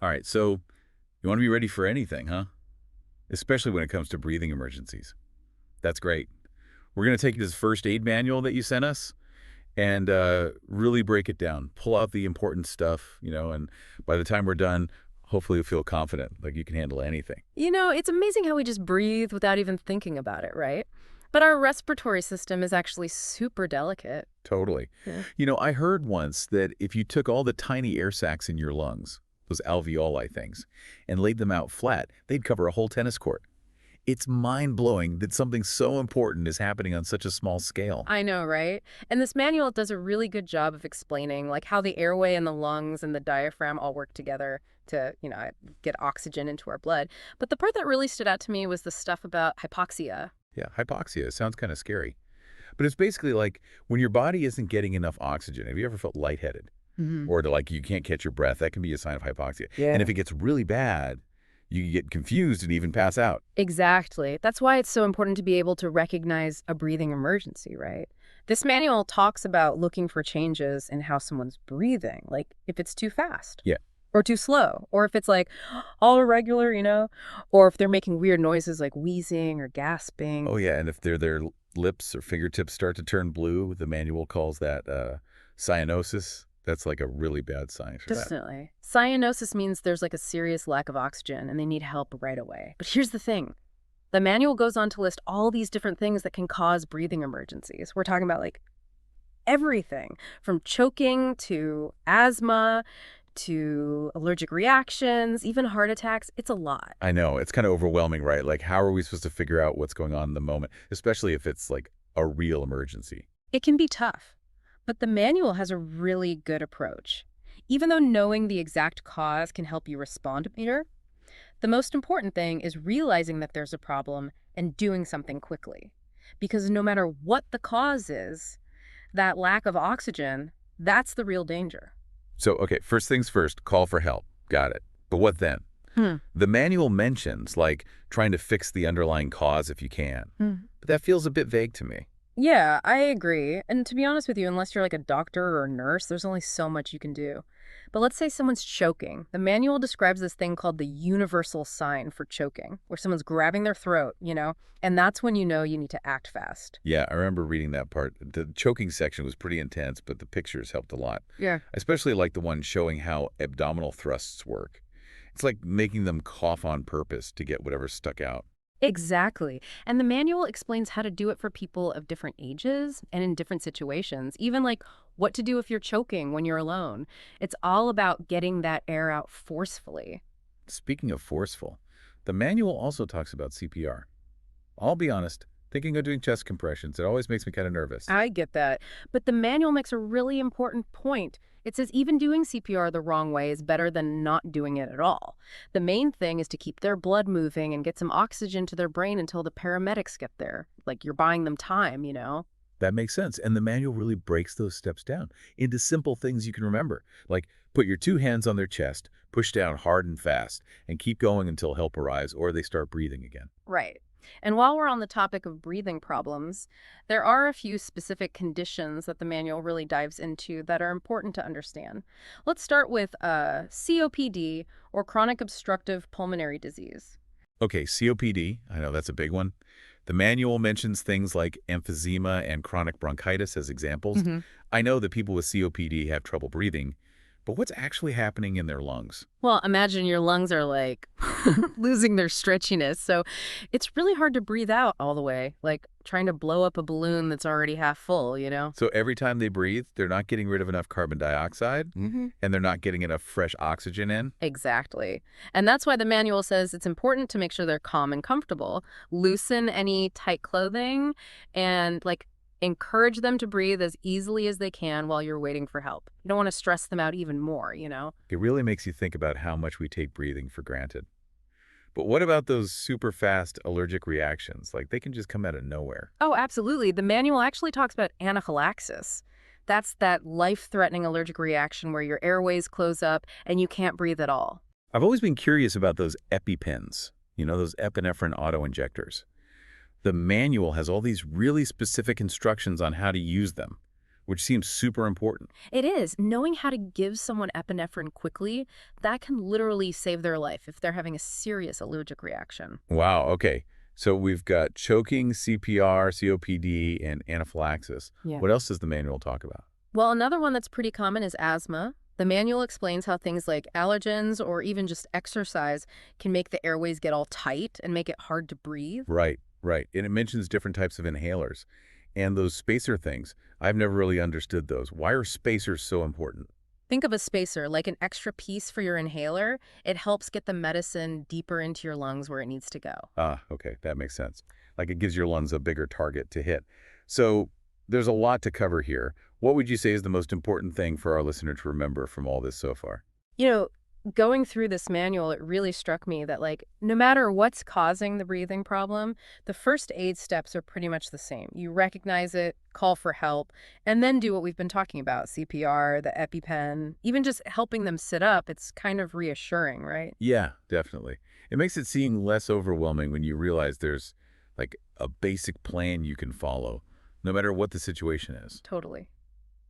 All right, so you want to be ready for anything, huh? Especially when it comes to breathing emergencies. That's great. We're going to take this first aid manual that you sent us and really break it down. Pull out the important stuff, and by the time we're done, hopefully you'll feel confident, like you can handle anything. It's amazing how we just breathe without even thinking about it, right? But our respiratory system is actually super delicate. Totally. Yeah. I heard once that if you took all the tiny air sacs in your lungs, those alveoli things, and laid them out flat, they'd cover a whole tennis court. It's mind-blowing that something so important is happening on such a small scale. I know, right? And this manual does a really good job of explaining like how the airway and the lungs and the diaphragm all work together to, get oxygen into our blood. But the part that really stood out to me was the stuff about hypoxia. Yeah, hypoxia sounds kind of scary. But it's basically like when your body isn't getting enough oxygen. Have you ever felt lightheaded? Hmm. Or like you can't catch your breath? That can be a sign of hypoxia. And Yeah. if it gets really bad, you can get confused and even pass out. Exactly. That's why it's so important to be able to recognize a breathing emergency, right? This manual talks about looking for changes in how someone's breathing, like if it's too fast Yeah. or too slow, or if it's like all irregular, or if they're making weird noises like wheezing or gasping. Oh, yeah, and if their lips or fingertips start to turn blue, the manual calls that cyanosis. That's like a really bad sign for that. Definitely. Cyanosis means there's like a serious lack of oxygen and they need help right away. But here's the thing. The manual goes on to list all these different things that can cause breathing emergencies. We're talking about like everything from choking to asthma to allergic reactions, even heart attacks. It's a lot. I know, it's kind of overwhelming, right? Like, how are we supposed to figure out what's going on in the moment, especially if it's like a real emergency? It can be tough, but the manual has a really good approach. Even though knowing the exact cause can help you respond better, the most important thing is realizing that there's a problem and doing something quickly. Because no matter what the cause is, that lack of oxygen, that's the real danger. So, okay, first things first, call for help. Got it. But what then? Hmm. The manual mentions, like, trying to fix the underlying cause if you can. Hmm. But that feels a bit vague to me. Yeah, I agree. And to be honest with you, unless you're like a doctor or a nurse, there's only so much you can do. But let's say someone's choking. The manual describes this thing called the universal sign for choking, where someone's grabbing their throat, and that's when you know you need to act fast. Yeah, I remember reading that part. The choking section was pretty intense, but the pictures helped a lot. Yeah. I especially like the one showing how abdominal thrusts work. It's like making them cough on purpose to get whatever stuck out. Exactly. And the manual explains how to do it for people of different ages and in different situations, even like what to do if you're choking when you're alone. It's all about getting that air out forcefully. Speaking of forceful, the manual also talks about CPR. I'll be honest, thinking of doing chest compressions, it always makes me kind of nervous. I get that. But the manual makes a really important point. It says even doing CPR the wrong way is better than not doing it at all. The main thing is to keep their blood moving and get some oxygen to their brain until the paramedics get there. Like you're buying them time. That makes sense. And the manual really breaks those steps down into simple things you can remember. Like put your two hands on their chest, push down hard and fast, and keep going until help arrives or they start breathing again. Right. And while we're on the topic of breathing problems, there are a few specific conditions that the manual really dives into that are important to understand. Let's start with COPD, or chronic obstructive pulmonary disease. Okay, COPD, I know that's a big one. The manual mentions things like emphysema and chronic bronchitis as examples. I know that people with COPD have trouble breathing, but what's actually happening in their lungs? Well, imagine your lungs are like losing their stretchiness. So it's really hard to breathe out all the way, like trying to blow up a balloon that's already half full. So every time they breathe, they're not getting rid of enough carbon dioxide and they're not getting enough fresh oxygen in. Exactly. And that's why the manual says it's important to make sure they're calm and comfortable. Loosen any tight clothing and like encourage them to breathe as easily as they can while you're waiting for help. You don't want to stress them out even more. It really makes you think about how much we take breathing for granted. But what about those super fast allergic reactions? Like they can just come out of nowhere. Oh, absolutely. The manual actually talks about anaphylaxis. That's that life-threatening allergic reaction where your airways close up and you can't breathe at all. I've always been curious about those EpiPens, those epinephrine auto-injectors. The manual has all these really specific instructions on how to use them. which seems super important. It is. Knowing how to give someone epinephrine quickly, that can literally save their life if they're having a serious allergic reaction. Wow, okay. So we've got choking, CPR, COPD, and anaphylaxis. Yeah. What else does the manual talk about? Well, another one that's pretty common is asthma. The manual explains how things like allergens or even just exercise can make the airways get all tight and make it hard to breathe. Right, right. And it mentions different types of inhalers. And those spacer things, I've never really understood those. Why are spacers so important? Think of a spacer like an extra piece for your inhaler. It helps get the medicine deeper into your lungs where it needs to go. Ah, okay, that makes sense. Like it gives your lungs a bigger target to hit. So there's a lot to cover here. What would you say is the most important thing for our listener to remember from all this so far? You know, going through this manual, it really struck me that, like, no matter what's causing the breathing problem, the first aid steps are pretty much the same. You recognize it, call for help, and then do what we've been talking about, CPR, the EpiPen, even just helping them sit up. It's kind of reassuring, right? Yeah, definitely. It makes it seem less overwhelming when you realize there's like a basic plan you can follow, no matter what the situation is. Totally.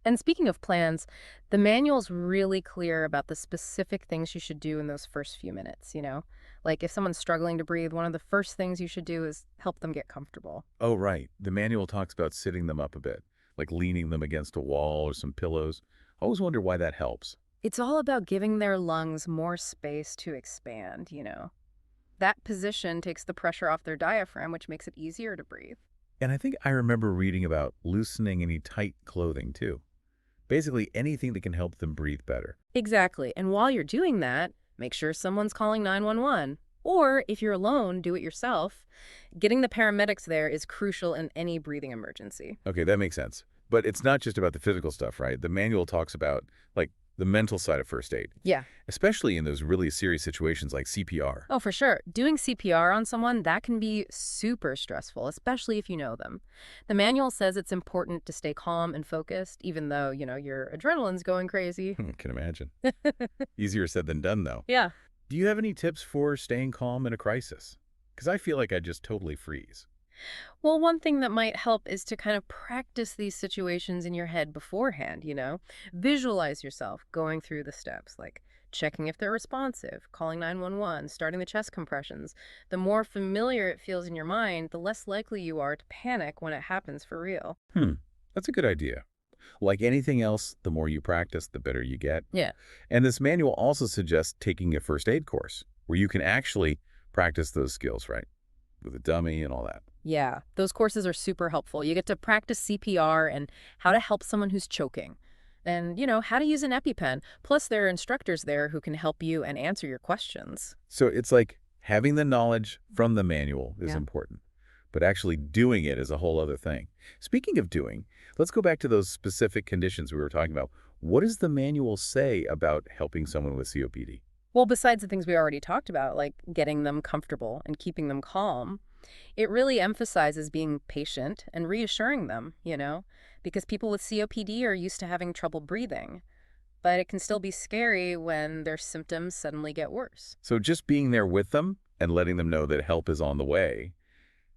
And speaking of plans, the manual's really clear about the specific things you should do in those first few minutes, you know? Like if someone's struggling to breathe, one of the first things you should do is help them get comfortable. Oh, right. The manual talks about sitting them up a bit, like leaning them against a wall or some pillows. I always wonder why that helps. It's all about giving their lungs more space to expand, you know? That position takes the pressure off their diaphragm, which makes it easier to breathe. And I think I remember reading about loosening any tight clothing too. Basically anything that can help them breathe better. Exactly. And while you're doing that, make sure someone's calling 911. Or if you're alone, do it yourself. Getting the paramedics there is crucial in any breathing emergency. Okay, that makes sense. But it's not just about the physical stuff, right? The manual talks about like the mental side of first aid, Yeah. especially in those really serious situations like CPR. Oh, for sure. Doing CPR on someone, that can be super stressful, especially if you know them. The manual says it's important to stay calm and focused, even though, your adrenaline's going crazy. Can imagine. Easier said than done, though. Yeah. Do you have any tips for staying calm in a crisis? Because I feel like I just totally freeze. Well, one thing that might help is to kind of practice these situations in your head beforehand, you know? Visualize yourself going through the steps, like checking if they're responsive, calling 911, starting the chest compressions. The more familiar it feels in your mind, the less likely you are to panic when it happens for real. That's a good idea. Like anything else, the more you practice, the better you get. Yeah. And this manual also suggests taking a first aid course where you can actually practice those skills, right? With a dummy and all that. Yeah, those courses are super helpful. You get to practice CPR and how to help someone who's choking. And, how to use an EpiPen. Plus, there are instructors there who can help you and answer your questions. So it's like having the knowledge from the manual is Yeah. important, but actually doing it is a whole other thing. Speaking of doing, let's go back to those specific conditions we were talking about. What does the manual say about helping someone with COPD? Well, besides the things we already talked about, like getting them comfortable and keeping them calm, it really emphasizes being patient and reassuring them, because people with COPD are used to having trouble breathing. But it can still be scary when their symptoms suddenly get worse. So just being there with them and letting them know that help is on the way,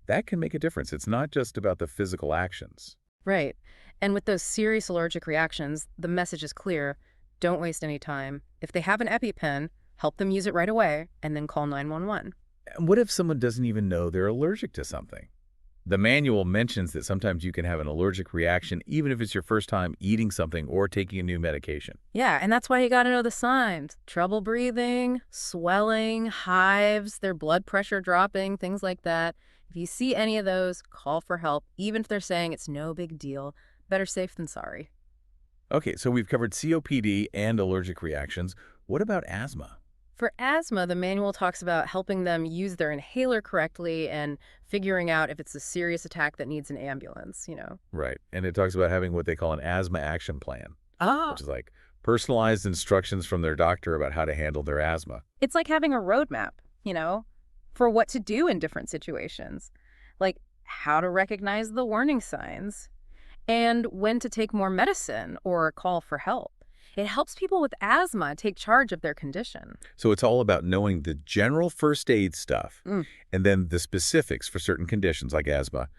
that can make a difference. It's not just about the physical actions. Right. And with those serious allergic reactions, the message is clear. Don't waste any time. If they have an EpiPen, help them use it right away and then call 911. And what if someone doesn't even know they're allergic to something? The manual mentions that sometimes you can have an allergic reaction even if it's your first time eating something or taking a new medication. Yeah, and that's why you got to know the signs. Trouble breathing, swelling, hives, their blood pressure dropping, things like that. If you see any of those, call for help, even if they're saying it's no big deal. Better safe than sorry. Okay, so we've covered COPD and allergic reactions. What about asthma? For asthma, the manual talks about helping them use their inhaler correctly and figuring out if it's a serious attack that needs an ambulance. Right, and it talks about having what they call an asthma action plan, Oh. which is like personalized instructions from their doctor about how to handle their asthma. It's like having a roadmap, for what to do in different situations, like how to recognize the warning signs and when to take more medicine or call for help. It helps people with asthma take charge of their condition. So it's all about knowing the general first aid stuff Mm. and then the specifics for certain conditions like asthma,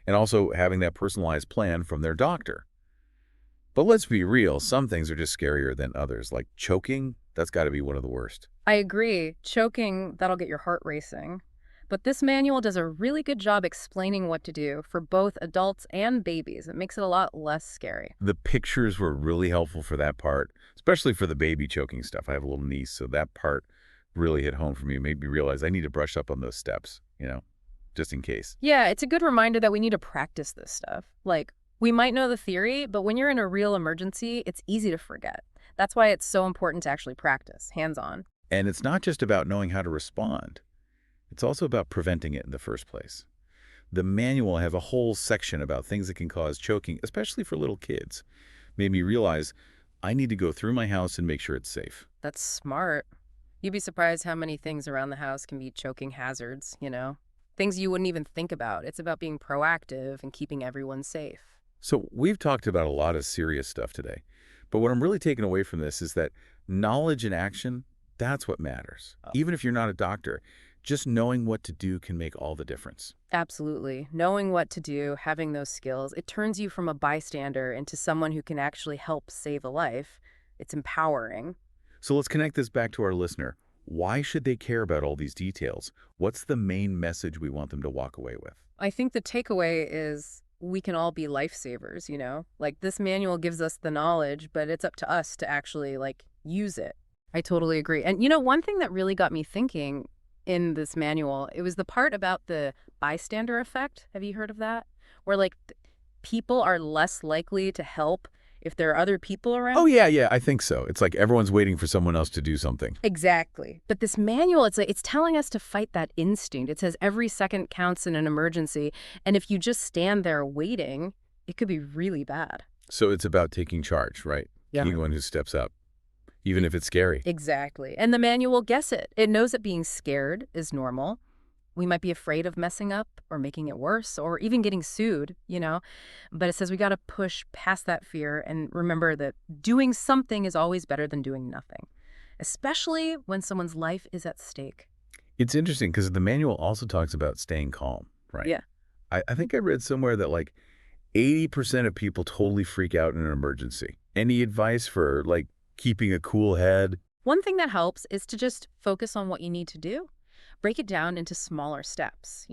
and also having that personalized plan from their doctor. But let's be real, some things are just scarier than others, like choking. That's got to be one of the worst. I agree. Choking, that'll get your heart racing. But this manual does a really good job explaining what to do for both adults and babies. It makes it a lot less scary. The pictures were really helpful for that part, especially for the baby choking stuff. I have a little niece, so that part really hit home for me. It made me realize I need to brush up on those steps, just in case. Yeah, it's a good reminder that we need to practice this stuff. Like, we might know the theory, but when you're in a real emergency, it's easy to forget. That's why it's so important to actually practice, hands-on. And it's not just about knowing how to respond. It's also about preventing it in the first place. The manual have a whole section about things that can cause choking, especially for little kids. Made me realize I need to go through my house and make sure it's safe. That's smart. You'd be surprised how many things around the house can be choking hazards, Things you wouldn't even think about. It's about being proactive and keeping everyone safe. So we've talked about a lot of serious stuff today, but what I'm really taking away from this is that knowledge and action, that's what matters. Even if you're not a doctor, just knowing what to do can make all the difference. Absolutely. Knowing what to do, having those skills, it turns you from a bystander into someone who can actually help save a life. It's empowering. So let's connect this back to our listener. Why should they care about all these details? What's the main message we want them to walk away with? I think the takeaway is we can all be lifesavers, Like, this manual gives us the knowledge, but it's up to us to actually, use it. I totally agree. And, one thing that really got me thinking in this manual, it was the part about the bystander effect. Have you heard of that? Where, people are less likely to help if there are other people around. Oh, yeah, I think so. It's like everyone's waiting for someone else to do something. Exactly. But this manual, it's telling us to fight that instinct. It says every second counts in an emergency, and if you just stand there waiting, it could be really bad. So it's about taking charge, right? Yeah. Being the one who steps up, even if it's scary. Exactly. And the manual gets it. It knows that being scared is normal. We might be afraid of messing up or making it worse or even getting sued, But it says we got to push past that fear and remember that doing something is always better than doing nothing, especially when someone's life is at stake. It's interesting because the manual also talks about staying calm, right? Yeah. I think I read somewhere that 80% of people totally freak out in an emergency. Any advice for keeping a cool head? One thing that helps is to just focus on what you need to do. Break it down into smaller steps,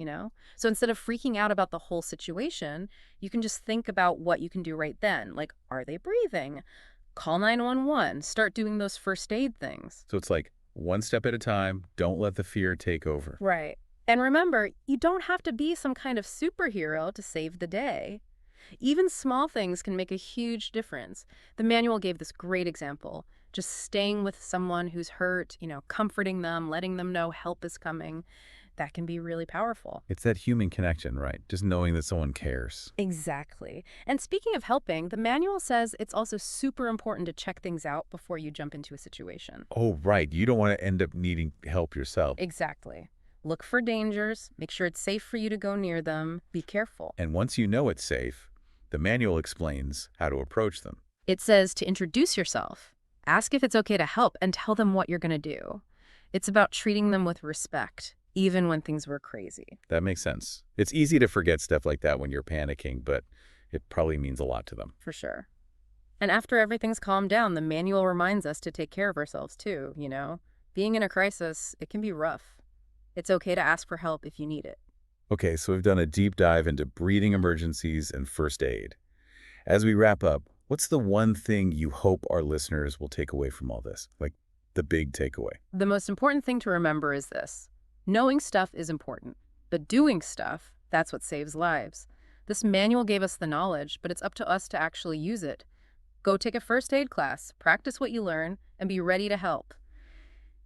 So instead of freaking out about the whole situation, you can just think about what you can do right then. Like, are they breathing? Call 911. Start doing those first aid things. So it's one step at a time. Don't let the fear take over. Right. And remember, you don't have to be some kind of superhero to save the day. Even small things can make a huge difference. The manual gave this great example. Just staying with someone who's hurt, comforting them, letting them know help is coming. That can be really powerful. It's that human connection, right? Just knowing that someone cares. Exactly. And speaking of helping, the manual says it's also super important to check things out before you jump into a situation. Oh, right. You don't want to end up needing help yourself. Exactly. Look for dangers. Make sure it's safe for you to go near them. Be careful. And once you know it's safe, the manual explains how to approach them. It says to introduce yourself. Ask if it's okay to help and tell them what you're going to do. It's about treating them with respect, even when things were crazy. That makes sense. It's easy to forget stuff like that when you're panicking, but it probably means a lot to them. For sure. And after everything's calmed down, the manual reminds us to take care of ourselves too, Being in a crisis, it can be rough. It's okay to ask for help if you need it. Okay, so we've done a deep dive into breathing emergencies and first aid. As we wrap up, what's the one thing you hope our listeners will take away from all this? The big takeaway. The most important thing to remember is this. Knowing stuff is important, but doing stuff, that's what saves lives. This manual gave us the knowledge, but it's up to us to actually use it. Go take a first aid class, practice what you learn, and be ready to help.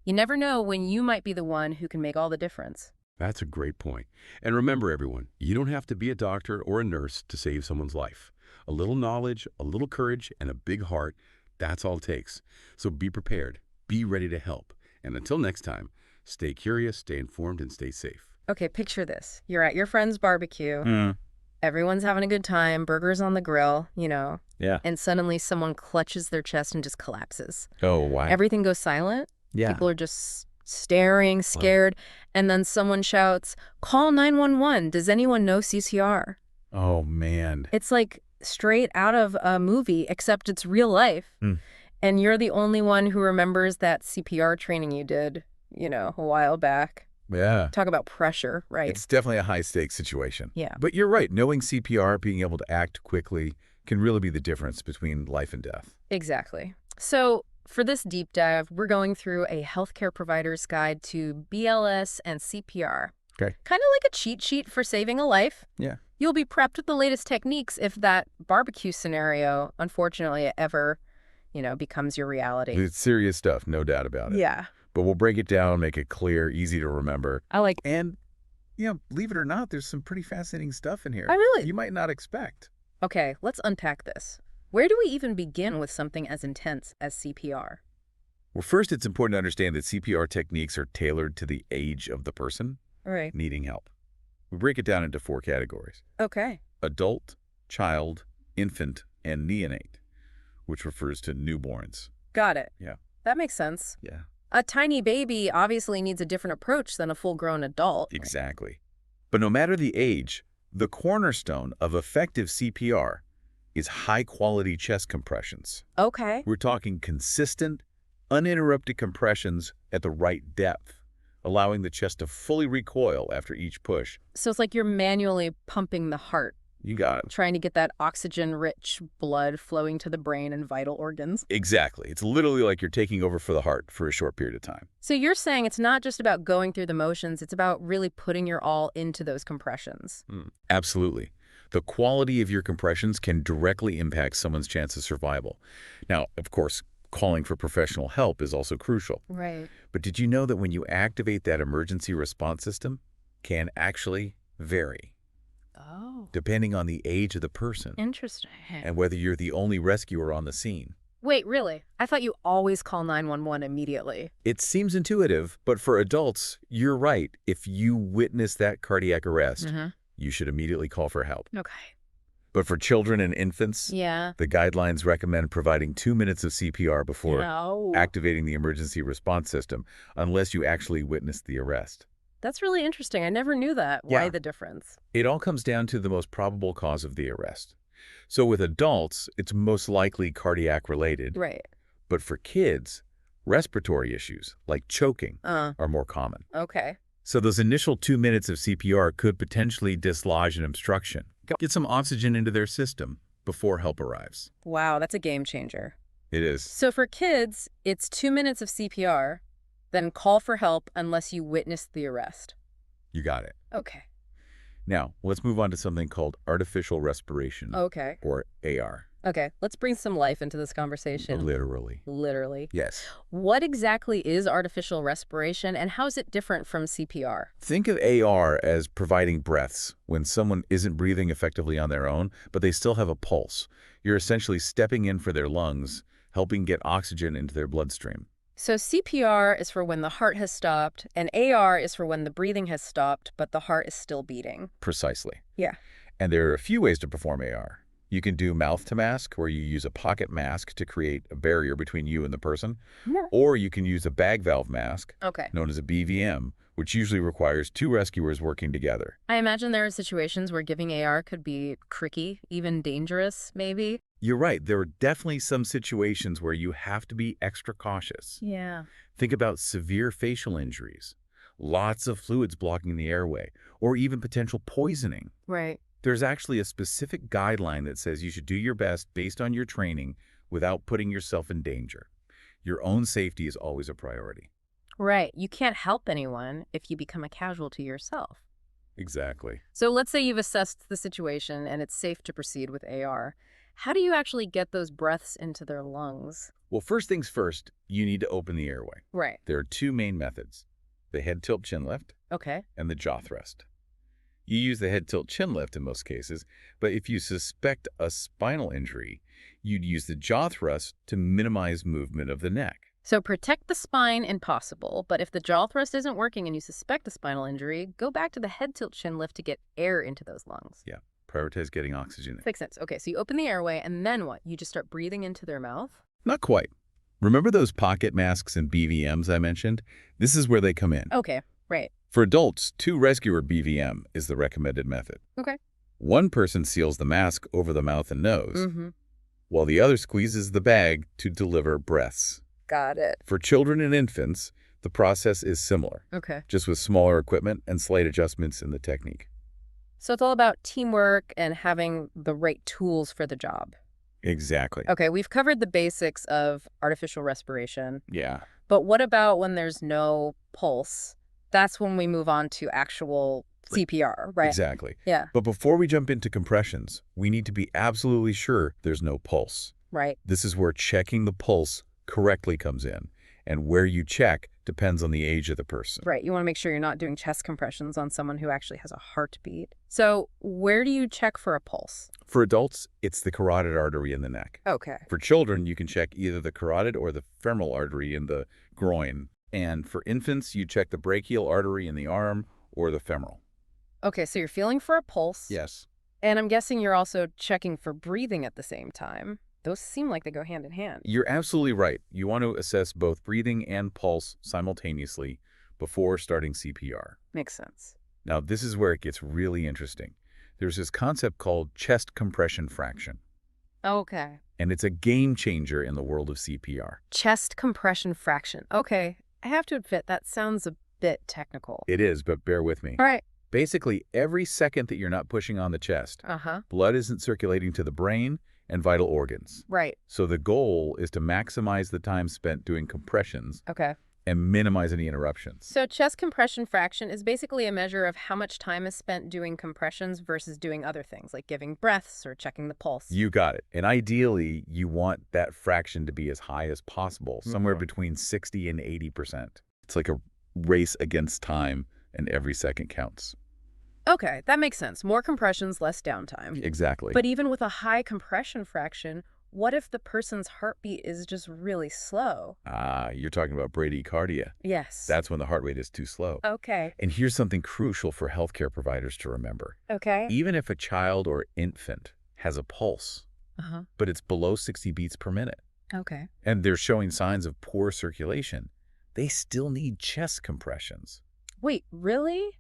You never know when you might be the one who can make all the difference. That's a great point. And remember, everyone, you don't have to be a doctor or a nurse to save someone's life. A little knowledge, a little courage, and a big heart, that's all it takes. So be prepared, be ready to help. And until next time, stay curious, stay informed, and stay safe. Okay, picture this. You're at your friend's barbecue. Everyone's having a good time, burgers on the grill, Yeah. And suddenly someone clutches their chest and just collapses. Oh, why? Everything goes silent. Yeah. People are just staring, scared. And then someone shouts, "Call 911. Does anyone know CCR?" Oh, man. It's like straight out of a movie, except it's real life. Hmm. And you're the only one who remembers that CPR training you did, a while back. Yeah. Talk about pressure, right? It's definitely a high-stakes situation. Yeah. But you're right. Knowing CPR, being able to act quickly, can really be the difference between life and death. Exactly. So for this deep dive, we're going through a healthcare provider's guide to BLS and CPR. Okay. Kind of like a cheat sheet for saving a life. Yeah. You'll be prepped with the latest techniques if that barbecue scenario, unfortunately, ever, becomes your reality. It's serious stuff, no doubt about it. Yeah. But we'll break it down, make it clear, easy to remember. I like... And, believe it or not, there's some pretty fascinating stuff in here. I really... You might not expect. Okay, let's unpack this. Where do we even begin with something as intense as CPR? Well, first, it's important to understand that CPR techniques are tailored to the age of the person Right. needing help. We break it down into 4 categories: Okay. adult, child, infant, and neonate, which refers to newborns. Got it. Yeah. That makes sense. Yeah. A tiny baby obviously needs a different approach than a full-grown adult. Exactly. But no matter the age, the cornerstone of effective CPR is high-quality chest compressions. Okay. We're talking consistent, uninterrupted compressions at the right depth, allowing the chest to fully recoil after each push. So it's like you're manually pumping the heart, You got it. trying to get that oxygen-rich blood flowing to the brain and vital organs. Exactly. It's literally like you're taking over for the heart for a short period of time. So you're saying it's not just about going through the motions, it's about really putting your all into those compressions. Absolutely. The quality of your compressions can directly impact someone's chance of survival. Now, of course, calling for professional help is also crucial. Right. But did you know that when you activate that emergency response system, can actually vary, Oh. depending on the age of the person Interesting. and whether you're the only rescuer on the scene. Wait, really? I thought you always call 911 immediately. It seems intuitive, but for adults, you're right. If you witness that cardiac arrest, you should immediately call for help. Okay. But for children and infants, Yeah. the guidelines recommend providing 2 minutes of CPR before No. activating the emergency response system, unless you actually witnessed the arrest. That's really interesting. I never knew that. Why Yeah. the difference? It all comes down to the most probable cause of the arrest. So with adults, it's most likely cardiac related, Right. but for kids, respiratory issues like choking Uh, are more common. okay. So those initial 2 minutes of CPR could potentially dislodge an obstruction, get some oxygen into their system before help arrives. Wow, that's a game changer. It is. So for kids, it's 2 minutes of CPR, then call for help unless you witness the arrest. You got it. Okay. Now, let's move on to something called artificial respiration, Okay. or AR. Okay. Let's bring some life into this conversation. Literally. Literally. Yes. What exactly is artificial respiration and how is it different from CPR? Think of AR as providing breaths when someone isn't breathing effectively on their own, but they still have a pulse. You're essentially stepping in for their lungs, helping get oxygen into their bloodstream. So CPR is for when the heart has stopped, and AR is for when the breathing has stopped, but the heart is still beating. Precisely. Yeah. And there are a few ways to perform AR. You can do mouth to mask, where you use a pocket mask to create a barrier between you and the person. Yeah. Or you can use a bag valve mask, Okay. known as a BVM, which usually requires 2 rescuers working together. I imagine there are situations where giving AR could be tricky, even dangerous, maybe. You're right. There are definitely some situations where you have to be extra cautious. Yeah. Think about severe facial injuries, lots of fluids blocking the airway, or even potential poisoning. Right. There's actually a specific guideline that says you should do your best based on your training without putting yourself in danger. Your own safety is always a priority. Right. You can't help anyone if you become a casualty yourself. Exactly. So let's say you've assessed the situation and it's safe to proceed with AR. How do you actually get those breaths into their lungs? Well, first things first, you need to open the airway. Right. There are 2 main methods, the head tilt chin lift Okay. and the jaw thrust. You use the head tilt chin lift in most cases, but if you suspect a spinal injury, you'd use the jaw thrust to minimize movement of the neck. So protect the spine and possible, but if the jaw thrust isn't working and you suspect a spinal injury, go back to the head tilt chin lift to get air into those lungs. Yeah, prioritize getting oxygen in. Makes sense. Okay, so you open the airway and then what? You just start breathing into their mouth? Not quite. Remember those pocket masks and BVMs I mentioned? This is where they come in. Okay, right. For adults, 2 rescuer BVM is the recommended method. Okay. One person seals the mask over the mouth and nose, Mm-hmm. while the other squeezes the bag to deliver breaths. Got it. For children and infants, the process is similar, Okay. just with smaller equipment and slight adjustments in the technique. So it's all about teamwork and having the right tools for the job. Exactly. Okay, we've covered the basics of artificial respiration, Yeah. but what about when there's no pulse? That's when we move on to actual CPR, right? Exactly. Yeah, But before we jump into compressions, we need to be absolutely sure there's no pulse. right. This is where checking the pulse correctly comes in, and where you check depends on the age of the person. Right, you want to make sure you're not doing chest compressions on someone who actually has a heartbeat. So where do you check for a pulse? For adults, it's the carotid artery in the neck. Okay. For children, you can check either the carotid or the femoral artery in the groin. And for infants, you check the brachial artery in the arm or the femoral. Okay, so you're feeling for a pulse. Yes. And I'm guessing you're also checking for breathing at the same time. Those seem like they go hand in hand. You're absolutely right. You want to assess both breathing and pulse simultaneously before starting CPR. Makes sense. Now, this is where it gets really interesting. There's this concept called chest compression fraction, Okay. and it's a game changer in the world of CPR. Chest compression fraction. Okay. I have to admit, that sounds a bit technical. It is, but bear with me. All right. Basically, every second that you're not pushing on the chest, Uh-huh. blood isn't circulating to the brain and vital organs. Right. So the goal is to maximize the time spent doing compressions Okay. and minimize any interruptions. So chest compression fraction is basically a measure of how much time is spent doing compressions versus doing other things, like giving breaths or checking the pulse. You got it. And ideally, you want that fraction to be as high as possible, somewhere Mhm. between 60 and 80%. It's like a race against time, and every second counts. Okay, that makes sense. More compressions, less downtime. Exactly. But even with a high compression fraction, what if the person's heartbeat is just really slow? You're talking about bradycardia. Yes. That's when the heart rate is too slow. Okay. And here's something crucial for healthcare providers to remember. Okay. Even if a child or infant has a pulse, Uh-huh. but it's below 60 beats per minute, Okay. and they're showing signs of poor circulation, they still need chest compressions. Wait, really?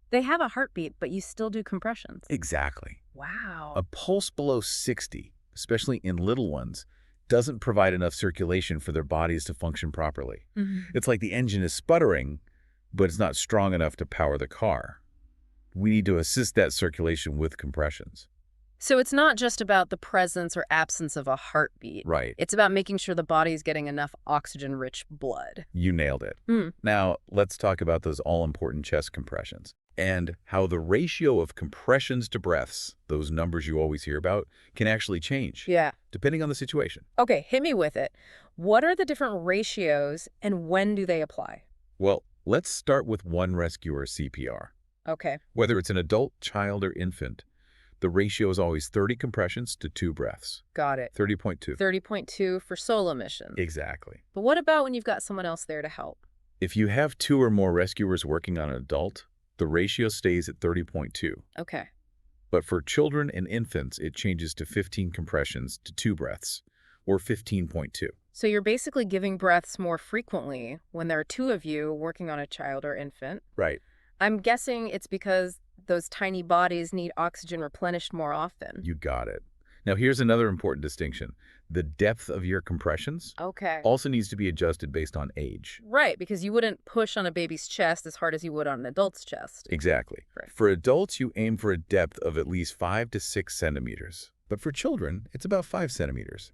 They have a heartbeat, but you still do compressions. Exactly. Wow. A pulse below 60, especially in little ones, doesn't provide enough circulation for their bodies to function properly. Mhm. It's like the engine is sputtering, but it's not strong enough to power the car. We need to assist that circulation with compressions. So it's not just about the presence or absence of a heartbeat. Right. It's about making sure the body's getting enough oxygen-rich blood. You nailed it. Hmm. Now, let's talk about those all-important chest compressions and how the ratio of compressions to breaths, those numbers you always hear about, can actually change, Yeah. depending on the situation. Okay, hit me with it. What are the different ratios and when do they apply? Well, let's start with one rescuer CPR. Okay. Whether it's an adult, child, or infant, the ratio is always 30 compressions to 2 breaths. Got it. 30.2. 30.2 for solo missions. Exactly. But what about when you've got someone else there to help? If you have 2 or more rescuers working on an adult, the ratio stays at 30.2. Okay. But for children and infants, it changes to 15 compressions to 2 breaths, or 15.2. So you're basically giving breaths more frequently when there are two of you working on a child or infant. Right. I'm guessing it's because those tiny bodies need oxygen replenished more often. You got it. Now, here's another important distinction. The depth of your compressions Okay. also needs to be adjusted based on age. Right, because you wouldn't push on a baby's chest as hard as you would on an adult's chest. Exactly. Right. For adults, you aim for a depth of at least 5 to 6 centimeters. But for children, it's about 5 centimeters.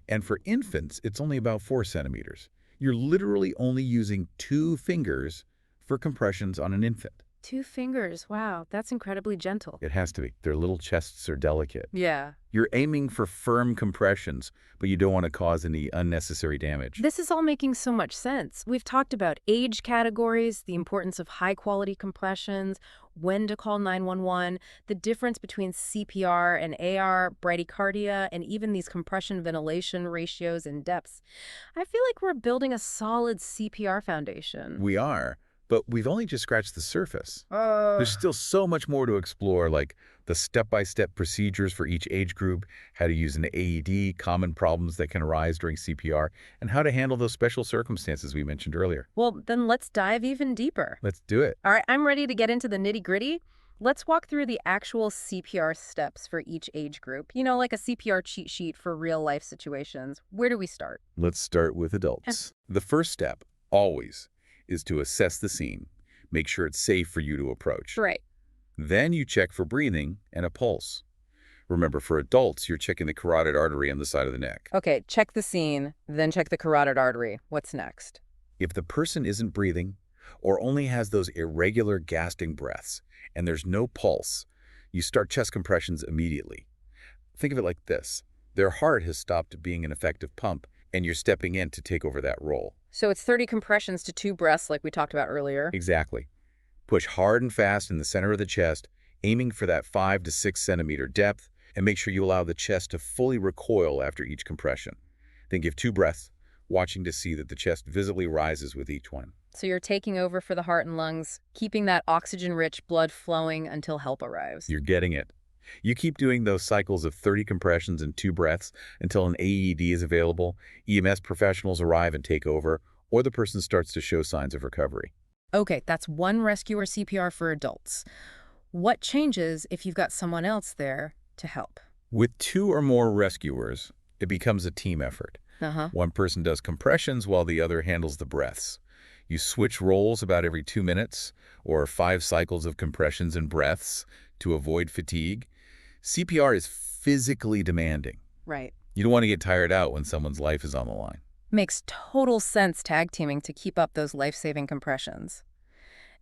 And for infants, it's only about 4 centimeters. You're literally only using 2 fingers for compressions on an infant. 2 fingers. Wow, that's incredibly gentle. It has to be. Their little chests are delicate. Yeah. You're aiming for firm compressions, but you don't want to cause any unnecessary damage. This is all making so much sense. We've talked about age categories, the importance of high-quality compressions, when to call 911, the difference between CPR and AR, bradycardia, and even these compression ventilation ratios and depths. I feel like we're building a solid CPR foundation. We are, but we've only just scratched the surface. There's still so much more to explore, like the step-by-step procedures for each age group, how to use an AED, common problems that can arise during CPR, and how to handle those special circumstances we mentioned earlier. Well, then let's dive even deeper. Let's do it. All right, I'm ready to get into the nitty-gritty. Let's walk through the actual CPR steps for each age group. Like a CPR cheat sheet for real-life situations. Where do we start? Let's start with adults. The first step, always, is to assess the scene. Make sure it's safe for you to approach. Right. Then you check for breathing and a pulse. Remember, for adults, you're checking the carotid artery on the side of the neck. Okay, check the scene, then check the carotid artery. What's next? If the person isn't breathing or only has those irregular gasping breaths and there's no pulse, you start chest compressions immediately. Think of it like this. Their heart has stopped being an effective pump and you're stepping in to take over that role. So it's 30 compressions to 2 breaths like we talked about earlier. Exactly. Push hard and fast in the center of the chest, aiming for that 5 to 6 centimeter depth, and make sure you allow the chest to fully recoil after each compression. Then give 2 breaths, watching to see that the chest visibly rises with each one. So you're taking over for the heart and lungs, keeping that oxygen-rich blood flowing until help arrives. You're getting it. You keep doing those cycles of 30 compressions and 2 breaths until an AED is available, EMS professionals arrive and take over, or the person starts to show signs of recovery. Okay, that's one rescue or CPR for adults. What changes if you've got someone else there to help? With 2 or more rescuers, it becomes a team effort. One person does compressions while the other handles the breaths. You switch roles about every 2 minutes, or 5 cycles of compressions and breaths to avoid fatigue. CPR is physically demanding. Right. You don't want to get tired out when someone's life is on the line. Makes total sense tag teaming to keep up those life-saving compressions.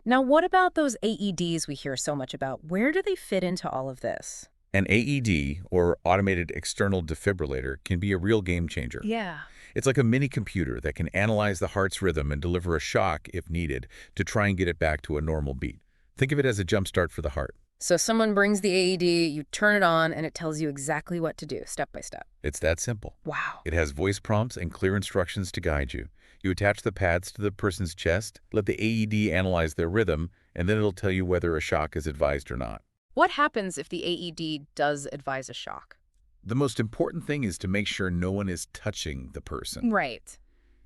Now, what about those AEDs we hear so much about? Where do they fit into all of this? An AED, or automated external defibrillator, can be a real game changer. Yeah. It's like a mini computer that can analyze the heart's rhythm and deliver a shock, if needed, to try and get it back to a normal beat. Think of it as a jump start for the heart. So someone brings the AED, you turn it on, and it tells you exactly what to do, step by step. It's that simple. Wow. It has voice prompts and clear instructions to guide you. You attach the pads to the person's chest, let the AED analyze their rhythm, and then it'll tell you whether a shock is advised or not. What happens if the AED does advise a shock? The most important thing is to make sure no one is touching the person. Right.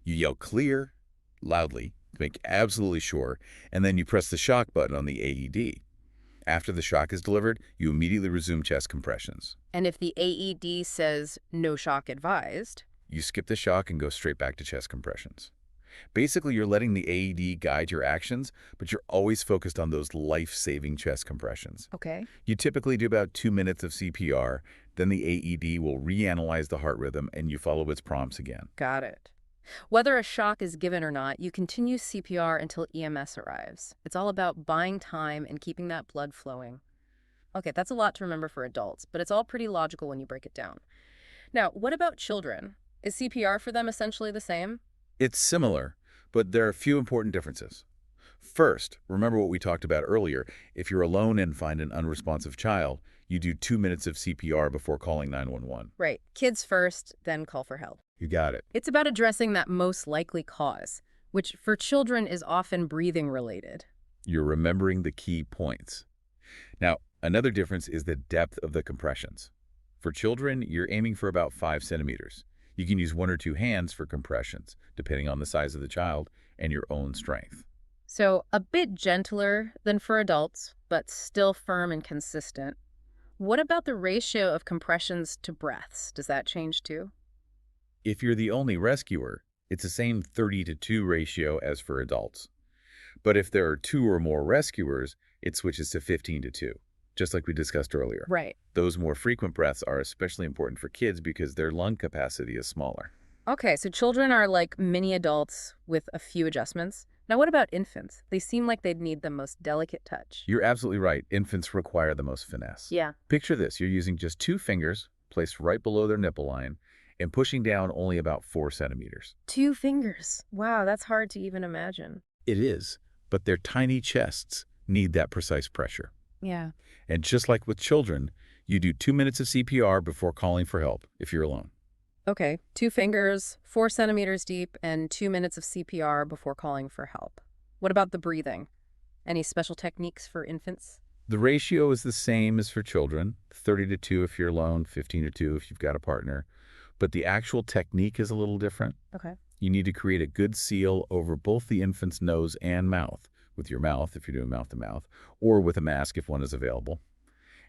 You yell clear, loudly, to make absolutely sure, and then you press the shock button on the AED. After the shock is delivered, you immediately resume chest compressions. And if the AED says no shock advised? You skip the shock and go straight back to chest compressions. Basically, you're letting the AED guide your actions, but you're always focused on those life-saving chest compressions. Okay. You typically do about 2 minutes of CPR, then the AED will reanalyze the heart rhythm and you follow its prompts again. Got it. Whether a shock is given or not, you continue CPR until EMS arrives. It's all about buying time and keeping that blood flowing. Okay, that's a lot to remember for adults, but it's all pretty logical when you break it down. Now, what about children? Is CPR for them essentially the same? It's similar, but there are a few important differences. First, remember what we talked about earlier. If you're alone and find an unresponsive child, you do 2 minutes of CPR before calling 911. Right. Kids first, then call for help. You got it. It's about addressing that most likely cause, which for children is often breathing related. You're remembering the key points. Now, another difference is the depth of the compressions. For children, you're aiming for about 5 centimeters. You can use 1 or 2 hands for compressions, depending on the size of the child and your own strength. So a bit gentler than for adults, but still firm and consistent. What about the ratio of compressions to breaths? Does that change too? If you're the only rescuer, it's the same 30-to-2 ratio as for adults. But if there are 2 or more rescuers, it switches to 15-to-2, just like we discussed earlier. Right. Those more frequent breaths are especially important for kids because their lung capacity is smaller. Okay, so children are like mini adults with a few adjustments. Now what about infants? They seem like they'd need the most delicate touch. You're absolutely right. Infants require the most finesse. Yeah. Picture this. You're using just 2 fingers placed right below their nipple line and pushing down only about 4 centimeters. 2 fingers. Wow, that's hard to even imagine. It is, but their tiny chests need that precise pressure. Yeah. And just like with children, you do 2 minutes of CPR before calling for help if you're alone. Okay, 2 fingers, 4 centimeters deep, and 2 minutes of CPR before calling for help. What about the breathing? Any special techniques for infants? The ratio is the same as for children, 30-to-2 if you're alone, 15-to-2 if you've got a partner. But the actual technique is a little different. Okay. You need to create a good seal over both the infant's nose and mouth with your mouth if you're doing mouth-to-mouth, or with a mask if one is available.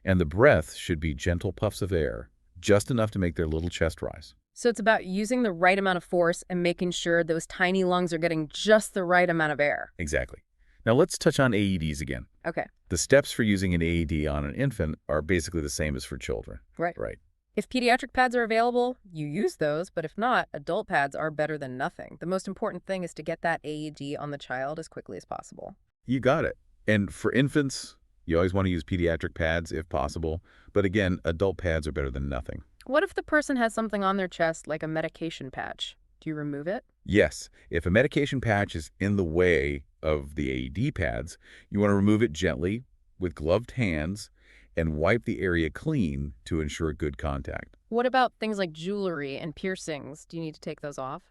And the breath should be gentle puffs of air, just enough to make their little chest rise. So it's about using the right amount of force and making sure those tiny lungs are getting just the right amount of air. Exactly. Now let's touch on AEDs again. Okay. The steps for using an AED on an infant are basically the same as for children. Right. Right. If pediatric pads are available, you use those, but if not, adult pads are better than nothing. The most important thing is to get that AED on the child as quickly as possible. You got it. And for infants, you always want to use pediatric pads if possible. But again, adult pads are better than nothing. What if the person has something on their chest like a medication patch? Do you remove it? Yes, if a medication patch is in the way of the AED pads, you want to remove it gently with gloved hands and wipe the area clean to ensure good contact. What about things like jewelry and piercings? Do you need to take those off?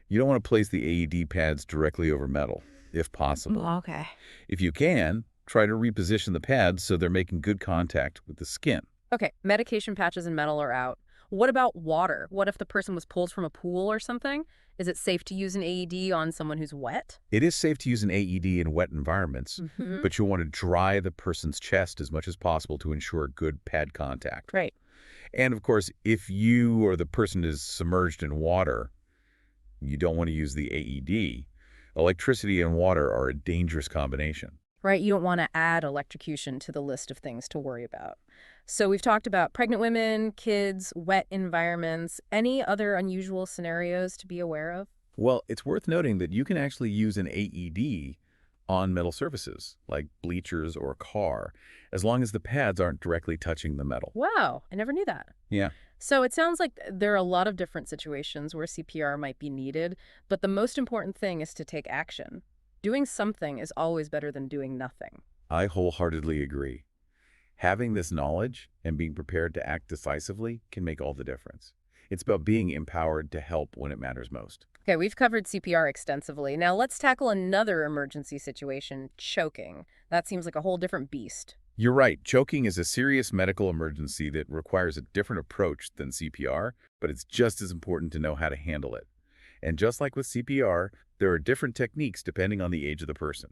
You don't want to place the AED pads directly over metal, if possible. Okay. If you can, try to reposition the pads so they're making good contact with the skin. Okay, medication patches and metal are out. What about water? What if the person was pulled from a pool or something? Is it safe to use an AED on someone who's wet? It is safe to use an AED in wet environments, but you'll want to dry the person's chest as much as possible to ensure good pad contact. Right. And of course, if you or the person is submerged in water, you don't want to use the AED. Electricity and water are a dangerous combination. Right, you don't want to add electrocution to the list of things to worry about. So we've talked about pregnant women, kids, wet environments. Any other unusual scenarios to be aware of? Well, it's worth noting that you can actually use an AED on metal surfaces, like bleachers or a car, as long as the pads aren't directly touching the metal. Wow, I never knew that. Yeah. So it sounds like there are a lot of different situations where CPR might be needed, but the most important thing is to take action. Doing something is always better than doing nothing. I wholeheartedly agree. Having this knowledge and being prepared to act decisively can make all the difference. It's about being empowered to help when it matters most. Okay, we've covered CPR extensively. Now let's tackle another emergency situation, choking. That seems like a whole different beast. You're right. Choking is a serious medical emergency that requires a different approach than CPR, but it's just as important to know how to handle it. And just like with CPR, there are different techniques depending on the age of the person.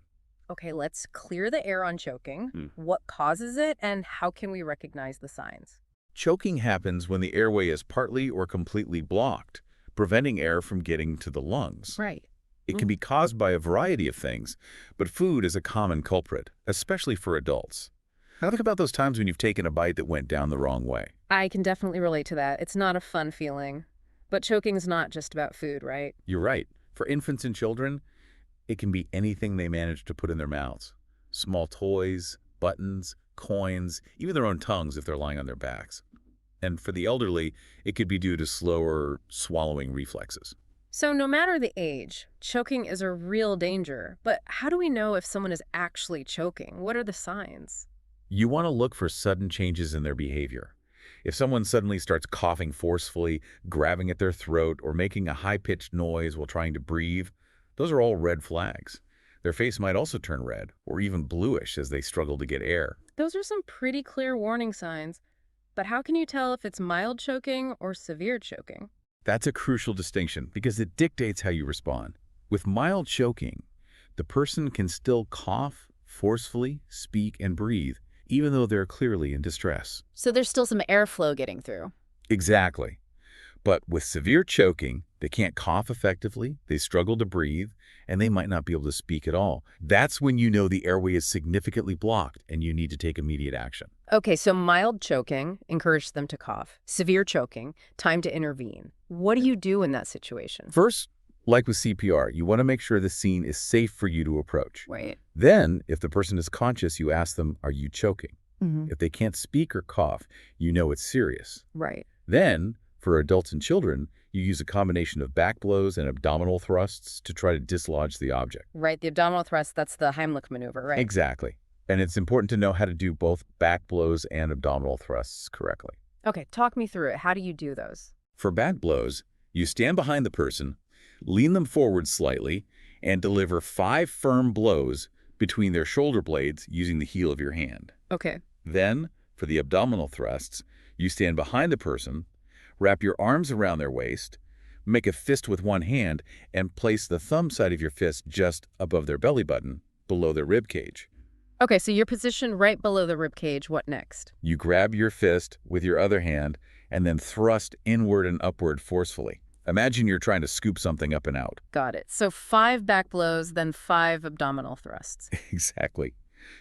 Okay, let's clear the air on choking. What causes it, and how can we recognize the signs? Choking happens when the airway is partly or completely blocked, preventing air from getting to the lungs. Right. It can be caused by a variety of things, but food is a common culprit, especially for adults. Now think about those times when you've taken a bite that went down the wrong way. I can definitely relate to that. It's not a fun feeling. But choking's not just about food, right? You're right. For infants and children, it can be anything they manage to put in their mouths. Small toys, buttons, coins, even their own tongues if they're lying on their backs. And for the elderly, it could be due to slower swallowing reflexes. So no matter the age, choking is a real danger. But how do we know if someone is actually choking? What are the signs? You want to look for sudden changes in their behavior. If someone suddenly starts coughing forcefully, grabbing at their throat, or making a high-pitched noise while trying to breathe, those are all red flags. Their face might also turn red, or even bluish as they struggle to get air. Those are some pretty clear warning signs. But how can you tell if it's mild choking or severe choking? That's a crucial distinction because it dictates how you respond. With mild choking, the person can still cough, forcefully speak, and breathe, even though they're clearly in distress. So there's still some airflow getting through. Exactly. But with severe choking, they can't cough effectively, they struggle to breathe, and they might not be able to speak at all. That's when you know the airway is significantly blocked and you need to take immediate action. Okay, so mild choking, encourage them to cough. Severe choking, time to intervene. What do you do in that situation? First, like with CPR, you want to make sure the scene is safe for you to approach. Right. Then, if the person is conscious, you ask them, are you choking? If they can't speak or cough, you know it's serious. Right. Then, for adults and children, you use a combination of back blows and abdominal thrusts to try to dislodge the object. Right, the abdominal thrust, that's the Heimlich maneuver, right? Exactly. And it's important to know how to do both back blows and abdominal thrusts correctly. Okay, talk me through it. How do you do those? For back blows, you stand behind the person, lean them forward slightly, and deliver 5 firm blows between their shoulder blades using the heel of your hand. Okay. Then, for the abdominal thrusts, you stand behind the person, wrap your arms around their waist, make a fist with one hand, and place the thumb side of your fist just above their belly button, below their rib cage. Okay, so you're positioned right below the rib cage. What next? You grab your fist with your other hand and then thrust inward and upward forcefully. Imagine you're trying to scoop something up and out. Got it. So 5 back blows, then 5 abdominal thrusts. Exactly.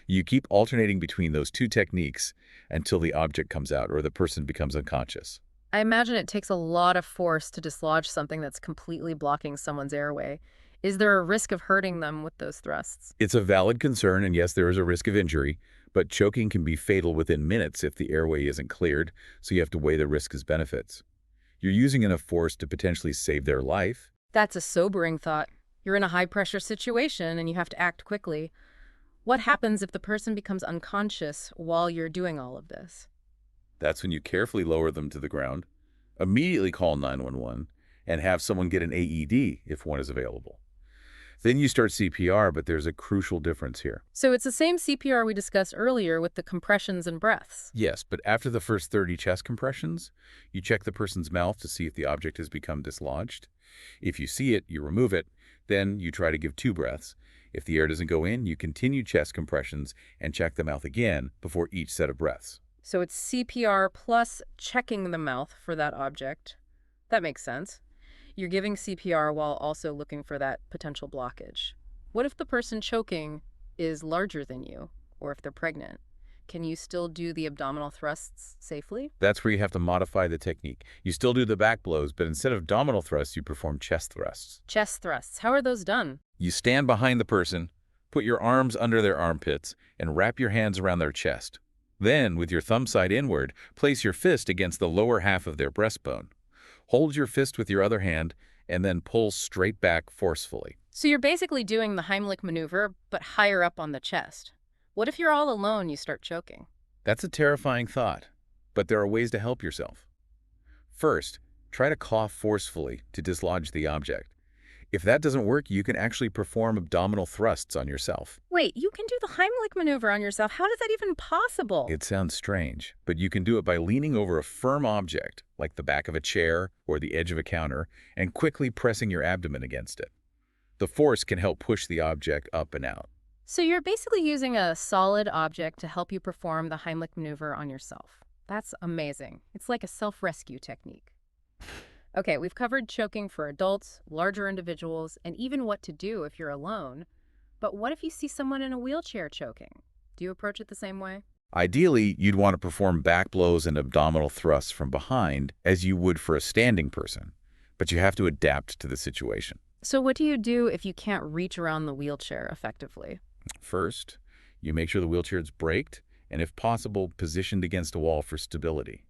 You keep alternating between those two techniques until the object comes out or the person becomes unconscious. I imagine it takes a lot of force to dislodge something that's completely blocking someone's airway. Is there a risk of hurting them with those thrusts? It's a valid concern, and yes, there is a risk of injury, but choking can be fatal within minutes if the airway isn't cleared, so you have to weigh the risk as benefits. You're using enough force to potentially save their life. That's a sobering thought. You're in a high-pressure situation and you have to act quickly. What happens if the person becomes unconscious while you're doing all of this? That's when you carefully lower them to the ground, immediately call 911, and have someone get an AED if one is available. Then you start CPR, but there's a crucial difference here. So it's the same CPR we discussed earlier with the compressions and breaths. Yes, but after the first 30 chest compressions, you check the person's mouth to see if the object has become dislodged. If you see it, you remove it. Then you try to give 2 breaths. If the air doesn't go in, you continue chest compressions and check the mouth again before each set of breaths. So it's CPR plus checking the mouth for that object. That makes sense. You're giving CPR while also looking for that potential blockage. What if the person choking is larger than you, or if they're pregnant? Can you still do the abdominal thrusts safely? That's where you have to modify the technique. You still do the back blows, but instead of abdominal thrusts, you perform chest thrusts. Chest thrusts, how are those done? You stand behind the person, put your arms under their armpits, and wrap your hands around their chest. Then, with your thumb side inward, place your fist against the lower half of their breastbone. Hold your fist with your other hand, and then pull straight back forcefully. So you're basically doing the Heimlich maneuver, but higher up on the chest. What if you're all alone, you start choking? That's a terrifying thought, but there are ways to help yourself. First, try to cough forcefully to dislodge the object. If that doesn't work, you can actually perform abdominal thrusts on yourself. Wait, you can do the Heimlich maneuver on yourself. How is that even possible? It sounds strange, but you can do it by leaning over a firm object, like the back of a chair or the edge of a counter, and quickly pressing your abdomen against it. The force can help push the object up and out. So you're basically using a solid object to help you perform the Heimlich maneuver on yourself. That's amazing. It's like a self-rescue technique. Okay, we've covered choking for adults, larger individuals, and even what to do if you're alone. But what if you see someone in a wheelchair choking? Do you approach it the same way? Ideally, you'd want to perform back blows and abdominal thrusts from behind as you would for a standing person, but you have to adapt to the situation. So what do you do if you can't reach around the wheelchair effectively? First, you make sure the wheelchair is braked and, if possible, positioned against a wall for stability.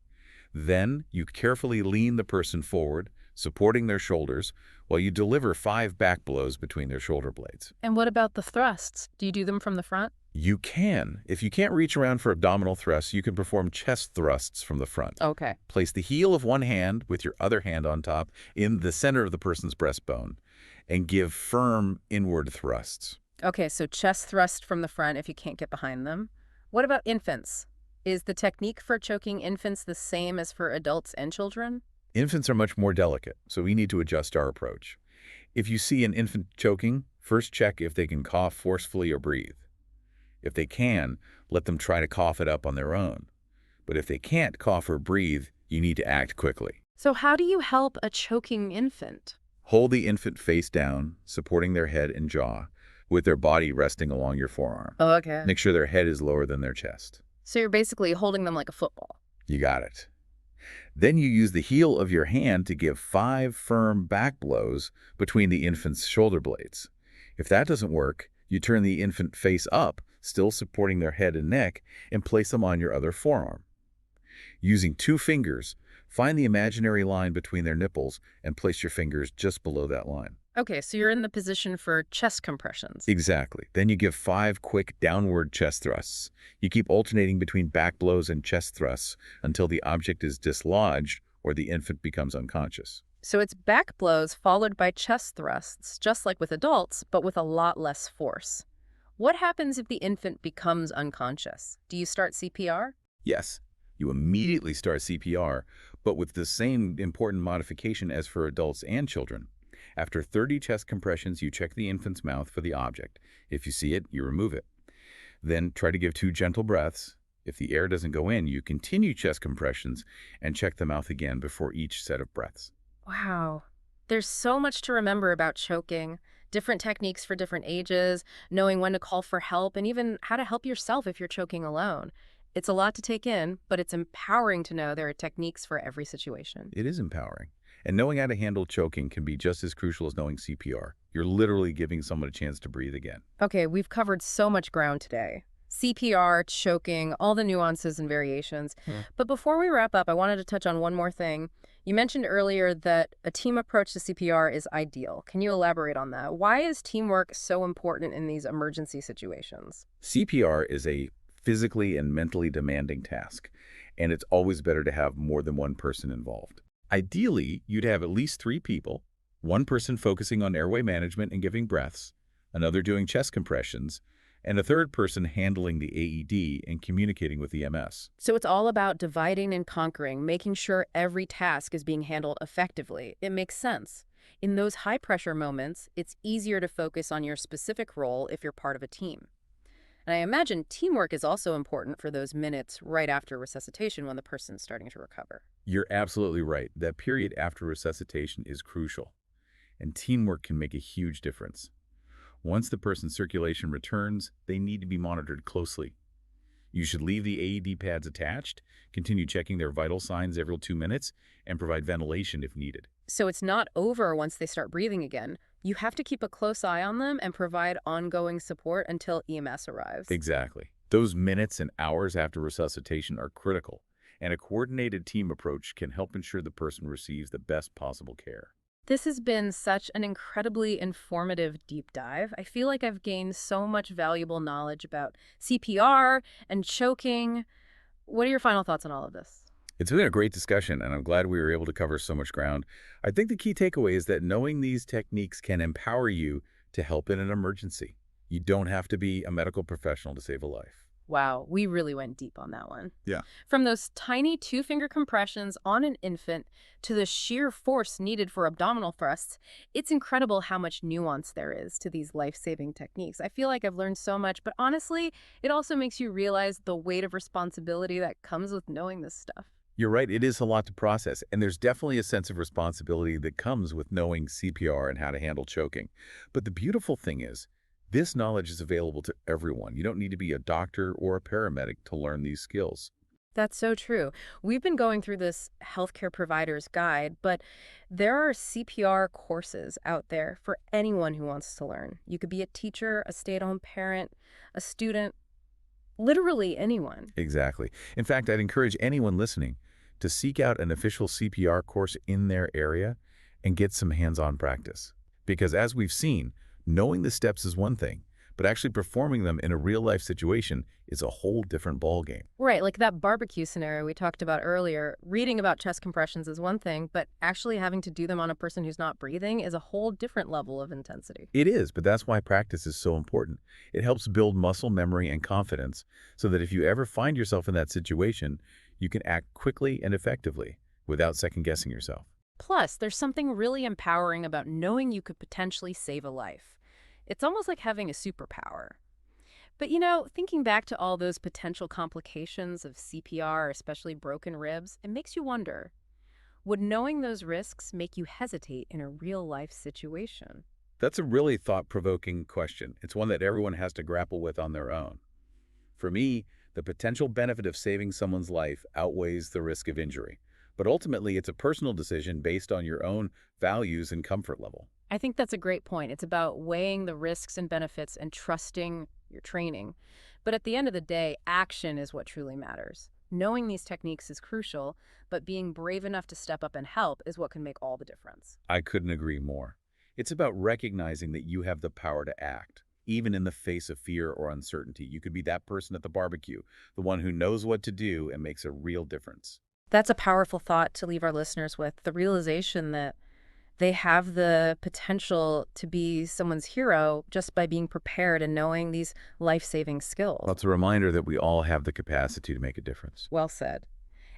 Then, you carefully lean the person forward, supporting their shoulders, while you deliver 5 back blows between their shoulder blades. And what about the thrusts? Do you do them from the front? You can. If you can't reach around for abdominal thrusts, you can perform chest thrusts from the front. Okay. Place the heel of one hand with your other hand on top in the center of the person's breastbone and give firm inward thrusts. Okay, so chest thrust from the front if you can't get behind them. What about infants? Is the technique for choking infants the same as for adults and children? Infants are much more delicate, so we need to adjust our approach. If you see an infant choking, first check if they can cough forcefully or breathe. If they can, let them try to cough it up on their own. But if they can't cough or breathe, you need to act quickly. So how do you help a choking infant? Hold the infant face down, supporting their head and jaw, with their body resting along your forearm. Oh, okay. Make sure their head is lower than their chest. So you're basically holding them like a football. You got it. Then you use the heel of your hand to give 5 firm back blows between the infant's shoulder blades. If that doesn't work, you turn the infant face up, still supporting their head and neck, and place them on your other forearm. Using 2 fingers, find the imaginary line between their nipples and place your fingers just below that line. Okay, so you're in the position for chest compressions. Exactly. Then you give 5 quick downward chest thrusts. You keep alternating between back blows and chest thrusts until the object is dislodged or the infant becomes unconscious. So it's back blows followed by chest thrusts, just like with adults, but with a lot less force. What happens if the infant becomes unconscious? Do you start CPR? Yes, you immediately start CPR, but with the same important modification as for adults and children. After 30 chest compressions, you check the infant's mouth for the object. If you see it, you remove it. Then try to give 2 gentle breaths. If the air doesn't go in, you continue chest compressions and check the mouth again before each set of breaths. Wow. There's so much to remember about choking, different techniques for different ages, knowing when to call for help, and even how to help yourself if you're choking alone. It's a lot to take in, but it's empowering to know there are techniques for every situation. It is empowering. And knowing how to handle choking can be just as crucial as knowing CPR. You're literally giving someone a chance to breathe again. Okay, we've covered so much ground today. CPR, choking, all the nuances and variations. But before we wrap up, I wanted to touch on one more thing. You mentioned earlier that a team approach to CPR is ideal. Can you elaborate on that? Why is teamwork so important in these emergency situations? CPR is a physically and mentally demanding task, and it's always better to have more than one person involved. Ideally, you'd have at least 3 people, one person focusing on airway management and giving breaths, another doing chest compressions, and a third person handling the AED and communicating with EMS. So it's all about dividing and conquering, making sure every task is being handled effectively. It makes sense. In those high-pressure moments, it's easier to focus on your specific role if you're part of a team. And I imagine teamwork is also important for those minutes right after resuscitation when the person's starting to recover. You're absolutely right. That period after resuscitation is crucial, and teamwork can make a huge difference. Once the person's circulation returns, they need to be monitored closely. You should leave the AED pads attached, continue checking their vital signs every 2 minutes, and provide ventilation if needed. So it's not over once they start breathing again. You have to keep a close eye on them and provide ongoing support until EMS arrives. Exactly. Those minutes and hours after resuscitation are critical, and a coordinated team approach can help ensure the person receives the best possible care. This has been such an incredibly informative deep dive. I feel like I've gained so much valuable knowledge about CPR and choking. What are your final thoughts on all of this? It's been a great discussion, and I'm glad we were able to cover so much ground. I think the key takeaway is that knowing these techniques can empower you to help in an emergency. You don't have to be a medical professional to save a life. Wow, we really went deep on that one. Yeah. From those tiny 2-finger compressions on an infant to the sheer force needed for abdominal thrusts, it's incredible how much nuance there is to these life-saving techniques. I feel like I've learned so much, but honestly, it also makes you realize the weight of responsibility that comes with knowing this stuff. You're right, it is a lot to process, and there's definitely a sense of responsibility that comes with knowing CPR and how to handle choking. But the beautiful thing is, this knowledge is available to everyone. You don't need to be a doctor or a paramedic to learn these skills. That's so true. We've been going through this healthcare provider's guide, but there are CPR courses out there for anyone who wants to learn. You could be a teacher, a stay-at-home parent, a student, literally anyone. Exactly. In fact, I'd encourage anyone listening to seek out an official CPR course in their area and get some hands-on practice. Because as we've seen, knowing the steps is one thing, but actually performing them in a real-life situation is a whole different ballgame. Right, like that barbecue scenario we talked about earlier. Reading about chest compressions is one thing, but actually having to do them on a person who's not breathing is a whole different level of intensity. It is, but that's why practice is so important. It helps build muscle memory and confidence so that if you ever find yourself in that situation, you can act quickly and effectively without second-guessing yourself. Plus, there's something really empowering about knowing you could potentially save a life. It's almost like having a superpower. But thinking back to all those potential complications of CPR, especially broken ribs, it makes you wonder, would knowing those risks make you hesitate in a real-life situation? That's a really thought-provoking question. It's one that everyone has to grapple with on their own. For me, the potential benefit of saving someone's life outweighs the risk of injury. But ultimately, it's a personal decision based on your own values and comfort level. I think that's a great point. It's about weighing the risks and benefits and trusting your training. But at the end of the day, action is what truly matters. Knowing these techniques is crucial, but being brave enough to step up and help is what can make all the difference. I couldn't agree more. It's about recognizing that you have the power to act, even in the face of fear or uncertainty. You could be that person at the barbecue, the one who knows what to do and makes a real difference. That's a powerful thought to leave our listeners with, the realization that they have the potential to be someone's hero just by being prepared and knowing these life-saving skills. Well, it's a reminder that we all have the capacity to make a difference. Well said.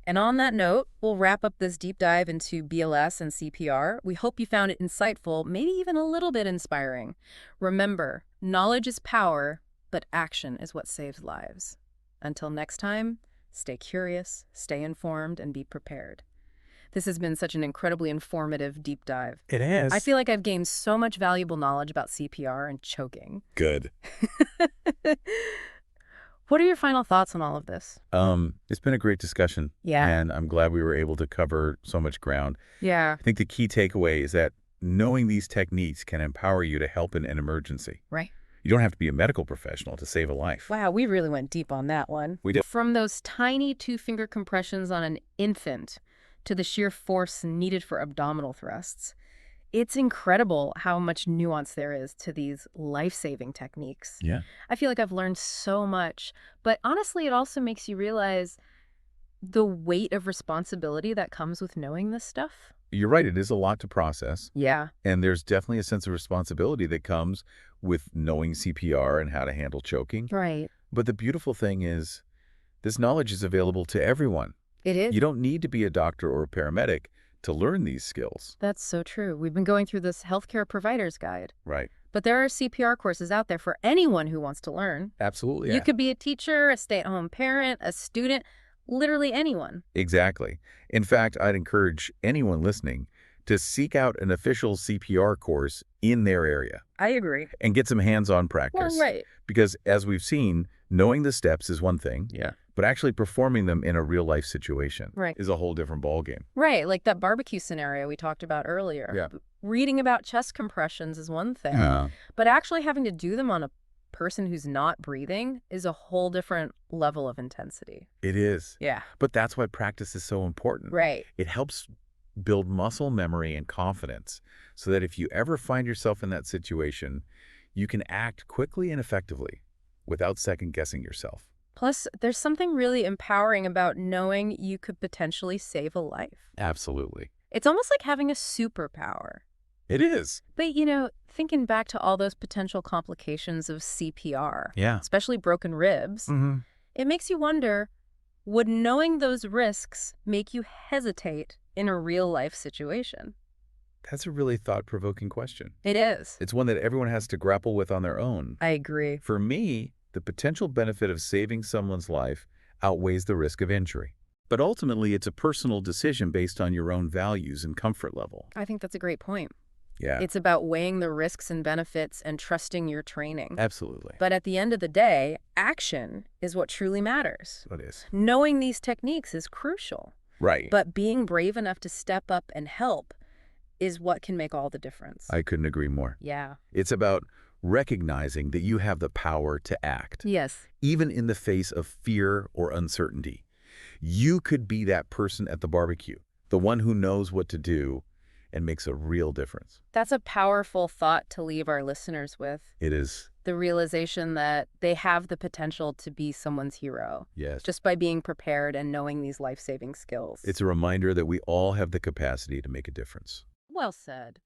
And on that note, we'll wrap up this deep dive into BLS and CPR. We hope you found it insightful, maybe even a little bit inspiring. Remember, knowledge is power, but action is what saves lives. Until next time, stay curious, stay informed, and be prepared. This has been such an incredibly informative deep dive. It has. I feel like I've gained so much valuable knowledge about CPR and choking. Good. What are your final thoughts on all of this? It's been a great discussion. Yeah. And I'm glad we were able to cover so much ground. Yeah. I think the key takeaway is that knowing these techniques can empower you to help in an emergency. Right. You don't have to be a medical professional to save a life. Wow, we really went deep on that one. We did. From those tiny two-finger compressions on an infant to the sheer force needed for abdominal thrusts, it's incredible how much nuance there is to these life-saving techniques. Yeah. I feel like I've learned so much, but honestly, it also makes you realize the weight of responsibility that comes with knowing this stuff. You're right. It is a lot to process. Yeah. And there's definitely a sense of responsibility that comes with knowing CPR and how to handle choking. Right. But the beautiful thing is this knowledge is available to everyone. It is. You don't need to be a doctor or a paramedic to learn these skills. That's so true. We've been going through this healthcare provider's guide. Right. But there are CPR courses out there for anyone who wants to learn. Absolutely. You could be a teacher, a stay-at-home parent, a student, literally anyone. Exactly. In fact, I'd encourage anyone listening to seek out an official CPR course in their area I agree. and get some hands-on practice. Well, right. Because as we've seen, knowing the steps is one thing, Yeah. but actually performing them in a real-life situation Right. is a whole different ballgame. Right, like that barbecue scenario we talked about earlier. Yeah. Reading about chest compressions is one thing, but actually having to do them on a person who's not breathing is a whole different level of intensity. It is. Yeah. But that's why practice is so important. Right. It helps build muscle memory and confidence so that if you ever find yourself in that situation, you can act quickly and effectively without second-guessing yourself. Plus, there's something really empowering about knowing you could potentially save a life. Absolutely. It's almost like having a superpower. It is. But, thinking back to all those potential complications of CPR, Yeah. especially broken ribs, Mm-hmm. it makes you wonder, would knowing those risks make you hesitate in a real-life situation? That's a really thought-provoking question. It is. It's one that everyone has to grapple with on their own. I agree. For me, the potential benefit of saving someone's life outweighs the risk of injury. But ultimately, it's a personal decision based on your own values and comfort level. I think that's a great point. Yeah, It's about weighing the risks and benefits and trusting your training. absolutely. But at the end of the day, action is what truly matters. It is. Knowing these techniques is crucial, Right. but being brave enough to step up and help is what can make all the difference. I couldn't agree more. Yeah. It's about recognizing that you have the power to act, Yes. even in the face of fear or uncertainty. You could be that person at the barbecue, the one who knows what to do and makes a real difference. That's a powerful thought to leave our listeners with. It is. The realization that they have the potential to be someone's hero Yes. just by being prepared and knowing these life-saving skills. It's a reminder that we all have the capacity to make a difference. Well said.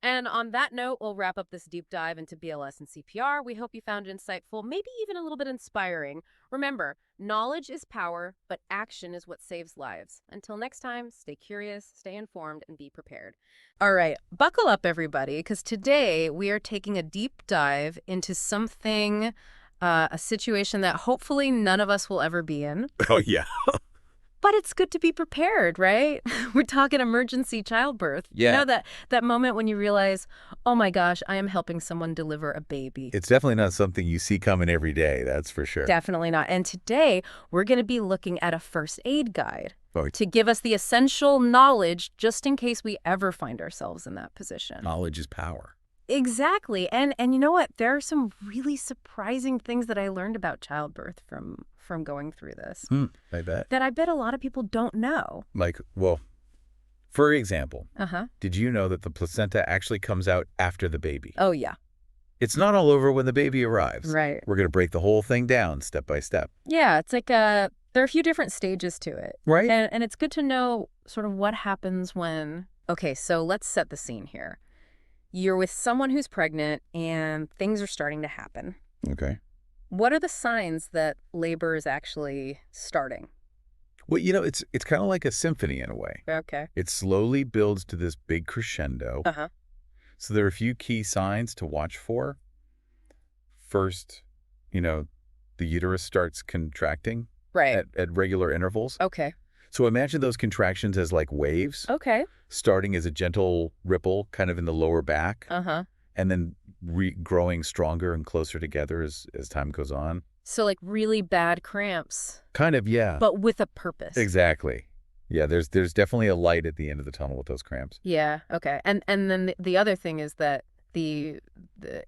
And on that note, we'll wrap up this deep dive into BLS and CPR. We hope you found it insightful, maybe even a little bit inspiring. Remember, knowledge is power, but action is what saves lives. Until next time, stay curious, stay informed, and be prepared. All right, buckle up, everybody, because today we are taking a deep dive into something, a situation that hopefully none of us will ever be in. Oh, yeah. But it's good to be prepared, right? We're talking emergency childbirth. Yeah. You know that moment when you realize, oh my gosh, I am helping someone deliver a baby. It's definitely not something you see coming every day, that's for sure. Definitely not. And today, we're going to be looking at a first aid guide Oh, to give us the essential knowledge just in case we ever find ourselves in that position. knowledge is power. Exactly. And you know what? There are some really surprising things that I learned about childbirth from going through this I bet. that I bet a lot of people don't know. Like, well, for example, Uh-huh. did you know that the placenta actually comes out after the baby? Oh, yeah. It's not all over when the baby arrives. Right. We're going to break the whole thing down step by step. Yeah, it's like there are a few different stages to it. Right? And it's good to know sort of what happens when... Okay, so let's set the scene here. You're with someone who's pregnant and things are starting to happen. Okay. What are the signs that labor is actually starting? Well, it's kind of like a symphony in a way. Okay. It slowly builds to this big crescendo. Uh-huh. So there are a few key signs to watch for. First, the uterus starts contracting Right. at regular intervals. Okay. So imagine those contractions as like waves, Okay. starting as a gentle ripple kind of in the lower back, Uh-huh. and then growing stronger and closer together as time goes on. So like really bad cramps, Kind of, yeah. but with a purpose. Exactly. Yeah, there's definitely a light at the end of the tunnel with those cramps. Yeah. Okay. And then the other thing is that the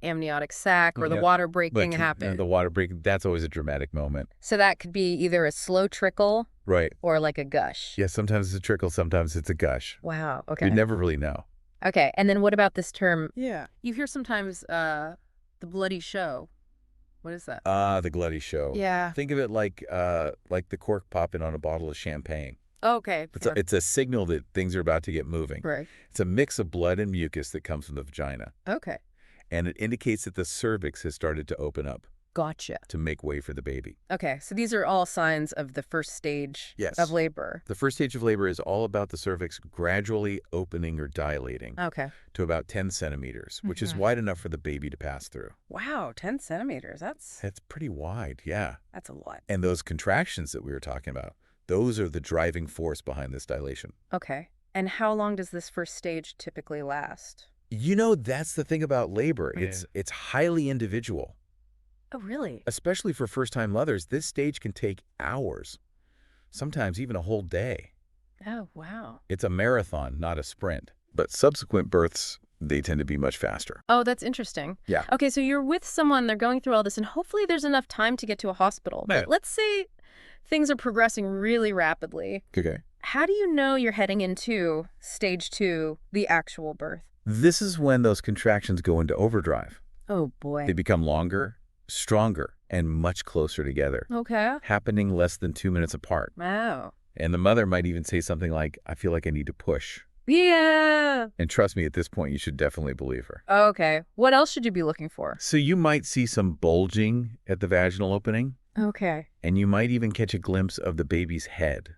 amniotic sac or the Yeah. water breaking But happens. the water break, that's always a dramatic moment. So that could be either a slow trickle Right. or like a gush. Yeah, sometimes it's a trickle, sometimes it's a gush. Wow. Okay. You never really know. Okay. And then what about this term? Yeah. You hear sometimes the bloody show. What is that? The Glutty Show. Yeah. Think of it like the cork popping on a bottle of champagne. Okay. It's a signal that things are about to get moving. Right. It's a mix of blood and mucus that comes from the vagina, Okay. and it indicates that the cervix has started to open up Gotcha. to make way for the baby. Okay. So these are all signs of the first stage Yes. of labor. The first stage of labor is all about the cervix gradually opening or dilating Okay. to about 10 centimeters, which is Mhm. wide enough for the baby to pass through. Wow, 10 centimeters. That's That's pretty wide, yeah. a lot. And those contractions that we were talking about, those are the driving force behind this dilation. Okay. And how long does this first stage typically last? That's the thing about labor. Yeah. It's highly individual. Oh, really? Especially for first-time mothers, this stage can take hours, sometimes even a whole day. Oh, wow. It's a marathon, not a sprint. But subsequent births, they tend to be much faster. Oh, that's interesting. Yeah. Okay, so you're with someone, they're going through all this, and hopefully there's enough time to get to a hospital. Yeah. But let's say things are progressing really rapidly. Okay. How do you know you're heading into stage 2, the actual birth? This is when those contractions go into overdrive. Oh, boy. They become longer, stronger, and much closer together, Okay. happening less than 2 minutes apart. Wow. And the mother might even say something like, I feel like I need to push. Yeah. And trust me, at this point, you should definitely believe her. Okay. What else should you be looking for? So you might see some bulging at the vaginal opening, Okay. and you might even catch a glimpse of the baby's head,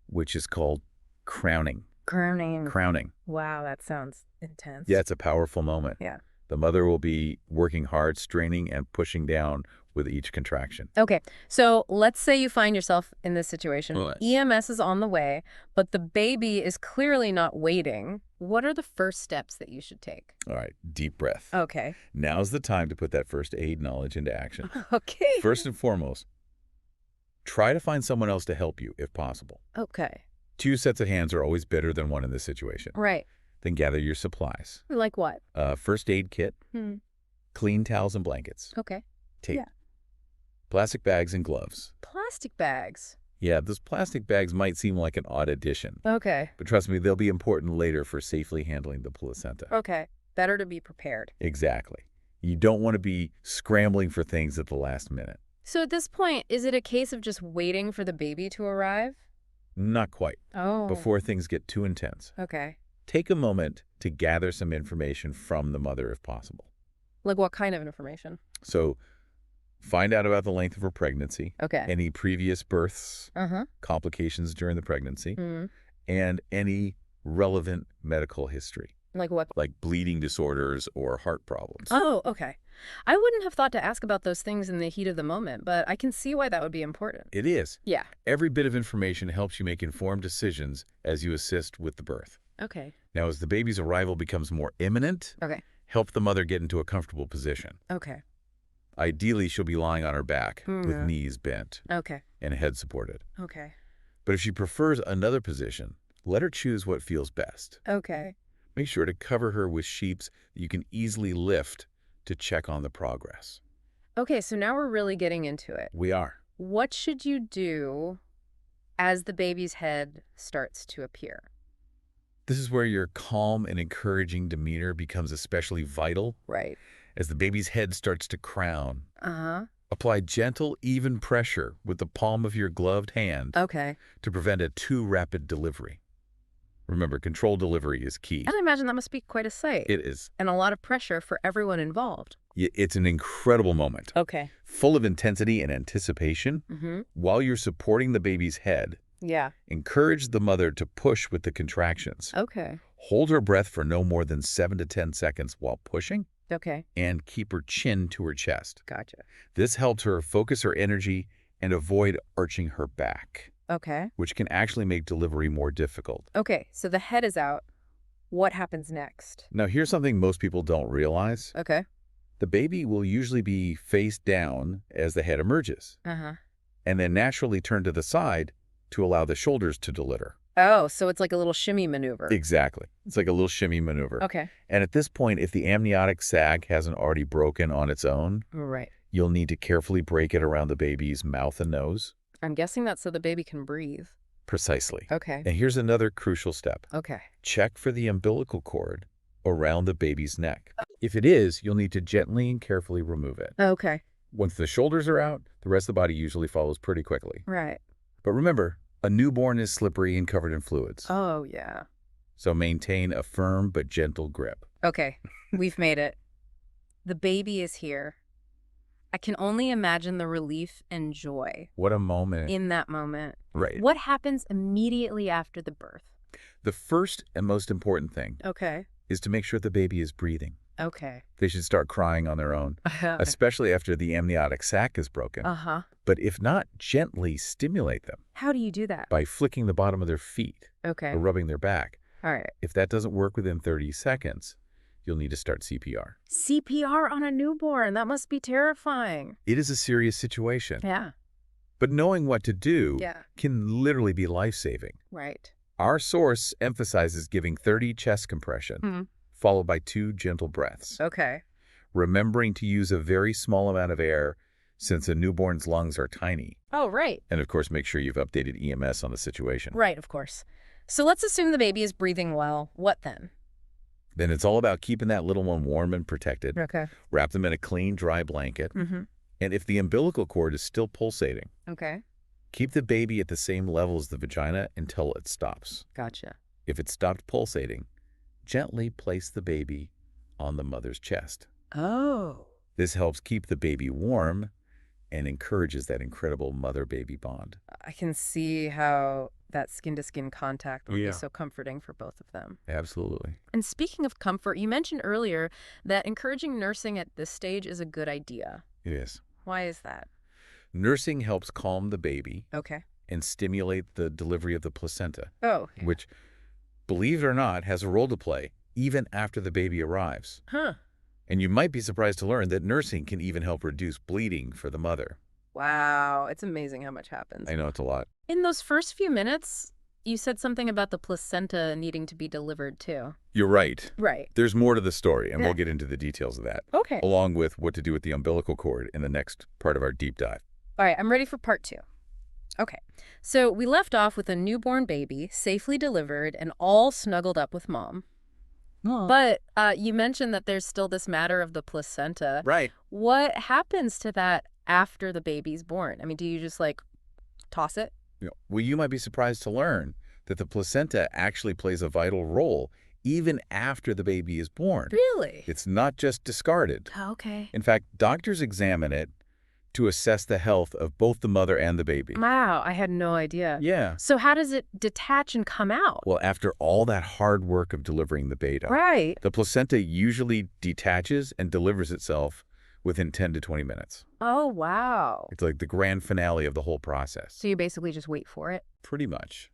which is called crowning. Crowning. Wow, that sounds intense. Yeah, it's a powerful moment. Yeah. The mother will be working hard, straining, and pushing down with each contraction. Okay, so let's say you find yourself in this situation. Right. EMS is on the way, but the baby is clearly not waiting. What are the first steps that you should take? All right, deep breath. Okay. Now's the time to put that first aid knowledge into action. Okay. First and foremost, try to find someone else to help you if possible. Okay. 2 sets of hands are always better than 1 in this situation. Right. Then gather your supplies. Like what? First aid kit, clean towels and blankets, Okay. tape, Yeah. plastic bags and gloves. Plastic bags. Yeah, those plastic bags might seem like an odd addition, Okay. but trust me, they'll be important later for safely handling the placenta. Okay. Better to be prepared. Exactly. You don't want to be scrambling for things at the last minute. So at this point, is it a case of just waiting for the baby to arrive? Not quite. Oh. Before things get too intense. Okay. Take a moment to gather some information from the mother if possible. Like what kind of information? So find out about the length of her pregnancy, Okay. any previous births, Uh-huh. complications during the pregnancy, Mm. and any relevant medical history, Like what? like bleeding disorders or heart problems. Oh, okay. I wouldn't have thought to ask about those things in the heat of the moment, but I can see why that would be important. It is. Yeah. Every bit of information helps you make informed decisions as you assist with the birth. Okay. Now, as the baby's arrival becomes more imminent, Okay. help the mother get into a comfortable position. Okay. Ideally, she'll be lying on her back with Yeah. knees bent Okay. and head supported. Okay. But if she prefers another position, let her choose what feels best. Okay. Make sure to cover her with sheets that you can easily lift to check on the progress. Okay, so now we're really getting into it. We are. What should you do as the baby's head starts to appear? This is where your calm and encouraging demeanor becomes especially vital. Right. As the baby's head starts to crown, Uh-huh. apply gentle, even pressure with the palm of your gloved hand Okay. to prevent a too rapid delivery. Remember, controlled delivery is key. I'd imagine that must be quite a sight. It is. And a lot of pressure for everyone involved. It's an incredible moment, Okay. full of intensity and anticipation. Mm-hmm. While you're supporting the baby's head, Yeah. Encourage the mother to push with the contractions. Okay. Hold her breath for no more than 7 to 10 seconds while pushing, Okay. and keep her chin to her chest. Gotcha. This helps her focus her energy and avoid arching her back, Okay. which can actually make delivery more difficult. Okay, so the head is out. What happens next? Now, here's something most people don't realize. Okay. The baby will usually be face down as the head emerges, Uh-huh. and then naturally turn to the side to allow the shoulders to deliver. Oh, so it's like a little shimmy maneuver. Exactly. It's like a little shimmy maneuver. Okay. And at this point, if the amniotic sac hasn't already broken on its own, Right. you'll need to carefully break it around the baby's mouth and nose. I'm guessing that's so the baby can breathe. Precisely. Okay. And here's another crucial step. Okay. Check for the umbilical cord around the baby's neck. If it is, you'll need to gently and carefully remove it. Okay. Once the shoulders are out, the rest of the body usually follows pretty quickly. Right. But remember, a newborn is slippery and covered in fluids. Oh, yeah. So maintain a firm but gentle grip. Okay. We've made it. The baby is here. I can only imagine the relief and joy What a moment. in that moment. Right. What happens immediately after the birth? The first and most important thing Okay. is to make sure the baby is breathing. Okay. They should start crying on their own, especially after the amniotic sac is broken. Uh-huh. But if not, gently stimulate them How do you do that? by flicking the bottom of their feet Okay. or rubbing their back. All right. If that doesn't work within 30 seconds, you'll need to start CPR. CPR on a newborn. That must be terrifying. It is a serious situation, Yeah. but knowing what to do Yeah. can literally be life-saving. Right. Our source emphasizes giving 30 chest compression, Mhm. followed by 2 gentle breaths, Okay. remembering to use a very small amount of air since a newborn's lungs are tiny. Oh, right. And of course, make sure you've updated EMS on the situation. Right, of course. So let's assume the baby is breathing well. What then? Then it's all about keeping that little one warm and protected. Okay. Wrap them in a clean, dry blanket. Mm-hmm. And if the umbilical cord is still pulsating, Okay. keep the baby at the same level as the vagina until it stops. Gotcha. If it stopped pulsating, gently place the baby on the mother's chest. Oh. This helps keep the baby warm and encourages that incredible mother-baby bond. I can see how that skin-to-skin contact would Yeah. be so comforting for both of them. Absolutely. And speaking of comfort, you mentioned earlier that encouraging nursing at this stage is a good idea. It is. Why is that? Nursing helps calm the baby Okay. and stimulate the delivery of the placenta, Oh. which, believe it or not, has a role to play even after the baby arrives. Huh. And you might be surprised to learn that nursing can even help reduce bleeding for the mother. Wow. It's amazing how much happens. I know it's a lot. In those first few minutes, you said something about the placenta needing to be delivered too. You're right. Right. There's more to the story, and Yeah. we'll get into the details of that, Okay. along with what to do with the umbilical cord in the next part of our deep dive. All right, I'm ready for part 2. Okay, so we left off with a newborn baby, safely delivered, and all snuggled up with mom. But you mentioned that there's still this matter of the placenta. Right. What happens to that after the baby's born? I mean, do you just, like, toss it? Well, you might be surprised to learn that the placenta actually plays a vital role even after the baby is born. Really? It's not just discarded. Oh, okay. In fact, doctors examine it to assess the health of both the mother and the baby. Wow, I had no idea. Yeah. So how does it detach and come out? Well, after all that hard work of delivering the beta, Right. the placenta usually detaches and delivers itself within 10 to 20 minutes. Oh, wow. It's like the grand finale of the whole process. So you basically just wait for it? Pretty much.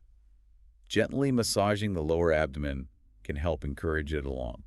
Gently massaging the lower abdomen can help encourage it along.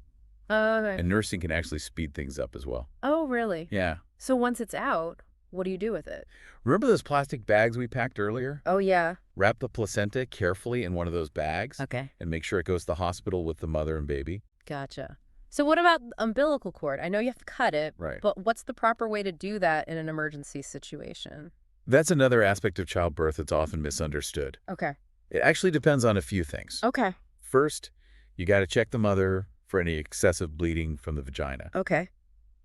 Okay. And nursing can actually speed things up as well. Oh, really? Yeah. So once it's out, what do you do with it? Remember those plastic bags we packed earlier? Oh, yeah. Wrap the placenta carefully in one of those bags Okay. and make sure it goes to the hospital with the mother and baby. Gotcha. So what about the umbilical cord? I know you have to cut it, Right. but what's the proper way to do that in an emergency situation? That's another aspect of childbirth that's often misunderstood. Okay. It actually depends on a few things. Okay. First, you got to check the mother for any excessive bleeding from the vagina. Okay.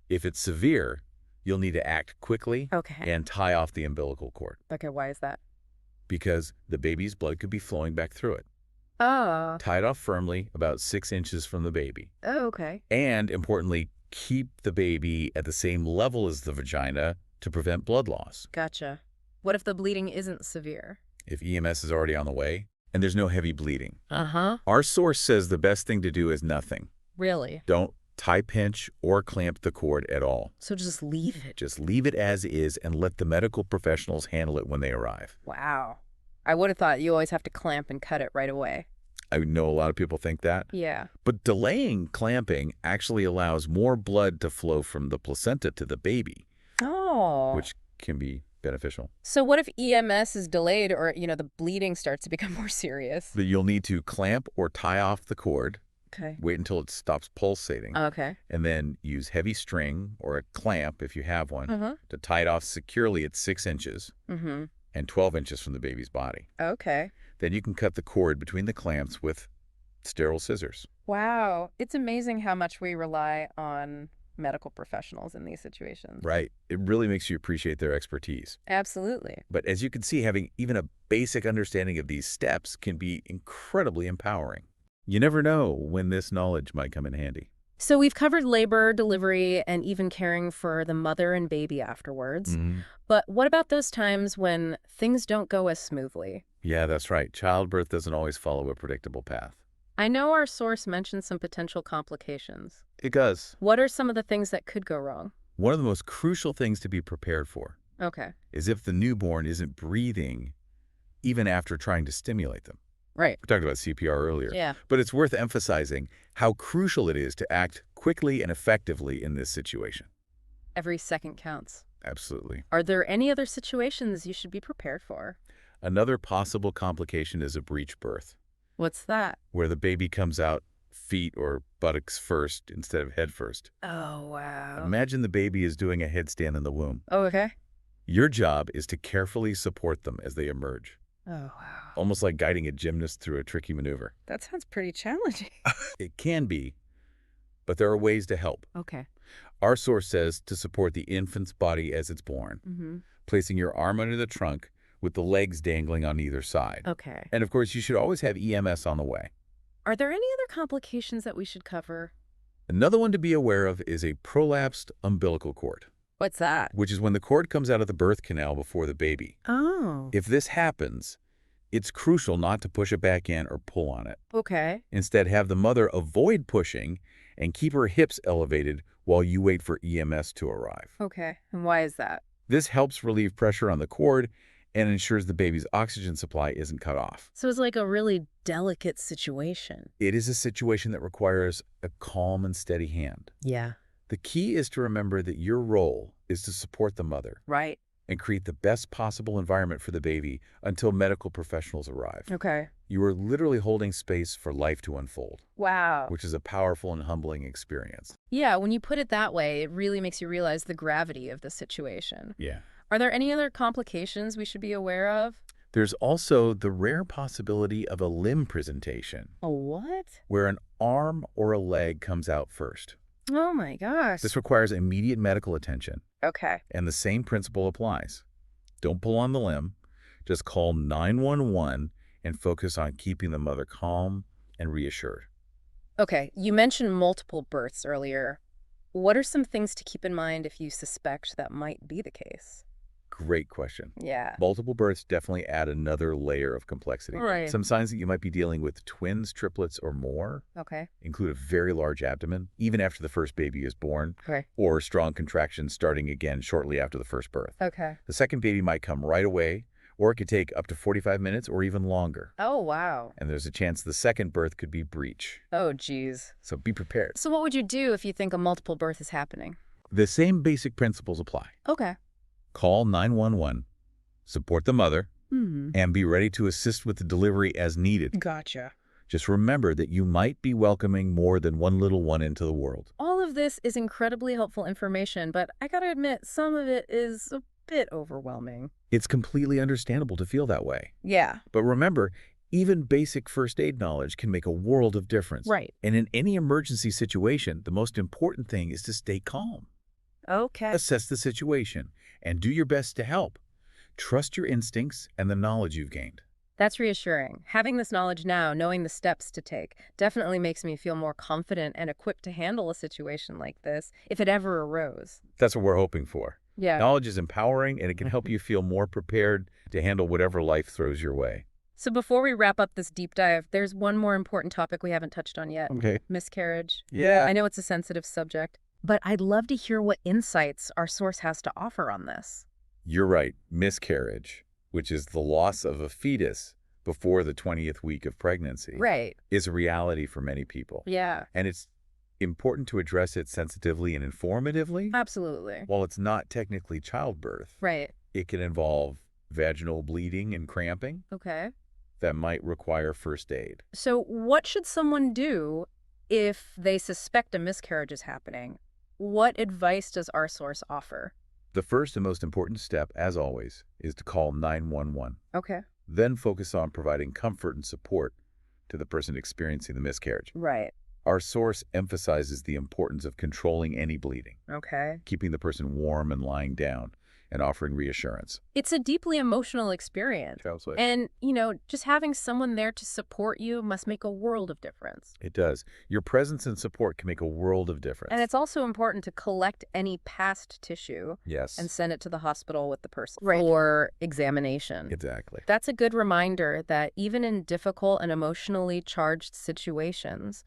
If it's severe, you'll need to act quickly Okay. and tie off the umbilical cord Okay, why is that? because the baby's blood could be flowing back through it. Oh. Tie it off firmly about 6 inches from the baby. Oh, okay. And importantly, keep the baby at the same level as the vagina to prevent blood loss. Gotcha. What if the bleeding isn't severe? if EMS is already on the way and there's no heavy bleeding. Uh-huh. Our source says the best thing to do is nothing. Really? Don't tie, pinch, or clamp the cord at all. So just leave it. Just leave it as is and let the medical professionals handle it when they arrive. Wow. I would have thought you always have to clamp and cut it right away. I know a lot of people think that. Yeah. But delaying clamping actually allows more blood to flow from the placenta to the baby, Oh. which can be beneficial. So what if EMS is delayed or, the bleeding starts to become more serious? But you'll need to clamp or tie off the cord, Okay. wait until it stops pulsating, Okay. and then use heavy string or a clamp if you have one Uh-huh. to tie it off securely at 6 inches Mm-hmm. and 12 inches from the baby's body. Okay. Then you can cut the cord between the clamps with sterile scissors. Wow. It's amazing how much we rely on medical professionals in these situations. Right. It really makes you appreciate their expertise. Absolutely. But as you can see, having even a basic understanding of these steps can be incredibly empowering. You never know when this knowledge might come in handy. So we've covered labor, delivery, and even caring for the mother and baby afterwards. But what about those times when things don't go as smoothly? Yeah, that's right. Childbirth doesn't always follow a predictable path. I know our source mentioned some potential complications. It does. What are some of the things that could go wrong? One of the most crucial things to be prepared for Okay. is if the newborn isn't breathing even after trying to stimulate them. Right. We talked about CPR earlier. Yeah. But it's worth emphasizing how crucial it is to act quickly and effectively in this situation. Every second counts. Absolutely. Are there any other situations you should be prepared for? Another possible complication is a breech birth, What's that? where the baby comes out feet or buttocks first instead of head first. Oh, wow. Imagine the baby is doing a headstand in the womb. Oh, okay. Your job is to carefully support them as they emerge, Oh, wow. almost like guiding a gymnast through a tricky maneuver. That sounds pretty challenging. It can be, but there are ways to help. Okay. Our source says to support the infant's body as it's born, Mm-hmm. placing your arm under the trunk with the legs dangling on either side. Okay. And of course, you should always have EMS on the way. Are there any other complications that we should cover? Another one to be aware of is a prolapsed umbilical cord, What's that? which is when the cord comes out of the birth canal before the baby. Oh. If this happens, it's crucial not to push it back in or pull on it. Okay. Instead, have the mother avoid pushing and keep her hips elevated while you wait for EMS to arrive. Okay. And why is that? This helps relieve pressure on the cord and ensures the baby's oxygen supply isn't cut off. So it's like a really delicate situation. It is a situation that requires a calm and steady hand. Yeah. The key is to remember that your role is to support the mother Right. and create the best possible environment for the baby until medical professionals arrive. Okay. You are literally holding space for life to unfold, Wow. which is a powerful and humbling experience. Yeah, when you put it that way, it really makes you realize the gravity of the situation. Yeah. Are there any other complications we should be aware of? There's also the rare possibility of a limb presentation, A what? where an arm or a leg comes out first. Oh my gosh. This requires immediate medical attention, Okay. and the same principle applies. Don't pull on the limb. Just call 911 and focus on keeping the mother calm and reassured. Okay, you mentioned multiple births earlier. What are some things to keep in mind if you suspect that might be the case? Great question. Yeah. Multiple births definitely add another layer of complexity. Right. Some signs that you might be dealing with twins, triplets, or more Okay. include a very large abdomen, even after the first baby is born, Okay. or strong contractions starting again shortly after the first birth. Okay. The second baby might come right away, or it could take up to 45 minutes or even longer. Oh, wow. And there's a chance the second birth could be breech. Oh, geez. So be prepared. So what would you do if you think a multiple birth is happening? The same basic principles apply. Okay. Call 911, support the mother, and be ready to assist with the delivery as needed. Gotcha. Just remember that you might be welcoming more than one little one into the world. All of this is incredibly helpful information, but I gotta admit, some of it is a bit overwhelming. It's completely understandable to feel that way. Yeah. But remember, even basic first aid knowledge can make a world of difference. Right. And in any emergency situation, the most important thing is to stay calm. Okay. Assess the situation and do your best to help. Trust your instincts and the knowledge you've gained. That's reassuring. Having this knowledge now, knowing the steps to take, definitely makes me feel more confident and equipped to handle a situation like this if it ever arose. That's what we're hoping for. Yeah. Knowledge is empowering, and it can help you feel more prepared to handle whatever life throws your way. So before we wrap up this deep dive, there's one more important topic we haven't touched on yet. Okay. Miscarriage. Yeah. I know it's a sensitive subject, but I'd love to hear what insights our source has to offer on this. You're right. Miscarriage, which is the loss of a fetus before the 20th week of pregnancy, Right. is a reality for many people. Yeah, And it's important to address it sensitively and informatively. absolutely. While it's not technically childbirth, Right. it can involve vaginal bleeding and cramping Okay. that might require first aid. So what should someone do if they suspect a miscarriage is happening? What advice does our source offer? The first and most important step, as always, is to call 911. Okay. Then focus on providing comfort and support to the person experiencing the miscarriage. Right. Our source emphasizes the importance of controlling any bleeding, Okay. keeping the person warm and lying down, and offering reassurance. It's a deeply emotional experience. And, just having someone there to support you must make a world of difference. It does. Your presence and support can make a world of difference. And it's also important to collect any past tissue Yes. and send it to the hospital with the person for examination. Exactly. That's a good reminder that even in difficult and emotionally charged situations,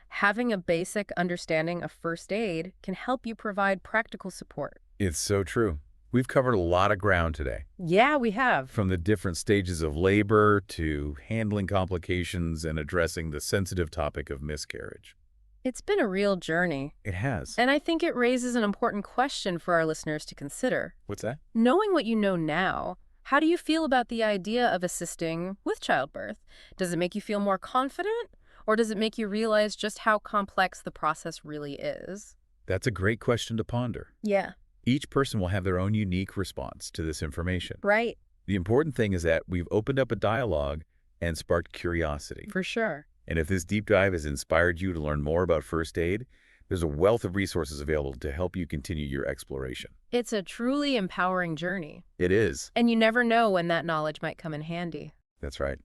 having a basic understanding of first aid can help you provide practical support. It's so true. We've covered a lot of ground today, Yeah, we have. from the different stages of labor to handling complications and addressing the sensitive topic of miscarriage. It's been a real journey. It has. And I think it raises an important question for our listeners to consider. What's that? Knowing what you know now, how do you feel about the idea of assisting with childbirth? Does it make you feel more confident? Or does it make you realize just how complex the process really is? That's a great question to ponder. Yeah. Each person will have their own unique response to this information. Right. The important thing is that we've opened up a dialogue and sparked curiosity. For sure. And if this deep dive has inspired you to learn more about first aid, there's a wealth of resources available to help you continue your exploration. It's a truly empowering journey. It is. And you never know when that knowledge might come in handy. That's right.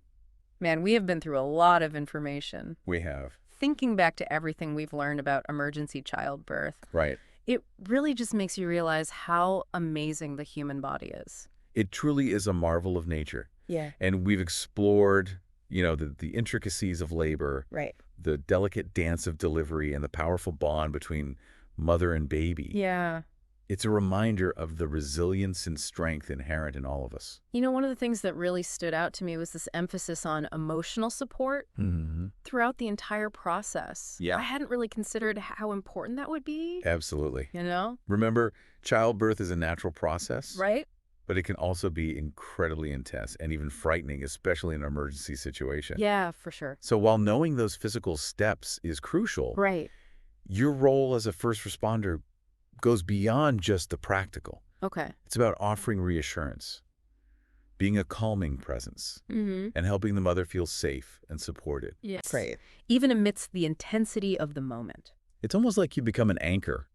Man, we have been through a lot of information. We have. Thinking back to everything we've learned about emergency childbirth, Right. it really just makes you realize how amazing the human body is. It truly is a marvel of nature. Yeah. And we've explored, the intricacies of labor, Right. the delicate dance of delivery, and the powerful bond between mother and baby. Yeah. It's a reminder of the resilience and strength inherent in all of us. One of the things that really stood out to me was this emphasis on emotional support Mm-hmm. throughout the entire process. Yeah. I hadn't really considered how important that would be, Absolutely. Remember, Childbirth is a natural process, right? but it can also be incredibly intense and even frightening, especially in an emergency situation. Yeah, for sure. So while knowing those physical steps is crucial, Right. your role as a first responder goes beyond just the practical. Okay. It's about offering reassurance, being a calming presence, Mm-hmm. and helping the mother feel safe and supported. Yes. Great. Even amidst the intensity of the moment. It's almost like you become an anchor,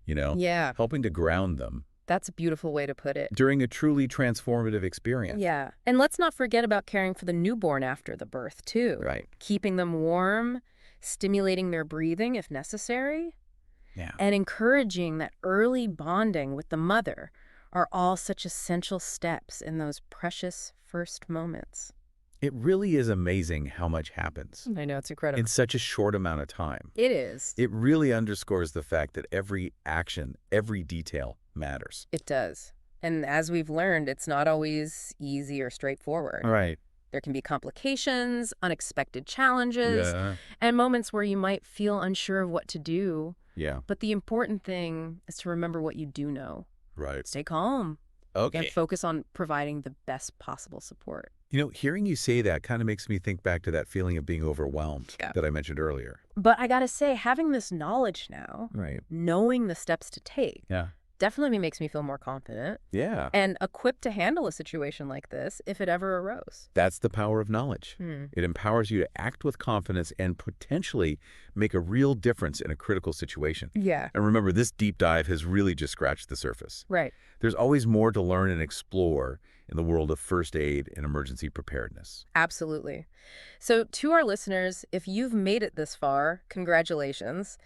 Yeah. helping to ground them That's a beautiful way to put it. during a truly transformative experience. Yeah. And let's not forget about caring for the newborn after the birth, too. Right. Keeping them warm, stimulating their breathing if necessary, Yeah. and encouraging that early bonding with the mother are all such essential steps in those precious first moments. It really is amazing how much happens I know, it's incredible. in such a short amount of time. It is. It really underscores the fact that every action, every detail matters. It does. And as we've learned, it's not always easy or straightforward. Right. There can be complications, unexpected challenges, Yeah. and moments where you might feel unsure of what to do. Yeah. But the important thing is to remember what you do know. Right. Stay calm Okay. and focus on providing the best possible support. Hearing you say that kind of makes me think back to that feeling of being overwhelmed Yeah. that I mentioned earlier. But I gotta say, having this knowledge now, Right. knowing the steps to take, Yeah. definitely makes me feel more confident Yeah. and equipped to handle a situation like this if it ever arose. That's the power of knowledge. It empowers you to act with confidence and potentially make a real difference in a critical situation. Yeah. And remember, this deep dive has really just scratched the surface. Right. There's always more to learn and explore in the world of first aid and emergency preparedness. Absolutely. So to our listeners, if you've made it this far, congratulations.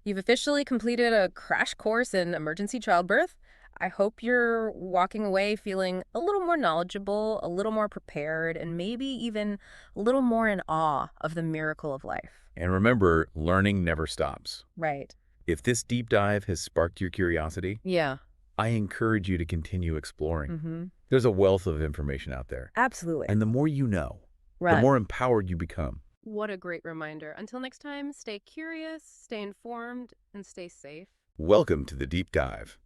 You've officially completed a crash course in emergency childbirth. I hope you're walking away feeling a little more knowledgeable, a little more prepared, and maybe even a little more in awe of the miracle of life. And remember, learning never stops. Right. If this deep dive has sparked your curiosity, Yeah. I encourage you to continue exploring. Mm-hmm. There's a wealth of information out there. Absolutely. And the more you know, the Right. more empowered you become. What a great reminder. Until next time, stay curious, stay informed, and stay safe. Welcome to the Deep Dive.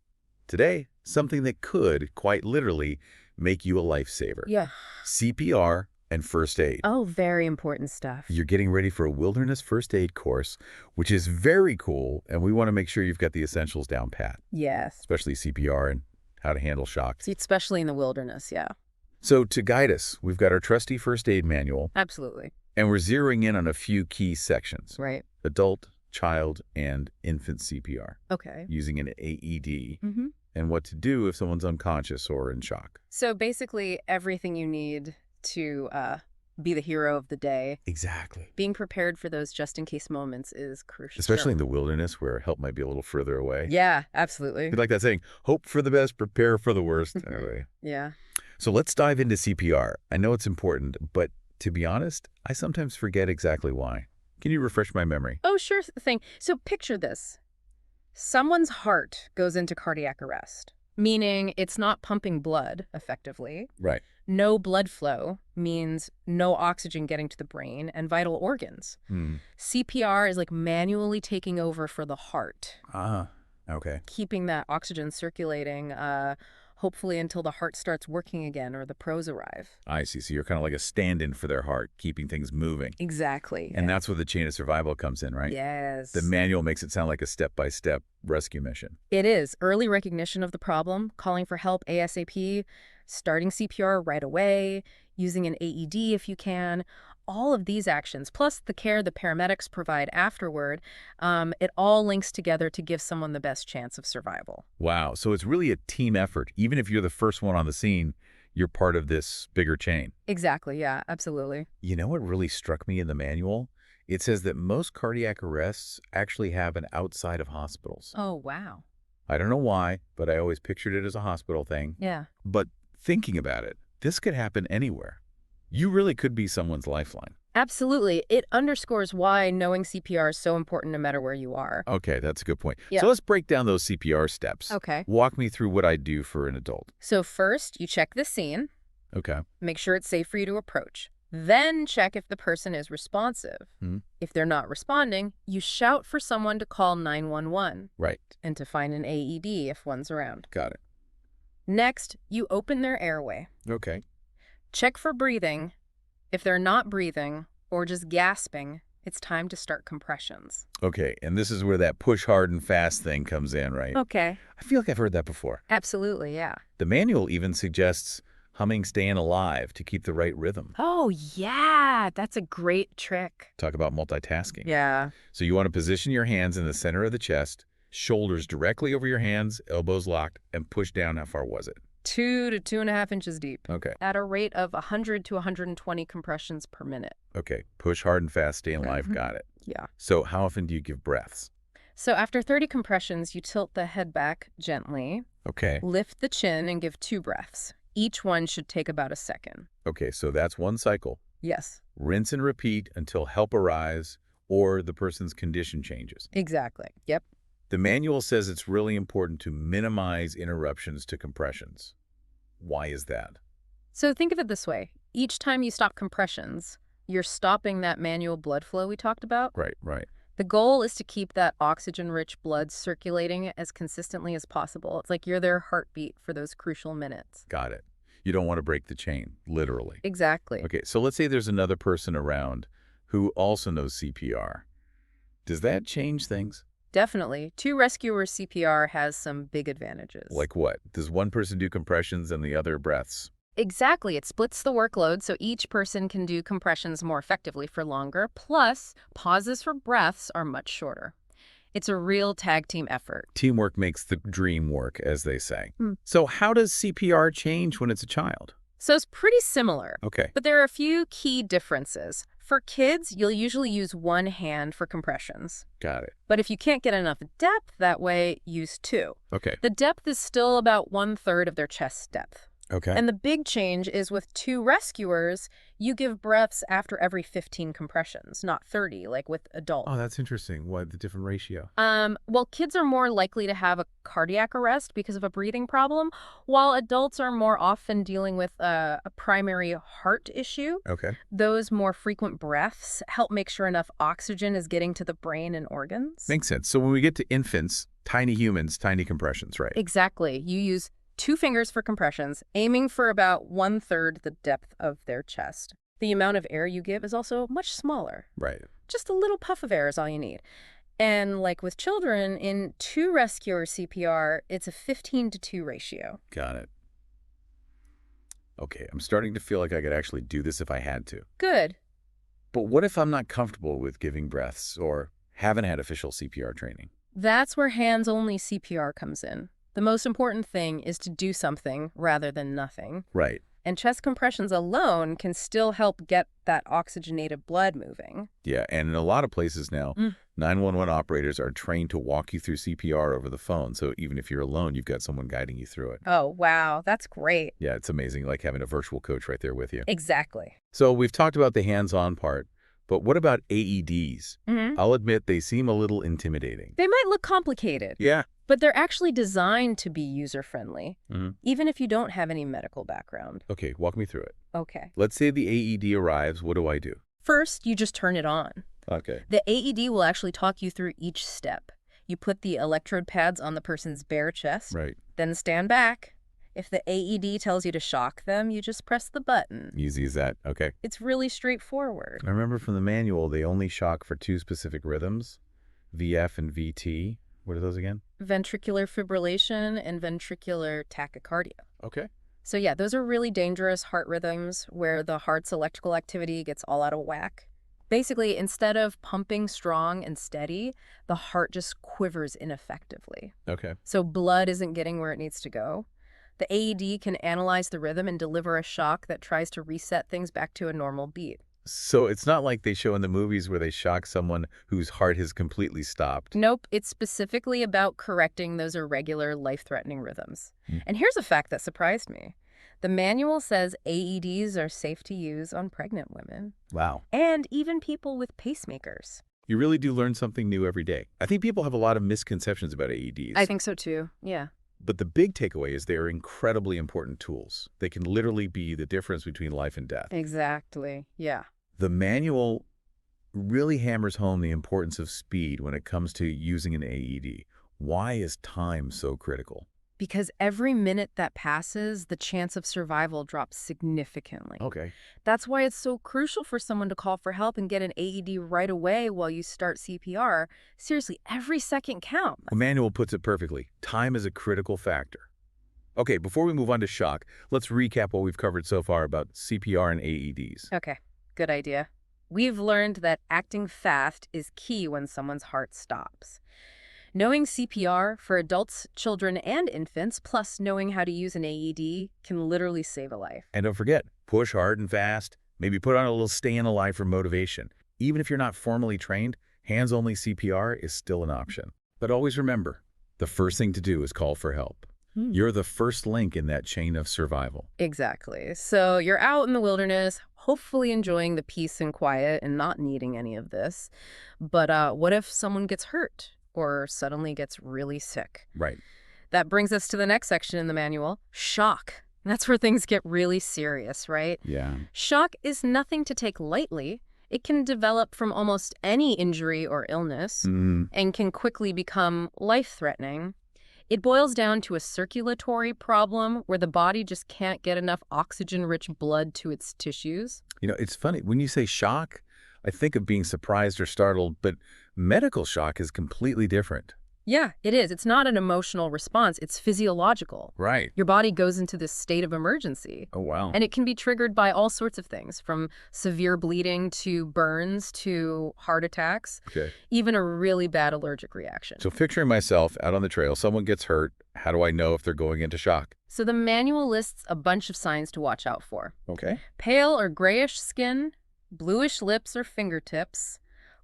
Today, something that could, quite literally, make you a lifesaver. Yeah. CPR and first aid. Oh, very important stuff. You're getting ready for a wilderness first aid course, which is very cool, and we want to make sure you've got the essentials down pat, Yes. especially CPR and how to handle shock. See, especially in the wilderness, yeah. So to guide us, we've got our trusty first aid manual, Absolutely. and we're zeroing in on a few key sections: Right. adult, child, and infant CPR, Okay. using an AED, Mm-hmm. and what to do if someone's unconscious or in shock. So basically, everything you need to be the hero of the day. Exactly. Being prepared for those just-in-case moments is crucial. Especially in the wilderness where help might be a little further away. Yeah, absolutely. You like that saying, hope for the best, prepare for the worst. Anyway. Yeah. So let's dive into CPR. I know it's important, but to be honest, I sometimes forget exactly why. Can you refresh my memory? Oh, sure thing. So picture this. Someone's heart goes into cardiac arrest, meaning it's not pumping blood effectively. Right. No blood flow means no oxygen getting to the brain and vital organs. CPR is like manually taking over for the heart, Okay. keeping that oxygen circulating, hopefully until the heart starts working again or the pros arrive. I see. So you're kind of like a stand-in for their heart, keeping things moving. Exactly. And that's where the chain of survival comes in, right? Yes. The manual makes it sound like a step-by-step rescue mission. It is. Early recognition of the problem, calling for help ASAP, starting CPR right away, using an AED if you can. All of these actions, plus the care the paramedics provide afterward, it all links together to give someone the best chance of survival. Wow. So it's really a team effort. Even if you're the first one on the scene, you're part of this bigger chain. Exactly. Yeah, absolutely. You know what really struck me in the manual? It says that most cardiac arrests actually happen outside of hospitals. Oh, wow. I don't know why, but I always pictured it as a hospital thing. Yeah. But thinking about it, this could happen anywhere. You really could be someone's lifeline. Absolutely. It underscores why knowing CPR is so important no matter where you are. Okay, that's a good point. Yeah. So let's break down those CPR steps. Okay. Walk me through what I do for an adult. So first, you check the scene. Okay. Make sure it's safe for you to approach. Then check if the person is responsive. If they're not responding, you shout for someone to call 911 Right. and to find an AED if one's around. Got it. Next, you open their airway. Okay. Check for breathing. If they're not breathing or just gasping, it's time to start compressions. Okay, and this is where that push hard and fast thing comes in, right? Okay. I feel like I've heard that before. Absolutely, yeah. The manual even suggests humming Staying Alive to keep the right rhythm. Oh, yeah. That's a great trick. Talk about multitasking. Yeah. So you want to position your hands in the center of the chest, shoulders directly over your hands, elbows locked, and push down. How far was it? 2 to 2.5 inches deep. Okay. At a rate of 100 to 120 compressions per minute. Okay. Push hard and fast, staying alive. Got it. Yeah. So how often do you give breaths? So after 30 compressions, you tilt the head back gently, Okay. lift the chin, and give 2 breaths. Each one should take about a second. Okay, so that's one cycle. Yes, Rinse and repeat until help arrives or the person's condition changes. exactly. Yep. The manual says it's really important to minimize interruptions to compressions. Why is that? So think of it this way. Each time you stop compressions, you're stopping that manual blood flow we talked about. Right. The goal is to keep that oxygen-rich blood circulating as consistently as possible. It's like you're their heartbeat for those crucial minutes. Got it. You don't want to break the chain, literally. Exactly. Okay, so let's say there's another person around who also knows CPR. Does that change things? Definitely. 2 rescuer CPR has some big advantages. Like what? Does one person do compressions and the other breaths? Exactly. It splits the workload so each person can do compressions more effectively for longer. Plus, pauses for breaths are much shorter. It's a real tag team effort. Teamwork makes the dream work, as they say. So how does CPR change when it's a child? So it's pretty similar. Okay. But there are a few key differences. For kids, you'll usually use one hand for compressions. Got it. But if you can't get enough depth that way, use two. Okay. The depth is still about 1/3 of their chest depth. Okay. And the big change is with two rescuers, you give breaths after every 15 compressions, not 30, like with adults. Oh, that's interesting. What, the different ratio? Well, kids are more likely to have a cardiac arrest because of a breathing problem, while adults are more often dealing with a primary heart issue. Okay. Those more frequent breaths help make sure enough oxygen is getting to the brain and organs. Makes sense. So when we get to infants, tiny humans, tiny compressions, right? Exactly. You use 2 fingers for compressions, aiming for about 1/3 the depth of their chest. The amount of air you give is also much smaller. Right. Just a little puff of air is all you need. And like with children, in 2 rescuer CPR, it's a 15-to-2 ratio. Got it. Okay, I'm starting to feel like I could actually do this if I had to. Good. But what if I'm not comfortable with giving breaths or haven't had official CPR training? That's where hands-only CPR comes in. The most important thing is to do something rather than nothing. Right. And chest compressions alone can still help get that oxygenated blood moving. Yeah, and in a lot of places now, 911 operators are trained to walk you through CPR over the phone. So even if you're alone, you've got someone guiding you through it. Oh, wow. That's great. Yeah, it's amazing, like having a virtual coach right there with you. Exactly. So we've talked about the hands-on part, but what about AEDs? Mm-hmm. I'll admit they seem a little intimidating. They might look complicated, Yeah. but they're actually designed to be user-friendly, Mhm. even if you don't have any medical background. Okay, walk me through it. Okay. Let's say the AED arrives. What do I do? First, you just turn it on. Okay. The AED will actually talk you through each step. You put the electrode pads on the person's bare chest, Right. then stand back. If the AED tells you to shock them, you just press the button. Easy as that. Okay. It's really straightforward. I remember from the manual, they only shock for 2 specific rhythms, VF and VT. What are those again? Ventricular fibrillation and ventricular tachycardia. Okay. So yeah, those are really dangerous heart rhythms where the heart's electrical activity gets all out of whack. Basically, instead of pumping strong and steady, the heart just quivers ineffectively. Okay. So blood isn't getting where it needs to go. The AED can analyze the rhythm and deliver a shock that tries to reset things back to a normal beat. So it's not like they show in the movies where they shock someone whose heart has completely stopped. Nope, it's specifically about correcting those irregular, life-threatening rhythms. Mm. And here's a fact that surprised me. The manual says AEDs are safe to use on pregnant women Wow. and even people with pacemakers. You really do learn something new every day. I think people have a lot of misconceptions about AEDs. I think so too, yeah. But the big takeaway is they are incredibly important tools. They can literally be the difference between life and death. Exactly, yeah. The manual really hammers home the importance of speed when it comes to using an AED. Why is time so critical? Because every minute that passes, the chance of survival drops significantly. Okay. That's why it's so crucial for someone to call for help and get an AED right away while you start CPR. Seriously, every second counts. The manual puts it perfectly. Time is a critical factor. Okay, before we move on to shock, let's recap what we've covered so far about CPR and AEDs. Okay, good idea. We've learned that acting fast is key when someone's heart stops. Knowing CPR for adults, children, and infants, plus knowing how to use an AED, can literally save a life. And don't forget, push hard and fast. Maybe put on a little staying alive for motivation. Even if you're not formally trained, hands-only CPR is still an option. But always remember, the first thing to do is call for help. You're the first link in that chain of survival. Exactly. So you're out in the wilderness, hopefully enjoying the peace and quiet and not needing any of this. But what if someone gets hurt or suddenly gets really sick? Right. That brings us to the next section in the manual, shock. That's where things get really serious, right? Yeah. Shock is nothing to take lightly. It can develop from almost any injury or illness and can quickly become life-threatening. It boils down to a circulatory problem where the body just can't get enough oxygen-rich blood to its tissues. You know, it's funny. When you say shock, I think of being surprised or startled, but medical shock is completely different. Yeah, it is. It's not an emotional response. It's physiological. Right. Your body goes into this state of emergency. Oh, wow. And it can be triggered by all sorts of things, from severe bleeding to burns to heart attacks, Okay. even a really bad allergic reaction. So picturing myself out on the trail, someone gets hurt. How do I know if they're going into shock? So the manual lists a bunch of signs to watch out for. Okay. Pale or grayish skin, bluish lips or fingertips,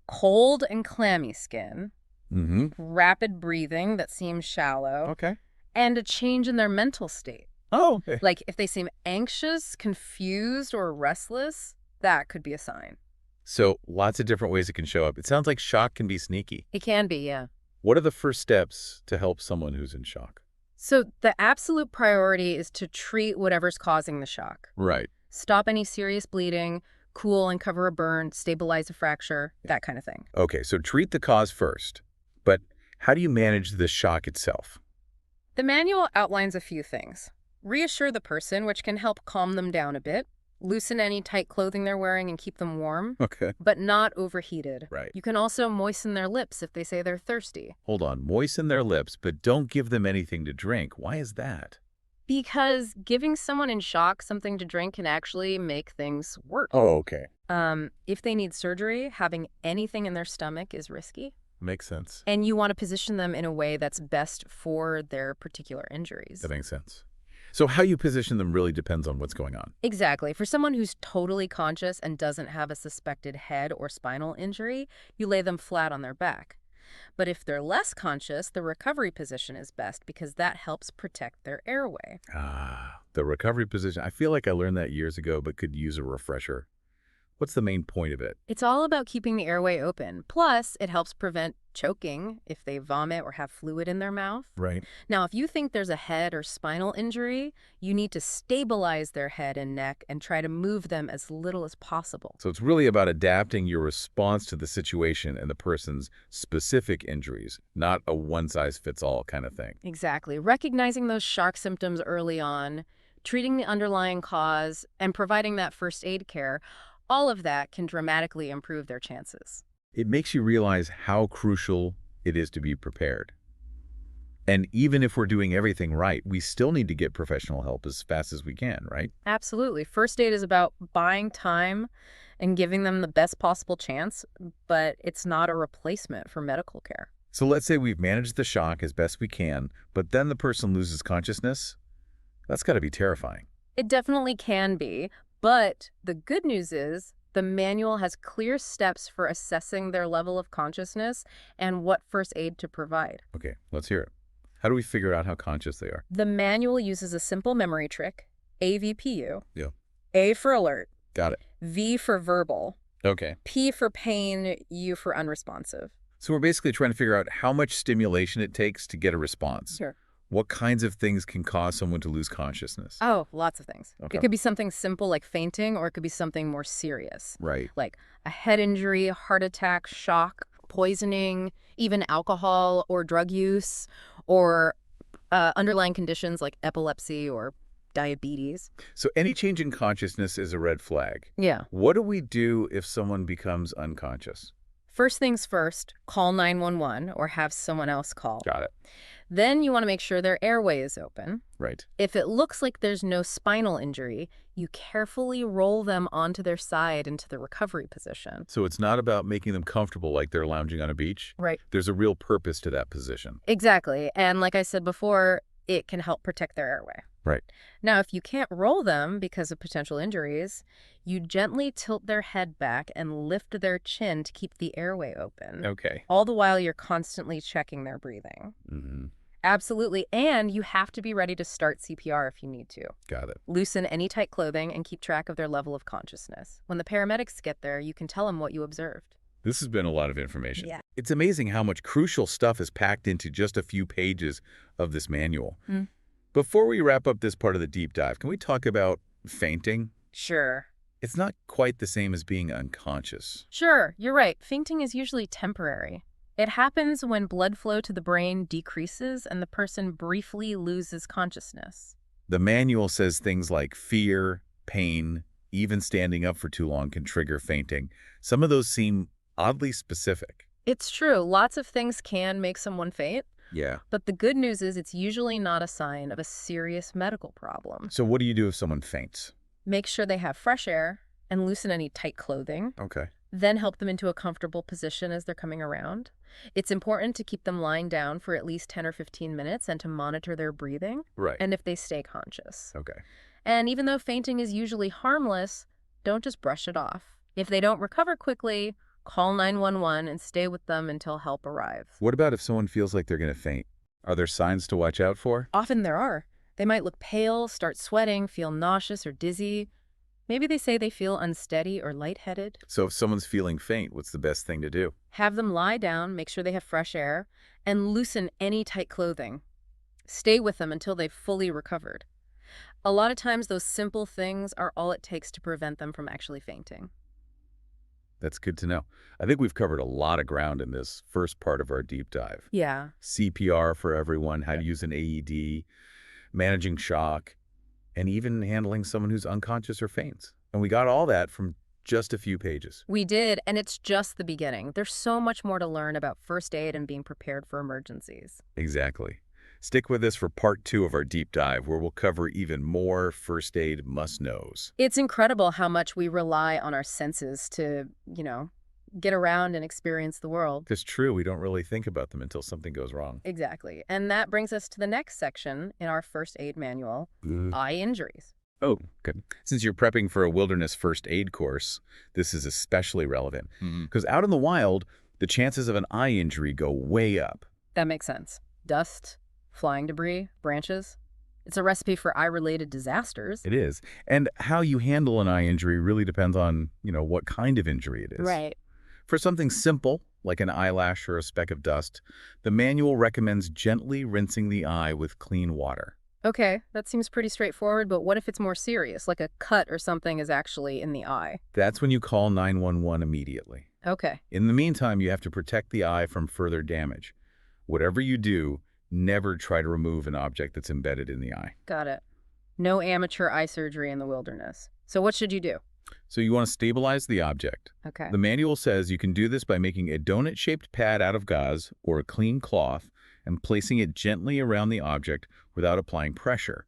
cold and clammy skin, Mm-hmm. rapid breathing that seems shallow, Okay. and a change in their mental state. Oh, okay. Like if they seem anxious, confused, or restless, that could be a sign. So lots of different ways it can show up. It sounds like shock can be sneaky. It can be, yeah. What are the first steps to help someone who's in shock? So the absolute priority is to treat whatever's causing the shock. Right. Stop any serious bleeding, cool and cover a burn, stabilize a fracture, that kind of thing. Okay, so treat the cause first. But how do you manage the shock itself? The manual outlines a few things. Reassure the person, which can help calm them down a bit. Loosen any tight clothing they're wearing and keep them warm, Okay. but not overheated. Right. You can also moisten their lips if they say they're thirsty. Hold on. Moisten their lips, but don't give them anything to drink. Why is that? Because giving someone in shock something to drink can actually make things worse. Oh, okay. If they need surgery, having anything in their stomach is risky. Makes sense. And you want to position them in a way that's best for their particular injuries. That makes sense. So how you position them really depends on what's going on. Exactly. For someone who's totally conscious and doesn't have a suspected head or spinal injury, you lay them flat on their back. But if they're less conscious, the recovery position is best because that helps protect their airway. Ah, the recovery position. I feel like I learned that years ago, but could use a refresher. What's the main point of it? It's all about keeping the airway open. Plus, it helps prevent choking if they vomit or have fluid in their mouth. Right. Now, if you think there's a head or spinal injury, you need to stabilize their head and neck and try to move them as little as possible. So it's really about adapting your response to the situation and the person's specific injuries, not a one-size-fits-all kind of thing. Exactly. Recognizing those shock symptoms early on, treating the underlying cause, and providing that first aid care, all of that can dramatically improve their chances. It makes you realize how crucial it is to be prepared. And even if we're doing everything right, we still need to get professional help as fast as we can, right? Absolutely. First aid is about buying time and giving them the best possible chance, but it's not a replacement for medical care. So let's say we've managed the shock as best we can, but then the person loses consciousness. That's got to be terrifying. It definitely can be, but the good news is the manual has clear steps for assessing their level of consciousness and what first aid to provide. Okay, let's hear it. How do we figure out how conscious they are? The manual uses a simple memory trick, AVPU. Yeah. A for alert, Got it. V for verbal, Okay. P for pain, U for unresponsive. So we're basically trying to figure out how much stimulation it takes to get a response. Sure. What kinds of things can cause someone to lose consciousness? Oh, lots of things. Okay. It could be something simple like fainting, or it could be something more serious, Right. like a head injury, heart attack, shock, poisoning, even alcohol or drug use, or underlying conditions like epilepsy or diabetes. So any change in consciousness is a red flag. Yeah. What do we do if someone becomes unconscious? First things first, call 911 or have someone else call. Got it. Then you want to make sure their airway is open. Right. If it looks like there's no spinal injury, you carefully roll them onto their side into the recovery position. So it's not about making them comfortable like they're lounging on a beach. Right. There's a real purpose to that position. Exactly. And like I said before, it can help protect their airway. Right. Now, if you can't roll them because of potential injuries, you gently tilt their head back and lift their chin to keep the airway open. Okay. All the while you're constantly checking their breathing. Mm-hmm. Absolutely. And you have to be ready to start CPR if you need to. Got it. Loosen any tight clothing and keep track of their level of consciousness. When the paramedics get there, you can tell them what you observed. This has been a lot of information. Yeah. It's amazing how much crucial stuff is packed into just a few pages of this manual. Mm. Before we wrap up this part of the deep dive, can we talk about fainting? Sure. It's not quite the same as being unconscious. Sure, you're right. Fainting is usually temporary. It happens when blood flow to the brain decreases and the person briefly loses consciousness. The manual says things like fear, pain, even standing up for too long can trigger fainting. Some of those seem oddly specific. It's true, lots of things can make someone faint, Yeah. but the good news is it's usually not a sign of a serious medical problem. So what do you do if someone faints? Make sure they have fresh air and loosen any tight clothing. Okay. Then help them into a comfortable position as they're coming around. It's important to keep them lying down for at least 10 or 15 minutes and to monitor their breathing Right. and if they stay conscious. Okay. And even though fainting is usually harmless, don't just brush it off. If they don't recover quickly, call 911 and stay with them until help arrives. What about if someone feels like they're going to faint? Are there signs to watch out for? Often there are. They might look pale, start sweating, feel nauseous or dizzy. Maybe they say they feel unsteady or lightheaded. So if someone's feeling faint, what's the best thing to do? Have them lie down, make sure they have fresh air, and loosen any tight clothing. Stay with them until they've fully recovered. A lot of times those simple things are all it takes to prevent them from actually fainting. That's good to know. I think we've covered a lot of ground in this first part of our deep dive. Yeah. CPR for everyone, how to use an AED, managing shock, and even handling someone who's unconscious or faints. And we got all that from just a few pages. We did, and it's just the beginning. There's so much more to learn about first aid and being prepared for emergencies. Exactly. Stick with us for part 2 of our deep dive, where we'll cover even more first aid must-knows. It's incredible how much we rely on our senses to, get around and experience the world. It's true, we don't really think about them until something goes wrong. Exactly. And that brings us to the next section in our first aid manual, eye injuries. Oh, good. Since you're prepping for a wilderness first aid course, this is especially relevant. Because out in the wild, the chances of an eye injury go way up. That makes sense. Dust, flying debris, branches. It's a recipe for eye-related disasters. It is. And how you handle an eye injury really depends on, what kind of injury it is. Right. For something simple, like an eyelash or a speck of dust, the manual recommends gently rinsing the eye with clean water. Okay, that seems pretty straightforward, but what if it's more serious, like a cut or something is actually in the eye? That's when you call 911 immediately. Okay. In the meantime, you have to protect the eye from further damage. Whatever you do, never try to remove an object that's embedded in the eye. Got it. No amateur eye surgery in the wilderness. So what should you do? So you want to stabilize the object. Okay. The manual says you can do this by making a donut-shaped pad out of gauze or a clean cloth and placing it gently around the object without applying pressure.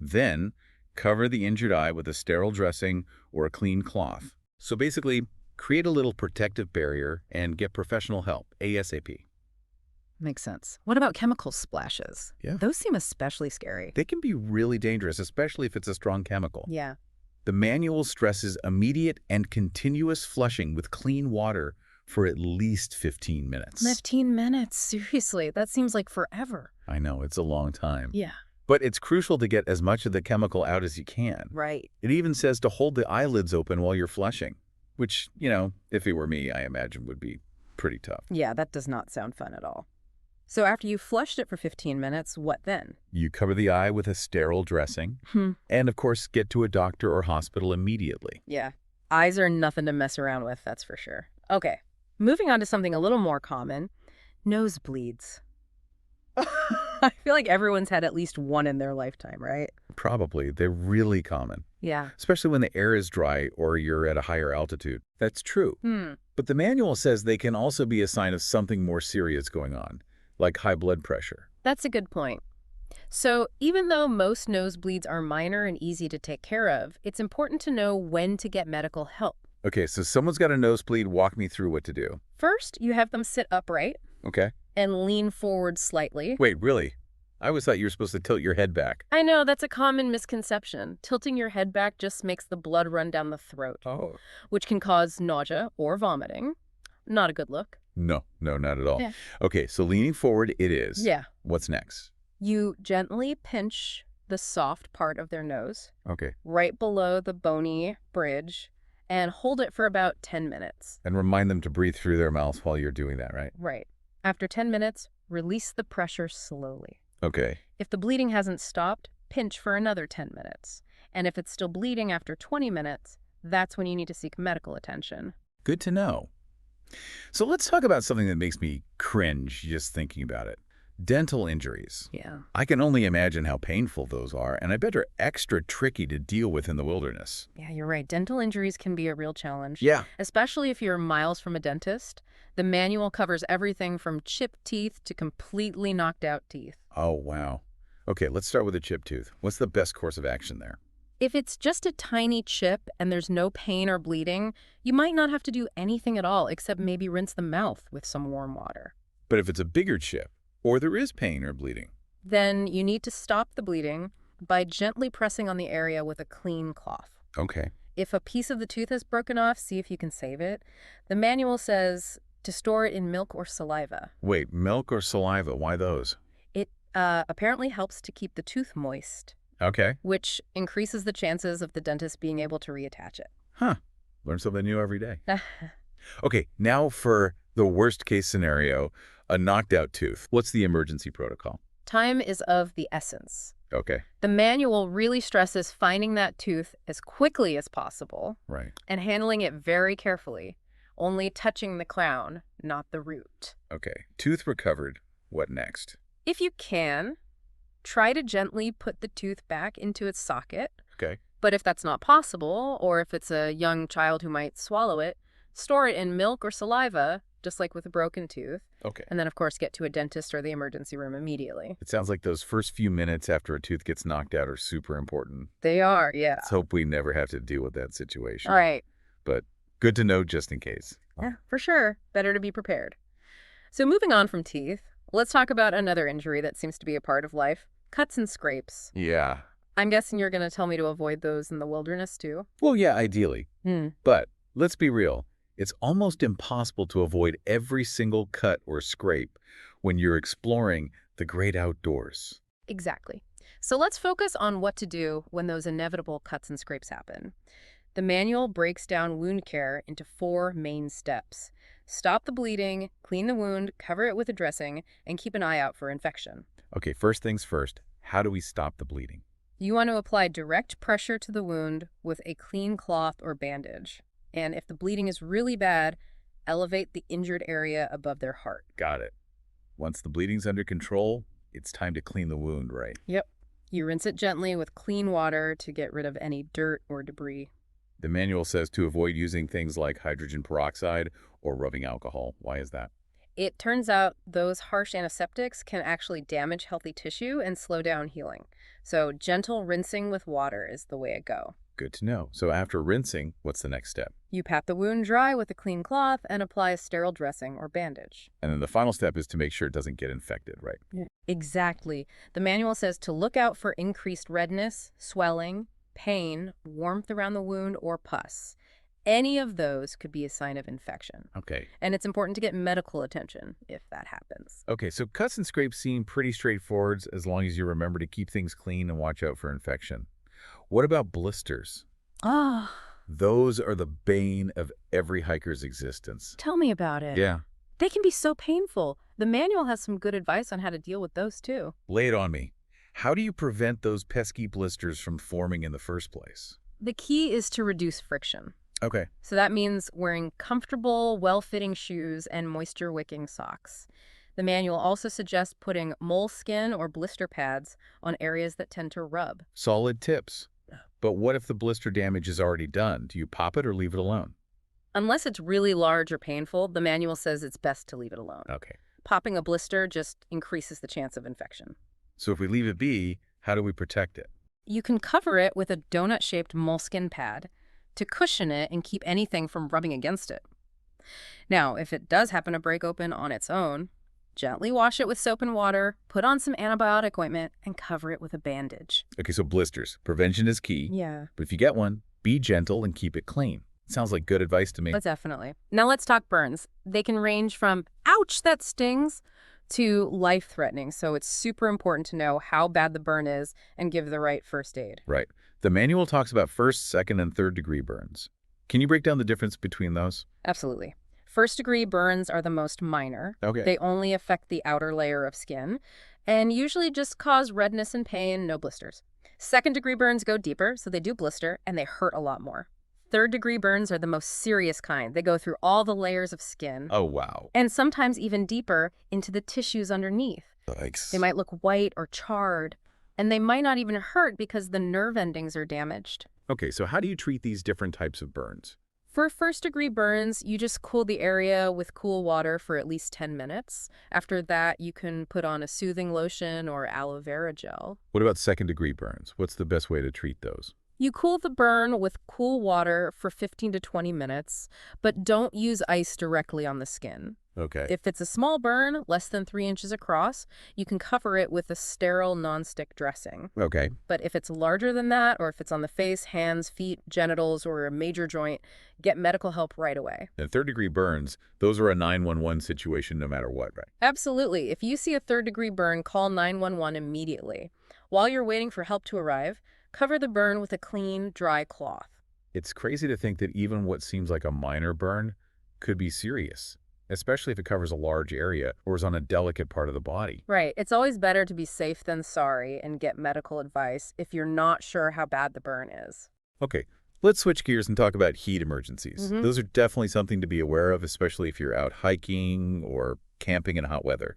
Then, cover the injured eye with a sterile dressing or a clean cloth. So basically, create a little protective barrier and get professional help, ASAP. Makes sense. What about chemical splashes? Yeah. Those seem especially scary. They can be really dangerous, especially if it's a strong chemical. Yeah. The manual stresses immediate and continuous flushing with clean water for at least 15 minutes. 15 minutes? Seriously, that seems like forever. I know, it's a long time. Yeah. But it's crucial to get as much of the chemical out as you can. Right. It even says to hold the eyelids open while you're flushing, which, if it were me, I imagine would be pretty tough. Yeah, that does not sound fun at all. So after you flushed it for 15 minutes, what then? You cover the eye with a sterile dressing, and of course, get to a doctor or hospital immediately. Yeah. Eyes are nothing to mess around with, that's for sure. Okay. Moving on to something a little more common, nosebleeds. I feel like everyone's had at least one in their lifetime, right? Probably. They're really common, Yeah. especially when the air is dry or you're at a higher altitude. That's true. But the manual says they can also be a sign of something more serious going on, like high blood pressure. That's a good point. So even though most nosebleeds are minor and easy to take care of, it's important to know when to get medical help. Okay, so someone's got a nosebleed. Walk me through what to do. First, you have them sit upright Okay. and lean forward slightly. Wait, really? I always thought you were supposed to tilt your head back. I know, that's a common misconception. Tilting your head back just makes the blood run down the throat, Oh. which can cause nausea or vomiting. Not a good look. No, not at all. Yeah. Okay, so leaning forward it is. Yeah. What's next? You gently pinch the soft part of their nose Okay. right below the bony bridge and hold it for about 10 minutes. And remind them to breathe through their mouth while you're doing that, right? Right. After 10 minutes, release the pressure slowly. Okay. If the bleeding hasn't stopped, pinch for another 10 minutes. And if it's still bleeding after 20 minutes, that's when you need to seek medical attention. Good to know. So let's talk about something that makes me cringe just thinking about it. Dental injuries. Yeah. I can only imagine how painful those are, and I bet they're extra tricky to deal with in the wilderness. Yeah, you're right. Dental injuries can be a real challenge. Yeah. Especially if you're miles from a dentist. The manual covers everything from chipped teeth to completely knocked out teeth. Oh, wow. Okay, let's start with a chipped tooth. What's the best course of action there? If it's just a tiny chip and there's no pain or bleeding, you might not have to do anything at all except maybe rinse the mouth with some warm water. But if it's a bigger chip, or there is pain or bleeding, Then you need to stop the bleeding by gently pressing on the area with a clean cloth. okay. If a piece of the tooth is broken off, see if you can save it. The manual says to store it in milk or saliva. Wait, milk or saliva? Why those? It apparently helps to keep the tooth moist, Okay. which increases the chances of the dentist being able to reattach it. Huh. Learn something new every day. Okay, now for the worst case scenario, a knocked out tooth. What's the emergency protocol? Time is of the essence. Okay, The manual really stresses finding that tooth as quickly as possible right. and handling it very carefully, only touching the crown, not the root. Okay, tooth recovered. What next? If you can, try to gently put the tooth back into its socket. Okay. But if that's not possible, or if it's a young child who might swallow it, store it in milk or saliva, just like with a broken tooth, Okay. and then, of course, get to a dentist or the emergency room immediately. It sounds like those first few minutes after a tooth gets knocked out are super important. They are, yeah. Let's hope we never have to deal with that situation. All right. But good to know just in case. Yeah, for sure. Better to be prepared. So moving on from teeth, let's talk about another injury that seems to be a part of life, cuts and scrapes. Yeah. I'm guessing you're going to tell me to avoid those in the wilderness, too? Well, yeah, ideally. But let's be real. It's almost impossible to avoid every single cut or scrape when you're exploring the great outdoors. Exactly. So let's focus on what to do when those inevitable cuts and scrapes happen. The manual breaks down wound care into 4 main steps. Stop the bleeding, clean the wound, cover it with a dressing, and keep an eye out for infection. Okay, first things first. How do we stop the bleeding? You want to apply direct pressure to the wound with a clean cloth or bandage. And if the bleeding is really bad, elevate the injured area above their heart. Got it. Once the bleeding's under control, it's time to clean the wound, right? Yep. You rinse it gently with clean water to get rid of any dirt or debris. The manual says to avoid using things like hydrogen peroxide or rubbing alcohol. Why is that? It turns out those harsh antiseptics can actually damage healthy tissue and slow down healing. So gentle rinsing with water is the way to go. Good to know. So after rinsing, what's the next step? You pat the wound dry with a clean cloth and apply a sterile dressing or bandage. And then the final step is to make sure it doesn't get infected, right? Exactly. The manual says to look out for increased redness, swelling, pain, warmth around the wound, or pus. Any of those could be a sign of infection. Okay. And it's important to get medical attention if that happens. Okay, so cuts and scrapes seem pretty straightforward as long as you remember to keep things clean and watch out for infection. What about blisters? Ah, Those are the bane of every hiker's existence. tell me about it. Yeah. They can be so painful. The manual has some good advice on how to deal with those, too. Lay it on me. How do you prevent those pesky blisters from forming in the first place? The key is to reduce friction. Okay. So that means wearing comfortable, well-fitting shoes and moisture-wicking socks. The manual also suggests putting moleskin or blister pads on areas that tend to rub. Solid tips. But what if the blister damage is already done? Do you pop it or leave it alone? Unless it's really large or painful, the manual says it's best to leave it alone. Okay. Popping a blister just increases the chance of infection. So if we leave it be, how do we protect it? You can cover it with a donut-shaped moleskin pad to cushion it and keep anything from rubbing against it. Now, if it does happen to break open on its own, gently wash it with soap and water, put on some antibiotic ointment, and cover it with a bandage. Okay, so blisters. Prevention is key. Yeah. But if you get one, be gentle and keep it clean. Sounds like good advice to me. Definitely. Now let's talk burns. They can range from, ouch, that stings, to life-threatening. So it's super important to know how bad the burn is and give the right first aid. Right. The manual talks about first, second, and third degree burns. Can you break down the difference between those? Absolutely. First-degree burns are the most minor. Okay. They only affect the outer layer of skin and usually just cause redness and pain, no blisters. Second-degree burns go deeper, so they do blister, and they hurt a lot more. Third-degree burns are the most serious kind. They go through all the layers of skin. Oh, wow. And sometimes even deeper into the tissues underneath. Yikes. They might look white or charred, and they might not even hurt because the nerve endings are damaged. Okay, so how do you treat these different types of burns? For first-degree burns, you just cool the area with cool water for at least 10 minutes. After that, you can put on a soothing lotion or aloe vera gel. What about second degree burns? What's the best way to treat those? You cool the burn with cool water for 15 to 20 minutes, but don't use ice directly on the skin. Okay. If it's a small burn, less than 3 inches across, you can cover it with a sterile nonstick dressing. Okay. But if it's larger than that, or if it's on the face, hands, feet, genitals, or a major joint, get medical help right away. And third-degree burns, those are a 911 situation no matter what, right? Absolutely. If you see a third-degree burn, call 911 immediately. While you're waiting for help to arrive, cover the burn with a clean, dry cloth. It's crazy to think that even what seems like a minor burn could be serious, especially if it covers a large area or is on a delicate part of the body. Right. It's always better to be safe than sorry and get medical advice if you're not sure how bad the burn is. Okay, let's switch gears and talk about heat emergencies. Mhm. Those are definitely something to be aware of, especially if you're out hiking or camping in hot weather.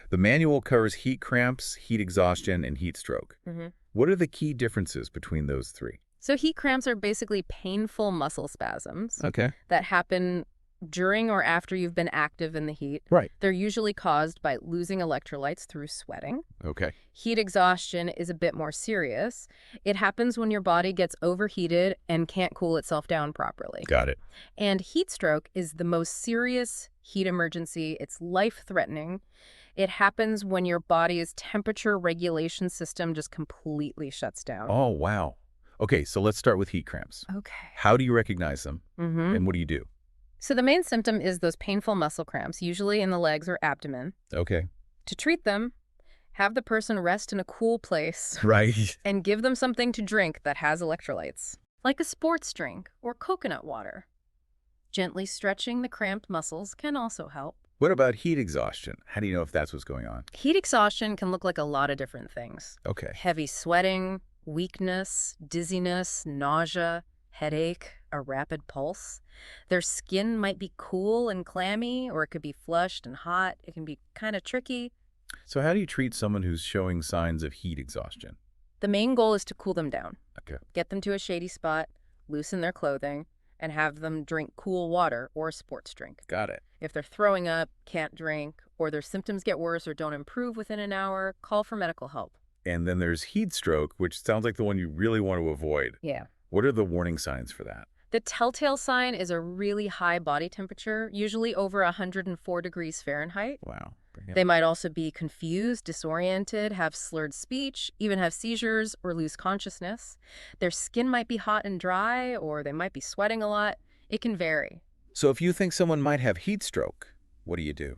The manual covers heat cramps, heat exhaustion, and heat stroke. Mhm. What are the key differences between those three? So heat cramps are basically painful muscle spasms Okay. that happen during or after you've been active in the heat. Right. They're usually caused by losing electrolytes through sweating. Okay. Heat exhaustion is a bit more serious. It happens when your body gets overheated and can't cool itself down properly. Got it. And heat stroke is the most serious heat emergency. It's life-threatening. It happens when your body's temperature regulation system just completely shuts down. Oh, wow. Okay, so let's start with heat cramps. Okay. How do you recognize them, Mm-hmm. and what do you do? So the main symptom is those painful muscle cramps, usually in the legs or abdomen. Okay. To treat them, have the person rest in a cool place Right. and give them something to drink that has electrolytes, like a sports drink or coconut water. Gently stretching the cramped muscles can also help. What about heat exhaustion? How do you know if that's what's going on? Heat exhaustion can look like a lot of different things. Okay. Heavy sweating, weakness, dizziness, nausea, headache, a rapid pulse. Their skin might be cool and clammy, or it could be flushed and hot. It can be kind of tricky. So how do you treat someone who's showing signs of heat exhaustion? The main goal is to cool them down. Okay. Get them to a shady spot, loosen their clothing, and have them drink cool water or a sports drink. Got it. If they're throwing up, can't drink, or their symptoms get worse or don't improve within an hour, call for medical help. And then there's heat stroke, which sounds like the one you really want to avoid. Yeah. What are the warning signs for that? The telltale sign is a really high body temperature, usually over 104 degrees Fahrenheit. Wow. They might also be confused, disoriented, have slurred speech, even have seizures or lose consciousness. Their skin might be hot and dry, or they might be sweating a lot. It can vary. So if you think someone might have heat stroke, what do you do?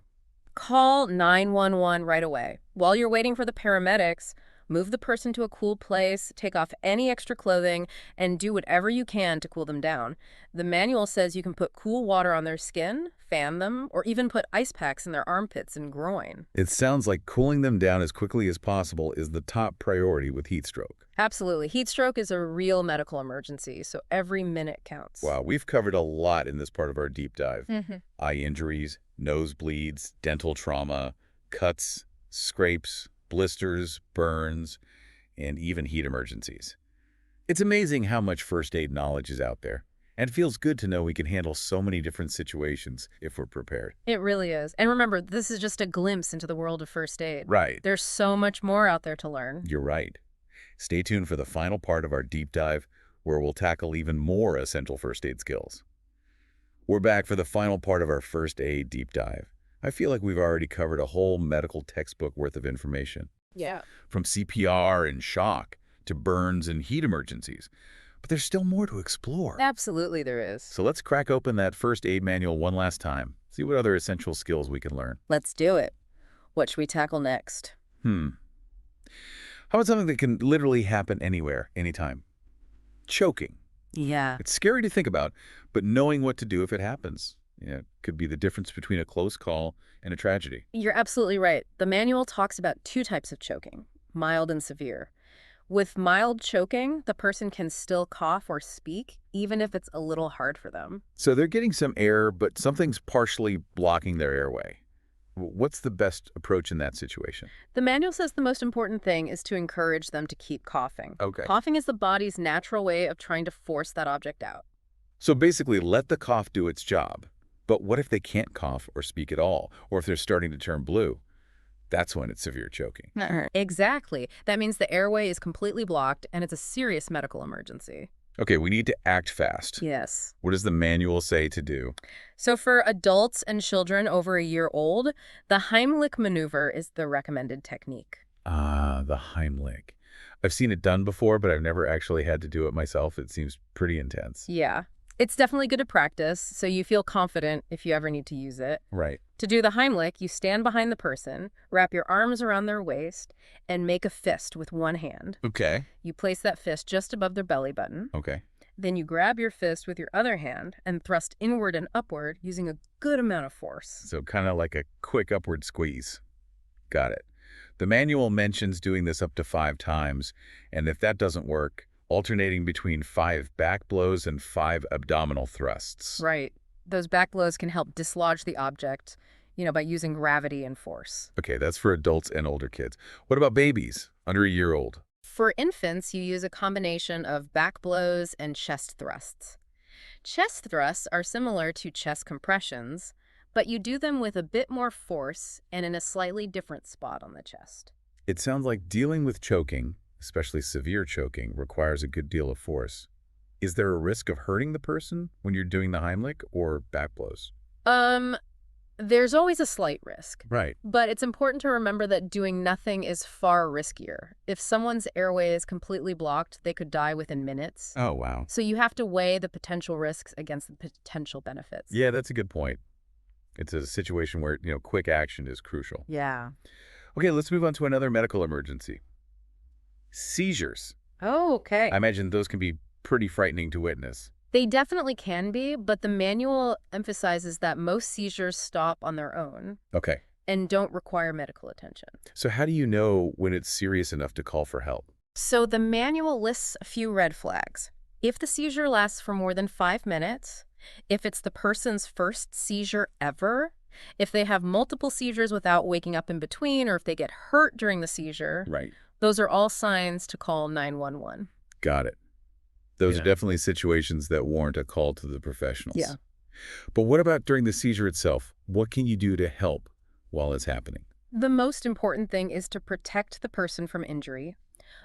Call 911 right away. While you're waiting for the paramedics, move the person to a cool place, take off any extra clothing, and do whatever you can to cool them down. The manual says you can put cool water on their skin, fan them, or even put ice packs in their armpits and groin. It sounds like cooling them down as quickly as possible is the top priority with heat stroke. Absolutely. Heat stroke is a real medical emergency, so every minute counts. Wow, we've covered a lot in this part of our deep dive. Mm-hmm. Eye injuries, nosebleeds, dental trauma, cuts, scrapes, blisters, burns, and even heat emergencies. It's amazing how much first aid knowledge is out there, and it feels good to know we can handle so many different situations if we're prepared. It really is. And remember, this is just a glimpse into the world of first aid. Right. There's so much more out there to learn. You're right. Stay tuned for the final part of our deep dive, where we'll tackle even more essential first aid skills. We're back for the final part of our first aid deep dive. I feel like we've already covered a whole medical textbook worth of information, Yeah. from CPR and shock to burns and heat emergencies. But there's still more to explore. Absolutely there is. So let's crack open that first aid manual one last time, see what other essential skills we can learn. Let's do it. What should we tackle next? How about something that can literally happen anywhere, anytime? Choking. Yeah. It's scary to think about, but knowing what to do if it happens, could be the difference between a close call and a tragedy. You're absolutely right. The manual talks about 2 types of choking, mild and severe. With mild choking, the person can still cough or speak, even if it's a little hard for them. So they're getting some air, but something's partially blocking their airway. What's the best approach in that situation? The manual says the most important thing is to encourage them to keep coughing. Okay. Coughing is the body's natural way of trying to force that object out. So basically, let the cough do its job. But what if they can't cough or speak at all, or if they're starting to turn blue? That's when it's severe choking. Exactly. That means the airway is completely blocked and it's a serious medical emergency. Okay, we need to act fast. Yes. What does the manual say to do? So for adults and children over a year old, the Heimlich maneuver is the recommended technique. Ah, the Heimlich. I've seen it done before, but I've never actually had to do it myself. It seems pretty intense. Yeah. It's definitely good to practice, so you feel confident if you ever need to use it. Right. To do the Heimlich, you stand behind the person, wrap your arms around their waist, and make a fist with one hand. Okay. You place that fist just above their belly button. Okay. Then you grab your fist with your other hand and thrust inward and upward using a good amount of force. So kind of like a quick upward squeeze. Got it. The manual mentions doing this up to 5 times, and if that doesn't work, alternating between 5 back blows and 5 abdominal thrusts. Right. Those back blows can help dislodge the object, by using gravity and force. Okay, that's for adults and older kids. What about babies under a year old? For infants, you use a combination of back blows and chest thrusts. Chest thrusts are similar to chest compressions, but you do them with a bit more force and in a slightly different spot on the chest. It sounds like dealing with choking, especially severe choking, requires a good deal of force. Is there a risk of hurting the person when you're doing the Heimlich or back blows? There's always a slight risk. Right. But it's important to remember that doing nothing is far riskier. If someone's airway is completely blocked, they could die within minutes. Oh, wow. So you have to weigh the potential risks against the potential benefits. Yeah, that's a good point. It's a situation where, quick action is crucial. Yeah. Okay, let's move on to another medical emergency. Seizures. Oh, okay. I imagine those can be pretty frightening to witness. They definitely can be, but the manual emphasizes that most seizures stop on their own Okay. and don't require medical attention. So how do you know when it's serious enough to call for help? So the manual lists a few red flags. If the seizure lasts for more than 5 minutes, if it's the person's first seizure ever, if they have multiple seizures without waking up in between, or if they get hurt during the seizure, Right. those are all signs to call 911. Got it. Those Yeah. are definitely situations that warrant a call to the professionals. Yeah. But what about during the seizure itself? What can you do to help while it's happening? The most important thing is to protect the person from injury.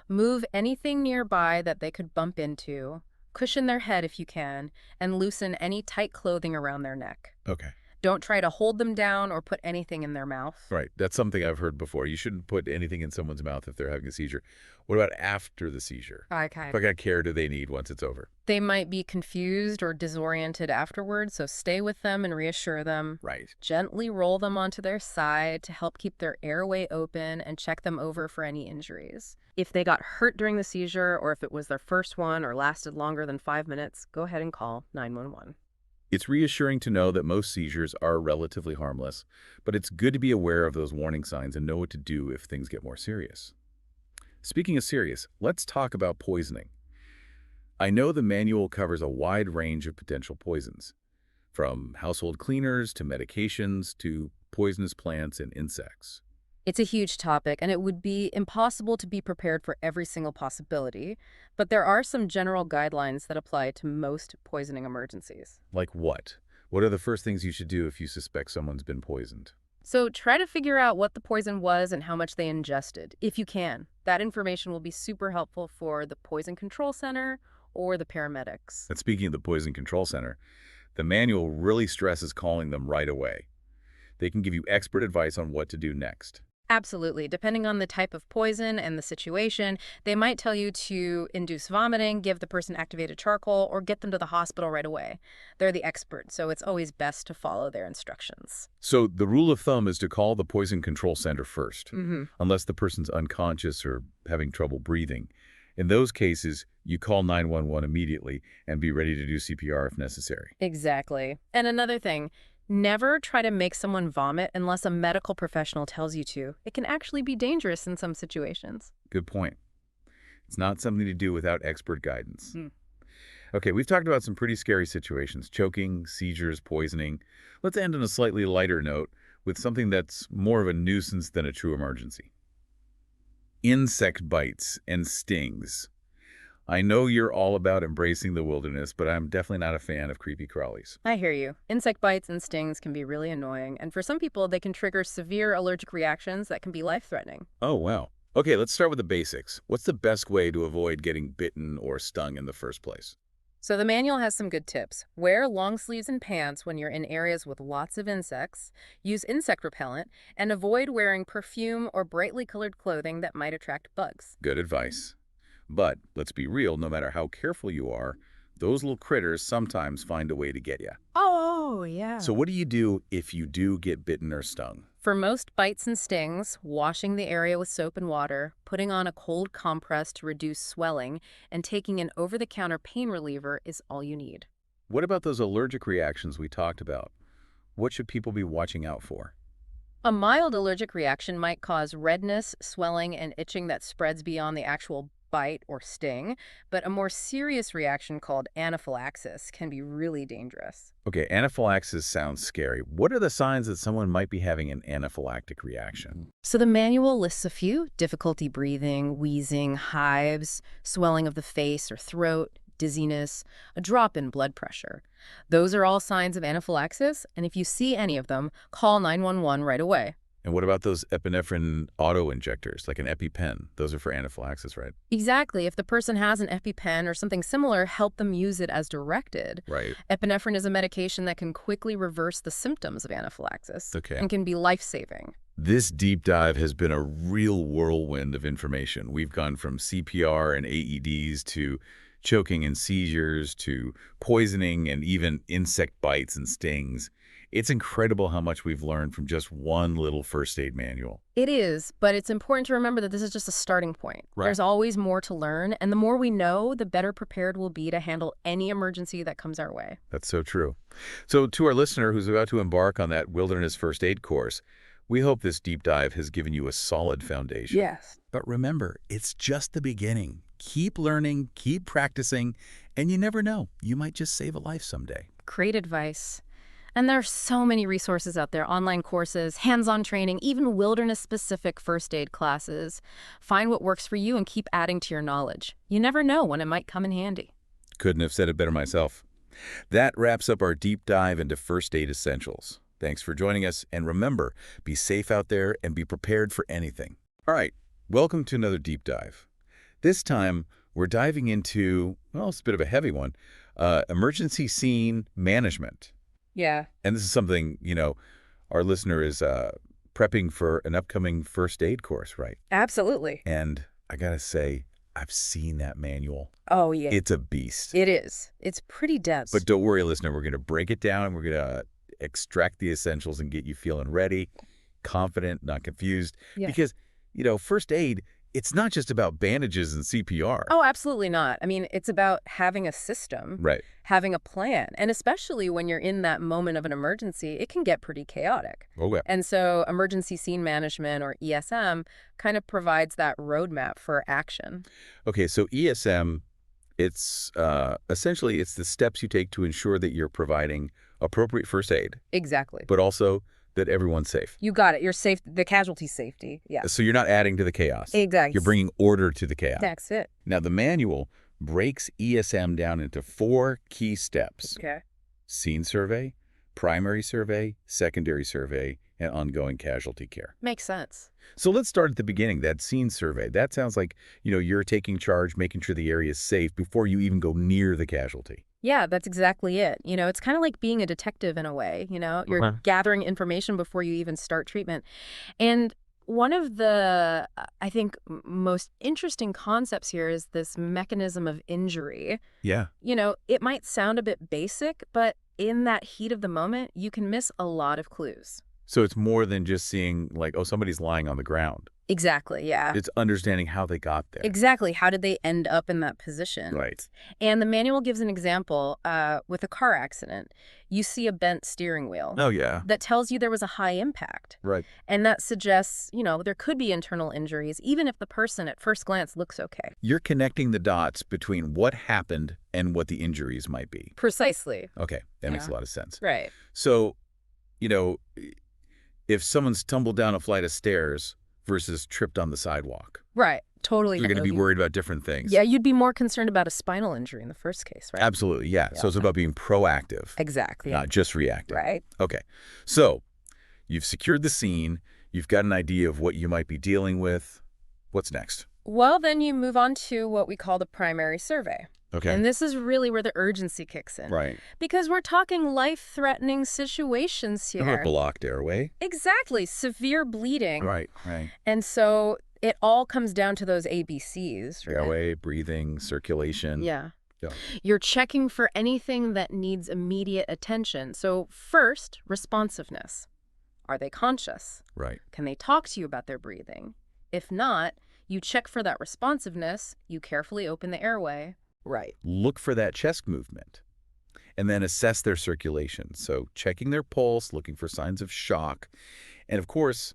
Move anything nearby that they could bump into, cushion their head if you can, and loosen any tight clothing around their neck. Okay. Don't try to hold them down or put anything in their mouth. Right. That's something I've heard before. You shouldn't put anything in someone's mouth if they're having a seizure. What about after the seizure? Okay. What kind of care do they need once it's over? They might be confused or disoriented afterwards, so stay with them and reassure them. Right. Gently roll them onto their side to help keep their airway open and check them over for any injuries. If they got hurt during the seizure, or if it was their first one or lasted longer than 5 minutes, go ahead and call 911. It's reassuring to know that most seizures are relatively harmless, but it's good to be aware of those warning signs and know what to do if things get more serious. Speaking of serious, let's talk about poisoning. I know the manual covers a wide range of potential poisons, from household cleaners to medications to poisonous plants and insects. It's a huge topic, and it would be impossible to be prepared for every single possibility, but there are some general guidelines that apply to most poisoning emergencies. Like what? What are the first things you should do if you suspect someone's been poisoned? So try to figure out what the poison was and how much they ingested, if you can. That information will be super helpful for the Poison Control Center or the paramedics. And speaking of the Poison Control Center, the manual really stresses calling them right away. They can give you expert advice on what to do next. Absolutely. Depending on the type of poison and the situation, they might tell you to induce vomiting, give the person activated charcoal, or get them to the hospital right away. They're the experts, so it's always best to follow their instructions. So the rule of thumb is to call the Poison Control Center first, Mm-hmm. unless the person's unconscious or having trouble breathing. In those cases, you call 911 immediately and be ready to do CPR if necessary. Exactly. And another thing, never try to make someone vomit unless a medical professional tells you to. It can actually be dangerous in some situations. Good point. It's not something to do without expert guidance. Hmm. Okay, we've talked about some pretty scary situations: choking, seizures, poisoning. Let's end on a slightly lighter note with something that's more of a nuisance than a true emergency. Insect bites and stings. I know you're all about embracing the wilderness, but I'm definitely not a fan of creepy crawlies. I hear you. Insect bites and stings can be really annoying, and for some people, they can trigger severe allergic reactions that can be life-threatening. Oh, wow. Okay, let's start with the basics. What's the best way to avoid getting bitten or stung in the first place? So the manual has some good tips. Wear long sleeves and pants when you're in areas with lots of insects, use insect repellent, and avoid wearing perfume or brightly colored clothing that might attract bugs. Good advice. But let's be real, no matter how careful you are, those little critters sometimes find a way to get you. Oh, yeah. So what do you do if you do get bitten or stung? For most bites and stings, washing the area with soap and water, putting on a cold compress to reduce swelling, and taking an over-the-counter pain reliever is all you need. What about those allergic reactions we talked about? What should people be watching out for? A mild allergic reaction might cause redness, swelling, and itching that spreads beyond the actual bite or sting, but a more serious reaction called anaphylaxis can be really dangerous. Okay, anaphylaxis sounds scary. What are the signs that someone might be having an anaphylactic reaction? So the manual lists a few: difficulty breathing, wheezing, hives, swelling of the face or throat, dizziness, a drop in blood pressure. Those are all signs of anaphylaxis, and if you see any of them, call 911 right away. And what about those epinephrine auto-injectors, like an EpiPen? Those are for anaphylaxis, right? Exactly. If the person has an EpiPen or something similar, help them use it as directed. Right. Epinephrine is a medication that can quickly reverse the symptoms of anaphylaxis Okay. and can be life-saving. This deep dive has been a real whirlwind of information. We've gone from CPR and AEDs to choking and seizures to poisoning and even insect bites and stings. It's incredible how much we've learned from just one little first aid manual. It is, but it's important to remember that this is just a starting point. Right. There's always more to learn, and the more we know, the better prepared we'll be to handle any emergency that comes our way. That's so true. So to our listener who's about to embark on that wilderness first aid course, we hope this deep dive has given you a solid foundation. Yes. But remember, it's just the beginning. Keep learning, keep practicing, and you never know, you might just save a life someday. Great advice. And there are so many resources out there: online courses, hands-on training, even wilderness-specific first aid classes. Find what works for you and keep adding to your knowledge. You never know when it might come in handy. Couldn't have said it better myself. That wraps up our deep dive into first aid essentials. Thanks for joining us, and remember, be safe out there and be prepared for anything. All right, welcome to another deep dive. This time, we're diving into, well, it's a bit of a heavy one, emergency scene management. Yeah. And this is something, our listener is prepping for an upcoming first aid course, right? Absolutely. And I gotta say, I've seen that manual. Oh, yeah. It's a beast. It is. It's pretty dense. But don't worry, listener, we're going to break it down. We're going to extract the essentials and get you feeling ready, confident, not confused. Yeah. Because, first aid, it's not just about bandages and CPR. Oh, absolutely not. I mean, it's about having a system, Right. having a plan, and especially when you're in that moment of an emergency, it can get pretty chaotic. Okay. And so emergency scene management, or ESM, kind of provides that roadmap for action. Okay, so ESM, it's essentially it's the steps you take to ensure that you're providing appropriate first aid, Exactly. but also that everyone's safe. You got it. You're safe. The casualty safety. Yeah. So you're not adding to the chaos. Exactly. You're bringing order to the chaos. That's it. Now, the manual breaks ESM down into 4 key steps: Okay. scene survey, primary survey, secondary survey, and ongoing casualty care. Makes sense. So let's start at the beginning, that scene survey. That sounds like, you're taking charge, making sure the area is safe before you even go near the casualty. Yeah, that's exactly it. It's kind of like being a detective in a way. You're Okay. gathering information before you even start treatment. And one of the, I think, most interesting concepts here is this mechanism of injury. Yeah. It might sound a bit basic, but in that heat of the moment, you can miss a lot of clues. So it's more than just seeing like, oh, somebody's lying on the ground. Exactly, yeah. It's understanding how they got there. Exactly. How did they end up in that position? Right. And the manual gives an example with a car accident. You see a bent steering wheel. Oh, yeah. That tells you there was a high impact. Right. And that suggests, there could be internal injuries, even if the person at first glance looks okay. You're connecting the dots between what happened and what the injuries might be. Precisely. Okay, that makes a Yeah. lot of sense. Right. So, if someone's tumbled down a flight of stairs, versus tripped on the sidewalk. Right. Totally. You're going to be worried about different things. Yeah, you'd be more concerned about a spinal injury in the first case, right? Absolutely, yeah. So it's about being proactive, Exactly. not just reactive. Right. Okay. So you've secured the scene. You've got an idea of what you might be dealing with. What's next? Well, then you move on to what we call the primary survey. Okay. And this is really where the urgency kicks in. Right. Because we're talking life-threatening situations Or a here. blocked airway. Exactly. Severe bleeding. Right. And so it all comes down to those ABCs, right? Airway, breathing, circulation. Yeah. Yeah. You're checking for anything that needs immediate attention. So first, responsiveness. Are they conscious? Right. Can they talk to you about their breathing? If not, you check for that responsiveness, you carefully open the airway. Right. Look for that chest movement and then assess their circulation. So checking their pulse, looking for signs of shock. And of course,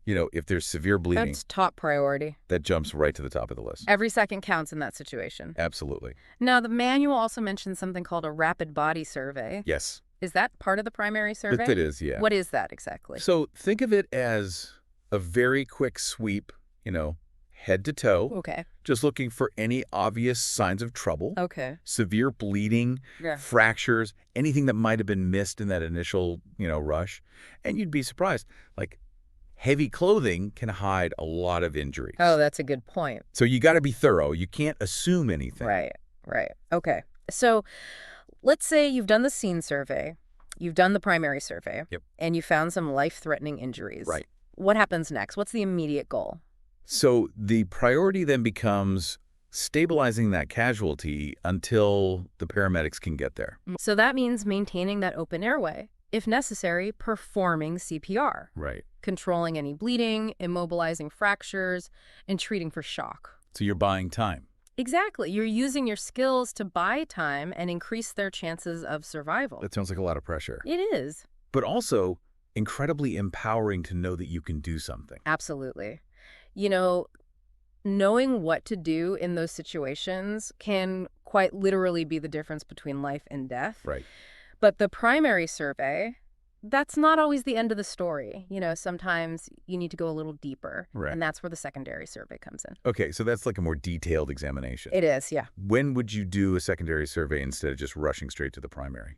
if there's severe bleeding, That's top priority. that jumps right to the top of the list. Every second counts in that situation. Absolutely. Now, the manual also mentions something called a rapid body survey. Yes. Is that part of the primary survey? It is, yeah. What is that exactly? So think of it as a very quick sweep, head to toe, Okay. just looking for any obvious signs of trouble, Okay. severe bleeding, Yeah. fractures, anything that might have been missed in that initial, rush. And you'd be surprised. Like, heavy clothing can hide a lot of injuries. Oh, that's a good point. So you got to be thorough. You can't assume anything. Right. Okay. So let's say you've done the scene survey, you've done the primary survey, Yep. and you found some life-threatening injuries. Right. What happens next? What's the immediate goal? So the priority then becomes stabilizing that casualty until the paramedics can get there. So that means maintaining that open airway. If necessary, performing CPR, Right. controlling any bleeding, immobilizing fractures, and treating for shock. So you're buying time. Exactly. You're using your skills to buy time and increase their chances of survival. That sounds like a lot of pressure. It is. But also incredibly empowering to know that you can do something. Absolutely. Knowing what to do in those situations can quite literally be the difference between life and death. Right. But the primary survey, that's not always the end of the story. Sometimes you need to go a little deeper. Right. And that's where the secondary survey comes in. Okay, so that's like a more detailed examination. It is, yeah. When would you do a secondary survey instead of just rushing straight to the primary?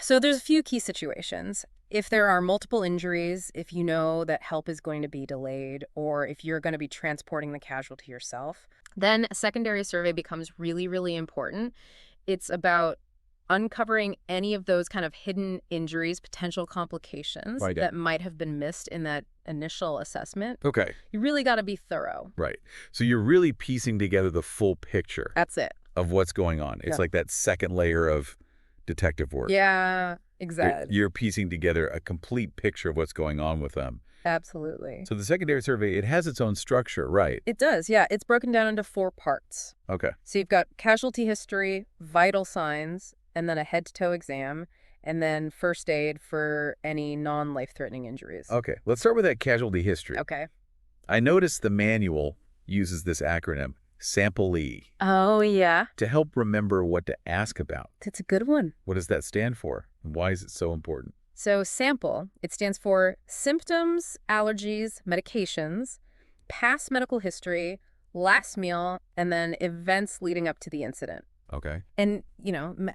So there's a few key situations. If there are multiple injuries, if you know that help is going to be delayed, or if you're going to be transporting the casualty yourself, then a secondary survey becomes really, really important. It's about uncovering any of those kind of hidden injuries, potential complications Right. that might have been missed in that initial assessment. Okay, You really got to be thorough. right. So you're really piecing together the full picture That's it. of what's going on. It's Yeah. like that second layer of detective work. Yeah, exactly. You're piecing together a complete picture of what's going on with them. Absolutely. So the secondary survey, it has its own structure, right? It does, yeah. It's broken down into 4 parts. Okay. So you've got casualty history, vital signs, and then a head-to-toe exam, and then first aid for any non-life-threatening injuries. Okay, let's start with that casualty history. Okay. I noticed the manual uses this acronym, SAMPLE, Oh, yeah. to help remember what to ask about. It's a good one. What does that stand for? And why is it so important? So SAMPLE, it stands for symptoms, allergies, medications, past medical history, last meal, and then events leading up to the incident. Okay. And,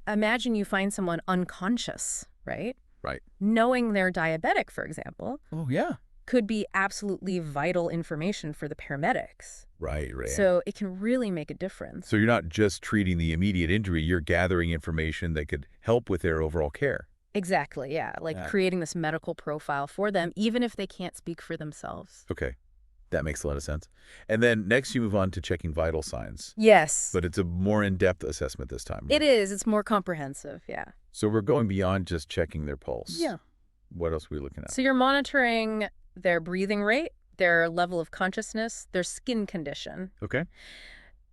imagine you find someone unconscious, right? Right. Knowing they're diabetic, for example, Oh, yeah. could be absolutely vital information for the paramedics. Right. So it can really make a difference. So you're not just treating the immediate injury, you're gathering information that could help with their overall care. Exactly, yeah. Like Yeah. creating this medical profile for them, even if they can't speak for themselves. Okay. That makes a lot of sense. And then next you move on to checking vital signs. Yes. But it's a more in-depth assessment this time. It is. It's more comprehensive, yeah. So we're going beyond just checking their pulse. Yeah. What else are we looking at? So you're monitoring their breathing rate, their level of consciousness, their skin condition. Okay.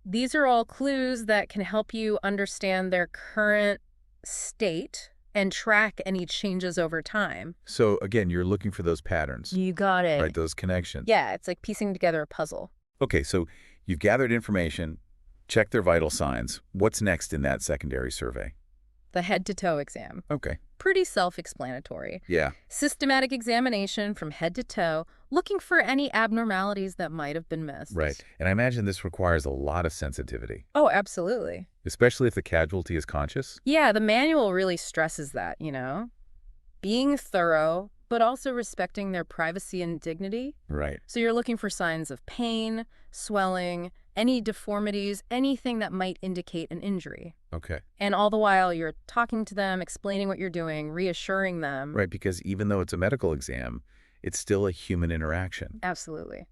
These are all clues that can help you understand their current state and track any changes over time. So again, you're looking for those patterns, You got it. right? Those connections. Yeah, it's like piecing together a puzzle. Okay, so you've gathered information, checked their vital signs. What's next in that secondary survey? The head-to-toe exam. Okay. pretty self-explanatory. Yeah. Systematic examination from head to toe, looking for any abnormalities that might have been missed. Right. And I imagine this requires a lot of sensitivity, Oh, absolutely. especially if the casualty is conscious. Yeah, the manual really stresses that, you know? Being thorough, but also respecting their privacy and dignity. Right. So you're looking for signs of pain, swelling, any deformities, anything that might indicate an injury. Okay. And all the while, you're talking to them, explaining what you're doing, reassuring them. Right, because even though it's a medical exam, it's still a human interaction. Absolutely.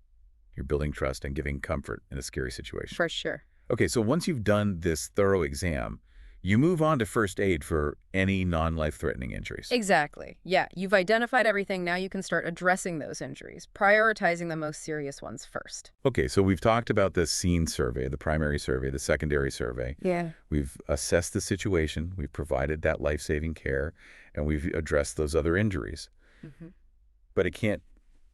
You're building trust and giving comfort in a scary situation. For sure. Okay, so once you've done this thorough exam, you move on to first aid for any non-life-threatening injuries. Exactly. Yeah, you've identified everything. Now you can start addressing those injuries, prioritizing the most serious ones first. Okay, so we've talked about the scene survey, the primary survey, the secondary survey. Yeah. We've assessed the situation, we've provided that life-saving care, and we've addressed those other injuries. But it can't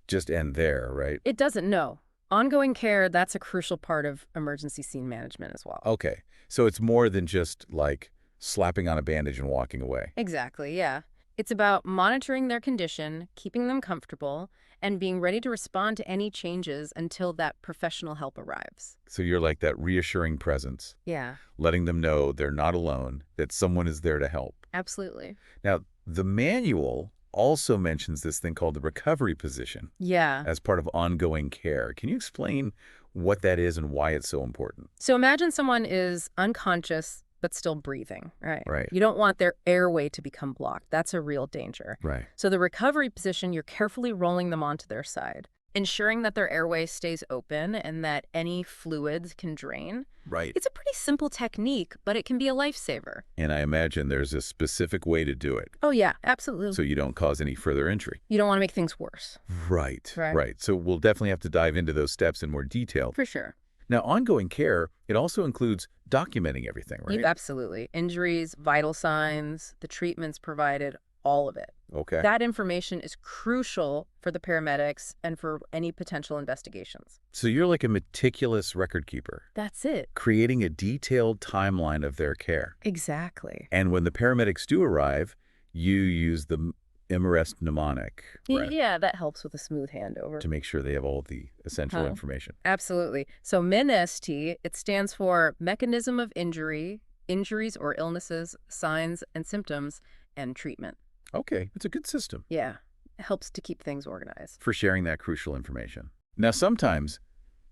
just end there, right? It doesn't, no. Ongoing care, that's a crucial part of emergency scene management as well. Okay, so it's more than just like slapping on a bandage and walking away. Exactly, yeah. It's about monitoring their condition, keeping them comfortable, and being ready to respond to any changes until that professional help arrives. So you're like that reassuring presence, Yeah, letting them know they're not alone, that someone is there to help. absolutely. Now, the manual also mentions this thing called the recovery position Yeah. as part of ongoing care. Can you explain what that is and why it's so important? So imagine someone is unconscious but still breathing, right? Right. You don't want their airway to become blocked. That's a real danger. Right. So the recovery position, you're carefully rolling them onto their side, ensuring that their airway stays open and that any fluids can drain. Right. It's a pretty simple technique, but it can be a lifesaver. And I imagine there's a specific way to do it Oh, yeah, absolutely. so you don't cause any further injury. You don't want to make things worse. Right. Right. Right. So we'll definitely have to dive into those steps in more detail. For sure. Now, ongoing care, it also includes documenting everything, right? Absolutely. Injuries, vital signs, the treatments provided, all of it. Okay. That information is crucial for the paramedics and for any potential investigations. So you're like a meticulous record keeper, That's it. creating a detailed timeline of their care. Exactly. And when the paramedics do arrive, you use the Imarest mnemonic, right, Yeah, that helps with a smooth handover. to make sure they have all the essential Huh. information. Absolutely. So MINST, it stands for Mechanism of Injury, Injuries or Illnesses, Signs and Symptoms, and Treatment. Okay, it's a good system Yeah, it helps to keep things organized. for sharing that crucial information. Now, sometimes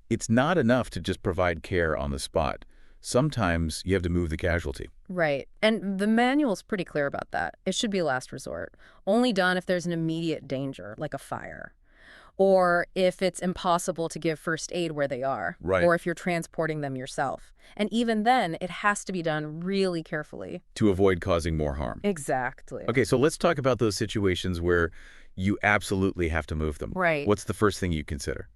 it's not enough to just provide care on the spot. Sometimes you have to move the casualty. Right. And the manual's pretty clear about that. It should be last resort. Only done if there's an immediate danger, like a fire. Or if it's impossible to give first aid where they are. Right. Or if you're transporting them yourself. And even then, it has to be done really carefully. To avoid causing more harm. Exactly. Okay, so let's talk about those situations where you absolutely have to move them. Right. What's the first thing you consider?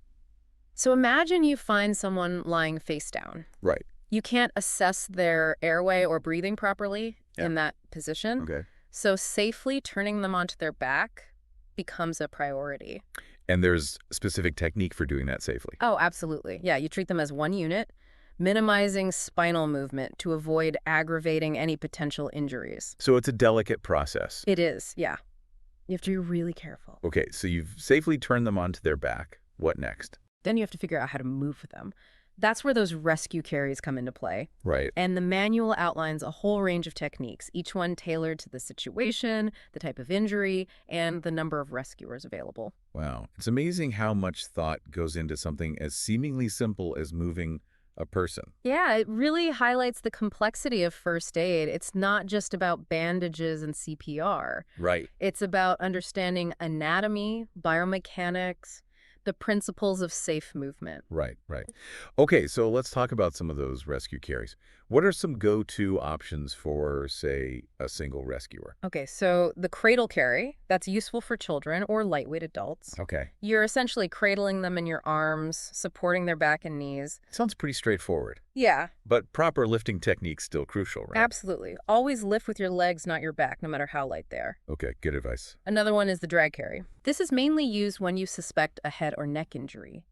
So imagine you find someone lying face down. Right. You can't assess their airway or breathing properly in that position. Okay. So safely turning them onto their back becomes a priority. And there's specific technique for doing that safely. Oh, absolutely. Yeah, you treat them as one unit, minimizing spinal movement to avoid aggravating any potential injuries. So it's a delicate process. It is, yeah. You have to be really careful. Okay, so you've safely turned them onto their back. What next? Then you have to figure out how to move them. That's where those rescue carries come into play. Right. And the manual outlines a whole range of techniques, each one tailored to the situation, the type of injury, and the number of rescuers available. Wow. It's amazing how much thought goes into something as seemingly simple as moving a person. Yeah, it really highlights the complexity of first aid. It's not just about bandages and CPR. Right. It's about understanding anatomy, biomechanics, the principles of safe movement. Right. Okay, so let's talk about some of those rescue carries. What are some go-to options for, say, a single rescuer? Okay, so the cradle carry, that's useful for children or lightweight adults. Okay. You're essentially cradling them in your arms, supporting their back and knees. Sounds pretty straightforward. Yeah, But proper lifting technique's still crucial, right? absolutely. Always lift with your legs, not your back, no matter how light they are. Okay, good advice. Another one is the drag carry. This is mainly used when you suspect a head or neck injury.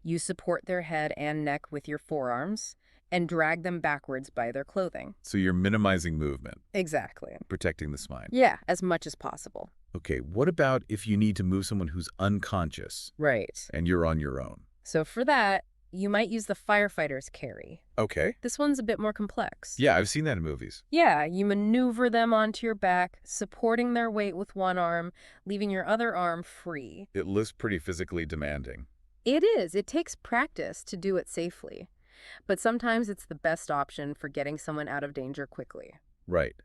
You support their head and neck with your forearms, and drag them backwards by their clothing. So you're minimizing movement, Exactly. protecting the spine. Yeah, as much as possible. Okay, what about if you need to move someone who's unconscious Right. and you're on your own? So for that, you might use the firefighter's carry. Okay. This one's a bit more complex. Yeah, I've seen that in movies. Yeah, you maneuver them onto your back, supporting their weight with one arm, leaving your other arm free. It looks pretty physically demanding. It is. It takes practice to do it safely. But sometimes it's the best option for getting someone out of danger quickly. Right.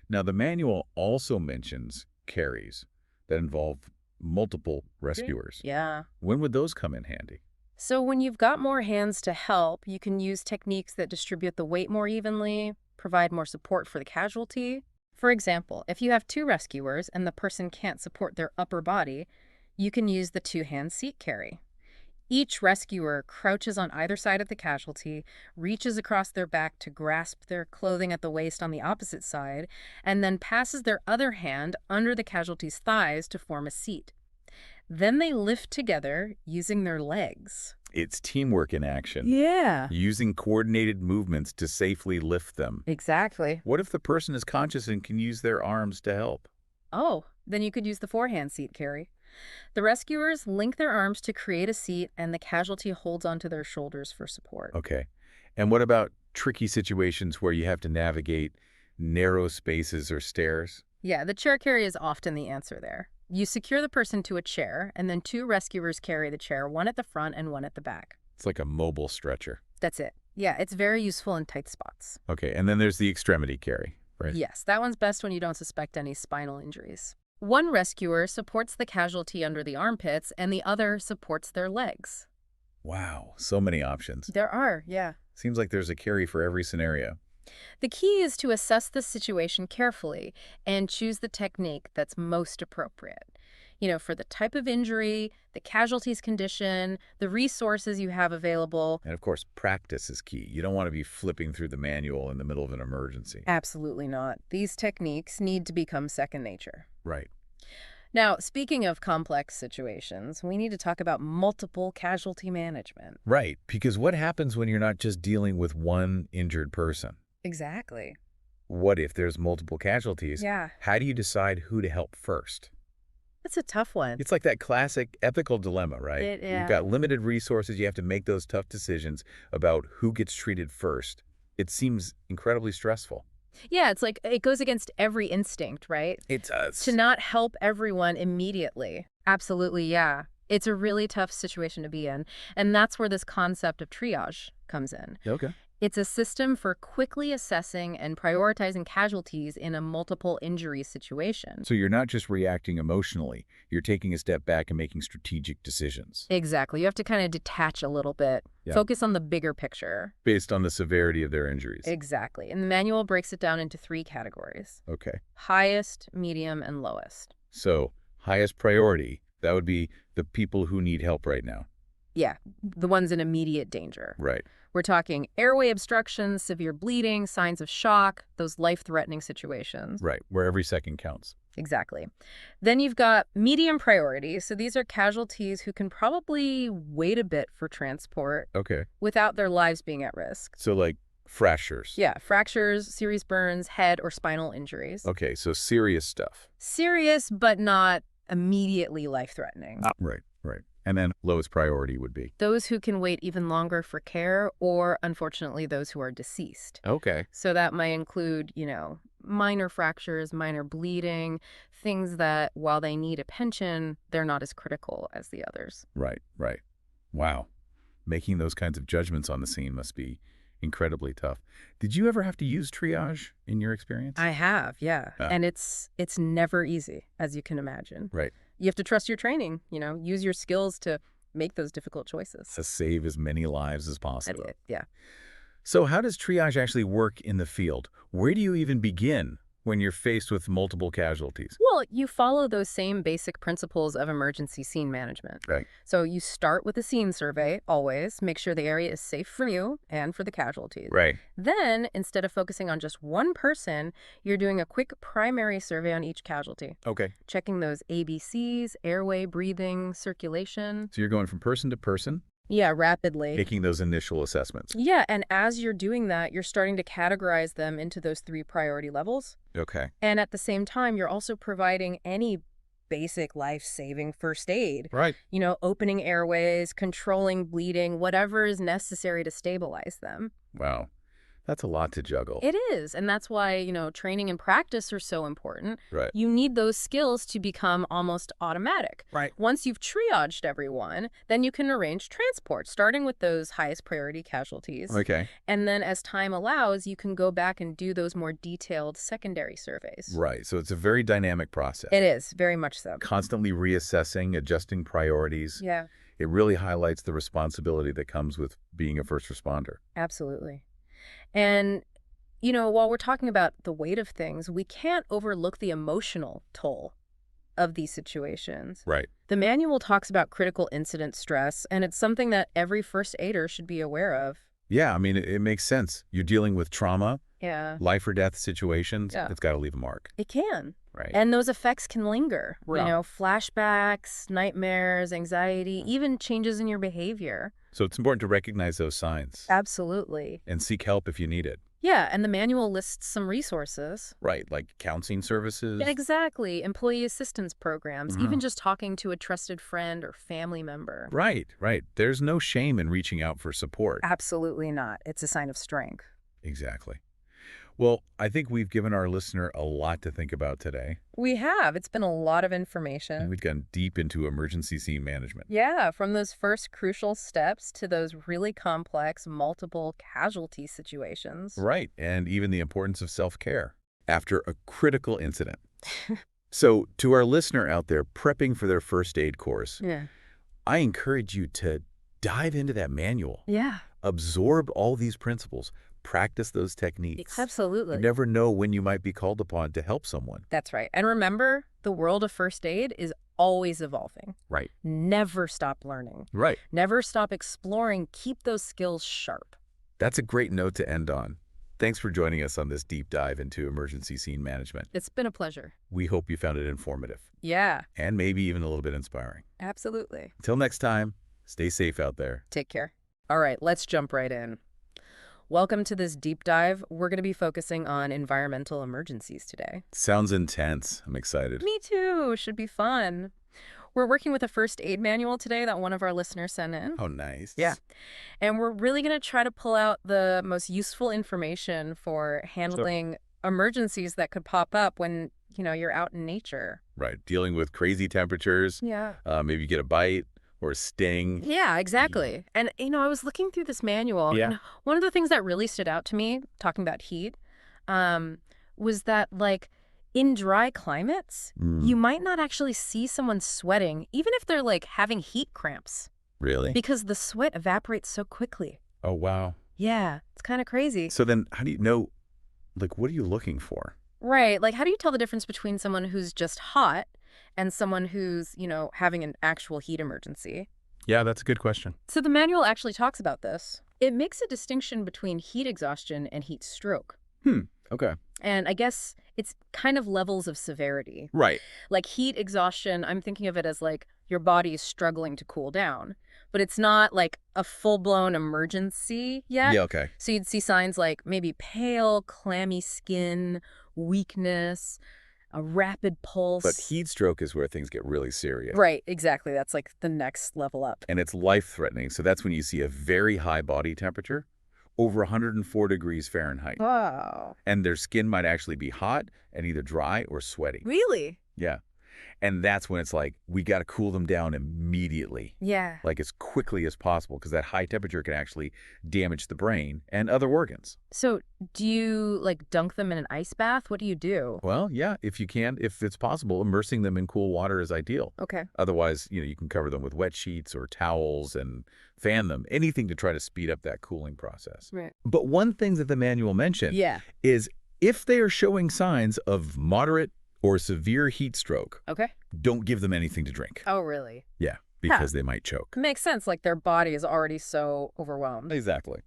Now, the manual also mentions carries that involve multiple rescuers. Yeah. When would those come in handy? So when you've got more hands to help, you can use techniques that distribute the weight more evenly, provide more support for the casualty. For example, if you have 2 rescuers and the person can't support their upper body, you can use the 2-hand seat carry. Each rescuer crouches on either side of the casualty, reaches across their back to grasp their clothing at the waist on the opposite side, and then passes their other hand under the casualty's thighs to form a seat. Then they lift together using their legs. It's teamwork in action. Yeah. Using coordinated movements to safely lift them. Exactly. What if the person is conscious and can use their arms to help? Oh, then you could use the 4-hand seat carry. The rescuers link their arms to create a seat, and the casualty holds onto their shoulders for support. Okay. And what about tricky situations where you have to navigate narrow spaces or stairs? Yeah, the chair carry is often the answer there. You secure the person to a chair, and then 2 rescuers carry the chair, one at the front and one at the back. It's like a mobile stretcher. That's it. Yeah, it's very useful in tight spots. Okay, and then there's the extremity carry, right? Yes, that one's best when you don't suspect any spinal injuries. One rescuer supports the casualty under the armpits, and the other supports their legs. Wow, so many options. There are, yeah. Seems like there's a carry for every scenario. The key is to assess the situation carefully and choose the technique that's most appropriate. For the type of injury, the casualty's condition, the resources you have available. And of course, practice is key. You don't want to be flipping through the manual in the middle of an emergency. Absolutely not. These techniques need to become second nature. Right. Now, speaking of complex situations, we need to talk about multiple casualty management. Right, because what happens when you're not just dealing with one injured person? Exactly. What if there's multiple casualties? Yeah. How do you decide who to help first? That's a tough one. It's like that classic ethical dilemma, right? Yeah. You've got limited resources. You have to make those tough decisions about who gets treated first. It seems incredibly stressful. Yeah, it's like it goes against every instinct, right? It does. To not help everyone immediately. Absolutely, yeah. It's a really tough situation to be in. And that's where this concept of triage comes in. Okay. It's a system for quickly assessing and prioritizing casualties in a multiple injury situation. So you're not just reacting emotionally. You're taking a step back and making strategic decisions. Exactly. You have to kind of detach a little bit, Yeah. focus on the bigger picture. Based on the severity of their injuries. Exactly. And the manual breaks it down into 3 categories: Okay. highest, medium, and lowest. So highest priority, that would be the people who need help right now. Yeah, the ones in immediate danger. Right. We're talking airway obstruction, severe bleeding, signs of shock, those life-threatening situations. Right. Where every second counts. Exactly. Then you've got medium priority. So these are casualties who can probably wait a bit for transport Okay. without their lives being at risk. So like fractures. Yeah, fractures, serious burns, head or spinal injuries. Okay. So serious stuff. Serious, but not immediately life-threatening. Right. Right. And then lowest priority would be. Those who can wait even longer for care, or unfortunately, those who are deceased. Okay. So that might include, minor fractures, minor bleeding, things that, while they need a pension, they're not as critical as the others. Right. Right. Wow. Making those kinds of judgments on the scene must be incredibly tough. Did you ever have to use triage in your experience? I have, yeah. Ah. And it's never easy, as you can imagine. Right. You have to trust your training, use your skills to make those difficult choices. To save as many lives as possible. Yeah. So how does triage actually work in the field? Where do you even begin when you're faced with multiple casualties? Well, you follow those same basic principles of emergency scene management. Right. So you start with a scene survey, always. Make sure the area is safe for you and for the casualties. Right. Then, instead of focusing on just one person, you're doing a quick primary survey on each casualty, Okay. checking those ABCs, airway, breathing, circulation. So you're going from person to person, Yeah, rapidly. making those initial assessments. Yeah, and as you're doing that, you're starting to categorize them into those 3 priority levels. Okay. And at the same time, you're also providing any basic life-saving first aid. Right. Opening airways, controlling bleeding, whatever is necessary to stabilize them. Wow. That's a lot to juggle. It is, and that's why, training and practice are so important. Right. You need those skills to become almost automatic. Right. Once you've triaged everyone, then you can arrange transport, starting with those highest priority casualties. Okay. And then as time allows, you can go back and do those more detailed secondary surveys. Right. So it's a very dynamic process. It is, very much so. Constantly reassessing, adjusting priorities. Yeah, It really highlights the responsibility that comes with being a first responder. absolutely. And, while we're talking about the weight of things, we can't overlook the emotional toll of these situations. Right. The manual talks about critical incident stress, and it's something that every first aider should be aware of. Yeah, I mean, it makes sense. You're dealing with trauma, Yeah, life or death situations. Yeah. It's got to leave a mark. it can. Right. And those effects can linger. Yeah. Flashbacks, nightmares, anxiety, even changes in your behavior. So it's important to recognize those signs Absolutely. and seek help if you need it. Yeah, and the manual lists some resources. Right, like counseling services. Exactly. Employee assistance programs, Mhm. even just talking to a trusted friend or family member. Right, right. There's no shame in reaching out for support. Absolutely not. It's a sign of strength. Exactly. Well, I think we've given our listener a lot to think about today. We have. It's been a lot of And information. we've gone deep into emergency scene management. Yeah, from those first crucial steps to those really complex multiple casualty situations. Right, and even the importance of self-care after a critical incident. So, to our listener out there prepping for their first aid course, Yeah. I encourage you to dive into that manual. Yeah, Absorb all these principles. Practice those techniques. absolutely. You never know when you might be called upon to help someone. That's right. And remember, the world of first aid is always evolving. Right. Never stop learning. Right. Never stop exploring. Keep those skills sharp. That's a great note to end on. Thanks for joining us on this deep dive into emergency scene management. It's been a pleasure. We hope you found it informative Yeah, and maybe even a little bit inspiring. absolutely. Until next time, stay safe out there. Take care. All right, let's jump right in. Welcome to this deep dive. We're going to be focusing on environmental emergencies today. Sounds intense. I'm excited. Me too. Should be fun. We're working with a first aid manual today that one of our listeners sent in. Oh, nice. Yeah. And we're really going to try to pull out the most useful information for handling emergencies that could pop up when, you're out in nature. Right. Dealing with crazy temperatures. Yeah. Maybe you get a bite or a sting. Yeah, exactly. And, I was looking through this manual. Yeah. And one of the things that really stood out to me, talking about heat, was that, in dry climates, you might not actually see someone sweating, even if they're, having heat cramps, Really? because the sweat evaporates so quickly. Oh, wow. Yeah, it's kind of crazy. So then how do you know, what are you looking for? Right. How do you tell the difference between someone who's just hot and someone who's, having an actual heat emergency? Yeah, that's a good question. So the manual actually talks about this. It makes a distinction between heat exhaustion and heat stroke. Okay. And I guess it's kind of levels of severity. Right. Heat exhaustion, I'm thinking of it as your body is struggling to cool down. But it's not a full-blown emergency yet. Yeah, okay. So you'd see signs like maybe pale, clammy skin, weakness, a rapid pulse. But heat stroke is where things get really serious. Right, exactly. That's the next level up. And it's life-threatening. So that's when you see a very high body temperature, over 104 degrees Fahrenheit. Wow. And their skin might actually be hot and either dry or sweaty. Really? Yeah. And that's when it's we got to cool them down immediately, Yeah. as quickly as possible, because that high temperature can actually damage the brain and other organs. So do you dunk them in an ice bath? What do you do? Well, yeah, if you can, if it's possible, immersing them in cool water is ideal. Okay. Otherwise, you can cover them with wet sheets or towels and fan them, anything to try to speed up that cooling process. Right. But one thing that the manual mentioned Yeah. is if they are showing signs of moderate or severe heat stroke, Okay. don't give them anything to drink. Oh, really? Yeah, because they might choke. Makes sense. Their body is already so overwhelmed. Exactly.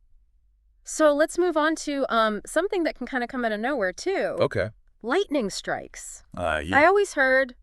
So let's move on to something that can kind of come out of nowhere, too. Okay. Lightning strikes. Yeah. I always heard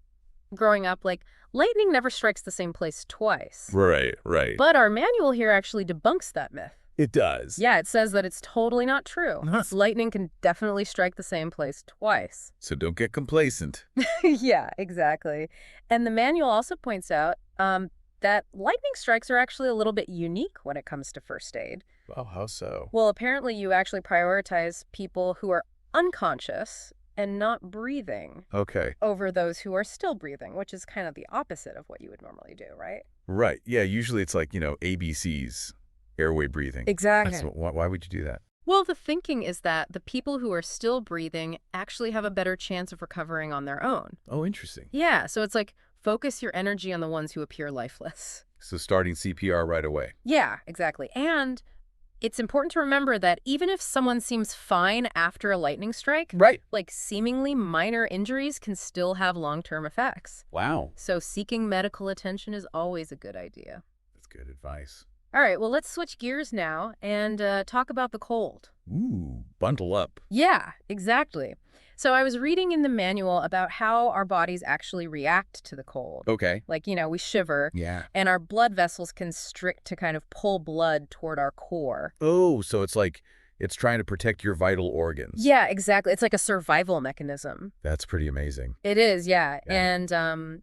growing up, like, lightning never strikes the same place twice. Right, right. But our manual here actually debunks that myth. It does. Yeah, it says that it's totally not true. Huh. Lightning can definitely strike the same place twice. So don't get complacent. Yeah, exactly. And the manual also points out that lightning strikes are actually a little bit unique when it comes to first aid. Oh, how so? Well, apparently you actually prioritize people who are unconscious and not breathing Okay. over those who are still breathing, which is kind of the opposite of what you would normally do, right? Right. Yeah, usually it's like, ABCs, airway breathing. Exactly. Why would you do that? Well, the thinking is that the people who are still breathing actually have a better chance of recovering on their own. Oh, interesting. Yeah, so it's like focus your energy on the ones who appear lifeless. So starting CPR right away. Yeah, exactly. And it's important to remember that even if someone seems fine after a lightning strike, Right. like seemingly minor injuries can still have long-term effects. Wow. So seeking medical attention is always a good idea. That's good advice. All right, well, let's switch gears now and talk about the cold. Ooh, bundle up. Yeah, exactly. So I was reading in the manual about how our bodies actually react to the cold. Okay. Like, we shiver, Yeah. and our blood vessels constrict to kind of pull blood toward our core. Oh, so it's like it's trying to protect your vital organs. Yeah, exactly. It's like a survival mechanism. That's pretty amazing. It is, yeah. Yeah. And,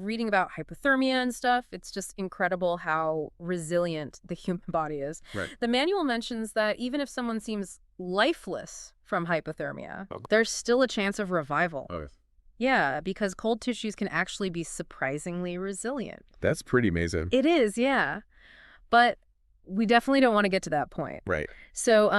reading about hypothermia and stuff, it's just incredible how resilient the human body is. Right. The manual mentions that even if someone seems lifeless from hypothermia, Okay. there's still a chance of revival. Okay. Yeah, because cold tissues can actually be surprisingly resilient. That's pretty amazing. It is, yeah. But we definitely don't want to get to that point. Right. So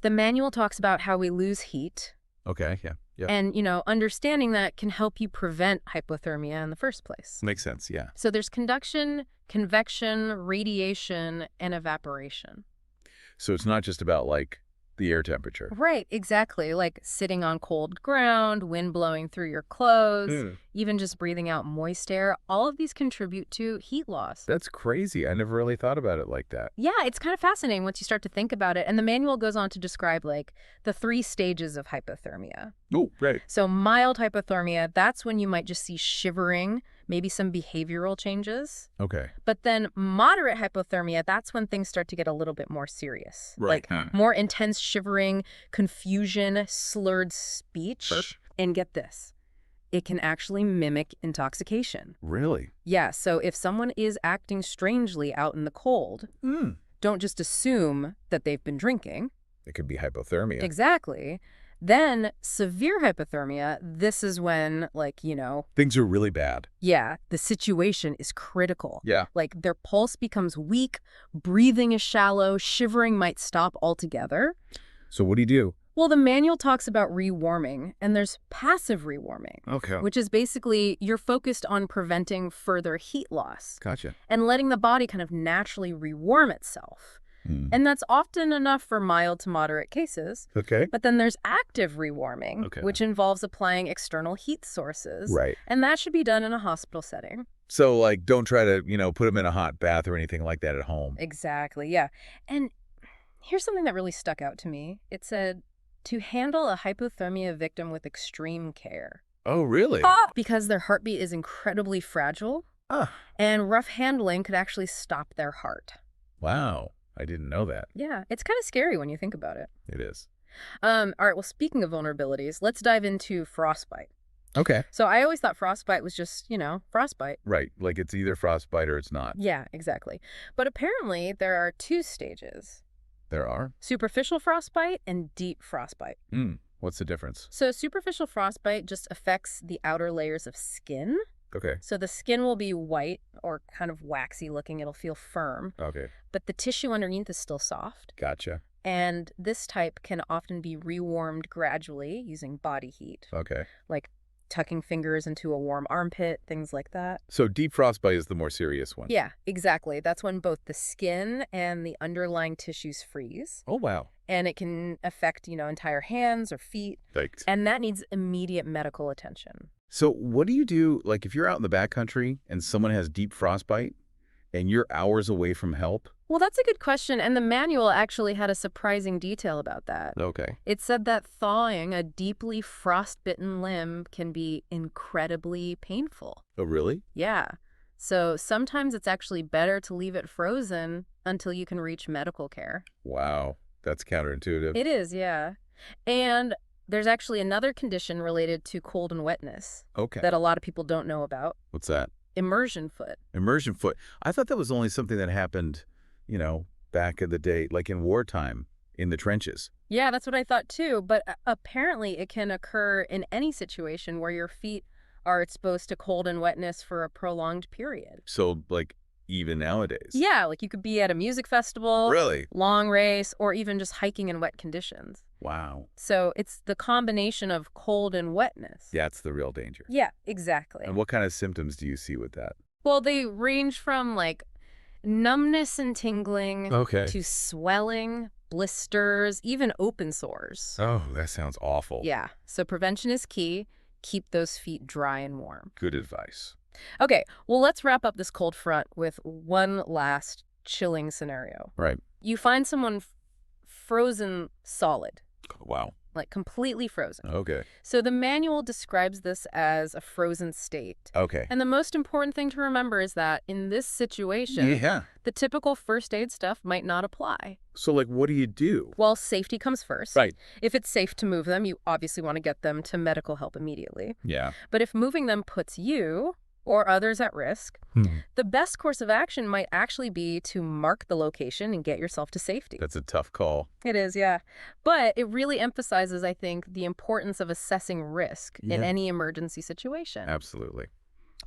the manual talks about how we lose heat. Okay, yeah. Yeah. And, understanding that can help you prevent hypothermia in the first place. Makes sense, yeah. So there's conduction, convection, radiation, and evaporation. So it's not just about like the air temperature. Right, exactly. Like sitting on cold ground, wind blowing through your clothes, even just breathing out moist air. All of these contribute to heat loss. That's crazy. I never really thought about it like that. Yeah, it's kind of fascinating once you start to think about it. And the manual goes on to describe like the 3 stages of hypothermia. Oh, right. So mild hypothermia, that's when you might just see shivering, maybe some behavioral changes. Okay. But then moderate hypothermia, that's when things start to get a little bit more serious. Right. Like more intense shivering, confusion, slurred speech. And get this, it can actually mimic intoxication. Really? Yeah, so if someone is acting strangely out in the cold, don't just assume that they've been drinking. It could be hypothermia. Exactly. Then severe hypothermia, this is when, Things are really bad. yeah, the situation is critical. Yeah. Like their pulse becomes weak, breathing is shallow, shivering might stop altogether. So what do you do? Well, the manual talks about rewarming, and there's passive rewarming, Okay. which is basically you're focused on preventing further heat loss Gotcha. and letting the body kind of naturally rewarm itself. And that's often enough for mild to moderate cases. Okay. But then there's active rewarming, Okay. which involves applying external heat sources. Right. And that should be done in a hospital setting. So like don't try to, put them in a hot bath or anything like that at home. Exactly, yeah. And here's something that really stuck out to me. It said, to handle a hypothermia victim with extreme care. Oh, really? Because their heartbeat is incredibly fragile, Ah. and rough handling could actually stop their heart. Wow. I didn't know that. Yeah, it's kind of scary when you think about it. It is. All right, well, speaking of vulnerabilities, let's dive into frostbite. Okay. So I always thought frostbite was just, frostbite. Right. Like it's either frostbite or it's not. Yeah, exactly. But apparently there are 2 stages, There are. superficial frostbite and deep frostbite. What's the difference? So superficial frostbite just affects the outer layers of skin. Okay. So the skin will be white or kind of waxy looking. It'll feel firm, Okay. but the tissue underneath is still soft. Gotcha. And this type can often be rewarmed gradually using body heat, Okay. like tucking fingers into a warm armpit, things like that. So deep frostbite is the more serious one. Yeah, exactly. That's when both the skin and the underlying tissues freeze. Oh, wow. And it can affect, entire hands or feet. Like, And that needs immediate medical attention. so what do you do, like if you're out in the backcountry and someone has deep frostbite and you're hours away from help? Well, that's a good question. And the manual actually had a surprising detail about that. Okay. It said that thawing a deeply frostbitten limb can be incredibly painful. Oh, really? Yeah. So sometimes it's actually better to leave it frozen until you can reach medical care. Wow. That's counterintuitive. It is, yeah. And there's actually another condition related to cold and wetness Okay. that a lot of people don't know about. What's that? Immersion foot. Immersion foot. I thought that was only something that happened, back in the day, like in wartime, in the trenches. Yeah, that's what I thought too. But apparently it can occur in any situation where your feet are exposed to cold and wetness for a prolonged period. So, like, even nowadays. Yeah, like you could be at a music festival, Really? long race, or even just hiking in wet conditions. Wow. So it's the combination of cold and wetness. That's the real danger. Yeah, exactly. And what kind of symptoms do you see with that? Well, they range from like numbness and tingling Okay. to swelling, blisters, even open sores. Oh, that sounds awful. Yeah, so prevention is key. Keep those feet dry and warm. Good advice. Okay, well, let's wrap up this cold front with one last chilling scenario. Right. You find someone frozen solid, Wow. like completely frozen. Okay. So the manual describes this as a frozen state. Okay. And the most important thing to remember is that in this situation, Yeah. the typical first aid stuff might not apply. So, like, what do you do? Well, safety comes first. Right. If it's safe to move them, you obviously want to get them to medical help immediately. Yeah. But if moving them puts you or others at risk, the best course of action might actually be to mark the location and get yourself to safety. That's a tough call. It is, yeah. But it really emphasizes, I think, the importance of assessing risk in Yeah. any emergency situation. Absolutely.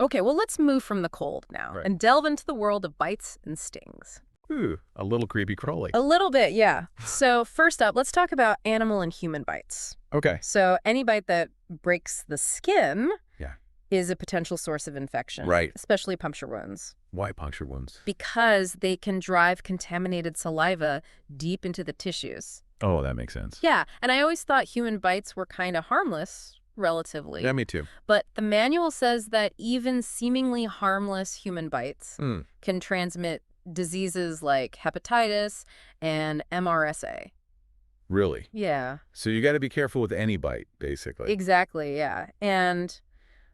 Okay, well, let's move from the cold now Right. and delve into the world of bites and stings. Ooh, a little creepy crawly. A little bit, yeah. So first up, let's talk about animal and human bites. Okay. So any bite that breaks the skin Yeah. is a potential source of infection. Right. Especially puncture wounds. Why puncture wounds? Because they can drive contaminated saliva deep into the tissues. Oh, that makes sense. Yeah, and I always thought human bites were kind of harmless, relatively. Yeah, me too. But the manual says that even seemingly harmless human bites Mm. can transmit diseases like hepatitis and MRSA. Really? Yeah, So you got to be careful with any bite, basically. exactly, yeah. And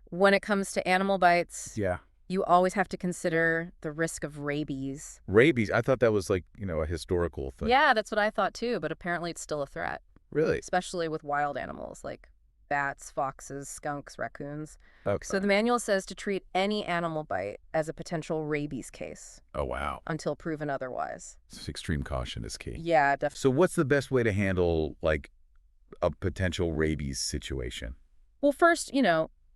when it comes to animal bites, Yeah. you always have to consider the risk of rabies. Rabies, I thought that was like, a historical thing. Yeah, that's what I thought too, but apparently it's still a threat, Really? especially with wild animals like bats, foxes, skunks, raccoons. Okay. So the manual says to treat any animal bite as a potential rabies case Oh, wow. until proven otherwise. Extreme caution is key. Yeah, definitely. So what's the best way to handle, like, a potential rabies situation? Well, first,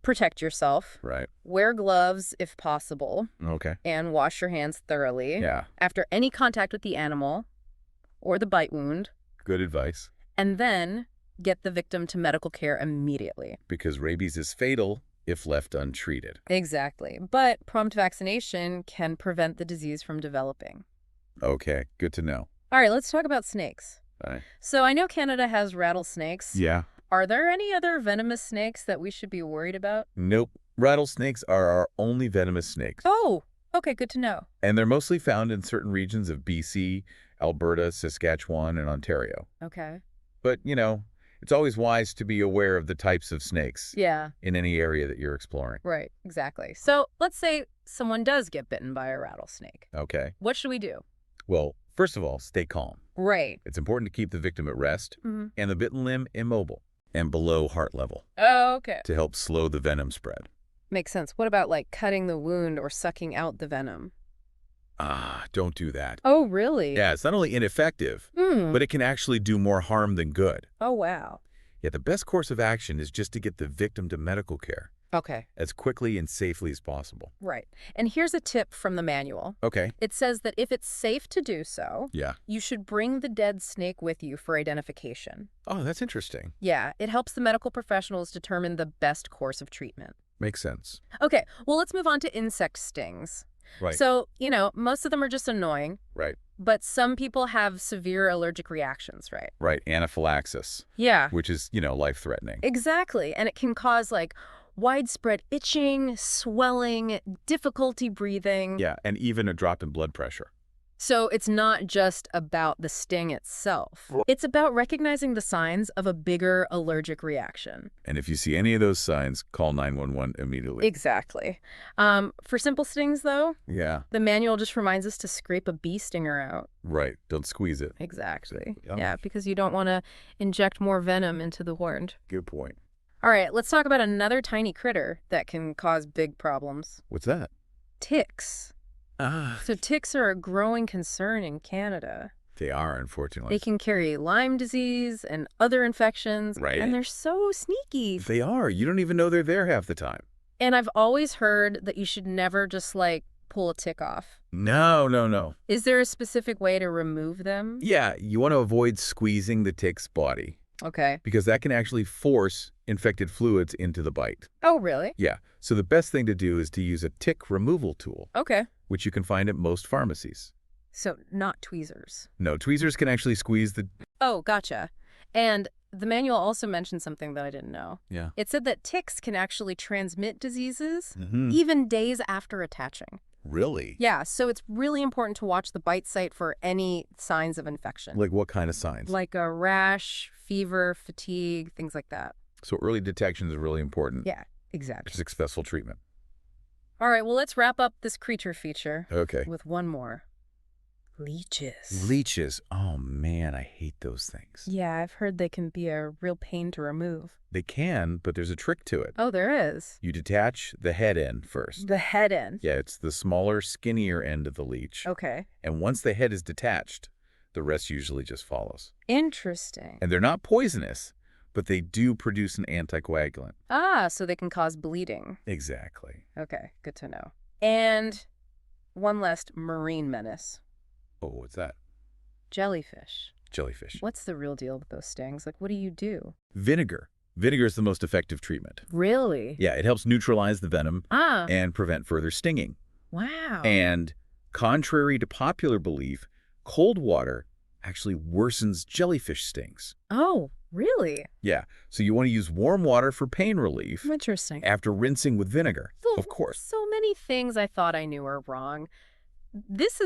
protect yourself. Right. Wear gloves if possible, Okay. and wash your hands thoroughly Yeah. after any contact with the animal or the bite wound, Good advice. and then get the victim to medical care immediately. Because rabies is fatal if left untreated. Exactly. But prompt vaccination can prevent the disease from developing. Okay. Good to know. All right, let's talk about snakes. All right. So I know Canada has rattlesnakes. Yeah. Are there any other venomous snakes that we should be worried about? Nope. Rattlesnakes are our only venomous snakes. Oh, okay, good to know. And they're mostly found in certain regions of BC, Alberta, Saskatchewan, and Ontario. Okay. But, it's always wise to be aware of the types of snakes Yeah, in any area that you're exploring. right, exactly. So let's say someone does get bitten by a rattlesnake. Okay. What should we do? Well, first of all, stay calm. Right. It's important to keep the victim at rest Mm-hmm. and the bitten limb immobile and below heart level Oh, okay. to help slow the venom spread. Makes sense. What about like cutting the wound or sucking out the venom? Don't do that. Oh, really? Yeah, it's not only ineffective, Hmm. but it can actually do more harm than good. Oh, wow. Yeah, the best course of action is just to get the victim to medical care Okay. as quickly and safely as possible. Right. And here's a tip from the manual. Okay. It says that if it's safe to do so, Yeah. you should bring the dead snake with you for identification. Oh, that's interesting. Yeah, it helps the medical professionals determine the best course of treatment. Makes sense. Okay, well, let's move on to insect stings. Right. So, most of them are just annoying, Right. but some people have severe allergic reactions, right? Right. Anaphylaxis, Yeah, which is, life-threatening. exactly. And it can cause like widespread itching, swelling, difficulty breathing. Yeah, and even a drop in blood pressure. So it's not just about the sting itself. It's about recognizing the signs of a bigger allergic reaction. And if you see any of those signs, call 911 immediately. Exactly. For simple stings, though, Yeah, the manual just reminds us to scrape a bee stinger out. right. Don't squeeze it. Exactly. Yeah. Yeah, because you don't want to inject more venom into the wound. Good point. All right, let's talk about another tiny critter that can cause big problems. What's that? Ticks. So ticks are a growing concern in Canada. They are, unfortunately. They can carry Lyme disease and other infections. Right. And they're so sneaky. They are. You don't even know they're there half the time. And I've always heard that you should never just, pull a tick off. No. Is there a specific way to remove them? Yeah, you want to avoid squeezing the tick's body Okay. because that can actually force infected fluids into the bite. Oh, really? Yeah, so the best thing to do is to use a tick removal tool, Okay. which you can find at most pharmacies. So not tweezers. No, tweezers can actually squeeze the... Oh, gotcha. And the manual also mentioned something that I didn't know. Yeah. It said that ticks can actually transmit diseases Mm-hmm. even days after attaching. Really? Yeah, so it's really important to watch the bite site for any signs of infection. Like what kind of signs? Like a rash, fever, fatigue, things like that. So early detection is really important Yeah, exactly. for successful treatment. All right, well, let's wrap up this creature feature Okay. with one more. Leeches. Leeches. Oh, man, I hate those things. Yeah, I've heard they can be a real pain to remove. They can, but there's a trick to it. Oh, there is. You detach the head end first. The head end. Yeah, it's the smaller, skinnier end of the leech. Okay. And once the head is detached, the rest usually just follows. Interesting. And they're not poisonous, but they do produce an anticoagulant. Ah, so they can cause bleeding. Exactly. Okay, good to know. And one last marine menace. Oh, what's that? Jellyfish. Jellyfish. What's the real deal with those stings? What do you do? Vinegar. Vinegar is the most effective treatment. Really? Yeah, it helps neutralize the venom Ah, and prevent further stinging. wow. And contrary to popular belief, cold water actually worsens jellyfish stings. Oh, really? Yeah, so you want to use warm water for pain relief Interesting. after rinsing with vinegar, So- of course. So many things I thought I knew were wrong. This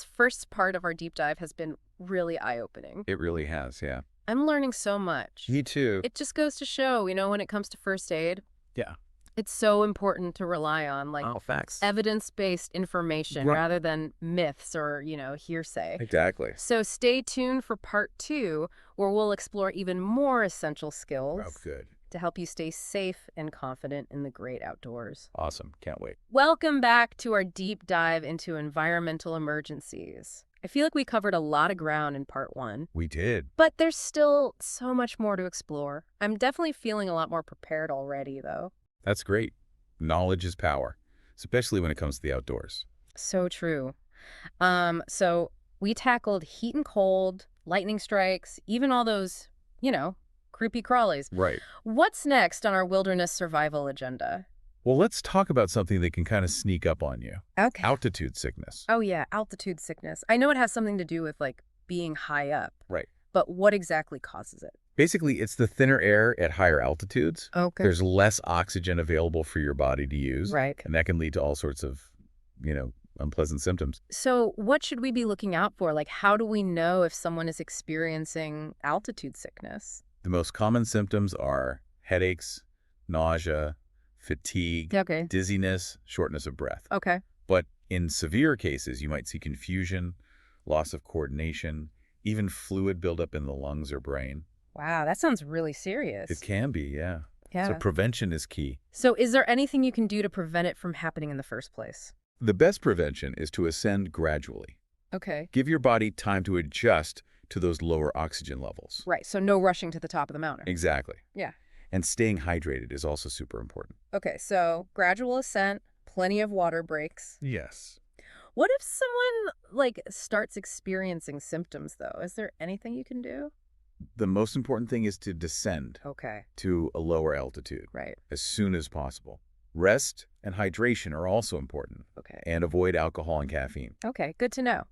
first part of our deep dive has been really eye-opening. It really has, yeah. I'm learning so much. Me too. It just goes to show, when it comes to first aid, Yeah. it's so important to rely on, facts. evidence-based information Right. rather than myths or, hearsay. Exactly. So stay tuned for part 2, where we'll explore even more essential skills Oh, good. to help you stay safe and confident in the great outdoors. Awesome. Can't wait. Welcome back to our deep dive into environmental emergencies. I feel like we covered a lot of ground in part 1, We did. but there's still so much more to explore. I'm definitely feeling a lot more prepared already, though. That's great. Knowledge is power, especially when it comes to the outdoors. So true. So we tackled heat and cold, lightning strikes, even all those, creepy crawlies. Right. What's next on our wilderness survival agenda? Well, let's talk about something that can kind of sneak up on you. Okay. Altitude sickness. Oh, yeah, altitude sickness. I know it has something to do with, being high up. Right. But what exactly causes it? Basically, it's the thinner air at higher altitudes. Okay. There's less oxygen available for your body to use. Right. And that can lead to all sorts of, unpleasant symptoms. So what should we be looking out for? How do we know if someone is experiencing altitude sickness? The most common symptoms are headaches, nausea, fatigue, Okay. dizziness, shortness of breath. Okay. But in severe cases, you might see confusion, loss of coordination, even fluid buildup in the lungs or brain. Wow, that sounds really serious. It can be, yeah. Yeah. So prevention is key. So is there anything you can do to prevent it from happening in the first place? The best prevention is to ascend gradually. Okay. Give your body time to adjust to those lower oxygen levels. Right, so no rushing to the top of the mountain. Exactly. Yeah. And staying hydrated is also super important. Okay, so gradual ascent, plenty of water breaks. Yes. What if someone, starts experiencing symptoms, though? Is there anything you can do? The most important thing is to descend Okay, to a lower altitude right. as soon as possible. Rest and hydration are also important, Okay. and avoid alcohol and caffeine. Okay, good to know.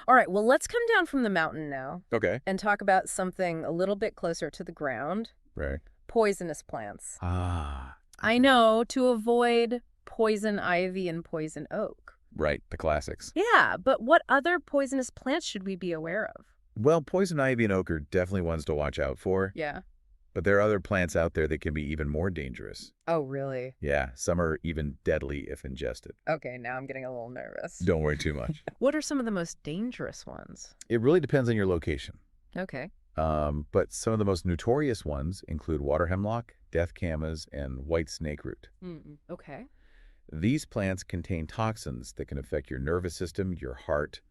All right, well, let's come down from the mountain now Okay. and talk about something a little bit closer to the ground. Right. Poisonous plants. Ah. I know, to avoid poison ivy and poison oak. Right, the classics. Yeah, but what other poisonous plants should we be aware of? Well, poison ivy and oak are definitely ones to watch out for, Yeah. but there are other plants out there that can be even more dangerous. Oh, really? Yeah, some are even deadly if ingested. Okay, now I'm getting a little nervous. Don't worry too much. What are some of the most dangerous ones? It really depends on your location. Okay. But some of the most notorious ones include water hemlock, death camas, and white snake root. Okay. These plants contain toxins that can affect your nervous system, your heart,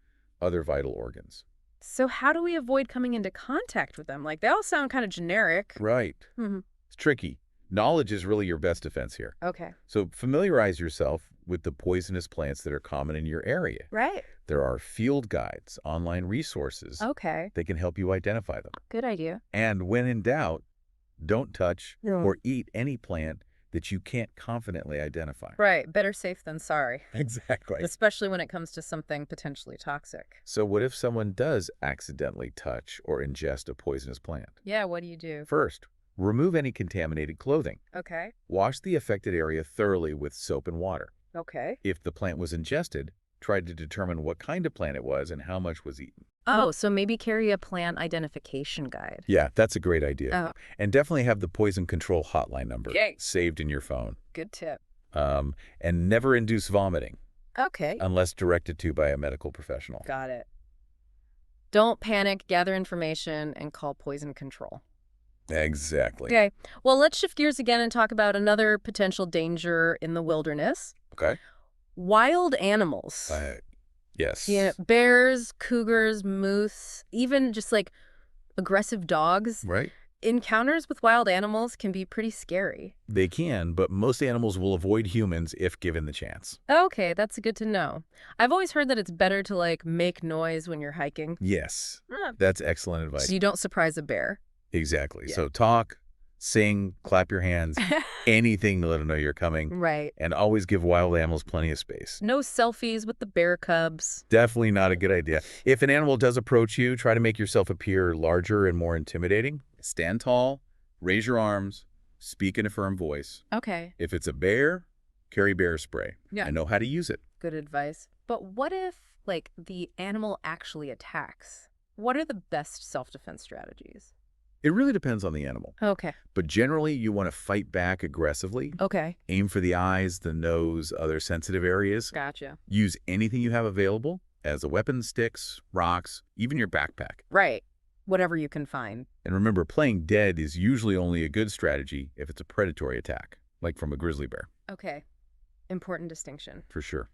other vital organs. So how do we avoid coming into contact with them? Like, they all sound kind of generic. Right. Mhm. It's tricky. Knowledge is really your best defense here. Okay. So familiarize yourself with the poisonous plants that are common in your area. Right. There are field guides, online resources Okay. that can help you identify them. Good idea. And when in doubt, don't touch Yeah. or eat any plant that you can't confidently identify. Right. Better safe than sorry. Exactly. Especially when it comes to something potentially toxic. So what if someone does accidentally touch or ingest a poisonous plant? Yeah, what do you do? First, remove any contaminated clothing. Okay. Wash the affected area thoroughly with soap and water. Okay. If the plant was ingested, try to determine what kind of plant it was and how much was eaten. Oh, so maybe carry a plant identification guide. Yeah, that's a great idea. Oh, And definitely have the poison control hotline number Yay. saved in your phone. good tip. And never induce vomiting Okay. unless directed to by a medical professional. Got it. Don't panic, gather information, and call poison control. Exactly. Okay. Well, let's shift gears again and talk about another potential danger in the wilderness. Okay. Wild animals. Yes. Yeah, bears, cougars, moose, even just like aggressive dogs. Right? Encounters with wild animals can be pretty scary. They can, but most animals will avoid humans if given the chance. Okay, that's good to know. I've always heard that it's better to like make noise when you're hiking. Yes. Ah. That's excellent advice. So you don't surprise a bear. Exactly. Yeah. So talk, sing, clap your hands, anything to let them know you're coming. Right. And always give wild animals plenty of space. No selfies with the bear cubs. Definitely not a good idea. If an animal does approach you, try to make yourself appear larger and more intimidating. Stand tall, raise your arms, speak in a firm voice. Okay, If it's a bear, carry bear spray. Yeah. And know how to use it. good advice. But what if, like, the animal actually attacks? What are the best self-defense strategies? It really depends on the animal. Okay. But generally, you want to fight back aggressively. Okay. Aim for the eyes, the nose, other sensitive areas. Gotcha. Use anything you have available as a weapon, sticks, rocks, even your backpack. Right. Whatever you can find. And remember, playing dead is usually only a good strategy if it's a predatory attack, like from a grizzly bear, Okay. Important distinction. for sure.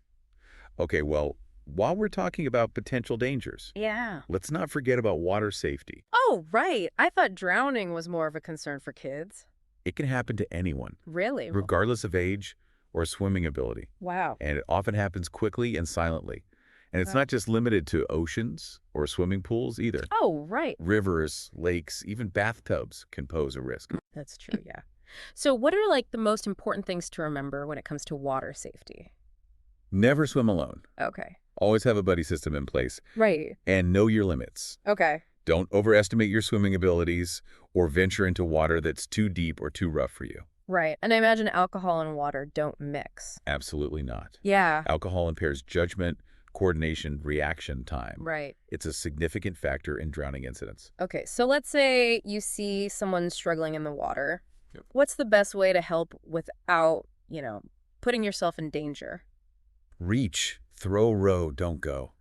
Okay, well, while we're talking about potential dangers, Yeah. let's not forget about water safety. Oh, right. I thought drowning was more of a concern for kids. It can happen to anyone, Really? regardless of age or swimming ability. Wow. And it often happens quickly and silently. And it's Wow. not just limited to oceans or swimming pools either. Oh, right. Rivers, lakes, even bathtubs can pose a risk. That's true, yeah. So what are, like, the most important things to remember when it comes to water safety? Never swim alone. Okay. Always have a buddy system in place. Right. And know your limits. Okay. Don't overestimate your swimming abilities or venture into water that's too deep or too rough for you. Right. And I imagine alcohol and water don't mix. Absolutely not. Yeah. Alcohol impairs judgment, coordination, reaction time. Right. It's a significant factor in drowning incidents. Okay. So let's say you see someone struggling in the water. Yep. What's the best way to help without, putting yourself in danger? Reach, throw, row, don't go.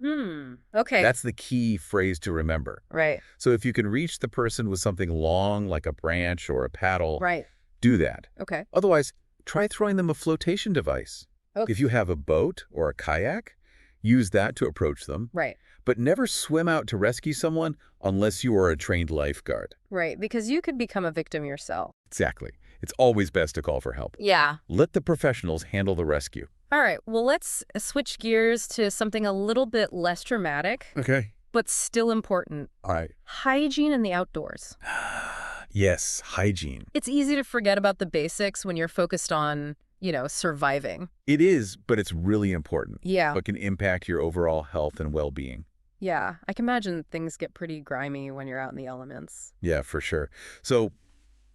Okay. That's the key phrase to remember. right. So if you can reach the person with something long like a branch or a paddle, Right. do that. Okay. Otherwise, try throwing them a flotation device. Okay. If you have a boat or a kayak, use that to approach them. Right. But never swim out to rescue someone unless you are a trained lifeguard. Right. Because you could become a victim yourself. Exactly. It's always best to call for help. Yeah. Let the professionals handle the rescue. All right. Well, let's switch gears to something a little bit less dramatic, Okay. but still important. All right. Hygiene in the outdoors. Yes, hygiene. It's easy to forget about the basics when you're focused on, surviving. It is, but it's really important. Yeah. But can impact your overall health and well-being. Yeah. I can imagine things get pretty grimy when you're out in the elements. Yeah, for sure. So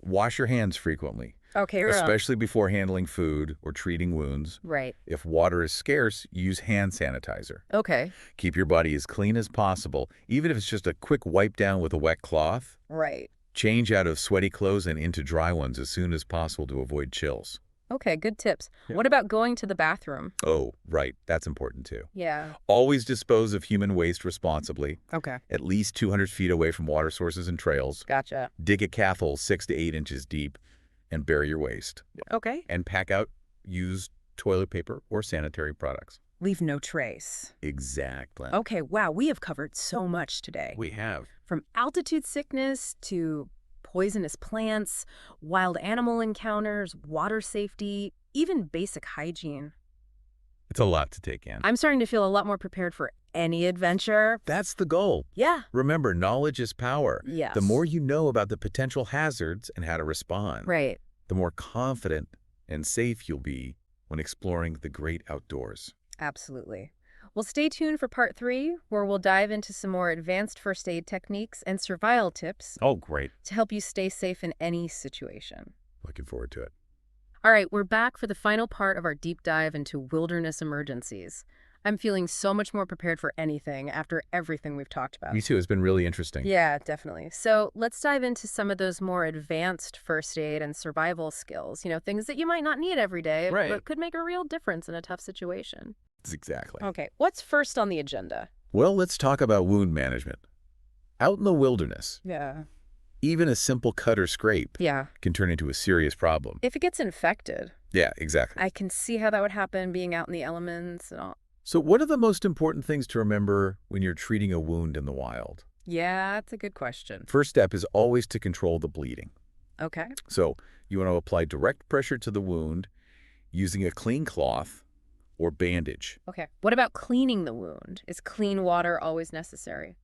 wash your hands frequently. Okay, right. especially before handling food or treating wounds. Right. If water is scarce, use hand sanitizer. Okay. Keep your body as clean as possible, even if it's just a quick wipe down with a wet cloth. Right. Change out of sweaty clothes and into dry ones as soon as possible to avoid chills. Okay, good tips. Yeah. What about going to the bathroom? Oh, right. That's important too. Yeah. Always dispose of human waste responsibly, Okay. at least 200 feet away from water sources and trails. Gotcha. Dig a cath hole 6 to 8 inches deep and bury your waste. Okay. And pack out used toilet paper or sanitary products. Leave no trace. Exactly. Okay, wow, we have covered so much today. We have. From altitude sickness to poisonous plants, wild animal encounters, water safety, even basic hygiene. It's a lot to take in. I'm starting to feel a lot more prepared for any adventure. That's the goal. Yeah. Remember, knowledge is power. Yes. The more you know about the potential hazards and how to respond, Right. the more confident and safe you'll be when exploring the great outdoors. Absolutely. Well, stay tuned for part 3, where we'll dive into some more advanced first aid techniques and survival tips Oh, great. to help you stay safe in any situation. Looking forward to it. All right, we're back for the final part of our deep dive into wilderness emergencies. I'm feeling so much more prepared for anything after everything we've talked about. Me too. It's been really interesting. Yeah, definitely. So let's dive into some of those more advanced first aid and survival skills, things that you might not need every day, Right. but could make a real difference in a tough situation. Exactly. Okay, what's first on the agenda? Well, let's talk about wound management. Out in the wilderness, Yeah. even a simple cut or scrape Yeah. can turn into a serious problem. If it gets infected, Yeah, exactly. I can see how that would happen being out in the elements and all. So what are the most important things to remember when you're treating a wound in the wild? Yeah, that's a good question. First step is always to control the bleeding. Okay. So you want to apply direct pressure to the wound using a clean cloth or bandage. Okay. What about cleaning the wound? Is clean water always necessary?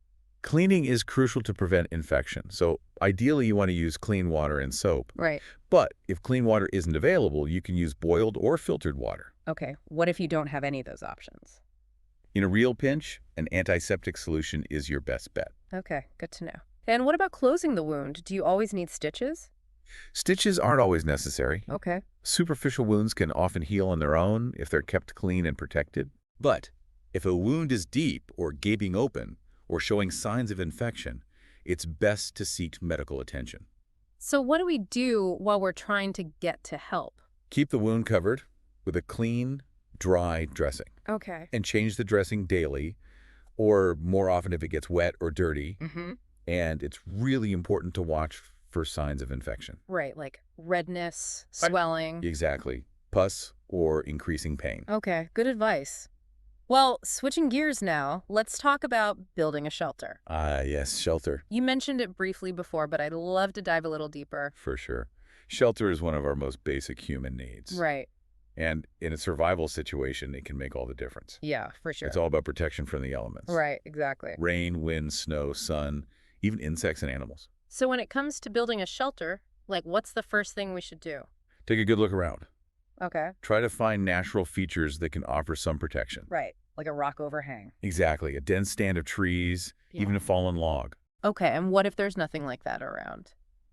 Cleaning is crucial to prevent infection. So ideally you want to use clean water and soap. Right. But if clean water isn't available, you can use boiled or filtered water. Okay. What if you don't have any of those options? In a real pinch, an antiseptic solution is your best bet. Okay, good to know. And what about closing the wound? Do you always need stitches? Stitches aren't always necessary. Okay. Superficial wounds can often heal on their own if they're kept clean and protected. But if a wound is deep or gaping open or showing signs of infection, it's best to seek medical attention. So what do we do while we're trying to get to help? Keep the wound covered with a clean, dry dressing Okay. and change the dressing daily or more often if it gets wet or dirty. Mm-hmm. And it's really important to watch for signs of infection. Right, like redness, swelling. Exactly. Pus or increasing pain. Okay, good advice. Well, switching gears now, let's talk about building a shelter. Yes, shelter, You mentioned it briefly before, but I'd love to dive a little deeper. for sure. Shelter is one of our most basic human needs. Right. And in a survival situation, it can make all the difference. Yeah, for sure. It's all about protection from the elements. Right, exactly. Rain, wind, snow, sun, even insects and animals. So when it comes to building a shelter, what's the first thing we should do? Take a good look around. Okay. Try to find natural features that can offer some protection. Right, like a rock overhang. Exactly. A dense stand of trees, even a fallen log. Okay, and what if there's nothing like that around?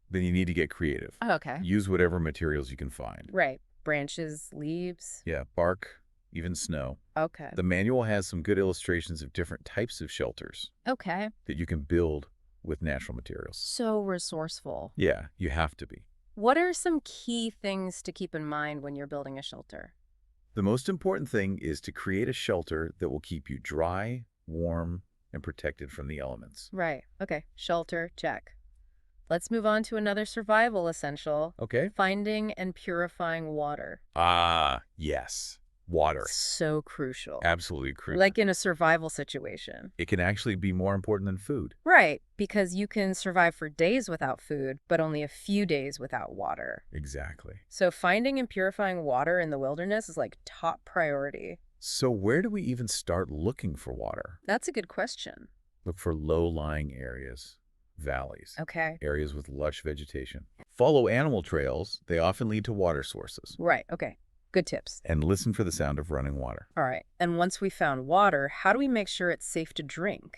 Then you need to get creative. Okay. Use whatever materials you can find. Right. Branches, leaves. Yeah, bark, even snow. Okay. The manual has some good illustrations of different types of shelters Okay. that you can build with natural materials. So resourceful. Yeah, you have to be. What are some key things to keep in mind when you're building a shelter? The most important thing is to create a shelter that will keep you dry, warm, and protected from the elements. Right. Okay. Shelter, check. Let's move on to another survival essential. Okay. Finding and purifying water. Yes. Water. So crucial. Absolutely crucial. Like in a survival situation. It can actually be more important than food. Right, because you can survive for days without food, but only a few days without water. Exactly. So finding and purifying water in the wilderness is top priority. So where do we even start looking for water? That's a good question. Look for low-lying areas, valleys, Okay. areas with lush vegetation. Follow animal trails. They often lead to water sources. Right, okay. Good tips. And listen for the sound of running water. All right. And once we found water, how do we make sure it's safe to drink?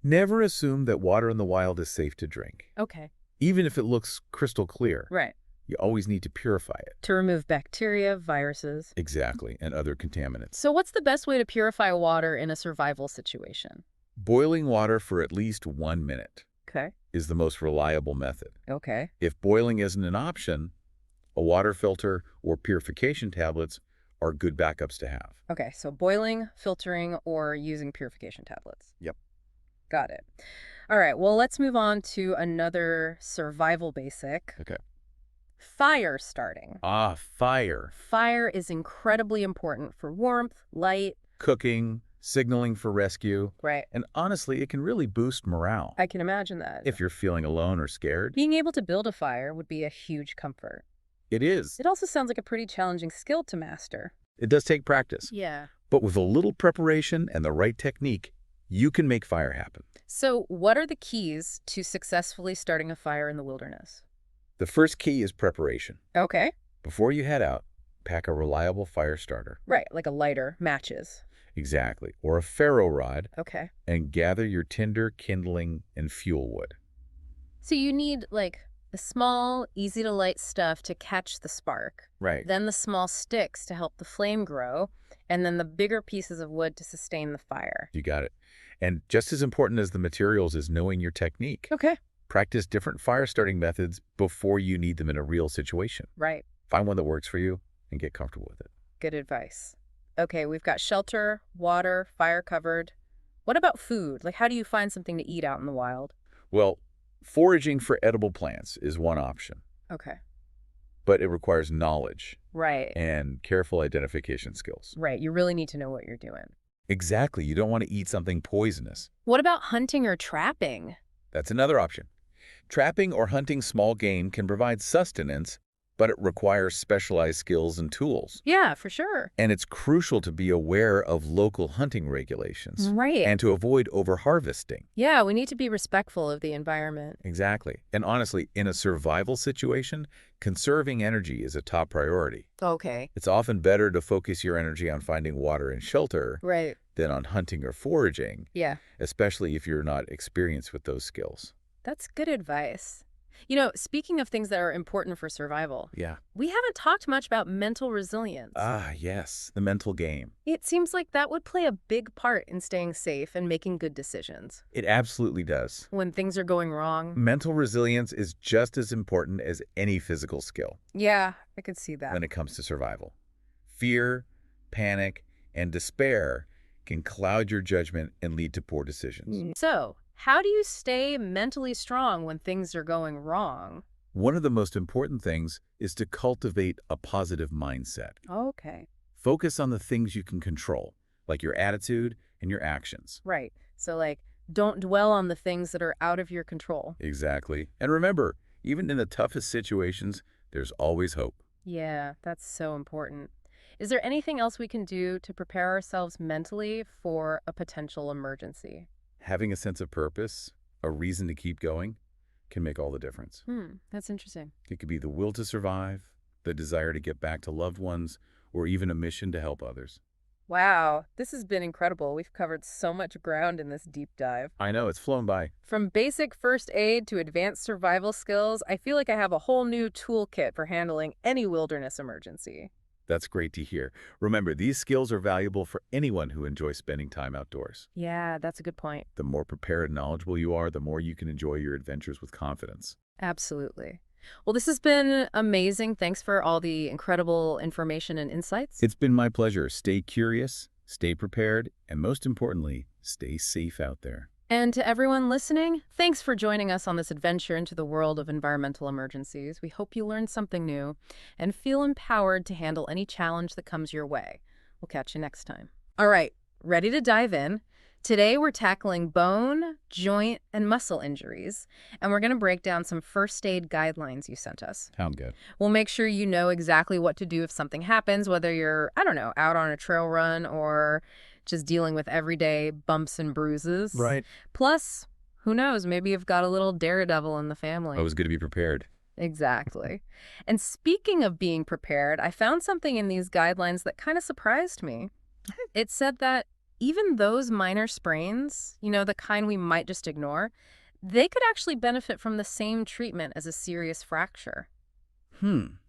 Never assume that water in the wild is safe to drink, Okay. even if it looks crystal clear. Right. You always need to purify it. To remove bacteria, viruses. Exactly, and other contaminants. So what's the best way to purify water in a survival situation? Boiling water for at least 1 minute Okay. is the most reliable method. Okay. If boiling isn't an option, a water filter or purification tablets are good backups to have. Okay, so boiling, filtering, or using purification tablets. Yep. Got it. All right, well, let's move on to another survival basic. Okay. Fire starting. Ah, fire. Fire is incredibly important for warmth, light. Cooking, signaling for rescue, Right. and honestly, it can really boost morale. I can imagine that. If you're feeling alone or scared, Being able to build a fire would be a huge comfort. it is. It also sounds like a pretty challenging skill to master. It does take practice, Yeah. but with a little preparation and the right technique, you can make fire happen. So what are the keys to successfully starting a fire in the wilderness? The first key is preparation. Okay. Before you head out, pack a reliable fire starter. Right, like a lighter, matches. Exactly. Or a ferro rod, Okay. and gather your tinder, kindling, and fuel wood. So you need, like, the small, easy-to-light stuff to catch the spark, Right. then the small sticks to help the flame grow, and then the bigger pieces of wood to sustain the fire. You got it. And just as important as the materials is knowing your technique. Okay. Practice different fire starting methods before you need them in a real situation. Right. Find one that works for you and get comfortable with it. Good advice. Okay, we've got shelter, water, fire covered. What about food? Like, how do you find something to eat out in the wild? Well, foraging for edible plants is one option, Okay. but it requires knowledge Right. and careful identification skills. Right. You really need to know what you're doing. Exactly. You don't want to eat something poisonous. What about hunting or trapping? That's another option. Trapping or hunting small game can provide sustenance, but it requires specialized skills and tools. Yeah, for sure. And it's crucial to be aware of local hunting regulations Right. and to avoid overharvesting. Yeah, we need to be respectful of the environment. Exactly. And honestly, in a survival situation, conserving energy is a top priority. Okay. It's often better to focus your energy on finding water and shelter Right. than on hunting or foraging, Yeah. especially if you're not experienced with those skills. That's good advice. You know, speaking of things that are important for survival, Yeah. we haven't talked much about mental resilience. Ah, yes, the mental game. It seems like that would play a big part in staying safe and making good decisions. It absolutely does. When things are going wrong. Mental resilience is just as important as any physical skill Yeah, I could see that. when it comes to survival. Fear, panic, and despair can cloud your judgment and lead to poor decisions. So, how do you stay mentally strong when things are going wrong? One of the most important things is to cultivate a positive mindset. Okay. Focus on the things you can control, like your attitude and your actions. Right. So, like, don't dwell on the things that are out of your control. Exactly. And remember, even in the toughest situations, there's always hope. Yeah, that's so important. Is there anything else we can do to prepare ourselves mentally for a potential emergency? Having a sense of purpose, a reason to keep going, can make all the difference. That's interesting. It could be the will to survive, the desire to get back to loved ones, or even a mission to help others. Wow, this has been incredible. We've covered so much ground in this deep dive. I know, it's flown by. From basic first aid to advanced survival skills, I feel like I have a whole new toolkit for handling any wilderness emergency. That's great to hear. Remember, these skills are valuable for anyone who enjoys spending time outdoors. Yeah, that's a good point. The more prepared and knowledgeable you are, the more you can enjoy your adventures with confidence. Absolutely. Well, this has been amazing. Thanks for all the incredible information and insights. It's been my pleasure. Stay curious, stay prepared, and most importantly, stay safe out there. And to everyone listening, thanks for joining us on this adventure into the world of environmental emergencies. We hope you learned something new and feel empowered to handle any challenge that comes your way. We'll catch you next time. All right, ready to dive in? Today we're tackling bone, joint, and muscle injuries, and we're going to break down some first aid guidelines you sent us. Sound good. We'll make sure you know exactly what to do if something happens, whether you're, I don't know, out on a trail run or just dealing with everyday bumps and bruises. Right. Plus, who knows, maybe you've got a little daredevil in the family. Always good to be prepared. Exactly. And speaking of being prepared, I found something in these guidelines that kind of surprised me. It said that even those minor sprains, you know, the kind we might just ignore, they could actually benefit from the same treatment as a serious fracture.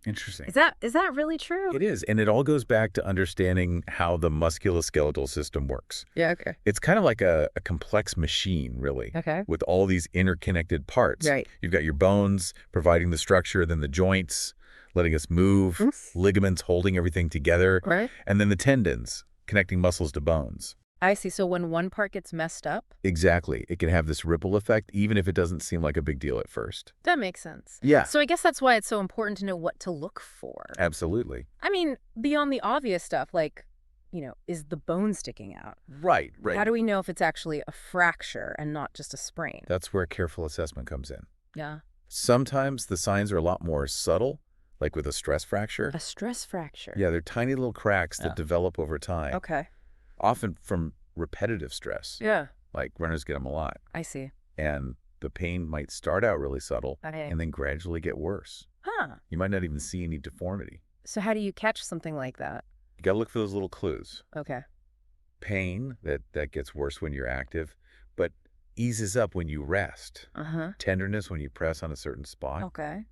Interesting. Is that really true? It is, and it all goes back to understanding how the musculoskeletal system works. Yeah, okay. It's kind of like a complex machine, really, Okay. with all these interconnected parts. Right. You've got your bones providing the structure, then the joints letting us move, ligaments holding everything together, Right. and then the tendons connecting muscles to bones. I see. So when one part gets messed up, Exactly. It can have this ripple effect, even if it doesn't seem like a big deal at first. that makes sense. Yeah. So I guess that's why it's so important to know what to look for. Absolutely. I mean, beyond the obvious stuff, like, is the bone sticking out? Right. How do we know if it's actually a fracture and not just a sprain? That's where careful assessment comes in. Yeah. Sometimes the signs are a lot more subtle, like with a stress fracture. A stress fracture. Yeah, they're tiny little cracks that Yeah. develop over time, Okay. often from repetitive stress, Yeah. like runners get them a lot. I see. And the pain might start out really subtle Okay. and then gradually get worse. Huh. You might not even see any deformity. So how do you catch something like that? You got to look for those little clues. Okay. Pain, that gets worse when you're active, but eases up when you rest. Uh-huh. Tenderness when you press on a certain spot. Okay.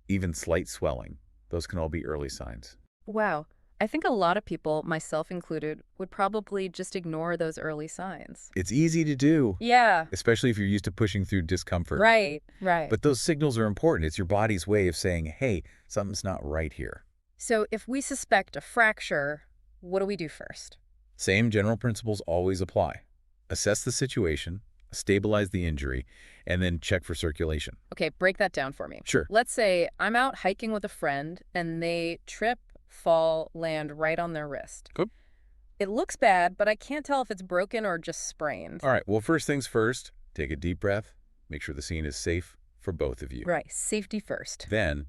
Even slight swelling. Those can all be early signs. Wow. I think a lot of people, myself included, would probably just ignore those early signs. It's easy to do, Yeah. especially if you're used to pushing through discomfort. Right. But those signals are important. It's your body's way of saying, hey, something's not right here. So if we suspect a fracture, what do we do first? Same general principles always apply. Assess the situation, stabilize the injury, and then check for circulation. Okay, break that down for me. Sure. Let's say I'm out hiking with a friend and they trip, fall, land right on their wrist. Good. It looks bad, but I can't tell if it's broken or just sprained. All right, well, first things first, take a deep breath. Make sure the scene is safe for both of you. Right, safety first. Then,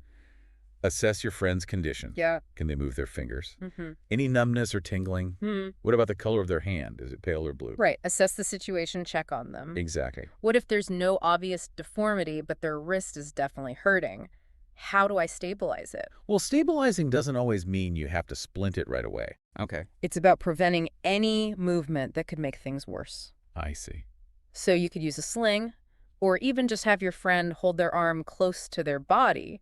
assess your friend's condition. Yeah. Can they move their fingers? Mm-hmm. Any numbness or tingling? Hmm. What about the color of their hand? Is it pale or blue? Right, assess the situation, check on them. Exactly. What if there's no obvious deformity, but their wrist is definitely hurting? How do I stabilize it? Well, stabilizing doesn't always mean you have to splint it right away. Okay. It's about preventing any movement that could make things worse. I see. So you could use a sling, or even just have your friend hold their arm close to their body,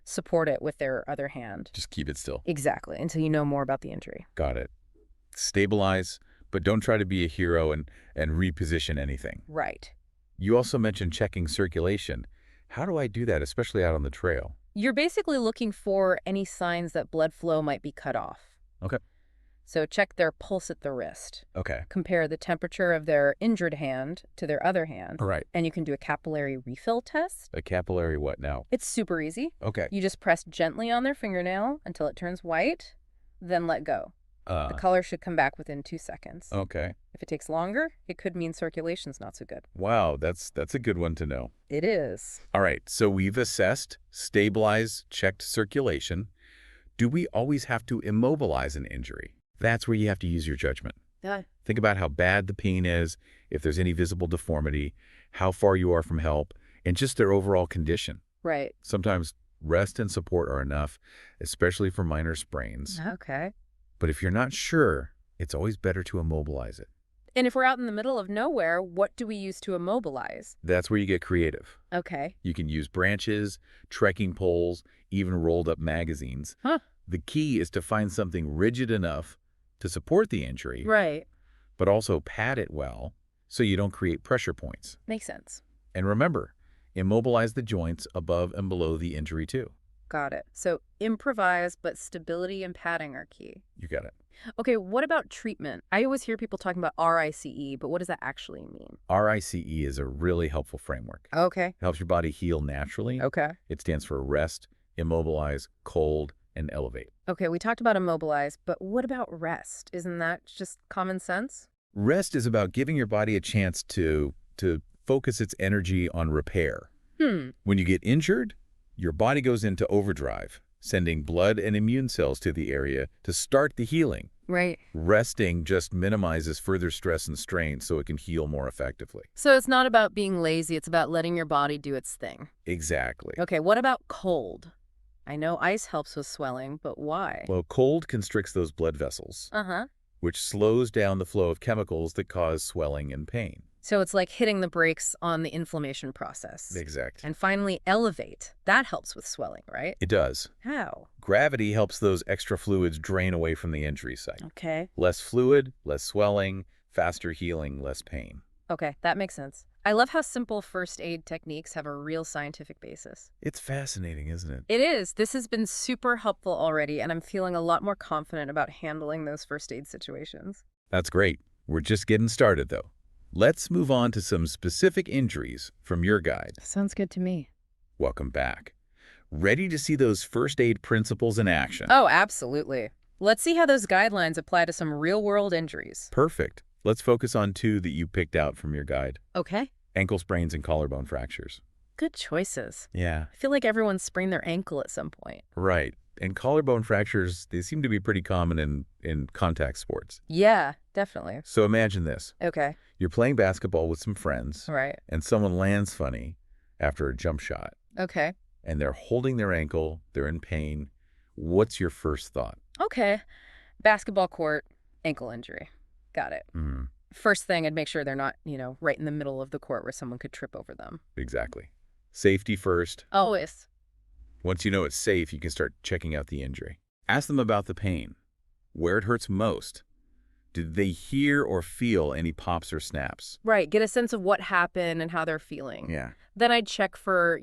support it with their other hand. Just keep it still. Exactly, until you know more about the injury. Got it. Stabilize, but don't try to be a hero and reposition anything. Right. You also mentioned checking circulation. How do I do that, especially out on the trail? You're basically looking for any signs that blood flow might be cut off. Okay. So check their pulse at the wrist. Okay. Compare the temperature of their injured hand to their other hand. All right. And you can do a capillary refill test. A capillary what now? It's super easy. Okay. You just press gently on their fingernail until it turns white, then let go. The color should come back within 2 seconds. Okay. If it takes longer, it could mean circulation's not so good. Wow, that's a good one to know. It is. All right, so we've assessed, stabilized, checked circulation. Do we always have to immobilize an injury? That's where you have to use your judgment. Yeah. Think about how bad the pain is, if there's any visible deformity, how far you are from help, and just their overall condition. Right. Sometimes rest and support are enough, especially for minor sprains. Okay. But if you're not sure, it's always better to immobilize it. And if we're out in the middle of nowhere, what do we use to immobilize? That's where you get creative. Okay. You can use branches, trekking poles, even rolled up magazines. Huh. The key is to find something rigid enough to support the injury, Right. but also pad it well so you don't create pressure points. Makes sense. And remember, immobilize the joints above and below the injury too. Got it. So improvise, but stability and padding are key. You got it. Okay, what about treatment? I always hear people talking about RICE, but what does that actually mean? RICE is a really helpful framework. Okay. It helps your body heal naturally. Okay. It stands for rest, immobilize, cold, and elevate. Okay, we talked about immobilize, but what about rest? Isn't that just common sense? Rest is about giving your body a chance to focus its energy on repair. When you get injured, your body goes into overdrive, sending blood and immune cells to the area to start the healing. Right. Resting just minimizes further stress and strain so it can heal more effectively. So it's not about being lazy, it's about letting your body do its thing. Exactly. Okay, what about cold? I know ice helps with swelling, but why? Well, cold constricts those blood vessels, Uh-huh. which slows down the flow of chemicals that cause swelling and pain. So it's like hitting the brakes on the inflammation process. Exact. And finally, elevate. That helps with swelling, right? It does. How? Gravity helps those extra fluids drain away from the injury site. Okay. Less fluid, less swelling, faster healing, less pain. Okay, that makes sense. I love how simple first aid techniques have a real scientific basis. It's fascinating, isn't it? It is. This has been super helpful already, and I'm feeling a lot more confident about handling those first aid situations. That's great. We're just getting started, though. Let's move on to some specific injuries from your guide. Sounds good to me. Welcome back. Ready to see those first aid principles in action? Oh, absolutely. Let's see how those guidelines apply to some real-world injuries. Perfect. Let's focus on two that you picked out from your guide. Okay. Ankle sprains and collarbone fractures. Good choices. Yeah, I feel like everyone's sprained their ankle at some point. right. And collarbone fractures, they seem to be pretty common in contact sports. Yeah, definitely. So imagine this. Okay. You're playing basketball with some friends, Right. and someone lands funny after a jump shot, Okay. and they're holding their ankle, they're in pain. What's your first thought? Okay. Basketball court, ankle injury. Got it. First thing, I'd make sure they're not, right in the middle of the court where someone could trip over them. Exactly. Safety first. Always. Once you know it's safe, you can start checking out the injury. Ask them about the pain, where it hurts most. Did they hear or feel any pops or snaps? Right. Get a sense of what happened and how they're feeling. Yeah. Then I'd check for,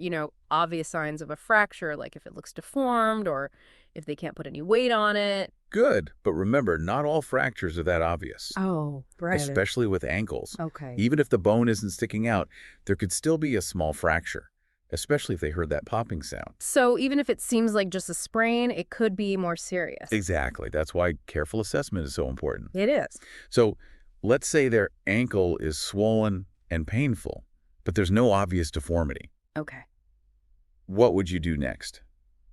obvious signs of a fracture, like if it looks deformed or if they can't put any weight on it. Good. But remember, not all fractures are that obvious, Oh, right. especially with ankles. Okay. Even if the bone isn't sticking out, there could still be a small fracture, especially if they heard that popping sound. So even if it seems like just a sprain, it could be more serious. Exactly. That's why careful assessment is so important. It is. So let's say their ankle is swollen and painful, but there's no obvious deformity. Okay. What would you do next?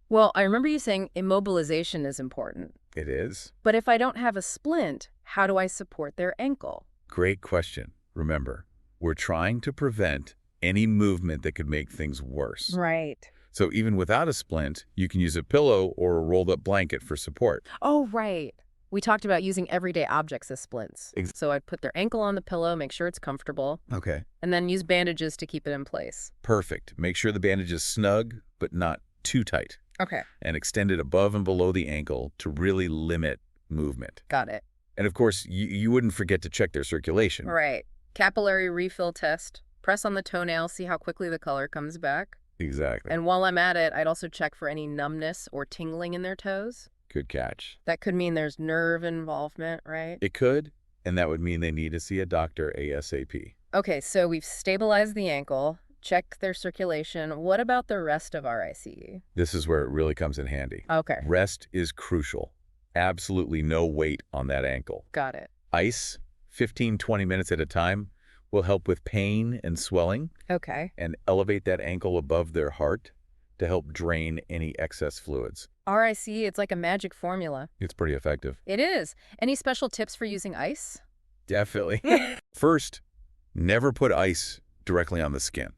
Well, I remember you saying immobilization is important. It is. But if I don't have a splint, how do I support their ankle? Great question. Remember, we're trying to prevent any movement that could make things worse. Right. So even without a splint, you can use a pillow or a rolled up blanket for support. Oh, right. We talked about using everyday objects as splints. Ex- So I'd put their ankle on the pillow, make sure it's comfortable, Okay. and then use bandages to keep it in place. Perfect. Make sure the bandage is snug, but not too tight, Okay. and extend it above and below the ankle to really limit movement. Got it. And of course, you wouldn't forget to check their circulation. Right. Capillary refill test. Press on the toenail, see how quickly the color comes back. Exactly. And while I'm at it, I'd also check for any numbness or tingling in their toes. Good catch. That could mean there's nerve involvement, right? It could, and that would mean they need to see a doctor ASAP. Okay, so we've stabilized the ankle, checked their circulation. What about the rest of our ICE? This is where it really comes in handy. Okay, Rest is crucial. Absolutely no weight on that ankle. got it. Ice, 15-20 minutes at a time, will help with pain and swelling Okay. and elevate that ankle above their heart to help drain any excess fluids. RIC, it's like a magic formula. It's pretty effective. It is. Any special tips for using ice? Definitely. First, never put ice directly on the skin.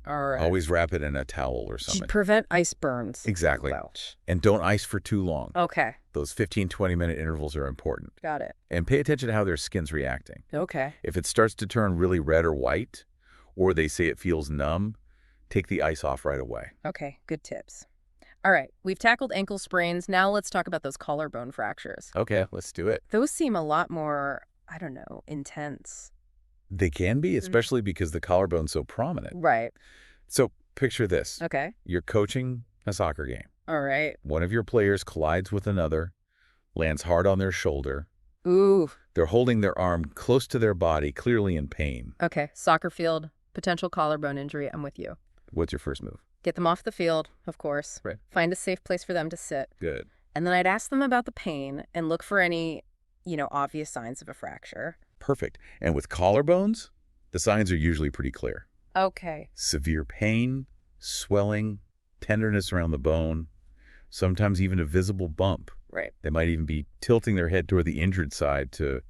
All right. Always wrap it in a towel or To something. prevent ice burns. Exactly. Ouch. And don't ice for too long. Okay, Those 15-20 minute intervals are important. got it. And pay attention to how their skin's reacting. Okay. If it starts to turn really red or white, or they say it feels numb, take the ice off right away. Okay, good tips. All right, we've tackled ankle sprains. Now let's talk about those collarbone fractures. Okay, let's do it. Those seem a lot more, intense. They can be, especially because the collarbone's so prominent. Right. So picture this. Okay. You're coaching a soccer game. All right. One of your players collides with another, lands hard on their shoulder. Ooh. They're holding their arm close to their body, clearly in pain. Okay, soccer field, potential collarbone injury. I'm with you. What's your first move? Get them off the field, of course. Right. Find a safe place for them to sit. Good. And then I'd ask them about the pain and look for any, obvious signs of a fracture. Perfect. And with collarbones, the signs are usually pretty clear. Okay. Severe pain, swelling, tenderness around the bone, sometimes even a visible bump. Right. They might even be tilting their head toward the injured side to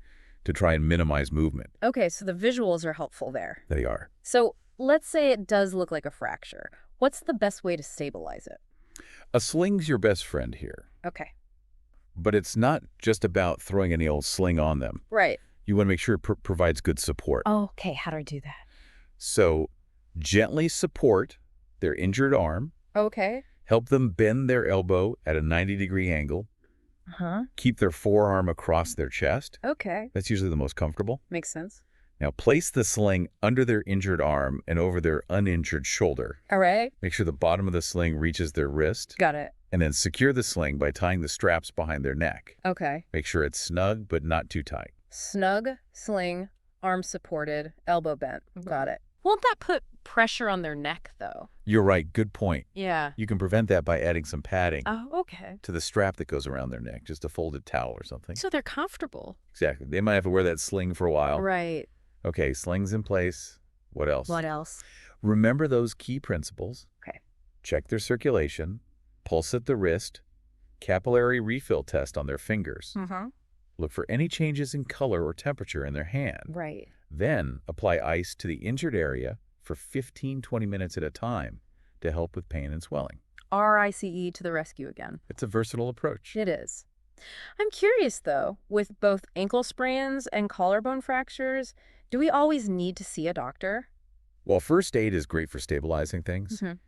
try and minimize movement. Okay, so the visuals are helpful there. They are. So let's say it does look like a fracture. What's the best way to stabilize it? A sling's your best friend here, Okay. but it's not just about throwing any old sling on them. Right. You want to make sure it provides good support. Oh, okay, how do I do that? So gently support their injured arm, Okay. help them bend their elbow at a 90-degree angle, Uh-huh. keep their forearm across their chest. Okay. That's usually the most comfortable. Makes sense. Now place the sling under their injured arm and over their uninjured shoulder. All right. Make sure the bottom of the sling reaches their wrist, Got it. and then secure the sling by tying the straps behind their neck. Okay. Make sure it's snug but not too tight. Snug, sling, arm supported, elbow bent. Got it. Won't that put pressure on their neck, though? You're right, good point. Yeah. You can prevent that by adding some padding Oh, okay. to the strap that goes around their neck, just a folded towel or something. So they're comfortable. Exactly. They might have to wear that sling for a while. Right. Okay, sling's in place. What else? What else? Remember those key principles. Okay. Check their circulation, pulse at the wrist, capillary refill test on their fingers. Mm-hmm. Look for any changes in color or temperature in their hand. Right. Then apply ice to the injured area for 15-20 minutes at a time to help with pain and swelling. RICE to the rescue again. It's a versatile approach. It is. I'm curious, though, with both ankle sprains and collarbone fractures, do we always need to see a doctor? While first aid is great for stabilizing things, Mhm.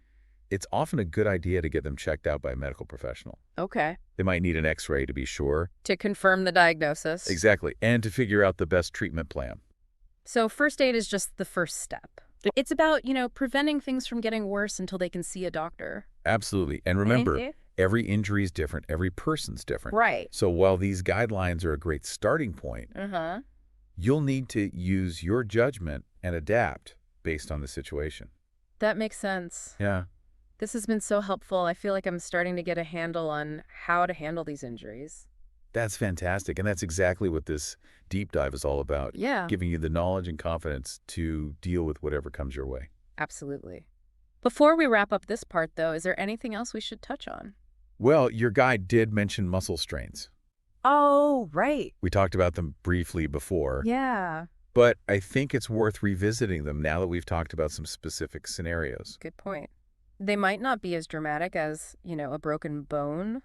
it's often a good idea to get them checked out by a medical professional. Okay. They might need an x-ray to be sure. To confirm the diagnosis. Exactly. And to figure out the best treatment plan. So first aid is just the first step. It's about, preventing things from getting worse until they can see a doctor. Absolutely. And remember, Mhm. every injury is different. Every person's different. Right. So while these guidelines are a great starting point, Uh-huh. you'll need to use your judgment and adapt based on the situation. That makes sense. Yeah. This has been so helpful. I feel like I'm starting to get a handle on how to handle these injuries. That's fantastic. And that's exactly what this deep dive is all about. Yeah, Giving you the knowledge and confidence to deal with whatever comes your way. absolutely. Before we wrap up this part, though, is there anything else we should touch on? Well, your guide did mention muscle strains. Oh, right. We talked about them briefly before, Yeah, but I think it's worth revisiting them now that we've talked about some specific scenarios. good point. They might not be as dramatic as, a broken bone,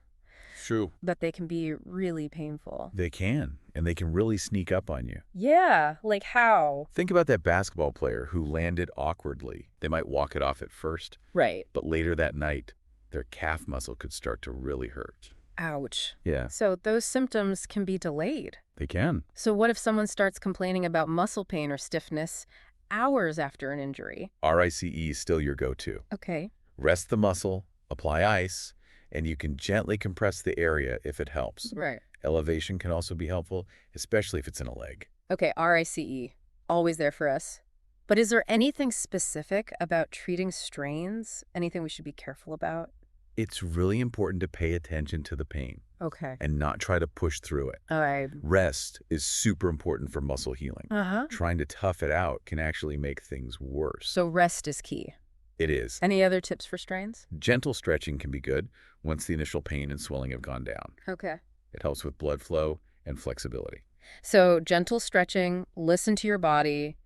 True. but they can be really painful. They can, and they can really sneak up on you. Yeah, like how? Think about that basketball player who landed awkwardly. They might walk it off at first, Right. but later that night, their calf muscle could start to really hurt. Ouch. Yeah, So those symptoms can be delayed. they can. So what if someone starts complaining about muscle pain or stiffness hours after an injury? RICE is still your go-to. Okay. Rest the muscle, apply ice, and you can gently compress the area if it helps. Right. Elevation can also be helpful, especially if it's in a leg. Okay, RICE. Always there for us. But is there anything specific about treating strains? Anything we should be careful about? It's really important to pay attention to the pain Okay. and not try to push through it. All right. Rest is super important for muscle healing. Uh-huh. Trying to tough it out can actually make things worse. So rest is key. It is. Any other tips for strains? Gentle stretching can be good once the initial pain and swelling have gone down. Okay. It helps with blood flow and flexibility. So gentle stretching, listen to your body,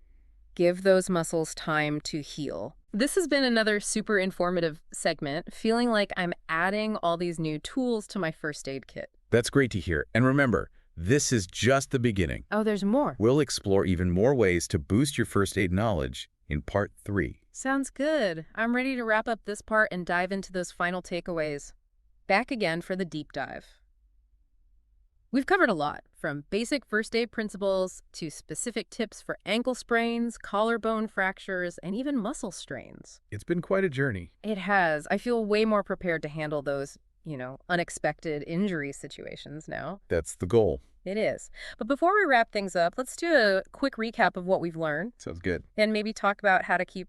give those muscles time to heal. This has been another super informative segment, feeling like I'm adding all these new tools to my first aid kit. That's great to hear. And remember, this is just the beginning. Oh, there's more. We'll explore even more ways to boost your first aid knowledge in part 3. Sounds good. I'm ready to wrap up this part and dive into those final takeaways. Back again for the deep dive. We've covered a lot, from basic first aid principles to specific tips for ankle sprains, collarbone fractures, and even muscle strains. It's been quite a journey. It has. I feel way more prepared to handle those, unexpected injury situations now. That's the goal. It is. But before we wrap things up, let's do a quick recap of what we've learned Sounds good. and maybe talk about how to keep,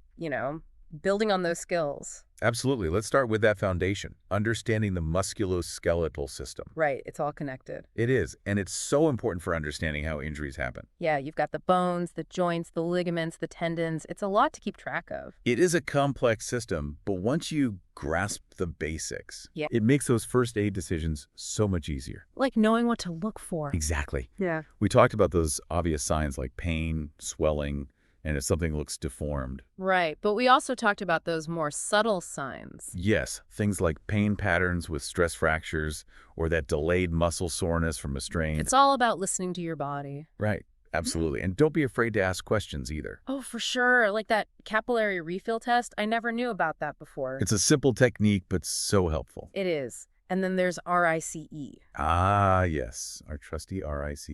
building on those skills. Absolutely. Let's start with that foundation, understanding the musculoskeletal system. Right. It's all connected. It is, and it's so important for understanding how injuries happen. Yeah, you've got the bones, the joints, the ligaments, the tendons. It's a lot to keep track of. It is a complex system, but once you grasp the basics, Yeah. it makes those first aid decisions so much easier. Like knowing what to look for. Exactly. Yeah. We talked about those obvious signs like pain, swelling, and if something looks deformed. Right. But we also talked about those more subtle signs. Yes, things like pain patterns with stress fractures or that delayed muscle soreness from a strain. It's all about listening to your body. Right. Absolutely. And don't be afraid to ask questions either. Oh, for sure. Like that capillary refill test. I never knew about that before. It's a simple technique, but so helpful. It is. And then there's RICE. Ah, yes. Our trusty RICE.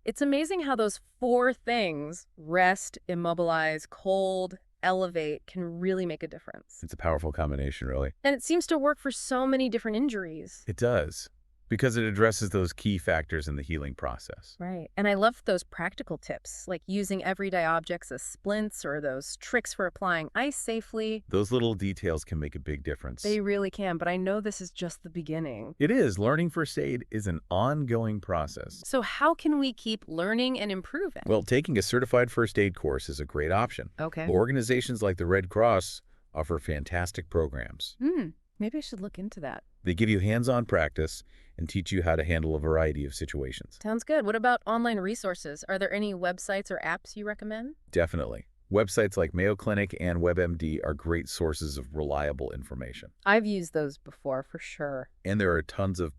It's amazing how those 4 things, rest, immobilize, cold, elevate, can really make a difference. It's a powerful combination, really. And it seems to work for so many different injuries. It does. Because it addresses those key factors in the healing process. Right. And I love those practical tips, like using everyday objects as splints or those tricks for applying ice safely. Those little details can make a big difference. They really can, but I know this is just the beginning. It is. Learning first aid is an ongoing process. So how can we keep learning and improving? Well, taking a certified first aid course is a great option. Okay. Organizations like the Red Cross offer fantastic programs. Maybe I should look into that. They give you hands-on practice and teach you how to handle a variety of situations. Sounds good. What about online resources? Are there any websites or apps you recommend? Definitely. Websites like Mayo Clinic and WebMD are great sources of reliable information. I've used those before, for sure. And there are tons of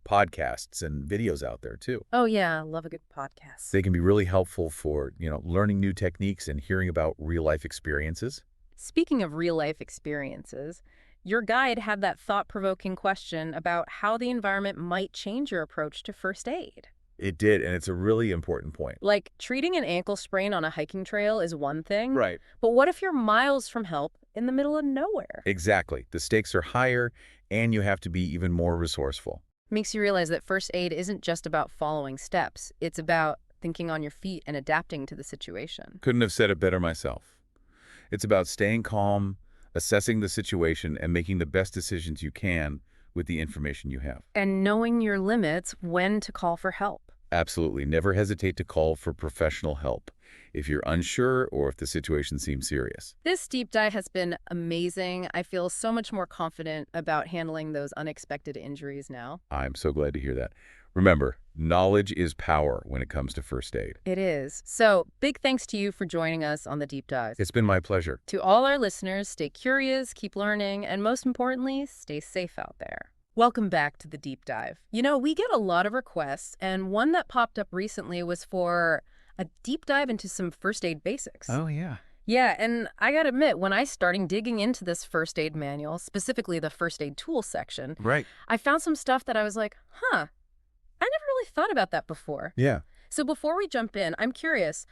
podcasts and videos out there, too. Oh, yeah. Love a good podcast. They can be really helpful for, learning new techniques and hearing about real-life experiences. Speaking of real-life experiences, your guide had that thought-provoking question about how the environment might change your approach to first aid. It did, and it's a really important point. Like, treating an ankle sprain on a hiking trail is one thing. Right. But what if you're miles from help in the middle of nowhere? Exactly. The stakes are higher, and you have to be even more resourceful. Makes you realize that first aid isn't just about following steps. It's about thinking on your feet and adapting to the situation. Couldn't have said it better myself. It's about staying calm, assessing the situation, and making the best decisions you can with the information you have. And knowing your limits, when to call for help. Absolutely. Never hesitate to call for professional help if you're unsure or if the situation seems serious. This deep dive has been amazing. I feel so much more confident about handling those unexpected injuries now. I'm so glad to hear that. Remember, knowledge is power when it comes to first aid. It is. So, big thanks to you for joining us on the deep dive. It's been my pleasure. To all our listeners, stay curious, keep learning, and most importantly, stay safe out there. Welcome back to the deep dive. We get a lot of requests, and one that popped up recently was for a deep dive into some first aid basics. Oh, yeah. Yeah, and I gotta admit, when I started digging into this first aid manual, specifically the first aid tools section, Right. I found some stuff that I was like, I never really thought about that before. Yeah. So before we jump in, I'm curious,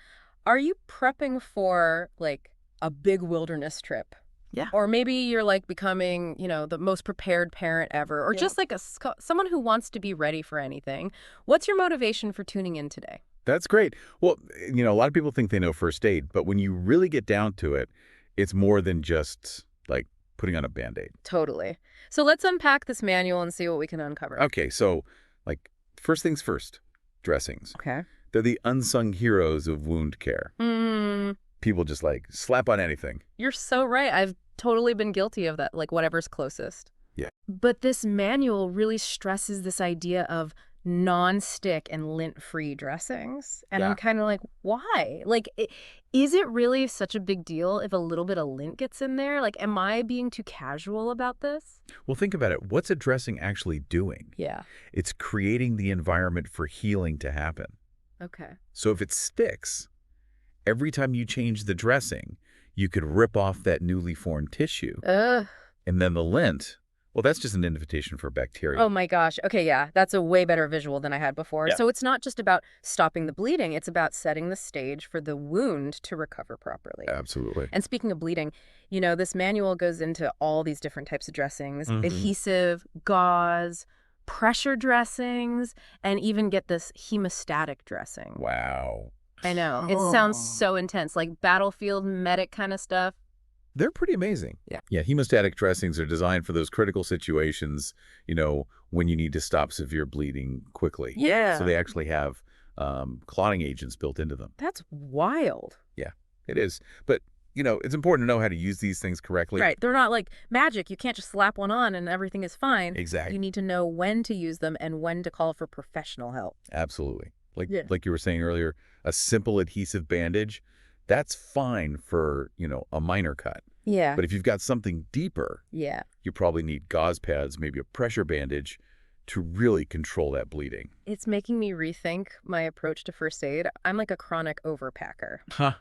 are you prepping for, like, a big wilderness trip? Yeah. Or maybe you're, like, becoming, the most prepared parent ever, or just, like, someone who wants to be ready for anything. What's your motivation for tuning in today? That's great. Well, a lot of people think they know first aid, but when you really get down to it, it's more than just, like, putting on a Band-Aid. Totally. So let's unpack this manual and see what we can uncover. Okay, so, first things first, dressings. Okay. They're the unsung heroes of wound care. People just, slap on anything. You're so right. I've totally been guilty of that, like whatever's closest. Yeah. But this manual really stresses this idea of non-stick and lint-free dressings. And I'm Yeah. kind of like, why? Is it really such a big deal if a little bit of lint gets in there? Am I being too casual about this? Well, think about it. What's a dressing actually doing? Yeah. It's creating the environment for healing to happen. Okay. So if it sticks, every time you change the dressing, you could rip off that newly formed tissue. Ugh. And then the lint, well, that's just an invitation for bacteria. Oh my gosh. Okay, yeah. That's a way better visual than I had before. Yeah. So it's not just about stopping the bleeding. It's about setting the stage for the wound to recover properly. Absolutely. And speaking of bleeding, this manual goes into all these different types of dressings, Mhm. adhesive, gauze, pressure dressings, and even get this hemostatic dressing. Wow. I know. It sounds so intense, like battlefield medic kind of stuff. They're pretty amazing. Yeah. Yeah, hemostatic dressings are designed for those critical situations, when you need to stop severe bleeding quickly. Yeah. So they actually have clotting agents built into them. That's wild. It is. But, it's important to know how to use these things correctly. Right. They're not like magic. You can't just slap one on and everything is fine. Exactly. You need to know when to use them and when to call for professional help. Absolutely. Yeah. Like you were saying earlier, a simple adhesive bandage, that's fine for, a minor cut. Yeah. But if you've got something deeper, Yeah. you probably need gauze pads, maybe a pressure bandage to really control that bleeding. It's making me rethink my approach to first aid. I'm like a chronic overpacker. Huh.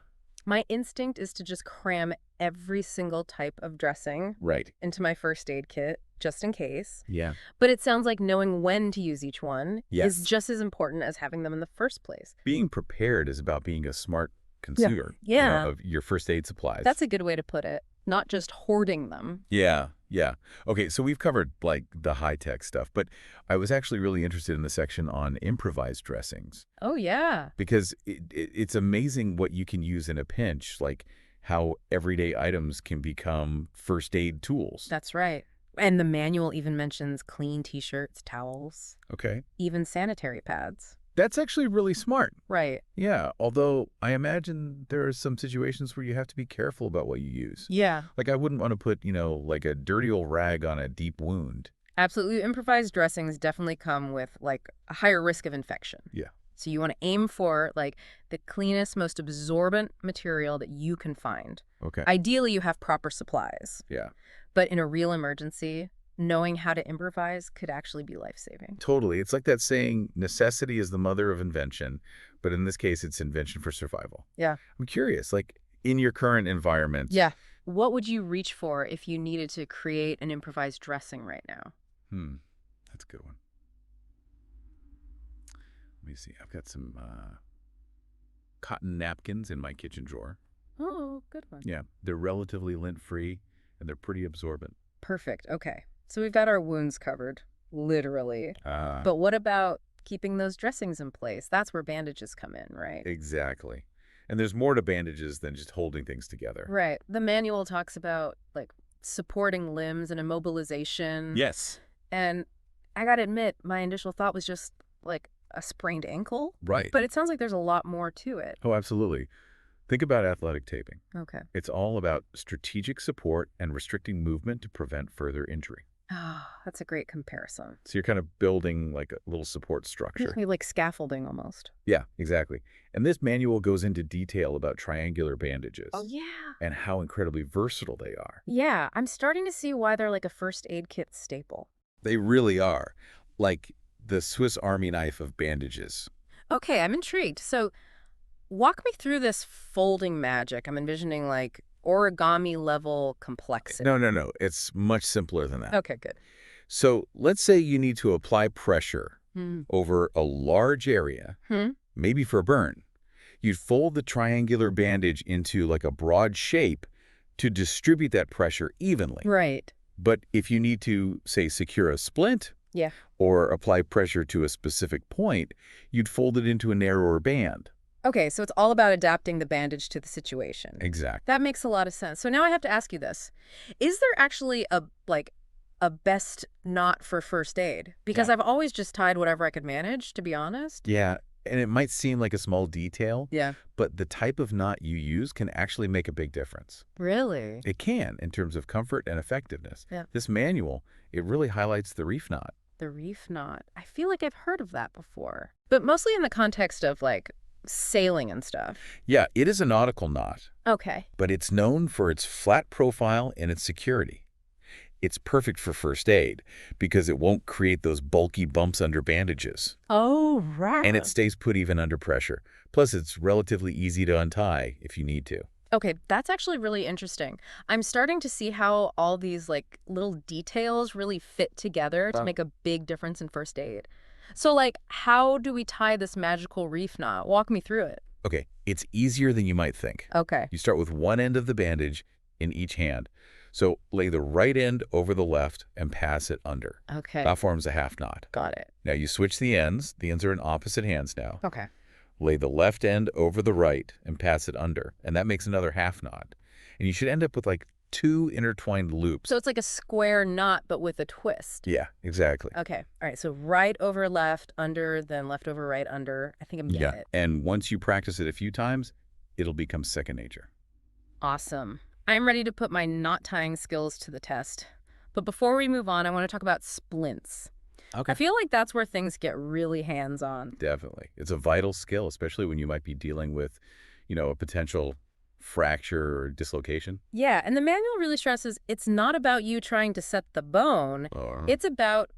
My instinct is to just cram every single type of dressing Right. into my first aid kit, just in case. Yeah. But it sounds like knowing when to use each one Yes. is just as important as having them in the first place. Being prepared is about being a smart consumer Yeah. of your first aid supplies. That's a good way to put it. Not just hoarding them. Yeah, yeah. Okay, so we've covered like the high-tech stuff, but I was actually really interested in the section on improvised dressings Oh, yeah. because it's amazing what you can use in a pinch, like how everyday items can become first aid tools. That's right. And the manual even mentions clean t-shirts, towels, Okay. even sanitary pads. That's actually really smart. Right. Yeah, although I imagine there are some situations where you have to be careful about what you use. Yeah. Like I wouldn't want to put, like a dirty old rag on a deep wound. Absolutely. Improvised dressings definitely come with like a higher risk of infection. Yeah. So you want to aim for like the cleanest, most absorbent material that you can find. Okay. Ideally, you have proper supplies. Yeah. But in a real emergency, knowing how to improvise could actually be life-saving. Totally. It's like that saying, necessity is the mother of invention, but in this case, it's invention for survival. Yeah. I'm curious, like in your current environment. Yeah. What would you reach for if you needed to create an improvised dressing right now? That's a good one. Let me see. I've got some cotton napkins in my kitchen drawer. Oh, good one. Yeah. They're relatively lint-free and they're pretty absorbent. Perfect. Okay. So we've got our wounds covered, literally. But what about keeping those dressings in place? That's where bandages come in, right? Exactly. And there's more to bandages than just holding things together. Right. The manual talks about like supporting limbs and immobilization. Yes. And I gotta admit, my initial thought was just like a sprained ankle. Right. But it sounds like there's a lot more to it. Oh, absolutely. Think about athletic taping. Okay. It's all about strategic support and restricting movement to prevent further injury. Oh, that's a great comparison. So you're kind of building like a little support structure. Like scaffolding almost. Yeah, exactly. And this manual goes into detail about triangular bandages Yeah. and how incredibly versatile they are. Yeah, I'm starting to see why they're like a first aid kit staple. They really are. Like the Swiss Army knife of bandages. Okay, I'm intrigued. So walk me through this folding magic. I'm envisioning like origami level complexity. No. It's much simpler than that. Okay, good. So let's say you need to apply pressure Hmm. over a large area, maybe for a burn. You'd fold the triangular bandage into like a broad shape to distribute that pressure evenly. Right. But if you need to, say, secure a splint Yeah. or apply pressure to a specific point, you'd fold it into a narrower band. Okay, so it's all about adapting the bandage to the situation. Exactly. That makes a lot of sense. So now I have to ask you this. Is there actually a best knot for first aid? Because Yeah. I've always just tied whatever I could manage, to be honest. Yeah, and it might seem like a small detail, Yeah. but the type of knot you use can actually make a big difference. Really? It can, in terms of comfort and effectiveness. Yeah. This manual, it really highlights the reef knot. The reef knot. I feel like I've heard of that before. But mostly in the context of like sailing and stuff. Yeah, it is a nautical knot, Okay. but it's known for its flat profile and its security. It's perfect for first aid because it won't create those bulky bumps under bandages. Oh, right. And it stays put even under pressure. Plus, it's relatively easy to untie if you need to. Okay, that's actually really interesting. I'm starting to see how all these like little details really fit together to Wow. make a big difference in first aid. So like, how do we tie this magical reef knot? Walk me through it. Okay, it's easier than you might think. Okay. You start with one end of the bandage in each hand. So lay the right end over the left and pass it under. Okay. That forms a half knot. Got it. Now you switch the ends. The ends are in opposite hands now. Okay. Lay the left end over the right and pass it under. And that makes another half knot. And you should end up with like 2 intertwined loops. So it's like a square knot, but with a twist. Yeah, exactly. Okay. All right. So right over left under, then left over right under. I think I'm getting it. And once you practice it a few times, it'll become second nature. Awesome. I'm ready to put my knot tying skills to the test. But before we move on, I want to talk about splints. I feel like that's where things get really hands-on. Definitely. It's a vital skill, especially when you might be dealing with, a potential fracture or dislocation. Yeah, and the manual really stresses it's not about you trying to set the bone. Or It's about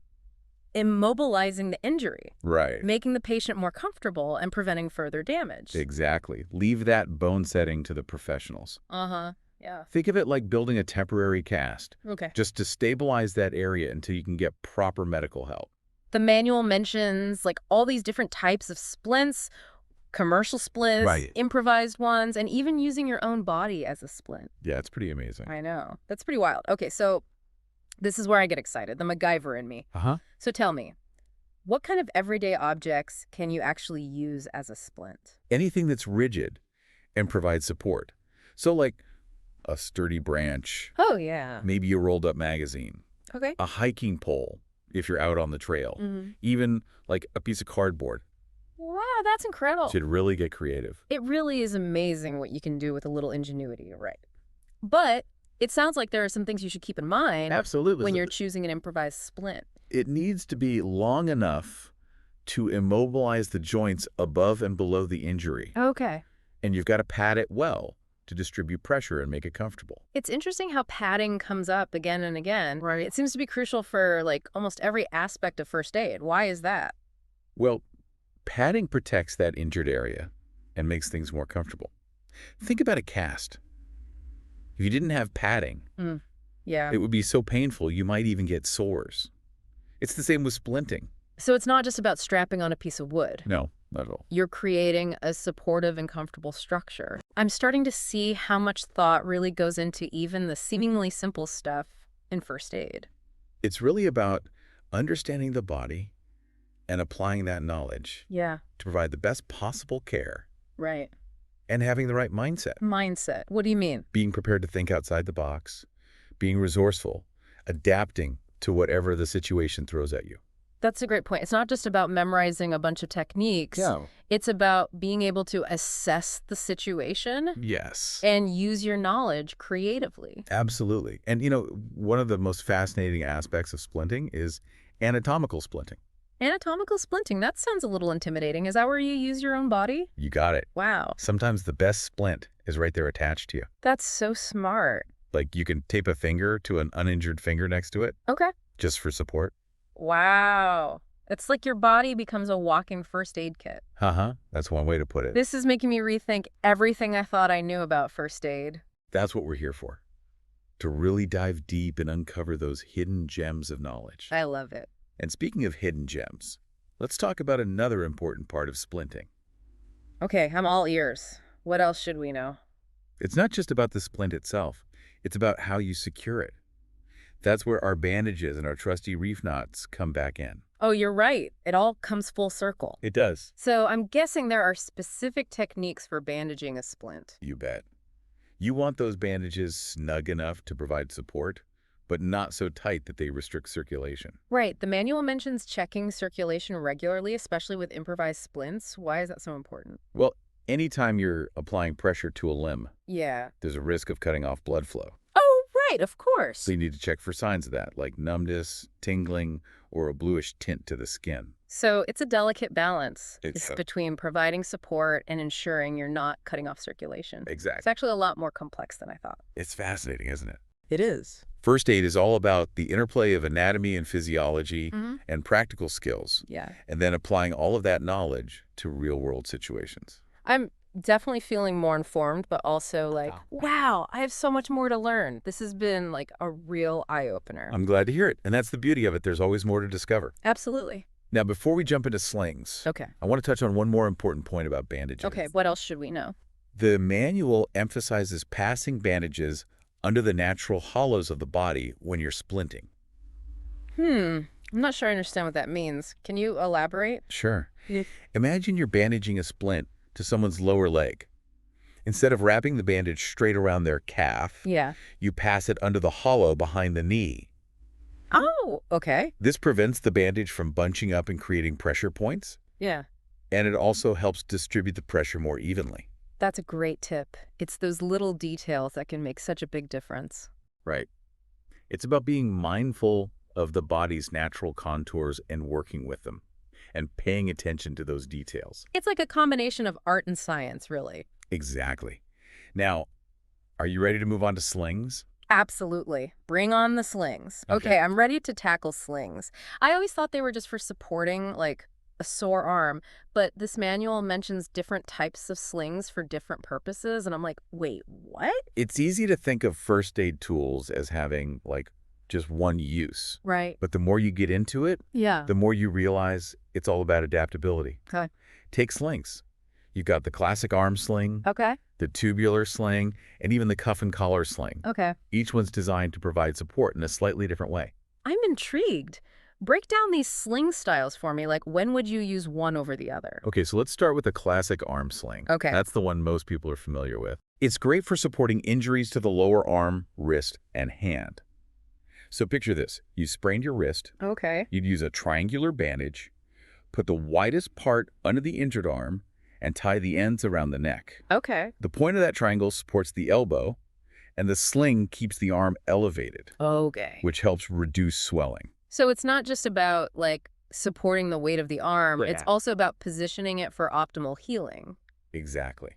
immobilizing the injury, Right. making the patient more comfortable and preventing further damage. Exactly. Leave that bone setting to the professionals. Uh-huh. Yeah. Think of it like building a temporary cast, Okay. just to stabilize that area until you can get proper medical help. The manual mentions like all these different types of splints, commercial splints, Right. improvised ones, and even using your own body as a splint. Yeah, it's pretty amazing. I know. That's pretty wild. Okay, so this is where I get excited, the MacGyver in me. Uh-huh. So tell me, what kind of everyday objects can you actually use as a splint? Anything that's rigid and provides support. So like a sturdy branch, Oh, yeah. maybe a rolled up magazine, Okay. a hiking pole if you're out on the trail, even like a piece of cardboard. Wow, that's incredible. Should really get creative. It really is amazing what you can do with a little ingenuity, you're right. But it sounds like there are some things you should keep in mind Absolutely. when you're choosing an improvised splint. It needs to be long enough to immobilize the joints above and below the injury. Okay. And you've got to pad it well to distribute pressure and make it comfortable. It's interesting how padding comes up again and again. Right. It seems to be crucial for like almost every aspect of first aid. Why is that? Well, padding protects that injured area and makes things more comfortable. Think about a cast. If you didn't have padding, Yeah. it would be so painful you might even get sores. It's the same with splinting. So it's not just about strapping on a piece of wood. No, not at all. You're creating a supportive and comfortable structure. I'm starting to see how much thought really goes into even the seemingly simple stuff in first aid. It's really about understanding the body and applying that knowledge Yeah. to provide the best possible care Right. and having the right mindset. Mindset. What do you mean? Being prepared to think outside the box, being resourceful, adapting to whatever the situation throws at you. That's a great point. It's not just about memorizing a bunch of techniques. It's about being able to assess the situation Yes. and use your knowledge creatively. Absolutely. And, you know, one of the most fascinating aspects of splinting is anatomical splinting. Anatomical splinting, that sounds a little intimidating. Is that where you use your own body? You got it. Wow. Sometimes the best splint is right there attached to you. That's so smart. Like you can tape a finger to an uninjured finger next to it Okay. just for support. Wow. It's like your body becomes a walking first aid kit. Uh-huh. That's one way to put it. This is making me rethink everything I thought I knew about first aid. That's what we're here for. To really dive deep and uncover those hidden gems of knowledge. I love it. And speaking of hidden gems, let's talk about another important part of splinting. Okay, I'm all ears. What else should we know? It's not just about the splint itself. It's about how you secure it. That's where our bandages and our trusty reef knots come back in. Oh, you're right. It all comes full circle. It does. So I'm guessing there are specific techniques for bandaging a splint. You bet. You want those bandages snug enough to provide support, but not so tight that they restrict circulation. Right. The manual mentions checking circulation regularly, especially with improvised splints. Why is that so important? Well, anytime you're applying pressure to a limb, Yeah. there's a risk of cutting off blood flow. Oh, right. Of course. So you need to check for signs of that, like numbness, tingling, or a bluish tint to the skin. So it's a delicate balance. It's a- between providing support and ensuring you're not cutting off circulation. It's Exactly. actually a lot more complex than I thought. It's fascinating, isn't it? It is. First aid is all about the interplay of anatomy and physiology and practical skills, Yeah. and then applying all of that knowledge to real-world situations. I'm definitely feeling more informed, but also like, wow, I have so much more to learn. This has been like a real eye-opener. I'm glad to hear it, and that's the beauty of it. There's always more to discover. Absolutely. Now, before we jump into slings, Okay. I want to touch on one more important point about bandages. Okay, what else should we know? The manual emphasizes passing bandages under the natural hollows of the body when you're splinting. I'm not sure I understand what that means. Can you elaborate? Sure. Imagine you're bandaging a splint to someone's lower leg. Instead of wrapping the bandage straight around their calf, Yeah. you pass it under the hollow behind the knee. Oh, okay. This prevents the bandage from bunching up and creating pressure points, Yeah. and it also helps distribute the pressure more evenly. That's a great tip. It's those little details that can make such a big difference. Right. It's about being mindful of the body's natural contours and working with them, and paying attention to those details. It's like a combination of art and science, really. Exactly. Now, are you ready to move on to slings? Absolutely. Bring on the slings. Okay. Okay, I'm ready to tackle slings. I always thought they were just for supporting, like, a sore arm, but this manual mentions different types of slings for different purposes, and I'm like, wait, what? It's easy to think of first aid tools as having, like, just one use. Right. But the more you get into it, Yeah. the more you realize it's all about adaptability. Okay. Take slings. You've got the classic arm sling, Okay. the tubular sling, and even the cuff and collar sling. Okay. Each one's designed to provide support in a slightly different way. I'm intrigued. Break down these sling styles for me. Like, when would you use one over the other? Okay, so let's start with the classic arm sling. Okay. That's the one most people are familiar with. It's great for supporting injuries to the lower arm, wrist, and hand. So picture this. You sprained your wrist. Okay. You'd use a triangular bandage, put the widest part under the injured arm, and tie the ends around the neck. Okay. The point of that triangle supports the elbow, and the sling keeps the arm elevated, Okay. which helps reduce swelling. So it's not just about, like, supporting the weight of the arm. Right. It's also about positioning it for optimal healing. Exactly.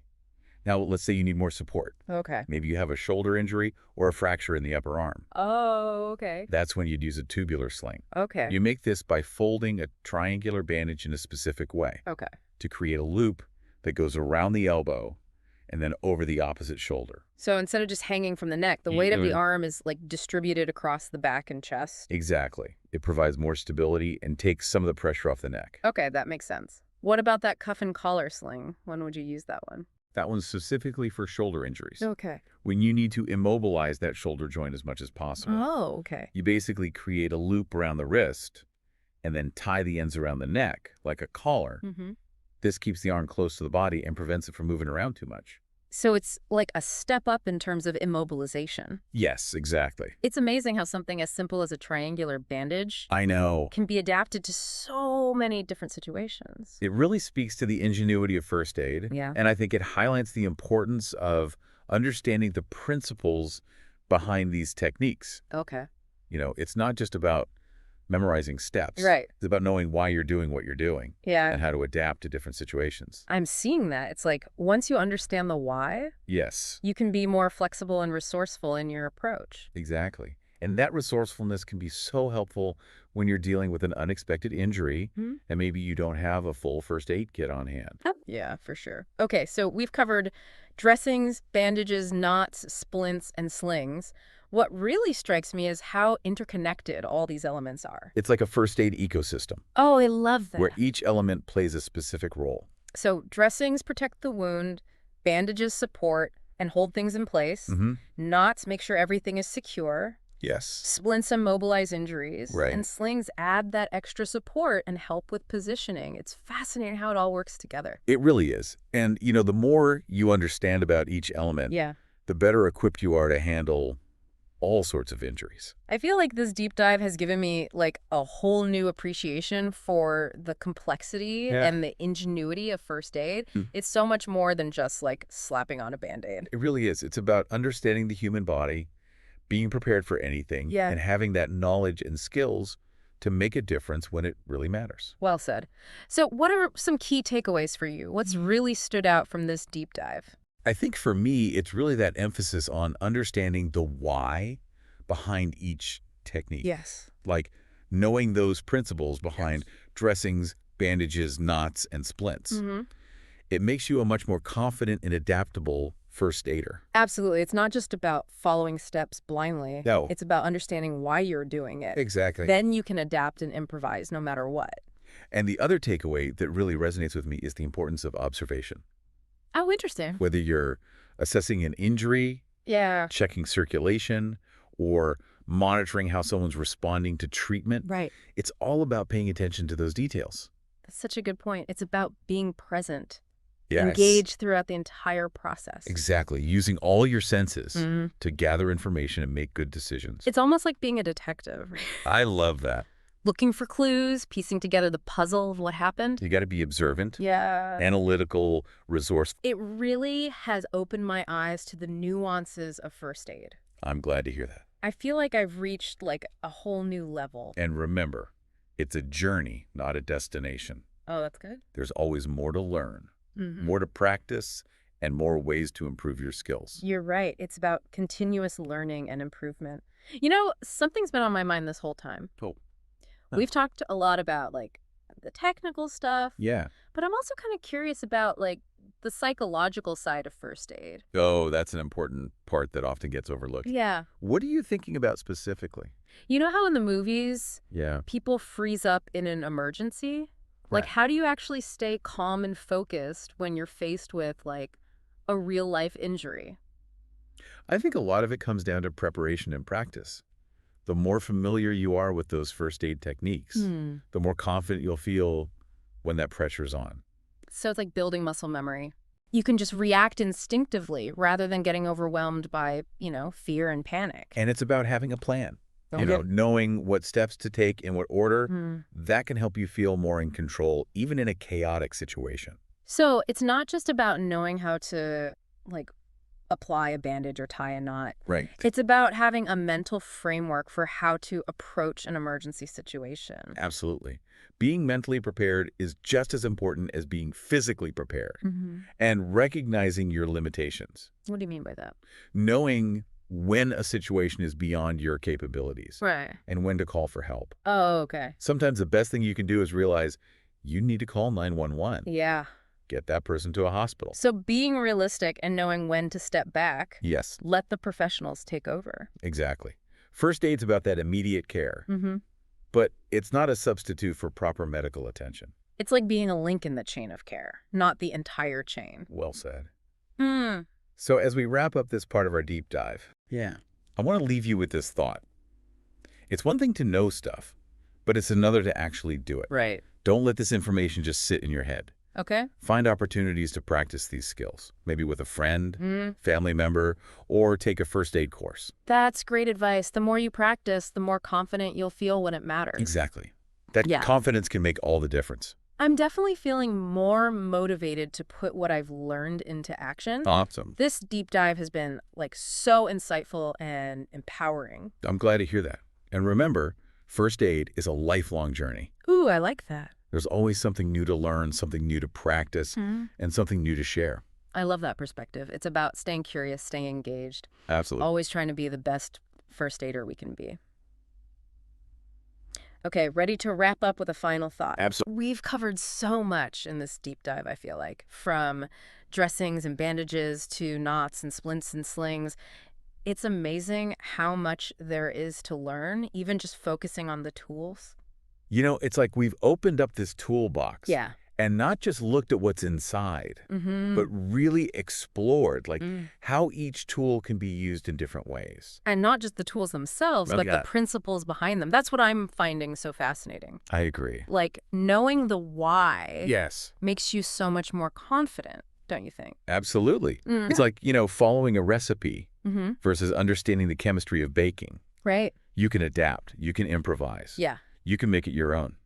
Now, let's say you need more support. Okay. Maybe you have a shoulder injury or a fracture in the upper arm. Oh, okay. That's when you'd use a tubular sling. Okay. You make this by folding a triangular bandage in a specific way Okay. to create a loop that goes around the elbow and then over the opposite shoulder. So instead of just hanging from the neck, the weight of the arm is, like, distributed across the back and chest. Exactly. It provides more stability and takes some of the pressure off the neck. Okay, that makes sense. What about that cuff and collar sling? When would you use that one? That one's specifically for shoulder injuries. Okay. When you need to immobilize that shoulder joint as much as possible. Oh, okay. You basically create a loop around the wrist and then tie the ends around the neck like a collar. Mm-hmm. This keeps the arm close to the body and prevents it from moving around too much. So it's like a step up in terms of immobilization. Yes, exactly. It's amazing how something as simple as a triangular bandage I know. can be adapted to so many different situations. It really speaks to the ingenuity of first aid. Yeah. And I think it highlights the importance of understanding the principles behind these techniques. Okay. You know, it's not just about memorizing steps. Right. It's about knowing why you're doing what you're doing Yeah. and how to adapt to different situations. I'm seeing that. It's like once you understand the why, Yes, you can be more flexible and resourceful in your approach. exactly. And that resourcefulness can be so helpful when you're dealing with an unexpected injury Mhm. and maybe you don't have a full first aid kit on hand. Yeah, for sure. Okay, so we've covered dressings, bandages, knots, splints, and slings. What really strikes me is how interconnected all these elements are. It's like a first aid ecosystem Oh, I love that. where each element plays a specific role. So dressings protect the wound, bandages support and hold things in place, Mm-hmm. knots make sure everything is secure, Yes. splints immobilize injuries, Right. and slings add that extra support and help with positioning. It's fascinating how it all works together. It really is. And, you know, the more you understand about each element, Yeah. the better equipped you are to handle all sorts of injuries. I feel like this deep dive has given me, like, a whole new appreciation for the complexity Yeah. and the ingenuity of first aid. Hmm. It's so much more than just, like, slapping on a Band-Aid. It really is. It's about understanding the human body, being prepared for anything, Yeah. and having that knowledge and skills to make a difference when it really matters. Well said. So what are some key takeaways for you? What's really stood out from this deep dive? I think for me, it's really that emphasis on understanding the why behind each technique. Yes. Like knowing those principles behind dressings, bandages, knots, and splints. Mm-hmm. It makes you a much more confident and adaptable first aider. Absolutely. It's not just about following steps blindly. No. It's about understanding why you're doing it. Exactly. Then you can adapt and improvise no matter what. And the other takeaway that really resonates with me is the importance of observation. Oh, interesting. Whether you're assessing an injury, Yeah. checking circulation, or monitoring how someone's responding to treatment, Right. it's all about paying attention to those details. That's such a good point. It's about being present, Yes. engaged throughout the entire process. Exactly. Using all your senses Mhm. to gather information and make good decisions. It's almost like being a detective, I love that. looking for clues, piecing together the puzzle of what happened. You got to be observant, Yeah. analytical, resourceful. It really has opened my eyes to the nuances of first aid. I'm glad to hear that. I feel like I've reached, like, a whole new level. And remember, it's a journey, not a destination. Oh, that's good. There's always more to learn, Mhm. more to practice, and more ways to improve your skills. You're right. It's about continuous learning and improvement. Something's been on my mind this whole time. Oh. We've talked a lot about, like, the technical stuff, Yeah. but I'm also kind of curious about, like, the psychological side of first aid. Oh, that's an important part that often gets overlooked. Yeah. What are you thinking about specifically? You know how in the movies, Yeah. people freeze up in an emergency? Like, Right. how do you actually stay calm and focused when you're faced with, like, a real-life injury? I think a lot of it comes down to preparation and practice. The more familiar you are with those first aid techniques, the more confident you'll feel when that pressure's on. So it's like building muscle memory. You can just react instinctively rather than getting overwhelmed by, fear and panic. And it's about having a plan. Okay. Knowing what steps to take in what order, Hmm. that can help you feel more in control, even in a chaotic situation. So it's not just about knowing how to, like, apply a bandage or tie a knot. Right. It's about having a mental framework for how to approach an emergency situation. Absolutely. Being mentally prepared is just as important as being physically prepared. And recognizing your limitations. What do you mean by that? Knowing when a situation is beyond your capabilities. Right. And when to call for help. Oh, okay. Sometimes the best thing you can do is realize you need to call 911. Yeah. Get that person to a hospital. So being realistic and knowing when to step back, Yes, let the professionals take over. exactly. First aid's about that immediate care, Mm-hmm. but it's not a substitute for proper medical attention. It's like being a link in the chain of care, not the entire chain. Well said. Hmm. So as we wrap up this part of our deep dive, Yeah. I want to leave you with this thought. It's one thing to know stuff, but it's another to actually do it. Right. Don't let this information just sit in your head. Okay. Find opportunities to practice these skills, maybe with a friend, Mm. family member, or take a first aid course. That's great advice. The more you practice, the more confident you'll feel when it matters. Exactly. That Yeah. confidence can make all the difference. I'm definitely feeling more motivated to put what I've learned into action. Awesome. This deep dive has been, like, so insightful and empowering. I'm glad to hear that. And remember, first aid is a lifelong journey. Ooh, I like that. There's always something new to learn, something new to practice, and something new to share. I love that perspective. It's about staying curious, staying engaged, Absolutely. always trying to be the best first aider we can be. Okay, ready to wrap up with a final thought. Absolutely. We've covered so much in this deep dive, I feel like, from dressings and bandages to knots and splints and slings. It's amazing how much there is to learn, even just focusing on the tools. It's like we've opened up this toolbox Yeah. and not just looked at what's inside, Mm-hmm. but really explored how each tool can be used in different ways. And not just the tools themselves, Well, but yeah. the principles behind them. That's what I'm finding so fascinating. I agree. Like, knowing the why Yes, makes you so much more confident, don't you think? absolutely. Mm. It's like, following a recipe Mm-hmm. versus understanding the chemistry of baking. Right? You can adapt. You can improvise. Yeah. You can make it your own.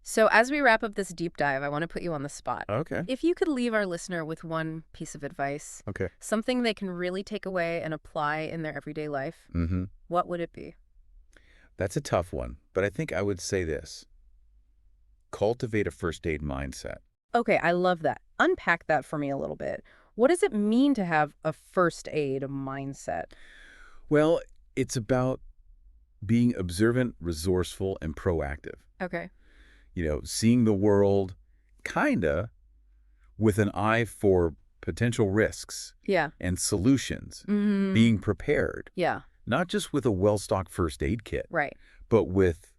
So as we wrap up this deep dive, I want to put you on the spot. Okay. If you could leave our listener with one piece of advice, Okay. something they can really take away and apply in their everyday life, Mm-hmm. what would it be? That's a tough one, but I think I would say this. Cultivate a first aid mindset. Okay, I love that. Unpack that for me a little bit. What does it mean to have a first aid mindset? Well, it's about being observant, resourceful, and proactive. Okay. Seeing the world kinda with an eye for potential risks Yeah. and solutions, Mm-hmm. being prepared, Yeah, not just with a well-stocked first aid kit, right. but with,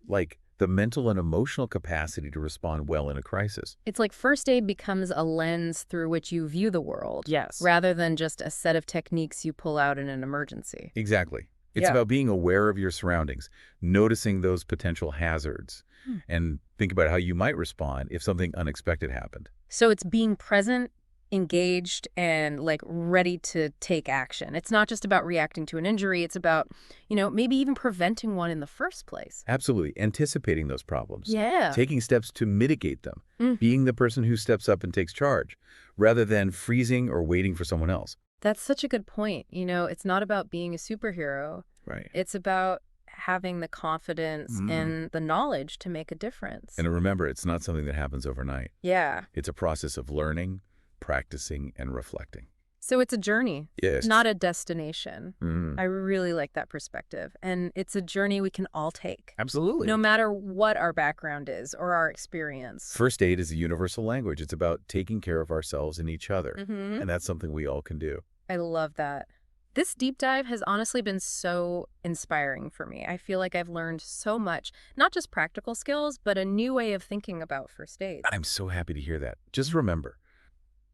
the mental and emotional capacity to respond well in a crisis. It's like first aid becomes a lens through which you view the world, Yes. rather than just a set of techniques you pull out in an emergency. Exactly. It's Yeah. about being aware of your surroundings, noticing those potential hazards, and think about how you might respond if something unexpected happened. So it's being present, engaged, and, like, ready to take action. It's not just about reacting to an injury. It's about, maybe even preventing one in the first place. Absolutely. Anticipating those problems. Yeah. Taking steps to mitigate them. Mm. Being the person who steps up and takes charge, rather than freezing or waiting for someone else. That's such a good point. It's not about being a superhero. Right. It's about having the confidence and the knowledge to make a difference. And remember, it's not something that happens overnight. Yeah. It's a process of learning, practicing, and reflecting. So it's a journey, Yes. not a destination. Mhm. I really like that perspective. And it's a journey we can all take, Absolutely. no matter what our background is or our experience. First aid is a universal language. It's about taking care of ourselves and each other. Mm-hmm. And that's something we all can do. I love that. This deep dive has honestly been so inspiring for me. I feel like I've learned so much, not just practical skills, but a new way of thinking about first aid. I'm so happy to hear that. Just remember,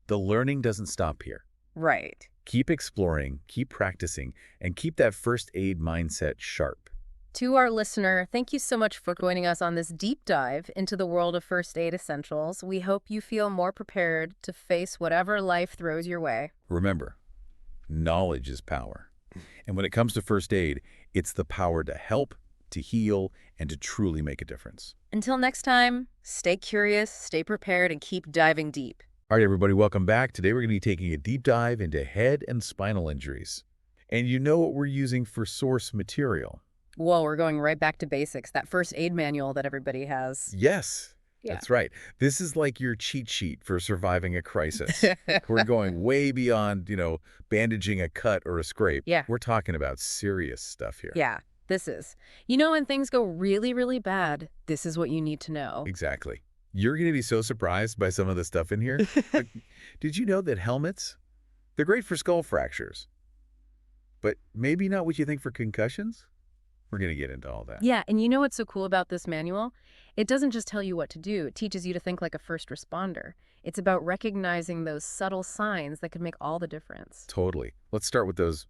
the learning doesn't stop here. Right. Keep exploring, keep practicing, and keep that first aid mindset sharp. To our listener, thank you so much for joining us on this deep dive into the world of first aid essentials. We hope you feel more prepared to face whatever life throws your way. Remember, knowledge is power. And when it comes to first aid, it's the power to help, to heal, and to truly make a difference. Until next time, stay curious, stay prepared, and keep diving deep. All right, everybody, welcome back. Today we're going to be taking a deep dive into head and spinal injuries. And you know what we're using for source material. Whoa, we're going right back to basics. That first aid manual that everybody has. Yes, Yeah. that's right. This is like your cheat sheet for surviving a crisis. We're going way beyond, bandaging a cut or a scrape. Yeah. We're talking about serious stuff here. Yeah, this is. You know, when things go really, really bad, this is what you need to know. Exactly. You're going to be so surprised by some of the stuff in here. Like, did you know that helmets, they're great for skull fractures, but maybe not what you think for concussions? We're going to get into all that. Yeah, and you know what's so cool about this manual? It doesn't just tell you what to do. It teaches you to think like a first responder. It's about recognizing those subtle signs that could make all the difference. Totally. Let's start with those,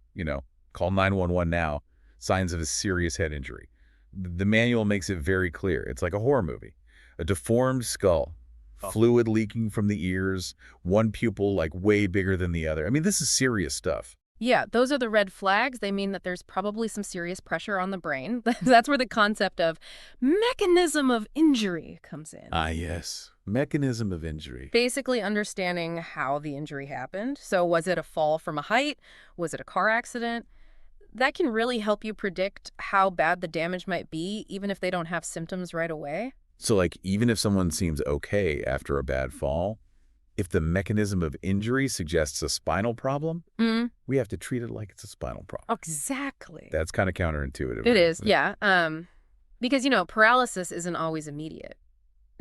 call 911 now, signs of a serious head injury. The manual makes it very clear. It's like a horror movie. A deformed skull, fluid leaking from the ears, one pupil like way bigger than the other. I mean, this is serious stuff. Yeah, those are the red flags. They mean that there's probably some serious pressure on the brain. That's where the concept of mechanism of injury comes in. Ah, yes. Mechanism of injury. Basically understanding how the injury happened. So was it a fall from a height? Was it a car accident? That can really help you predict how bad the damage might be, even if they don't have symptoms right away. So, like, even if someone seems okay after a bad fall, if the mechanism of injury suggests a spinal problem, we have to treat it like it's a spinal problem. Exactly. That's kind of counterintuitive. It is, yeah. Because, paralysis isn't always immediate.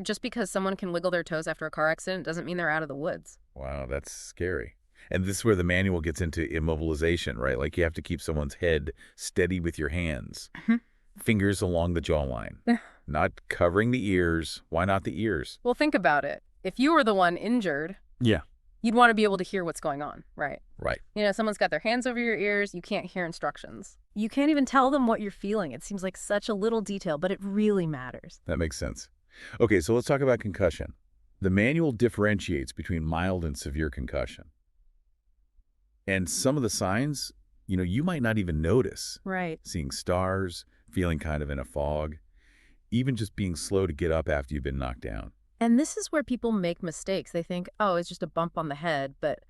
Just because someone can wiggle their toes after a car accident doesn't mean they're out of the woods. Wow, that's scary. And this is where the manual gets into immobilization, right? Like you have to keep someone's head steady with your hands, fingers along the jawline, not covering the ears. Why not the ears? Well, think about it. If you were the one injured, Yeah. you'd want to be able to hear what's going on, right? Right. Someone's got their hands over your ears, you can't hear instructions. You can't even tell them what you're feeling. It seems like such a little detail, but it really matters. That makes sense. Okay, so let's talk about concussion. The manual differentiates between mild and severe concussion. And some of the signs, you might not even notice. Right. Seeing stars, feeling kind of in a fog, even just being slow to get up after you've been knocked down. And this is where people make mistakes. They think, oh, it's just a bump on the head. But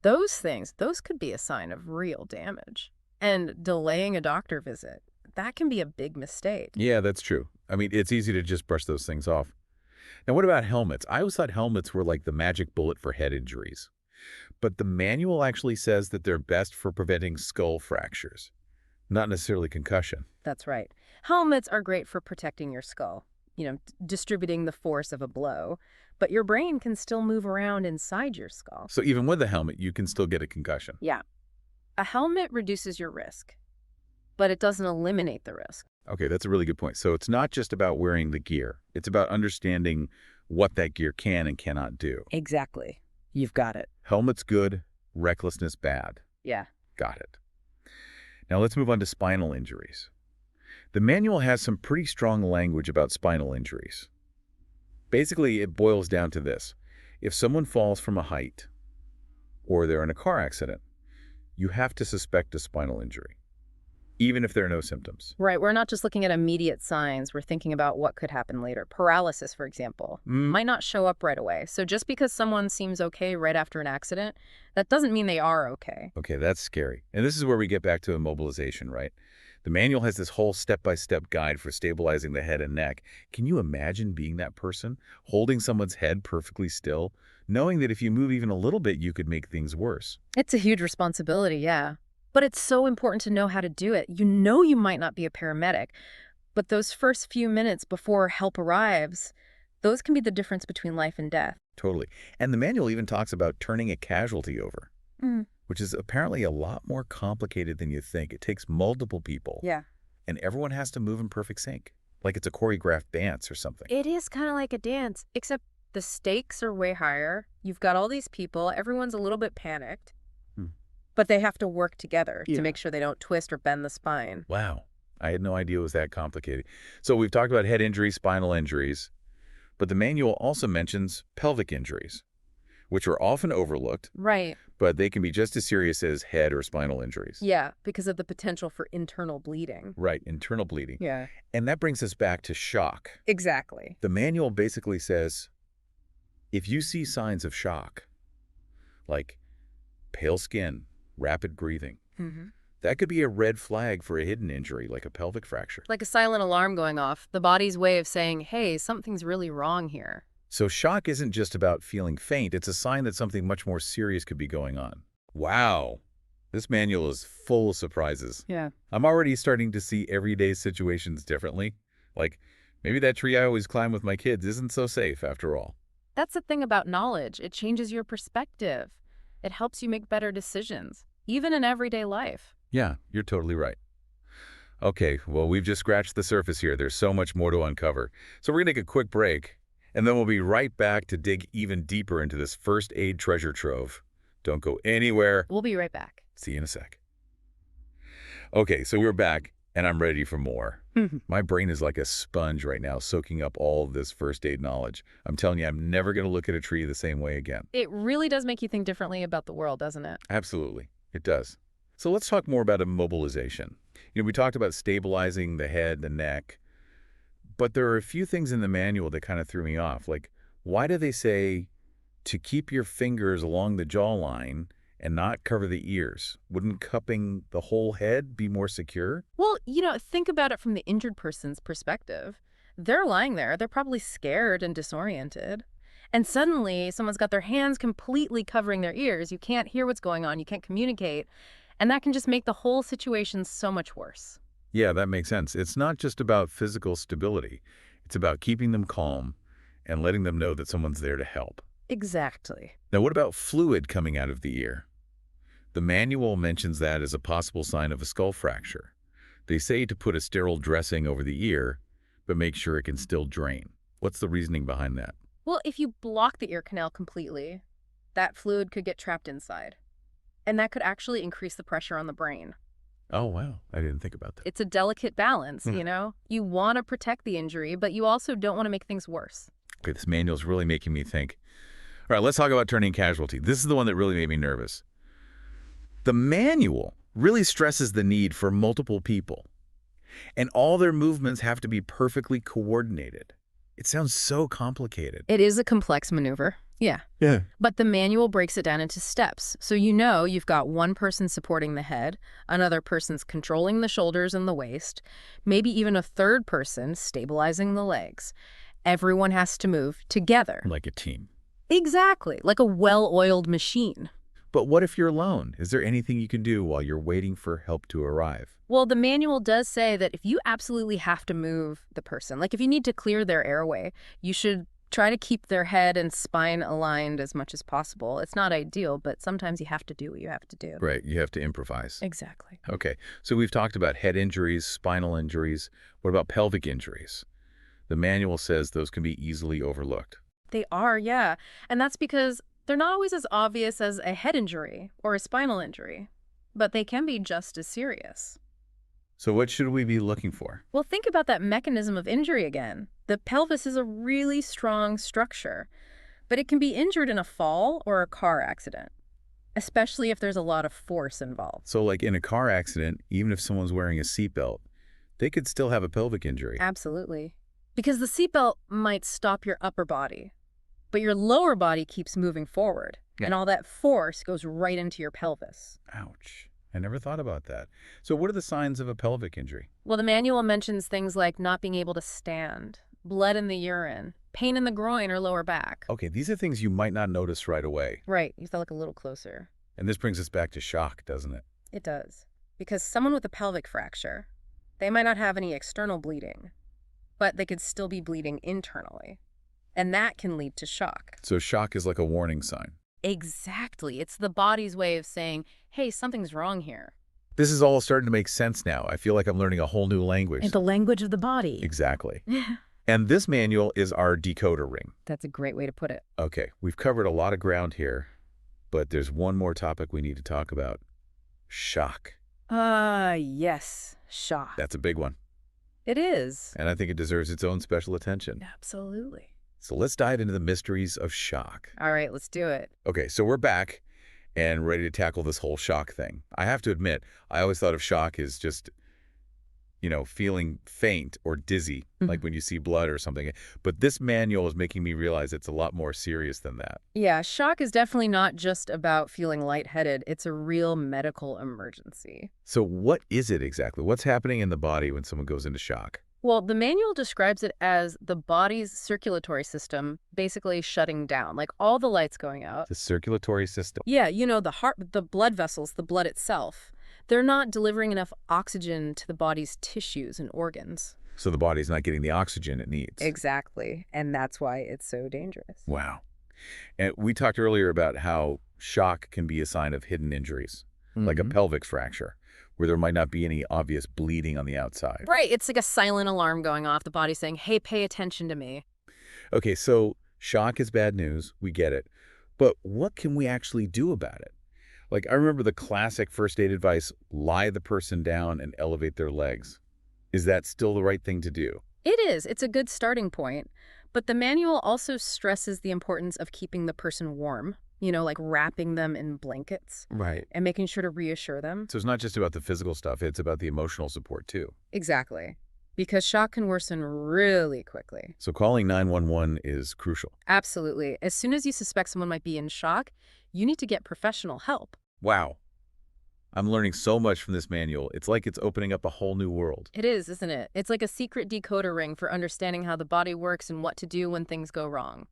those could be a sign of real damage. And delaying a doctor visit, that can be a big mistake. Yeah, that's true. I mean, it's easy to just brush those things off. Now, what about helmets? I always thought helmets were like the magic bullet for head injuries. But the manual actually says that they're best for preventing skull fractures, not necessarily concussion. That's right. Helmets are great for protecting your skull, distributing the force of a blow. But your brain can still move around inside your skull. So even with a helmet, you can still get a concussion. Yeah. A helmet reduces your risk, but it doesn't eliminate the risk. Okay, that's a really good point. So it's not just about wearing the gear. It's about understanding what that gear can and cannot do. Exactly. You've got it. Helmet's good, recklessness bad. Yeah. Got it. Now let's move on to spinal injuries. The manual has some pretty strong language about spinal injuries. Basically, it boils down to this. If someone falls from a height or they're in a car accident, you have to suspect a spinal injury, even if there are no symptoms. Right. We're not just looking at immediate signs. We're thinking about what could happen later. Paralysis, for example, might not show up right away. So just because someone seems okay right after an accident, that doesn't mean they are okay. Okay, that's scary. And this is where we get back to immobilization, right? The manual has this whole step-by-step guide for stabilizing the head and neck. Can you imagine being that person, holding someone's head perfectly still, knowing that if you move even a little bit, you could make things worse? It's a huge responsibility, yeah. But it's so important to know how to do it. You know you might not be a paramedic, but those first few minutes before help arrives, those can be the difference between life and death. Totally. And the manual even talks about turning a casualty over, which is apparently a lot more complicated than you think. It takes multiple people. Yeah. And everyone has to move in perfect sync, like it's a choreographed dance or something. It is kind of like a dance, except the stakes are way higher. You've got all these people. Everyone's a little bit panicked. But they have to work together to make sure they don't twist or bend the spine. Wow. I had no idea it was that complicated. So we've talked about head injuries, spinal injuries, but the manual also mentions pelvic injuries, which are often overlooked, Right. but they can be just as serious as head or spinal injuries. Yeah, because of the potential for internal bleeding. Right, internal bleeding. Yeah. And that brings us back to shock. Exactly. The manual basically says, if you see signs of shock, like pale skin, rapid breathing, that could be a red flag for a hidden injury, like a pelvic fracture. Like a silent alarm going off, the body's way of saying, hey, something's really wrong here. So shock isn't just about feeling faint, it's a sign that something much more serious could be going on. Wow. This manual is full of surprises. Yeah. I'm already starting to see everyday situations differently. Like, maybe that tree I always climb with my kids isn't so safe after all. That's the thing about knowledge. It changes your perspective. It helps you make better decisions, even in everyday life. Yeah, you're totally right. Okay, well, we've just scratched the surface here. There's so much more to uncover. So we're going to take a quick break, and then we'll be right back to dig even deeper into this first aid treasure trove. Don't go anywhere. We'll be right back. See you in a sec. Okay, so we're back, and I'm ready for more. My brain is like a sponge right now, soaking up all of this first aid knowledge. I'm telling you, I'm never going to look at a tree the same way again. It really does make you think differently about the world, doesn't it? Absolutely, it does. So let's talk more about immobilization. We talked about stabilizing the head, the neck, but there are a few things in the manual that kind of threw me off. Like, why do they say to keep your fingers along the jawline and not cover the ears? Wouldn't cupping the whole head be more secure? Well, think about it from the injured person's perspective. They're lying there. They're probably scared and disoriented. And suddenly, someone's got their hands completely covering their ears. You can't hear what's going on. You can't communicate. And that can just make the whole situation so much worse. Yeah, that makes sense. It's not just about physical stability. It's about keeping them calm and letting them know that someone's there to help. Exactly. Now, what about fluid coming out of the ear? The manual mentions that as a possible sign of a skull fracture. They say to put a sterile dressing over the ear, but make sure it can still drain. What's the reasoning behind that? Well, if you block the ear canal completely, that fluid could get trapped inside. And that could actually increase the pressure on the brain. Oh, wow. I didn't think about that. It's a delicate balance, You want to protect the injury, but you also don't want to make things worse. Okay, this manual's really making me think. All right, let's talk about turning casualty. This is the one that really made me nervous. The manual really stresses the need for multiple people, and all their movements have to be perfectly coordinated. It sounds so complicated. It is a complex maneuver. Yeah. But the manual breaks it down into steps. So you've got one person supporting the head, another person's controlling the shoulders and the waist, maybe even a third person stabilizing the legs. Everyone has to move together. Like a team. Exactly, like a well-oiled machine. But what if you're alone? Is there anything you can do while you're waiting for help to arrive? Well, the manual does say that if you absolutely have to move the person, like if you need to clear their airway, you should try to keep their head and spine aligned as much as possible. It's not ideal, but sometimes you have to do what you have to do. Right, you have to improvise. Exactly. Okay, so we've talked about head injuries, spinal injuries. What about pelvic injuries? The manual says those can be easily overlooked. They are, yeah. And that's because they're not always as obvious as a head injury or a spinal injury, but they can be just as serious. So what should we be looking for? Well, think about that mechanism of injury again. The pelvis is a really strong structure, but it can be injured in a fall or a car accident, especially if there's a lot of force involved. So like in a car accident, even if someone's wearing a seatbelt, they could still have a pelvic injury. Absolutely. Because the seatbelt might stop your upper body, but your lower body keeps moving forward, and all that force goes right into your pelvis. Ouch. I never thought about that. So what are the signs of a pelvic injury? Well, the manual mentions things like not being able to stand, blood in the urine, pain in the groin or lower back. Okay, these are things you might not notice right away. Right, you have to look a little closer. And this brings us back to shock, doesn't it? It does. Because someone with a pelvic fracture, they might not have any external bleeding, but they could still be bleeding internally. And that can lead to shock. So shock is like a warning sign. Exactly. It's the body's way of saying, hey, something's wrong here. This is all starting to make sense now. I feel like I'm learning a whole new language. And the language of the body. Exactly. And this manual is our decoder ring. That's a great way to put it. Okay, we've covered a lot of ground here, but there's one more topic we need to talk about. Shock. Yes. Shock. That's a big one. It is. And I think it deserves its own special attention. Absolutely. So let's dive into the mysteries of shock. All right, let's do it. Okay, so we're back and ready to tackle this whole shock thing. I have to admit, I always thought of shock as just, feeling faint or dizzy, like when you see blood or something. But this manual is making me realize it's a lot more serious than that. Yeah, shock is definitely not just about feeling lightheaded. It's a real medical emergency. So what is it exactly? What's happening in the body when someone goes into shock? Well, the manual describes it as the body's circulatory system basically shutting down, like all the lights going out. The circulatory system. Yeah, the heart, the blood vessels, the blood itself. They're not delivering enough oxygen to the body's tissues and organs. So the body's not getting the oxygen it needs. Exactly. And that's why it's so dangerous. Wow. And we talked earlier about how shock can be a sign of hidden injuries, like a pelvic fracture, where there might not be any obvious bleeding on the outside. Right. It's like a silent alarm going off. The body saying, hey, pay attention to me. Okay, so shock is bad news. We get it. But what can we actually do about it? Like, I remember the classic first aid advice, lie the person down and elevate their legs. Is that still the right thing to do? It is. It's a good starting point. But the manual also stresses the importance of keeping the person warm, like wrapping them in blankets Right. and making sure to reassure them. So it's not just about the physical stuff, it's about the emotional support too. Exactly. Because shock can worsen really quickly. So calling 911 is crucial. Absolutely. As soon as you suspect someone might be in shock, you need to get professional help. Wow. I'm learning so much from this manual. It's like it's opening up a whole new world. It is, isn't it? It's like a secret decoder ring for understanding how the body works and what to do when things go wrong.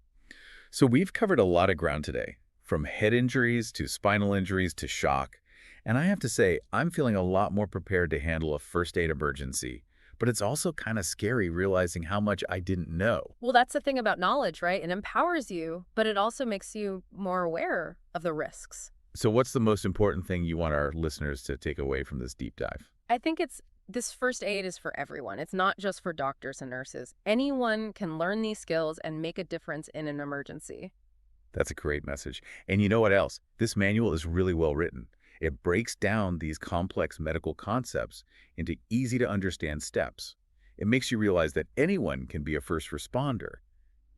So we've covered a lot of ground today, from head injuries to spinal injuries to shock. And I have to say, I'm feeling a lot more prepared to handle a first aid emergency. But it's also kind of scary realizing how much I didn't know. Well, that's the thing about knowledge, right? It empowers you, but it also makes you more aware of the risks. So what's the most important thing you want our listeners to take away from this deep dive? I think this first aid is for everyone. It's not just for doctors and nurses. Anyone can learn these skills and make a difference in an emergency. That's a great message. And you know what else? This manual is really well written. It breaks down these complex medical concepts into easy-to-understand steps. It makes you realize that anyone can be a first responder,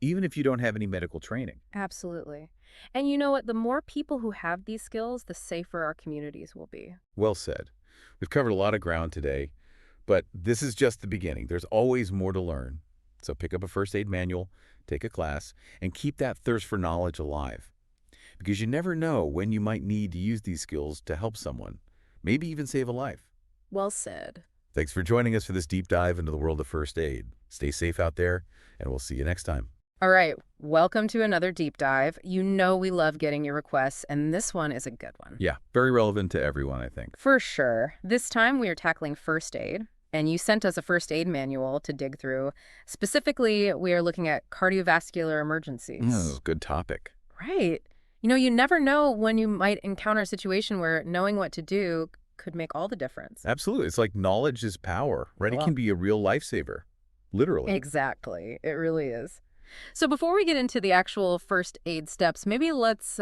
even if you don't have any medical training. Absolutely. And you know what? The more people who have these skills, the safer our communities will be. Well said. We've covered a lot of ground today, but this is just the beginning. There's always more to learn. So pick up a first aid manual, take a class, and keep that thirst for knowledge alive. Because you never know when you might need to use these skills to help someone, maybe even save a life. Well said. Thanks for joining us for this deep dive into the world of first aid. Stay safe out there, and we'll see you next time. All right, welcome to another deep dive. You know we love getting your requests, and this one is a good one. Yeah, very relevant to everyone, I think. For sure. This time we are tackling first aid, and you sent us a first aid manual to dig through. Specifically, we are looking at cardiovascular emergencies. Oh, good topic. Right. You never know when you might encounter a situation where knowing what to do could make all the difference. Absolutely. It's like knowledge is power, right? It Well- can be a real lifesaver, literally. Exactly. It really is. So before we get into the actual first aid steps, maybe let's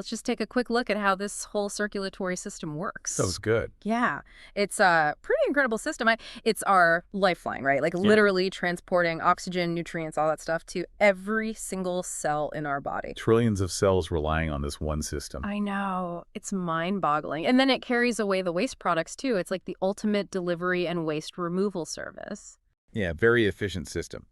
just take a quick look at how this whole circulatory system works. That was good. Yeah, it's a pretty incredible system. It's our lifeline, right? Like literally transporting oxygen, nutrients, all that stuff to every single cell in our body. Trillions of cells relying on this one system. I know. It's mind-boggling. And then it carries away the waste products, too. It's like the ultimate delivery and waste removal service. Yeah, very efficient system.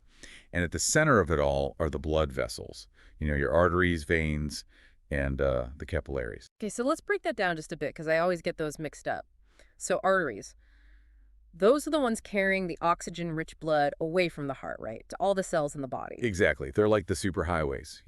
And at the center of it all are the blood vessels. Your arteries, veins, and the capillaries. Okay, so let's break that down just a bit because I always get those mixed up. So arteries, those are the ones carrying the oxygen-rich blood away from the heart, right? To all the cells in the body. Exactly. They're like the superhighways,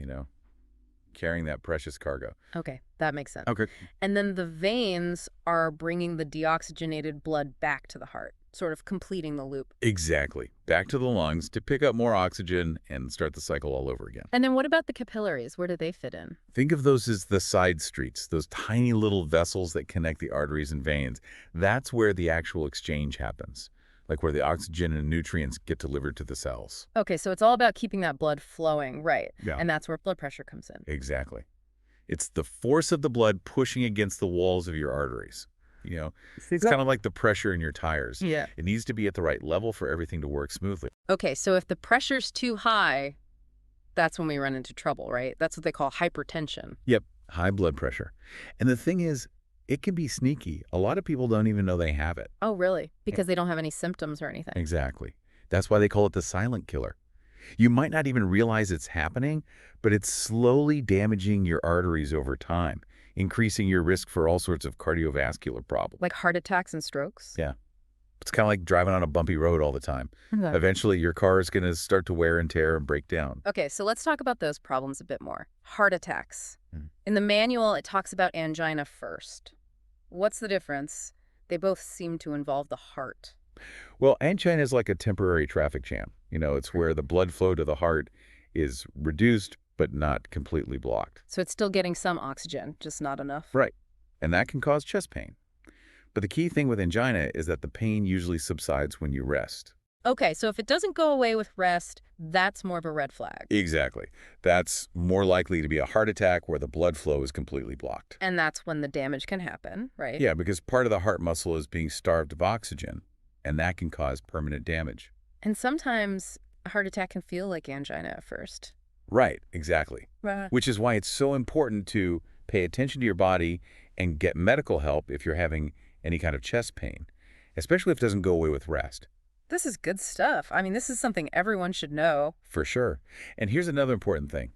carrying that precious cargo. Okay, that makes sense. Okay. And then the veins are bringing the deoxygenated blood back to the heart, sort of completing the loop. Exactly. Back to the lungs to pick up more oxygen and start the cycle all over again. And then what about the capillaries? Where do they fit in? Think of those as the side streets, those tiny little vessels that connect the arteries and veins. That's where the actual exchange happens, like where the oxygen and nutrients get delivered to the cells. Okay, so it's all about keeping that blood flowing, right? Yeah. And that's where blood pressure comes in. Exactly. It's the force of the blood pushing against the walls of your arteries. It's kind of like the pressure in your tires. Yeah. It needs to be at the right level for everything to work smoothly. Okay, so if the pressure's too high, that's when we run into trouble, right? That's what they call hypertension. Yep, high blood pressure. And the thing is, it can be sneaky. A lot of people don't even know they have it. Oh, really? Because they don't have any symptoms or anything. Exactly. That's why they call it the silent killer. You might not even realize it's happening, but it's slowly damaging your arteries over time, increasing your risk for all sorts of cardiovascular problems. Like heart attacks and strokes? Yeah. It's kind of like driving on a bumpy road all the time. Okay. Eventually, your car is going to start to wear and tear and break down. Okay, so let's talk about those problems a bit more. Heart attacks. Mhm. In the manual, it talks about angina first. What's the difference? They both seem to involve the heart. Well, angina is like a temporary traffic jam. It's where the blood flow to the heart is reduced, but not completely blocked. So it's still getting some oxygen, just not enough. Right. And that can cause chest pain. But the key thing with angina is that the pain usually subsides when you rest. Okay, so if it doesn't go away with rest, that's more of a red flag. Exactly. That's more likely to be a heart attack where the blood flow is completely blocked. And that's when the damage can happen, right? Yeah, because part of the heart muscle is being starved of oxygen, and that can cause permanent damage. And sometimes a heart attack can feel like angina at first. Right, exactly. Right. Which is why it's so important to pay attention to your body and get medical help if you're having any kind of chest pain, especially if it doesn't go away with rest. This is good stuff. I mean, this is something everyone should know. For sure. And here's another important thing.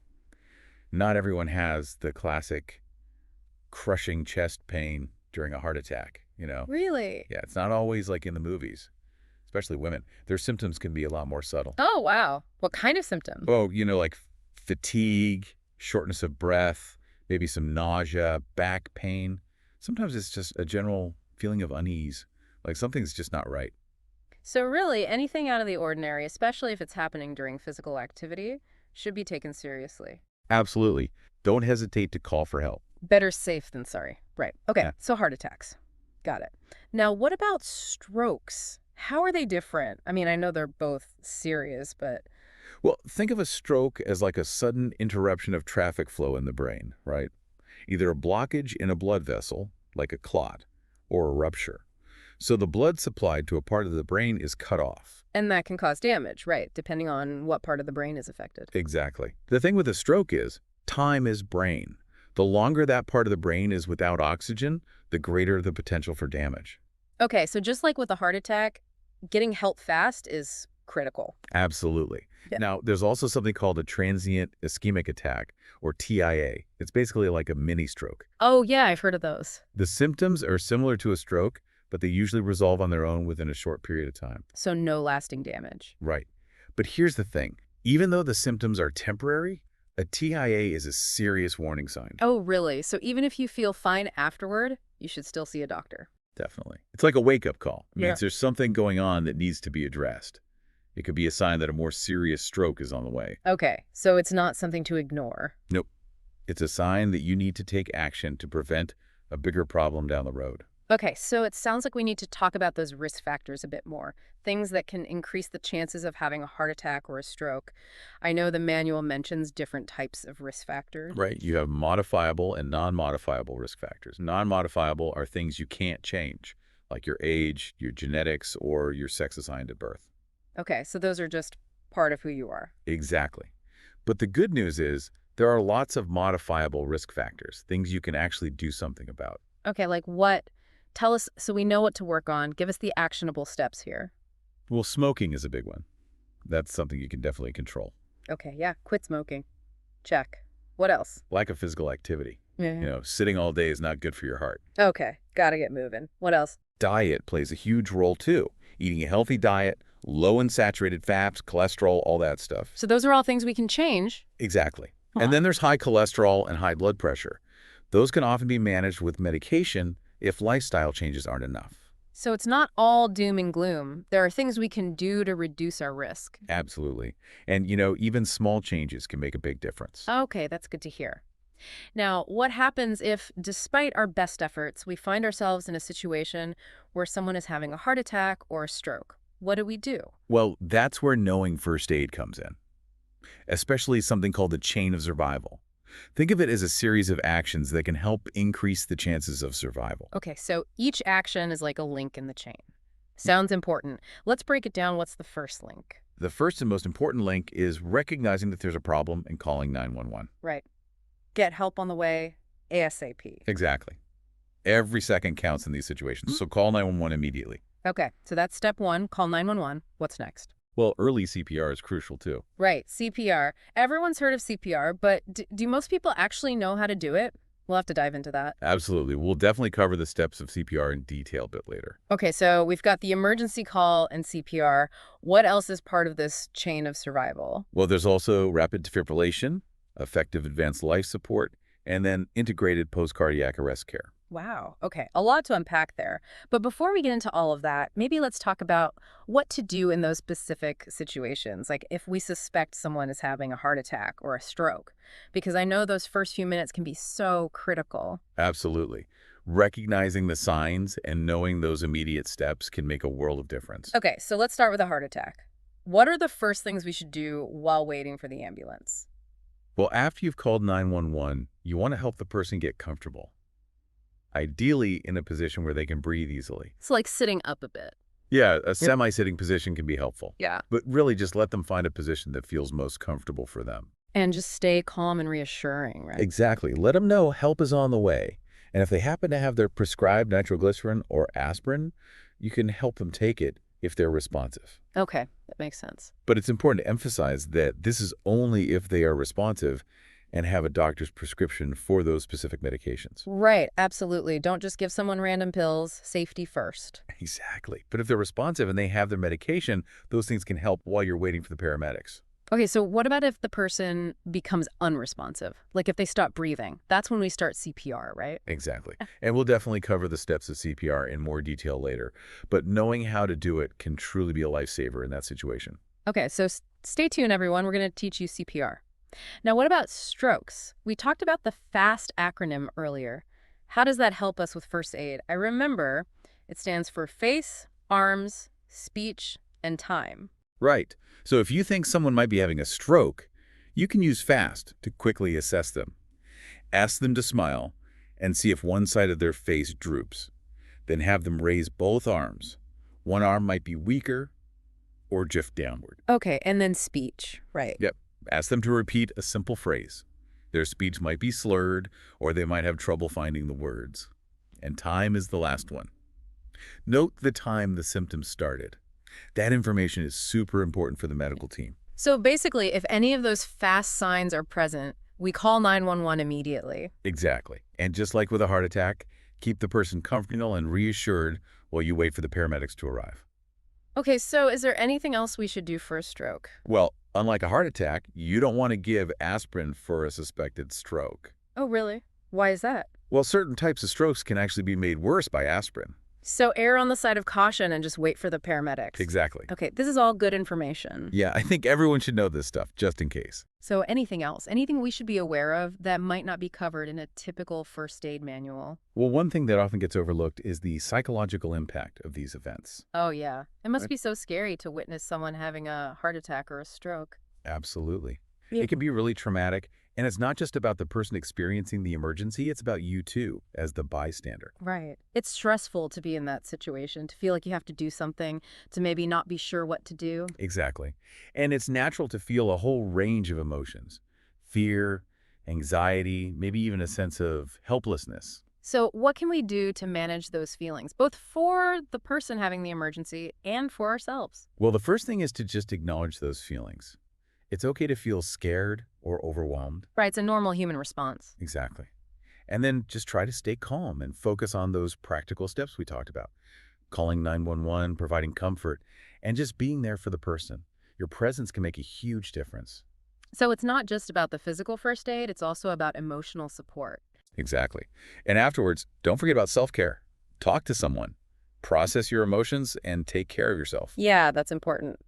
Not everyone has the classic crushing chest pain during a heart attack, Really? Yeah, it's not always like in the movies, especially women. Their symptoms can be a lot more subtle. Oh, wow. What kind of symptoms? Oh, like fatigue, shortness of breath, maybe some nausea, back pain. Sometimes it's just a general feeling of unease, like something's just not right. So really, anything out of the ordinary, especially if it's happening during physical activity, should be taken seriously. Absolutely. Don't hesitate to call for help. Better safe than sorry. Right. Okay, Yeah. So heart attacks. Got it. Now, what about strokes? How are they different? I mean, I know they're both serious, but... Well, think of a stroke as like a sudden interruption of traffic flow in the brain, right? Either a blockage in a blood vessel, like a clot, or a rupture. So the blood supplied to a part of the brain is cut off. And that can cause damage, right, depending on what part of the brain is affected. Exactly. The thing with a stroke is time is brain. The longer that part of the brain is without oxygen, the greater the potential for damage. Okay, so just like with a heart attack, getting help fast is critical. Absolutely. Yeah. Now, there's also something called a transient ischemic attack, or TIA. It's basically like a mini stroke. Oh, yeah, I've heard of those. The symptoms are similar to a stroke, but they usually resolve on their own within a short period of time. So no lasting damage. Right. But here's the thing. Even though the symptoms are temporary, a TIA is a serious warning sign. Oh, really? So even if you feel fine afterward, you should still see a doctor. Definitely. It's like a wake-up call. It Yeah. means there's something going on that needs to be addressed. It could be a sign that a more serious stroke is on the way. Okay, so it's not something to ignore. Nope. It's a sign that you need to take action to prevent a bigger problem down the road. Okay, so it sounds like we need to talk about those risk factors a bit more. Things that can increase the chances of having a heart attack or a stroke. I know the manual mentions different types of risk factors. Right. You have modifiable and non-modifiable risk factors. Non-modifiable are things you can't change, like your age, your genetics, or your sex assigned at birth. Okay, so those are just part of who you are. Exactly. But the good news is there are lots of modifiable risk factors, things you can actually do something about. Okay, like what? Tell us so we know what to work on. Give us the actionable steps here. Well, smoking is a big one. That's something you can definitely control. Okay, yeah, quit smoking. Check. What else? Lack of physical activity. Yeah. Sitting all day is not good for your heart. Okay, gotta get moving. What else? Diet plays a huge role too. Eating a healthy diet, low in saturated fats, cholesterol, all that stuff. So those are all things we can change. Exactly. Huh. And then there's high cholesterol and high blood pressure. Those can often be managed with medication if lifestyle changes aren't enough. So it's not all doom and gloom. There are things we can do to reduce our risk. Absolutely. And, even small changes can make a big difference. Okay, that's good to hear. Now, what happens if, despite our best efforts, we find ourselves in a situation where someone is having a heart attack or a stroke? What do we do? Well, that's where knowing first aid comes in, especially something called the chain of survival. Think of it as a series of actions that can help increase the chances of survival. Okay, so each action is like a link in the chain. Sounds important. Let's break it down. What's the first link? The first and most important link is recognizing that there's a problem and calling 911. Right. Get help on the way ASAP. Exactly. Every second counts in these situations, so call 911 immediately. Okay, so that's step one, call 911. What's next? Well, early CPR is crucial too. Right, CPR. Everyone's heard of CPR, but do most people actually know how to do it? We'll have to dive into that. Absolutely. We'll definitely cover the steps of CPR in detail a bit later. Okay, so we've got the emergency call and CPR. What else is part of this chain of survival? Well, there's also rapid defibrillation, effective advanced life support, and then integrated post-cardiac arrest care. Wow. Okay. A lot to unpack there. But before we get into all of that, maybe let's talk about what to do in those specific situations. Like if we suspect someone is having a heart attack or a stroke, because I know those first few minutes can be so critical. Absolutely. Recognizing the signs and knowing those immediate steps can make a world of difference. Okay. So let's start with a heart attack. What are the first things we should do while waiting for the ambulance? Well, after you've called 911, you want to help the person get comfortable. Ideally in a position where they can breathe easily. It's like sitting up a bit. Yeah, a semi-sitting position can be helpful. Yeah. But really just let them find a position that feels most comfortable for them. And just stay calm and reassuring, right? Exactly. Let them know help is on the way. And if they happen to have their prescribed nitroglycerin or aspirin, you can help them take it if they're responsive. Okay, that makes sense. But it's important to emphasize that this is only if they are responsive and have a doctor's prescription for those specific medications. Right, absolutely. Don't just give someone random pills. Safety first. Exactly. But if they're responsive and they have their medication, those things can help while you're waiting for the paramedics. Okay, so what about if the person becomes unresponsive? Like if they stop breathing? That's when we start CPR, right? Exactly. And we'll definitely cover the steps of CPR in more detail later. But knowing how to do it can truly be a lifesaver in that situation. Okay, so stay tuned, everyone. We're going to teach you CPR. Now, what about strokes? We talked about the FAST acronym earlier. How does that help us with first aid? I remember it stands for face, arms, speech, and time. Right. So if you think someone might be having a stroke, you can use FAST to quickly assess them. Ask them to smile and see if one side of their face droops. Then have them raise both arms. One arm might be weaker or drift downward. Okay, and then speech, right? Yep. Ask them to repeat a simple phrase. Their speech might be slurred, or they might have trouble finding the words. And time is the last one. Note the time the symptoms started. That information is super important for the medical team. So basically, if any of those fast signs are present, we call 911 immediately. Exactly. And just like with a heart attack, keep the person comfortable and reassured while you wait for the paramedics to arrive. Okay, so is there anything else we should do for a stroke? Well, unlike a heart attack, you don't want to give aspirin for a suspected stroke. Oh, really? Why is that? Well, certain types of strokes can actually be made worse by aspirin. So err on the side of caution and just wait for the paramedics. Exactly. Okay, this is all good information. Yeah, I think everyone should know this stuff, just in case. So anything else? Anything we should be aware of that might not be covered in a typical first aid manual? Well, one thing that often gets overlooked is the psychological impact of these events. Oh, yeah. It must be so scary to witness someone having a heart attack or a stroke. Absolutely. Yeah. It can be really traumatic, and it's not just about the person experiencing the emergency, it's about you too, as the bystander. Right. It's stressful to be in that situation, to feel like you have to do something, to maybe not be sure what to do. Exactly. And it's natural to feel a whole range of emotions. Fear, anxiety, maybe even a sense of helplessness. So what can we do to manage those feelings, both for the person having the emergency and for ourselves? Well, the first thing is to just acknowledge those feelings. It's okay to feel scared or overwhelmed. Right, it's a normal human response. Exactly. And then just try to stay calm and focus on those practical steps we talked about. Calling 911, providing comfort, and just being there for the person. Your presence can make a huge difference. So it's not just about the physical first aid, it's also about emotional support. Exactly. And afterwards, don't forget about self-care. Talk to someone. Process your emotions and take care of yourself. Yeah, that's important.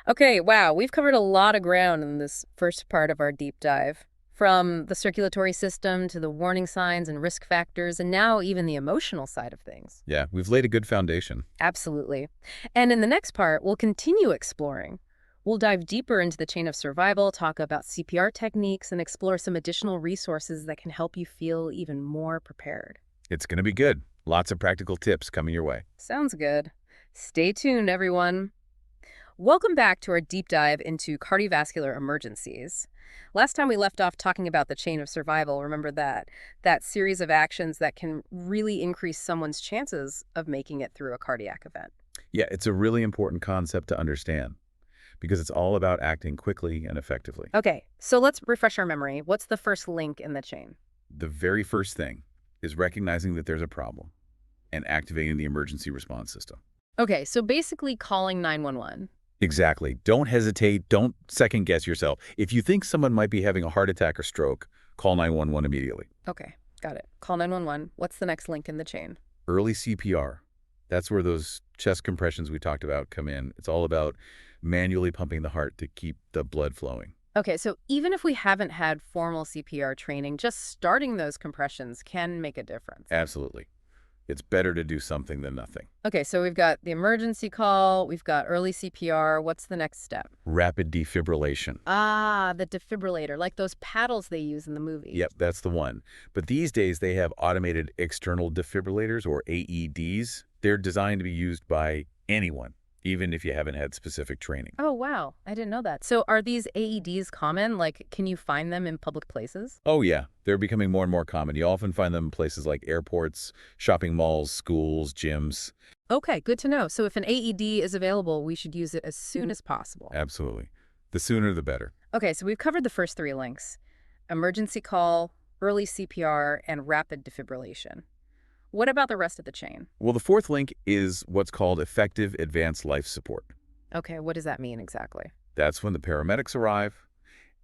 Okay, wow, we've covered a lot of ground in this first part of our deep dive. From the circulatory system to the warning signs and risk factors, and now even the emotional side of things. Yeah, we've laid a good foundation. Absolutely. And in the next part, we'll continue exploring. We'll dive deeper into the chain of survival, talk about CPR techniques, and explore some additional resources that can help you feel even more prepared. It's going to be good. Lots of practical tips coming your way. Sounds good. Stay tuned, everyone. Welcome back to our deep dive into cardiovascular emergencies. Last time we left off talking about the chain of survival, remember that series of actions that can really increase someone's chances of making it through a cardiac event. Yeah, it's a really important concept to understand because it's all about acting quickly and effectively. Okay, so let's refresh our memory. What's the first link in the chain? The very first thing is recognizing that there's a problem and activating the emergency response system. Okay, so basically calling 911. Exactly. Don't hesitate. Don't second guess yourself. If you think someone might be having a heart attack or stroke, call 911 immediately. Okay, got it. Call 911. What's the next link in the chain? Early CPR. That's where those chest compressions we talked about come in. It's all about manually pumping the heart to keep the blood flowing. Okay, so even if we haven't had formal CPR training, just starting those compressions can make a difference. Absolutely. It's better to do something than nothing. Okay, so we've got the emergency call, we've got early CPR. What's the next step? Rapid defibrillation. Ah, the defibrillator, like those paddles they use in the movie. Yep, that's the one. But these days they have automated external defibrillators, or AEDs. They're designed to be used by anyone, even if you haven't had specific training. Oh, wow. I didn't know that. So are these AEDs common? Like, can you find them in public places? Oh, yeah. They're becoming more and more common. You often find them in places like airports, shopping malls, schools, gyms. Okay, good to know. So if an AED is available, we should use it as soon as possible. Absolutely. The sooner, the better. Okay, so we've covered the first three links: emergency call, early CPR, and rapid defibrillation. What about the rest of the chain? Well, the fourth link is what's called effective advanced life support. Okay, what does that mean exactly? That's when the paramedics arrive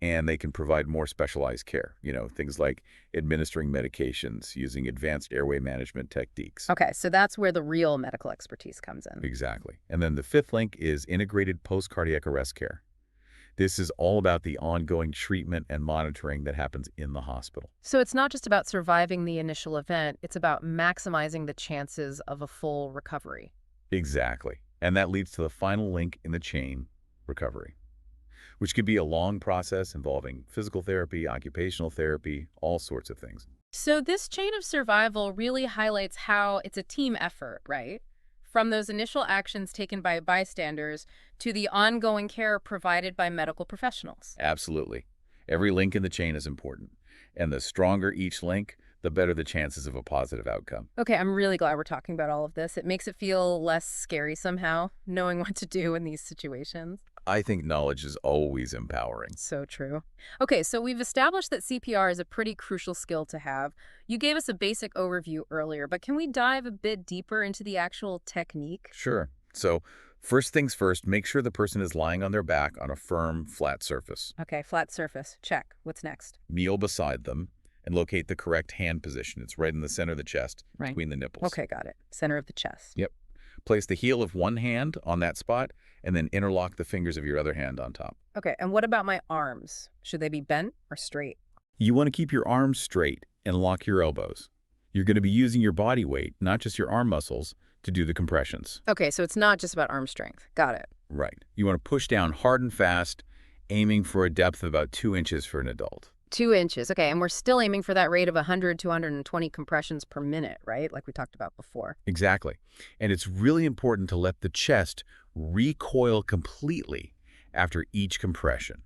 and they can provide more specialized care. Things like administering medications, using advanced airway management techniques. Okay, so that's where the real medical expertise comes in. Exactly. And then the fifth link is integrated post-cardiac arrest care. This is all about the ongoing treatment and monitoring that happens in the hospital. So it's not just about surviving the initial event, it's about maximizing the chances of a full recovery. Exactly. And that leads to the final link in the chain, recovery, which could be a long process involving physical therapy, occupational therapy, all sorts of things. So this chain of survival really highlights how it's a team effort, right? From those initial actions taken by bystanders to the ongoing care provided by medical professionals. Absolutely. Every link in the chain is important. And the stronger each link, the better the chances of a positive outcome. Okay, I'm really glad we're talking about all of this. It makes it feel less scary somehow, knowing what to do in these situations. I think knowledge is always empowering. So true. Okay, so we've established that CPR is a pretty crucial skill to have. You gave us a basic overview earlier, but can we dive a bit deeper into the actual technique? Sure. So first things first, make sure the person is lying on their back on a firm, flat surface. Okay, flat surface. Check. What's next? Kneel beside them and locate the correct hand position. It's right in the center of the chest, Right. between the nipples. Okay, got it. Center of the chest. Yep. Place the heel of one hand on that spot and then interlock the fingers of your other hand on top. Okay, and what about my arms? Should they be bent or straight? You want to keep your arms straight and lock your elbows. You're going to be using your body weight, not just your arm muscles, to do the compressions. Okay, so it's not just about arm strength. Got it. Right. You want to push down hard and fast, aiming for a depth of about 2 inches for an adult. 2 inches. Okay, and we're still aiming for that rate of 100 to 120 compressions per minute, right? Like we talked about before. Exactly. And it's really important to let the chest recoil completely after each compression.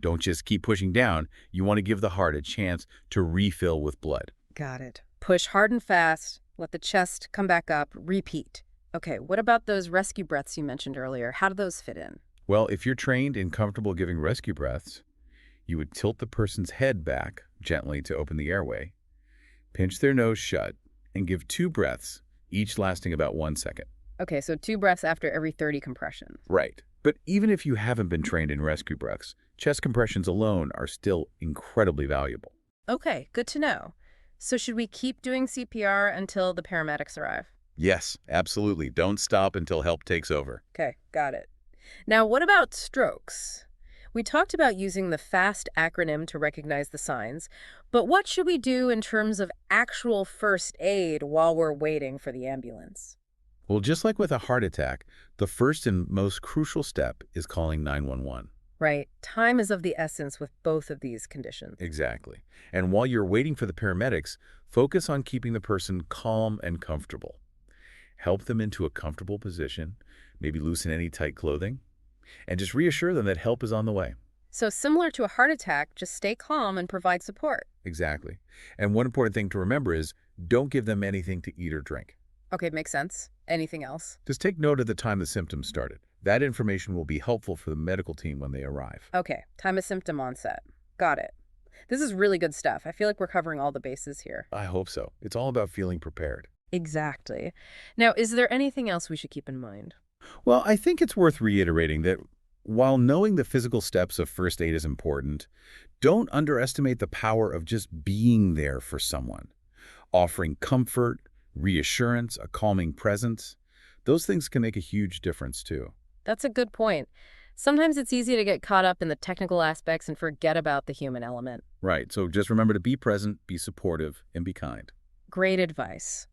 Don't just keep pushing down. You want to give the heart a chance to refill with blood. Got it. Push hard and fast. Let the chest come back up. Repeat. Okay, what about those rescue breaths you mentioned earlier? How do those fit in? Well, if you're trained and comfortable giving rescue breaths, you would tilt the person's head back gently to open the airway, pinch their nose shut, and give 2 breaths, each lasting about 1 second. Okay, so 2 breaths after every 30 compressions. Right. But even if you haven't been trained in rescue breaths, chest compressions alone are still incredibly valuable. Okay, good to know. So should we keep doing CPR until the paramedics arrive? Yes, absolutely. Don't stop until help takes over. Okay, got it. Now, what about strokes? We talked about using the FAST acronym to recognize the signs, but what should we do in terms of actual first aid while we're waiting for the ambulance? Well, just like with a heart attack, the first and most crucial step is calling 911. Right, time is of the essence with both of these conditions. Exactly. And while you're waiting for the paramedics, focus on keeping the person calm and comfortable. Help them into a comfortable position, maybe loosen any tight clothing, and just reassure them that help is on the way. So similar to a heart attack, just stay calm and provide support. Exactly. And one important thing to remember is don't give them anything to eat or drink. Okay, makes sense. Anything else? Just take note of the time the symptoms started. That information will be helpful for the medical team when they arrive. Okay, time of symptom onset. Got it. This is really good stuff. I feel like we're covering all the bases here. I hope so. It's all about feeling prepared. Exactly. Now, is there anything else we should keep in mind? Well, I think it's worth reiterating that while knowing the physical steps of first aid is important, don't underestimate the power of just being there for someone. Offering comfort, reassurance, a calming presence, those things can make a huge difference too. That's a good point. Sometimes it's easy to get caught up in the technical aspects and forget about the human element. Right, so just remember to be present, be supportive, and be kind. Great advice.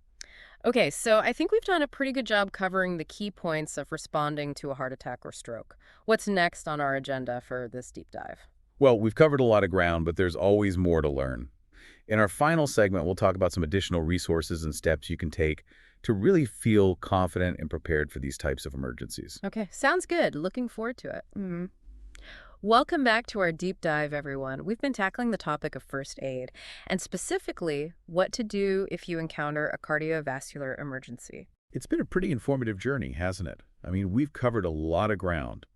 Okay, so I think we've done a pretty good job covering the key points of responding to a heart attack or stroke. What's next on our agenda for this deep dive? Well, we've covered a lot of ground, but there's always more to learn. In our final segment, we'll talk about some additional resources and steps you can take to really feel confident and prepared for these types of emergencies. Okay, sounds good. Looking forward to it. Welcome back to our deep dive, everyone. We've been tackling the topic of first aid, and specifically, what to do if you encounter a cardiovascular emergency. It's been a pretty informative journey, hasn't it? I mean, we've covered a lot of ground,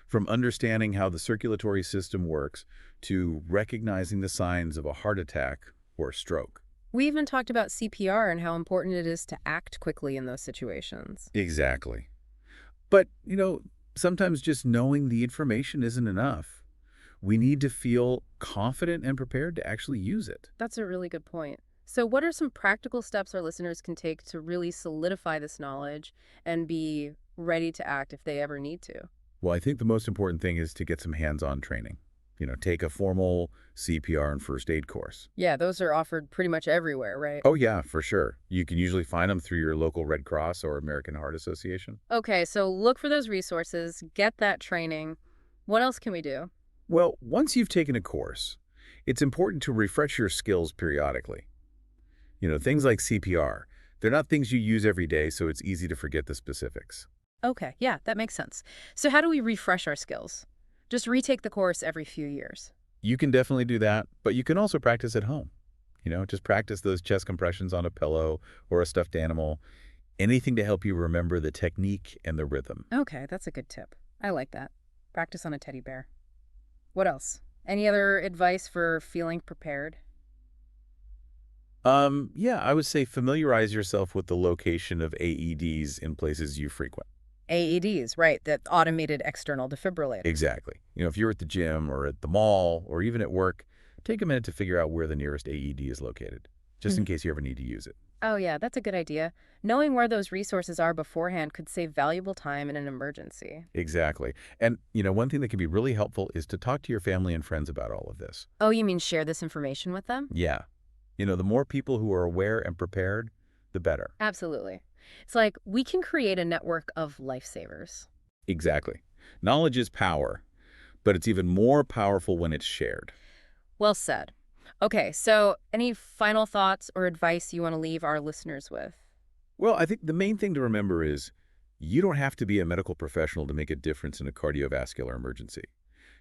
from understanding how the circulatory system works to recognizing the signs of a heart attack or stroke. We even talked about CPR and how important it is to act quickly in those situations. Exactly. But, sometimes just knowing the information isn't enough. We need to feel confident and prepared to actually use it. That's a really good point. So what are some practical steps our listeners can take to really solidify this knowledge and be ready to act if they ever need to? Well, I think the most important thing is to get some hands-on training. Take a formal CPR and first aid course. Yeah, those are offered pretty much everywhere, right? Oh, yeah, for sure. You can usually find them through your local Red Cross or American Heart Association. Okay, so look for those resources, get that training. What else can we do? Well, once you've taken a course, it's important to refresh your skills periodically. Things like CPR, they're not things you use every day, so it's easy to forget the specifics. Okay, yeah, that makes sense. So how do we refresh our skills? Just retake the course every few years. You can definitely do that, but you can also practice at home. Just practice those chest compressions on a pillow or a stuffed animal. Anything to help you remember the technique and the rhythm. Okay, that's a good tip. I like that. Practice on a teddy bear. What else? Any other advice for feeling prepared? Yeah, I would say familiarize yourself with the location of AEDs in places you frequent. AEDs, right, that automated external defibrillator. Exactly. If you're at the gym or at the mall or even at work, take a minute to figure out where the nearest AED is located, just in case you ever need to use it. Oh yeah, that's a good idea. Knowing where those resources are beforehand could save valuable time in an emergency. Exactly. And, one thing that can be really helpful is to talk to your family and friends about all of this. Oh, you mean share this information with them? Yeah. The more people who are aware and prepared, the better. Absolutely. It's like we can create a network of lifesavers. Exactly. Knowledge is power, but it's even more powerful when it's shared. Well said. Okay, so any final thoughts or advice you want to leave our listeners with? Well, I think the main thing to remember is you don't have to be a medical professional to make a difference in a cardiovascular emergency.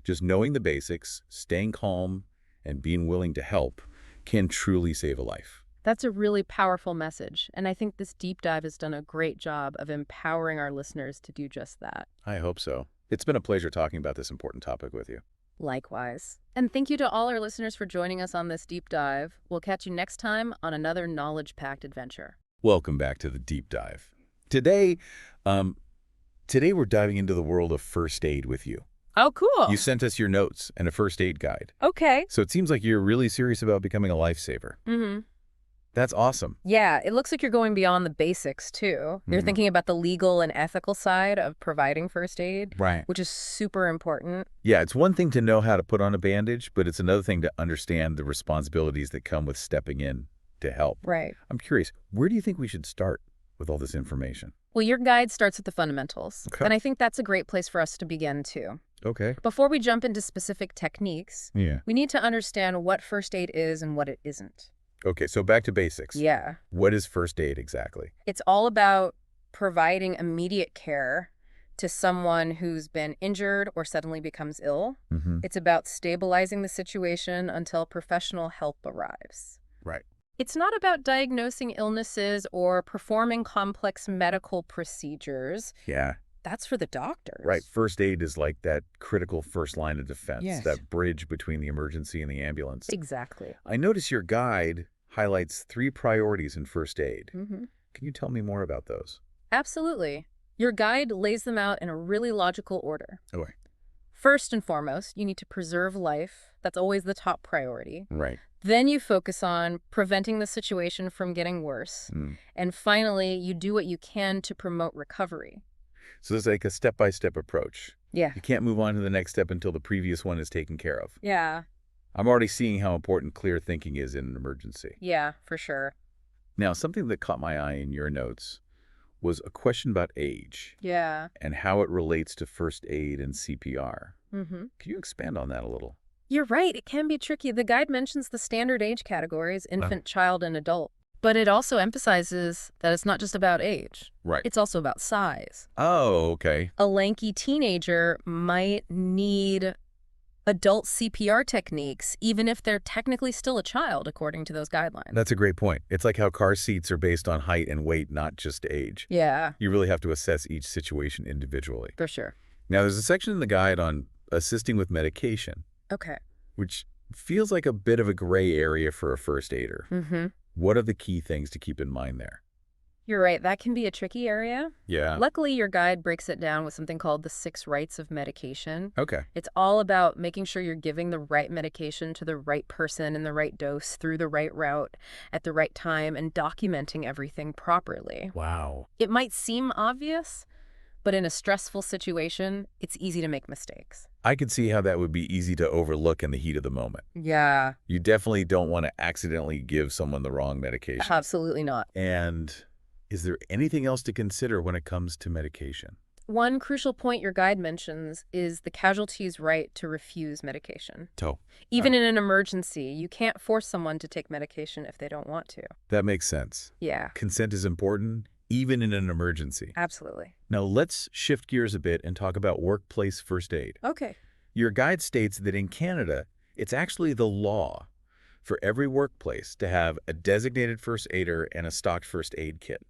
Just knowing the basics, staying calm, and being willing to help can truly save a life. That's a really powerful message, and I think this deep dive has done a great job of empowering our listeners to do just that. I hope so. It's been a pleasure talking about this important topic with you. Likewise. And thank you to all our listeners for joining us on this deep dive. We'll catch you next time on another knowledge-packed adventure. Welcome back to the Deep Dive. Today we're diving into the world of first aid with you. Oh, cool. You sent us your notes and a first aid guide. Okay. So it seems like you're really serious about becoming a lifesaver. Mm-hmm. That's awesome. Yeah, it looks like you're going beyond the basics, too. You're Mhm. thinking about the legal and ethical side of providing first aid, Right. which is super important. Yeah, it's one thing to know how to put on a bandage, but it's another thing to understand the responsibilities that come with stepping in to help. Right. I'm curious, where do you think we should start with all this information? Well, your guide starts with the fundamentals, Okay. and I think that's a great place for us to begin, too. Okay. Before we jump into specific techniques, Yeah. we need to understand what first aid is and what it isn't. Okay, so back to basics. Yeah. What is first aid exactly? It's all about providing immediate care to someone who's been injured or suddenly becomes ill. Mm-hmm. It's about stabilizing the situation until professional help arrives. Right. It's not about diagnosing illnesses or performing complex medical procedures. Yeah. That's for the doctors. Right. First aid is like that critical first line of defense, Yes. that bridge between the emergency and the ambulance. Exactly. I notice your guide highlights 3 priorities in first aid. Mm-hmm. Can you tell me more about those? Absolutely. Your guide lays them out in a really logical order. Okay. First and foremost, you need to preserve life. That's always the top priority. Right. Then you focus on preventing the situation from getting worse. Mm. And finally, you do what you can to promote recovery. So there's like a step-by-step approach. Yeah. You can't move on to the next step until the previous one is taken care of. Yeah. I'm already seeing how important clear thinking is in an emergency. Yeah, for sure. Now, something that caught my eye in your notes was a question about age Yeah. and how it relates to first aid and CPR. Mm-hmm. Can you expand on that a little? You're right. It can be tricky. The guide mentions the standard age categories, infant, child, and adult. But it also emphasizes that it's not just about age. Right. It's also about size. Oh, okay. A lanky teenager might need adult CPR techniques, even if they're technically still a child, according to those guidelines. That's a great point. It's like how car seats are based on height and weight, not just age. Yeah, You really have to assess each situation individually. for sure. Now, there's a section in the guide on assisting with medication, Okay. which feels like a bit of a gray area for a first aider. Mm-hmm. What are the key things to keep in mind there? You're right. That can be a tricky area. Yeah. Luckily, your guide breaks it down with something called the 6 rights of medication. Okay. It's all about making sure you're giving the right medication to the right person in the right dose through the right route at the right time and documenting everything properly. Wow. It might seem obvious, but in a stressful situation, it's easy to make mistakes. I could see how that would be easy to overlook in the heat of the moment. Yeah, You definitely don't want to accidentally give someone the wrong medication. absolutely not. And is there anything else to consider when it comes to medication? One crucial point your guide mentions is the casualty's right to refuse medication. Even in an emergency, you can't force someone to take medication if they don't want to. That makes sense. Yeah, Consent is important, even in an emergency. absolutely. Now let's shift gears a bit and talk about workplace first aid. Okay. Your guide states that in Canada, it's actually the law for every workplace to have a designated first aider and a stocked first aid kit.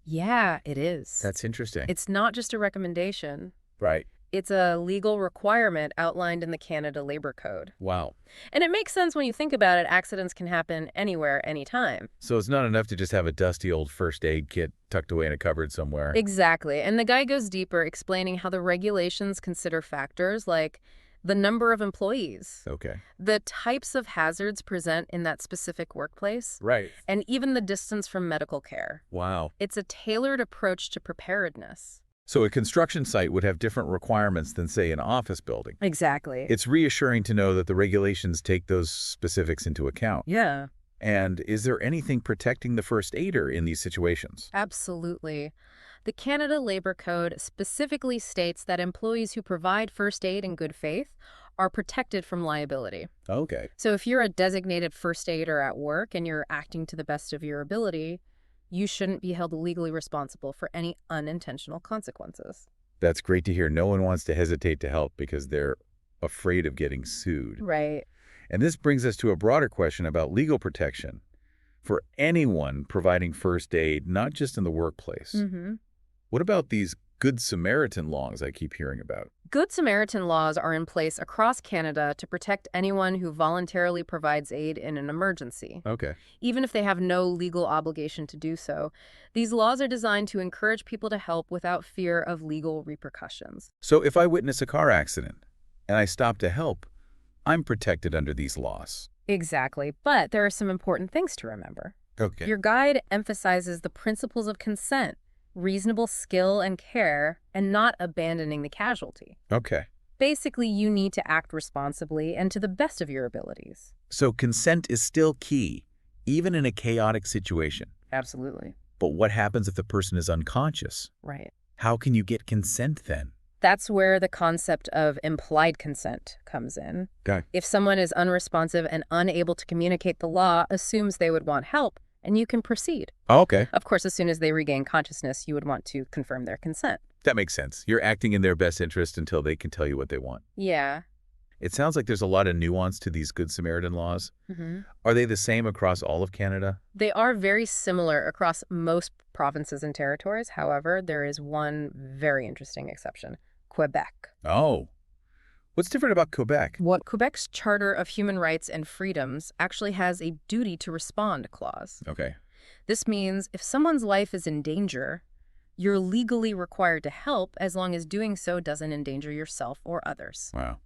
Yeah, it is. That's interesting. It's not just a recommendation. Right. It's a legal requirement outlined in the Canada Labor Code. Wow. And it makes sense when you think about it. Accidents can happen anywhere, anytime. So it's not enough to just have a dusty old first aid kit tucked away in a cupboard somewhere. Exactly. And the guy goes deeper, explaining how the regulations consider factors like the number of employees, Okay. the types of hazards present in that specific workplace, Right. and even the distance from medical care. Wow. It's a tailored approach to preparedness. So a construction site would have different requirements than, say, an office building. Exactly. It's reassuring to know that the regulations take those specifics into account. Yeah, And is there anything protecting the first aider in these situations? absolutely. The Canada Labor Code specifically states that employees who provide first aid in good faith are protected from liability. Okay. So if you're a designated first aider at work and you're acting to the best of your ability, you shouldn't be held legally responsible for any unintentional consequences. That's great to hear. No one wants to hesitate to help because they're afraid of getting sued. Right. And this brings us to a broader question about legal protection for anyone providing first aid, not just in the workplace. Mm-hmm. What about these Good Samaritan laws I keep hearing about. Good Samaritan laws are in place across Canada to protect anyone who voluntarily provides aid in an emergency. Okay. Even if they have no legal obligation to do so, these laws are designed to encourage people to help without fear of legal repercussions. So if I witness a car accident and I stop to help, I'm protected under these laws. Exactly, but there are some important things to remember. Okay. Your guide emphasizes the principles of consent, reasonable skill and care, and not abandoning the casualty. Okay. Basically, you need to act responsibly and to the best of your abilities. So consent is still key, even in a chaotic situation. Absolutely. But what happens if the person is unconscious? Right. How can you get consent then? That's where the concept of implied consent comes in. Okay. If someone is unresponsive and unable to communicate, the law assumes they would want help, and you can proceed. Oh, okay. Of course, as soon as they regain consciousness, you would want to confirm their consent. That makes sense. You're acting in their best interest until they can tell you what they want. Yeah. It sounds like there's a lot of nuance to these Good Samaritan laws. Are they the same across all of Canada? They are very similar across most provinces and territories. However, there is one very interesting exception: Quebec. Oh. What's different about Quebec? What Quebec's Charter of Human Rights and Freedoms actually has a duty to respond clause. Okay. This means if someone's life is in danger, you're legally required to help as long as doing so doesn't endanger yourself or others. Wow.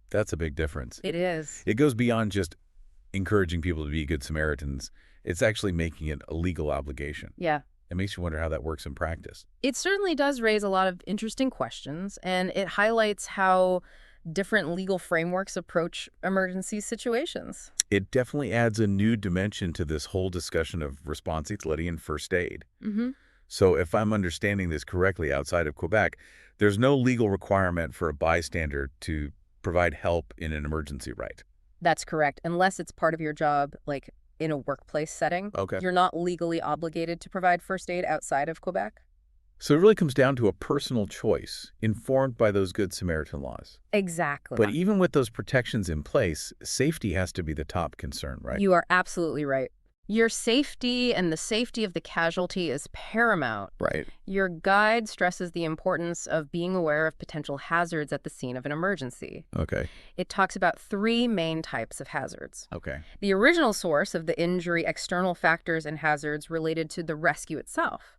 That's a big difference. It is. It goes beyond just encouraging people to be Good Samaritans. It's actually making it a legal obligation. Yeah. It makes you wonder how that works in practice. It certainly does raise a lot of interesting questions, and it highlights how different legal frameworks approach emergency situations. It definitely adds a new dimension to this whole discussion of responsibility and first aid. So if I'm understanding this correctly, outside of Quebec, there's no legal requirement for a bystander to provide help in an emergency, right? That's correct, unless it's part of your job, like in a workplace setting. Okay. You're not legally obligated to provide first aid outside of Quebec. So it really comes down to a personal choice informed by those Good Samaritan laws. Exactly. But even with those protections in place, safety has to be the top concern, right? You are absolutely right. Your safety and the safety of the casualty is paramount. Right. Your guide stresses the importance of being aware of potential hazards at the scene of an emergency. Okay. It talks about 3 main types of hazards. Okay. The original source of the injury, external factors and hazards related to the rescue itself.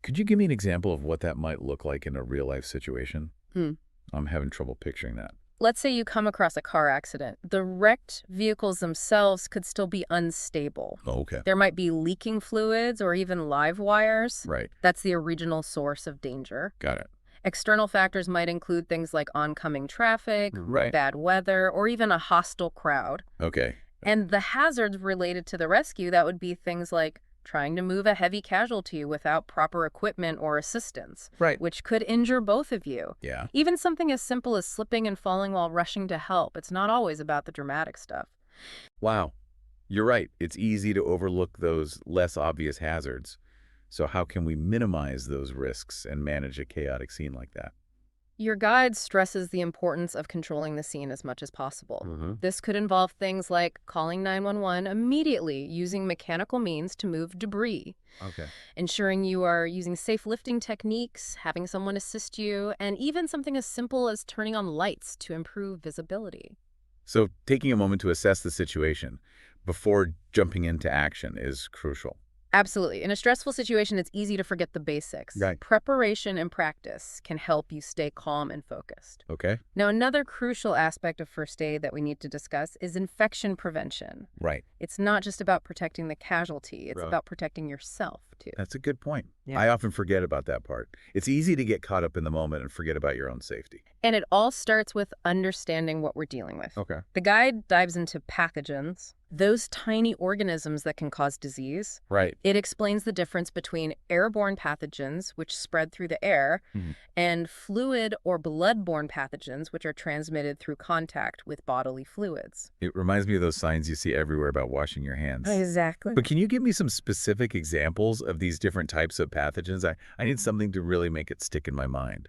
Could you give me an example of what that might look like in a real-life situation? Hmm. I'm having trouble picturing that. Let's say you come across a car accident. The wrecked vehicles themselves could still be unstable. Oh, okay. There might be leaking fluids or even live wires. Right. That's the original source of danger. Got it. External factors might include things like oncoming traffic, Right. bad weather, or even a hostile crowd. Okay. And the hazards related to the rescue, that would be things like trying to move a heavy casualty without proper equipment or assistance, Right. which could injure both of you. Yeah. Even something as simple as slipping and falling while rushing to help. It's not always about the dramatic stuff. Wow. You're right. It's easy to overlook those less obvious hazards. So how can we minimize those risks and manage a chaotic scene like that? Your guide stresses the importance of controlling the scene as much as possible. This could involve things like calling 911 immediately, using mechanical means to move debris, Okay. ensuring you are using safe lifting techniques, having someone assist you, and even something as simple as turning on lights to improve visibility. So taking a moment to assess the situation before jumping into action is crucial. Absolutely. In a stressful situation, it's easy to forget the basics. Right. Preparation and practice can help you stay calm and focused. Okay. Now, another crucial aspect of first aid that we need to discuss is infection prevention. Right. It's not just about protecting the casualty, it's Right. about protecting yourself, too. That's a good point. Yeah. I often forget about that part. It's easy to get caught up in the moment and forget about your own safety. And it all starts with understanding what we're dealing with. Okay. The guide dives into pathogens, those tiny organisms that can cause disease. Right. It explains the difference between airborne pathogens, which spread through the air, and fluid or blood-borne pathogens, which are transmitted through contact with bodily fluids. It reminds me of those signs you see everywhere about washing your hands. Exactly. But can you give me some specific examples of these different types of pathogens? I need something to really make it stick in my mind.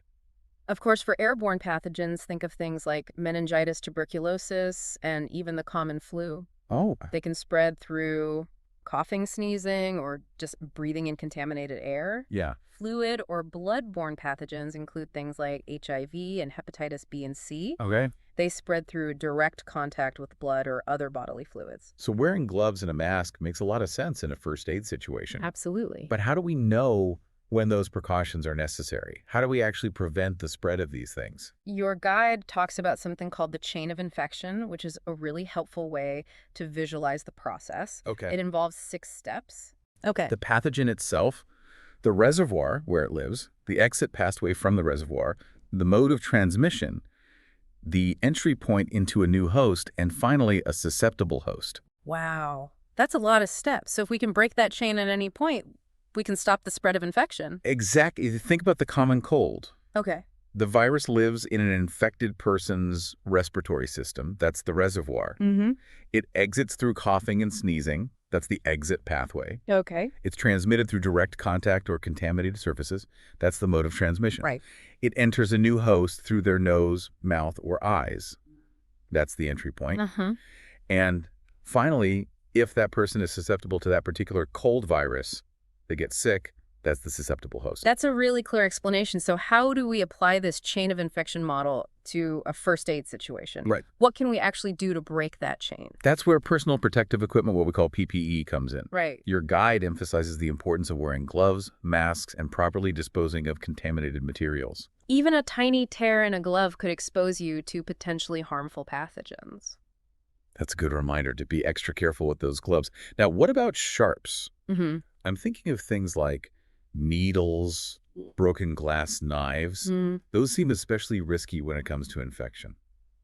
Of course, for airborne pathogens, think of things like meningitis, tuberculosis, and even the common flu. Oh. They can spread through coughing, sneezing, or just breathing in contaminated air. Yeah. Fluid or blood-borne pathogens include things like HIV and hepatitis B and C. Okay. They spread through direct contact with blood or other bodily fluids. So wearing gloves and a mask makes a lot of sense in a first aid situation. Absolutely. But how do we know when those precautions are necessary? How do we actually prevent the spread of these things? Your guide talks about something called the chain of infection, which is a really helpful way to visualize the process. Okay. It involves 6 steps. Okay. The pathogen itself, the reservoir where it lives, the exit pathway from the reservoir, the mode of transmission, the entry point into a new host, and finally a susceptible host. Wow. That's a lot of steps. So if we can break that chain at any point, we can stop the spread of infection. Exactly. Think about the common cold. Okay. The virus lives in an infected person's respiratory system. That's the reservoir. Mm-hmm. It exits through coughing and sneezing. That's the exit pathway. Okay. It's transmitted through direct contact or contaminated surfaces. That's the mode of transmission. Right. It enters a new host through their nose, mouth, or eyes. That's the entry point. Uh-huh. And finally, if that person is susceptible to that particular cold virus, they get sick, that's the susceptible host. That's a really clear explanation. So how do we apply this chain of infection model to a first aid situation? Right. What can we actually do to break that chain? That's where personal protective equipment, what we call PPE, comes in. Right. Your guide emphasizes the importance of wearing gloves, masks, and properly disposing of contaminated materials. Even a tiny tear in a glove could expose you to potentially harmful pathogens. That's a good reminder to be extra careful with those gloves. Now, what about sharps? Mm-hmm. I'm thinking of things like needles, broken glass knives. Those seem especially risky when it comes to infection.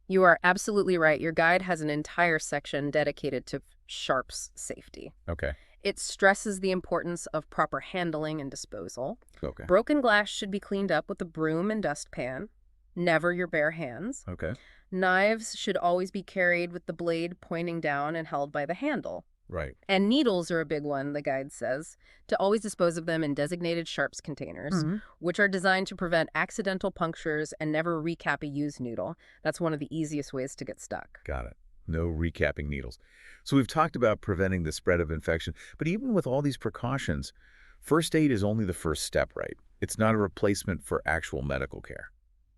You are absolutely right. Your guide has an entire section dedicated to sharps safety. Okay. It stresses the importance of proper handling and disposal. Okay. Broken glass should be cleaned up with a broom and dustpan, never your bare hands. Okay. Knives should always be carried with the blade pointing down and held by the handle. Right. And needles are a big one, the guide says, to always dispose of them in designated sharps containers, which are designed to prevent accidental punctures and never recap a used needle. That's one of the easiest ways to get stuck. Got it. No recapping needles. So we've talked about preventing the spread of infection, but even with all these precautions, first aid is only the first step, right? It's not a replacement for actual medical care.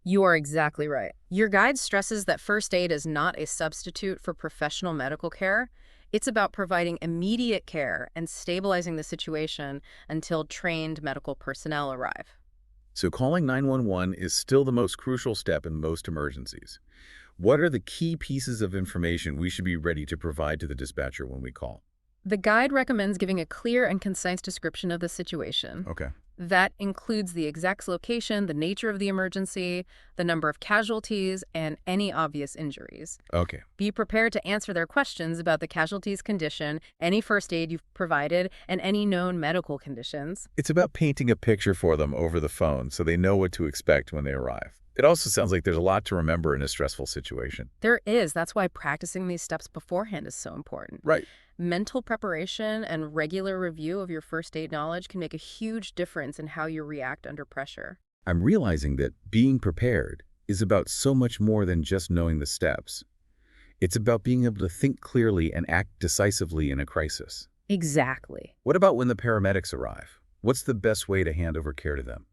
You are exactly right. Your guide stresses that first aid is not a substitute for professional medical care. It's about providing immediate care and stabilizing the situation until trained medical personnel arrive. So calling 911 is still the most crucial step in most emergencies. What are the key pieces of information we should be ready to provide to the dispatcher when we call? The guide recommends giving a clear and concise description of the situation. Okay. That includes the exact location, the nature of the emergency, the number of casualties, and any obvious injuries. Okay. Be prepared to answer their questions about the casualty's condition, any first aid you've provided, and any known medical conditions. It's about painting a picture for them over the phone so they know what to expect when they arrive. It also sounds like there's a lot to remember in a stressful situation. There is. That's why practicing these steps beforehand is so important. Right. Mental preparation and regular review of your first aid knowledge can make a huge difference in how you react under pressure. I'm realizing that being prepared is about so much more than just knowing the steps. It's about being able to think clearly and act decisively in a crisis. Exactly. What about when the paramedics arrive? What's the best way to hand over care to them?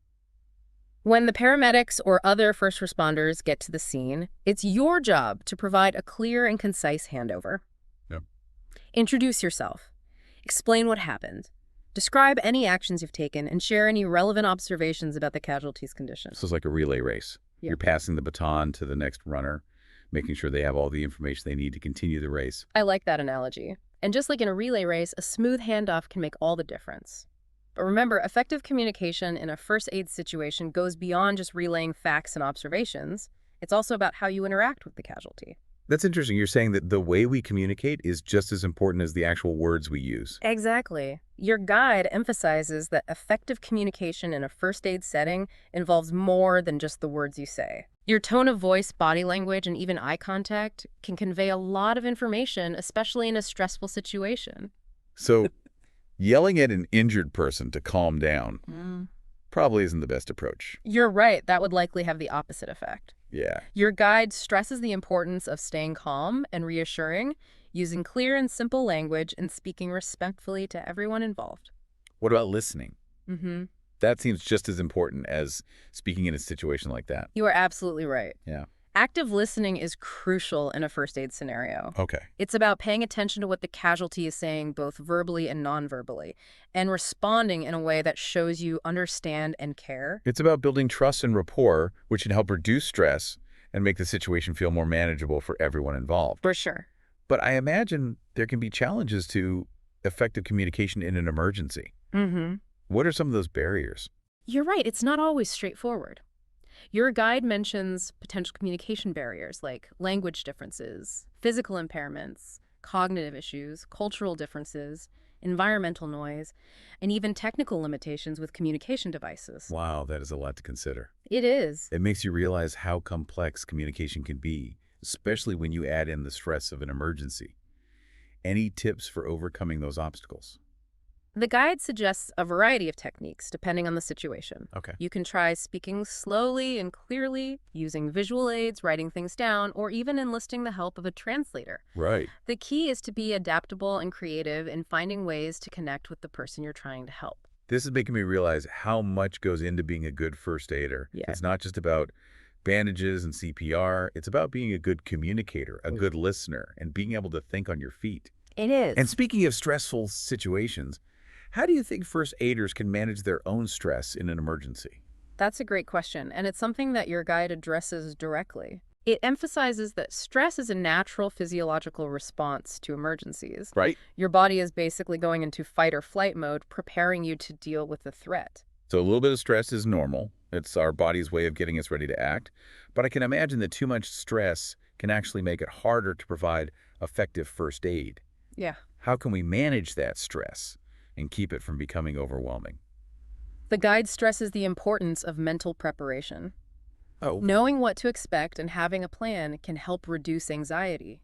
When the paramedics or other first responders get to the scene, it's your job to provide a clear and concise handover. Yep. Introduce yourself. Explain what happened. Describe any actions you've taken and share any relevant observations about the casualty's condition. So it's like a relay race. Yeah. You're passing the baton to the next runner, making sure they have all the information they need to continue the race. I like that analogy. And just like in a relay race, a smooth handoff can make all the difference. But remember, effective communication in a first aid situation goes beyond just relaying facts and observations. It's also about how you interact with the casualty. That's interesting. You're saying that the way we communicate is just as important as the actual words we use. Exactly. Your guide emphasizes that effective communication in a first aid setting involves more than just the words you say. Your tone of voice, body language, and even eye contact can convey a lot of information, especially in a stressful situation. So yelling at an injured person to calm down probably isn't the best approach. You're right. That would likely have the opposite effect. Yeah. Your guide stresses the importance of staying calm and reassuring, using clear and simple language and speaking respectfully to everyone involved. What about listening? Mm-hmm. That seems just as important as speaking in a situation like that. You are absolutely right. Yeah. Active listening is crucial in a first aid scenario. Okay. It's about paying attention to what the casualty is saying both verbally and non-verbally, and responding in a way that shows you understand and care. It's about building trust and rapport, which can help reduce stress and make the situation feel more manageable for everyone involved. For sure. But I imagine there can be challenges to effective communication in an emergency. Mm-hmm. What are some of those barriers? You're right, it's not always straightforward. Your guide mentions potential communication barriers like language differences, physical impairments, cognitive issues, cultural differences, environmental noise, and even technical limitations with communication devices. Wow, that is a lot to consider. It is. It makes you realize how complex communication can be, especially when you add in the stress of an emergency. Any tips for overcoming those obstacles? The guide suggests a variety of techniques depending on the situation. Okay. You can try speaking slowly and clearly, using visual aids, writing things down, or even enlisting the help of a translator. Right. The key is to be adaptable and creative in finding ways to connect with the person you're trying to help. This is making me realize how much goes into being a good first aider. Yeah. It's not just about bandages and CPR. It's about being a good communicator, a good listener, and being able to think on your feet. It is. And speaking of stressful situations, how do you think first aiders can manage their own stress in an emergency? That's a great question, and it's something that your guide addresses directly. It emphasizes that stress is a natural physiological response to emergencies. Right. Your body is basically going into fight or flight mode, preparing you to deal with the threat. So a little bit of stress is normal. It's our body's way of getting us ready to act. But I can imagine that too much stress can actually make it harder to provide effective first aid. Yeah. How can we manage that stress and keep it from becoming overwhelming? The guide stresses the importance of mental preparation. Oh. Knowing what to expect and having a plan can help reduce anxiety.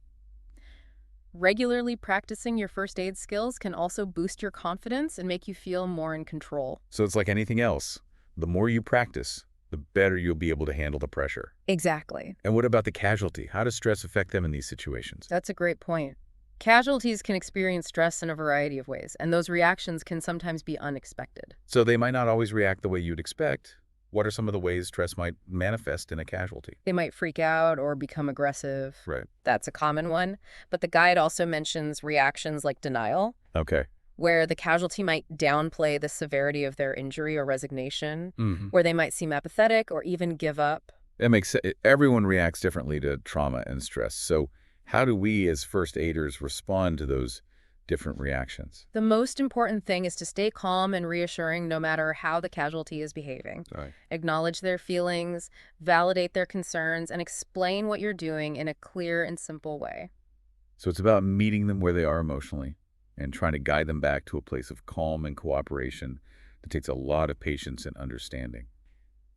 Regularly practicing your first aid skills can also boost your confidence and make you feel more in control. So it's like anything else. The more you practice, the better you'll be able to handle the pressure. Exactly. And what about the casualty? How does stress affect them in these situations? That's a great point. Casualties can experience stress in a variety of ways, and those reactions can sometimes be unexpected. So they might not always react the way you'd expect. What are some of the ways stress might manifest in a casualty? They might freak out or become aggressive. Right. That's a common one. But the guide also mentions reactions like denial, Okay. where the casualty might downplay the severity of their injury or resignation, Mm-hmm. where they might seem apathetic or even give up. That makes sense. Everyone reacts differently to trauma and stress. So how do we as first aiders respond to those different reactions? The most important thing is to stay calm and reassuring no matter how the casualty is behaving. Right. Acknowledge their feelings, validate their concerns, and explain what you're doing in a clear and simple way. So it's about meeting them where they are emotionally and trying to guide them back to a place of calm and cooperation that takes a lot of patience and understanding.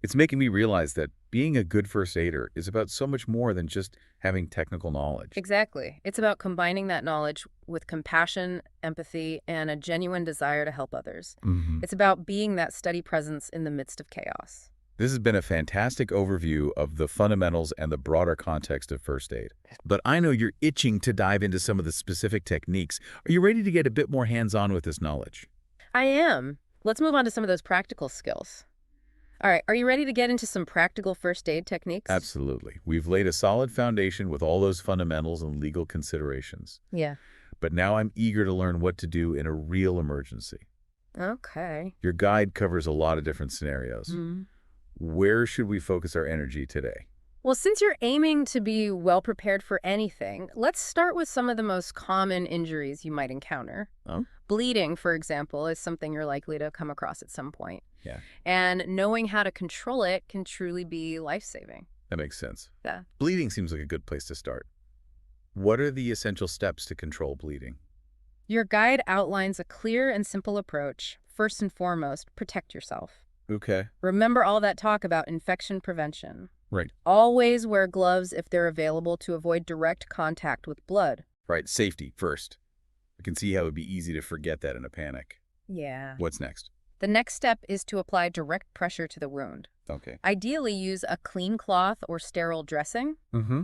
It's making me realize that being a good first aider is about so much more than just having technical knowledge. Exactly. It's about combining that knowledge with compassion, empathy, and a genuine desire to help others. Mm-hmm. It's about being that steady presence in the midst of chaos. This has been a fantastic overview of the fundamentals and the broader context of first aid. But I know you're itching to dive into some of the specific techniques. Are you ready to get a bit more hands-on with this knowledge? I am. Let's move on to some of those practical skills. All right, are you ready to get into some practical first aid techniques? Absolutely. We've laid a solid foundation with all those fundamentals and legal considerations. Yeah. But now I'm eager to learn what to do in a real emergency. Okay. Your guide covers a lot of different scenarios. Mm-hmm. Where should we focus our energy today? Well, since you're aiming to be well prepared for anything, let's start with some of the most common injuries you might encounter. Oh? Bleeding, for example, is something you're likely to come across at some point. Yeah. And knowing how to control it can truly be life-saving. That makes sense. Yeah. Bleeding seems like a good place to start. What are the essential steps to control bleeding? Your guide outlines a clear and simple approach. First and foremost, protect yourself. Okay. Remember all that talk about infection prevention. Right. Always wear gloves if they're available to avoid direct contact with blood. Right. Safety first. I can see how it would be easy to forget that in a panic. Yeah. What's next? The next step is to apply direct pressure to the wound. Okay. Ideally, use a clean cloth or sterile dressing, Mm-hmm.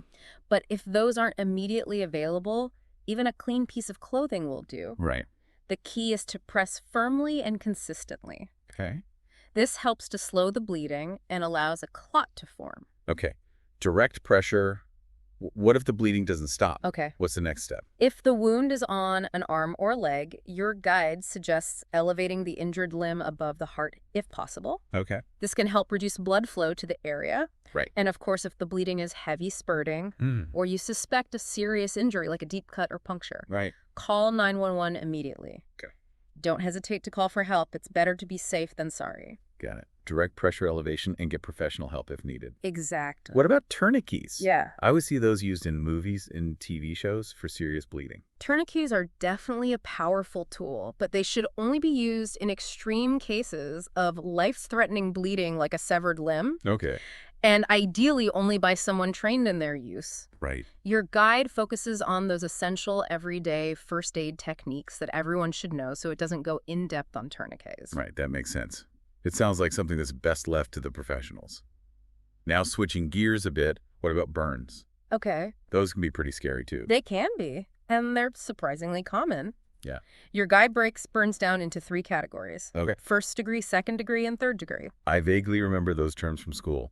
but if those aren't immediately available, Even a clean piece of clothing will do. Right. The key is to press firmly and consistently. Okay. This helps to slow the bleeding and allows a clot to form. Okay. Direct pressure. What if the bleeding doesn't stop? Okay. What's the next step? If the wound is on an arm or leg, your guide suggests elevating the injured limb above the heart if possible. Okay. This can help reduce blood flow to the area. Right. And of course, if the bleeding is heavy spurting or you suspect a serious injury like a deep cut or puncture, Right. call 911 immediately. Okay. Don't hesitate to call for help. It's better to be safe than sorry. Got it. Direct pressure elevation and get professional help if needed. Exactly. What about tourniquets? Yeah. I always see those used in movies and TV shows for serious bleeding. Tourniquets are definitely a powerful tool, but they should only be used in extreme cases of life-threatening bleeding like a severed limb, Okay. and ideally only by someone trained in their use. Right. Your guide focuses on those essential everyday first aid techniques that everyone should know so it doesn't go in-depth on tourniquets. Right. That makes sense. It sounds like something that's best left to the professionals. Now switching gears a bit, what about burns? Okay. Those can be pretty scary too. They can be, and they're surprisingly common. Yeah. Your guide breaks burns down into 3 categories. Okay. First degree, second degree, and third degree. I vaguely remember those terms from school.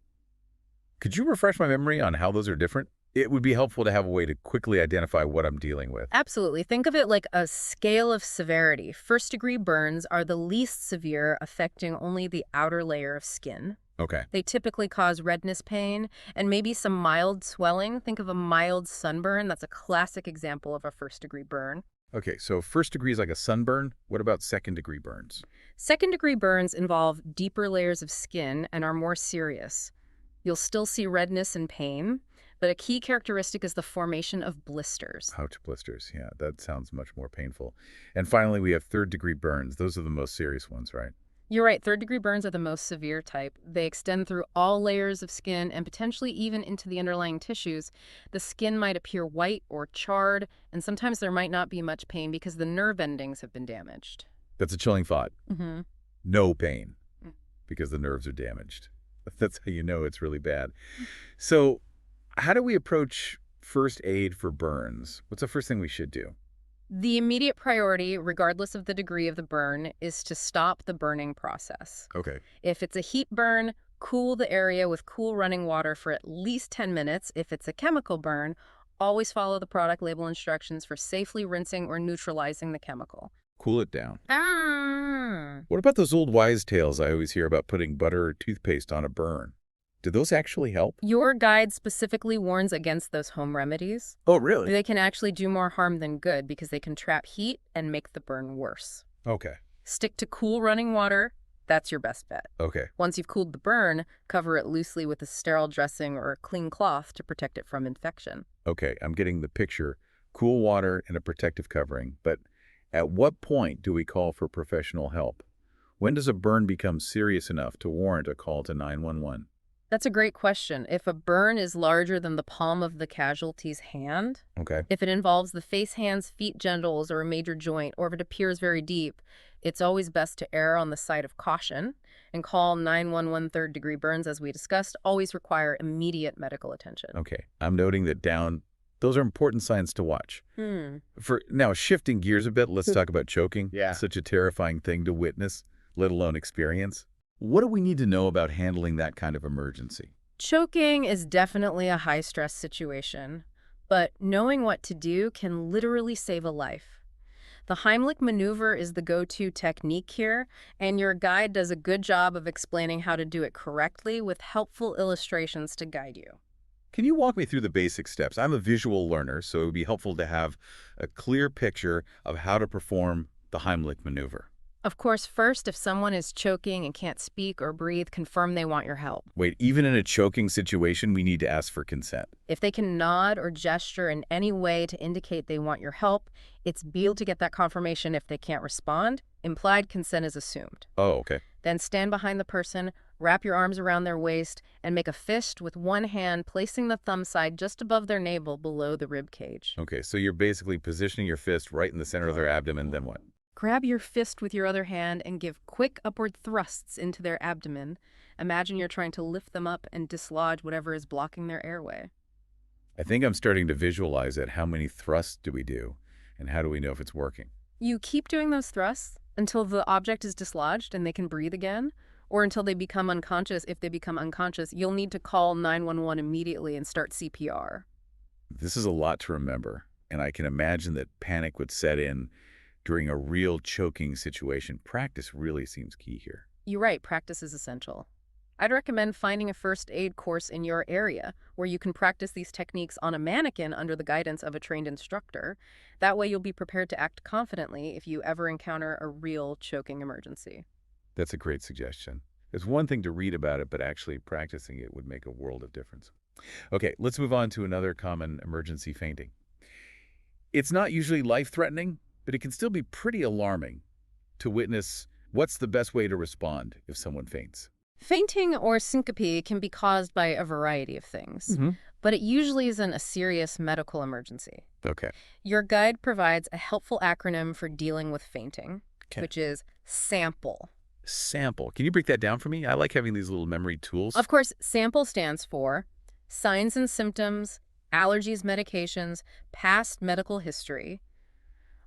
Could you refresh my memory on how those are different? It would be helpful to have a way to quickly identify what I'm dealing with. Absolutely. Think of it like a scale of severity. First degree burns are the least severe, affecting only the outer layer of skin. Okay. They typically cause redness pain and maybe some mild swelling. Think of a mild sunburn. That's a classic example of a first degree burn. Okay, so first degree is like a sunburn. What about second degree burns? Second degree burns involve deeper layers of skin and are more serious. You'll still see redness and pain, but a key characteristic is the formation of blisters. Ouch, blisters. Yeah, that sounds much more painful. And finally, we have third degree burns. Those are the most serious ones, right? You're right, third degree burns are the most severe type. They extend through all layers of skin and potentially even into the underlying tissues. The skin might appear white or charred, and sometimes there might not be much pain because the nerve endings have been damaged. That's a chilling thought. Mm-hmm. No pain because the nerves are damaged. That's how you know it's really bad. So how do we approach first aid for burns? What's the first thing we should do? The immediate priority, regardless of the degree of the burn, is to stop the burning process. Okay. If it's a heat burn, cool the area with cool running water for at least 10 minutes. If it's a chemical burn, always follow the product label instructions for safely rinsing or neutralizing the chemical. Cool it down. Ah. What about those old wise tales I always hear about putting butter or toothpaste on a burn? Do those actually help? Your guide specifically warns against those home remedies. Oh, really? They can actually do more harm than good because they can trap heat and make the burn worse. Okay. Stick to cool running water. That's your best bet. Okay. Once you've cooled the burn, cover it loosely with a sterile dressing or a clean cloth to protect it from infection. Okay, I'm getting the picture. Cool water and a protective covering. But at what point do we call for professional help? When does a burn become serious enough to warrant a call to 911? That's a great question. If a burn is larger than the palm of the casualty's hand, Okay. if it involves the face, hands, feet, genitals, or a major joint, or if it appears very deep, it's always best to err on the side of caution and call 911. Third degree burns, as we discussed, always require immediate medical attention. Okay. I'm noting that down. Those are important signs to watch. For now, shifting gears a bit, let's talk about choking. Yeah. Such a terrifying thing to witness, let alone experience. What do we need to know about handling that kind of emergency? Choking is definitely a high-stress situation, but knowing what to do can literally save a life. The Heimlich maneuver is the go-to technique here, and your guide does a good job of explaining how to do it correctly with helpful illustrations to guide you. Can you walk me through the basic steps? I'm a visual learner, so it would be helpful to have a clear picture of how to perform the Heimlich maneuver. Of course, first, if someone is choking and can't speak or breathe, confirm they want your help. Wait, even in a choking situation, we need to ask for consent. If they can nod or gesture in any way to indicate they want your help, it's vital to get that confirmation. If they can't respond, implied consent is assumed. Oh, okay. Then stand behind the person, wrap your arms around their waist, and make a fist with one hand, placing the thumb side just above their navel below the rib cage. Okay, so you're basically positioning your fist right in the center of their abdomen, then what? Grab your fist with your other hand and give quick upward thrusts into their abdomen. Imagine you're trying to lift them up and dislodge whatever is blocking their airway. I think I'm starting to visualize it. How many thrusts do we do? And how do we know if it's working? You keep doing those thrusts until the object is dislodged and they can breathe again, or until they become unconscious. If they become unconscious, you'll need to call 911 immediately and start CPR. This is a lot to remember, and I can imagine that panic would set in during a real choking situation. Practice really seems key here. You're right, practice is essential. I'd recommend finding a first aid course in your area where you can practice these techniques on a mannequin under the guidance of a trained instructor. That way you'll be prepared to act confidently if you ever encounter a real choking emergency. That's a great suggestion. It's one thing to read about it, but actually practicing it would make a world of difference. Okay, let's move on to another common emergency: fainting. It's not usually life-threatening, but it can still be pretty alarming to witness. What's the best way to respond if someone faints? Fainting or syncope can be caused by a variety of things, but it usually isn't a serious medical emergency. Okay. Your guide provides a helpful acronym for dealing with fainting, Okay. which is SAMPLE. Sample. Can you break that down for me? I like having these little memory tools. Of course, SAMPLE stands for signs and symptoms, allergies, medications, past medical history,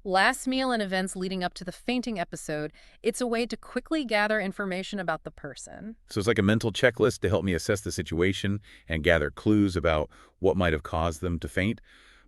last meal, and events leading up to the fainting episode. It's a way to quickly gather information about the person. So it's like a mental checklist to help me assess the situation and gather clues about what might have caused them to faint.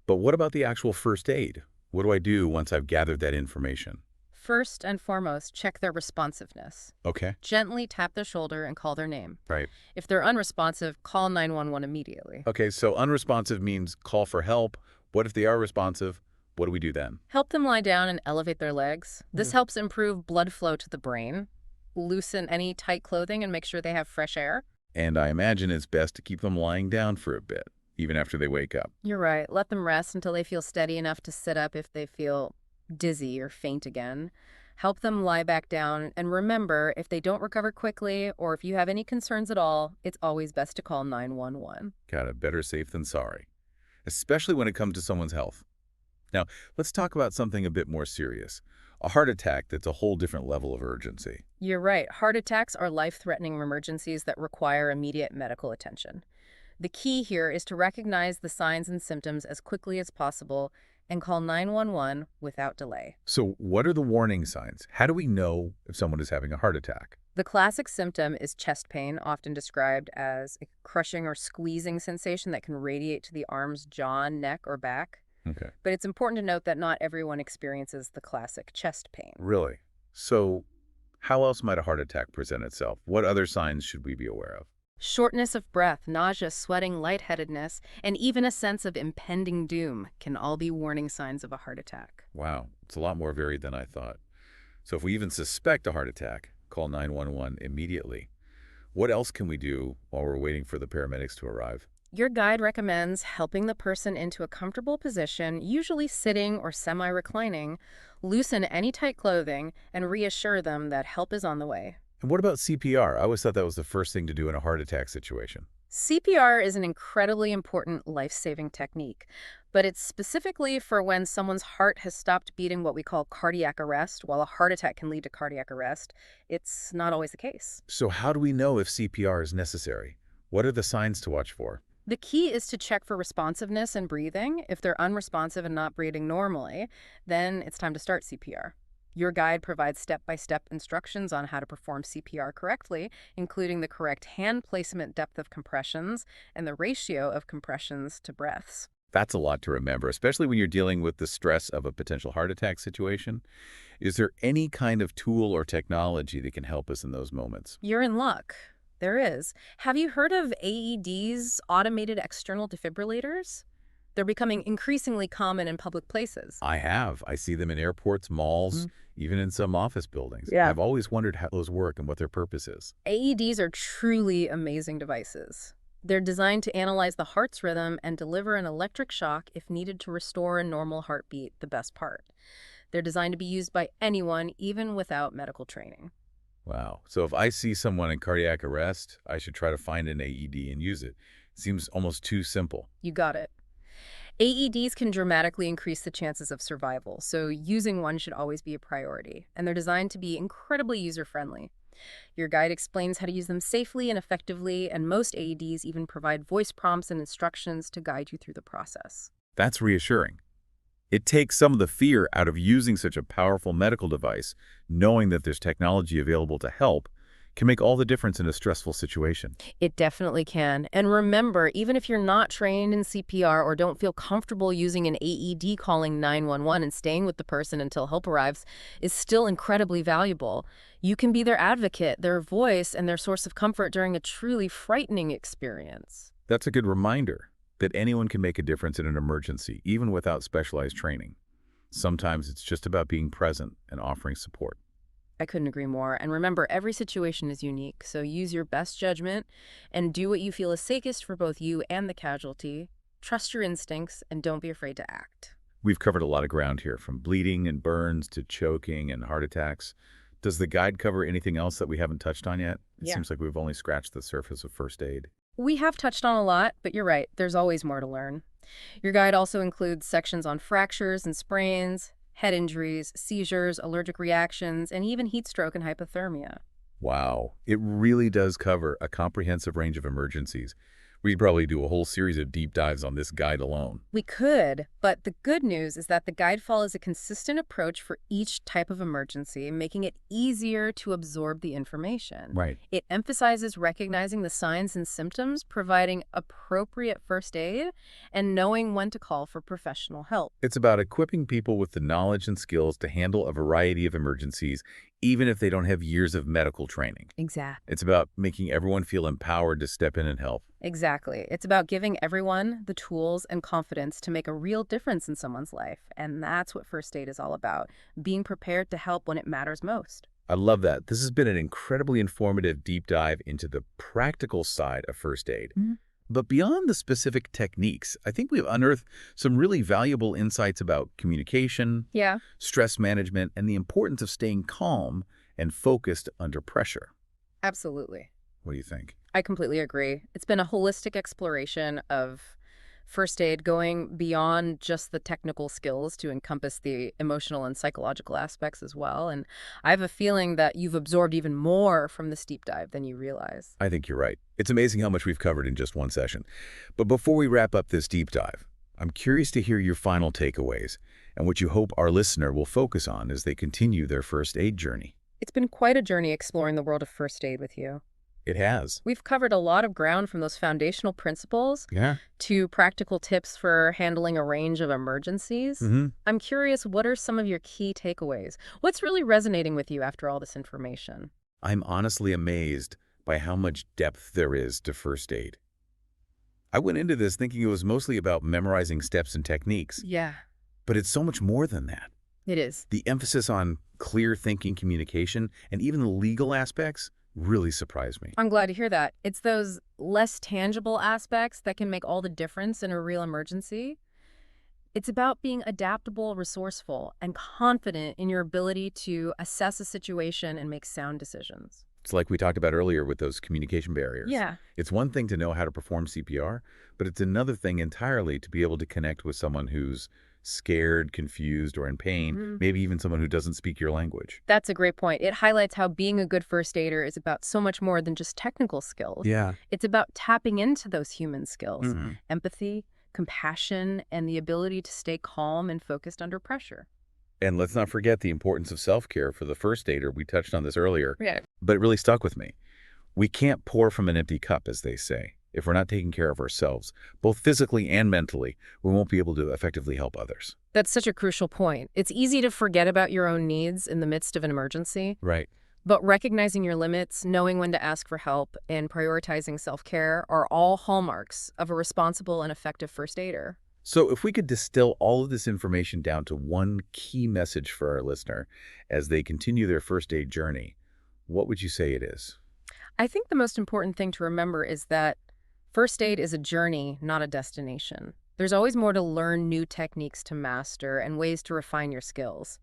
But what about the actual first aid? What do I do once I've gathered that information? First and foremost, check their responsiveness. Okay. Gently tap their shoulder and call their name. Right. If they're unresponsive, call 911 immediately. Okay, so unresponsive means call for help. What if they are responsive? What do we do then? Help them lie down and elevate their legs. This helps improve blood flow to the brain. Loosen any tight clothing and make sure they have fresh air. And I imagine it's best to keep them lying down for a bit, even after they wake up. You're right. Let them rest until they feel steady enough to sit up if they feel dizzy or faint again. Help them lie back down. And remember, if they don't recover quickly or if you have any concerns at all, it's always best to call 911. Got it. Better safe than sorry, especially when it comes to someone's health. Now, let's talk about something a bit more serious. A heart attack that's a whole different level of urgency. You're right. Heart attacks are life-threatening emergencies that require immediate medical attention. The key here is to recognize the signs and symptoms as quickly as possible and call 911 without delay. So what are the warning signs? How do we know if someone is having a heart attack? The classic symptom is chest pain, often described as a crushing or squeezing sensation that can radiate to the arms, jaw, neck, or back. Okay. But it's important to note that not everyone experiences the classic chest pain. Really? So how else might a heart attack present itself? What other signs should we be aware of? Shortness of breath, nausea, sweating, lightheadedness, and even a sense of impending doom can all be warning signs of a heart attack. Wow, it's a lot more varied than I thought. So if we even suspect a heart attack, call 911 immediately. What else can we do while we're waiting for the paramedics to arrive? Your guide recommends helping the person into a comfortable position, usually sitting or semi-reclining, loosen any tight clothing, and reassure them that help is on the way. And what about CPR? I always thought that was the first thing to do in a heart attack situation. CPR is an incredibly important life-saving technique, but it's specifically for when someone's heart has stopped beating, what we call cardiac arrest. While a heart attack can lead to cardiac arrest, it's not always the case. So how do we know if CPR is necessary? What are the signs to watch for? The key is to check for responsiveness and breathing. If they're unresponsive and not breathing normally, then it's time to start CPR. Your guide provides step-by-step instructions on how to perform CPR correctly, including the correct hand placement, depth of compressions, and the ratio of compressions to breaths. That's a lot to remember, especially when you're dealing with the stress of a potential heart attack situation. Is there any kind of tool or technology that can help us in those moments? You're in luck. There is. Have you heard of AEDs, automated external defibrillators? They're becoming increasingly common in public places. I have. I see them in airports, malls, even in some office buildings. Yeah. I've always wondered how those work and what their purpose is. AEDs are truly amazing devices. They're designed to analyze the heart's rhythm and deliver an electric shock if needed to restore a normal heartbeat, the best part. They're designed to be used by anyone, even without medical training. Wow. So if I see someone in cardiac arrest, I should try to find an AED and use it. Seems almost too simple. You got it. AEDs can dramatically increase the chances of survival, so using one should always be a priority, and they're designed to be incredibly user-friendly. Your guide explains how to use them safely and effectively, and most AEDs even provide voice prompts and instructions to guide you through the process. That's reassuring. It takes some of the fear out of using such a powerful medical device, knowing that there's technology available to help can make all the difference in a stressful situation. It definitely can. And remember, even if you're not trained in CPR or don't feel comfortable using an AED, calling 911 and staying with the person until help arrives is still incredibly valuable. You can be their advocate, their voice, and their source of comfort during a truly frightening experience. That's a good reminder that anyone can make a difference in an emergency, even without specialized training. Sometimes it's just about being present and offering support. I couldn't agree more. And remember, every situation is unique, so use your best judgment and do what you feel is safest for both you and the casualty. Trust your instincts and don't be afraid to act. We've covered a lot of ground here, from bleeding and burns to choking and heart attacks. Does the guide cover anything else that we haven't touched on yet? It seems like we've only scratched the surface of first aid. We have touched on a lot, but you're right, there's always more to learn. Your guide also includes sections on fractures and sprains, head injuries, seizures, allergic reactions, and even heat stroke and hypothermia. Wow, it really does cover a comprehensive range of emergencies. We'd probably do a whole series of deep dives on this guide alone. We could, but the good news is that the guide follows a consistent approach for each type of emergency, making it easier to absorb the information. Right. It emphasizes recognizing the signs and symptoms, providing appropriate first aid, and knowing when to call for professional help. It's about equipping people with the knowledge and skills to handle a variety of emergencies, even if they don't have years of medical training. Exactly. It's about making everyone feel empowered to step in and help. Exactly. It's about giving everyone the tools and confidence to make a real difference in someone's life. And that's what first aid is all about, being prepared to help when it matters most. I love that. This has been an incredibly informative deep dive into the practical side of first aid. But beyond the specific techniques, I think we've unearthed some really valuable insights about communication, Yeah. stress management, and the importance of staying calm and focused under pressure. Absolutely. What do you think? I completely agree. It's been a holistic exploration of first aid, going beyond just the technical skills to encompass the emotional and psychological aspects as well. And I have a feeling that you've absorbed even more from this deep dive than you realize. I think you're right. It's amazing how much we've covered in just one session. But before we wrap up this deep dive, I'm curious to hear your final takeaways and what you hope our listener will focus on as they continue their first aid journey. It's been quite a journey exploring the world of first aid with you. It has. We've covered a lot of ground, from those foundational principles Yeah. to practical tips for handling a range of emergencies. I'm curious, what are some of your key takeaways? What's really resonating with you after all this information? I'm honestly amazed by how much depth there is to first aid. I went into this thinking it was mostly about memorizing steps and techniques, Yeah, but it's so much more than that. it is. The emphasis on clear thinking, communication, and even the legal aspects really surprised me. I'm glad to hear that. It's those less tangible aspects that can make all the difference in a real emergency. It's about being adaptable, resourceful, and confident in your ability to assess a situation and make sound decisions. It's like we talked about earlier with those communication barriers. Yeah. It's one thing to know how to perform CPR, but it's another thing entirely to be able to connect with someone who's scared, confused, or in pain, maybe even someone who doesn't speak your language. That's a great point. It highlights how being a good first aider is about so much more than just technical skills. Yeah. It's about tapping into those human skills, empathy, compassion, and the ability to stay calm and focused under pressure. And let's not forget the importance of self-care for the first aider. We touched on this earlier, Yeah. but it really stuck with me. We can't pour from an empty cup, as they say. If we're not taking care of ourselves, both physically and mentally, we won't be able to effectively help others. That's such a crucial point. It's easy to forget about your own needs in the midst of an emergency, Right. but recognizing your limits, knowing when to ask for help, and prioritizing self-care are all hallmarks of a responsible and effective first aider. So if we could distill all of this information down to one key message for our listener as they continue their first aid journey, what would you say it is? I think the most important thing to remember is that first aid is a journey, not a destination. There's always more to learn, new techniques to master, and ways to refine your skills.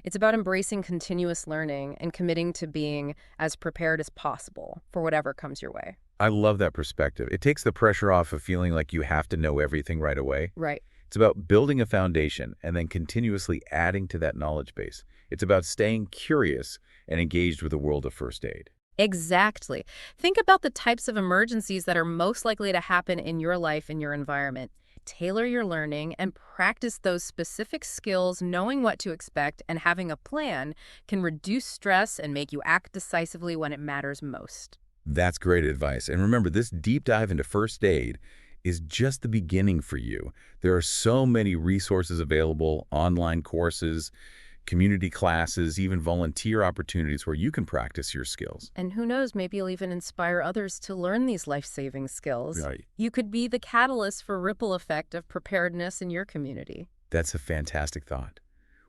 It's about embracing continuous learning and committing to being as prepared as possible for whatever comes your way. I love that perspective. It takes the pressure off of feeling like you have to know everything right away. Right. It's about building a foundation and then continuously adding to that knowledge base. It's about staying curious and engaged with the world of first aid. Exactly. Think about the types of emergencies that are most likely to happen in your life and your environment. Tailor your learning and practice those specific skills. Knowing what to expect and having a plan can reduce stress and make you act decisively when it matters most. That's great advice. And remember, this deep dive into first aid is just the beginning for you. There are so many resources available, online courses, community classes, even volunteer opportunities where you can practice your skills. And who knows, maybe you'll even inspire others to learn these life-saving skills. Right. You could be the catalyst for ripple effect of preparedness in your community. That's a fantastic thought.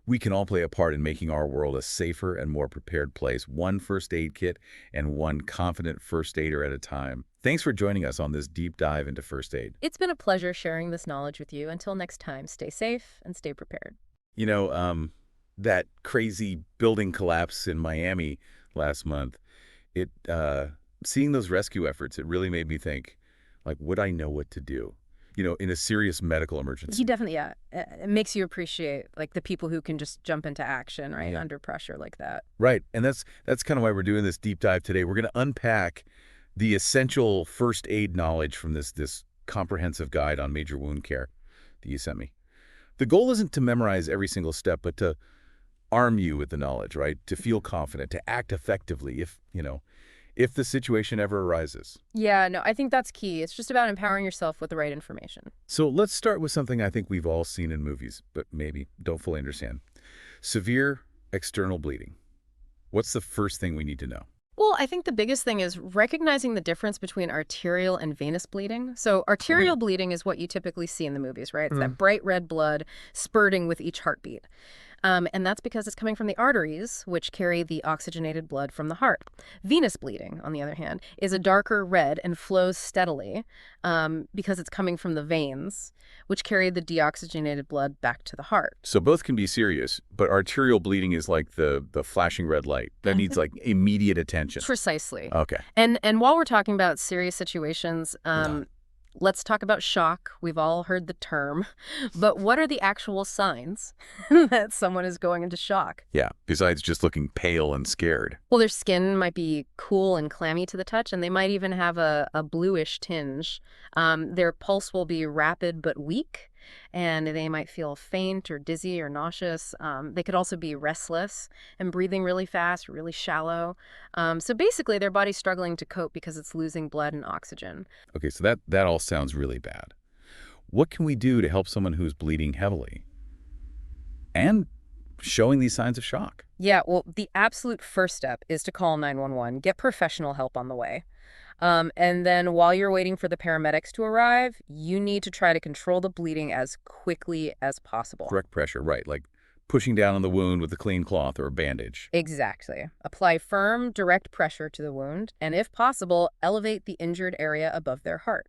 We can all play a part in making our world a safer and more prepared place, one first aid kit and one confident first aider at a time. Thanks for joining us on this deep dive into first aid. It's been a pleasure sharing this knowledge with you. Until next time, stay safe and stay prepared. You know, that crazy building collapse in Miami last month, seeing those rescue efforts, it really made me think, like, would I know what to do? You know, in a serious medical emergency. He definitely, yeah. It makes you appreciate, like, the people who can just jump into action, right, Yeah. under pressure like that. Right. And that's kind of why we're doing this deep dive today. We're going to unpack the essential first aid knowledge from this comprehensive guide on major wound care that you sent me. The goal isn't to memorize every single step, but to arm you with the knowledge, right? To feel confident, to act effectively if the situation ever arises. Yeah, no, I think that's key. It's just about empowering yourself with the right information. So let's start with something I think we've all seen in movies, but maybe don't fully understand. Severe external bleeding. What's the first thing we need to know? Well, I think the biggest thing is recognizing the difference between arterial and venous bleeding. So arterial bleeding is what you typically see in the movies, right? It's that bright red blood spurting with each heartbeat. And that's because it's coming from the arteries, which carry the oxygenated blood from the heart. Venous bleeding, on the other hand, is a darker red and flows steadily because it's coming from the veins, which carry the deoxygenated blood back to the heart. So both can be serious, but arterial bleeding is like the flashing red light. That needs like immediate attention. Precisely. Okay. And while we're talking about serious situations, let's talk about shock. We've all heard the term. But what are the actual signs that someone is going into shock? Yeah, besides just looking pale and scared. Well, their skin might be cool and clammy to the touch, and they might even have a bluish tinge. Their pulse will be rapid but weak, and they might feel faint or dizzy or nauseous. They could also be restless and breathing really fast, really shallow. So basically, their body's struggling to cope because it's losing blood and oxygen. Okay, so that all sounds really bad. What can we do to help someone who's bleeding heavily and showing these signs of shock? Yeah, well, the absolute first step is to call 911, get professional help on the way. And then while you're waiting for the paramedics to arrive, you need to try to control the bleeding as quickly as possible. Correct pressure, right, like pushing down on the wound with a clean cloth or a bandage. Exactly. Apply firm, direct pressure to the wound, and if possible, elevate the injured area above their heart.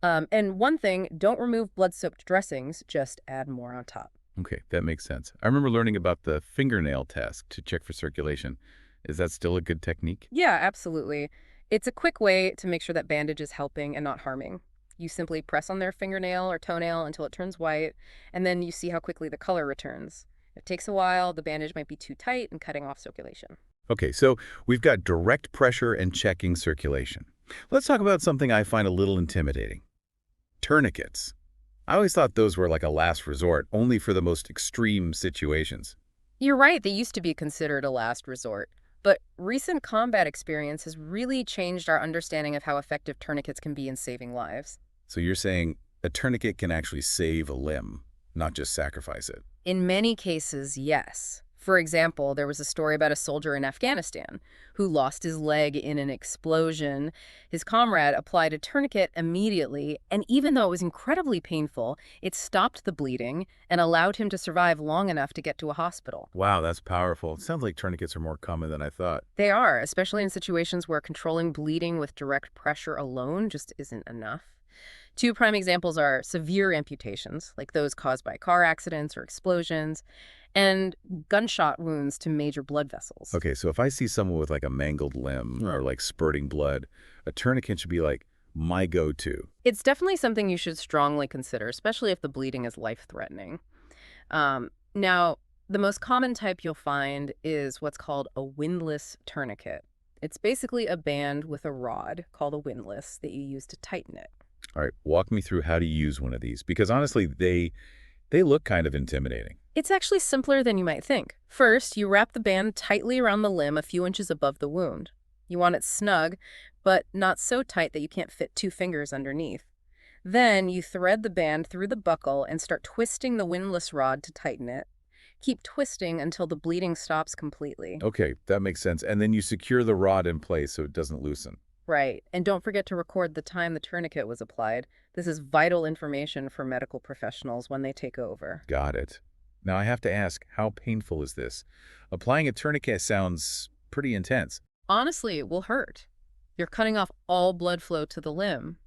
And one thing, don't remove blood-soaked dressings, just add more on top. Okay, that makes sense. I remember learning about the fingernail test to check for circulation. Is that still a good technique? Yeah, absolutely. It's a quick way to make sure that bandage is helping and not harming. You simply press on their fingernail or toenail until it turns white, and then you see how quickly the color returns. If it takes a while, the bandage might be too tight and cutting off circulation. Okay, so we've got direct pressure and checking circulation. Let's talk about something I find a little intimidating. Tourniquets. I always thought those were like a last resort, only for the most extreme situations. You're right, they used to be considered a last resort. But recent combat experience has really changed our understanding of how effective tourniquets can be in saving lives. So you're saying a tourniquet can actually save a limb, not just sacrifice it. In many cases, yes. For example, there was a story about a soldier in Afghanistan who lost his leg in an explosion. His comrade applied a tourniquet immediately, and even though it was incredibly painful, it stopped the bleeding and allowed him to survive long enough to get to a hospital. Wow, that's powerful. It sounds like tourniquets are more common than I thought. They are, especially in situations where controlling bleeding with direct pressure alone just isn't enough. Two prime examples are severe amputations, like those caused by car accidents or explosions, and gunshot wounds to major blood vessels. Okay, so if I see someone with like a mangled limb or like spurting blood, a tourniquet should be like my go-to. It's definitely something you should strongly consider, especially if the bleeding is life-threatening. Now, the most common type you'll find is what's called a windlass tourniquet. It's basically a band with a rod called a windlass that you use to tighten it. All right, walk me through how to use one of these, because honestly, they look kind of intimidating. It's actually simpler than you might think. First, you wrap the band tightly around the limb a few inches above the wound. You want it snug, but not so tight that you can't fit 2 fingers underneath. Then you thread the band through the buckle and start twisting the windlass rod to tighten it. Keep twisting until the bleeding stops completely. Okay, that makes sense. And then you secure the rod in place so it doesn't loosen. Right, and don't forget to record the time the tourniquet was applied. This is vital information for medical professionals when they take over. Got it. Now I have to ask, how painful is this? Applying a tourniquet sounds pretty intense. Honestly, it will hurt. You're cutting off all blood flow to the limb,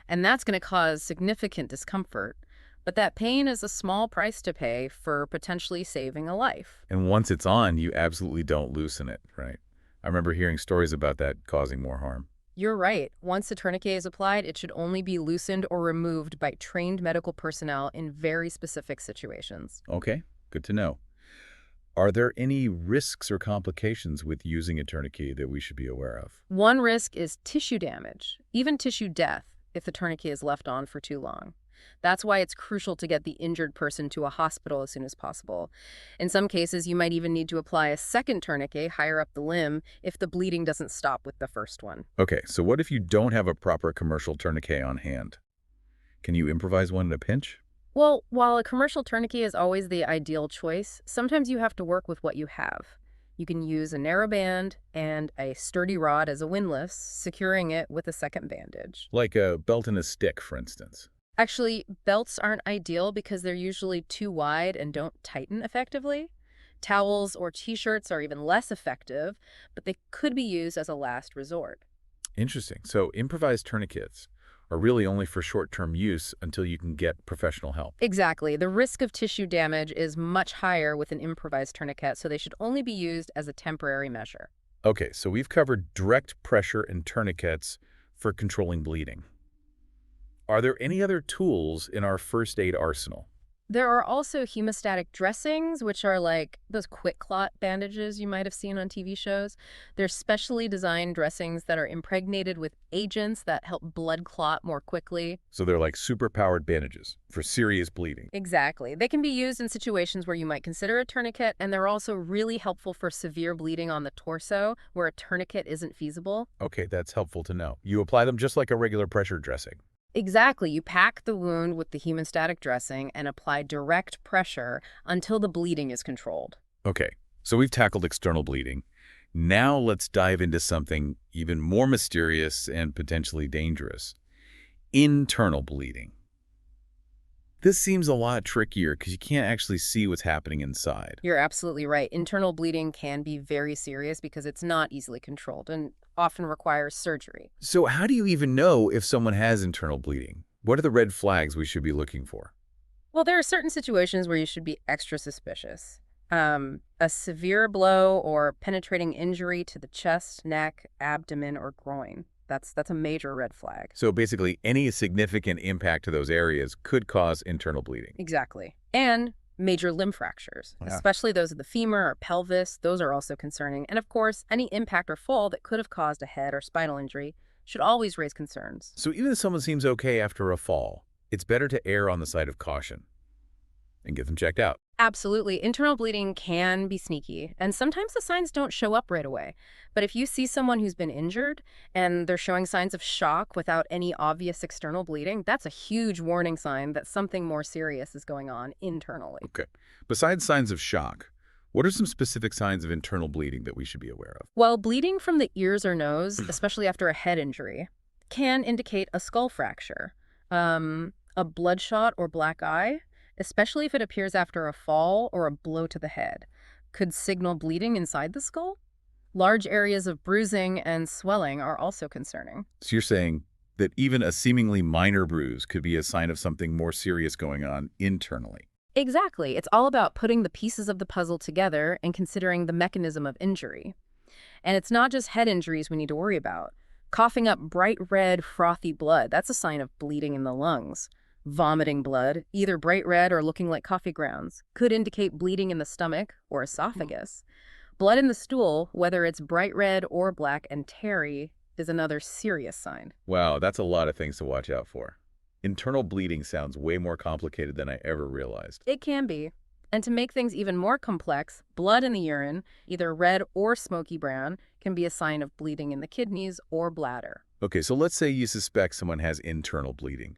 and that's going to cause significant discomfort. But that pain is a small price to pay for potentially saving a life. And once it's on, you absolutely don't loosen it, right? I remember hearing stories about that causing more harm. You're right. Once the tourniquet is applied, it should only be loosened or removed by trained medical personnel in very specific situations. Okay, good to know. Are there any risks or complications with using a tourniquet that we should be aware of? One risk is tissue damage, even tissue death, if the tourniquet is left on for too long. That's why it's crucial to get the injured person to a hospital as soon as possible. In some cases, you might even need to apply a second tourniquet higher up the limb if the bleeding doesn't stop with the first one. Okay, so what if you don't have a proper commercial tourniquet on hand? Can you improvise one in a pinch? Well, while a commercial tourniquet is always the ideal choice, sometimes you have to work with what you have. You can use a narrow band and a sturdy rod as a windlass, securing it with a second bandage. Like a belt and a stick, for instance. Actually, belts aren't ideal because they're usually too wide and don't tighten effectively. Towels or t-shirts are even less effective, but they could be used as a last resort. Interesting. So improvised tourniquets are really only for short-term use until you can get professional help. Exactly. The risk of tissue damage is much higher with an improvised tourniquet, so they should only be used as a temporary measure. Okay, so we've covered direct pressure and tourniquets for controlling bleeding. Are there any other tools in our first aid arsenal? There are also hemostatic dressings, which are like those quick clot bandages you might have seen on TV shows. They're specially designed dressings that are impregnated with agents that help blood clot more quickly. So they're like super-powered bandages for serious bleeding. Exactly. They can be used in situations where you might consider a tourniquet, and they're also really helpful for severe bleeding on the torso where a tourniquet isn't feasible. Okay, that's helpful to know. You apply them just like a regular pressure dressing. Exactly. You pack the wound with the hemostatic dressing and apply direct pressure until the bleeding is controlled. Okay, so we've tackled external bleeding. Now let's dive into something even more mysterious and potentially dangerous. Internal bleeding. This seems a lot trickier because you can't actually see what's happening inside. You're absolutely right. Internal bleeding can be very serious because it's not easily controlled and often requires surgery. So how do you even know if someone has internal bleeding? What are the red flags we should be looking for? Well, there are certain situations where you should be extra suspicious. A severe blow or penetrating injury to the chest, neck, abdomen, or groin. That's a major red flag. So basically, any significant impact to those areas could cause internal bleeding. Exactly. And major limb fractures, Yeah. especially those of the femur or pelvis. Those are also concerning. And of course, any impact or fall that could have caused a head or spinal injury should always raise concerns. So even if someone seems okay after a fall, it's better to err on the side of caution and get them checked out. Absolutely. Internal bleeding can be sneaky, and sometimes the signs don't show up right away. But if you see someone who's been injured and they're showing signs of shock without any obvious external bleeding, that's a huge warning sign that something more serious is going on internally. Okay. Besides signs of shock, what are some specific signs of internal bleeding that we should be aware of? Well, bleeding from the ears or nose, especially after a head injury, can indicate a skull fracture, a bloodshot or black eye, especially if it appears after a fall or a blow to the head, could signal bleeding inside the skull. Large areas of bruising and swelling are also concerning. So you're saying that even a seemingly minor bruise could be a sign of something more serious going on internally. Exactly. It's all about putting the pieces of the puzzle together and considering the mechanism of injury. And it's not just head injuries we need to worry about. Coughing up bright red, frothy blood, that's a sign of bleeding in the lungs. Vomiting blood, either bright red or looking like coffee grounds, could indicate bleeding in the stomach or esophagus. Blood in the stool, whether it's bright red or black and tarry, is another serious sign. Wow, that's a lot of things to watch out for. Internal bleeding sounds way more complicated than I ever realized. It can be. And to make things even more complex, blood in the urine, either red or smoky brown, can be a sign of bleeding in the kidneys or bladder. Okay, so let's say you suspect someone has internal bleeding.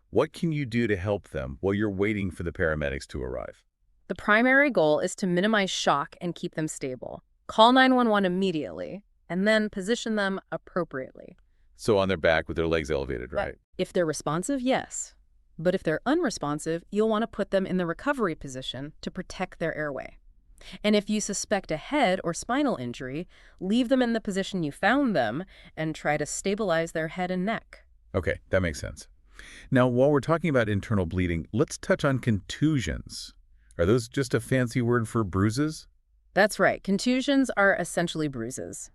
What can you do to help them while you're waiting for the paramedics to arrive? The primary goal is to minimize shock and keep them stable. Call 911 immediately, and then position them appropriately. So on their back with their legs elevated, right? If they're responsive, yes. But if they're unresponsive, you'll want to put them in the recovery position to protect their airway. And if you suspect a head or spinal injury, leave them in the position you found them and try to stabilize their head and neck. Okay, that makes sense. Now, while we're talking about internal bleeding, let's touch on contusions. Are those just a fancy word for bruises? That's right. Contusions are essentially bruises.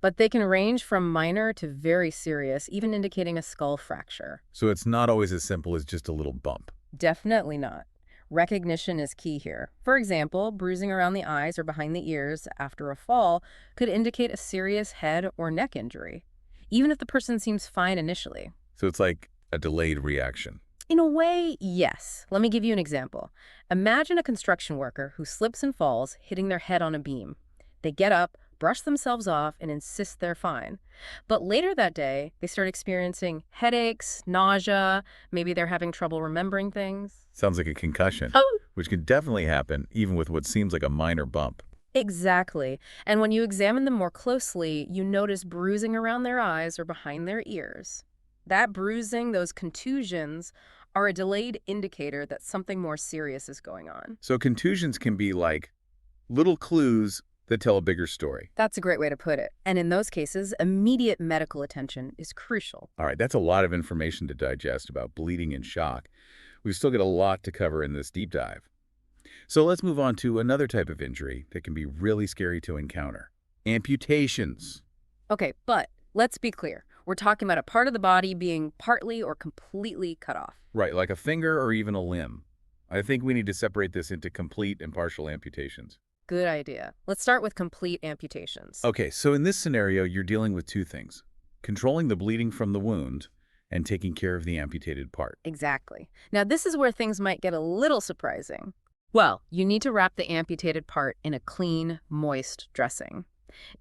But they can range from minor to very serious, even indicating a skull fracture. So it's not always as simple as just a little bump. Definitely not. Recognition is key here. For example, bruising around the eyes or behind the ears after a fall could indicate a serious head or neck injury, even if the person seems fine initially. So it's like a delayed reaction. In a way, yes. Let me give you an example. Imagine a construction worker who slips and falls, hitting their head on a beam. They get up, brush themselves off, and insist they're fine. But later that day, they start experiencing headaches, nausea, maybe they're having trouble remembering things. Sounds like a concussion, which can definitely happen even with what seems like a minor bump. Exactly. And when you examine them more closely, you notice bruising around their eyes or behind their ears. That bruising, those contusions, are a delayed indicator that something more serious is going on. So contusions can be like little clues that tell a bigger story. That's a great way to put it. And in those cases, immediate medical attention is crucial. All right, that's a lot of information to digest about bleeding and shock. We've still got a lot to cover in this deep dive. So let's move on to another type of injury that can be really scary to encounter. Amputations. Okay, but let's be clear. We're talking about a part of the body being partly or completely cut off. Right, like a finger or even a limb. I think we need to separate this into complete and partial amputations. Good idea. Let's start with complete amputations. Okay, so in this scenario, you're dealing with two things: controlling the bleeding from the wound and taking care of the amputated part. Exactly. Now, this is where things might get a little surprising. Well, you need to wrap the amputated part in a clean, moist dressing.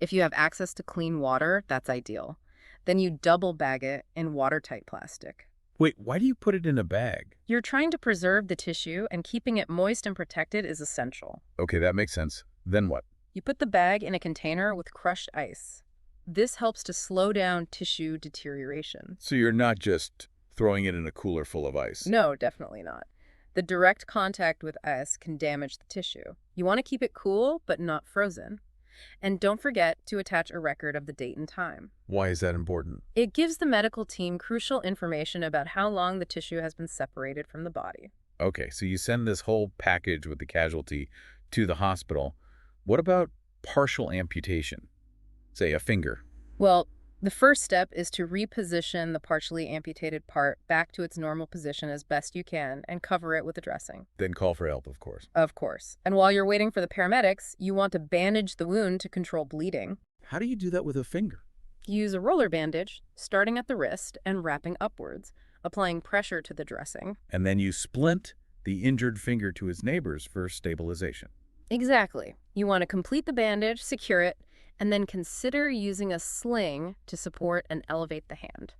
If you have access to clean water, that's ideal. Then you double bag it in watertight plastic. Wait, why do you put it in a bag? You're trying to preserve the tissue, and keeping it moist and protected is essential. Okay, that makes sense. Then what? You put the bag in a container with crushed ice. This helps to slow down tissue deterioration. So you're not just throwing it in a cooler full of ice? No, definitely not. The direct contact with ice can damage the tissue. You want to keep it cool, but not frozen. And don't forget to attach a record of the date and time. Why is that important? It gives the medical team crucial information about how long the tissue has been separated from the body. Okay, so you send this whole package with the casualty to the hospital. What about partial amputation? Say a finger. Well, the first step is to reposition the partially amputated part back to its normal position as best you can and cover it with a dressing. Then call for help, of course. Of course. And while you're waiting for the paramedics, you want to bandage the wound to control bleeding. How do you do that with a finger? Use a roller bandage, starting at the wrist and wrapping upwards, applying pressure to the dressing. And then you splint the injured finger to its neighbors for stabilization. Exactly. You want to complete the bandage, secure it, and then consider using a sling to support and elevate the hand.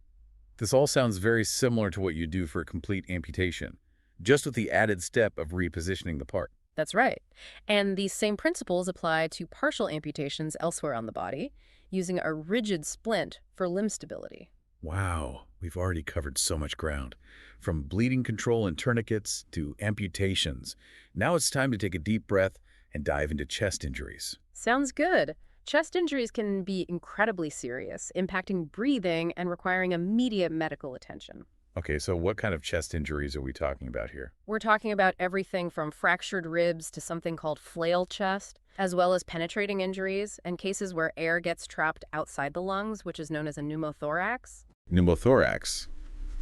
This all sounds very similar to what you do for a complete amputation, just with the added step of repositioning the part. That's right. And these same principles apply to partial amputations elsewhere on the body, using a rigid splint for limb stability. Wow, we've already covered so much ground, from bleeding control and tourniquets to amputations. Now it's time to take a deep breath and dive into chest injuries. Sounds good. Chest injuries can be incredibly serious, impacting breathing and requiring immediate medical attention. Okay, so what kind of chest injuries are we talking about here? We're talking about everything from fractured ribs to something called flail chest, as well as penetrating injuries and cases where air gets trapped outside the lungs, which is known as a pneumothorax. Pneumothorax.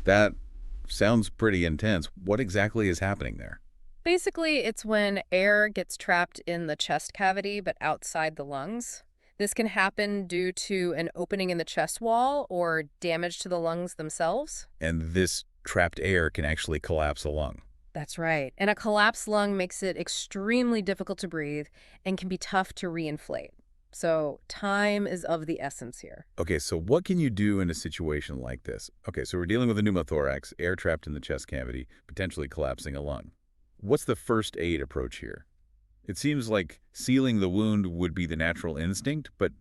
That sounds pretty intense. What exactly is happening there? Basically, it's when air gets trapped in the chest cavity but outside the lungs. This can happen due to an opening in the chest wall or damage to the lungs themselves. And this trapped air can actually collapse a lung. That's right. And a collapsed lung makes it extremely difficult to breathe and can be tough to reinflate. So time is of the essence here. Okay, so what can you do in a situation like this? Okay, so we're dealing with a pneumothorax, air trapped in the chest cavity, potentially collapsing a lung. What's the first aid approach here? It seems like sealing the wound would be the natural instinct, but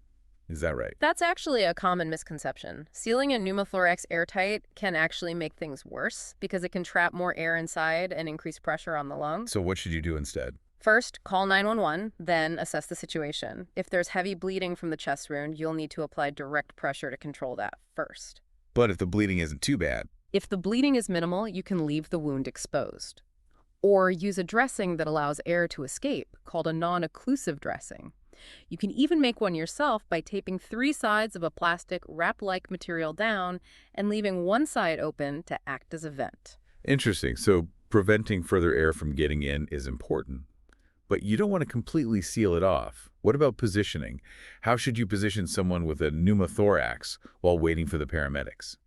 is that right? That's actually a common misconception. Sealing a pneumothorax airtight can actually make things worse because it can trap more air inside and increase pressure on the lungs. So what should you do instead? First, call 911, then assess the situation. If there's heavy bleeding from the chest wound, you'll need to apply direct pressure to control that first. But if the bleeding isn't too bad, If the bleeding is minimal, you can leave the wound exposed. Or use a dressing that allows air to escape, called a non-occlusive dressing. You can even make one yourself by taping 3 sides of a plastic wrap-like material down and leaving one side open to act as a vent. interesting. So preventing further air from getting in is important. But you don't want to completely seal it off. What about positioning? How should you position someone with a pneumothorax while waiting for the paramedics?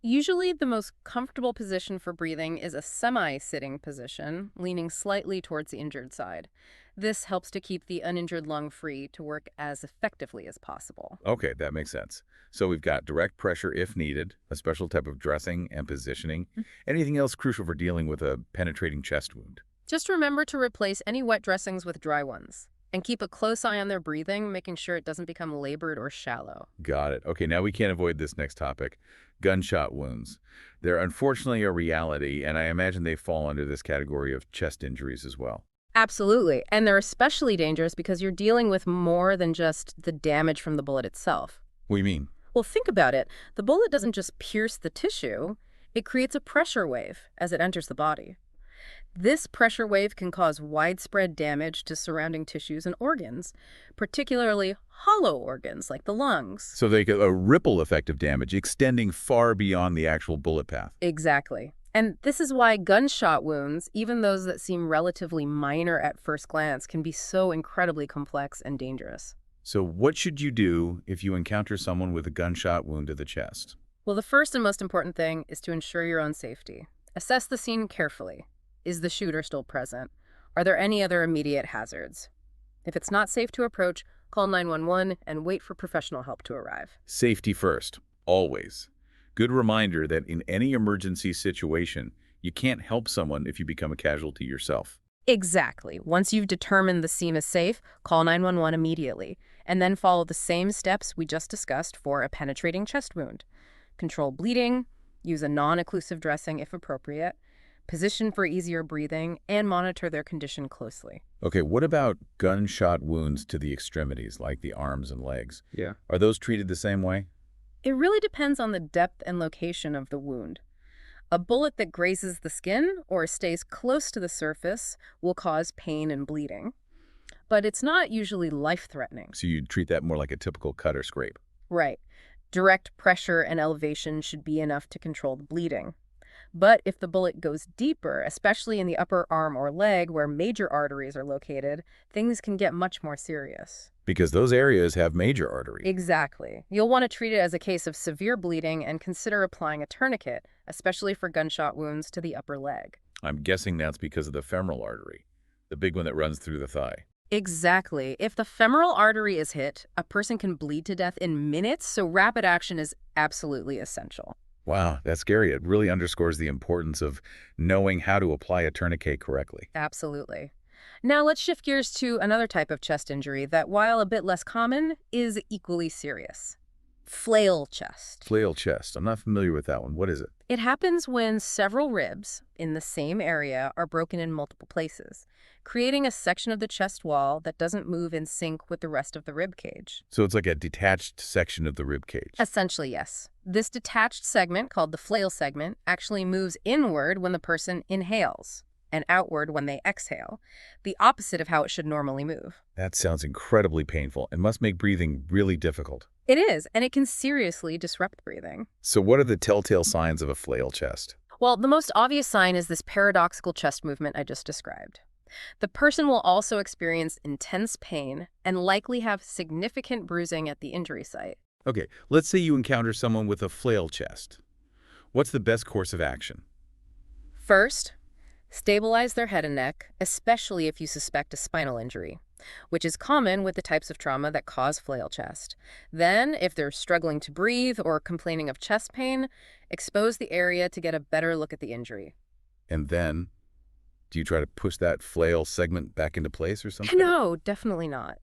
Usually, the most comfortable position for breathing is a semi-sitting position, leaning slightly towards the injured side. This helps to keep the uninjured lung free to work as effectively as possible. Okay, that makes sense. So we've got direct pressure if needed, a special type of dressing and positioning. Anything else crucial for dealing with a penetrating chest wound? Just remember to replace any wet dressings with dry ones. And keep a close eye on their breathing, making sure it doesn't become labored or shallow. Got it. Okay, now we can't avoid this next topic, gunshot wounds. They're unfortunately a reality, and I imagine they fall under this category of chest injuries as well. Absolutely. And they're especially dangerous because you're dealing with more than just the damage from the bullet itself. What do you mean? Well, think about it. The bullet doesn't just pierce the tissue, it creates a pressure wave as it enters the body. This pressure wave can cause widespread damage to surrounding tissues and organs, particularly hollow organs like the lungs. So they get a ripple effect of damage extending far beyond the actual bullet path. Exactly. And this is why gunshot wounds, even those that seem relatively minor at first glance, can be so incredibly complex and dangerous. So what should you do if you encounter someone with a gunshot wound to the chest? Well, the first and most important thing is to ensure your own safety. Assess the scene carefully. Is the shooter still present? Are there any other immediate hazards? If it's not safe to approach, call 911 and wait for professional help to arrive. Safety first, always. Good reminder that in any emergency situation, you can't help someone if you become a casualty yourself. Exactly. Once you've determined the scene is safe, call 911 immediately, and then follow the same steps we just discussed for a penetrating chest wound. Control bleeding, use a non-occlusive dressing if appropriate, position for easier breathing, and monitor their condition closely. Okay, what about gunshot wounds to the extremities, like the arms and legs? Yeah. Are those treated the same way? It really depends on the depth and location of the wound. A bullet that grazes the skin or stays close to the surface will cause pain and bleeding, but it's not usually life-threatening. So you treat that more like a typical cut or scrape. Right. Direct pressure and elevation should be enough to control the bleeding. But if the bullet goes deeper, especially in the upper arm or leg where major arteries are located, things can get much more serious. Because those areas have major arteries. Exactly. You'll want to treat it as a case of severe bleeding and consider applying a tourniquet, especially for gunshot wounds to the upper leg. I'm guessing that's because of the femoral artery, the big one that runs through the thigh. Exactly. If the femoral artery is hit, a person can bleed to death in minutes, so rapid action is absolutely essential. Wow, that's scary. It really underscores the importance of knowing how to apply a tourniquet correctly. Absolutely. Now let's shift gears to another type of chest injury that, while a bit less common, is equally serious. Flail chest. Flail chest. I'm not familiar with that one. What is it? It happens when several ribs in the same area are broken in multiple places, creating a section of the chest wall that doesn't move in sync with the rest of the rib cage. So it's like a detached section of the rib cage. Essentially, yes. This detached segment, called the flail segment, actually moves inward when the person inhales and outward when they exhale, the opposite of how it should normally move. That sounds incredibly painful and must make breathing really difficult. It is, and it can seriously disrupt breathing. So what are the telltale signs of a flail chest? Well, the most obvious sign is this paradoxical chest movement I just described. The person will also experience intense pain and likely have significant bruising at the injury site. Okay, let's say you encounter someone with a flail chest. What's the best course of action? First, stabilize their head and neck, especially if you suspect a spinal injury, which is common with the types of trauma that cause flail chest. Then, if they're struggling to breathe or complaining of chest pain, expose the area to get a better look at the injury. And then, do you try to push that flail segment back into place or something? No, definitely not.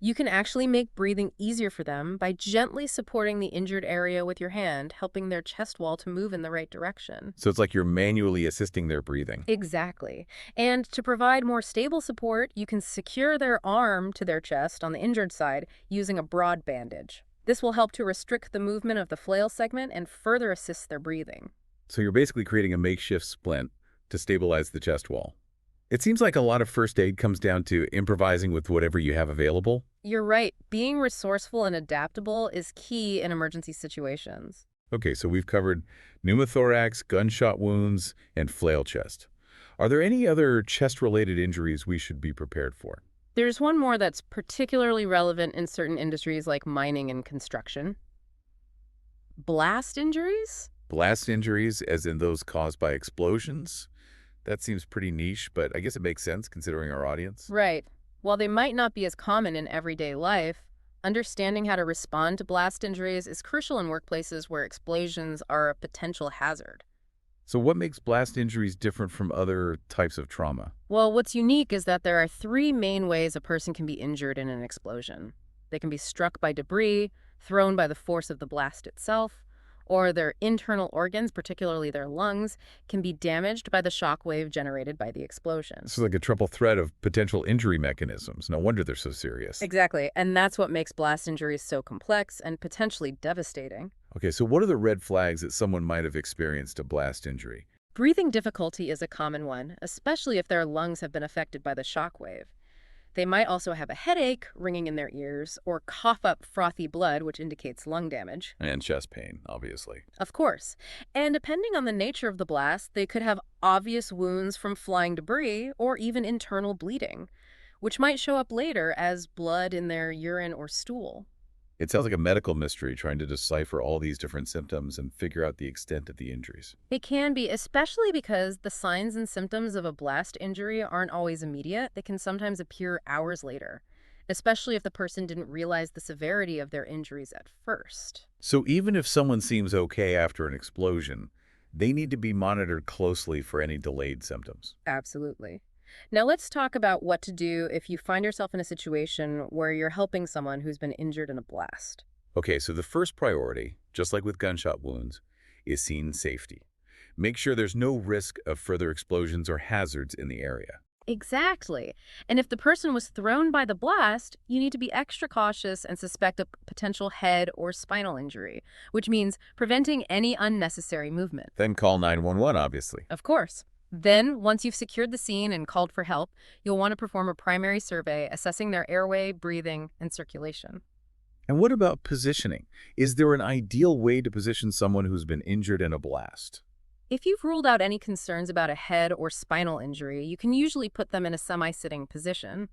You can actually make breathing easier for them by gently supporting the injured area with your hand, helping their chest wall to move in the right direction. So it's like you're manually assisting their breathing. Exactly. And to provide more stable support, you can secure their arm to their chest on the injured side using a broad bandage. This will help to restrict the movement of the flail segment and further assist their breathing. So you're basically creating a makeshift splint to stabilize the chest wall. It seems like a lot of first aid comes down to improvising with whatever you have available. You're right. Being resourceful and adaptable is key in emergency situations. Okay, so we've covered pneumothorax, gunshot wounds, and flail chest. Are there any other chest-related injuries we should be prepared for? There's one more that's particularly relevant in certain industries like mining and construction. Blast injuries? Blast injuries, as in those caused by explosions? That seems pretty niche, but I guess it makes sense considering our audience. Right. While they might not be as common in everyday life, understanding how to respond to blast injuries is crucial in workplaces where explosions are a potential hazard. So what makes blast injuries different from other types of trauma? Well, what's unique is that there are three main ways a person can be injured in an explosion. They can be struck by debris, thrown by the force of the blast itself, or their internal organs, particularly their lungs, can be damaged by the shock wave generated by the explosion. This is like a triple threat of potential injury mechanisms. No wonder they're so serious. Exactly, and that's what makes blast injuries so complex and potentially devastating. Okay, so what are the red flags that someone might have experienced a blast injury? Breathing difficulty is a common one, especially if their lungs have been affected by the shock wave. They might also have a headache, ringing in their ears, or cough up frothy blood, which indicates lung damage. And chest pain, obviously. Of course. And depending on the nature of the blast, they could have obvious wounds from flying debris or even internal bleeding, which might show up later as blood in their urine or stool. It sounds like a medical mystery trying to decipher all these different symptoms and figure out the extent of the injuries. It can be, especially because the signs and symptoms of a blast injury aren't always immediate. They can sometimes appear hours later, especially if the person didn't realize the severity of their injuries at first. So even if someone seems okay after an explosion, they need to be monitored closely for any delayed symptoms. Absolutely. Now let's talk about what to do if you find yourself in a situation where you're helping someone who's been injured in a blast. Okay, so the first priority, just like with gunshot wounds, is scene safety. Make sure there's no risk of further explosions or hazards in the area. Exactly. And if the person was thrown by the blast, you need to be extra cautious and suspect a potential head or spinal injury, which means preventing any unnecessary movement. Then call 911, obviously. Of course. Then, once you've secured the scene and called for help, you'll want to perform a primary survey assessing their airway, breathing, and circulation. And what about positioning? Is there an ideal way to position someone who's been injured in a blast? If you've ruled out any concerns about a head or spinal injury, you can usually put them in a semi-sitting position,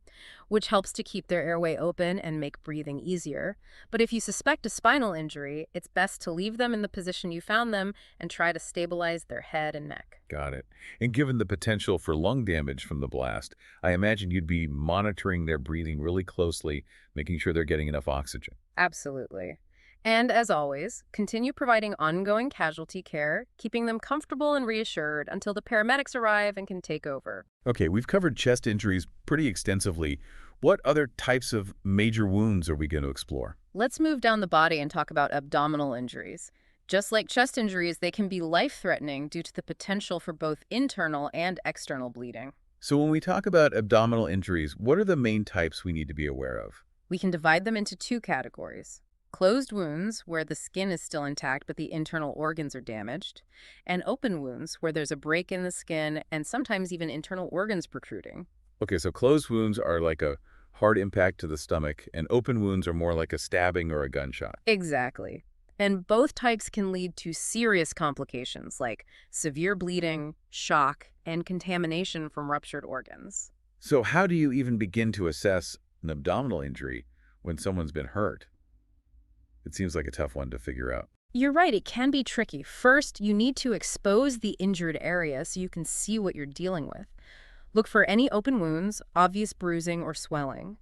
which helps to keep their airway open and make breathing easier. But if you suspect a spinal injury, it's best to leave them in the position you found them and try to stabilize their head and neck. Got it. And given the potential for lung damage from the blast, I imagine you'd be monitoring their breathing really closely, making sure they're getting enough oxygen. Absolutely. And as always, continue providing ongoing casualty care, keeping them comfortable and reassured until the paramedics arrive and can take over. Okay, we've covered chest injuries pretty extensively. What other types of major wounds are we going to explore? Let's move down the body and talk about abdominal injuries. Just like chest injuries, they can be life-threatening due to the potential for both internal and external bleeding. So when we talk about abdominal injuries, what are the main types we need to be aware of? We can divide them into two categories. Closed wounds, where the skin is still intact but the internal organs are damaged, and open wounds, where there's a break in the skin and sometimes even internal organs protruding. Okay, so closed wounds are like a hard impact to the stomach, and open wounds are more like a stabbing or a gunshot. Exactly. And both types can lead to serious complications like severe bleeding, shock, and contamination from ruptured organs. So how do you even begin to assess an abdominal injury when someone's been hurt? It seems like a tough one to figure out. You're right, it can be tricky. First, you need to expose the injured area so you can see what you're dealing with. Look for any open wounds, obvious bruising or swelling.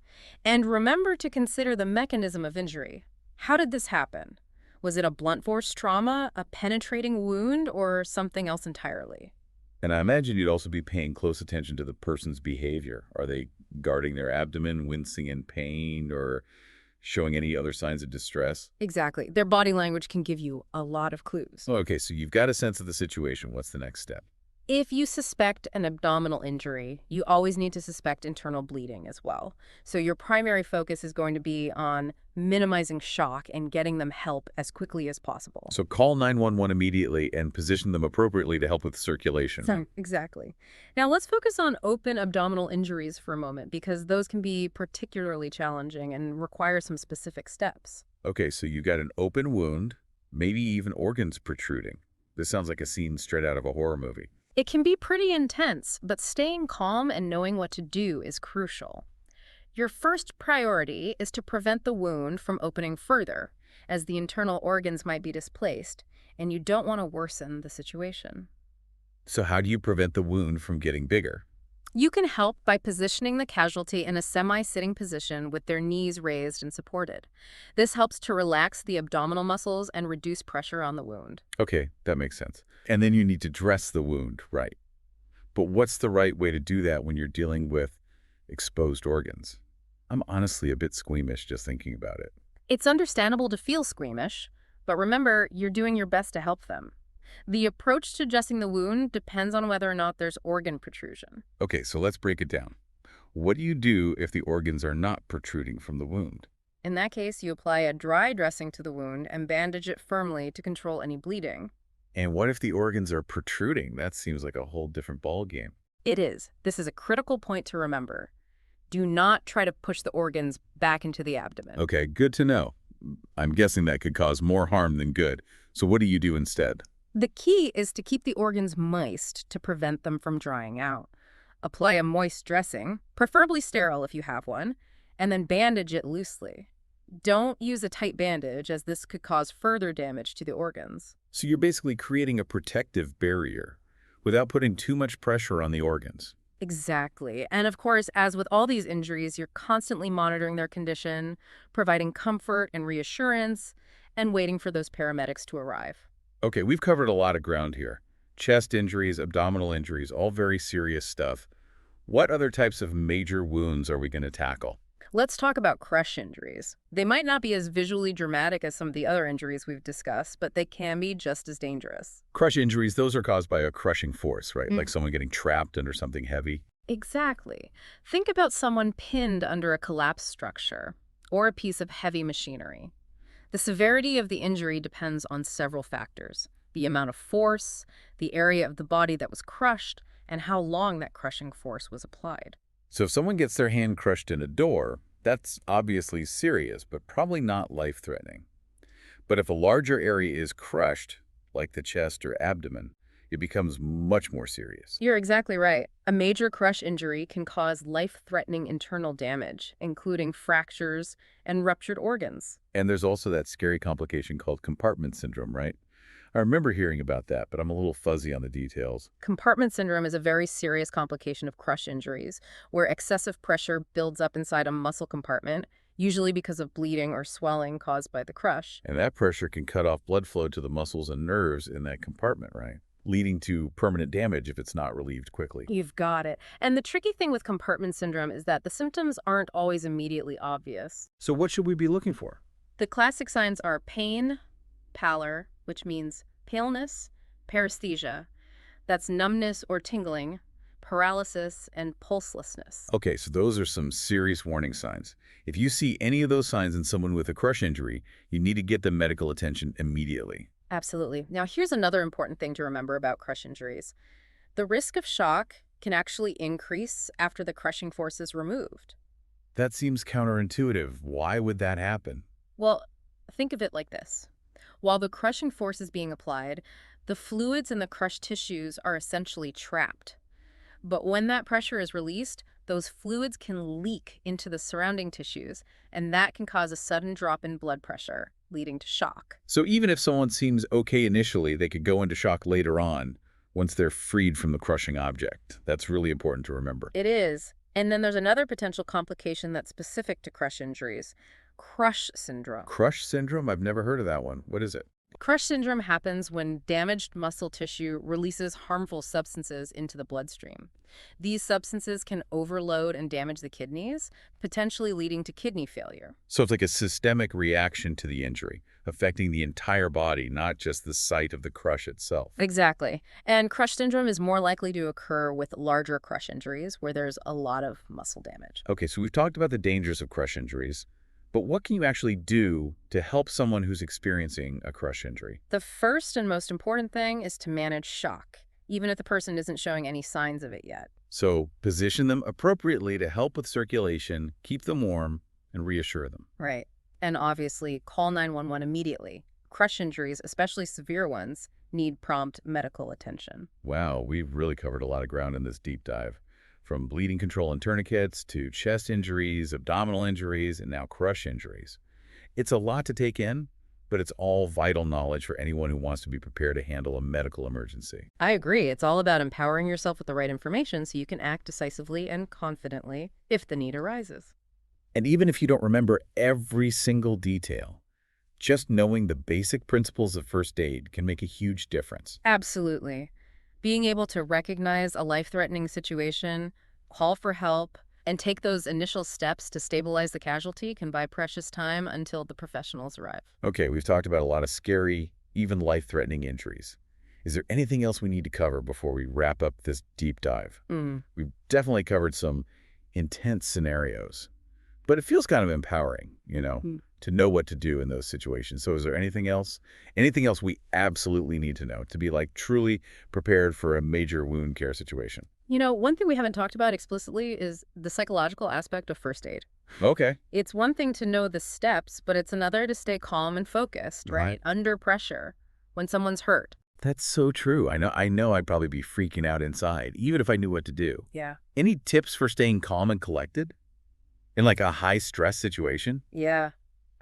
And remember to consider the mechanism of injury. How did this happen? Was it a blunt force trauma, a penetrating wound, or something else entirely? And I imagine you'd also be paying close attention to the person's behavior. Are they guarding their abdomen, wincing in pain, or showing any other signs of distress? Exactly. Their body language can give you a lot of clues. Okay, so you've got a sense of the situation. What's the next step? If you suspect an abdominal injury, you always need to suspect internal bleeding as well. So your primary focus is going to be on minimizing shock and getting them help as quickly as possible. So call 911 immediately and position them appropriately to help with circulation. Exactly. Now let's focus on open abdominal injuries for a moment because those can be particularly challenging and require some specific steps. Okay, so you've got an open wound, maybe even organs protruding. This sounds like a scene straight out of a horror movie. It can be pretty intense, but staying calm and knowing what to do is crucial. Your first priority is to prevent the wound from opening further, as the internal organs might be displaced, and you don't want to worsen the situation. So how do you prevent the wound from getting bigger? You can help by positioning the casualty in a semi-sitting position with their knees raised and supported. This helps to relax the abdominal muscles and reduce pressure on the wound. Okay, that makes sense. And then you need to dress the wound, right? But what's the right way to do that when you're dealing with exposed organs? I'm honestly a bit squeamish just thinking about it. It's understandable to feel squeamish, but remember, you're doing your best to help them. The approach to dressing the wound depends on whether or not there's organ protrusion. Okay, so let's break it down. What do you do if the organs are not protruding from the wound? In that case, you apply a dry dressing to the wound and bandage it firmly to control any bleeding. And what if the organs are protruding? That seems like a whole different ballgame. It is. This is a critical point to remember. Do not try to push the organs back into the abdomen. Okay, good to know. I'm guessing that could cause more harm than good. So what do you do instead? The key is to keep the organs moist to prevent them from drying out. Apply a moist dressing, preferably sterile if you have one, and then bandage it loosely. Don't use a tight bandage, as this could cause further damage to the organs. So you're basically creating a protective barrier without putting too much pressure on the organs. Exactly. And of course, as with all these injuries, you're constantly monitoring their condition, providing comfort and reassurance, and waiting for those paramedics to arrive. Okay, we've covered a lot of ground here. Chest injuries, abdominal injuries, all very serious stuff. What other types of major wounds are we going to tackle? Let's talk about crush injuries. They might not be as visually dramatic as some of the other injuries we've discussed, but they can be just as dangerous. Crush injuries, those are caused by a crushing force, right? Like someone getting trapped under something heavy. Exactly. Think about someone pinned under a collapsed structure or a piece of heavy machinery. The severity of the injury depends on several factors: the amount of force, the area of the body that was crushed, and how long that crushing force was applied. So if someone gets their hand crushed in a door, that's obviously serious, but probably not life-threatening. But if a larger area is crushed, like the chest or abdomen, it becomes much more serious. You're exactly right. A major crush injury can cause life-threatening internal damage, including fractures and ruptured organs. And there's also that scary complication called compartment syndrome, right? I remember hearing about that, but I'm a little fuzzy on the details. Compartment syndrome is a very serious complication of crush injuries, where excessive pressure builds up inside a muscle compartment, usually because of bleeding or swelling caused by the crush. And that pressure can cut off blood flow to the muscles and nerves in that compartment, right? Leading to permanent damage if it's not relieved quickly. You've got it. And the tricky thing with compartment syndrome is that the symptoms aren't always immediately obvious. So what should we be looking for? The classic signs are pain, pallor, which means paleness, paresthesia, that's numbness or tingling, paralysis, and pulselessness. Okay, so those are some serious warning signs. If you see any of those signs in someone with a crush injury, you need to get them medical attention immediately. Absolutely. Now, here's another important thing to remember about crush injuries. The risk of shock can actually increase after the crushing force is removed. That seems counterintuitive. Why would that happen? Well, think of it like this. While the crushing force is being applied, the fluids in the crushed tissues are essentially trapped. But when that pressure is released, those fluids can leak into the surrounding tissues, and that can cause a sudden drop in blood pressure, leading to shock. So even if someone seems okay initially, they could go into shock later on once they're freed from the crushing object. That's really important to remember. It is. And then there's another potential complication that's specific to crush injuries: crush syndrome. Crush syndrome? I've never heard of that one. What is it? Crush syndrome happens when damaged muscle tissue releases harmful substances into the bloodstream. These substances can overload and damage the kidneys, potentially leading to kidney failure. So it's like a systemic reaction to the injury, affecting the entire body, not just the site of the crush itself. Exactly. And crush syndrome is more likely to occur with larger crush injuries where there's a lot of muscle damage. Okay, so we've talked about the dangers of crush injuries, but what can you actually do to help someone who's experiencing a crush injury? The first and most important thing is to manage shock, even if the person isn't showing any signs of it yet. So position them appropriately to help with circulation, keep them warm, and reassure them. Right. And obviously, call 911 immediately. Crush injuries, especially severe ones, need prompt medical attention. Wow, we've really covered a lot of ground in this deep dive. From bleeding control and tourniquets to chest injuries, abdominal injuries, and now crush injuries. It's a lot to take in, but it's all vital knowledge for anyone who wants to be prepared to handle a medical emergency. I agree. It's all about empowering yourself with the right information so you can act decisively and confidently if the need arises. And even if you don't remember every single detail, just knowing the basic principles of first aid can make a huge difference. Absolutely. Being able to recognize a life-threatening situation, call for help, and take those initial steps to stabilize the casualty can buy precious time until the professionals arrive. Okay, we've talked about a lot of scary, even life-threatening injuries. Is there anything else we need to cover before we wrap up this deep dive? We've definitely covered some intense scenarios, but it feels kind of empowering, to know what to do in those situations. So is there anything else? Anything else we absolutely need to know to be truly prepared for a major wound care situation? One thing we haven't talked about explicitly is the psychological aspect of first aid. Okay. It's one thing to know the steps, but it's another to stay calm and focused, right? Under pressure when someone's hurt. That's so true. I know I'd probably be freaking out inside, even if I knew what to do. Yeah. Any tips for staying calm and collected in a high-stress situation? Yeah.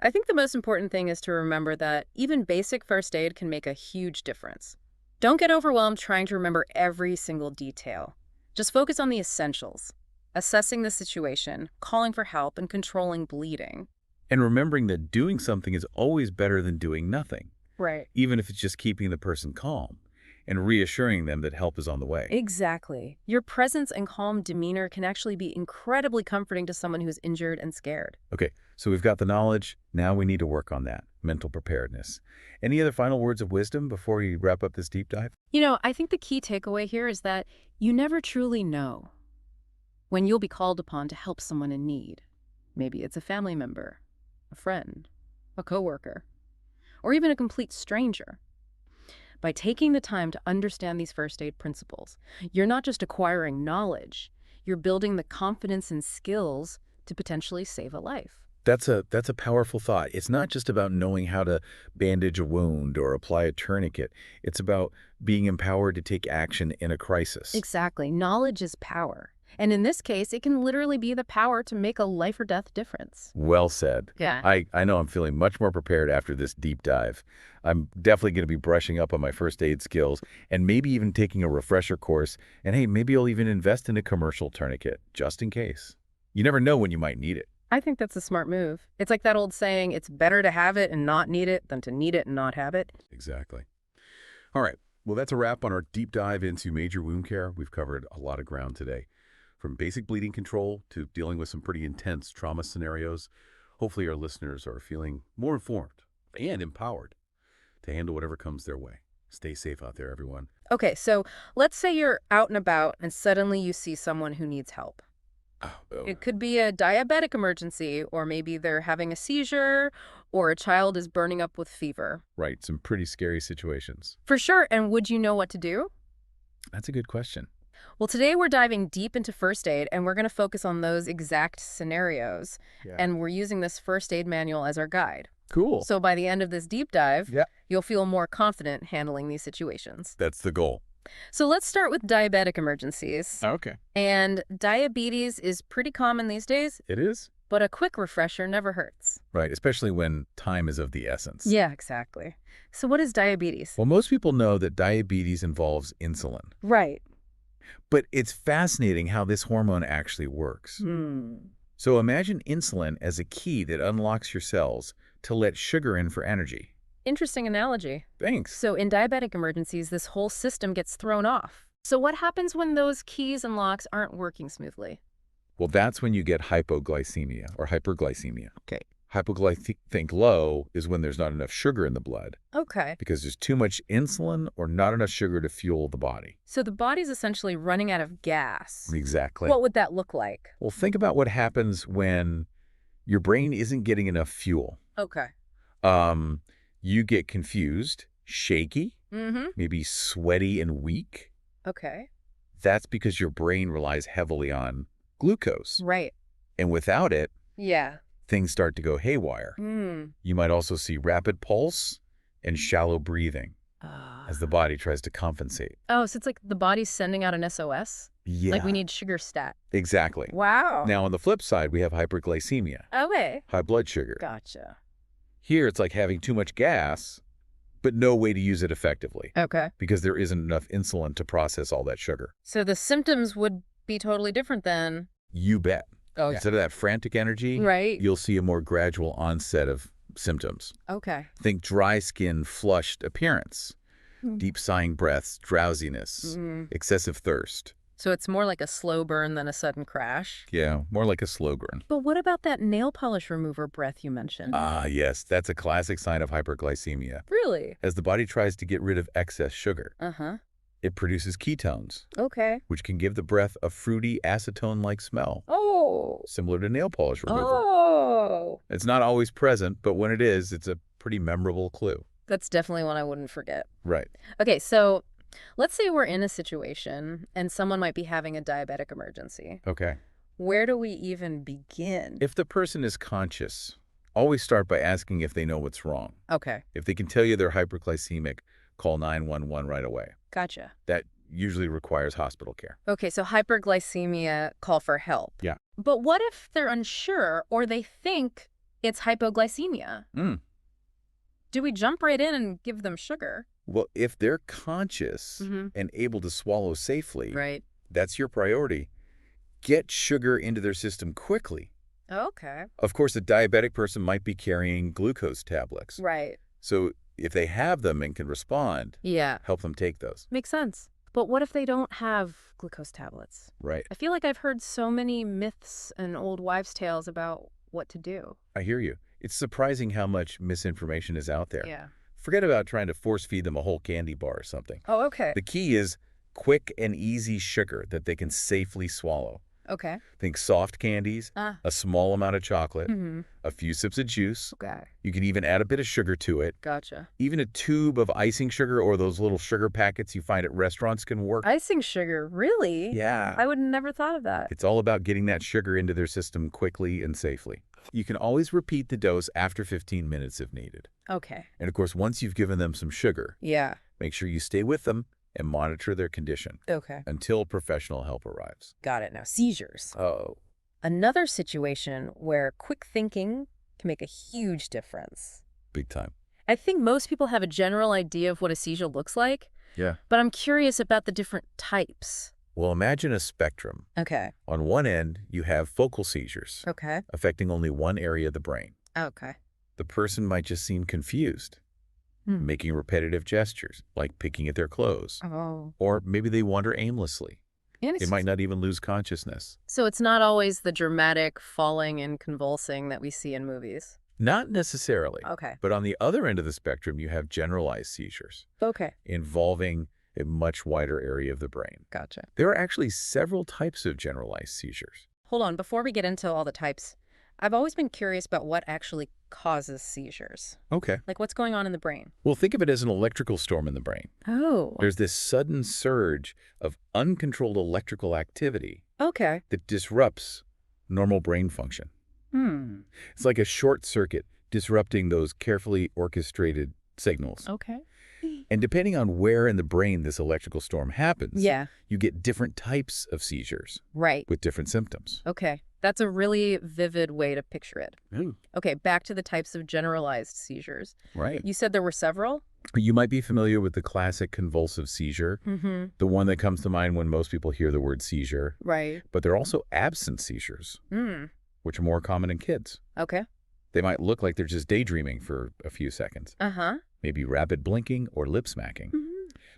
I think the most important thing is to remember that even basic first aid can make a huge difference. Don't get overwhelmed trying to remember every single detail. Just focus on the essentials: assessing the situation, calling for help, and controlling bleeding. And remembering that doing something is always better than doing nothing, Right. even if it's just keeping the person calm and reassuring them that help is on the way. Exactly. Your presence and calm demeanor can actually be incredibly comforting to someone who's injured and scared. Okay, so we've got the knowledge. Now we need to work on that, mental preparedness. Any other final words of wisdom before we wrap up this deep dive? I think the key takeaway here is that you never truly know when you'll be called upon to help someone in need. Maybe it's a family member, a friend, a coworker, or even a complete stranger. By taking the time to understand these first aid principles, you're not just acquiring knowledge, you're building the confidence and skills to potentially save a life. That's a powerful thought. It's not just about knowing how to bandage a wound or apply a tourniquet. It's about being empowered to take action in a crisis. Exactly. Knowledge is power. And in this case, it can literally be the power to make a life or death difference. Well said. Yeah. I know I'm feeling much more prepared after this deep dive. I'm definitely going to be brushing up on my first aid skills and maybe even taking a refresher course. And hey, maybe I'll even invest in a commercial tourniquet, just in case. You never know when you might need it. I think that's a smart move. It's like that old saying, it's better to have it and not need it than to need it and not have it. Exactly. All right. Well, that's a wrap on our deep dive into major wound care. We've covered a lot of ground today. From basic bleeding control to dealing with some pretty intense trauma scenarios, hopefully our listeners are feeling more informed and empowered to handle whatever comes their way. Stay safe out there, everyone. Okay, so let's say you're out and about and suddenly you see someone who needs help. It could be a diabetic emergency, or maybe they're having a seizure, or a child is burning up with fever. Right, some pretty scary situations. For sure, and would you know what to do? That's a good question. Well, today we're diving deep into first aid, and we're going to focus on those exact scenarios. Yeah. And we're using this first aid manual as our guide. Cool. So by the end of this deep dive, Yeah. you'll feel more confident handling these situations. That's the goal. So let's start with diabetic emergencies. Okay. And diabetes is pretty common these days, It is? but a quick refresher never hurts. Right, especially when time is of the essence. Yeah, exactly. So what is diabetes? Well, most people know that diabetes involves insulin. Right. But it's fascinating how this hormone actually works. So imagine insulin as a key that unlocks your cells to let sugar in for energy. Interesting analogy. Thanks. So in diabetic emergencies, this whole system gets thrown off. So what happens when those keys and locks aren't working smoothly? Well, that's when you get hypoglycemia or hyperglycemia. Okay. Think low is when there's not enough sugar in the blood Okay. because there's too much insulin or not enough sugar to fuel the body. So the body's essentially running out of gas. Exactly. What would that look like? Well, think about what happens when your brain isn't getting enough fuel. Okay. You get confused, shaky, Mm-hmm. maybe sweaty and weak. Okay. That's because your brain relies heavily on glucose. Right. And without it, Yeah. things start to go haywire. You might also see rapid pulse and shallow breathing as the body tries to compensate. Oh, so it's like the body's sending out an SOS? Yeah, Like we need sugar stat. exactly. Wow. Now, on the flip side, we have hyperglycemia, Okay. high blood sugar. Gotcha. Here, it's like having too much gas, but no way to use it effectively Okay. because there isn't enough insulin to process all that sugar. So the symptoms would be totally different then. You bet. Oh, Instead of that frantic energy, Right. you'll see a more gradual onset of symptoms. Okay. Think dry skin, flushed appearance, deep sighing breaths, drowsiness, excessive thirst. So it's more like a slow burn than a sudden crash. Yeah, more like a slow burn. But what about that nail polish remover breath you mentioned? Ah, yes, that's a classic sign of hyperglycemia. Really? As the body tries to get rid of excess sugar, Uh-huh. it produces ketones, Okay. which can give the breath a fruity acetone-like smell, Oh. similar to nail polish remover. Oh. It's not always present, but when it is, it's a pretty memorable clue. That's definitely one I wouldn't forget. Right. Okay, so let's say we're in a situation and someone might be having a diabetic emergency. Okay. Where do we even begin? If the person is conscious, always start by asking if they know what's wrong. Okay, If they can tell you they're hyperglycemic, call 911 right away. gotcha. That usually requires hospital care. Okay, so hyperglycemia, call for help. Yeah. But what if they're unsure or they think it's hypoglycemia? Mm. Do we jump right in and give them sugar? Well, if they're conscious Mhm. and able to swallow safely, Right. that's your priority. Get sugar into their system quickly. Okay. Of course, a diabetic person might be carrying glucose tablets. Right. So if they have them and can respond, Yeah. help them take those. Makes sense. But what if they don't have glucose tablets? Right. I feel like I've heard so many myths and old wives' tales about what to do. I hear you. It's surprising how much misinformation is out there. Yeah. Forget about trying to force feed them a whole candy bar or something. Oh, okay. The key is quick and easy sugar that they can safely swallow. Okay. Think soft candies, Ah. a small amount of chocolate, Mm-hmm. a few sips of juice. Okay. You can even add a bit of sugar to it. Gotcha. Even a tube of icing sugar or those little sugar packets you find at restaurants can work. Icing sugar, really? Yeah. I would never thought of that. It's all about getting that sugar into their system quickly and safely. You can always repeat the dose after 15 minutes if needed. Okay. And of course, once you've given them some sugar, Yeah. make sure you stay with them and monitor their condition Okay. until professional help arrives. Got it. Now, seizures. Oh. Another situation where quick thinking can make a huge difference. Big time. I think most people have a general idea of what a seizure looks like, Yeah. but I'm curious about the different types. Well, imagine a spectrum. Okay. On one end, you have focal seizures, Okay. affecting only one area of the brain. Okay. The person might just seem confused, Hmm. making repetitive gestures, like picking at their clothes. Oh. Or maybe they wander aimlessly. They might not even lose consciousness. So it's not always the dramatic falling and convulsing that we see in movies. Not necessarily. Okay. But on the other end of the spectrum, you have generalized seizures Okay. involving a much wider area of the brain. Gotcha. There are actually several types of generalized seizures. Hold on. Before we get into all the types, I've always been curious about what actually causes seizures. Okay. Like what's going on in the brain? Well, think of it as an electrical storm in the brain. Oh. There's this sudden surge of uncontrolled electrical activity Okay. that disrupts normal brain function. It's like a short circuit disrupting those carefully orchestrated signals. Okay. And depending on where in the brain this electrical storm happens, Yeah. you get different types of seizures Right. with different symptoms. Okay. That's a really vivid way to picture it. Yeah. Okay, back to the types of generalized seizures. Right. You said there were several? You might be familiar with the classic convulsive seizure, Mm-hmm. the one that comes to mind when most people hear the word seizure. Right. But there are also absent seizures, Mm. which are more common in kids. Okay. They might look like they're just daydreaming for a few seconds, Uh-huh. maybe rapid blinking or lip smacking.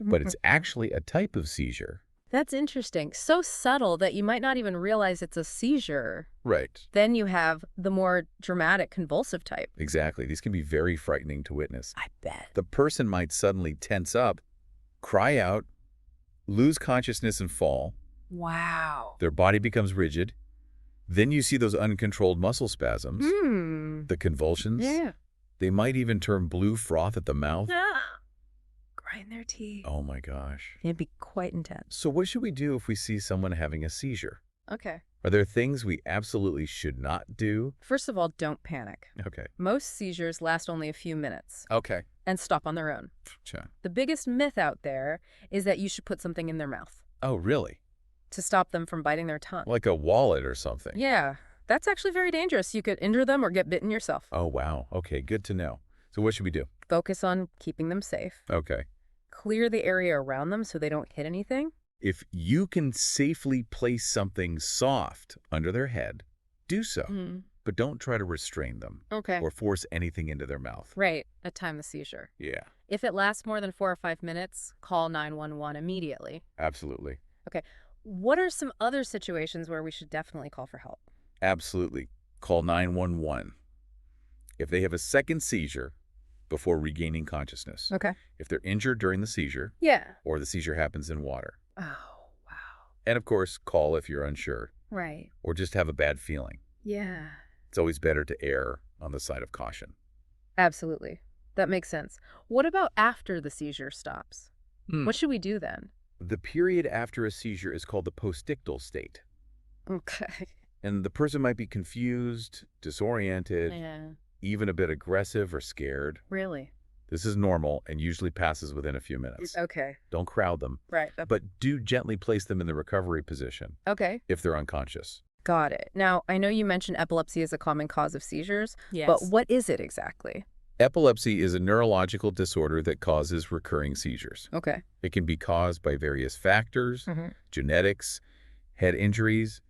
But it's actually a type of seizure. That's interesting. So subtle that you might not even realize it's a seizure. Right. Then you have the more dramatic convulsive type. Exactly. These can be very frightening to witness. I bet. The person might suddenly tense up, cry out, lose consciousness and fall. Wow. Their body becomes rigid. Then you see those uncontrolled muscle spasms, Hmm. the convulsions. Yeah. They might even turn blue froth at the mouth. Ah. Grind their teeth. Oh my gosh. It'd be quite intense. So what should we do if we see someone having a seizure? Okay. Are there things we absolutely should not do? First of all, don't panic. Okay. Most seizures last only a few minutes Okay. and stop on their own. Cha. The biggest myth out there is that you should put something in their mouth Oh, really? to stop them from biting their tongue. Like a wallet or something? Yeah, that's actually very dangerous. You could injure them or get bitten yourself. Oh, wow. Okay, good to know. So what should we do? Focus on keeping them safe. Okay. Clear the area around them so they don't hit anything. If you can safely place something soft under their head, do so. But don't try to restrain them Okay. or force anything into their mouth. Right, at time the seizure. Yeah, If it lasts more than 4 or 5 minutes, call 911 immediately. absolutely. What are some other situations where we should definitely call for help? Absolutely. Call 911 if they have a second seizure before regaining consciousness. Okay. If they're injured during the seizure Yeah. or the seizure happens in water. Oh, wow. And of course, call if you're unsure Right. or just have a bad feeling. Yeah. It's always better to err on the side of caution. Absolutely. That makes sense. What about after the seizure stops? Hmm. What should we do then? The period after a seizure is called the postictal state. Okay. And the person might be confused, disoriented, Yeah. even a bit aggressive or scared. Really? This is normal and usually passes within a few minutes. Okay. Don't crowd them, Right. but do gently place them in the recovery position Okay. if they're unconscious. Got it. Now, I know you mentioned epilepsy as a common cause of seizures, Yes. but what is it exactly? Epilepsy is a neurological disorder that causes recurring seizures. Okay. It can be caused by various factors, Mhm. genetics, head injuries,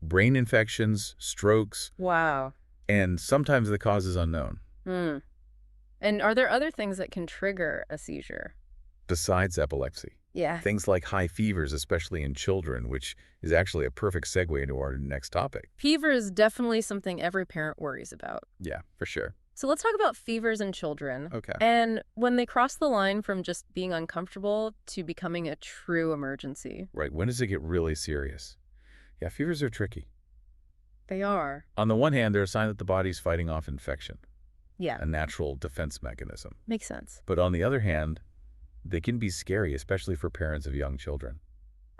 brain infections, strokes, Wow. and sometimes the cause is unknown. Hmm. And are there other things that can trigger a seizure? Besides epilepsy, Yeah. things like high fevers, especially in children, which is actually a perfect segue into our next topic. Fever is definitely something every parent worries about. Yeah, for sure. So let's talk about fevers in children. Okay. And when they cross the line from just being uncomfortable to becoming a true emergency. Right. When does it get really serious? Yeah, fevers are tricky. They are. On the one hand, they're a sign that the body's fighting off infection, Yeah. a natural defense mechanism. Makes sense. But on the other hand, they can be scary, especially for parents of young children.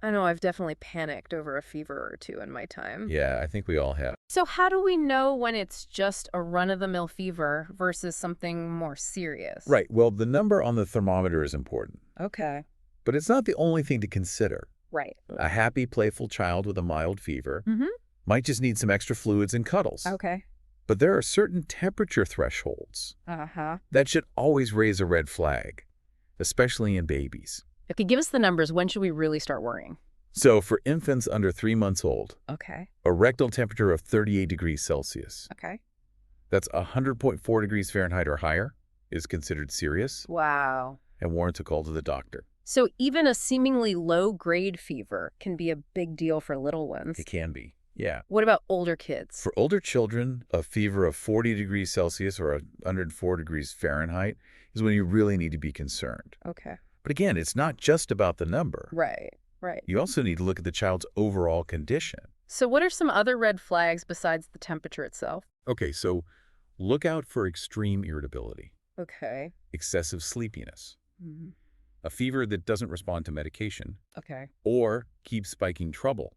I know I've definitely panicked over a fever or two in my time. Yeah, I think we all have. So how do we know when it's just a run-of-the-mill fever versus something more serious? Right. Well, the number on the thermometer is important, Okay. but it's not the only thing to consider. Right. A happy, playful child with a mild fever Mm-hmm. might just need some extra fluids and cuddles. Okay. But there are certain temperature thresholds Uh-huh. that should always raise a red flag, especially in babies. Okay, give us the numbers. When should we really start worrying? So for infants under 3 months old, Okay. a rectal temperature of 38 degrees Celsius, Okay. that's 100.4 degrees Fahrenheit or higher, is considered serious Wow. and warrants a call to the doctor. So even a seemingly low-grade fever can be a big deal for little ones. It can be. Yeah. What about older kids? For older children, a fever of 40 degrees Celsius or 104 degrees Fahrenheit is when you really need to be concerned. Okay. But again, it's not just about the number. Right. Right. You also need to look at the child's overall condition. So what are some other red flags besides the temperature itself? Okay, so look out for extreme irritability, Okay. excessive sleepiness, Mhm. a fever that doesn't respond to medication, Okay. or keeps spiking trouble,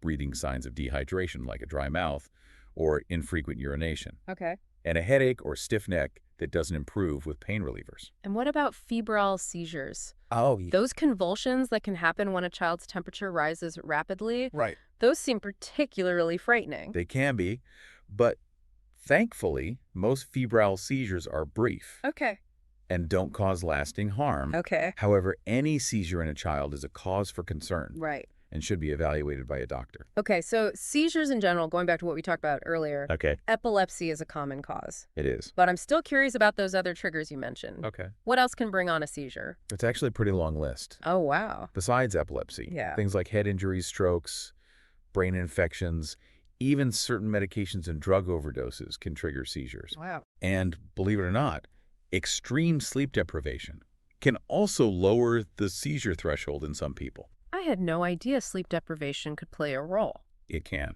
breathing signs of dehydration like a dry mouth or infrequent urination. Okay. and a headache or stiff neck that doesn't improve with pain relievers. And what about febrile seizures? Oh, Those convulsions that can happen when a child's temperature rises rapidly, right. those seem particularly frightening. They can be, but thankfully, most febrile seizures are brief Okay. and don't cause lasting harm. Okay. However, any seizure in a child is a cause for concern Right. and should be evaluated by a doctor. Okay, so seizures in general, going back to what we talked about earlier, Okay. epilepsy is a common cause. It is. But I'm still curious about those other triggers you mentioned. Okay. What else can bring on a seizure? It's actually a pretty long list. Oh, wow. Besides epilepsy, Yeah. things like head injuries, strokes, brain infections, even certain medications and drug overdoses can trigger seizures. Wow. And believe it or not, extreme sleep deprivation can also lower the seizure threshold in some people. I had no idea sleep deprivation could play a role. It can.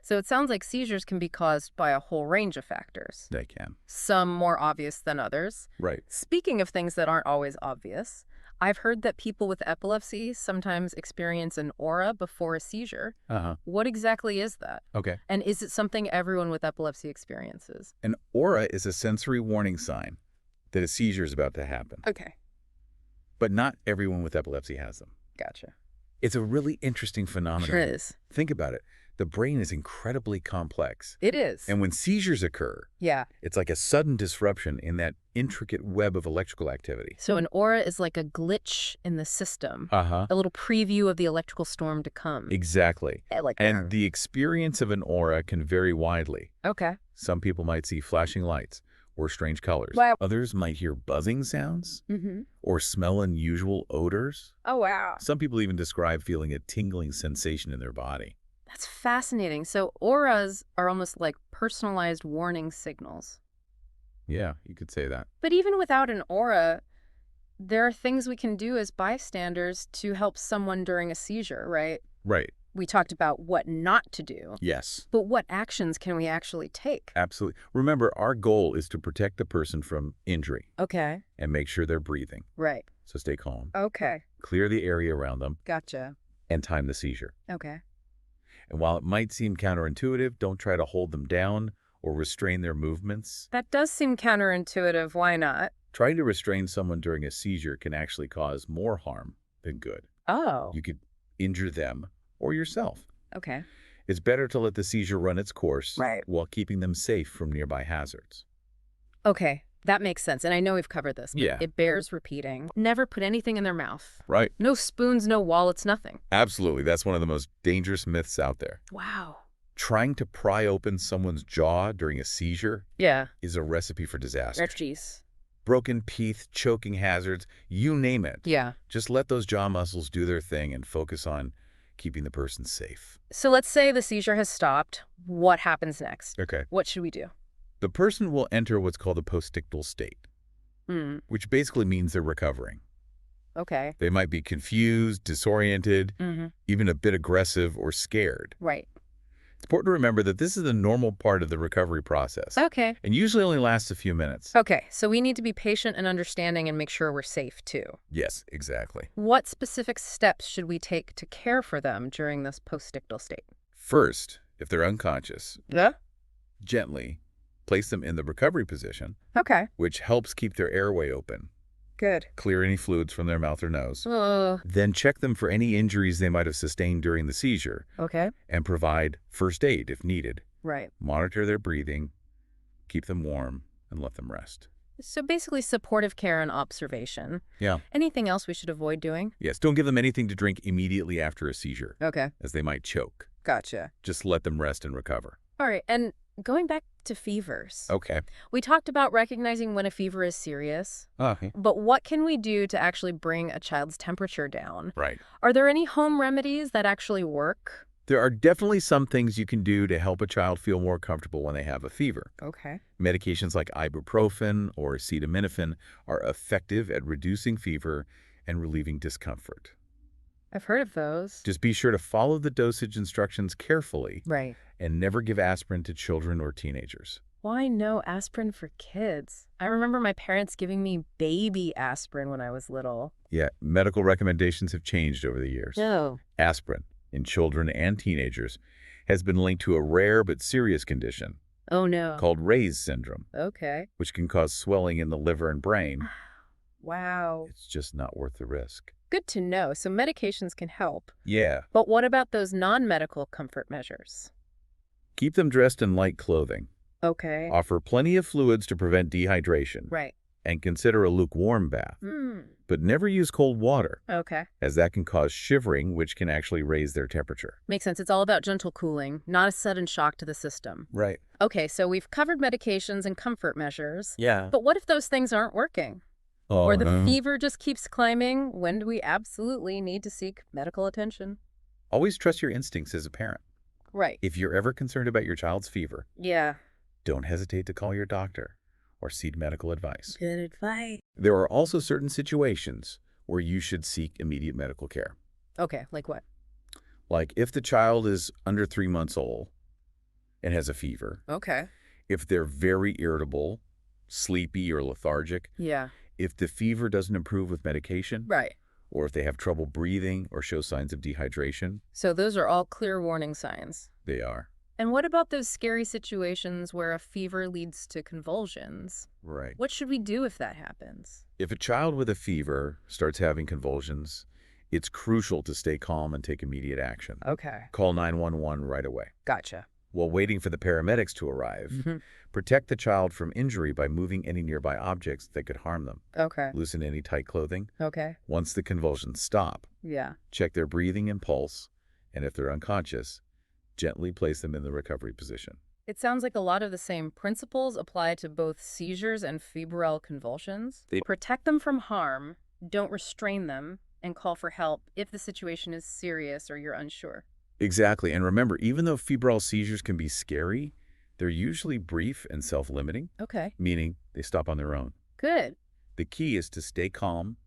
So it sounds like seizures can be caused by a whole range of factors, They can. some more obvious than others. Right. Speaking of things that aren't always obvious, I've heard that people with epilepsy sometimes experience an aura before a seizure. Uh-huh. What exactly is that? Okay. And is it something everyone with epilepsy experiences? An aura is a sensory warning sign that a seizure is about to happen. Okay. But not everyone with epilepsy has them. Gotcha. It's a really interesting phenomenon. Sure is. Think about it. The brain is incredibly complex. It is. And when seizures occur, Yeah. it's like a sudden disruption in that intricate web of electrical activity. So an aura is like a glitch in the system, Uh-huh. a little preview of the electrical storm to come. Exactly. Like And the experience of an aura can vary widely. Okay. Some people might see flashing lights or strange colors. Wow. Others might hear buzzing sounds Mm-hmm. or smell unusual odors. Oh, wow. Some people even describe feeling a tingling sensation in their body. That's fascinating. So auras are almost like personalized warning signals. Yeah, you could say that. But even without an aura, there are things we can do as bystanders to help someone during a seizure, right? Right. We talked about what not to do, Yes, but what actions can we actually take? absolutely. Remember, our goal is to protect the person from injury Okay. and make sure they're breathing. Right. So stay calm, Okay. clear the area around them, Gotcha. and time the seizure. Okay. And while it might seem counterintuitive, don't try to hold them down or restrain their movements. That does seem counterintuitive. Why not? Trying to restrain someone during a seizure can actually cause more harm than good. Oh. You could injure them or yourself. Okay. It's better to let the seizure run its course Right. while keeping them safe from nearby hazards. Okay. That makes sense. And I know we've covered this. But Yeah. It bears repeating. Never put anything in their mouth. Right. No spoons, no wallets, nothing. Absolutely. That's one of the most dangerous myths out there. Wow. Trying to pry open someone's jaw during a seizure Yeah. is a recipe for disaster. Jeez. Broken teeth, choking hazards, you name it. Yeah. Just let those jaw muscles do their thing and focus on keeping the person safe. So let's say the seizure has stopped. What happens next? Okay. What should we do? The person will enter what's called a postictal state, Hmm. which basically means they're recovering. Okay. They might be confused, disoriented, Mm-hmm. even a bit aggressive or scared. Right. It's important to remember that this is the normal part of the recovery process Okay. and usually only lasts a few minutes. Okay. So we need to be patient and understanding and make sure we're safe too. Yes, exactly. What specific steps should we take to care for them during this postictal state? First, if they're unconscious, Yeah. gently place them in the recovery position, Okay. which helps keep their airway open, Good. clear any fluids from their mouth or nose. Uh, Then check them for any injuries they might have sustained during the seizure okay. and provide first aid if needed. Right. Monitor their breathing, keep them warm, and let them rest. So basically supportive care and observation. Yeah. Anything else we should avoid doing? Yes, don't give them anything to drink immediately after a seizure, Okay. as they might choke. Gotcha. Just let them rest and recover. All right. And going back to fevers. Okay. We talked about recognizing when a fever is serious, Okay. but what can we do to actually bring a child's temperature down? Right. Are there any home remedies that actually work? There are definitely some things you can do to help a child feel more comfortable when they have a fever. Okay. Medications like ibuprofen or acetaminophen are effective at reducing fever and relieving discomfort. I've heard of those. Just be sure to follow the dosage instructions carefully Right. and never give aspirin to children or teenagers. Why no aspirin for kids? I remember my parents giving me baby aspirin when I was little. Yeah, medical recommendations have changed over the years. No. Aspirin in children and teenagers has been linked to a rare but serious condition, Oh, no. called Ray's syndrome, Okay. which can cause swelling in the liver and brain. Wow. It's just not worth the risk. Good to know. So medications can help. Yeah. But what about those non-medical comfort measures? Keep them dressed in light clothing. Okay. Offer plenty of fluids to prevent dehydration. Right. And consider a lukewarm bath. But never use cold water, Okay. as that can cause shivering, which can actually raise their temperature. Makes sense. It's all about gentle cooling, not a sudden shock to the system. Right. Okay, so we've covered medications and comfort measures. Yeah. But what if those things aren't working? Oh, Or the fever just keeps climbing? When do we absolutely need to seek medical attention? Always trust your instincts as a parent. Right. If you're ever concerned about your child's fever, Yeah. don't hesitate to call your doctor or seek medical advice. Good advice. There are also certain situations where you should seek immediate medical care. Okay, like what? Like if the child is under 3 months old and has a fever, Okay. if they're very irritable, sleepy, or lethargic, Yeah. if the fever doesn't improve with medication, Right. or if they have trouble breathing or show signs of dehydration, So those are all clear warning signs. they are. And what about those scary situations where a fever leads to convulsions? Right. What should we do if that happens? If a child with a fever starts having convulsions, it's crucial to stay calm and take immediate action. Okay. Call 911 right away. Gotcha. While waiting for the paramedics to arrive, protect the child from injury by moving any nearby objects that could harm them. Okay. Loosen any tight clothing. Okay. Once the convulsions stop, Yeah. check their breathing and pulse, and if they're unconscious, gently place them in the recovery position. It sounds like a lot of the same principles apply to both seizures and febrile convulsions. They- Protect them from harm, don't restrain them, and call for help if the situation is serious or you're unsure. Exactly. And remember, even though febrile seizures can be scary, they're usually brief and self-limiting, Okay. meaning they stop on their own. Good. The key is to stay calm,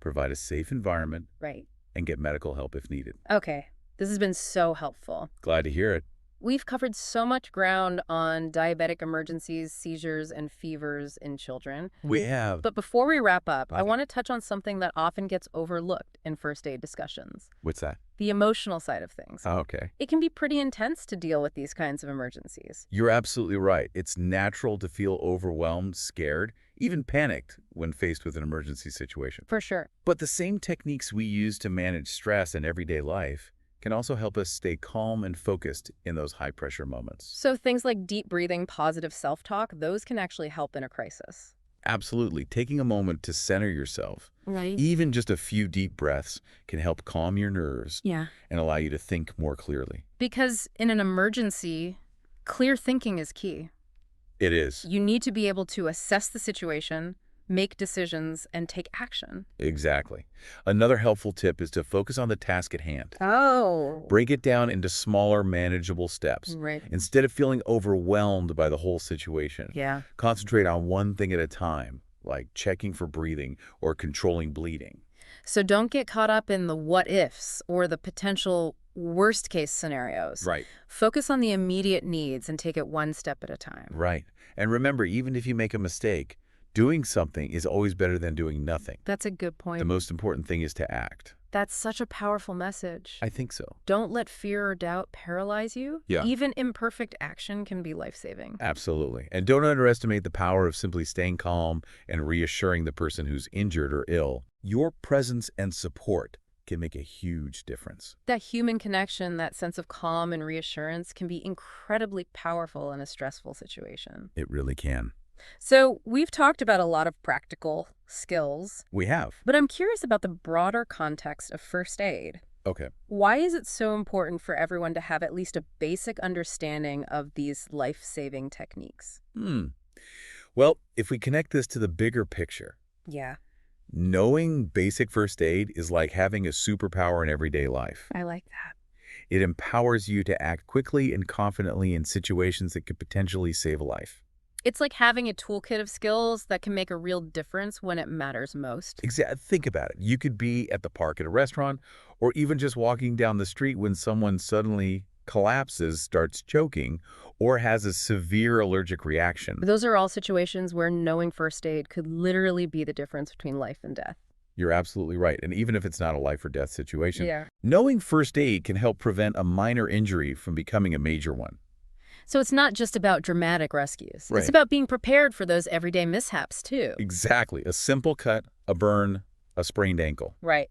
provide a safe environment, Right. and get medical help if needed. Okay. This has been so helpful. Glad to hear it. We've covered so much ground on diabetic emergencies, seizures, and fevers in children. We have. But before we wrap up, I Okay. want to touch on something that often gets overlooked in first aid discussions. What's that? The emotional side of things. Oh, okay. It can be pretty intense to deal with these kinds of emergencies. You're absolutely right. It's natural to feel overwhelmed, scared, even panicked when faced with an emergency situation. For sure. But the same techniques we use to manage stress in everyday life can also help us stay calm and focused in those high-pressure moments. So things like deep breathing, positive self-talk, those can actually help in a crisis. Absolutely. Taking a moment to center yourself, Right. even just a few deep breaths, can help calm your nerves Yeah. and allow you to think more clearly. Because in an emergency, clear thinking is key. It is. You need to be able to assess the situation, make decisions, and take action. Exactly. Another helpful tip is to focus on the task at hand. Oh. Break it down into smaller, manageable steps. Right. Instead of feeling overwhelmed by the whole situation, Yeah. concentrate on one thing at a time, like checking for breathing or controlling bleeding. So don't get caught up in the what ifs or the potential worst case scenarios. Right. Focus on the immediate needs and take it one step at a time. Right. And remember, even if you make a mistake, doing something is always better than doing nothing. That's a good point. The most important thing is to act. That's such a powerful message. I think so. Don't let fear or doubt paralyze you. Yeah. Even imperfect action can be life-saving. Absolutely. And don't underestimate the power of simply staying calm and reassuring the person who's injured or ill. Your presence and support can make a huge difference. That human connection, that sense of calm and reassurance can be incredibly powerful in a stressful situation. It really can. So we've talked about a lot of practical skills, We have. but I'm curious about the broader context of first aid. Okay. Why is it so important for everyone to have at least a basic understanding of these life-saving techniques? Well, if we connect this to the bigger picture, Yeah, knowing basic first aid is like having a superpower in everyday life. I like that. It empowers you to act quickly and confidently in situations that could potentially save a life. It's like having a toolkit of skills that can make a real difference when it matters most. Think about it. You could be at the park at a restaurant, or even just walking down the street when someone suddenly collapses, starts choking, or has a severe allergic reaction. Those are all situations where knowing first aid could literally be the difference between life and death. You're absolutely right. And even if it's not a life or death situation, Yeah. knowing first aid can help prevent a minor injury from becoming a major one. So it's not just about dramatic rescues. Right. It's about being prepared for those everyday mishaps, too. Exactly. A simple cut, a burn, a sprained ankle. Right.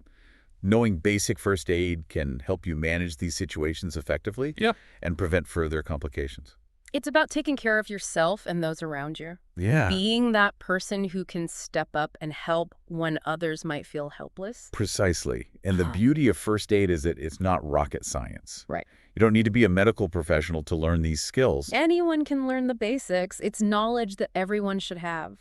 Knowing basic first aid can help you manage these situations effectively and prevent further complications. It's about taking care of yourself and those around you. Yeah. Being that person who can step up and help when others might feel helpless. Precisely. And the beauty of first aid is that it's not rocket science. Right. You don't need to be a medical professional to learn these skills. Anyone can learn the basics. It's knowledge that everyone should have.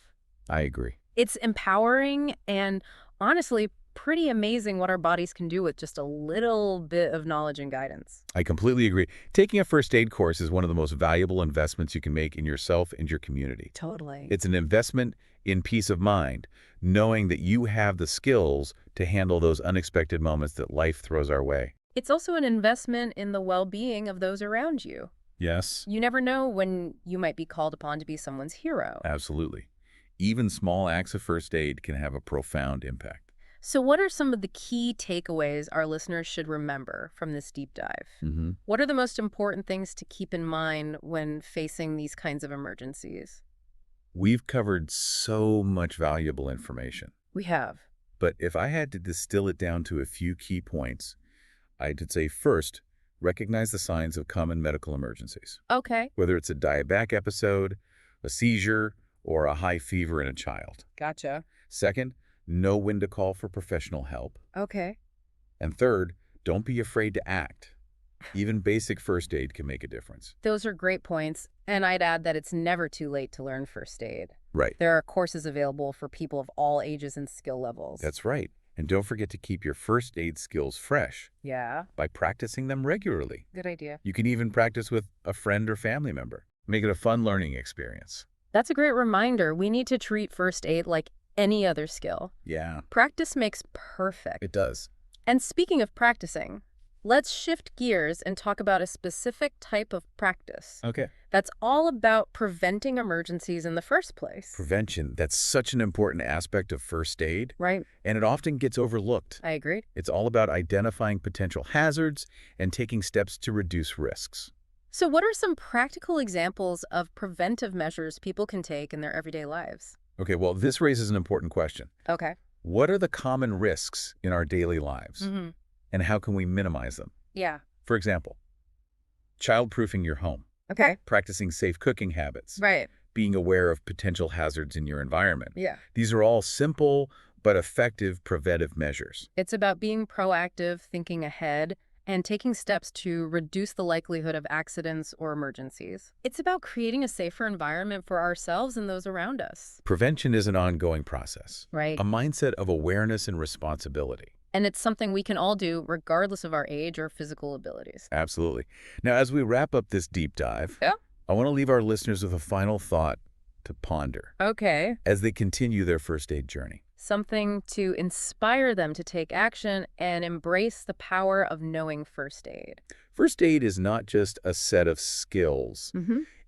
I agree. It's empowering and, honestly, pretty amazing what our bodies can do with just a little bit of knowledge and guidance. I completely agree. Taking a first aid course is one of the most valuable investments you can make in yourself and your community. Totally. It's an investment in peace of mind, knowing that you have the skills to handle those unexpected moments that life throws our way. It's also an investment in the well-being of those around you. Yes. You never know when you might be called upon to be someone's hero. Absolutely. Even small acts of first aid can have a profound impact. So what are some of the key takeaways our listeners should remember from this deep dive? What are the most important things to keep in mind when facing these kinds of emergencies? We've covered so much valuable information, We have. but if I had to distill it down to a few key points, I'd say first, recognize the signs of common medical emergencies, Okay. whether it's a diabetic episode, a seizure, or a high fever in a child. Gotcha. Second, know when to call for professional help. Okay. And third, don't be afraid to act. Even basic first aid can make a difference. Those are great points. And I'd add that it's never too late to learn first aid. Right. There are courses available for people of all ages and skill levels. That's right. And don't forget to keep your first aid skills fresh Yeah. by practicing them regularly. Good idea. You can even practice with a friend or family member. Make it a fun learning experience. That's a great reminder. We need to treat first aid like any other skill. Yeah, Practice makes perfect. it does. And speaking of practicing, let's shift gears and talk about a specific type of practice Okay. that's all about preventing emergencies in the first place. Prevention, that's such an important aspect of first aid, Right. and it often gets overlooked. I agree. It's all about identifying potential hazards and taking steps to reduce risks. So what are some practical examples of preventive measures people can take in their everyday lives? Okay, well, this raises an important question. Okay. What are the common risks in our daily lives, and how can we minimize them? Yeah. For example, childproofing your home, Okay. practicing safe cooking habits, Right. being aware of potential hazards in your environment. Yeah. These are all simple but effective preventive measures. It's about being proactive, thinking ahead, and taking steps to reduce the likelihood of accidents or emergencies. It's about creating a safer environment for ourselves and those around us. Prevention is an ongoing process, Right. a mindset of awareness and responsibility. And it's something we can all do regardless of our age or physical abilities. Absolutely. Now, as we wrap up this deep dive, Yeah. I want to leave our listeners with a final thought to ponder Okay. as they continue their first aid journey. Something to inspire them to take action and embrace the power of knowing first aid. First aid is not just a set of skills.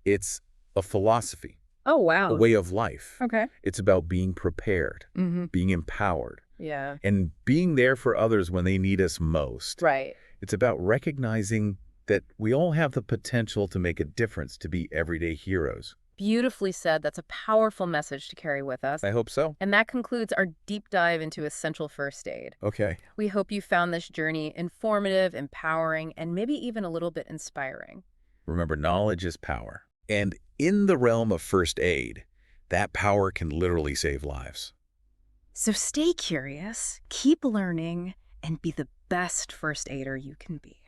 It's a philosophy, Oh, wow. a way of life. Okay. It's about being prepared, being empowered, Yeah. and being there for others when they need us most. Right. It's about recognizing that we all have the potential to make a difference, to be everyday heroes. Beautifully said. That's a powerful message to carry with us. I hope so. And that concludes our deep dive into essential first aid. Okay. We hope you found this journey informative, empowering, and maybe even a little bit inspiring. Remember, knowledge is power. And in the realm of first aid, that power can literally save lives. So stay curious, keep learning, and be the best first aider you can be.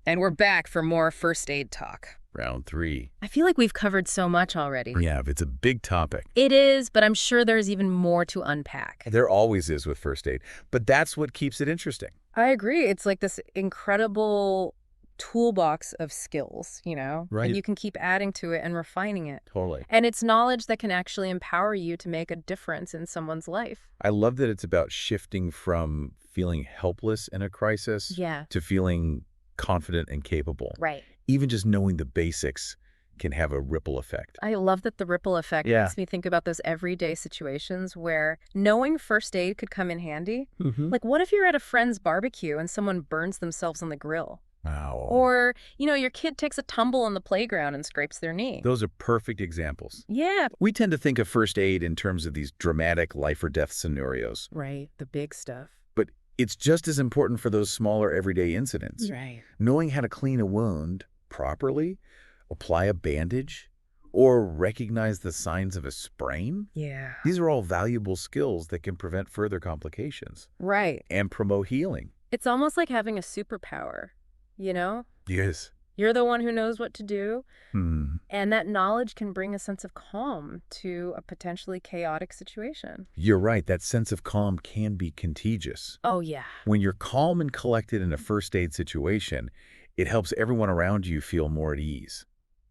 And we're back for more first aid talk. Round 3. I feel like we've covered so much already. Yeah, it's a big topic. It is, but I'm sure there's even more to unpack. There always is with first aid, but that's what keeps it interesting. I agree. It's like this incredible toolbox of skills, you know? Right. And you can keep adding to it and refining it. Totally. And it's knowledge that can actually empower you to make a difference in someone's life. I love that it's about shifting from feeling helpless in a crisis Yeah. to feeling confident and capable. Right. Even just knowing the basics can have a ripple effect. I love that the ripple effect Yeah. makes me think about those everyday situations where knowing first aid could come in handy. Like, what if you're at a friend's barbecue and someone burns themselves on the grill? Wow. Or, your kid takes a tumble on the playground and scrapes their knee. Those are perfect examples. Yeah. We tend to think of first aid in terms of these dramatic life or death scenarios, Right. The big stuff. but it's just as important for those smaller everyday incidents. Right. Knowing how to clean a wound properly, apply a bandage, or recognize the signs of a sprain. Yeah. These are all valuable skills that can prevent further complications Right. and promote healing. It's almost like having a superpower, you know? Yes. You're the one who knows what to do, Hmm. and that knowledge can bring a sense of calm to a potentially chaotic situation. You're right. That sense of calm can be contagious. Oh, yeah. When you're calm and collected in a first aid situation, it helps everyone around you feel more at ease.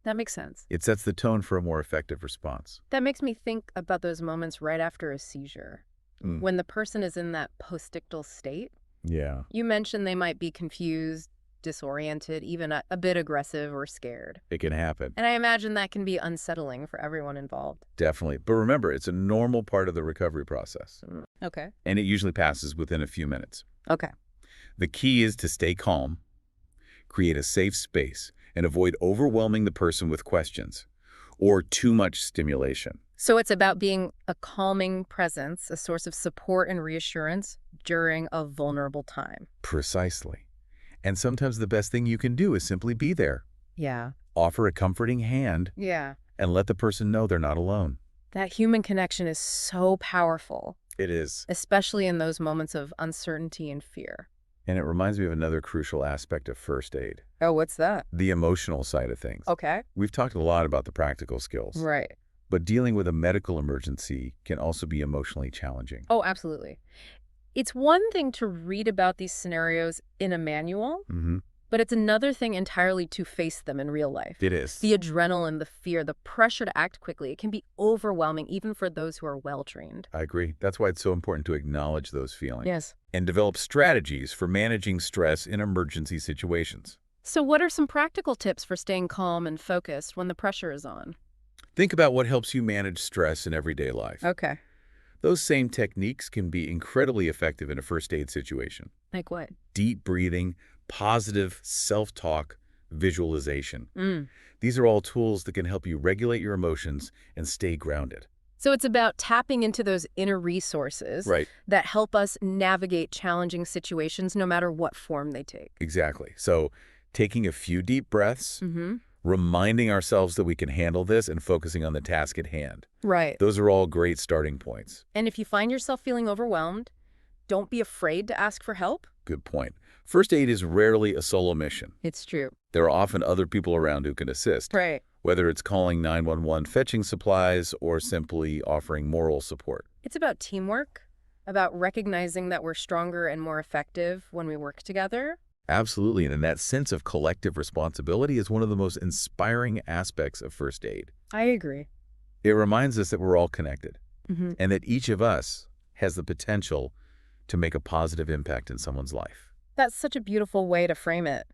That makes sense. It sets the tone for a more effective response. That makes me think about those moments right after a seizure, Mm. when the person is in that postictal state. Yeah. You mentioned they might be confused, disoriented, even a bit aggressive or scared. It can happen. And I imagine that can be unsettling for everyone involved. Definitely. But remember, it's a normal part of the recovery process, Okay. and it usually passes within a few minutes. Okay. The key is to stay calm, create a safe space, and avoid overwhelming the person with questions or too much stimulation. So it's about being a calming presence, a source of support and reassurance during a vulnerable time. Precisely. And sometimes the best thing you can do is simply be there. Yeah. Offer a comforting hand Yeah. and let the person know they're not alone. That human connection is so powerful, It is. especially in those moments of uncertainty and fear. And it reminds me of another crucial aspect of first aid, Oh, what's that? the emotional side of things. Okay. We've talked a lot about the practical skills, Right. but dealing with a medical emergency can also be emotionally challenging. Oh, absolutely. It's one thing to read about these scenarios in a manual, Mm-hmm. but it's another thing entirely to face them in real life. It is. The adrenaline, the fear, the pressure to act quickly, it can be overwhelming even for those who are well-trained. I agree. That's why it's so important to acknowledge those feelings Yes. and develop strategies for managing stress in emergency situations. So what are some practical tips for staying calm and focused when the pressure is on? Think about what helps you manage stress in everyday life. Okay. Those same techniques can be incredibly effective in a first aid situation. Like what? Deep breathing, positive self-talk, visualization. Mm. These are all tools that can help you regulate your emotions and stay grounded. So it's about tapping into those inner resources Right. that help us navigate challenging situations no matter what form they take. Exactly. So taking a few deep breaths, Mm-hmm. reminding ourselves that we can handle this, and focusing on the task at hand. Right. Those are all great starting points. And if you find yourself feeling overwhelmed, don't be afraid to ask for help. Good point. First aid is rarely a solo mission. It's true. There are often other people around who can assist, Right. whether it's calling 911, fetching supplies, or simply offering moral support. It's about teamwork, about recognizing that we're stronger and more effective when we work together. Absolutely, and that sense of collective responsibility is one of the most inspiring aspects of first aid. I agree. It reminds us that we're all connected, Mm-hmm. and that each of us has the potential to make a positive impact in someone's life. That's such a beautiful way to frame it.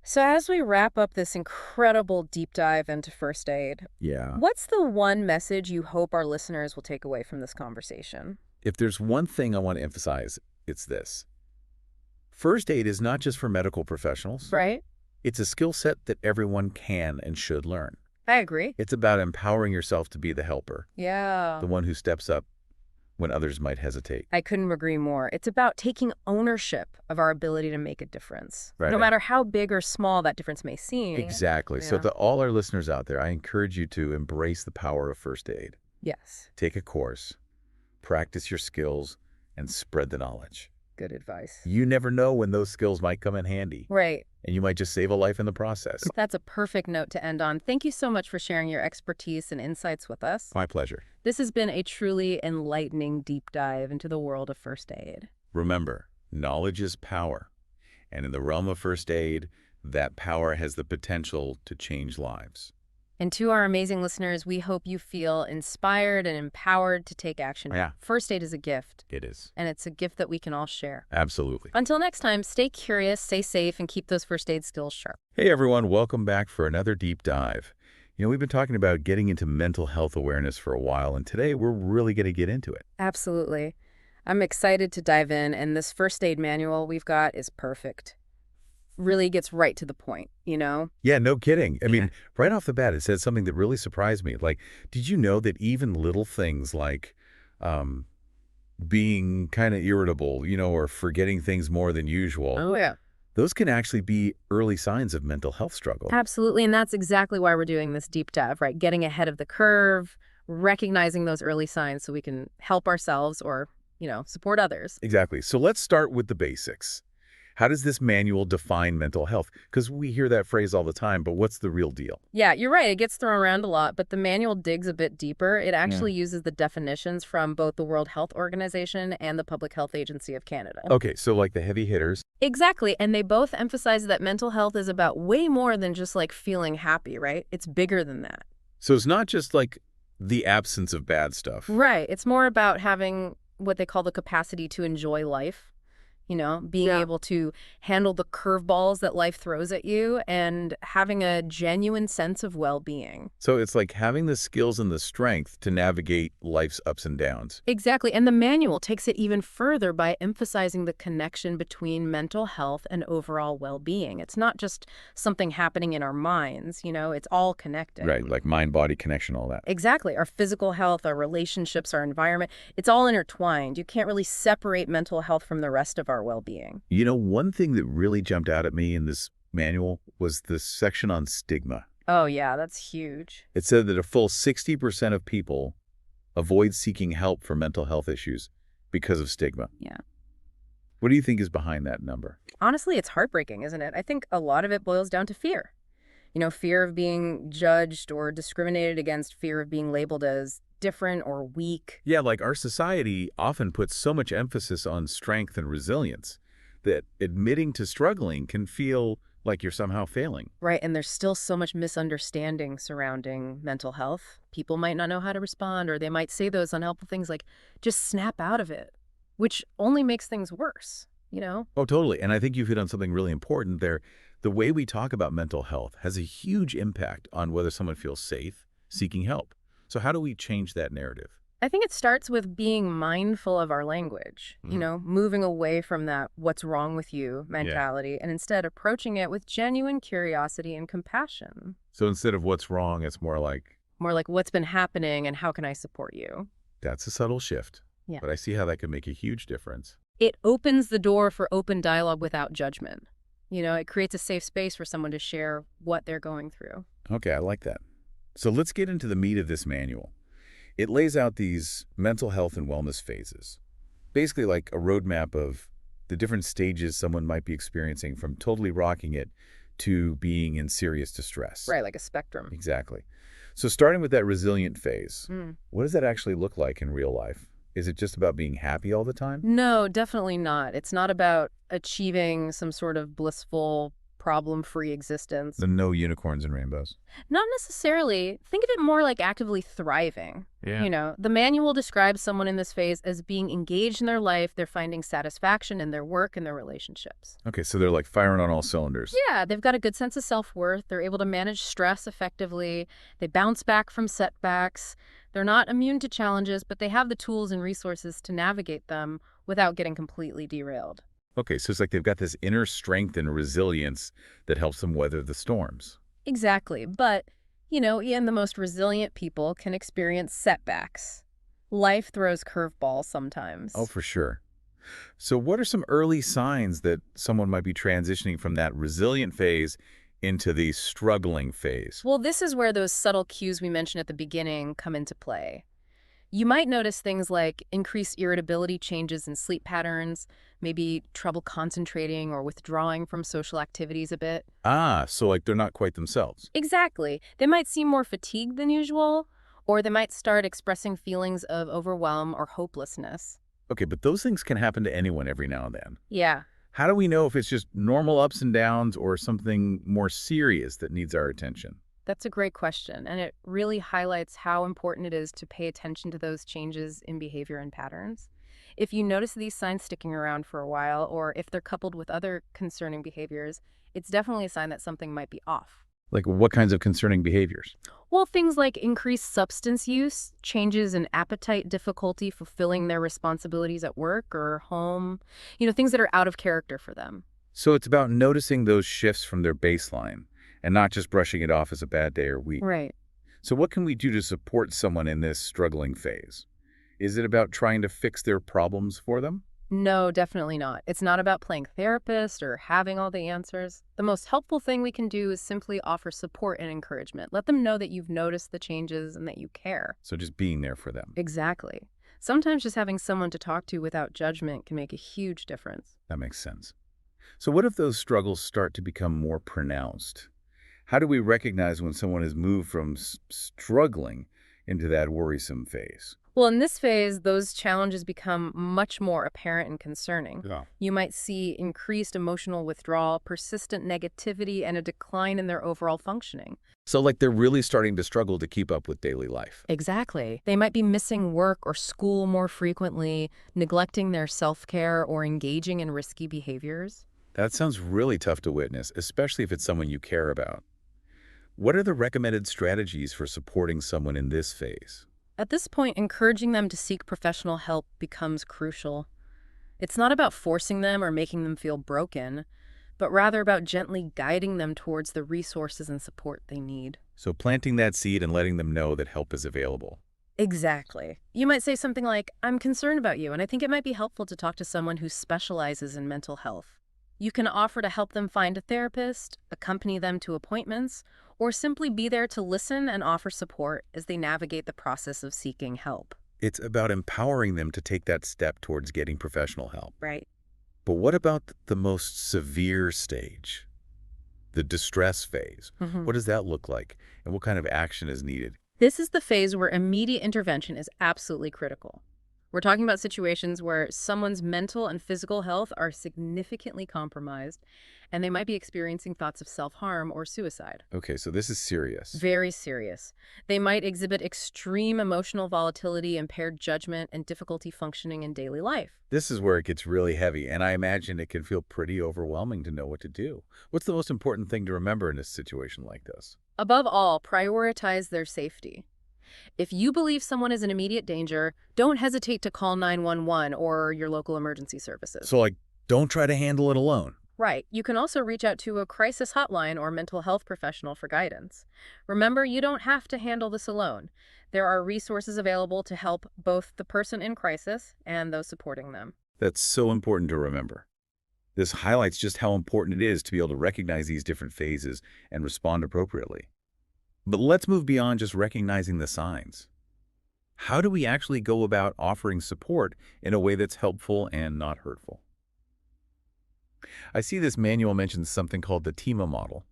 So as we wrap up this incredible deep dive into first aid, Yeah. what's the one message you hope our listeners will take away from this conversation? If there's one thing I want to emphasize, it's this. First aid is not just for medical professionals. Right? It's a skill set that everyone can and should learn. I agree. It's about empowering yourself to be the helper, Yeah. the one who steps up when others might hesitate. I couldn't agree more. It's about taking ownership of our ability to make a difference, Right. no matter how big or small that difference may seem. Exactly. So Yeah. to all our listeners out there, I encourage you to embrace the power of first aid. Yes. Take a course, practice your skills, and spread the knowledge. Good advice. You never know when those skills might come in handy, Right. and you might just save a life in the process. That's a perfect note to end on. Thank you so much for sharing your expertise and insights with us. My pleasure. This has been a truly enlightening deep dive into the world of first aid. Remember, knowledge is power, and in the realm of first aid, that power has the potential to change lives. And to our amazing listeners, we hope you feel inspired and empowered to take action. Yeah. First aid is a gift, It is. and it's a gift that we can all share. Absolutely. Until next time, stay curious, stay safe, and keep those first aid skills sharp. Hey everyone, welcome back for another deep dive. We've been talking about getting into mental health awareness for a while, and today we're really going to get into it. Absolutely. I'm excited to dive in, and this first aid manual we've got is perfect. really gets right to the point, you know? Yeah, no kidding. I Yeah. mean, right off the bat, it said something that really surprised me. Like, did you know that even little things like um, being kind of irritable, or forgetting things more than usual, Oh, yeah. those can actually be early signs of mental health struggle? Absolutely, and that's exactly why we're doing this deep dive, right? Getting ahead of the curve, recognizing those early signs so we can help ourselves or, support others. Exactly. So let's start with the basics. How does this manual define mental health? Because we hear that phrase all the time, but what's the real deal? Yeah, you're right. It gets thrown around a lot, but the manual digs a bit deeper. It actually uses the definitions from both the World Health Organization and the Public Health Agency of Canada. Okay, so like the heavy hitters. Exactly, and they both emphasize that mental health is about way more than just like feeling happy, right? It's bigger than that. So it's not just like the absence of bad stuff. Right. It's more about having what they call the capacity to enjoy life. Being able to handle the curveballs that life throws at you and having a genuine sense of well-being. So it's like having the skills and the strength to navigate life's ups and downs. Exactly. And the manual takes it even further by emphasizing the connection between mental health and overall well-being. It's not just something happening in our minds, it's all connected. Right, like mind-body connection, all that. Exactly. Our physical health, our relationships, our environment, it's all intertwined. You can't really separate mental health from the rest of our well-being. One thing that really jumped out at me in this manual was the section on stigma. Oh, yeah, that's huge. It said that a full 60% of people avoid seeking help for mental health issues because of stigma. Yeah. What do you think is behind that number? Honestly, it's heartbreaking, isn't it? I think a lot of it boils down to fear. Fear of being judged or discriminated against, fear of being labeled as different or weak. Yeah, like our society often puts so much emphasis on strength and resilience that admitting to struggling can feel like you're somehow failing. Right, and there's still so much misunderstanding surrounding mental health. People might not know how to respond, or they might say those unhelpful things like, just snap out of it, which only makes things worse, Oh, totally. And I think you've hit on something really important there. The way we talk about mental health has a huge impact on whether someone feels safe seeking help. So how do we change that narrative? I think it starts with being mindful of our language, moving away from that what's wrong with you mentality and instead approaching it with genuine curiosity and compassion. So instead of what's wrong, it's more like what's been happening and how can I support you? that's a subtle shift. Yeah. But I see how that could make a huge difference. It opens the door for open dialogue without judgment. It creates a safe space for someone to share what they're going through. Okay, I like that. So let's get into the meat of this manual. It lays out these mental health and wellness phases, basically like a roadmap of the different stages someone might be experiencing from totally rocking it to being in serious distress. Right, like a spectrum. Exactly. So starting with that resilient phase, Mm. what does that actually look like in real life? Is it just about being happy all the time? No, definitely not. It's not about achieving some sort of blissful, problem-free existence. The no unicorns and rainbows. Not necessarily. Think of it more like actively thriving. Yeah. The manual describes someone in this phase as being engaged in their life. They're finding satisfaction in their work and their relationships. Okay, so they're like firing on all cylinders. Yeah, they've got a good sense of self-worth. They're able to manage stress effectively. They bounce back from setbacks. They're not immune to challenges, but they have the tools and resources to navigate them without getting completely derailed. Okay, so it's like they've got this inner strength and resilience that helps them weather the storms. Exactly. But, even the most resilient people can experience setbacks. Life throws curveballs sometimes. Oh, for sure. So what are some early signs that someone might be transitioning from that resilient phase into the struggling phase? Well, this is where those subtle cues we mentioned at the beginning come into play. You might notice things like increased irritability, changes in sleep patterns, maybe trouble concentrating or withdrawing from social activities a bit. Ah, so like they're not quite themselves. Exactly. They might seem more fatigued than usual, or they might start expressing feelings of overwhelm or hopelessness. Okay, but those things can happen to anyone every now and then. Yeah. How do we know if it's just normal ups and downs or something more serious that needs our attention? That's a great question, and it really highlights how important it is to pay attention to those changes in behavior and patterns. If you notice these signs sticking around for a while, or if they're coupled with other concerning behaviors, it's definitely a sign that something might be off. Like what kinds of concerning behaviors? Well, things like increased substance use, changes in appetite, difficulty fulfilling their responsibilities at work or home, things that are out of character for them. So it's about noticing those shifts from their baseline and not just brushing it off as a bad day or week. Right. So what can we do to support someone in this struggling phase? Is it about trying to fix their problems for them? No, definitely not. It's not about playing therapist or having all the answers. The most helpful thing we can do is simply offer support and encouragement. Let them know that you've noticed the changes and that you care. So just being there for them. Exactly. Sometimes just having someone to talk to without judgment can make a huge difference. That makes sense. So what if those struggles start to become more pronounced? How do we recognize when someone has moved from struggling into that worrisome phase? Well, in this phase, those challenges become much more apparent and concerning. Yeah. You might see increased emotional withdrawal, persistent negativity, and a decline in their overall functioning. So like they're really starting to struggle to keep up with daily life. Exactly. They might be missing work or school more frequently, neglecting their self-care, or engaging in risky behaviors. That sounds really tough to witness, especially if it's someone you care about. What are the recommended strategies for supporting someone in this phase? At this point, encouraging them to seek professional help becomes crucial. It's not about forcing them or making them feel broken, but rather about gently guiding them towards the resources and support they need. So planting that seed and letting them know that help is available. Exactly. You might say something like, "I'm concerned about you, and I think it might be helpful to talk to someone who specializes in mental health." You can offer to help them find a therapist, accompany them to appointments, or simply be there to listen and offer support as they navigate the process of seeking help. It's about empowering them to take that step towards getting professional help. Right. But what about the most severe stage? The distress phase? Mhm. What does that look like? And what kind of action is needed? This is the phase where immediate intervention is absolutely critical. We're talking about situations where someone's mental and physical health are significantly compromised, and they might be experiencing thoughts of self-harm or suicide. Okay, so this is serious. Very serious. They might exhibit extreme emotional volatility, impaired judgment, and difficulty functioning in daily life. This is where it gets really heavy, and I imagine it can feel pretty overwhelming to know what to do. What's the most important thing to remember in a situation like this? Above all, prioritize their safety. If you believe someone is in immediate danger, don't hesitate to call 911 or your local emergency services. So, like, don't try to handle it alone. Right. You can also reach out to a crisis hotline or mental health professional for guidance. Remember, you don't have to handle this alone. There are resources available to help both the person in crisis and those supporting them. That's so important to remember. This highlights just how important it is to be able to recognize these different phases and respond appropriately. But let's move beyond just recognizing the signs. How do we actually go about offering support in a way that's helpful and not hurtful? I see this manual mentions something called the TEMA model.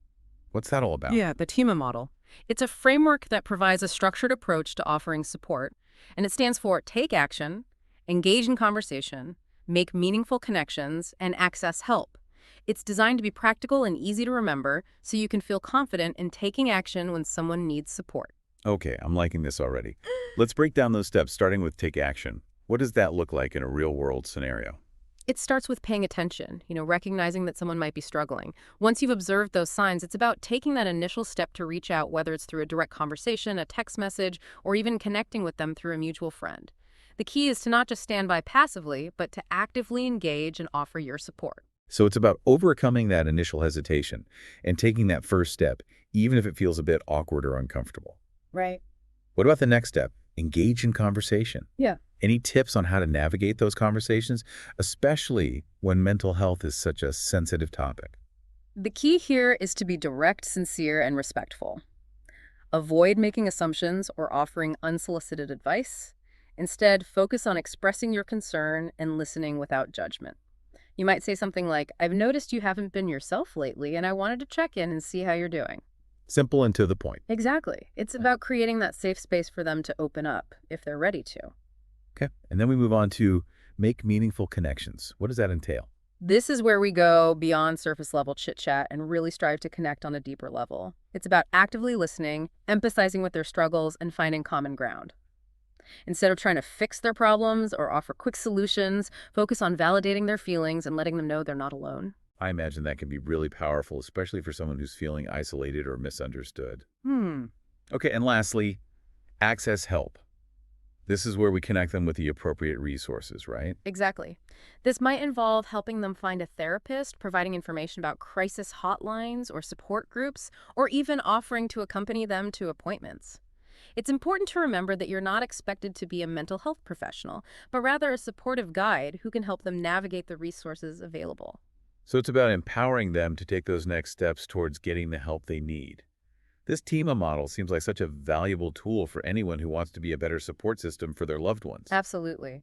What's that all about? Yeah, the TEMA model. It's a framework that provides a structured approach to offering support, and it stands for Take Action, Engage in Conversation, Make Meaningful Connections, and Access Help. It's designed to be practical and easy to remember so you can feel confident in taking action when someone needs support. Okay, I'm liking this already. Let's break down those steps, starting with take action. What does that look like in a real-world scenario? It starts with paying attention, recognizing that someone might be struggling. Once you've observed those signs, it's about taking that initial step to reach out, whether it's through a direct conversation, a text message, or even connecting with them through a mutual friend. The key is to not just stand by passively, but to actively engage and offer your support. So it's about overcoming that initial hesitation and taking that first step, even if it feels a bit awkward or uncomfortable. Right. What about the next step? Engage in conversation. Yeah. Any tips on how to navigate those conversations, especially when mental health is such a sensitive topic? The key here is to be direct, sincere, and respectful. Avoid making assumptions or offering unsolicited advice. Instead, focus on expressing your concern and listening without judgment. You might say something like, "I've noticed you haven't been yourself lately, and I wanted to check in and see how you're doing." Simple and to the point. Exactly. It's about creating that safe space for them to open up if they're ready to. Okay. And then we move on to make meaningful connections. What does that entail? This is where we go beyond surface level chit chat and really strive to connect on a deeper level. It's about actively listening, empathizing with their struggles, and finding common ground. Instead of trying to fix their problems or offer quick solutions, focus on validating their feelings and letting them know they're not alone. I imagine that can be really powerful, especially for someone who's feeling isolated or misunderstood. Okay, and lastly, access help. This is where we connect them with the appropriate resources, right? Exactly. This might involve helping them find a therapist, providing information about crisis hotlines or support groups, or even offering to accompany them to appointments. It's important to remember that you're not expected to be a mental health professional, but rather a supportive guide who can help them navigate the resources available. So it's about empowering them to take those next steps towards getting the help they need. This TEMA model seems like such a valuable tool for anyone who wants to be a better support system for their loved ones. Absolutely.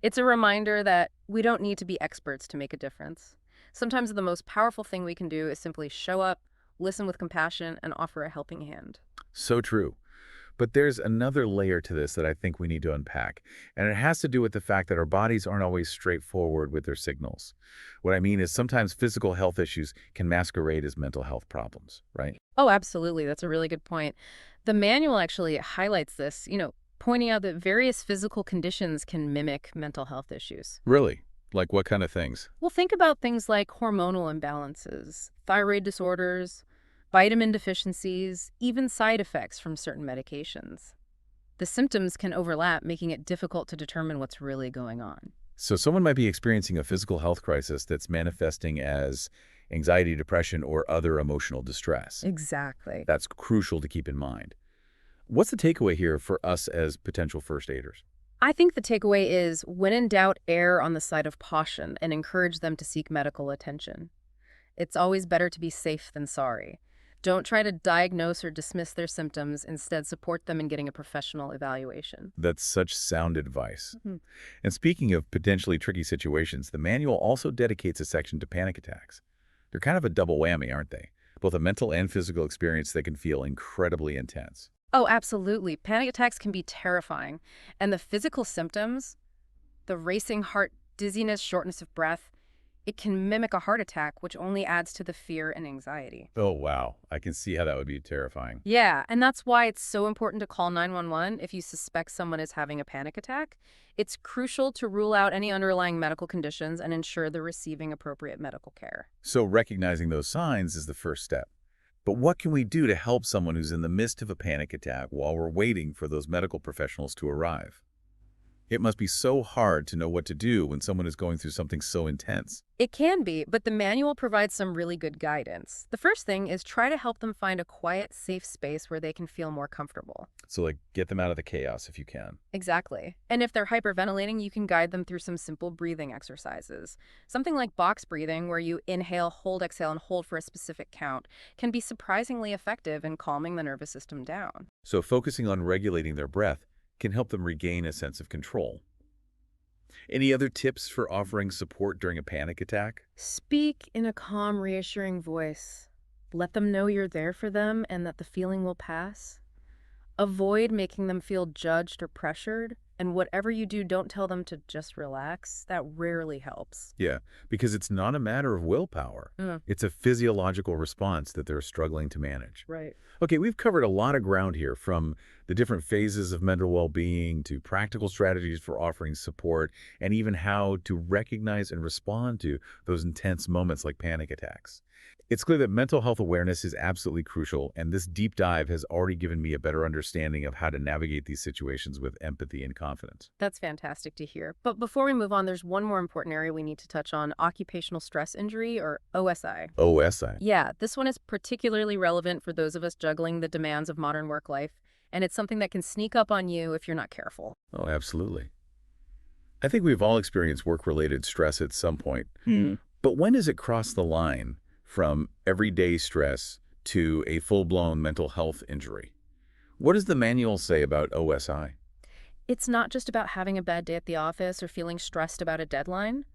It's a reminder that we don't need to be experts to make a difference. Sometimes the most powerful thing we can do is simply show up, listen with compassion, and offer a helping hand. So true. But there's another layer to this that I think we need to unpack, and it has to do with the fact that our bodies aren't always straightforward with their signals. What I mean is sometimes physical health issues can masquerade as mental health problems, right? Oh, absolutely. That's a really good point. The manual actually highlights this, pointing out that various physical conditions can mimic mental health issues. Really? Like what kind of things? Well, think about things like hormonal imbalances, thyroid disorders, vitamin deficiencies, even side effects from certain medications. The symptoms can overlap, making it difficult to determine what's really going on. So someone might be experiencing a physical health crisis that's manifesting as anxiety, depression, or other emotional distress. Exactly. That's crucial to keep in mind. What's the takeaway here for us as potential first aiders? I think the takeaway is, when in doubt, err on the side of caution and encourage them to seek medical attention. It's always better to be safe than sorry. Don't try to diagnose or dismiss their symptoms. Instead, support them in getting a professional evaluation. That's such sound advice. Mhm. And speaking of potentially tricky situations, the manual also dedicates a section to panic attacks. They're kind of a double whammy, aren't they? Both a mental and physical experience that can feel incredibly intense. Oh, absolutely. Panic attacks can be terrifying. And the physical symptoms, the racing heart, dizziness, shortness of breath, it can mimic a heart attack, which only adds to the fear and anxiety. Oh, wow. I can see how that would be terrifying. Yeah, and that's why it's so important to call 911 if you suspect someone is having a panic attack. It's crucial to rule out any underlying medical conditions and ensure they're receiving appropriate medical care. So recognizing those signs is the first step. But what can we do to help someone who's in the midst of a panic attack while we're waiting for those medical professionals to arrive? It must be so hard to know what to do when someone is going through something so intense. It can be, but the manual provides some really good guidance. The first thing is try to help them find a quiet, safe space where they can feel more comfortable. So, get them out of the chaos if you can. Exactly. And if they're hyperventilating, you can guide them through some simple breathing exercises. Something like box breathing, where you inhale, hold, exhale, and hold for a specific count, can be surprisingly effective in calming the nervous system down. So focusing on regulating their breath can help them regain a sense of control. Any other tips for offering support during a panic attack? Speak in a calm, reassuring voice. Let them know you're there for them and that the feeling will pass. Avoid making them feel judged or pressured, and whatever you do, don't tell them to just relax. That rarely helps. Yeah, because it's not a matter of willpower. It's a physiological response that they're struggling to manage. Right. Okay, we've covered a lot of ground here, from the different phases of mental well-being to practical strategies for offering support, and even how to recognize and respond to those intense moments like panic attacks. It's clear that mental health awareness is absolutely crucial, and this deep dive has already given me a better understanding of how to navigate these situations with empathy and confidence. That's fantastic to hear. But before we move on, there's one more important area we need to touch on: occupational stress injury, or OSI. OSI. Yeah, this one is particularly relevant for those of us juggling the demands of modern work life, and it's something that can sneak up on you if you're not careful. Oh, absolutely. I think we've all experienced work-related stress at some point. But when does it cross the line from everyday stress to a full-blown mental health injury? What does the manual say about OSI? It's not just about having a bad day at the office or feeling stressed about a deadline.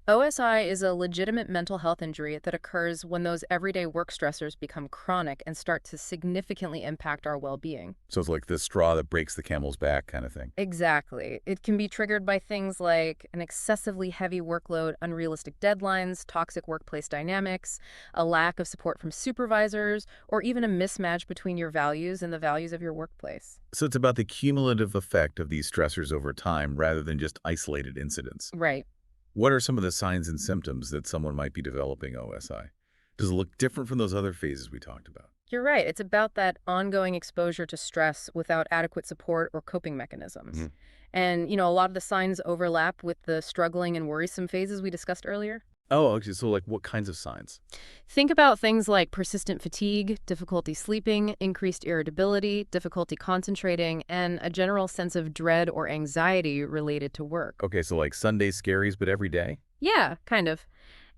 OSI is a legitimate mental health injury that occurs when those everyday work stressors become chronic and start to significantly impact our well-being. So it's like the straw that breaks the camel's back kind of thing. Exactly. It can be triggered by things like an excessively heavy workload, unrealistic deadlines, toxic workplace dynamics, a lack of support from supervisors, or even a mismatch between your values and the values of your workplace. So it's about the cumulative effect of these stressors over time rather than just isolated incidents. Right. What are some of the signs and symptoms that someone might be developing OSI? Does it look different from those other phases we talked about? You're right. It's about that ongoing exposure to stress without adequate support or coping Hmm. mechanisms. And, a lot of the signs overlap with the struggling and worrisome phases we discussed earlier. Oh, okay. So like what kinds of signs? Think about things like persistent fatigue, difficulty sleeping, increased irritability, difficulty concentrating, and a general sense of dread or anxiety related to work. Okay, so like Sunday scaries, but every day? Yeah, kind of.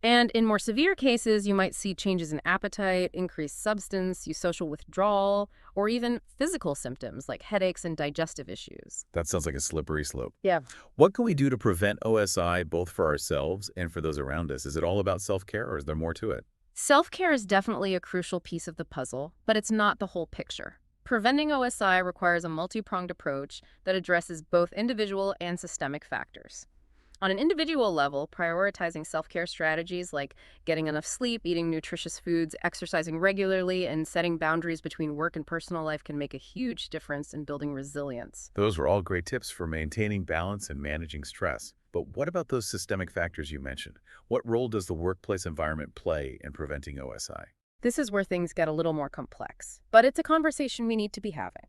And in more severe cases, you might see changes in appetite, increased substance use, social withdrawal, or even physical symptoms like headaches and digestive issues. That sounds like a slippery slope. Yeah. What can we do to prevent OSI both for ourselves and for those around us? Is it all about self-care or is there more to it? Self-care is definitely a crucial piece of the puzzle, but it's not the whole picture. Preventing OSI requires a multi-pronged approach that addresses both individual and systemic factors. On an individual level, prioritizing self-care strategies like getting enough sleep, eating nutritious foods, exercising regularly, and setting boundaries between work and personal life can make a huge difference in building resilience. Those were all great tips for maintaining balance and managing stress. But what about those systemic factors you mentioned? What role does the workplace environment play in preventing OSI? This is where things get a little more complex, but it's a conversation we need to be having.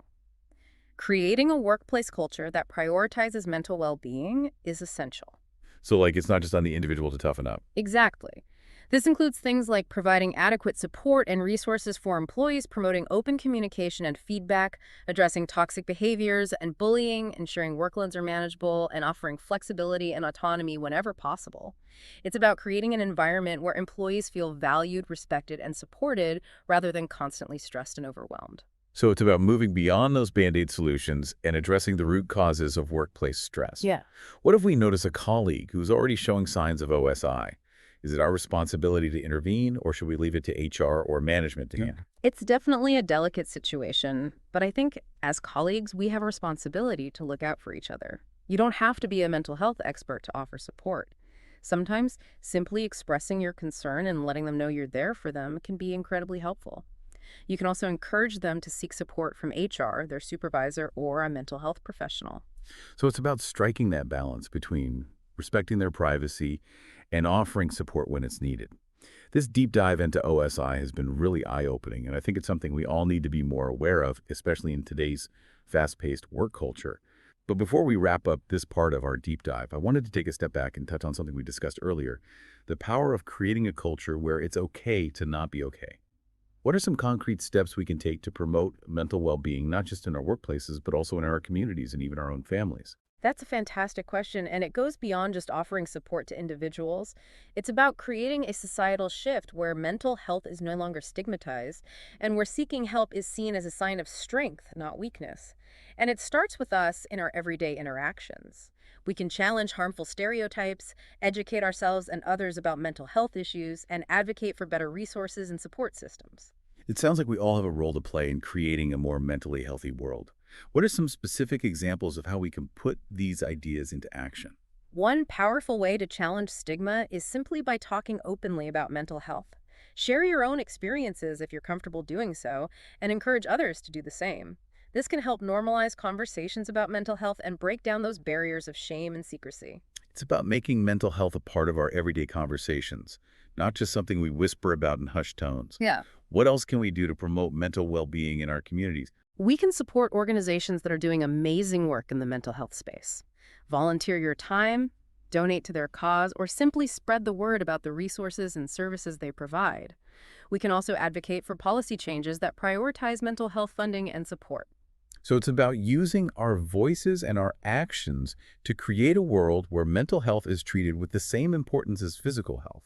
Creating a workplace culture that prioritizes mental well-being is essential. So like it's not just on the individual to toughen up. Exactly. This includes things like providing adequate support and resources for employees, promoting open communication and feedback, addressing toxic behaviors and bullying, ensuring workloads are manageable, and offering flexibility and autonomy whenever possible. It's about creating an environment where employees feel valued, respected, and supported rather than constantly stressed and overwhelmed. So it's about moving beyond those Band-Aid solutions and addressing the root causes of workplace stress. Yeah. What if we notice a colleague who's already showing signs of OSI? Is it our responsibility to intervene, or should we leave it to HR or management to handle? It's definitely a delicate situation, but I think as colleagues, we have a responsibility to look out for each other. You don't have to be a mental health expert to offer support. Sometimes simply expressing your concern and letting them know you're there for them can be incredibly helpful. You can also encourage them to seek support from HR, their supervisor, or a mental health professional. So it's about striking that balance between respecting their privacy and offering support when it's needed. This deep dive into OSI has been really eye-opening, and I think it's something we all need to be more aware of, especially in today's fast-paced work culture. But before we wrap up this part of our deep dive, I wanted to take a step back and touch on something we discussed earlier, the power of creating a culture where it's okay to not be okay. What are some concrete steps we can take to promote mental well-being, not just in our workplaces, but also in our communities and even our own families? That's a fantastic question, and it goes beyond just offering support to individuals. It's about creating a societal shift where mental health is no longer stigmatized and where seeking help is seen as a sign of strength, not weakness. And it starts with us in our everyday interactions. We can challenge harmful stereotypes, educate ourselves and others about mental health issues, and advocate for better resources and support systems. It sounds like we all have a role to play in creating a more mentally healthy world. What are some specific examples of how we can put these ideas into action? One powerful way to challenge stigma is simply by talking openly about mental health. Share your own experiences if you're comfortable doing so, and encourage others to do the same. This can help normalize conversations about mental health and break down those barriers of shame and secrecy. It's about making mental health a part of our everyday conversations, not just something we whisper about in hushed tones. Yeah. What else can we do to promote mental well-being in our communities? We can support organizations that are doing amazing work in the mental health space. Volunteer your time, donate to their cause, or simply spread the word about the resources and services they provide. We can also advocate for policy changes that prioritize mental health funding and support. So it's about using our voices and our actions to create a world where mental health is treated with the same importance as physical health.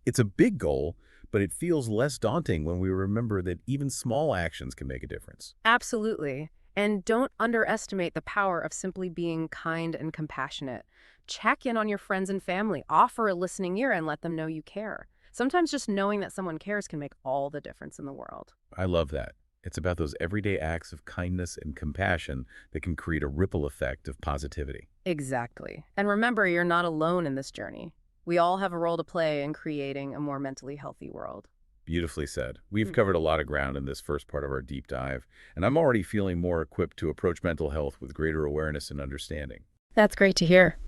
It's a big goal, but it feels less daunting when we remember that even small actions can make a difference. Absolutely. And don't underestimate the power of simply being kind and compassionate. Check in on your friends and family, offer a listening ear, and let them know you care. Sometimes just knowing that someone cares can make all the difference in the world. I love that. It's about those everyday acts of kindness and compassion that can create a ripple effect of positivity. Exactly. And remember, you're not alone in this journey. We all have a role to play in creating a more mentally healthy world. Beautifully said. We've covered a lot of ground in this first part of our deep dive, and I'm already feeling more equipped to approach mental health with greater awareness and understanding. That's great to hear.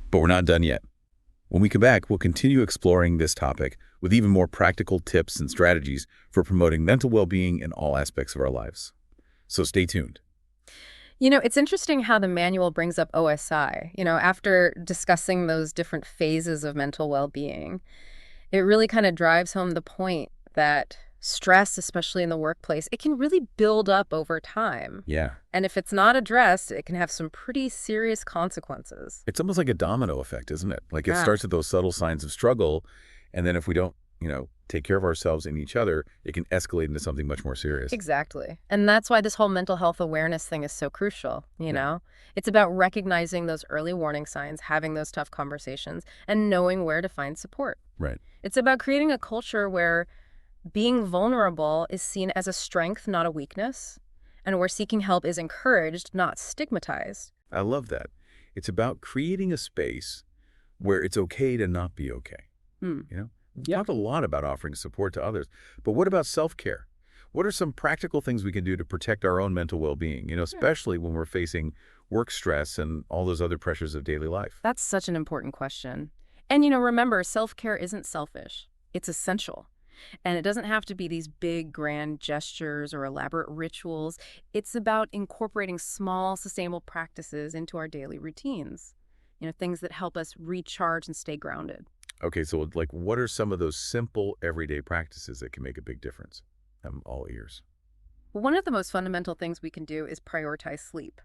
But we're not done yet. When we come back, we'll continue exploring this topic with even more practical tips and strategies for promoting mental well-being in all aspects of our lives. So stay tuned. It's interesting how the manual brings up OSI. After discussing those different phases of mental well-being, it really kind of drives home the point that stress, especially in the workplace, it can really build up over time. Yeah. And if it's not addressed, it can have some pretty serious consequences. It's almost like a domino effect, isn't it? Like it Yeah. starts with those subtle signs of struggle, and then if we don't, take care of ourselves and each other, it can escalate into something much more serious. Exactly. And that's why this whole mental health awareness thing is so crucial, It's about recognizing those early warning signs, having those tough conversations, and knowing where to find support. Right. It's about creating a culture where being vulnerable is seen as a strength, not a weakness, and where seeking help is encouraged, not stigmatized. I love that. It's about creating a space where it's okay to not be okay. We've talked a lot about offering support to others, but what about self-care? What are some practical things we can do to protect our own mental well-being, especially when we're facing work stress and all those other pressures of daily life? That's such an important question. And, remember, self-care isn't selfish. It's essential. And it doesn't have to be these big, grand gestures or elaborate rituals. It's about incorporating small, sustainable practices into our daily routines. Things that help us recharge and stay grounded. Okay, so what are some of those simple everyday practices that can make a big difference? I'm all ears. One of the most fundamental things we can do is prioritize sleep.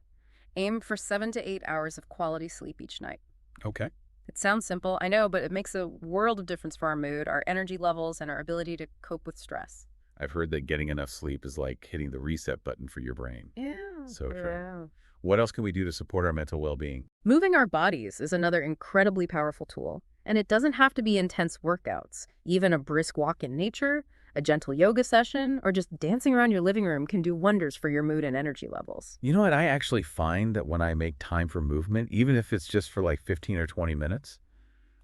Aim for 7 to 8 hours of quality sleep each night. Okay. It sounds simple, I know, but it makes a world of difference for our mood, our energy levels, and our ability to cope with stress. I've heard that getting enough sleep is like hitting the reset button for your brain. Yeah. So true. What else can we do to support our mental well-being? Moving our bodies is another incredibly powerful tool. And it doesn't have to be intense workouts. Even a brisk walk in nature, a gentle yoga session, or just dancing around your living room can do wonders for your mood and energy levels. You know what? I actually find that when I make time for movement, even if it's just for like 15 or 20 minutes,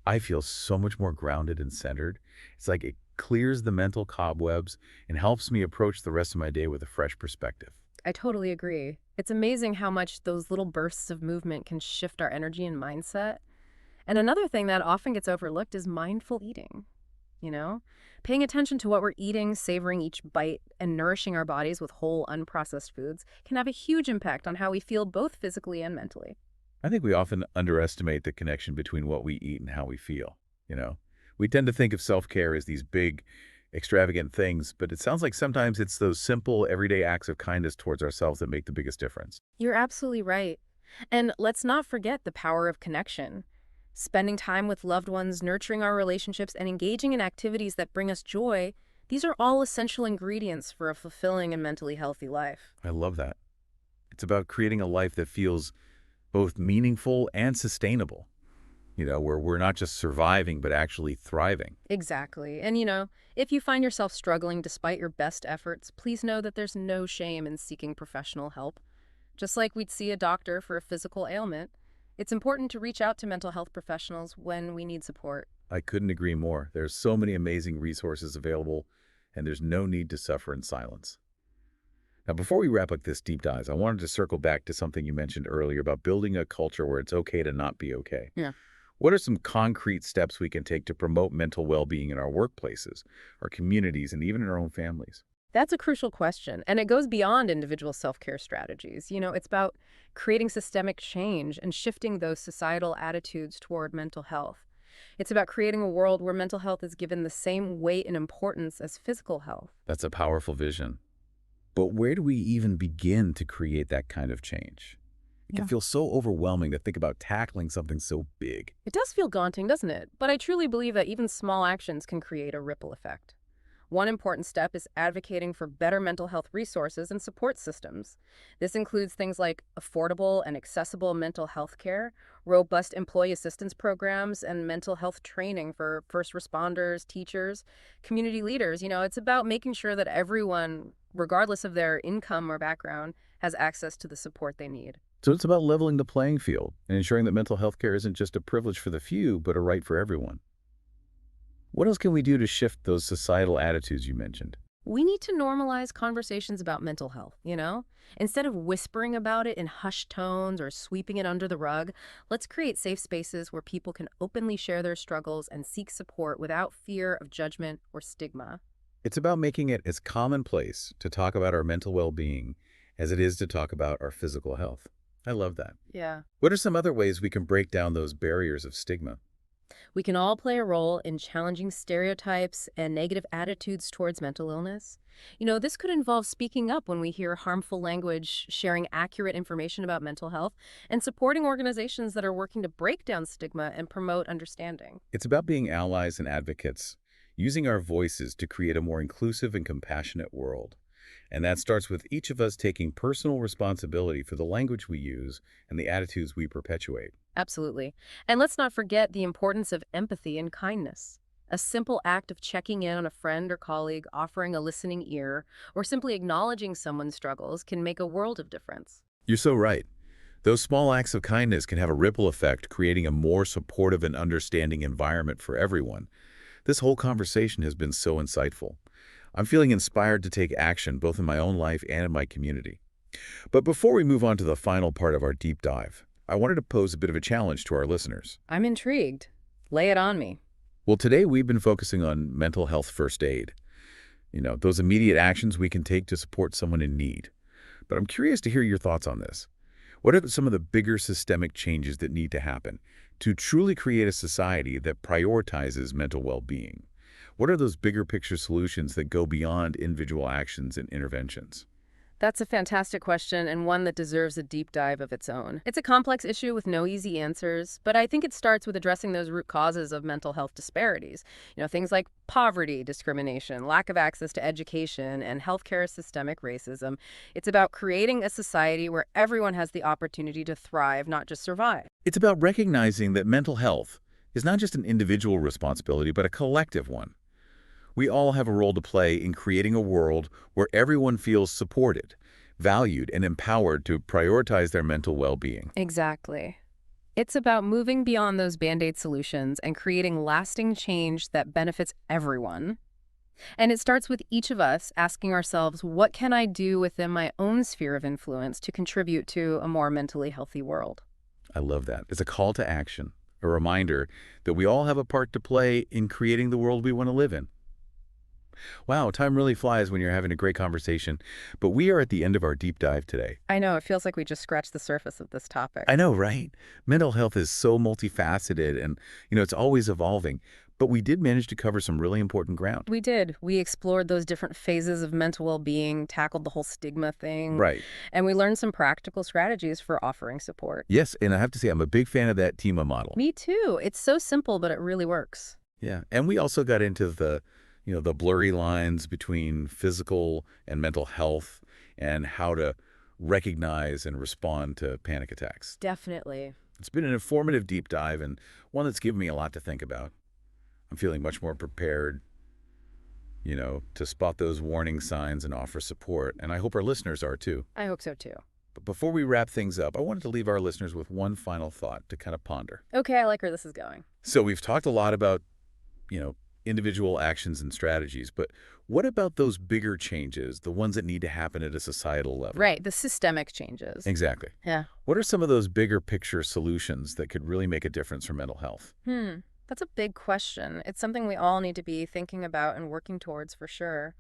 I feel so much more grounded and centered. It's like it clears the mental cobwebs and helps me approach the rest of my day with a fresh perspective. I totally agree. It's amazing how much those little bursts of movement can shift our energy and mindset. And another thing that often gets overlooked is mindful eating. Paying attention to what we're eating, savoring each bite, and nourishing our bodies with whole, unprocessed foods can have a huge impact on how we feel both physically and mentally. I think we often underestimate the connection between what we eat and how we feel. We tend to think of self-care as these big, extravagant things, but it sounds like sometimes it's those simple, everyday acts of kindness towards ourselves that make the biggest difference. You're absolutely right. And let's not forget the power of connection. Spending time with loved ones, nurturing our relationships, and engaging in activities that bring us joy, these are all essential ingredients for a fulfilling and mentally healthy life. I love that. It's about creating a life that feels both meaningful and sustainable, where we're not just surviving, but actually thriving. Exactly. And, if you find yourself struggling despite your best efforts, please know that there's no shame in seeking professional help. Just like we'd see a doctor for a physical ailment, it's important to reach out to mental health professionals when we need support. I couldn't agree more. There's so many amazing resources available, and there's no need to suffer in silence. Now, before we wrap up this deep dive, I wanted to circle back to something you mentioned earlier about building a culture where it's okay to not be okay. Yeah. What are some concrete steps we can take to promote mental well-being in our workplaces, our communities, and even in our own families? That's a crucial question, and it goes beyond individual self-care strategies. It's about creating systemic change and shifting those societal attitudes toward mental health. It's about creating a world where mental health is given the same weight and importance as physical health. That's a powerful vision. But where do we even begin to create that kind of change? It can feel so overwhelming to think about tackling something so big. It does feel daunting, doesn't it? But I truly believe that even small actions can create a ripple effect. One important step is advocating for better mental health resources and support systems. This includes things like affordable and accessible mental health care, robust employee assistance programs, and mental health training for first responders, teachers, community leaders. It's about making sure that everyone, regardless of their income or background, has access to the support they need. So it's about leveling the playing field and ensuring that mental health care isn't just a privilege for the few, but a right for everyone. What else can we do to shift those societal attitudes you mentioned? We need to normalize conversations about mental health, Instead of whispering about it in hushed tones or sweeping it under the rug, let's create safe spaces where people can openly share their struggles and seek support without fear of judgment or stigma. It's about making it as commonplace to talk about our mental well-being as it is to talk about our physical health. I love that. Yeah. What are some other ways we can break down those barriers of stigma? We can all play a role in challenging stereotypes and negative attitudes towards mental illness. This could involve speaking up when we hear harmful language, sharing accurate information about mental health, and supporting organizations that are working to break down stigma and promote understanding. It's about being allies and advocates, using our voices to create a more inclusive and compassionate world. And that starts with each of us taking personal responsibility for the language we use and the attitudes we perpetuate. Absolutely. And let's not forget the importance of empathy and kindness. A simple act of checking in on a friend or colleague, offering a listening ear, or simply acknowledging someone's struggles can make a world of difference. You're so right. Those small acts of kindness can have a ripple effect, creating a more supportive and understanding environment for everyone. This whole conversation has been so insightful. I'm feeling inspired to take action both in my own life and in my community. But before we move on to the final part of our deep dive, I wanted to pose a bit of a challenge to our listeners. I'm intrigued. Lay it on me. Well, today we've been focusing on mental health first aid. Those immediate actions we can take to support someone in need. But I'm curious to hear your thoughts on this. What are some of the bigger systemic changes that need to happen to truly create a society that prioritizes mental well-being? What are those bigger picture solutions that go beyond individual actions and interventions? That's a fantastic question and one that deserves a deep dive of its own. It's a complex issue with no easy answers, but I think it starts with addressing those root causes of mental health disparities. Things like poverty, discrimination, lack of access to education, and healthcare systemic racism. It's about creating a society where everyone has the opportunity to thrive, not just survive. It's about recognizing that mental health is not just an individual responsibility, but a collective one. We all have a role to play in creating a world where everyone feels supported, valued, and empowered to prioritize their mental well-being. Exactly. It's about moving beyond those Band-Aid solutions and creating lasting change that benefits everyone. And it starts with each of us asking ourselves, what can I do within my own sphere of influence to contribute to a more mentally healthy world? I love that. It's a call to action, a reminder that we all have a part to play in creating the world we want to live in. Wow, time really flies when you're having a great conversation, but we are at the end of our deep dive today. I know, it feels like we just scratched the surface of this topic. I know, right? Mental health is so multifaceted and, it's always evolving, but we did manage to cover some really important ground. We did. We explored those different phases of mental well-being, tackled the whole stigma thing. Right. And we learned some practical strategies for offering support. Yes, and I have to say, I'm a big fan of that TEMA model. Me too. It's so simple, but it really works. Yeah, and we also got into the blurry lines between physical and mental health and how to recognize and respond to panic attacks. Definitely. It's been an informative deep dive and one that's given me a lot to think about. I'm feeling much more prepared, to spot those warning signs and offer support, and I hope our listeners are too. I hope so too. But before we wrap things up, I wanted to leave our listeners with one final thought to kind of ponder. Okay, I like where this is going. So we've talked a lot about, individual actions and strategies, but what about those bigger changes, the ones that need to happen at a societal level? Right, the systemic changes. Exactly. Yeah. What are some of those bigger picture solutions that could really make a difference for mental health? That's a big question. It's something we all need to be thinking about and working towards for sure.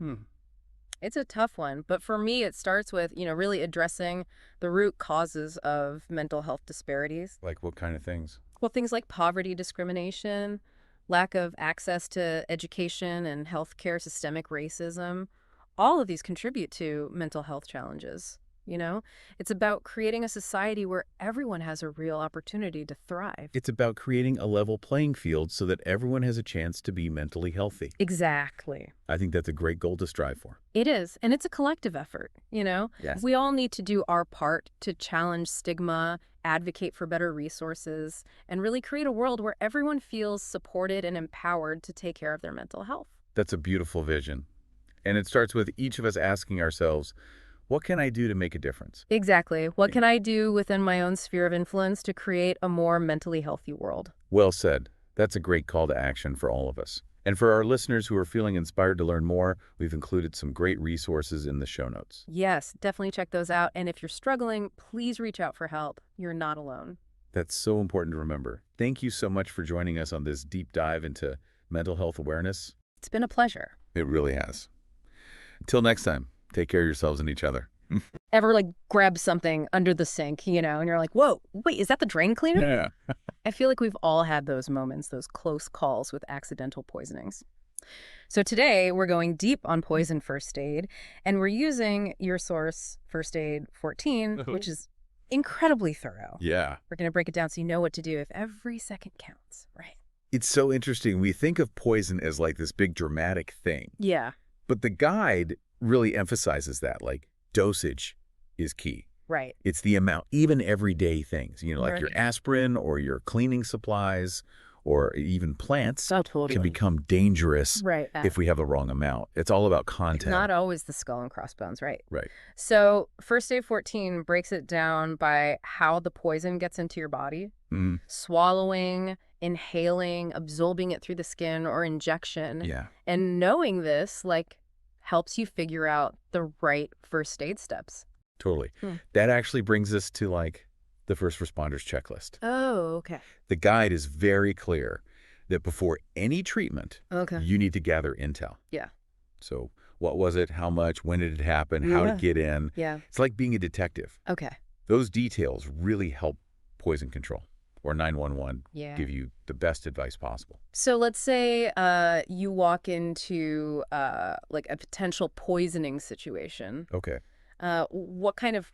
It's a tough one, but for me it starts with, really addressing the root causes of mental health disparities. Like what kind of things? Well, things like poverty, discrimination, lack of access to education and healthcare, systemic racism, all of these contribute to mental health challenges. It's about creating a society where everyone has a real opportunity to thrive. It's about creating a level playing field so that everyone has a chance to be mentally healthy. Exactly. I think that's a great goal to strive for. It is, and it's a collective effort, Yes. We all need to do our part to challenge stigma, advocate for better resources, and really create a world where everyone feels supported and empowered to take care of their mental health. That's a beautiful vision. And it starts with each of us asking ourselves, what can I do to make a difference? Exactly. What can I do within my own sphere of influence to create a more mentally healthy world? Well said. That's a great call to action for all of us. And for our listeners who are feeling inspired to learn more, we've included some great resources in the show notes. Yes, definitely check those out. And if you're struggling, please reach out for help. You're not alone. That's so important to remember. Thank you so much for joining us on this deep dive into mental health awareness. It's been a pleasure. It really has. Until next time, take care of yourselves and each other. Ever grab something under the sink, and you're like, whoa, wait, is that the drain cleaner? Yeah. I feel like we've all had those moments, those close calls with accidental poisonings. So today we're going deep on poison first aid, and we're using your source, First Aid 14, which is incredibly thorough. Yeah. We're going to break it down so you know what to do if every second counts, right? It's so interesting. We think of poison as this big dramatic thing, Yeah. but the guide really emphasizes that, dosage is key. Right. It's the amount, even everyday things, like your Right. aspirin or your cleaning supplies or even plants So totally. can become dangerous Right. if we have the wrong amount. It's all about content. Not always the skull and crossbones, right? Right. So First Aid 14 breaks it down by how the poison gets into your body. Mm, Swallowing, inhaling, absorbing it through the skin, or injection. yeah. And knowing this, helps you figure out the right first aid steps. Totally. Hmm. That actually brings us to the first responders checklist. Oh, okay. The guide is very clear that before any treatment, Okay. you need to gather intel. Yeah. So what was it? How much? When did it happen? How Yeah. to get in? Yeah. It's like being a detective. Okay. Those details really help poison control or 911 Yeah. give you the best advice possible. So let's say you walk into a potential poisoning situation. Okay. What kind of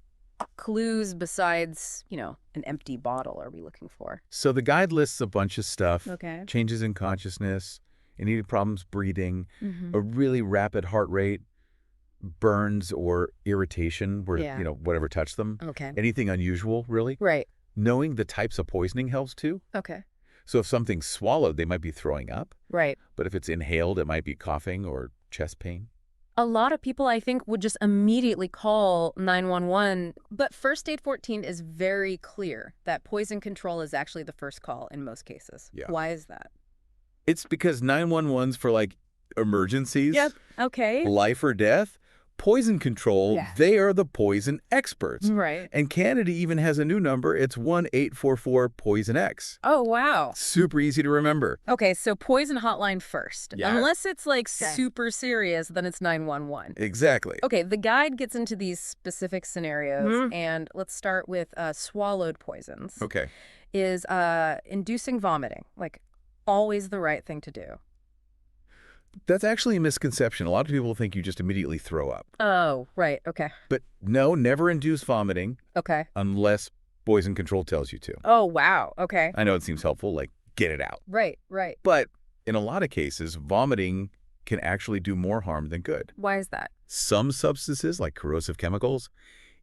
clues besides, an empty bottle are we looking for? So the guide lists a bunch of stuff. Okay. Changes in consciousness, any problems breathing, Mm-hmm. a really rapid heart rate, burns or irritation where, Yeah. whatever touched them. Okay. Anything unusual, really. Right. Knowing the types of poisoning helps too. Okay. So if something's swallowed, they might be throwing up. Right. But if it's inhaled, it might be coughing or chest pain. A lot of people, I think, would just immediately call 911, but First Aid 14 is very clear that poison control is actually the first call in most cases. Yeah. Why is that? It's because 911's for emergencies, Okay. life or death. Poison control, Yeah. they are the poison experts. Right. And Canada even has a new number. It's 1-844-POISON-X. Oh, wow. Super easy to remember. Okay, so poison hotline first. Yeah. Unless it's super serious, then it's 911. Exactly. Okay, the guide gets into these specific scenarios, and let's start with swallowed poisons. Okay. Is inducing vomiting, always the right thing to do? That's actually a misconception. A lot of people think you just immediately throw up. Oh, right. Okay. But no, never induce vomiting Okay. unless poison control tells you to. Oh, wow. Okay. I know it seems helpful, get it out. Right. But in a lot of cases, vomiting can actually do more harm than good. Why is that? Some substances, like corrosive chemicals,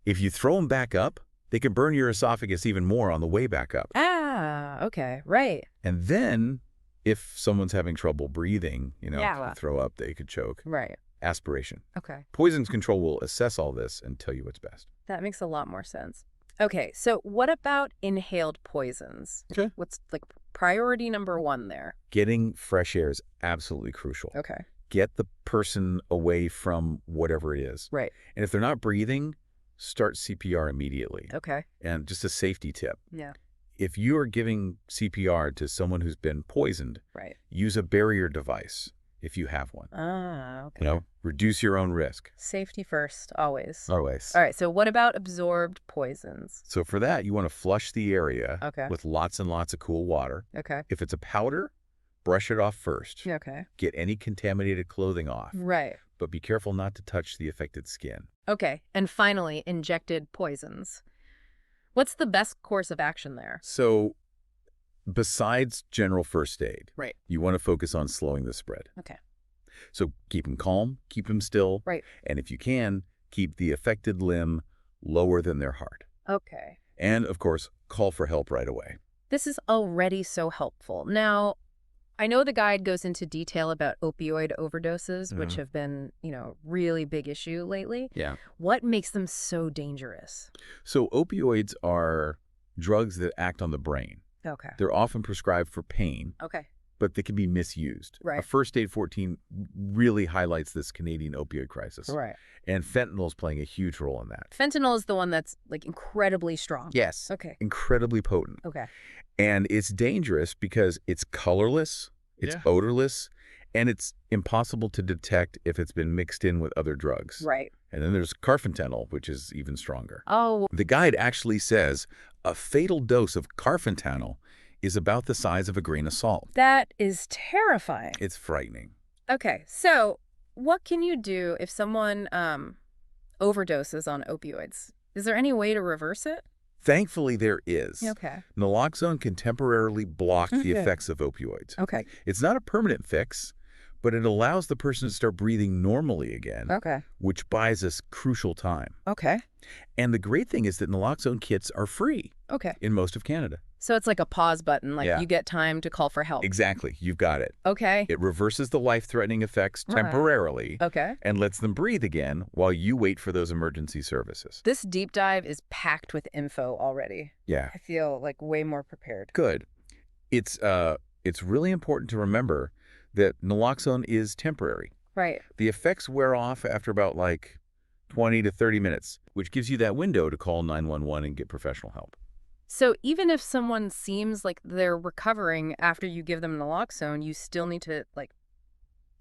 if you throw them back up, they can burn your esophagus even more on the way back up. Ah, okay. Right. And then if someone's having trouble breathing, Yeah. throw up, they could choke. Right. Aspiration. Okay. Poisons control will assess all this and tell you what's best. That makes a lot more sense. Okay. So what about inhaled poisons? Okay. What's priority number 1 there? Getting fresh air is absolutely crucial. Okay. Get the person away from whatever it is. Right. And if they're not breathing, start CPR immediately. Okay. And just a safety tip. Yeah. If you are giving CPR to someone who's been poisoned, Right. use a barrier device if you have one. Ah, okay. Reduce your own risk. Safety first, always. Always. All right. So what about absorbed poisons? So for that, you want to flush the area Okay. with lots and lots of cool water. Okay. If it's a powder, brush it off first. Okay. Get any contaminated clothing off, Right. but be careful not to touch the affected skin. Okay. And finally, injected poisons. What's the best course of action there? So besides general first aid, Right. you want to focus on slowing the spread. Okay. So keep them calm, keep them still, Right. and if you can, keep the affected limb lower than their heart. Okay. And, of course, call for help right away. This is already so helpful. Now, I know the guide goes into detail about opioid overdoses, which have been, really big issue lately. Yeah. What makes them so dangerous? So opioids are drugs that act on the brain. Okay. They're often prescribed for pain, Okay. but they can be misused. Right. A First Aid 14 really highlights this Canadian opioid crisis. Right. And fentanyl is playing a huge role in that. Fentanyl is the one that's like incredibly strong. Yes. Okay. Incredibly potent. Okay. And it's dangerous because it's colorless, it's odorless, and it's impossible to detect if it's been mixed in with other drugs. Right. And then there's carfentanil, which is even stronger. Oh, The guide actually says a fatal dose of carfentanil is about the size of a grain of salt. that is terrifying. It's frightening. Okay. So what can you do if someone overdoses on opioids? Is there any way to reverse it? Thankfully, there is. Okay. Naloxone can temporarily block the effects of opioids. Okay. It's not a permanent fix, but it allows the person to start breathing normally again, Okay. which buys us crucial time. Okay. And the great thing is that naloxone kits are free Okay. in most of Canada. So it's like a pause button, like Yeah. you get time to call for help. Exactly. You've got it. Okay. It reverses the life-threatening effects Right. temporarily Okay. and lets them breathe again while you wait for those emergency services. This deep dive is packed with info already. Yeah. I feel like way more prepared. Good. It's really important to remember that naloxone is temporary. Right. The effects wear off after about like 20 to 30 minutes, which gives you that window to call 911 and get professional help. So even if someone seems like they're recovering after you give them naloxone, you still need to like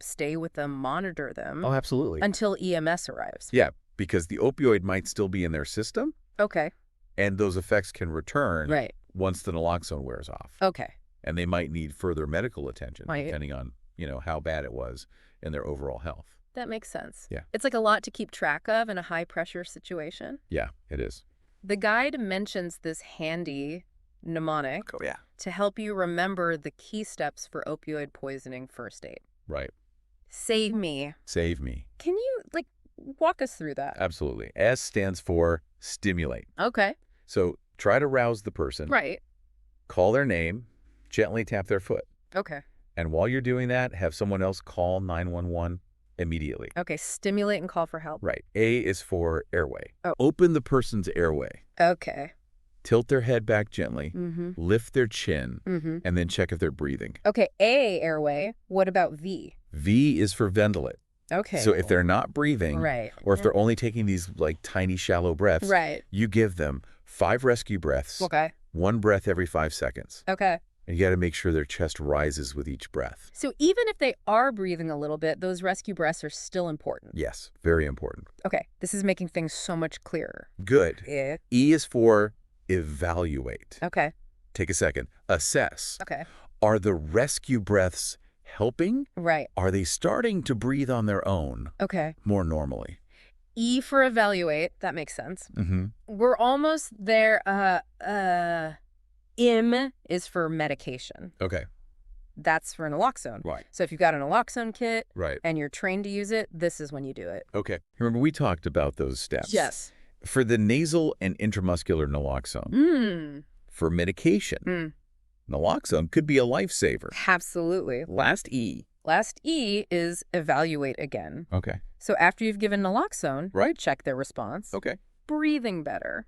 stay with them, monitor them absolutely. until EMS arrives. Yeah, because the opioid might still be in their system Okay. and those effects can return Right. once the naloxone wears off. Okay. And they might need further medical attention Right. depending on, how bad it was in their overall health. That makes sense. Yeah. It's like a lot to keep track of in a high pressure situation. Yeah, it is. The guide mentions this handy mnemonic Oh, yeah. to help you remember the key steps for opioid poisoning first aid. Right. Save me. Save me. Can you walk us through that? Absolutely. S stands for stimulate. Okay. So try to rouse the person. Right. Call their name, gently tap their foot. Okay. And while you're doing that, have someone else call 911 immediately. Okay. Stimulate and call for help. Right. A is for airway. Oh. Open the person's airway. Okay. Tilt their head back gently. Mm-hmm. Lift their chin. Mm-hmm. And then check if they're breathing. Okay. A, airway. What about V? V is for ventilate. Okay. So if they're not breathing, Right. or if they're only taking these like tiny shallow breaths, Right. you give them 5 rescue breaths, Okay. 1 breath every 5 seconds. Okay. And you got to make sure their chest rises with each breath. So even if they are breathing a little bit, those rescue breaths are still important. Yes, very important. Okay. This is making things so much clearer. Good. Yeah. E is for evaluate. Okay. Take a second. Assess. Okay. Are the rescue breaths helping? Right. Are they starting to breathe on their own Okay. more normally? E for evaluate. That makes sense. Mm-hmm. We're almost there. M is for medication. Okay. That's for naloxone. Right. So if you've got a naloxone kit Right. and you're trained to use it, this is when you do it. Okay. Remember, we talked about those steps. For the nasal and intramuscular naloxone, Mm. for medication, Mm. naloxone could be a lifesaver. Absolutely. Last E. Last E is evaluate again. Okay. So after you've given naloxone, Right. check their response. Okay. Breathing better.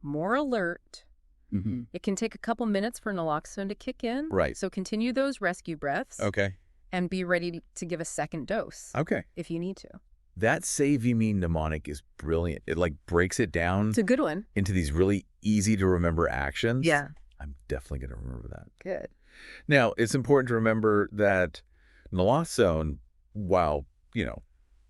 More alert. Mm-hmm. It can take a couple minutes for naloxone to kick in. Right. So continue those rescue breaths Okay. and be ready to give a second dose Okay. if you need to. That save you me mnemonic is brilliant. It like breaks it down It's a good one. into these really easy to remember actions. Yeah. I'm definitely going to remember that. Good. Now, it's important to remember that naloxone, while,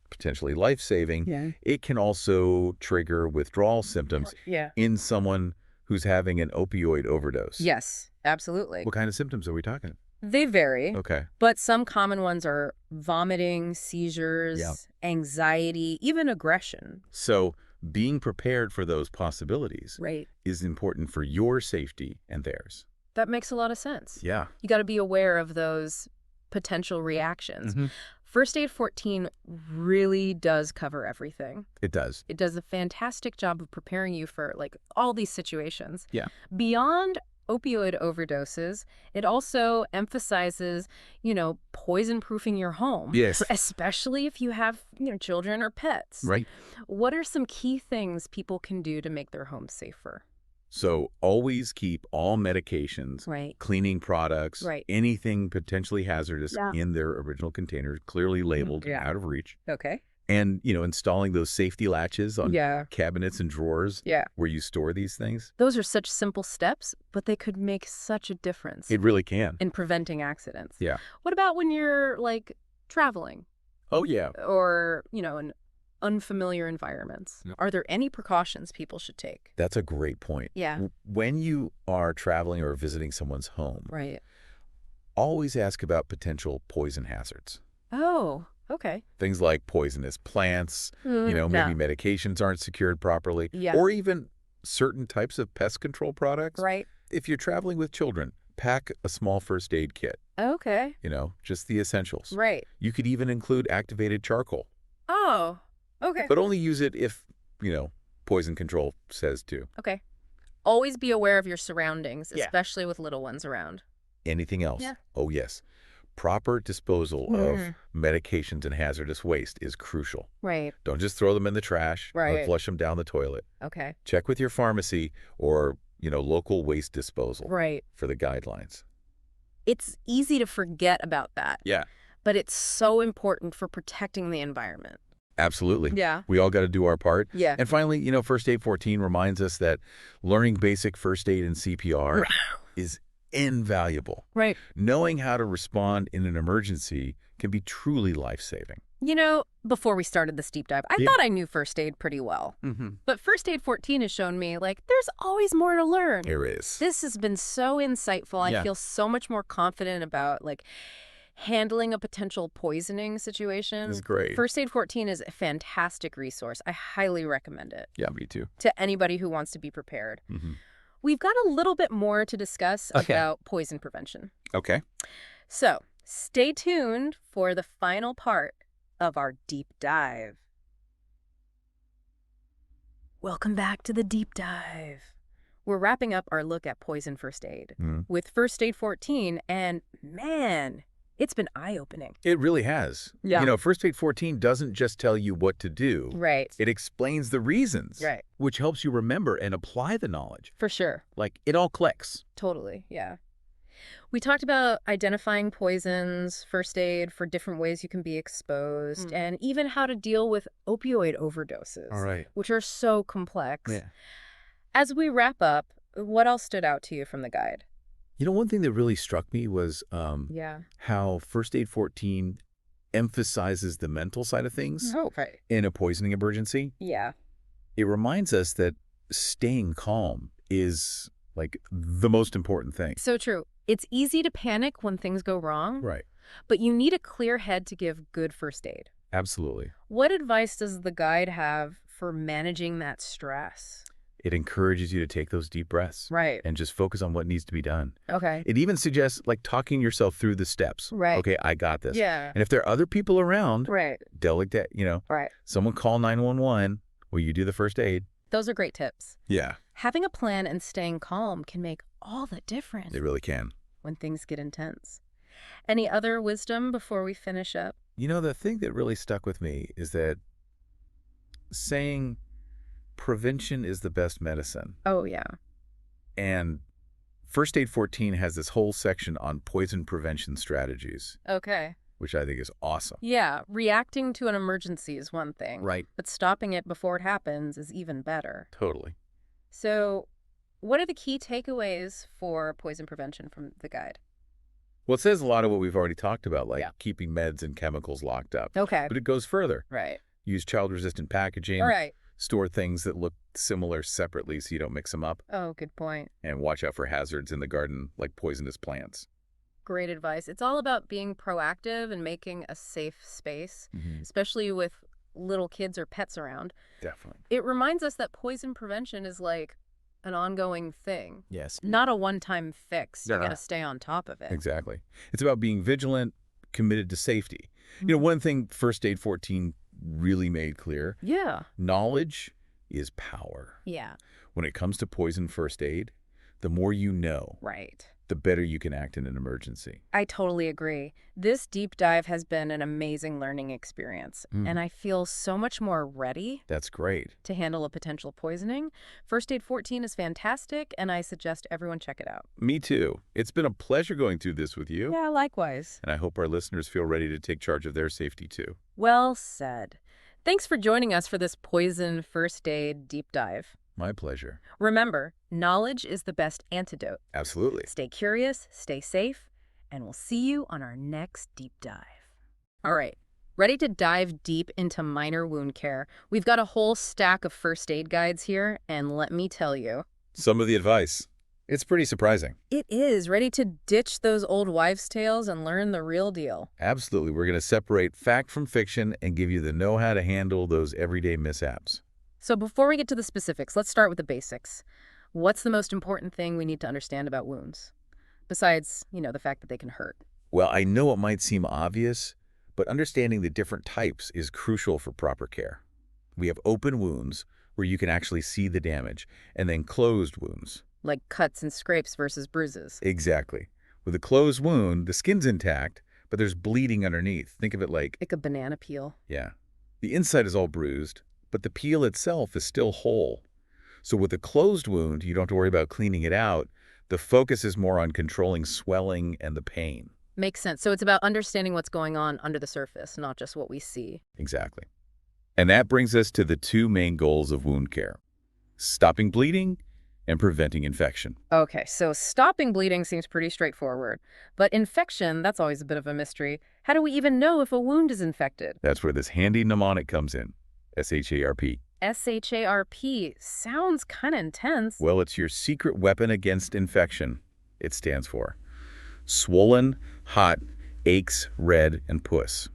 potentially life-saving, Yeah. it can also trigger withdrawal symptoms Yeah. in someone who's having an opioid overdose. Yes, absolutely. What kind of symptoms are we talking? They vary, Okay. but some common ones are vomiting, seizures, Yeah. anxiety, even aggression. So being prepared for those possibilities Right. is important for your safety and theirs. That makes a lot of sense. Yeah. You got to be aware of those potential reactions. Mhm. First Aid 14 really does cover everything. It does. It does a fantastic job of preparing you for all these situations. Yeah. Beyond opioid overdoses, it also emphasizes, poison-proofing your home. Yes. Especially if you have, children or pets. Right. What are some key things people can do to make their homes safer? So always keep all medications, Right. cleaning products, Right. anything potentially hazardous Yeah. in their original container, clearly labeled and Yeah. out of reach. Okay. And, installing those safety latches on Yeah. cabinets and drawers Yeah. where you store these things. Those are such simple steps, but they could make such a difference It really can. in preventing accidents. Yeah. What about when you're, like, traveling Oh, yeah. or, in unfamiliar environments? Yeah. Are there any precautions people should take? That's a great point. Yeah. When you are traveling or visiting someone's home, Right. always ask about potential poison hazards. Oh, okay. Things like poisonous plants, maybe medications aren't secured properly, Yeah. or even certain types of pest control products. Right. If you're traveling with children, pack a small first aid kit, Okay. just the essentials. Right. You could even include activated charcoal, Oh, okay. but only use it if, poison control says to. Okay. Always be aware of your surroundings, Yeah. especially with little ones around. Anything else? Yeah. Oh, yes. Proper disposal of medications and hazardous waste is crucial. Right. Don't just throw them in the trash or Right. flush them down the toilet. Okay. Check with your pharmacy or, local waste disposal Right. for the guidelines. It's easy to forget about that. Yeah. But it's so important for protecting the environment. Absolutely. Yeah. We all got to do our part. Yeah. And finally, First Aid 14 reminds us that learning basic first aid and CPR is invaluable. Right. Knowing how to respond in an emergency can be truly life-saving. Before we started this deep dive, I Yeah. thought I knew first aid pretty well. Mm-hmm. But First Aid 14 has shown me, there's always more to learn. There is. This has been so insightful. Yeah. I feel so much more confident about, handling a potential poisoning situation. This is great. First Aid 14 is a fantastic resource. I highly recommend it Yeah, me too. to anybody who wants to be prepared. Mm-hmm. We've got a little bit more to discuss Okay. about poison prevention. Okay. So stay tuned for the final part of our deep dive. Welcome back to the deep dive. We're wrapping up our look at poison first aid with First Aid 14, and man, it's been eye-opening. It really has. Yeah. First Aid 14 doesn't just tell you what to do. Right. It explains the reasons. Right. Which helps you remember and apply the knowledge. For sure. It all clicks. Totally. Yeah. We talked about identifying poisons, first aid for different ways you can be exposed, and even how to deal with opioid overdoses, All right. which are so complex. As we wrap up, what else stood out to you from the guide? One thing that really struck me was Yeah. how First Aid 14 emphasizes the mental side of things Oh, right. in a poisoning emergency. Yeah. It reminds us that staying calm is the most important thing. So true. It's easy to panic when things go wrong, Right. but you need a clear head to give good first aid. Absolutely. What advice does the guide have for managing that stress? It encourages you to take those deep breaths Right. and just focus on what needs to be done. Okay. It even suggests talking yourself through the steps. Right. Okay, I got this. Yeah. And if there are other people around, Right. delegate, Right. someone call 911 where you do the first aid. Those are great tips. Yeah. Having a plan and staying calm can make all the difference They really can. when things get intense. Any other wisdom before we finish up? The thing that really stuck with me is that saying prevention is the best medicine. Oh, yeah. And First Aid 14 has this whole section on poison prevention strategies, Okay. which I think is awesome. Yeah, reacting to an emergency is one thing. Right. But stopping it before it happens is even better. Totally. So, what are the key takeaways for poison prevention from the guide? Well, it says a lot of what we've already talked about, Yeah. keeping meds and chemicals locked up. Okay. But it goes further. Right. Use child-resistant packaging. All right. Store things that look similar separately so you don't mix them up. Oh, good point. And watch out for hazards in the garden like poisonous plants. Great advice. It's all about being proactive and making a safe space, especially with little kids or pets around. Definitely. It reminds us that poison prevention is an ongoing thing, Yes. not a one-time fix. You Yeah. got to stay on top of it. Exactly. It's about being vigilant, committed to safety. One thing First Aid 14 really made clear, Yeah. knowledge is power. Yeah. When it comes to poison first aid, the more you know, Right. the better you can act in an emergency. I totally agree. This deep dive has been an amazing learning experience, and I feel so much more ready That's great. to handle a potential poisoning. First Aid 14 is fantastic, and I suggest everyone check it out. Me too. It's been a pleasure going through this with you. Yeah, likewise. And I hope our listeners feel ready to take charge of their safety too. Well said. Thanks for joining us for this poison first aid deep dive. My pleasure. Remember, knowledge is the best antidote. Absolutely. Stay curious, stay safe, and we'll see you on our next deep dive. All right, ready to dive deep into minor wound care? We've got a whole stack of first aid guides here, and let me tell you, Some of the advice. It's pretty surprising. it is ready to ditch those old wives' tales and learn the real deal. Absolutely. We're going to separate fact from fiction and give you the know-how to handle those everyday mishaps. So before we get to the specifics, let's start with the basics. What's the most important thing we need to understand about wounds? Besides, the fact that they can hurt. Well, I know it might seem obvious, but understanding the different types is crucial for proper care. We have open wounds, where you can actually see the damage, and then closed wounds. Like cuts and scrapes versus bruises. Exactly. With a closed wound, the skin's intact, but there's bleeding underneath. Think of it like, Like a banana peel. yeah, the inside is all bruised, but the peel itself is still whole. So with a closed wound, you don't have to worry about cleaning it out. The focus is more on controlling swelling and the pain. Makes sense. So it's about understanding what's going on under the surface, not just what we see. Exactly. And that brings us to the two main goals of wound care: stopping bleeding and preventing infection. Okay, so stopping bleeding seems pretty straightforward. But infection, that's always a bit of a mystery. How do we even know if a wound is infected? That's where this handy mnemonic comes in, SHARP. SHARP sounds kind of intense. Well, it's your secret weapon against infection. It stands for swollen, hot, aches, red, and pus.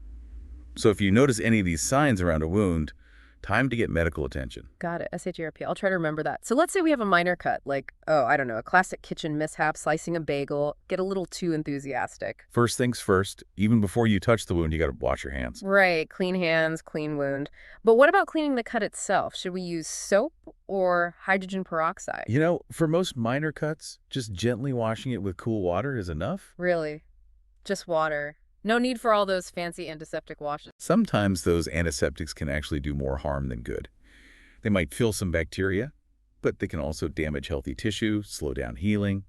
So if you notice any of these signs around a wound, time to get medical attention. Got it, SHARP. I'll try to remember that. So let's say we have a minor cut, like, I don't know, a classic kitchen mishap, slicing a bagel, get a little too enthusiastic. First things first, even before you touch the wound, you got to wash your hands. Right, clean hands, clean wound. But what about cleaning the cut itself? Should we use soap or hydrogen peroxide? For most minor cuts, just gently washing it with cool water is enough. Really? Just water. No need for all those fancy antiseptic washes. Sometimes those antiseptics can actually do more harm than good. They might kill some bacteria, but they can also damage healthy tissue, slow down healing.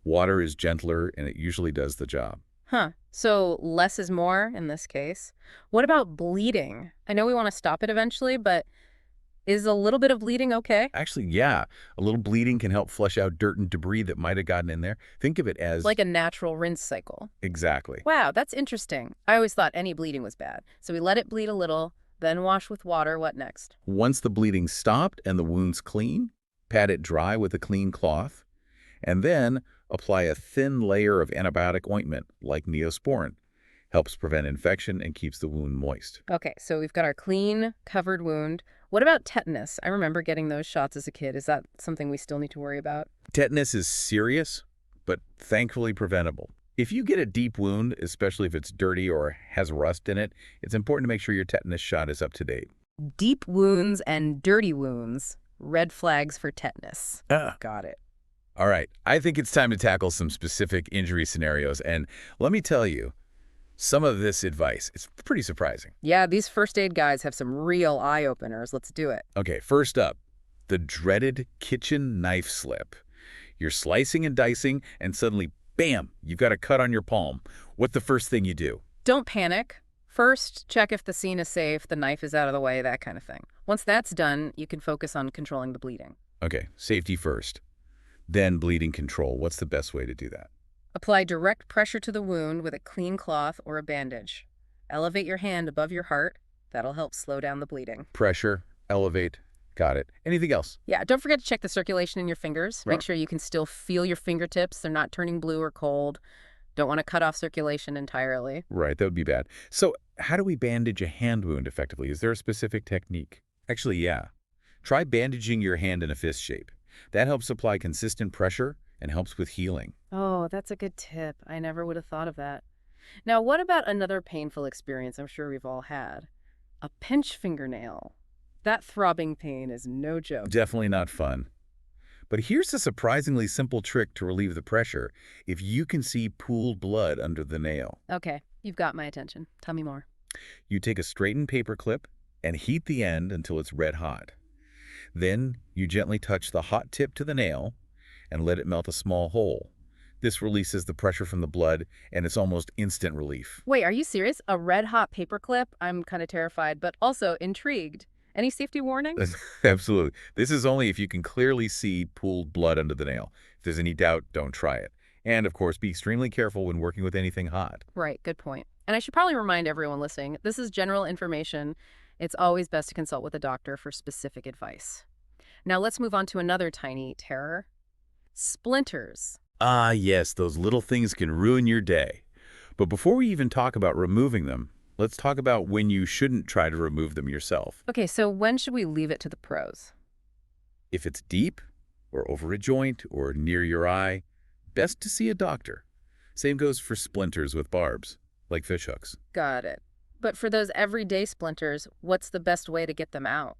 Water is gentler, and it usually does the job. Huh. So less is more in this case. What about bleeding? I know we want to stop it eventually, but is a little bit of bleeding okay? Actually, yeah, a little bleeding can help flush out dirt and debris that might have gotten in there. Think of it as... Like a natural rinse cycle. Exactly. Wow, that's interesting. I always thought any bleeding was bad. So we let it bleed a little, then wash with water. What next? Once the bleeding stopped and the wound's clean, pat it dry with a clean cloth, and then apply a thin layer of antibiotic ointment like Neosporin. Helps prevent infection and keeps the wound moist. Okay, so we've got our clean, covered wound. What about tetanus? I remember getting those shots as a kid. Is that something we still need to worry about? Tetanus is serious, but thankfully preventable. If you get a deep wound, especially if it's dirty or has rust in it, it's important to make sure your tetanus shot is up to date. Deep wounds and dirty wounds. Red flags for tetanus. Got it. All right, I think it's time to tackle some specific injury scenarios. And let me tell you, some of this advice, it's pretty surprising. Yeah, these first aid guides have some real eye-openers. Let's do it. Okay, first up, the dreaded kitchen knife slip. You're slicing and dicing, and suddenly, bam, you've got a cut on your palm. What's the first thing you do? Don't panic. First, check if the scene is safe, the knife is out of the way, that kind of thing. Once that's done, you can focus on controlling the bleeding. Okay, safety first. Then bleeding control. What's the best way to do that? Apply direct pressure to the wound with a clean cloth or a bandage. Elevate your hand above your heart. That'll help slow down the bleeding. Pressure, elevate, got it. Anything else? Yeah, don't forget to check the circulation in your fingers. Right. Make sure you can still feel your fingertips. They're not turning blue or cold. Don't want to cut off circulation entirely. Right, that would be bad. So how do we bandage a hand wound effectively? Is there a specific technique? Actually, yeah. Try bandaging your hand in a fist shape. That helps apply consistent pressure and helps with healing. Oh, that's a good tip. I never would have thought of that. Now, what about another painful experience I'm sure we've all had? A pinched fingernail. That throbbing pain is no joke. Definitely not fun. But here's a surprisingly simple trick to relieve the pressure if you can see pooled blood under the nail. Okay, you've got my attention. Tell me more. You take a straightened paper clip and heat the end until it's red hot. Then you gently touch the hot tip to the nail and let it melt a small hole. This releases the pressure from the blood, and it's almost instant relief. Wait, are you serious? A red-hot paperclip? I'm kind of terrified, but also intrigued. Any safety warnings? Absolutely. This is only if you can clearly see pooled blood under the nail. If there's any doubt, don't try it. And, of course, be extremely careful when working with anything hot. Right, good point. And I should probably remind everyone listening, this is general information. It's always best to consult with a doctor for specific advice. Now let's move on to another tiny terror. Splinters. Ah, yes, those little things can ruin your day. But before we even talk about removing them, let's talk about when you shouldn't try to remove them yourself. Okay, so when should we leave it to the pros? If it's deep, or over a joint, or near your eye, best to see a doctor. Same goes for splinters with barbs, like fish hooks. Got it. But for those everyday splinters, what's the best way to get them out?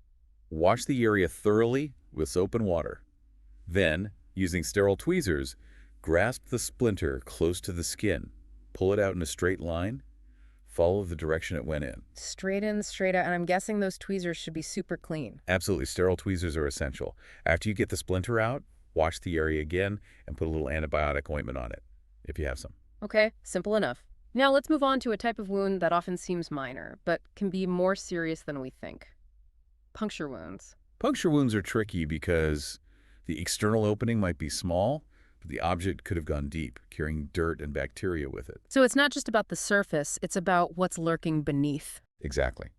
Wash the area thoroughly with soap and water. Then, using sterile tweezers, grasp the splinter close to the skin, pull it out in a straight line, follow the direction it went in. Straight in, straight out, and I'm guessing those tweezers should be super clean. Absolutely, sterile tweezers are essential. After you get the splinter out, wash the area again and put a little antibiotic ointment on it, if you have some. Okay, simple enough. Now let's move on to a type of wound that often seems minor, but can be more serious than we think. Puncture wounds. Puncture wounds are tricky because the external opening might be small, but the object could have gone deep, carrying dirt and bacteria with it. So it's not just about the surface, it's about what's lurking beneath. Exactly.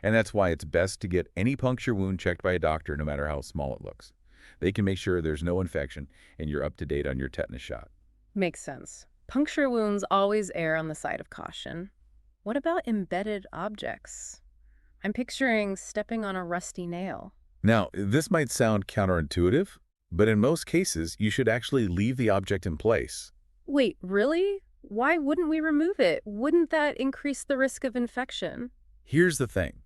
And that's why it's best to get any puncture wound checked by a doctor, no matter how small it looks. They can make sure there's no infection and you're up to date on your tetanus shot. Makes sense. Puncture wounds always err on the side of caution. What about embedded objects? I'm picturing stepping on a rusty nail. Now, this might sound counterintuitive, but in most cases, you should actually leave the object in place. Wait, really? Why wouldn't we remove it? Wouldn't that increase the risk of infection? Here's the thing.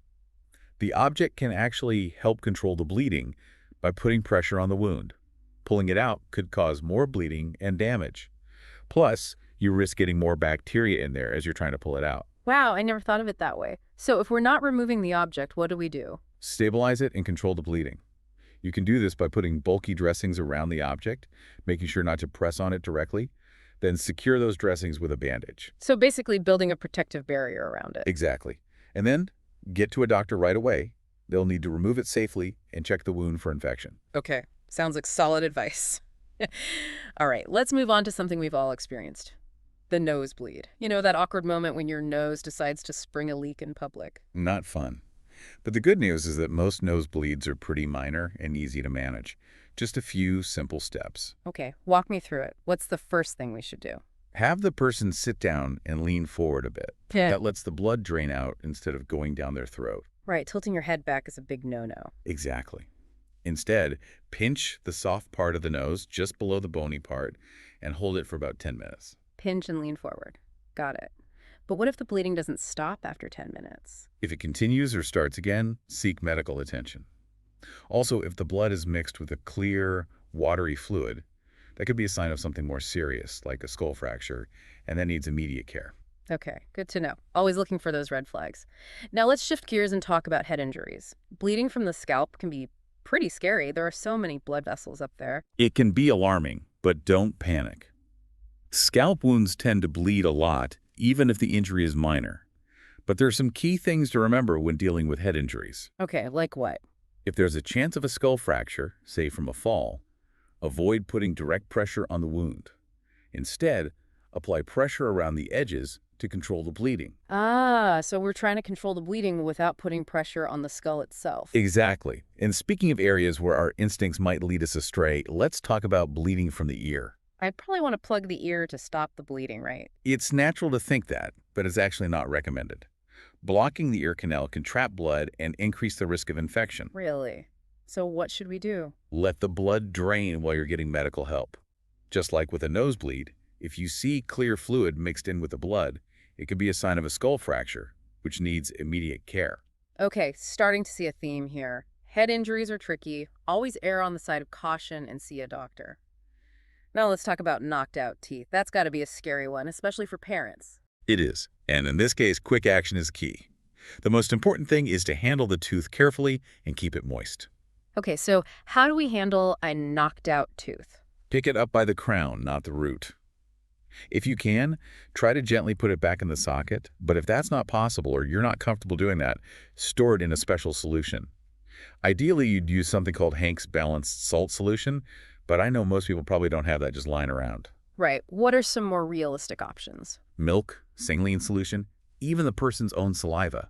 The object can actually help control the bleeding by putting pressure on the wound. Pulling it out could cause more bleeding and damage. Plus, you risk getting more bacteria in there as you're trying to pull it out. Wow, I never thought of it that way. So if we're not removing the object, what do we do? Stabilize it and control the bleeding. You can do this by putting bulky dressings around the object, making sure not to press on it directly, then secure those dressings with a bandage. So basically building a protective barrier around it. Exactly. And then get to a doctor right away. They'll need to remove it safely and check the wound for infection. Okay, sounds like solid advice. All right, let's move on to something we've all experienced. The nosebleed. You know, that awkward moment when your nose decides to spring a leak in public. Not fun. But the good news is that most nosebleeds are pretty minor and easy to manage. Just a few simple steps. Okay, walk me through it. What's the first thing we should do? Have the person sit down and lean forward a bit. Yeah. That lets the blood drain out instead of going down their throat. Right, tilting your head back is a big no-no. Exactly. Instead, pinch the soft part of the nose just below the bony part and hold it for about 10 minutes. Pinch and lean forward. Got it. But what if the bleeding doesn't stop after 10 minutes? If it continues or starts again, seek medical attention. Also, if the blood is mixed with a clear, watery fluid, that could be a sign of something more serious, like a skull fracture, and that needs immediate care. Okay, good to know. Always looking for those red flags. Now let's shift gears and talk about head injuries. Bleeding from the scalp can be pretty scary. There are so many blood vessels up there. It can be alarming, but don't panic. Scalp wounds tend to bleed a lot, even if the injury is minor. But there are some key things to remember when dealing with head injuries. Okay, like what? If there's a chance of a skull fracture, say from a fall, avoid putting direct pressure on the wound. Instead, apply pressure around the edges to control the bleeding. Ah, so we're trying to control the bleeding without putting pressure on the skull itself. Exactly. And speaking of areas where our instincts might lead us astray, let's talk about bleeding from the ear. I'd probably want to plug the ear to stop the bleeding, right? It's natural to think that, but it's actually not recommended. Blocking the ear canal can trap blood and increase the risk of infection. Really? So what should we do? Let the blood drain while you're getting medical help. Just like with a nosebleed, if you see clear fluid mixed in with the blood, it could be a sign of a skull fracture, which needs immediate care. Okay, starting to see a theme here. Head injuries are tricky. Always err on the side of caution and see a doctor. Now let's talk about knocked out teeth. That's got to be a scary one, especially for parents. It is, and in this case, quick action is key. The most important thing is to handle the tooth carefully and keep it moist. Okay, so how do we handle a knocked out tooth? Pick it up by the crown, not the root. If you can, try to gently put it back in the socket, but if that's not possible or you're not comfortable doing that, store it in a special solution. Ideally, you'd use something called Hank's Balanced Salt Solution, but I know most people probably don't have that just lying around. Right. What are some more realistic options? Milk, saline solution, even the person's own saliva.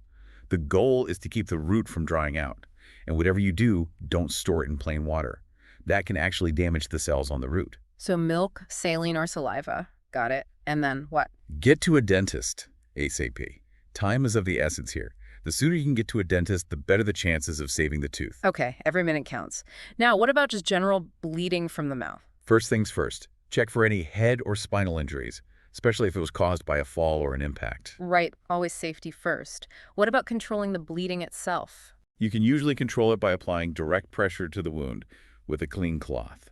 The goal is to keep the root from drying out. And whatever you do, don't store it in plain water. That can actually damage the cells on the root. So milk, saline, or saliva. Got it. And then what? Get to a dentist ASAP. Time is of the essence here. The sooner you can get to a dentist, the better the chances of saving the tooth. Okay, every minute counts. Now, what about just general bleeding from the mouth? First things first, check for any head or spinal injuries, especially if it was caused by a fall or an impact. Right, always safety first. What about controlling the bleeding itself? You can usually control it by applying direct pressure to the wound with a clean cloth.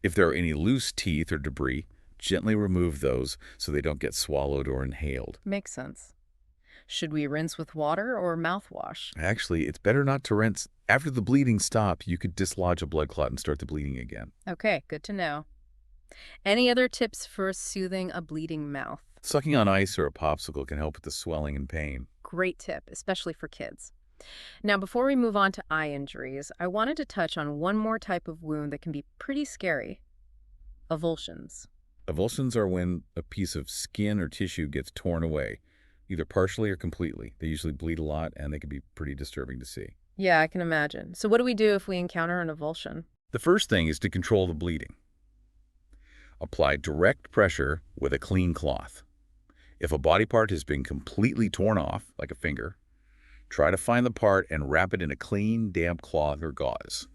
If there are any loose teeth or debris, gently remove those so they don't get swallowed or inhaled. Makes sense. Should we rinse with water or mouthwash? Actually, it's better not to rinse. After the bleeding stops, you could dislodge a blood clot and start the bleeding again. Okay, good to know. Any other tips for soothing a bleeding mouth? Sucking on ice or a popsicle can help with the swelling and pain. Great tip, especially for kids. Now, before we move on to eye injuries, I wanted to touch on one more type of wound that can be pretty scary. Avulsions. Avulsions are when a piece of skin or tissue gets torn away, either partially or completely. They usually bleed a lot, and they can be pretty disturbing to see. Yeah, I can imagine. So what do we do if we encounter an avulsion? The first thing is to control the bleeding. Apply direct pressure with a clean cloth. If a body part has been completely torn off, like a finger, try to find the part and wrap it in a clean, damp cloth or gauze.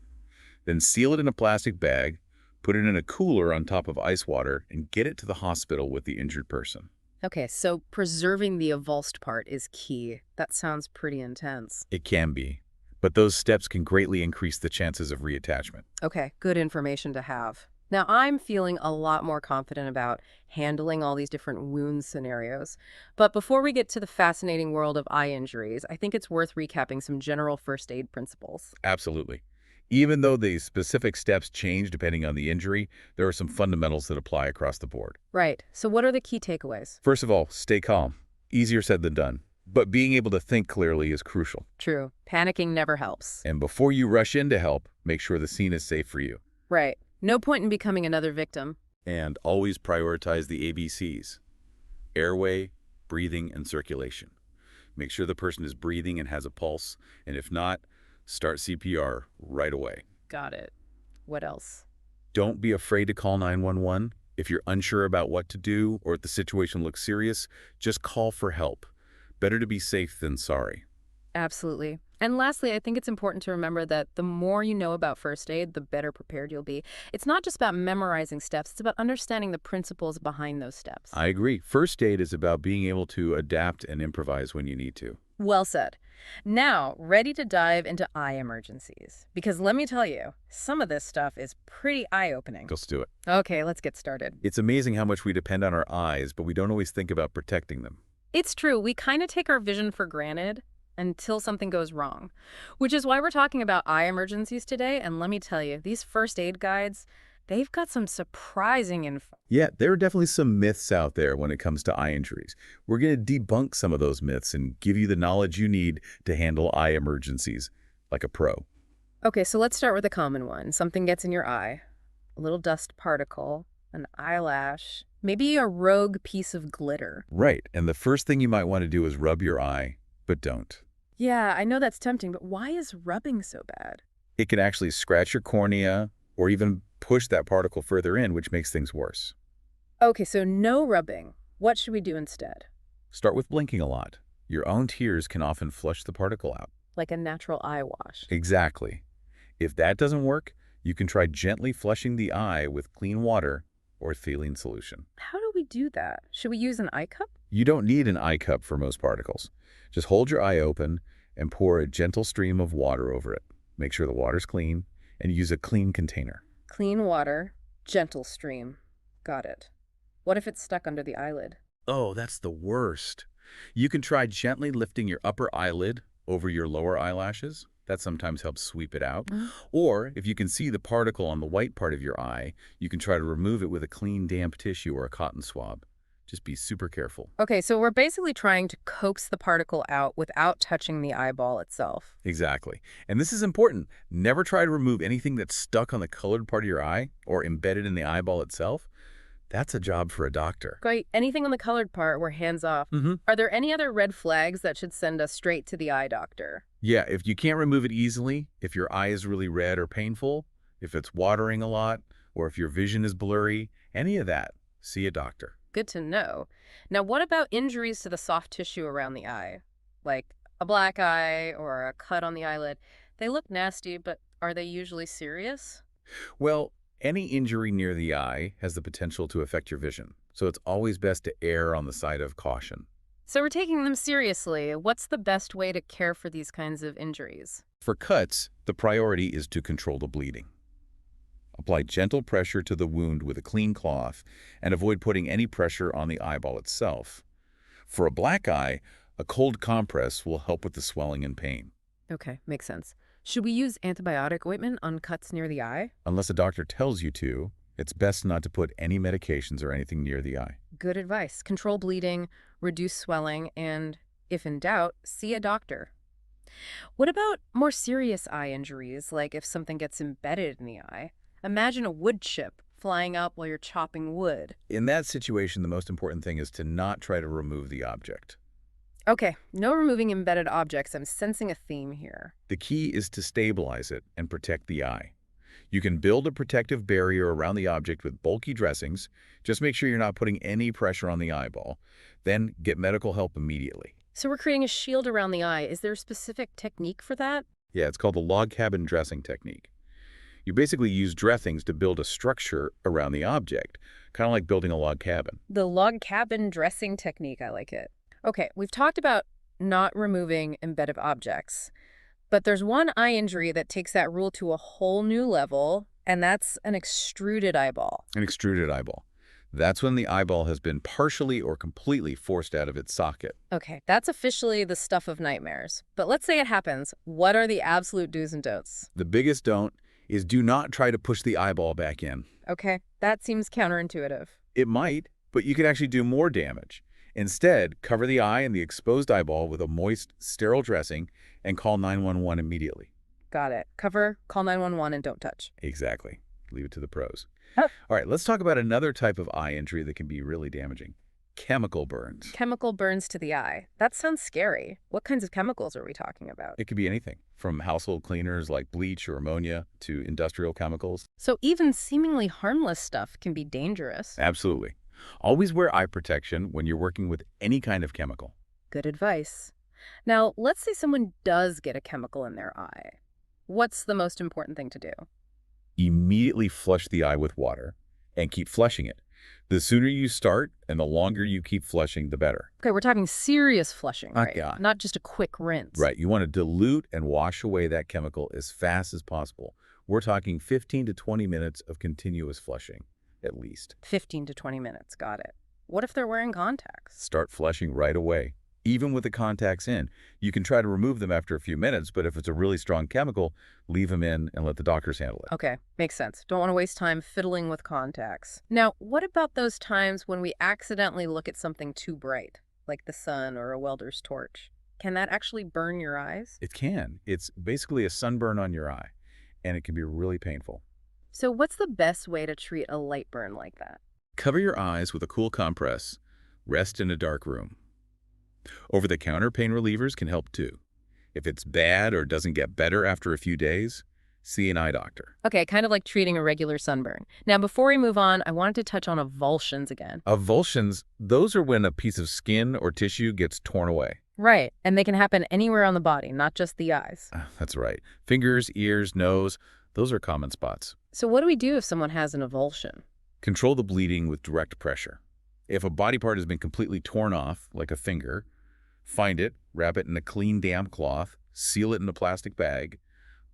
Then seal it in a plastic bag, put it in a cooler on top of ice water, and get it to the hospital with the injured person. Okay, so preserving the avulsed part is key. That sounds pretty intense. It can be, but those steps can greatly increase the chances of reattachment. Okay, good information to have. Now, I'm feeling a lot more confident about handling all these different wound scenarios. But before we get to the fascinating world of eye injuries, I think it's worth recapping some general first aid principles. Absolutely. Even though the specific steps change depending on the injury, there are some fundamentals that apply across the board. Right. So what are the key takeaways? First of all, stay calm. Easier said than done. But being able to think clearly is crucial. True. Panicking never helps. And before you rush in to help, make sure the scene is safe for you. Right. No point in becoming another victim. And always prioritize the ABCs: airway, breathing, and circulation. Make sure the person is breathing and has a pulse, and if not, start CPR right away. Got it. What else? Don't be afraid to call 911. If you're unsure about what to do or if the situation looks serious, just call for help. Better to be safe than sorry. Absolutely. And lastly, I think it's important to remember that the more you know about first aid, the better prepared you'll be. It's not just about memorizing steps, it's about understanding the principles behind those steps. I agree. First aid is about being able to adapt and improvise when you need to. Well said. Now, ready to dive into eye emergencies. Because let me tell you, some of this stuff is pretty eye-opening. Let's do it. Okay, let's get started. It's amazing how much we depend on our eyes, but we don't always think about protecting them. It's true. We kind of take our vision for granted until something goes wrong, which is why we're talking about eye emergencies today. And let me tell you, these first aid guides, they've got some surprising info. Yeah, there are definitely some myths out there when it comes to eye injuries. We're going to debunk some of those myths and give you the knowledge you need to handle eye emergencies like a pro. Okay, so let's start with a common one. Something gets in your eye, a little dust particle, an eyelash, maybe a rogue piece of glitter. Right, and the first thing you might want to do is rub your eye, but don't. Yeah, I know that's tempting, but why is rubbing so bad? It can actually scratch your cornea or even push that particle further in, which makes things worse. Okay, so no rubbing. What should we do instead? Start with blinking a lot. Your own tears can often flush the particle out. Like a natural eye wash. Exactly. If that doesn't work, you can try gently flushing the eye with clean water or saline solution. How do we do that? Should we use an eye cup? You don't need an eye cup for most particles. Just hold your eye open and pour a gentle stream of water over it. Make sure the water's clean and use a clean container. Clean water, gentle stream. Got it. What if it's stuck under the eyelid? Oh, that's the worst. You can try gently lifting your upper eyelid over your lower eyelashes. That sometimes helps sweep it out. Or if you can see the particle on the white part of your eye, you can try to remove it with a clean, damp tissue or a cotton swab. Just be super careful. Okay, so we're basically trying to coax the particle out without touching the eyeball itself. Exactly. And this is important. Never try to remove anything that's stuck on the colored part of your eye or embedded in the eyeball itself. That's a job for a doctor. Great. Anything on the colored part, we're hands off. Are there any other red flags that should send us straight to the eye doctor? Yeah, if you can't remove it easily, if your eye is really red or painful, if it's watering a lot, or if your vision is blurry, any of that, see a doctor. Good to know. Now, what about injuries to the soft tissue around the eye? Like a black eye or a cut on the eyelid. They look nasty, but are they usually serious? Well, any injury near the eye has the potential to affect your vision, so it's always best to err on the side of caution. So we're taking them seriously. What's the best way to care for these kinds of injuries? For cuts, the priority is to control the bleeding. Apply gentle pressure to the wound with a clean cloth and avoid putting any pressure on the eyeball itself. For a black eye, a cold compress will help with the swelling and pain. Okay, makes sense. Should we use antibiotic ointment on cuts near the eye? Unless a doctor tells you to, it's best not to put any medications or anything near the eye. Good advice. Control bleeding, reduce swelling, and, if in doubt, see a doctor. What about more serious eye injuries, like if something gets embedded in the eye? Imagine a wood chip flying up while you're chopping wood. In that situation, the most important thing is to not try to remove the object. Okay, no removing embedded objects. I'm sensing a theme here. The key is to stabilize it and protect the eye. You can build a protective barrier around the object with bulky dressings. Just make sure you're not putting any pressure on the eyeball. Then get medical help immediately. So we're creating a shield around the eye. Is there a specific technique for that? Yeah, it's called the log cabin dressing technique. You basically use dressings to build a structure around the object, kind of like building a log cabin. The log cabin dressing technique, I like it. Okay, we've talked about not removing embedded objects, but there's one eye injury that takes that rule to a whole new level, and that's an extruded eyeball. An extruded eyeball. That's when the eyeball has been partially or completely forced out of its socket. Okay, that's officially the stuff of nightmares. But let's say it happens. What are the absolute do's and don'ts? The biggest don't is do not try to push the eyeball back in. Okay, that seems counterintuitive. It might, but you could actually do more damage. Instead, cover the eye and the exposed eyeball with a moist, sterile dressing and call 911 immediately. Got it. Cover, call 911, and don't touch. Exactly. Leave it to the pros. Oh. All right, let's talk about another type of eye injury that can be really damaging. Chemical burns. Chemical burns to the eye. That sounds scary. What kinds of chemicals are we talking about? It could be anything, from household cleaners like bleach or ammonia to industrial chemicals. So even seemingly harmless stuff can be dangerous. Absolutely. Always wear eye protection when you're working with any kind of chemical. Good advice. Now, let's say someone does get a chemical in their eye. What's the most important thing to do? Immediately flush the eye with water and keep flushing it. The sooner you start and the longer you keep flushing, the better. Okay, we're talking serious flushing, right? Yeah. Not just a quick rinse. Right. You want to dilute and wash away that chemical as fast as possible. We're talking 15 to 20 minutes of continuous flushing, at least. 15 to 20 minutes. Got it. What if they're wearing contacts? Start flushing right away. Even with the contacts in, you can try to remove them after a few minutes, but if it's a really strong chemical, leave them in and let the doctors handle it. Okay, makes sense. Don't want to waste time fiddling with contacts. Now, what about those times when we accidentally look at something too bright, like the sun or a welder's torch? Can that actually burn your eyes? It can. It's basically a sunburn on your eye, and it can be really painful. So what's the best way to treat a light burn like that? Cover your eyes with a cool compress. Rest in a dark room. Over-the-counter pain relievers can help too. If it's bad or doesn't get better after a few days, see an eye doctor. Okay, kind of like treating a regular sunburn. Now, before we move on, I wanted to touch on avulsions again. Avulsions, those are when a piece of skin or tissue gets torn away. Right, and they can happen anywhere on the body, not just the eyes. That's right. Fingers, ears, nose, those are common spots. So what do we do if someone has an avulsion? Control the bleeding with direct pressure. If a body part has been completely torn off, like a finger, find it, wrap it in a clean, damp cloth, seal it in a plastic bag,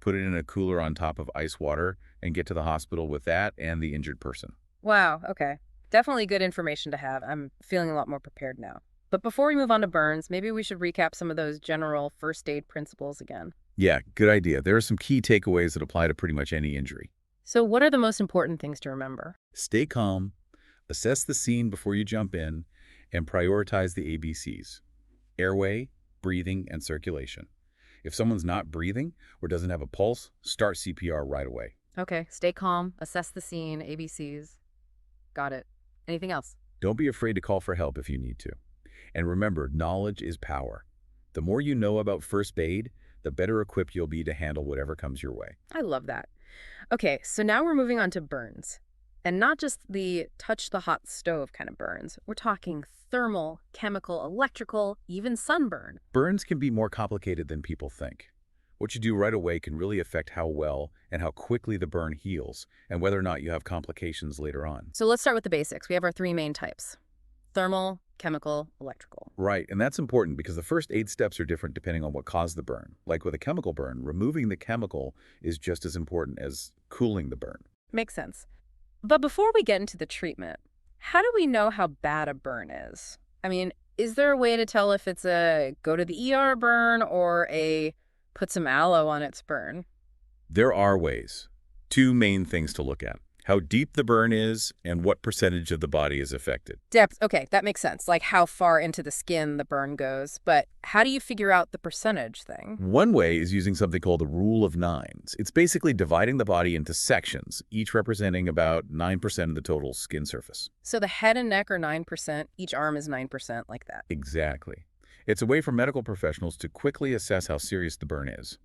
put it in a cooler on top of ice water, and get to the hospital with that and the injured person. Wow, okay. Definitely good information to have. I'm feeling a lot more prepared now. But before we move on to burns, maybe we should recap some of those general first aid principles again. Yeah, good idea. There are some key takeaways that apply to pretty much any injury. So what are the most important things to remember? Stay calm, assess the scene before you jump in, and prioritize the ABCs: airway, breathing, and circulation. If someone's not breathing or doesn't have a pulse, start CPR right away. Okay, stay calm, assess the scene, ABCs. Got it. Anything else? Don't be afraid to call for help if you need to. And remember, knowledge is power. The more you know about first aid, the better equipped you'll be to handle whatever comes your way. I love that. Okay, so now we're moving on to burns. And not just the touch the hot stove kind of burns. We're talking thermal, chemical, electrical, even sunburn. Burns can be more complicated than people think. What you do right away can really affect how well and how quickly the burn heals, and whether or not you have complications later on. So let's start with the basics. We have our three main types: thermal, chemical, electrical. Right, and that's important because the first aid steps are different depending on what caused the burn. Like with a chemical burn, removing the chemical is just as important as cooling the burn. Makes sense. But before we get into the treatment, how do we know how bad a burn is? I mean, is there a way to tell if it's a go to the ER burn or a put some aloe on its burn? There are ways. Two main things to look at: how deep the burn is and what percentage of the body is affected. Depth, okay, that makes sense. Like how far into the skin the burn goes. But how do you figure out the percentage thing? One way is using something called the rule of nines. It's basically dividing the body into sections, each representing about 9% of the total skin surface. So the head and neck are 9%, each arm is 9%, like that. Exactly. It's a way for medical professionals to quickly assess how serious the burn is.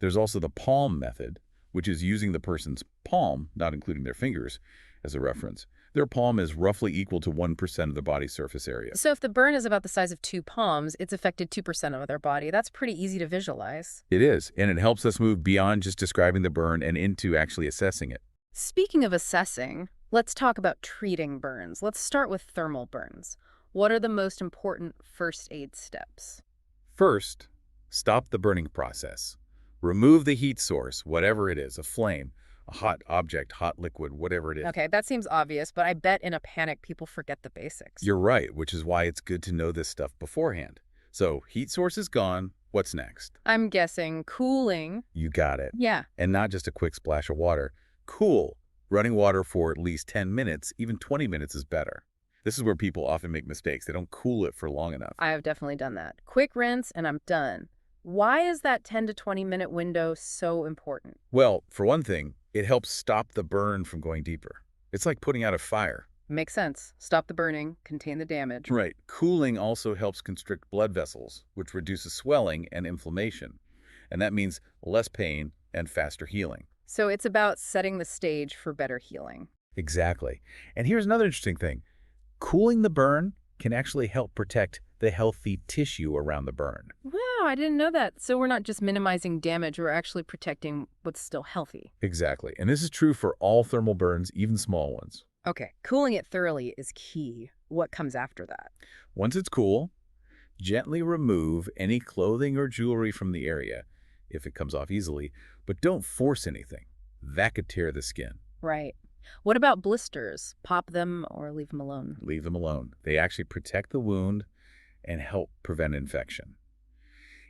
There's also the palm method, which is using the person's palm, not including their fingers, as a reference. Their palm is roughly equal to 1% of the body's surface area. So if the burn is about the size of 2 palms, it's affected 2% of their body. That's pretty easy to visualize. It is, and it helps us move beyond just describing the burn and into actually assessing it. Speaking of assessing, let's talk about treating burns. Let's start with thermal burns. What are the most important first aid steps? First, stop the burning process. Remove the heat source, whatever it is: a flame, a hot object, hot liquid, whatever it is. Okay, that seems obvious, but I bet in a panic people forget the basics. You're right, which is why it's good to know this stuff beforehand. So, heat source is gone. What's next? I'm guessing cooling. You got it. Yeah. And not just a quick splash of water. Cool. Running water for at least 10 minutes, even 20 minutes is better. This is where people often make mistakes. They don't cool it for long enough. I have definitely done that. Quick rinse and I'm done. Why is that 10 to 20 minute window so important? Well, for one thing, it helps stop the burn from going deeper. It's like putting out a fire. Makes sense. Stop the burning, contain the damage. Right. Cooling also helps constrict blood vessels, which reduces swelling and inflammation. And that means less pain and faster healing. So it's about setting the stage for better healing. Exactly. And here's another interesting thing. Cooling the burn can actually help protect the healthy tissue around the burn. Wow, I didn't know that. So we're not just minimizing damage, we're actually protecting what's still healthy. Exactly. And this is true for all thermal burns, even small ones. Okay, cooling it thoroughly is key. What comes after that? Once it's cool, gently remove any clothing or jewelry from the area, if it comes off easily, but don't force anything. That could tear the skin. Right. What about blisters? Pop them or leave them alone? Leave them alone. They actually protect the wound and help prevent infection.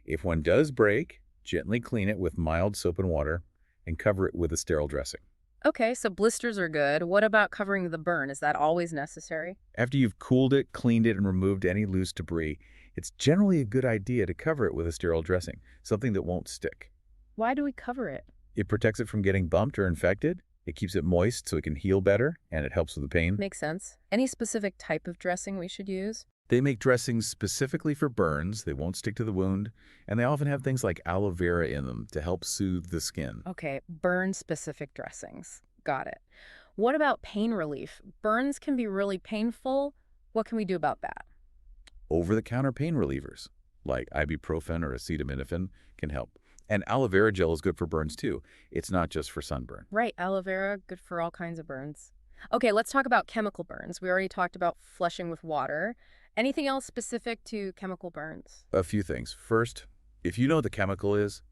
If one does break, gently clean it with mild soap and water and cover it with a sterile dressing. Okay, so blisters are good. What about covering the burn? Is that always necessary? After you've cooled it, cleaned it, and removed any loose debris, it's generally a good idea to cover it with a sterile dressing, something that won't stick. Why do we cover it? It protects it from getting bumped or infected. It keeps it moist so it can heal better, and it helps with the pain. Makes sense. Any specific type of dressing we should use? They make dressings specifically for burns. They won't stick to the wound, and they often have things like aloe vera in them to help soothe the skin. Okay, burn-specific dressings. Got it. What about pain relief? Burns can be really painful. What can we do about that? Over-the-counter pain relievers, like ibuprofen or acetaminophen, can help. And aloe vera gel is good for burns, too. It's not just for sunburn. Right, aloe vera, good for all kinds of burns. Okay, let's talk about chemical burns. We already talked about flushing with water. Anything else specific to chemical burns? A few things. First, if you know what the chemical is,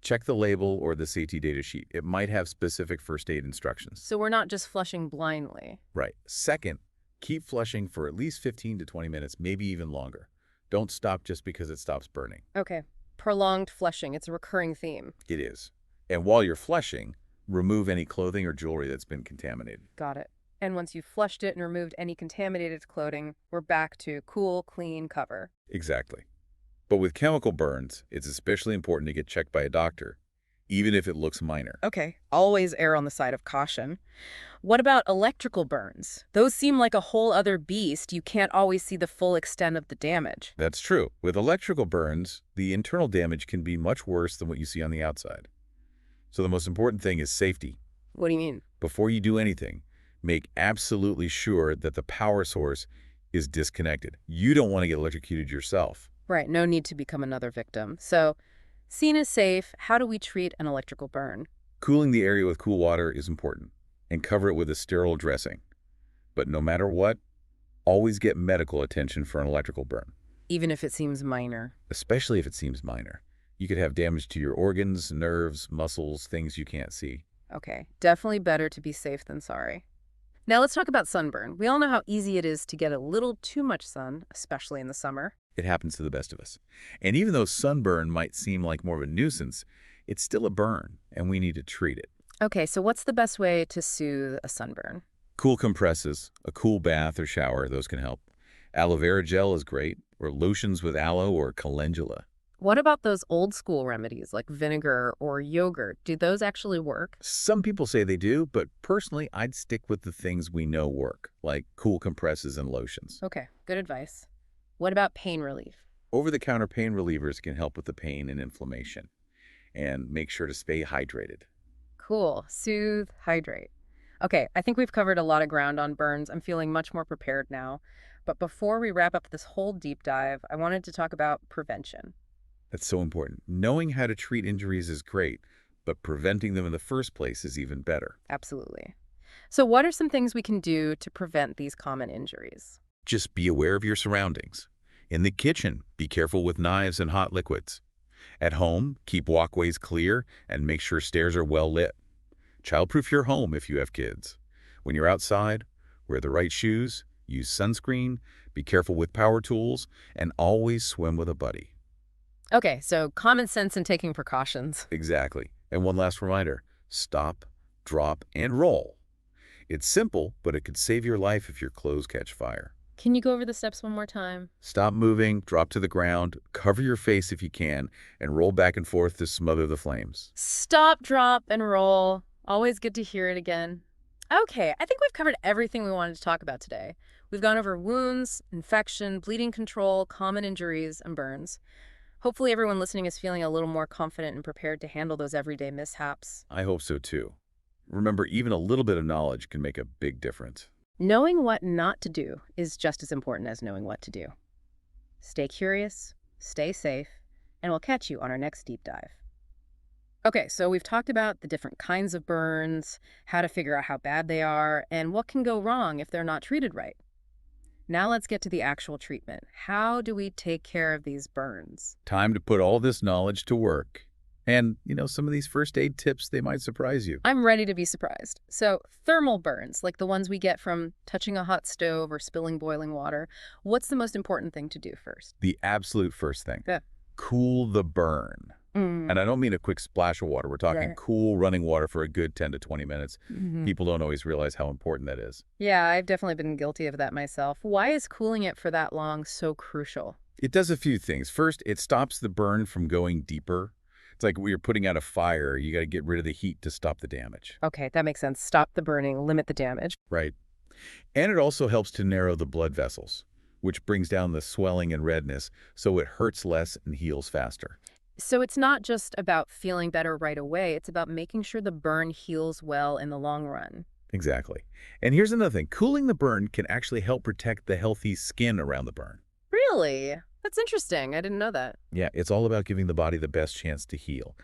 Check the label or the safety data sheet. It might have specific first aid instructions. So we're not just flushing blindly. Right. Second, keep flushing for at least 15 to 20 minutes, maybe even longer. Don't stop just because it stops burning. Okay. Prolonged flushing. It's a recurring theme. It is. And while you're flushing, remove any clothing or jewelry that's been contaminated. Got it. And once you've flushed it and removed any contaminated clothing, we're back to cool, clean cover. Exactly. But with chemical burns, it's especially important to get checked by a doctor, even if it looks minor. Okay. Always err on the side of caution. What about electrical burns? Those seem like a whole other beast. You can't always see the full extent of the damage. That's true. With electrical burns, the internal damage can be much worse than what you see on the outside. So the most important thing is safety. What do you mean? Before you do anything, make absolutely sure that the power source is disconnected. You don't want to get electrocuted yourself. Right. No need to become another victim. So, scene is safe. How do we treat an electrical burn? Cooling the area with cool water is important, and cover it with a sterile dressing. But no matter what, always get medical attention for an electrical burn, Even if it seems minor. especially if it seems minor. You could have damage to your organs, nerves, muscles, things you can't see. Okay. Definitely better to be safe than sorry. Now let's talk about sunburn. We all know how easy it is to get a little too much sun, especially in the summer. It happens to the best of us. And even though sunburn might seem like more of a nuisance, it's still a burn, and we need to treat it. Okay, so what's the best way to soothe a sunburn? Cool compresses, a cool bath or shower, those can help. Aloe vera gel is great, or lotions with aloe or calendula. What about those old school remedies like vinegar or yogurt? Do those actually work? Some people say they do, but personally, I'd stick with the things we know work, like cool compresses and lotions. Okay, good advice. What about pain relief? Over-the-counter pain relievers can help with the pain and inflammation. And make sure to stay hydrated. Cool. Soothe, hydrate. Okay, I think we've covered a lot of ground on burns. I'm feeling much more prepared now. But before we wrap up this whole deep dive, I wanted to talk about prevention. That's so important. Knowing how to treat injuries is great, but preventing them in the first place is even better. Absolutely. So what are some things we can do to prevent these common injuries? Just be aware of your surroundings. In the kitchen, be careful with knives and hot liquids. At home, keep walkways clear and make sure stairs are well lit. Childproof your home if you have kids. When you're outside, wear the right shoes, use sunscreen, be careful with power tools, and always swim with a buddy. Okay, so common sense and taking precautions. Exactly. And one last reminder, stop, drop, and roll. It's simple, but it could save your life if your clothes catch fire. Can you go over the steps one more time? Stop moving, drop to the ground, cover your face if you can, and roll back and forth to smother the flames. Stop, drop, and roll. Always good to hear it again. Okay, I think we've covered everything we wanted to talk about today. We've gone over wounds, infection, bleeding control, common injuries, and burns. Hopefully everyone listening is feeling a little more confident and prepared to handle those everyday mishaps. I hope so too. Remember, even a little bit of knowledge can make a big difference. Knowing what not to do is just as important as knowing what to do. Stay curious, stay safe, and we'll catch you on our next deep dive. Okay, so we've talked about the different kinds of burns, how to figure out how bad they are, and what can go wrong if they're not treated right. Now let's get to the actual treatment. How do we take care of these burns? Time to put all this knowledge to work. And, some of these first aid tips, they might surprise you. I'm ready to be surprised. So, thermal burns, like the ones we get from touching a hot stove or spilling boiling water, what's the most important thing to do first? The absolute first thing. Yeah. Cool the burn. And I don't mean a quick splash of water. We're talking Right. cool running water for a good 10 to 20 minutes. Mhm. People don't always realize how important that is. Yeah, I've definitely been guilty of that myself. Why is cooling it for that long so crucial? It does a few things. First, it stops the burn from going deeper. It's like when you're putting out a fire, you got to get rid of the heat to stop the damage. Okay, that makes sense. Stop the burning, limit the damage. Right. And it also helps to narrow the blood vessels, which brings down the swelling and redness, so it hurts less and heals faster. So it's not just about feeling better right away, it's about making sure the burn heals well in the long run. Exactly. And here's another thing. Cooling the burn can actually help protect the healthy skin around the burn. Really? That's interesting. I didn't know that. Yeah, it's all about giving the body the best chance to heal.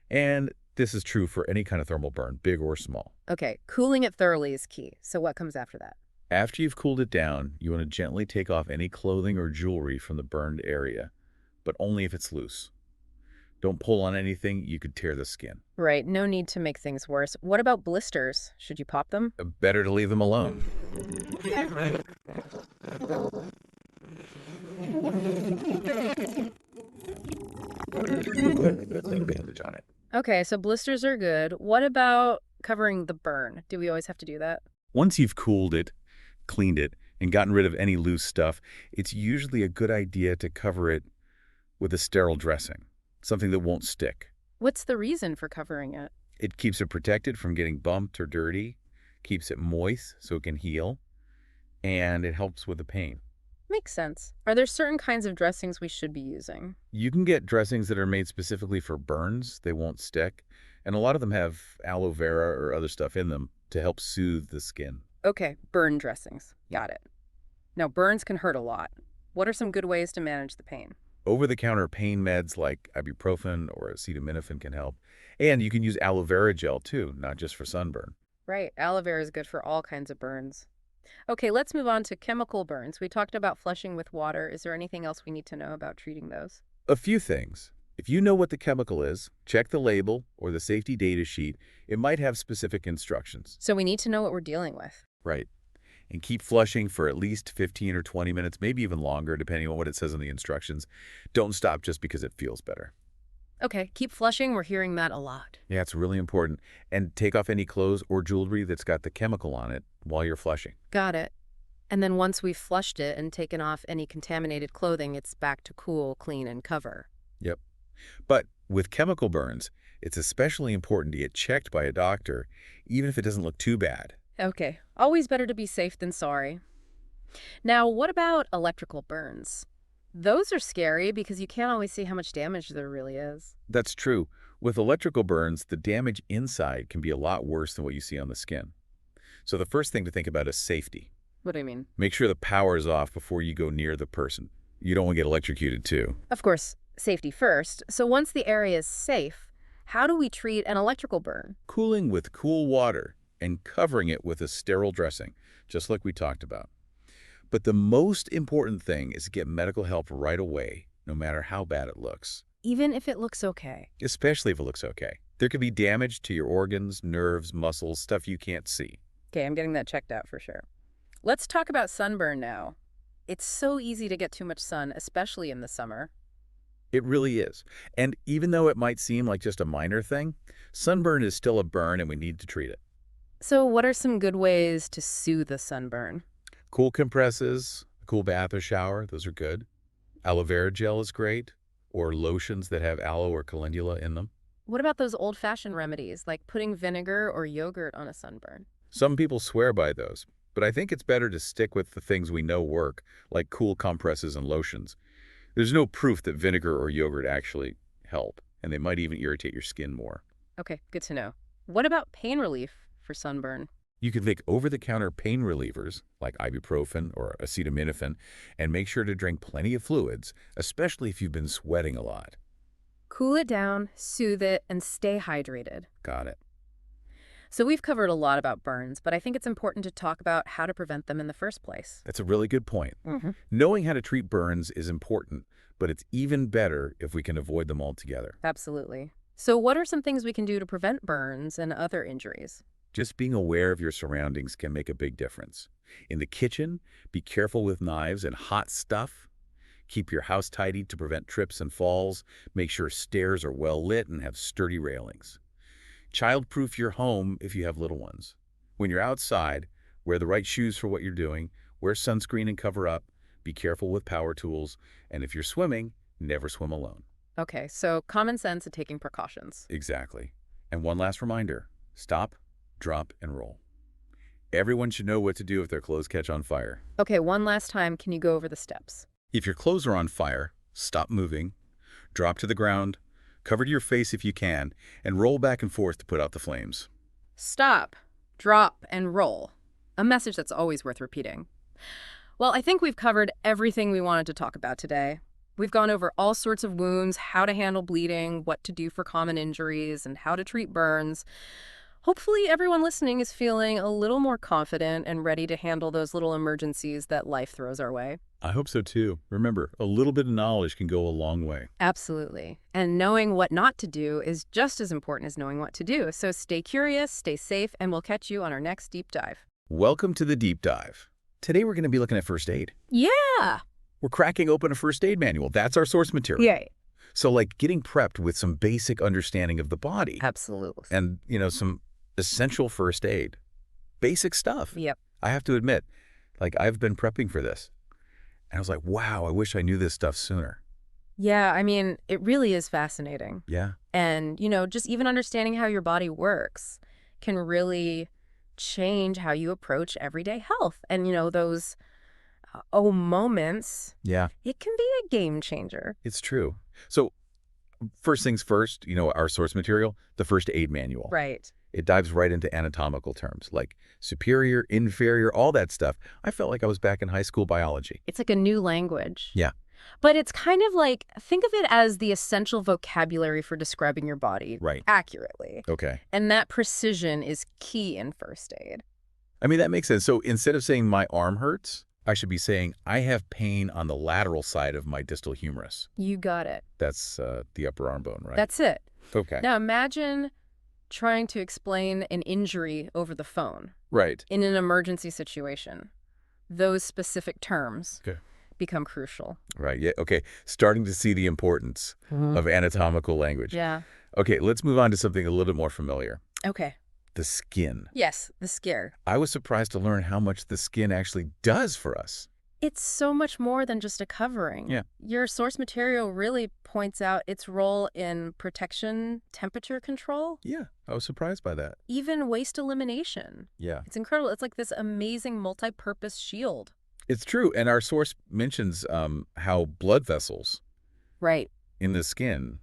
And this is true for any kind of thermal burn, big or small. Okay, cooling it thoroughly is key. So what comes after that? After you've cooled it down, you want to gently take off any clothing or jewelry from the burned area, but only if it's loose. Don't pull on anything, you could tear the skin. Right, no need to make things worse. What about blisters? Should you pop them? Better to leave them alone. Bandage on it. Okay, so blisters are good. What about covering the burn? Do we always have to do that? Once you've cooled it, cleaned it, and gotten rid of any loose stuff, it's usually a good idea to cover it with a sterile dressing, something that won't stick. What's the reason for covering it? It keeps it protected from getting bumped or dirty, keeps it moist so it can heal, and it helps with the pain. Makes sense. Are there certain kinds of dressings we should be using? You can get dressings that are made specifically for burns. They won't stick. And a lot of them have aloe vera or other stuff in them to help soothe the skin. Okay, burn dressings. Got it. Now, burns can hurt a lot. What are some good ways to manage the pain? Over-the-counter pain meds like ibuprofen or acetaminophen can help. And you can use aloe vera gel too, not just for sunburn. Right, aloe vera is good for all kinds of burns. Okay, let's move on to chemical burns. We talked about flushing with water. Is there anything else we need to know about treating those? A few things. If you know what the chemical is, check the label or the safety data sheet. It might have specific instructions. So we need to know what we're dealing with. Right. And keep flushing for at least 15 or 20 minutes, maybe even longer, depending on what it says in the instructions. Don't stop just because it feels better. Okay, keep flushing. We're hearing that a lot. Yeah, it's really important. And take off any clothes or jewelry that's got the chemical on it while you're flushing. Got it. And then once we've flushed it and taken off any contaminated clothing, it's back to cool, clean, and cover. Yep. But with chemical burns, it's especially important to get checked by a doctor, even if it doesn't look too bad. Okay, always better to be safe than sorry. Now, what about electrical burns? Those are scary because you can't always see how much damage there really is. That's true. With electrical burns, the damage inside can be a lot worse than what you see on the skin. So the first thing to think about is safety. What do you mean? Make sure the power is off before you go near the person. You don't want to get electrocuted too. Of course, safety first. So once the area is safe, how do we treat an electrical burn? Cooling with cool water and covering it with a sterile dressing, just like we talked about. But the most important thing is to get medical help right away, no matter how bad it looks. Even if it looks okay. Especially if it looks okay. There could be damage to your organs, nerves, muscles, stuff you can't see. Okay, I'm getting that checked out for sure. Let's talk about sunburn now. It's so easy to get too much sun, especially in the summer. It really is. And even though it might seem like just a minor thing, sunburn is still a burn and we need to treat it. So what are some good ways to soothe a sunburn? Cool compresses, a cool bath or shower, those are good. Aloe vera gel is great, or lotions that have aloe or calendula in them. What about those old-fashioned remedies, like putting vinegar or yogurt on a sunburn? Some people swear by those, but I think it's better to stick with the things we know work, like cool compresses and lotions. There's no proof that vinegar or yogurt actually help, and they might even irritate your skin more. Okay, good to know. What about pain relief for sunburn? You can take over-the-counter pain relievers, like ibuprofen or acetaminophen, and make sure to drink plenty of fluids, especially if you've been sweating a lot. Cool it down, soothe it, and stay hydrated. Got it. So we've covered a lot about burns, but I think it's important to talk about how to prevent them in the first place. That's a really good point. Knowing how to treat burns is important, but it's even better if we can avoid them altogether. Absolutely. So what are some things we can do to prevent burns and other injuries? Just being aware of your surroundings can make a big difference. In the kitchen, be careful with knives and hot stuff. Keep your house tidy to prevent trips and falls. Make sure stairs are well lit and have sturdy railings. Child-proof your home if you have little ones. When you're outside, wear the right shoes for what you're doing, wear sunscreen and cover up, be careful with power tools, and if you're swimming, never swim alone. Okay, so common sense and taking precautions. Exactly. And one last reminder, stop, drop, and roll. Everyone should know what to do if their clothes catch on fire. Okay, one last time, can you go over the steps? If your clothes are on fire, stop moving, drop to the ground, cover your face if you can, and roll back and forth to put out the flames. Stop, drop, and roll. A message that's always worth repeating. Well, I think we've covered everything we wanted to talk about today. We've gone over all sorts of wounds, how to handle bleeding, what to do for common injuries, and how to treat burns. Hopefully everyone listening is feeling a little more confident and ready to handle those little emergencies that life throws our way. I hope so too. Remember, a little bit of knowledge can go a long way. Absolutely. And knowing what not to do is just as important as knowing what to do. So stay curious, stay safe, and we'll catch you on our next deep dive. Welcome to the Deep Dive. Today we're going to be looking at first aid. Yeah. We're cracking open a first aid manual. That's our source material. Yay. So like getting prepped with some basic understanding of the body Absolutely. and, some essential first aid. Basic stuff. Yep. I have to admit, like I've been prepping for this. And I was like, wow, I wish I knew this stuff sooner. Yeah, I mean, it really is fascinating. Yeah. And, just even understanding how your body works can really change how you approach everyday health. And, those moments, Yeah, it can be a game changer. it's true. So first things first, our source material, the first aid manual. Right. It dives right into anatomical terms like superior, inferior, all that stuff. I felt like I was back in high school biology. It's like a new language. Yeah. But it's kind of like, think of it as the essential vocabulary for describing your body Right. accurately. Okay. And that precision is key in first aid. I mean, that makes sense. So instead of saying my arm hurts, I should be saying I have pain on the lateral side of my distal humerus. You got it. That's the upper arm bone, right? That's it. okay. Now imagine trying to explain an injury over the phone Right. in an emergency situation. Those specific terms Okay. become crucial. Right. Yeah. Okay. Starting to see the importance of anatomical language. Yeah. Okay. Let's move on to something a little bit more familiar. Okay. The skin. Yes, the scare. I was surprised to learn how much the skin actually does for us. It's so much more than just a covering. Yeah. Your source material really points out its role in protection, temperature control, Yeah. I was surprised by that. even waste elimination. Yeah. It's incredible. It's like this amazing multi-purpose shield. It's true. And our source mentions how blood vessels Right. in the skin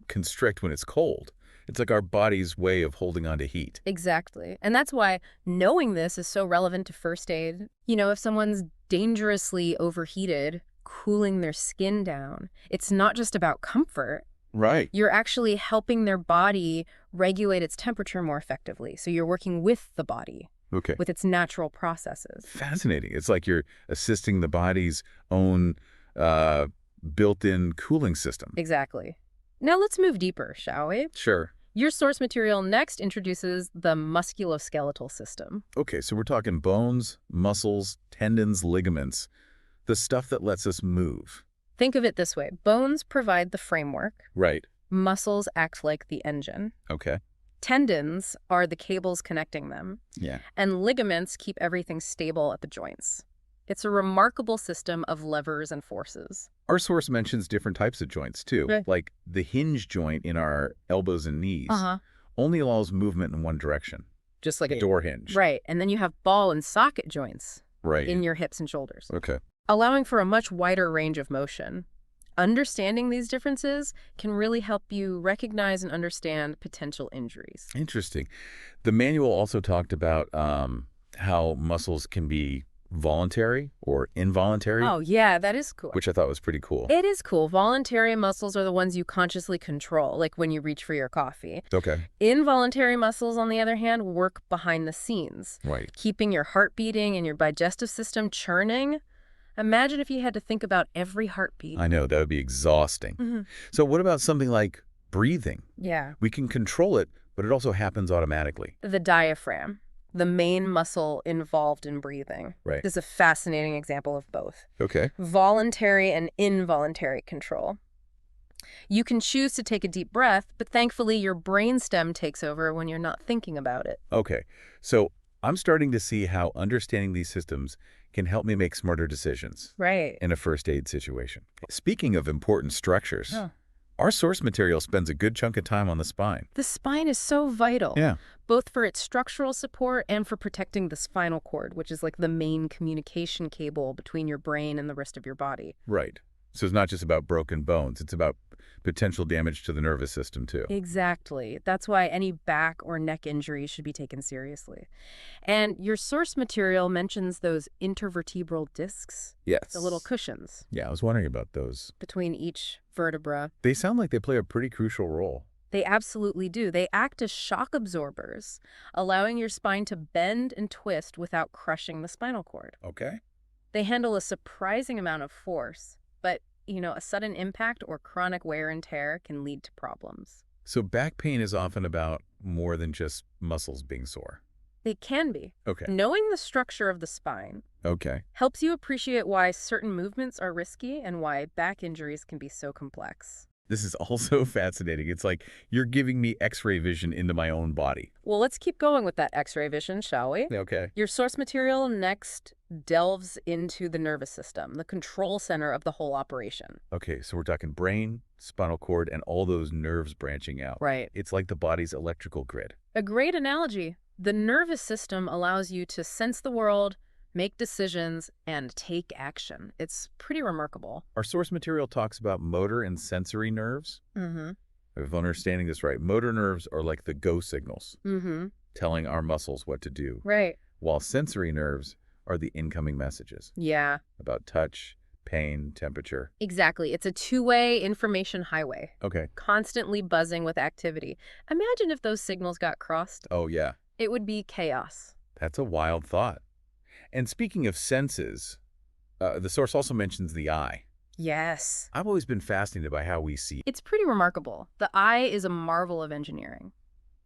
constrict when it's cold. It's like our body's way of holding on to heat. Exactly. And that's why knowing this is so relevant to first aid. If someone's dangerously overheated, cooling their skin down, it's not just about comfort. Right. You're actually helping their body regulate its temperature more effectively. So you're working with the body, Okay. with its natural processes. Fascinating. It's like you're assisting the body's own built-in cooling system. Exactly. Now let's move deeper, shall we? Sure. Your source material next introduces the musculoskeletal system. Okay, so we're talking bones, muscles, tendons, ligaments, the stuff that lets us move. Think of it this way. Bones provide the framework. Right. Muscles act like the engine. Okay. Tendons are the cables connecting them. Yeah. And ligaments keep everything stable at the joints. It's a remarkable system of levers and forces. Our source mentions different types of joints, too. Right. Like the hinge joint in our elbows and knees only allows movement in one direction. Just like A door hinge. Right. And then you have ball and socket joints Right. in your hips and shoulders, Okay. allowing for a much wider range of motion. Understanding these differences can really help you recognize and understand potential injuries. Interesting. The manual also talked about how muscles can be voluntary or involuntary, Oh, yeah, that is cool. which I thought was pretty cool. It is cool. Voluntary muscles are the ones you consciously control, like when you reach for your coffee. Okay. Involuntary muscles, on the other hand, work behind the scenes, Right. keeping your heart beating and your digestive system churning. Imagine if you had to think about every heartbeat. I know, that would be exhausting. Mhm. So what about something like breathing? Yeah. We can control it, but it also happens automatically. The diaphragm, the main muscle involved in breathing. Right. This is a fascinating example of both. Okay. Voluntary and involuntary control. You can choose to take a deep breath, but thankfully your brainstem takes over when you're not thinking about it. Okay. So I'm starting to see how understanding these systems can help me make smarter decisions Right. in a first aid situation. Speaking of important structures, Huh. our source material spends a good chunk of time on the spine. The spine is so vital, Yeah. both for its structural support and for protecting the spinal cord, which is like the main communication cable between your brain and the rest of your body. Right. So it's not just about broken bones. It's about potential damage to the nervous system, too. Exactly. That's why any back or neck injuries should be taken seriously. And your source material mentions those intervertebral discs, Yes. the little cushions Yeah, I was wondering about those. between each vertebra. They sound like they play a pretty crucial role. They absolutely do. They act as shock absorbers, allowing your spine to bend and twist without crushing the spinal cord. Okay. They handle a surprising amount of force, but, a sudden impact or chronic wear and tear can lead to problems. So back pain is often about more than just muscles being sore. They can be. Okay. Knowing the structure of the spine Okay. helps you appreciate why certain movements are risky and why back injuries can be so complex. This is also fascinating. It's like you're giving me X-ray vision into my own body. Well, let's keep going with that X-ray vision, shall we? Okay. Your source material next delves into the nervous system, the control center of the whole operation. Okay, so we're talking brain, spinal cord, and all those nerves branching out. Right. It's like the body's electrical grid. A great analogy. The nervous system allows you to sense the world, make decisions, and take action. It's pretty remarkable. Our source material talks about motor and sensory nerves. Mm-hmm. If I'm understanding this right, motor nerves are like the go signals, Mm-hmm. telling our muscles what to do, Right. while sensory nerves are the incoming messages Yeah, about touch, pain, temperature. exactly. It's a two-way information highway, Okay. constantly buzzing with activity. Imagine if those signals got crossed. Oh, yeah. It would be chaos. That's a wild thought. And speaking of senses, the source also mentions the eye. Yes. I've always been fascinated by how we see. It's pretty remarkable. The eye is a marvel of engineering.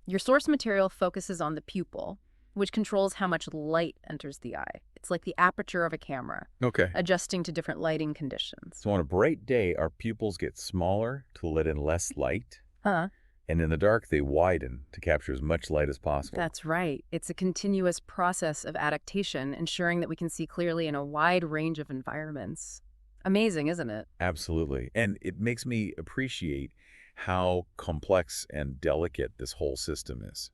Your source material focuses on the pupil, which controls how much light enters the eye. It's like the aperture of a camera, Okay. adjusting to different lighting conditions. So on a bright day, our pupils get smaller to let in less light, Huh? and in the dark, they widen to capture as much light as possible. That's right. It's a continuous process of adaptation, ensuring that we can see clearly in a wide range of environments. Amazing, isn't it? Absolutely. And it makes me appreciate how complex and delicate this whole system is.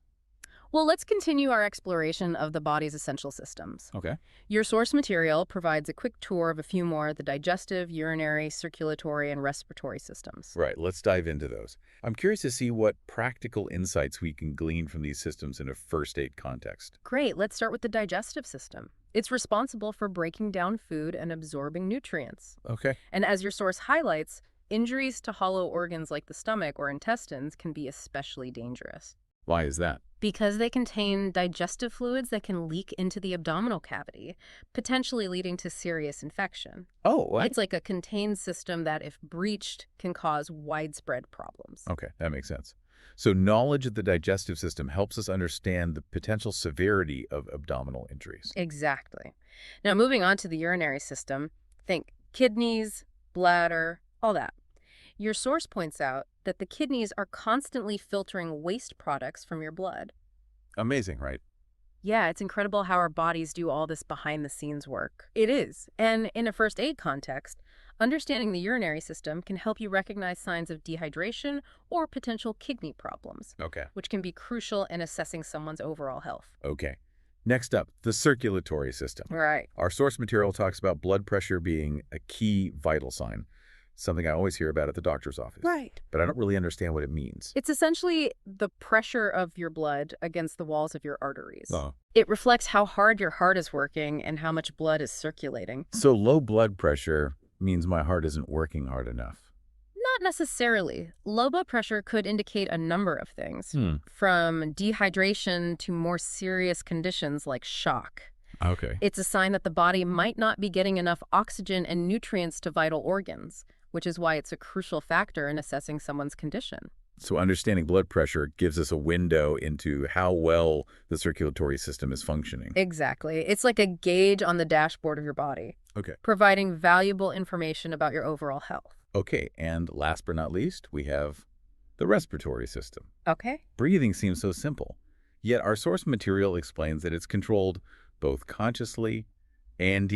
Well, let's continue our exploration of the body's essential systems. Okay. Your source material provides a quick tour of a few more of the digestive, urinary, circulatory, and respiratory systems. Right. Let's dive into those. I'm curious to see what practical insights we can glean from these systems in a first aid context. Great, let's start with the digestive system. It's responsible for breaking down food and absorbing nutrients. Okay. And as your source highlights, injuries to hollow organs like the stomach or intestines can be especially dangerous, Why is that? because they contain digestive fluids that can leak into the abdominal cavity, potentially leading to serious infection. Oh, what? It's like a contained system that, if breached, can cause widespread problems. Okay, that makes sense. So knowledge of the digestive system helps us understand the potential severity of abdominal injuries. Exactly. Now, moving on to the urinary system, think kidneys, bladder, all that. Your source points out that the kidneys are constantly filtering waste products from your blood. Amazing, right? Yeah, it's incredible how our bodies do all this behind-the-scenes work. It is. And in a first aid context, understanding the urinary system can help you recognize signs of dehydration or potential kidney problems, Okay. which can be crucial in assessing someone's overall health. Okay. Next up, the circulatory system. Right. Our source material talks about blood pressure being a key vital sign, something I always hear about at the doctor's office. Right. But I don't really understand what it means. It's essentially the pressure of your blood against the walls of your arteries. Oh. It reflects how hard your heart is working and how much blood is circulating. So low blood pressure means my heart isn't working hard enough. Not necessarily. Low blood pressure could indicate a number of things, from dehydration to more serious conditions like shock. Okay. It's a sign that the body might not be getting enough oxygen and nutrients to vital organs, which is why it's a crucial factor in assessing someone's condition. So understanding blood pressure gives us a window into how well the circulatory system is functioning. Exactly. It's like a gauge on the dashboard of your body, Okay. providing valuable information about your overall health. Okay, and last but not least, we have the respiratory system. Okay. Breathing seems so simple, yet our source material explains that it's controlled both consciously and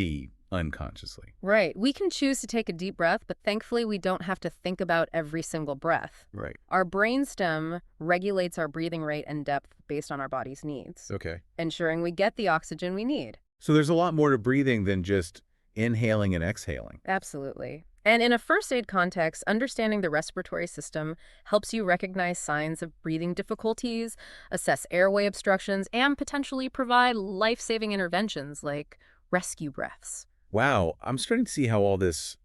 unconsciously. Right. We can choose to take a deep breath, but thankfully we don't have to think about every single breath. Right. Our brainstem regulates our breathing rate and depth based on our body's needs, Okay. ensuring we get the oxygen we need. So there's a lot more to breathing than just inhaling and exhaling. Absolutely. And in a first aid context, understanding the respiratory system helps you recognize signs of breathing difficulties, assess airway obstructions, and potentially provide life-saving interventions like rescue breaths. Wow, I'm starting to see how all this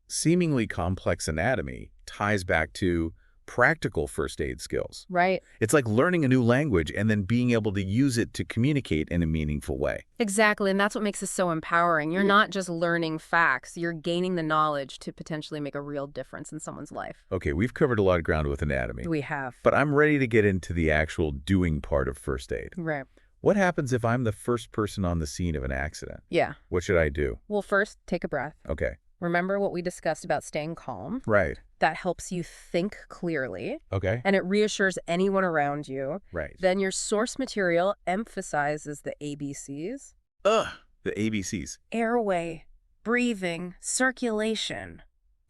seemingly complex anatomy ties back to practical first aid skills. Right. It's like learning a new language and then being able to use it to communicate in a meaningful way. Exactly, and that's what makes it so empowering. You're not just learning facts, you're gaining the knowledge to potentially make a real difference in someone's life. Okay, we've covered a lot of ground with anatomy, We have. but I'm ready to get into the actual doing part of first aid. Right. What happens if I'm the first person on the scene of an accident? Yeah. What should I do? Well, first, take a breath. Okay. Remember what we discussed about staying calm? Right. That helps you think clearly, Okay. and it reassures anyone around you. Right. Then your source material emphasizes the ABCs. The ABCs. Airway, breathing, circulation.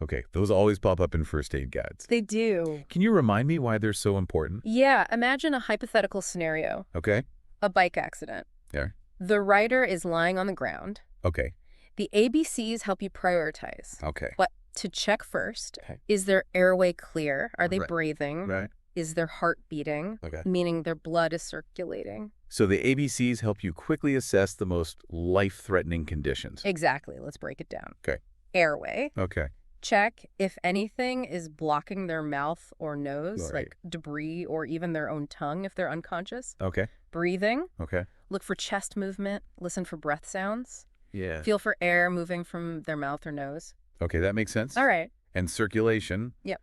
Okay, those always pop up in first aid guides. They do. Can you remind me why they're so important? Yeah, imagine a hypothetical scenario. Okay. A bike accident. Yeah. The rider is lying on the ground. Okay. The ABCs help you prioritize. Okay. What to check first? Okay. Is their airway clear? Are they Right. breathing? Right. Is their heart beating? Okay. Meaning their blood is circulating. So the ABCs help you quickly assess the most life-threatening conditions. Exactly. Let's break it down. Okay. Airway. Okay. Check if anything is blocking their mouth or nose, Right. like debris or even their own tongue if they're unconscious. Okay. Breathing. Okay. Look for chest movement. Listen for breath sounds. Yeah. Feel for air moving from their mouth or nose. Okay, that makes sense. All right. And circulation. Yep.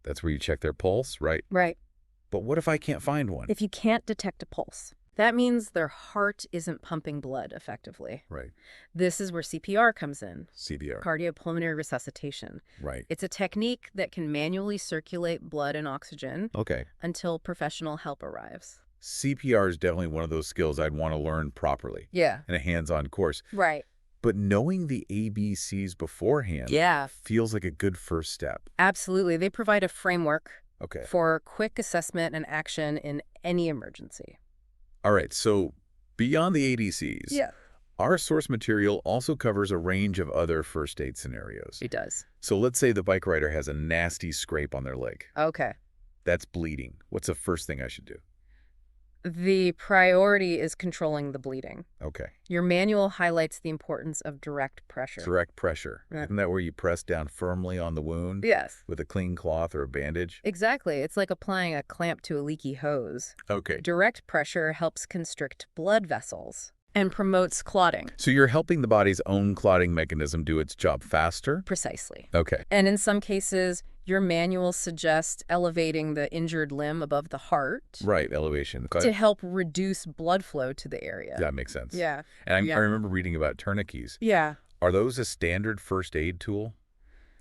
That's where you check their pulse, right? Right. But what if I can't find one? If you can't detect a pulse, that means their heart isn't pumping blood effectively. Right. This is where CPR comes in, CPR. cardiopulmonary resuscitation. Right. It's a technique that can manually circulate blood and oxygen Okay. until professional help arrives. CPR is definitely one of those skills I'd want to learn properly Yeah. in a hands-on course. Right. But knowing the ABCs beforehand Yeah. feels like a good first step. Absolutely. They provide a framework Okay. for quick assessment and action in any emergency. All right, so beyond the ADCs, Yeah. our source material also covers a range of other first aid scenarios. It does. So let's say the bike rider has a nasty scrape on their leg. Okay. That's bleeding. What's the first thing I should do? The priority is controlling the bleeding. Okay. Your manual highlights the importance of direct pressure. Direct pressure. Yeah. Isn't that where you press down firmly on the wound Yes. with a clean cloth or a bandage? Exactly. It's like applying a clamp to a leaky hose. Okay. Direct pressure helps constrict blood vessels and promotes clotting. So you're helping the body's own clotting mechanism do its job faster? Precisely. Okay. And in some cases, your manual suggests elevating the injured limb above the heart Right, elevation. to help reduce blood flow to the area. That makes sense. Yeah. And Yeah. I remember reading about tourniquets. Yeah. Are those a standard first aid tool?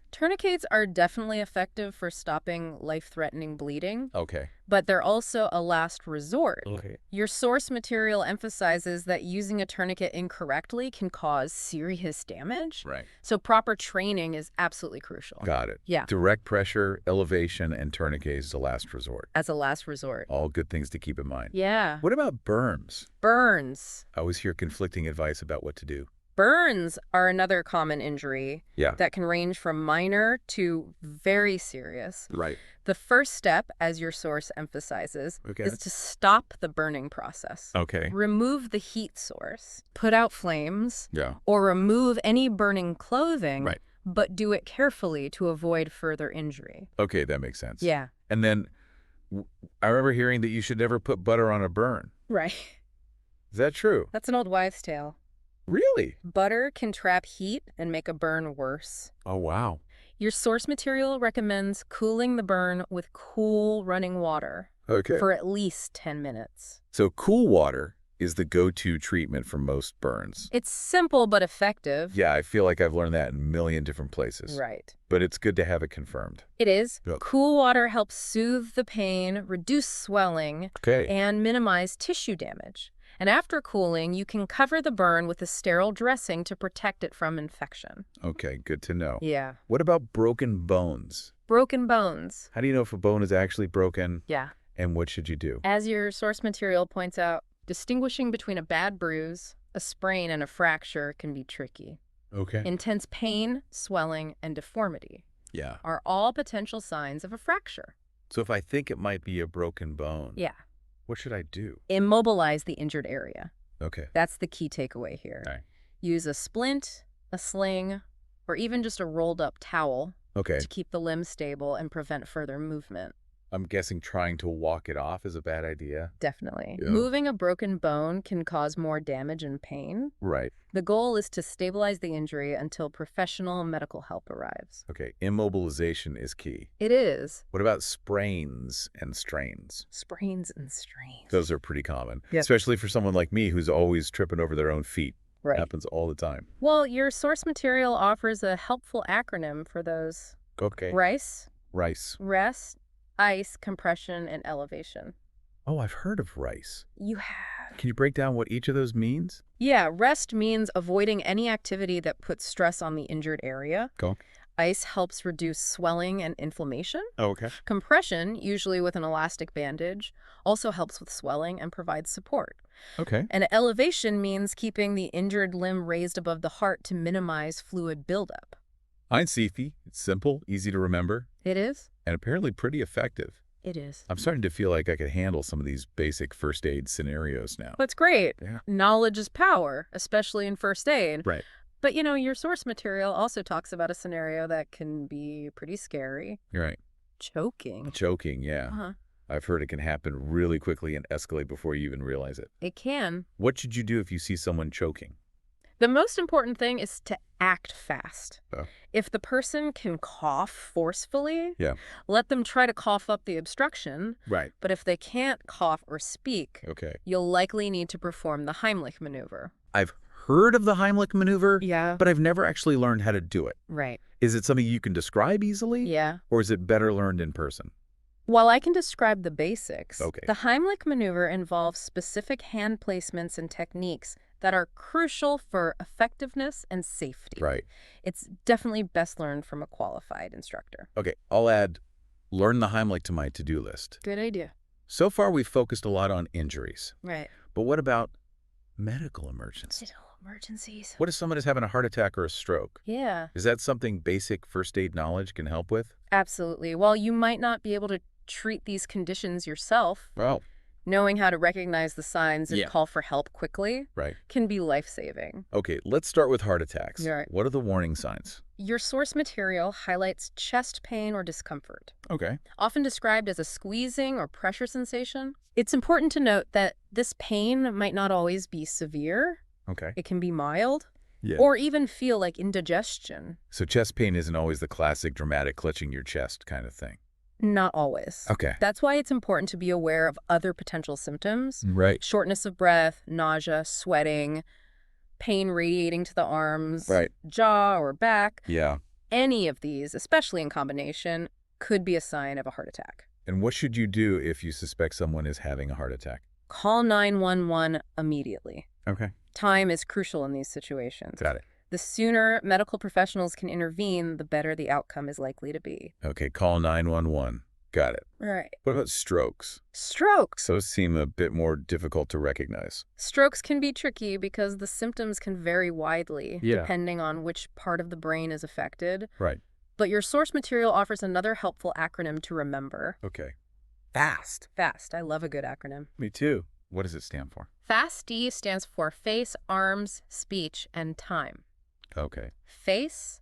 Tourniquets are definitely effective for stopping life-threatening bleeding, Okay. but they're also a last resort. Okay. Your source material emphasizes that using a tourniquet incorrectly can cause serious damage. Right. So proper training is absolutely crucial. Got it. Yeah. Direct pressure, elevation, and tourniquets is a last resort. As a last resort. All good things to keep in mind. Yeah. What about burns? Burns. I always hear conflicting advice about what to do. Burns are another common injury Yeah. that can range from minor to very serious. Right. The first step, as your source emphasizes, Okay. is to stop the burning process. Okay. Remove the heat source, put out flames, Yeah. or remove any burning clothing, Right. but do it carefully to avoid further injury. Okay, that makes sense. Yeah. And then I remember hearing that you should never put butter on a burn. Right. Is that true? That's an old wives' tale. Really? Butter can trap heat and make a burn worse. Oh, wow. Your source material recommends cooling the burn with cool running water Okay. for at least 10 minutes. So cool water is the go-to treatment for most burns. It's simple but effective. Yeah, I feel like I've learned that in a million different places. Right. But it's good to have it confirmed. It is. Yep. Cool water helps soothe the pain, reduce swelling, Okay. and minimize tissue damage. And after cooling, you can cover the burn with a sterile dressing to protect it from infection. Okay, good to know. Yeah. What about broken bones? Broken bones. How do you know if a bone is actually broken, Yeah. and what should you do? As your source material points out, distinguishing between a bad bruise, a sprain, and a fracture can be tricky. Okay. Intense pain, swelling, and deformity Yeah. are all potential signs of a fracture. So if I think it might be a broken bone, Yeah. what should I do? Immobilize the injured area. Okay. That's the key takeaway here. Okay. Use a splint, a sling, or even just a rolled up towel Okay. to keep the limb stable and prevent further movement. I'm guessing trying to walk it off is a bad idea. Definitely. Yeah. Moving a broken bone can cause more damage and pain. Right. The goal is to stabilize the injury until professional medical help arrives. Okay. Immobilization is key. It is. What about sprains and strains? Sprains and strains. Those are pretty common, Yep. especially for someone like me who's always tripping over their own feet. Right. Happens all the time. Well, your source material offers a helpful acronym for those. Okay. RICE, Rice. rest, ice, compression, and elevation. Oh, I've heard of rice. You have. Can you break down what each of those means? Yeah, rest means avoiding any activity that puts stress on the injured area. Go. Ice helps reduce swelling and inflammation. Oh, okay. Compression, usually with an elastic bandage, also helps with swelling and provides support. Okay. And elevation means keeping the injured limb raised above the heart to minimize fluid buildup. Einsiefy. It's simple, easy to remember, It is? and apparently pretty effective. It is. I'm starting to feel like I could handle some of these basic first aid scenarios now. That's great. Yeah. Knowledge is power, especially in first aid. Right. But, your source material also talks about a scenario that can be pretty scary. You're right. Choking. Choking, yeah. Uh-huh. I've heard it can happen really quickly and escalate before you even realize it. It can. What should you do if you see someone choking? The most important thing is to act fast. Oh. If the person can cough forcefully, Yeah. let them try to cough up the obstruction. Right. But if they can't cough or speak, Okay. you'll likely need to perform the Heimlich maneuver. I've heard of the Heimlich maneuver, Yeah. but I've never actually learned how to do it. Right. Is it something you can describe easily? Yeah. Or is it better learned in person? While I can describe the basics, Okay. the Heimlich maneuver involves specific hand placements and techniques that are crucial for effectiveness and safety. Right. It's definitely best learned from a qualified instructor. Okay, I'll add learn the Heimlich to my to-do list. Good idea. So far, we've focused a lot on injuries. Right. But what about medical emergencies? Emergencies. What if someone is having a heart attack or a stroke? Yeah, Is that something basic first aid knowledge can help with? absolutely. While you might not be able to treat these conditions yourself, Well, knowing how to recognize the signs and Yeah. call for help quickly right. can be life-saving. Okay, let's start with heart attacks. Yeah. What are the warning signs? Your source material highlights chest pain or discomfort, Okay. often described as a squeezing or pressure sensation. It's important to note that this pain might not always be severe. Okay. It can be mild Yeah. or even feel like indigestion. So chest pain isn't always the classic dramatic clutching your chest kind of thing. Not always. Okay. That's why it's important to be aware of other potential symptoms. Right. Shortness of breath, nausea, sweating, pain radiating to the arms, Right. jaw, or back. Yeah. Any of these, especially in combination, could be a sign of a heart attack. And what should you do if you suspect someone is having a heart attack? Call 911 immediately. Okay. Time is crucial in these situations. Got it. The sooner medical professionals can intervene, the better the outcome is likely to be. Okay, call 911. Got it. Right. What about strokes? Strokes. Those seem a bit more difficult to recognize. Strokes can be tricky because the symptoms can vary widely Yeah. depending on which part of the brain is affected. Right. But your source material offers another helpful acronym to remember. Okay. FAST. FAST. I love a good acronym. Me too. What does it stand for? FAST-D stands for face, arms, speech, and time. Okay. Face,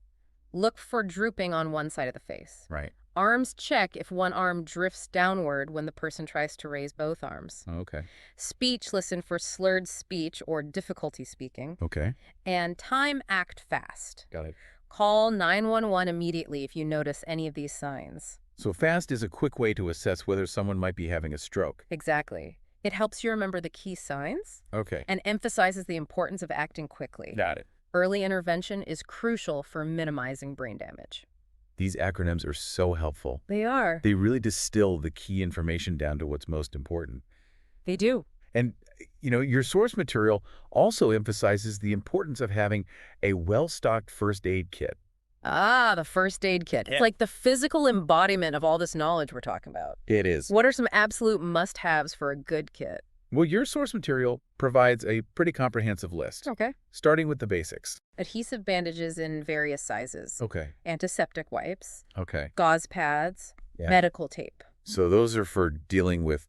look for drooping on one side of the face. Right. Arms, check if one arm drifts downward when the person tries to raise both arms. Okay. Speech, listen for slurred speech or difficulty speaking. Okay. And time, act fast. Got it. Call 911 immediately if you notice any of these signs. So FAST is a quick way to assess whether someone might be having a stroke. Exactly. It helps you remember the key signs Okay. and emphasizes the importance of acting quickly. Got it. Early intervention is crucial for minimizing brain damage. These acronyms are so helpful. They are. They really distill the key information down to what's most important. They do. And, your source material also emphasizes the importance of having a well-stocked first aid kit. Ah, the first aid kit. It's like the physical embodiment of all this knowledge we're talking about. It is. What are some absolute must-haves for a good kit? Well, your source material provides a pretty comprehensive list, Okay. starting with the basics. Adhesive bandages in various sizes. Okay. Antiseptic wipes. Okay. Gauze pads. Yeah. Medical tape. So those are for dealing with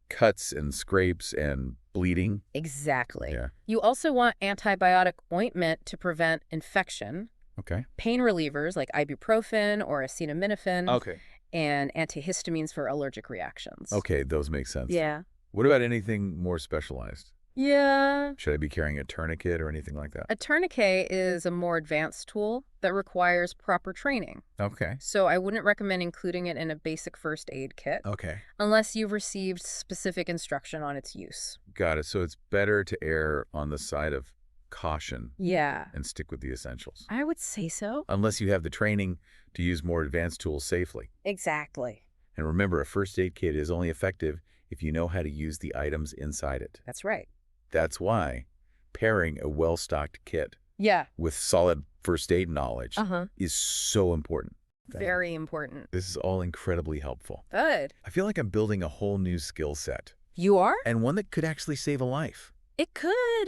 cuts and scrapes and bleeding. Exactly. Yeah. You also want antibiotic ointment to prevent infection. Okay. pain relievers like ibuprofen or acetaminophen, Okay. and antihistamines for allergic reactions. Okay, those make sense. Yeah. What about anything more specialized? Yeah. Should I be carrying a tourniquet or anything like that? A tourniquet is a more advanced tool that requires proper training. Okay. So I wouldn't recommend including it in a basic first aid kit Okay. unless you've received specific instruction on its use. Got it. So it's better to err on the side of caution Yeah. and stick with the essentials. I would say so. Unless you have the training to use more advanced tools safely. Exactly. And remember, a first aid kit is only effective if you know how to use the items inside it. That's right. That's why pairing a well-stocked kit Yeah. with solid first aid knowledge Uh-huh. is so important. Very important. This is all incredibly helpful. Good. I feel like I'm building a whole new skill set, You are? and one that could actually save a life. It could.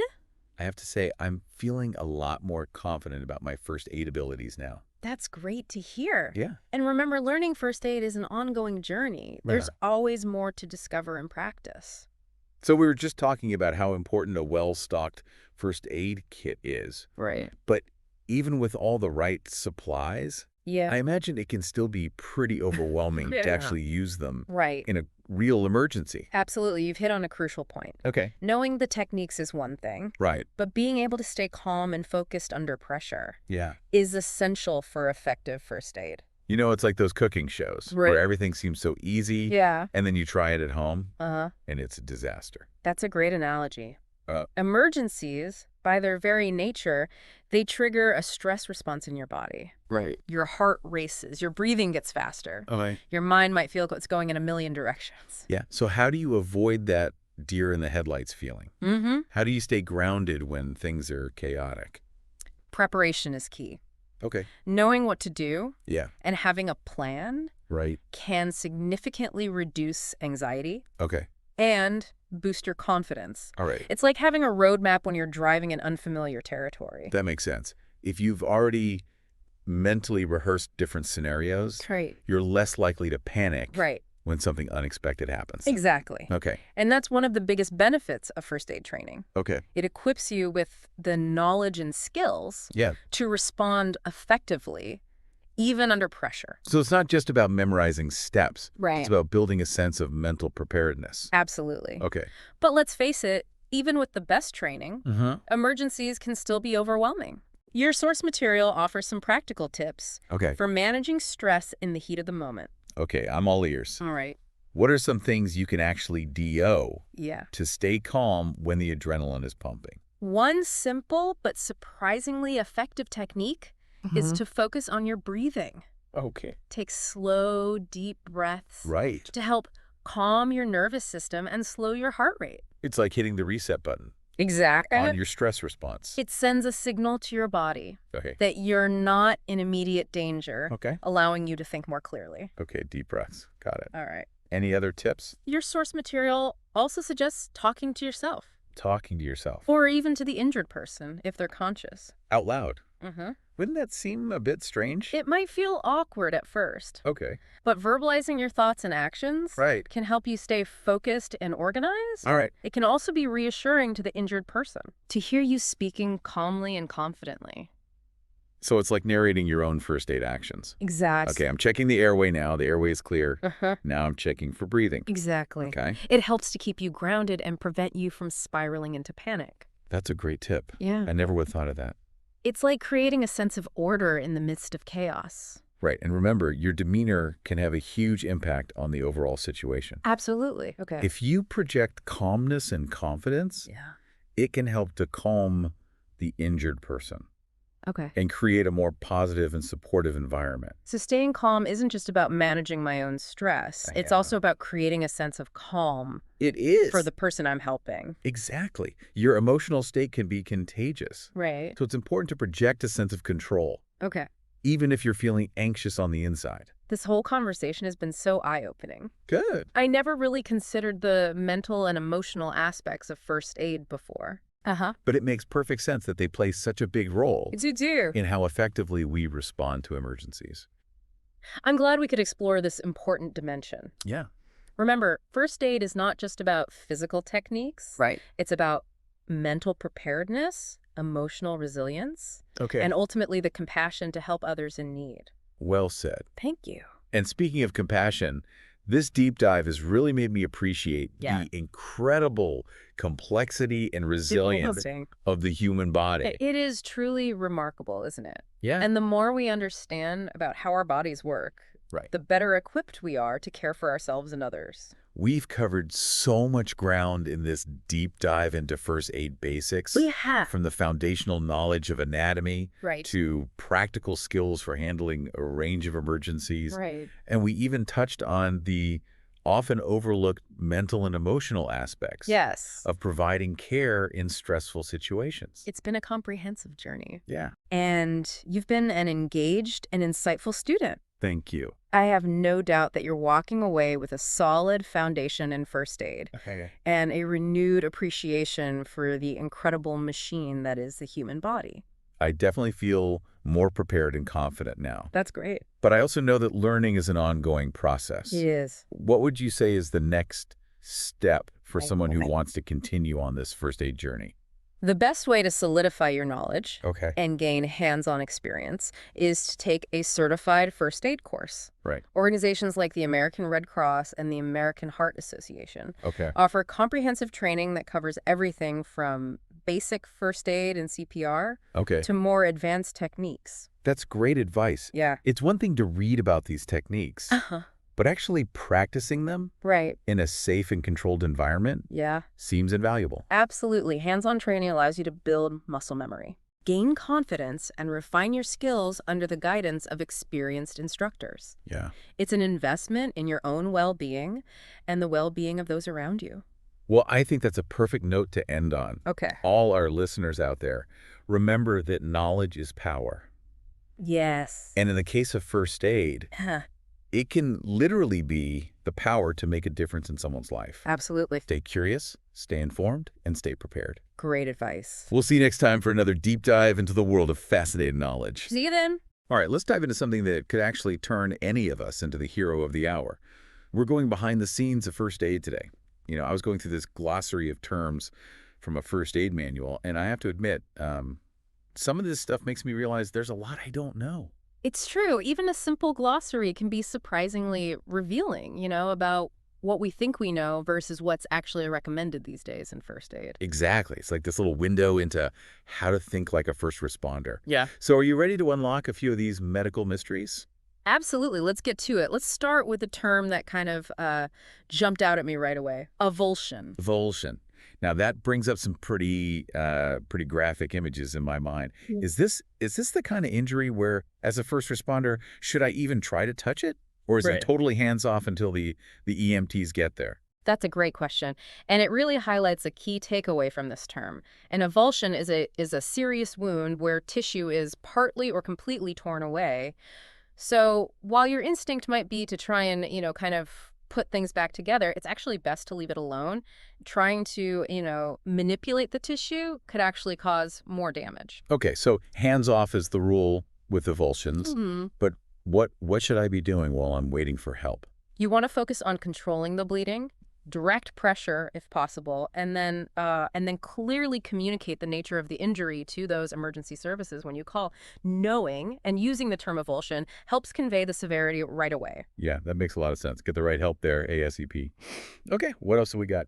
I have to say, I'm feeling a lot more confident about my first aid abilities now. That's great to hear. Yeah. And remember, learning first aid is an ongoing journey. There's always more to discover and practice. So we were just talking about how important a well-stocked first aid kit is. Right. But even with all the right supplies, Yeah. I imagine it can still be pretty overwhelming to Yeah. actually use them Right. in a real emergency. Absolutely. You've hit on a crucial point. Okay. Knowing the techniques is one thing, Right. but being able to stay calm and focused under pressure Yeah. is essential for effective first aid. You know, it's like those cooking shows Right. where everything seems so easy, Yeah. and then you try it at home, Uh-huh. and it's a disaster. That's a great analogy. Uh. Emergencies, by their very nature, they trigger a stress response in your body. Right. Your heart races, your breathing gets faster. Okay. Your mind might feel it's going in a million directions. Yeah. So how do you avoid that deer in the headlights feeling? Mm-hmm. How do you stay grounded when things are chaotic? Preparation is key. Okay. Knowing what to do Yeah. and having a plan Right. can significantly reduce anxiety Okay. and boost your confidence. All right. It's like having a roadmap when you're driving in unfamiliar territory. That makes sense. If you've already mentally rehearsed different scenarios, Right. you're less likely to panic Right. when something unexpected happens. Exactly. Okay. And that's one of the biggest benefits of first aid training. Okay. It equips you with the knowledge and skills Yeah. to respond effectively, even under pressure. So it's not just about memorizing steps. Right. It's about building a sense of mental preparedness. Absolutely. Okay. But let's face it, even with the best training, Uh-huh. emergencies can still be overwhelming. Your source material offers some practical tips Okay. for managing stress in the heat of the moment. Okay. I'm all ears. All right. What are some things you can actually DO Yeah. to stay calm when the adrenaline is pumping? One simple but surprisingly effective technique is to focus on your breathing. Okay. Take slow, deep breaths Right. to help calm your nervous system and slow your heart rate. It's like hitting the reset button Exactly. on your stress response. It sends a signal to your body Okay. that you're not in immediate danger, Okay. allowing you to think more clearly. Okay. Deep breaths. Got it. All right. Any other tips? Your source material also suggests talking to yourself Talking to yourself. or even to the injured person if they're conscious. Out loud. Mm-hmm. Wouldn't that seem a bit strange? It might feel awkward at first, Okay. but verbalizing your thoughts and actions Right. can help you stay focused and organized. All right. It can also be reassuring to the injured person to hear you speaking calmly and confidently. So it's like narrating your own first aid actions. Exactly. Okay, I'm checking the airway now. The airway is clear. Uh-huh. Now I'm checking for breathing. Exactly. Okay. It helps to keep you grounded and prevent you from spiraling into panic. That's a great tip. Yeah. I never would have thought of that. It's like creating a sense of order in the midst of chaos. Right. And remember, your demeanor can have a huge impact on the overall situation. Absolutely. Okay. If you project calmness and confidence, Yeah. it can help to calm the injured person Okay. and create a more positive and supportive environment. So staying calm isn't just about managing my own stress. It's Yeah. also about creating a sense of calm It is. for the person I'm helping. Exactly. Your emotional state can be contagious. Right. So it's important to project a sense of control, Okay. even if you're feeling anxious on the inside. This whole conversation has been so eye-opening. Good. I never really considered the mental and emotional aspects of first aid before. Uh-huh. But it makes perfect sense that they play such a big role You do. in how effectively we respond to emergencies. I'm glad we could explore this important dimension. Yeah. Remember, first aid is not just about physical techniques. Right. It's about mental preparedness emotional resilience, Okay. and ultimately the compassion to help others in need. Well said. Thank you. And speaking of compassion, this deep dive has really made me appreciate Yeah. the incredible complexity and resilience Interesting. of the human body. It is truly remarkable, isn't it? Yeah. And the more we understand about how our bodies work, Right. the better equipped we are to care for ourselves and others. We've covered so much ground in this deep dive into first aid basics, We have. from the foundational knowledge of anatomy Right. to practical skills for handling a range of emergencies. Right. And we even touched on the often overlooked mental and emotional aspects Yes. of providing care in stressful situations. It's been a comprehensive journey. Yeah. And you've been an engaged and insightful student. Thank you. I have no doubt that you're walking away with a solid foundation in first aid Okay. and a renewed appreciation for the incredible machine that is the human body. I definitely feel more prepared and confident now. That's great. But I also know that learning is an ongoing process. It is. What would you say is the next step for Right. someone who wants to continue on this first aid journey? The best way to solidify your knowledge Okay. and gain hands-on experience is to take a certified first aid course. Right. Organizations like the American Red Cross and the American Heart Association Okay. offer comprehensive training that covers everything from basic first aid and CPR Okay. to more advanced techniques. That's great advice. Yeah. It's one thing to read about these techniques, Uh-huh. but actually practicing them Right. in a safe and controlled environment Yeah. seems invaluable. Absolutely. Hands-on training allows you to build muscle memory, gain confidence, and refine your skills under the guidance of experienced instructors. Yeah. It's an investment in your own well-being and the well-being of those around you. Well, I think that's a perfect note to end on. Okay. All our listeners out there, remember that knowledge is power. Yes. And in the case of first aid, Huh. it can literally be the power to make a difference in someone's life. Absolutely. Stay curious, stay informed, and stay prepared. Great advice. We'll see you next time for another deep dive into the world of fascinating knowledge. See you then. All right, let's dive into something that could actually turn any of us into the hero of the hour. We're going behind the scenes of first aid today. You know, I was going through this glossary of terms from a first aid manual, and I have to admit, some of this stuff makes me realize there's a lot I don't know. It's true. Even a simple glossary can be surprisingly revealing, about what we think we know versus what's actually recommended these days in first aid. Exactly. It's like this little window into how to think like a first responder. Yeah. So are you ready to unlock a few of these medical mysteries? Absolutely. Let's get to it. Let's start with a term that kind of jumped out at me right away. Avulsion. Avulsion. Now that brings up some pretty graphic images in my mind. Mm. Is this the kind of injury where, as a first responder, should I even try to touch it? Or is Right. it totally hands-off until the EMTs get there? That's a great question. And it really highlights a key takeaway from this term. An avulsion is a serious wound where tissue is partly or completely torn away. So while your instinct might be to try and, kind of put things back together, it's actually best to leave it alone. Trying to, manipulate the tissue could actually cause more damage. Okay, so hands-off is the rule with avulsions. Mm-hmm. But what should I be doing while I'm waiting for help? You want to focus on controlling the bleeding, direct pressure if possible, and then clearly communicate the nature of the injury to those emergency services when you call. Knowing and using the term avulsion helps convey the severity right away. Yeah, that makes a lot of sense. Get the right help there, ASAP. Okay, what else do we got?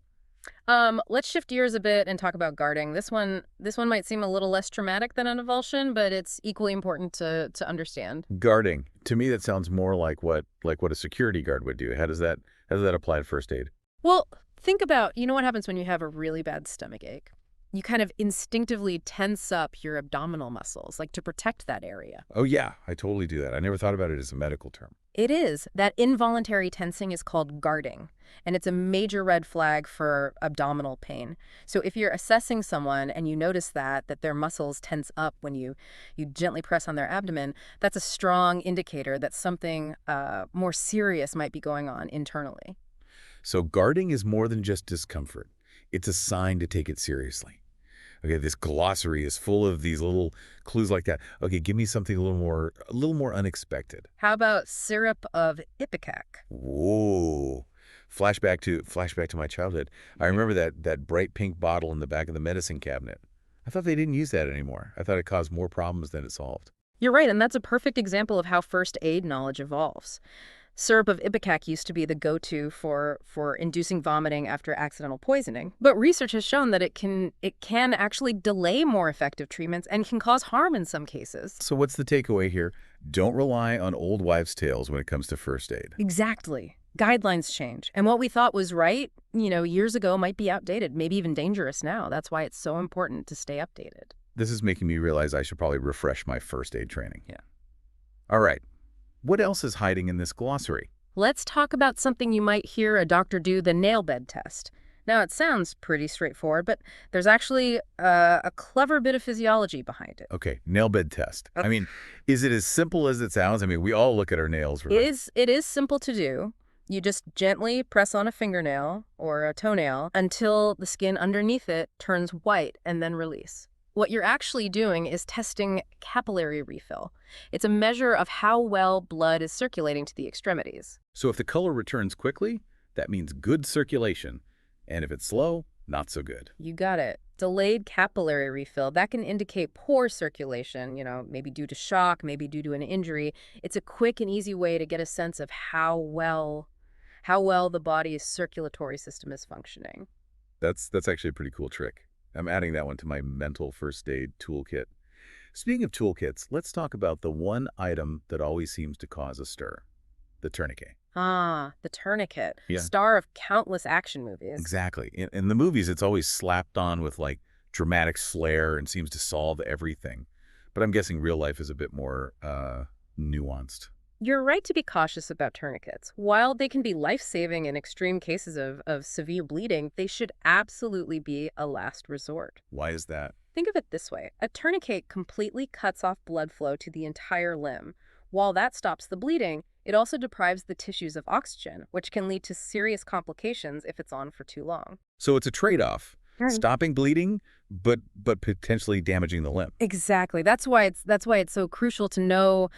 Let's shift gears a bit and talk about guarding. This one might seem a little less traumatic than an avulsion, but it's equally important to understand. Guarding. To me, that sounds more like what a security guard would do. How does that apply to first aid? Well, think about, what happens when you have a really bad stomach ache? You kind of instinctively tense up your abdominal muscles, like to protect that area. Oh yeah, I totally do that. I never thought about it as a medical term. It is. That involuntary tensing is called guarding, and it's a major red flag for abdominal pain. So if you're assessing someone and you notice that their muscles tense up when you gently press on their abdomen, that's a strong indicator that something more serious might be going on internally. So guarding is more than just discomfort. It's a sign to take it seriously. Okay, this glossary is full of these little clues like that. Okay, give me something a little more unexpected. How about syrup of ipecac? Whoa. Flashback to my childhood. I remember that bright pink bottle in the back of the medicine cabinet. I thought they didn't use that anymore. I thought it caused more problems than it solved. You're right, and that's a perfect example of how first aid knowledge evolves. Syrup of Ipecac used to be the go-to for inducing vomiting after accidental poisoning, but research has shown that it can actually delay more effective treatments and can cause harm in some cases. So what's the takeaway here? Don't rely on old wives' tales when it comes to first aid. Exactly. Guidelines change, and what we thought was right, years ago might be outdated, maybe even dangerous now. That's why it's so important to stay updated. This is making me realize I should probably refresh my first aid training. Yeah. All right. What else is hiding in this glossary? Let's talk about something you might hear a doctor do, the nail bed test. Now, it sounds pretty straightforward, but there's actually a clever bit of physiology behind it. Okay, nail bed test. I mean, is it as simple as it sounds? I mean, we all look at our nails. It is simple to do. You just gently press on a fingernail or a toenail until the skin underneath it turns white and then release. What you're actually doing is testing capillary refill. It's a measure of how well blood is circulating to the extremities. So if the color returns quickly, that means good circulation. And if it's slow, not so good. You got it. Delayed capillary refill, that can indicate poor circulation, maybe due to shock, maybe due to an injury. It's a quick and easy way to get a sense of how well the body's circulatory system is functioning. That's actually a pretty cool trick. I'm adding that one to my mental first aid toolkit. Speaking of toolkits, let's talk about the one item that always seems to cause a stir, the tourniquet. Ah, the tourniquet, Yeah. star of countless action movies. Exactly. In the movies, it's always slapped on with dramatic flair and seems to solve everything. But I'm guessing real life is a bit more nuanced. You're right to be cautious about tourniquets. While they can be life-saving in extreme cases of severe bleeding, they should absolutely be a last resort. Why is that? Think of it this way. A tourniquet completely cuts off blood flow to the entire limb. While that stops the bleeding, it also deprives the tissues of oxygen, which can lead to serious complications if it's on for too long. So it's a trade-off. Right. Stopping bleeding, but potentially damaging the limb. Exactly. That's why it's so crucial to know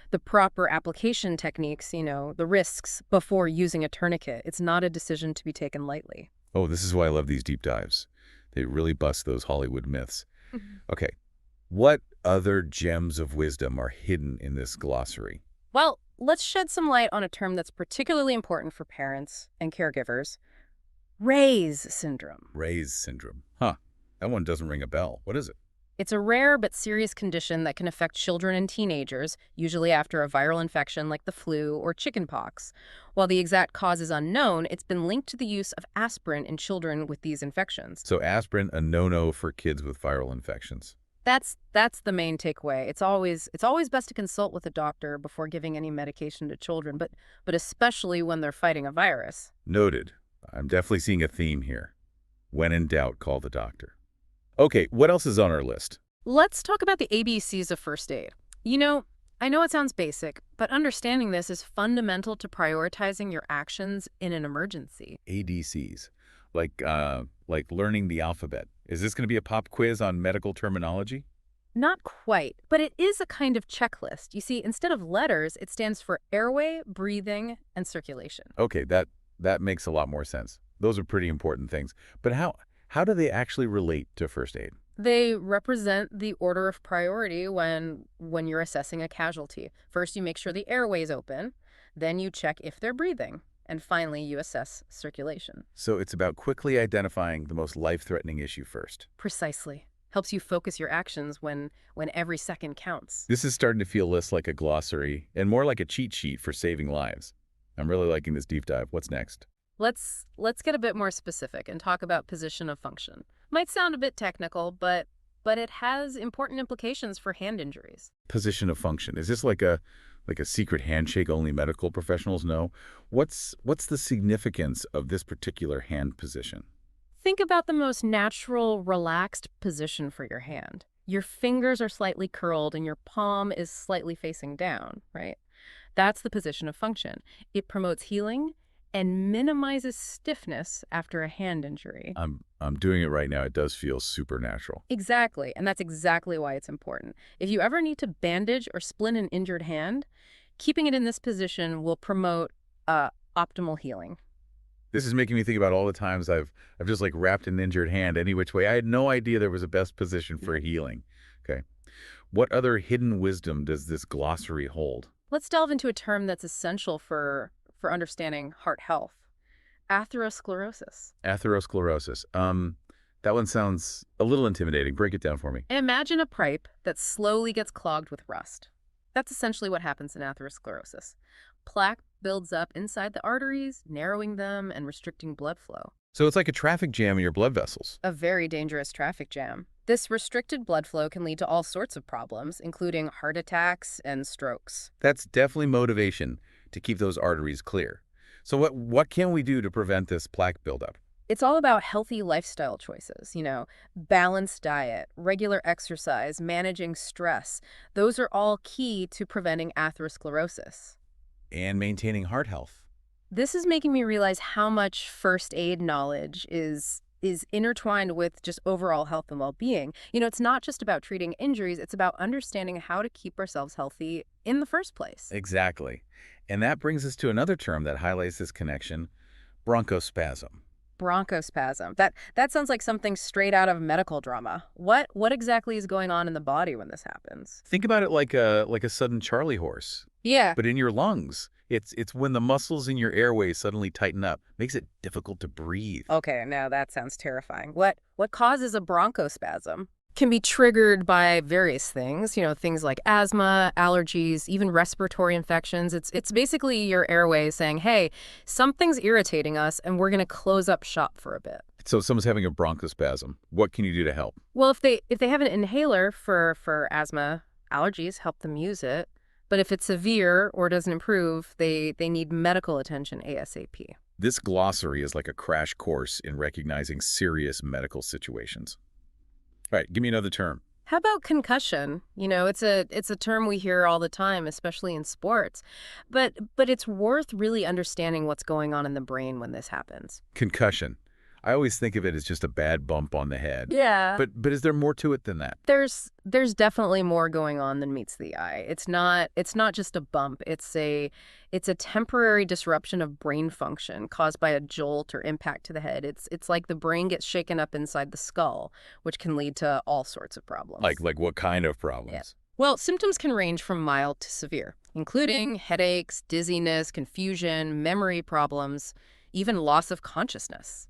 the proper application techniques, the risks before using a tourniquet. It's not a decision to be taken lightly. Oh, this is why I love these deep dives. They really bust those Hollywood myths. Okay, what other gems of wisdom are hidden in this glossary? Well, let's shed some light on a term that's particularly important for parents and caregivers. Reye's syndrome. Reye's syndrome. Huh, that one doesn't ring a bell. What is it? It's a rare but serious condition that can affect children and teenagers, usually after a viral infection like the flu or chickenpox. While the exact cause is unknown, it's been linked to the use of aspirin in children with these infections. So aspirin, a no-no for kids with viral infections. That's the main takeaway. It's always best to consult with a doctor before giving any medication to children, but especially when they're fighting a virus. Noted. I'm definitely seeing a theme here. When in doubt, call the doctor. Okay, what else is on our list? Let's talk about the ABCs of first aid. I know it sounds basic, but understanding this is fundamental to prioritizing your actions in an emergency. ADCs, like learning the alphabet. Is this going to be a pop quiz on medical terminology? Not quite, but it is a kind of checklist. You see, instead of letters, it stands for airway, breathing, and circulation. Okay, that makes a lot more sense. Those are pretty important things. But how do they actually relate to first aid? They represent the order of priority when you're assessing a casualty. First, you make sure the airway is open. Then you check if they're breathing. And finally, you assess circulation. So it's about quickly identifying the most life-threatening issue first. Precisely. Helps you focus your actions when every second counts. This is starting to feel less like a glossary and more like a cheat sheet for saving lives. I'm really liking this deep dive. What's next? Let's get a bit more specific and talk about position of function. Might sound a bit technical, but it has important implications for hand injuries. Position of function. Is this like a secret handshake only medical professionals know? What's the significance of this particular hand position? Think about the most natural, relaxed position for your hand. Your fingers are slightly curled and your palm is slightly facing down, right? That's the position of function. It promotes healing and minimizes stiffness after a hand injury. I'm doing it right now. It does feel supernatural. Exactly, and that's exactly why it's important. If you ever need to bandage or splint an injured hand, keeping it in this position will promote optimal healing. This is making me think about all the times I've just like wrapped an injured hand any which way. I had no idea there was a best position for healing. Okay. What other hidden wisdom does this glossary hold? Let's delve into a term that's essential for understanding heart health. Atherosclerosis. Atherosclerosis. That one sounds a little intimidating. Break it down for me. Imagine a pipe that slowly gets clogged with rust. That's essentially what happens in atherosclerosis. Plaque builds up inside the arteries, narrowing them and restricting blood flow. So it's like a traffic jam in your blood vessels. A very dangerous traffic jam. This restricted blood flow can lead to all sorts of problems, including heart attacks and strokes. That's definitely motivation to keep those arteries clear. So what can we do to prevent this plaque buildup? It's all about healthy lifestyle choices, balanced diet, regular exercise, managing stress. Those are all key to preventing atherosclerosis. And maintaining heart health. This is making me realize how much first aid knowledge is intertwined with just overall health and well-being. It's not just about treating injuries, it's about understanding how to keep ourselves healthy in the first place. Exactly. And that brings us to another term that highlights this connection, bronchospasm. Bronchospasm. That sounds like something straight out of medical drama. What exactly is going on in the body when this happens? Think about it like a sudden Charlie horse, Yeah. but in your lungs. It's when the muscles in your airways suddenly tighten up, makes it difficult to breathe. Okay, now that sounds terrifying. What causes a bronchospasm? Can be triggered by various things, things like asthma, allergies, even respiratory infections. It's basically your airways saying, hey, something's irritating us and we're going to close up shop for a bit. So if someone's having a bronchospasm, what can you do to help? Well, if they have an inhaler for asthma, allergies, help them use it. But if it's severe or doesn't improve, they need medical attention ASAP. This glossary is like a crash course in recognizing serious medical situations. All right, give me another term. How about concussion? It's a term we hear all the time, especially in sports. But it's worth really understanding what's going on in the brain when this happens. Concussion. I always think of it as just a bad bump on the head. Yeah. But is there more to it than that? There's definitely more going on than meets the eye. It's not just a bump. It's a temporary disruption of brain function caused by a jolt or impact to the head. It's like the brain gets shaken up inside the skull, which can lead to all sorts of problems. Like what kind of problems? Yeah. Well, symptoms can range from mild to severe, including headaches, dizziness, confusion, memory problems, even loss of consciousness.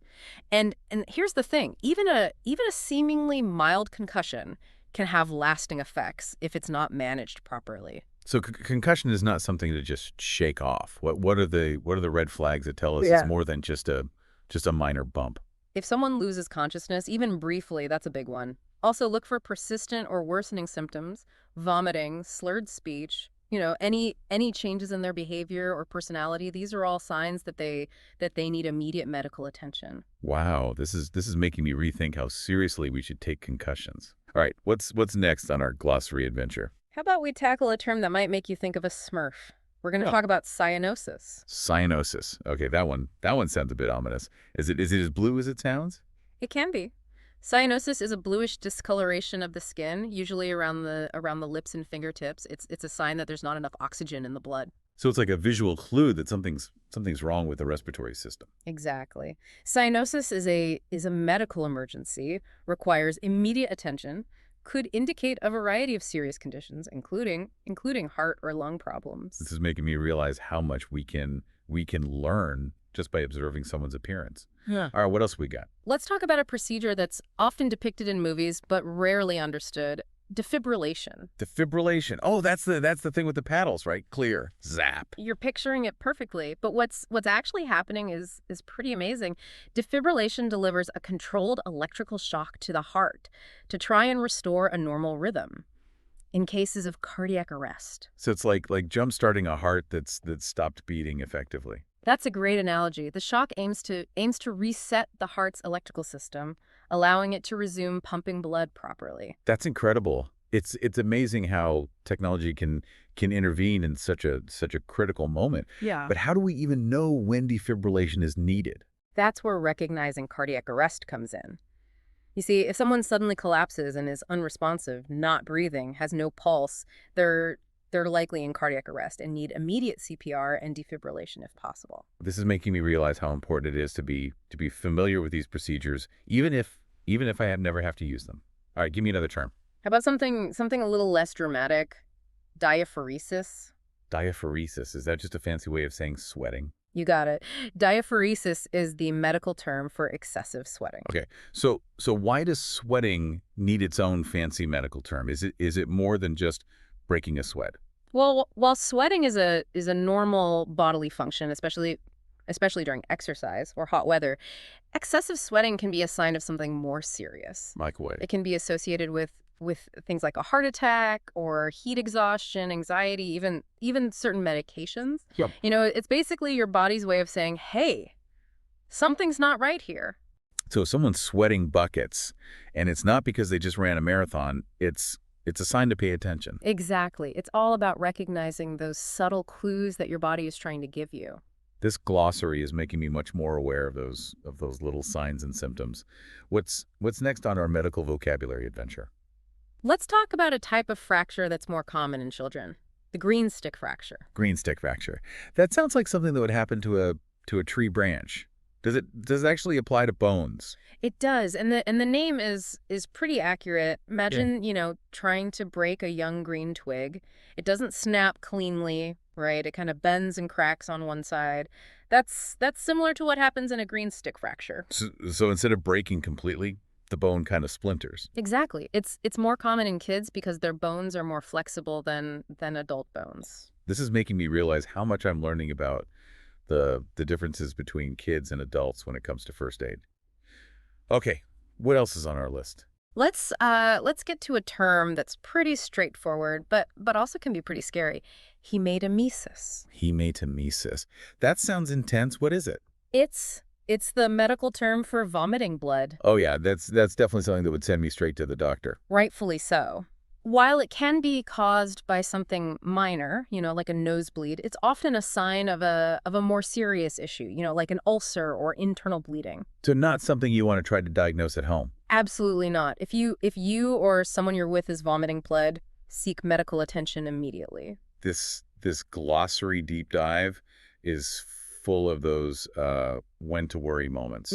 And here's the thing, even a seemingly mild concussion can have lasting effects if it's not managed properly. So concussion is not something to just shake off. What are the red flags that tell us it's more than just a minor bump? If someone loses consciousness, even briefly, that's a big one. Also, look for persistent or worsening symptoms, vomiting, slurred speech, any changes in their behavior or personality. These are all signs that they need immediate medical attention. Wow, this is making me rethink how seriously we should take concussions. All right, what's next on our glossary adventure? How about we tackle a term that might make you think of a Smurf? We're going to talk about cyanosis. Cyanosis. Okay, that one sounds a bit ominous. Is it as blue as it sounds? It can be. Cyanosis is a bluish discoloration of the skin, usually around the lips and fingertips. It's a sign that there's not enough oxygen in the blood. So it's like a visual clue that something's wrong with the respiratory system. Exactly. Cyanosis is a medical emergency, requires immediate attention, could indicate a variety of serious conditions, including heart or lung problems. This is making me realize how much we can learn just by observing someone's appearance. Yeah. All right, what else we got? Let's talk about a procedure that's often depicted in movies but rarely understood. Defibrillation. Defibrillation. Oh, that's the thing with the paddles, right? Clear. Zap. You're picturing it perfectly, but what's actually happening is pretty amazing. Defibrillation delivers a controlled electrical shock to the heart to try and restore a normal rhythm in cases of cardiac arrest. So it's like jump-starting a heart that's stopped beating effectively. That's a great analogy. The shock aims to reset the heart's electrical system, allowing it to resume pumping blood properly. That's incredible. It's amazing how technology can intervene in such a critical moment. Yeah. But how do we even know when defibrillation is needed? That's where recognizing cardiac arrest comes in. You see, if someone suddenly collapses and is unresponsive, not breathing, has no pulse, they're they're likely in cardiac arrest and need immediate CPR and defibrillation if possible. This is making me realize how important it is to be familiar with these procedures, even if I have never have to use them. All right, give me another term. How about something a little less dramatic? Diaphoresis. Diaphoresis, is that just a fancy way of saying sweating? You got it. Diaphoresis is the medical term for excessive sweating. Okay, so why does sweating need its own fancy medical term? Is it more than just breaking a sweat? Well, while sweating is a normal bodily function, especially during exercise or hot weather, excessive sweating can be a sign of something more serious. Like what? It can be associated with things like a heart attack or heat exhaustion, anxiety, even certain medications. Yep. It's basically your body's way of saying, hey, something's not right here. So if someone's sweating buckets, and it's not because they just ran a marathon, it's a sign to pay attention. Exactly. It's all about recognizing those subtle clues that your body is trying to give you. This glossary is making me much more aware of those little signs and symptoms. What's next on our medical vocabulary adventure? Let's talk about a type of fracture that's more common in children, the green stick fracture. Green stick fracture. That sounds like something that would happen to a tree branch. Does it actually apply to bones? It does, and the name is pretty accurate. Imagine, trying to break a young green twig. It doesn't snap cleanly, right? It kind of bends and cracks on one side. That's similar to what happens in a green stick fracture. So instead of breaking completely, the bone kind of splinters. Exactly. It's more common in kids because their bones are more flexible than adult bones. This is making me realize how much I'm learning about the differences between kids and adults when it comes to first aid. Okay, what else is on our list? Let's get to a term that's pretty straightforward, but also can be pretty scary. Hematemesis. Hematemesis. That sounds intense. What is it? It's the medical term for vomiting blood. Oh yeah, that's definitely something that would send me straight to the doctor. Rightfully so. While it can be caused by something minor, like a nosebleed, it's often a sign of a more serious issue, like an ulcer or internal bleeding. So not something you want to try to diagnose at home. Absolutely not. If you or someone you're with is vomiting blood, seek medical attention immediately. This glossary deep dive is full of those when to worry moments.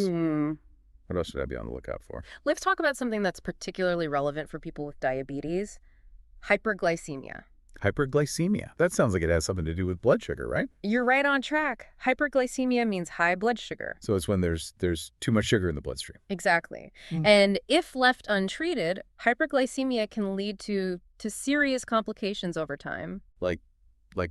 What else should I be on the lookout for? Let's talk about something that's particularly relevant for people with diabetes: hyperglycemia. Hyperglycemia. That sounds like it has something to do with blood sugar, right? You're right on track. Hyperglycemia means high blood sugar. So it's when there's too much sugar in the bloodstream. Exactly. And if left untreated, hyperglycemia can lead to serious complications over time. Like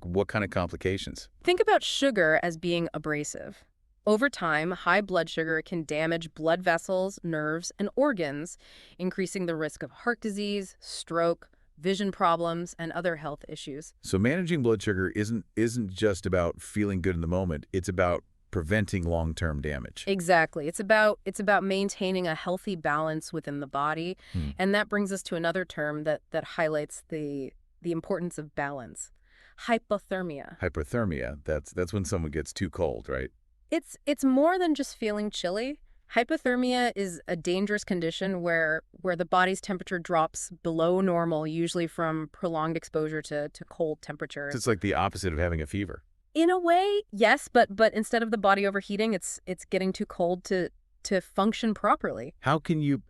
what kind of complications? Think about sugar as being abrasive. Over time, high blood sugar can damage blood vessels, nerves, and organs, increasing the risk of heart disease, stroke, vision problems, and other health issues. So managing blood sugar isn't just about feeling good in the moment. It's about preventing long-term damage. Exactly. It's about maintaining a healthy balance within the body. And that brings us to another term that highlights the importance of balance: hypothermia. Hypothermia, that's when someone gets too cold, right? It's more than just feeling chilly. Hypothermia is a dangerous condition where the body's temperature drops below normal, usually from prolonged exposure to cold temperatures. It's like the opposite of having a fever. In a way, yes, but instead of the body overheating, it's getting too cold to function properly. How can you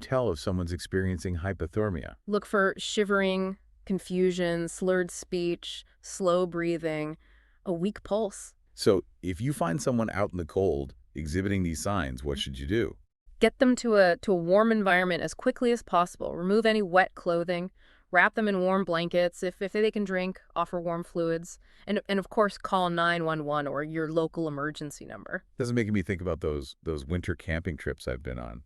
tell if someone's experiencing hypothermia? Look for shivering, confusion, slurred speech, slow breathing, a weak pulse. So if you find someone out in the cold exhibiting these signs, what should you do? Get them to a warm environment as quickly as possible. Remove any wet clothing. Wrap them in warm blankets. If they can drink, offer warm fluids. And of course, call 911 or your local emergency number. This is making me think about those winter camping trips I've been on.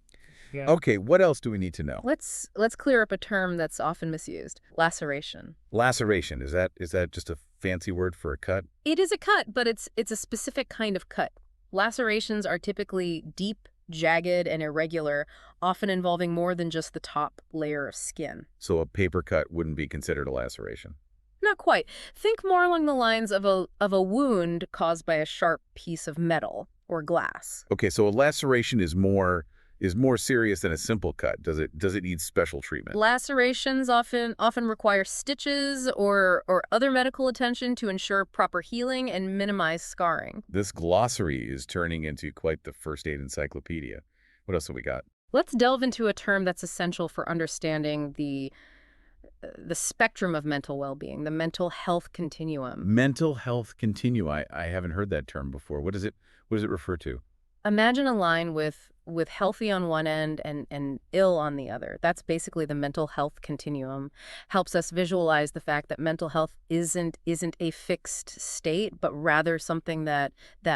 Yeah. Okay, what else do we need to know? Let's clear up a term that's often misused: laceration. Laceration, is that just a fancy word for a cut? It is a cut, but it's a specific kind of cut. Lacerations are typically deep, jagged, and irregular, often involving more than just the top layer of skin. So a paper cut wouldn't be considered a laceration? Not quite. Think more along the lines of a wound caused by a sharp piece of metal or glass. Okay, so a laceration is more is more serious than a simple cut? Does it need special treatment? Lacerations often require stitches or other medical attention to ensure proper healing and minimize scarring. This glossary is turning into quite the first aid encyclopedia. What else have we got? Let's delve into a term that's essential for understanding the spectrum of mental well-being, the mental health continuum. Mental health continuum. I haven't heard that term before. What does it refer to? Imagine a line with healthy on one end and ill on the other. That's basically the mental health continuum. Helps us visualize the fact that mental health isn't a fixed state, but rather something that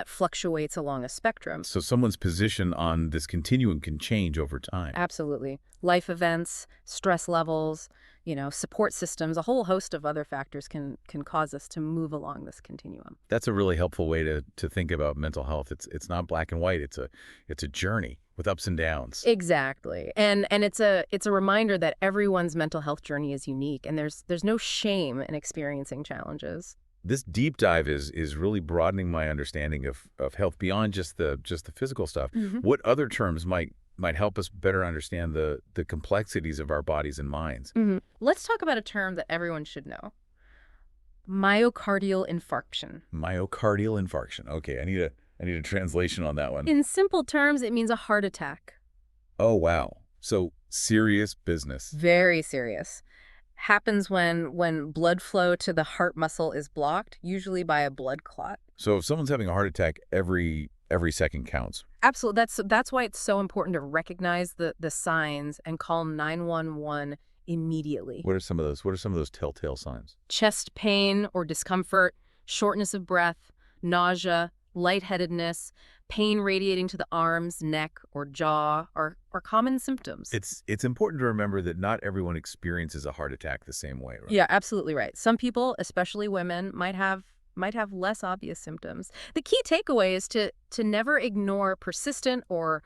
fluctuates along a spectrum. So someone's position on this continuum can change over time. Absolutely. Life events, stress levels, support systems, a whole host of other factors can cause us to move along this continuum. That's a really helpful way to think about mental health. It's not black and white. It's a journey with ups and downs. Exactly. And it's a reminder that everyone's mental health journey is unique, and there's no shame in experiencing challenges. This deep dive is really broadening my understanding of health beyond just the physical stuff. Mm-hmm. What other terms might help us better understand the complexities of our bodies and minds? Mm-hmm. Let's talk about a term that everyone should know. Myocardial infarction. Myocardial infarction. Okay, I need a translation on that one. In simple terms, it means a heart attack. Oh, wow. So serious business. Very serious. Happens when blood flow to the heart muscle is blocked, usually by a blood clot. So if someone's having a heart attack, every second counts. Absolutely. That's why it's so important to recognize the signs and call 911 immediately. What are some of those telltale signs? Chest pain or discomfort, shortness of breath, nausea, lightheadedness, pain radiating to the arms, neck, or jaw are common symptoms. It's important to remember that not everyone experiences a heart attack the same way, right? Yeah, absolutely right. Some people, especially women, might have less obvious symptoms. The key takeaway is to never ignore persistent or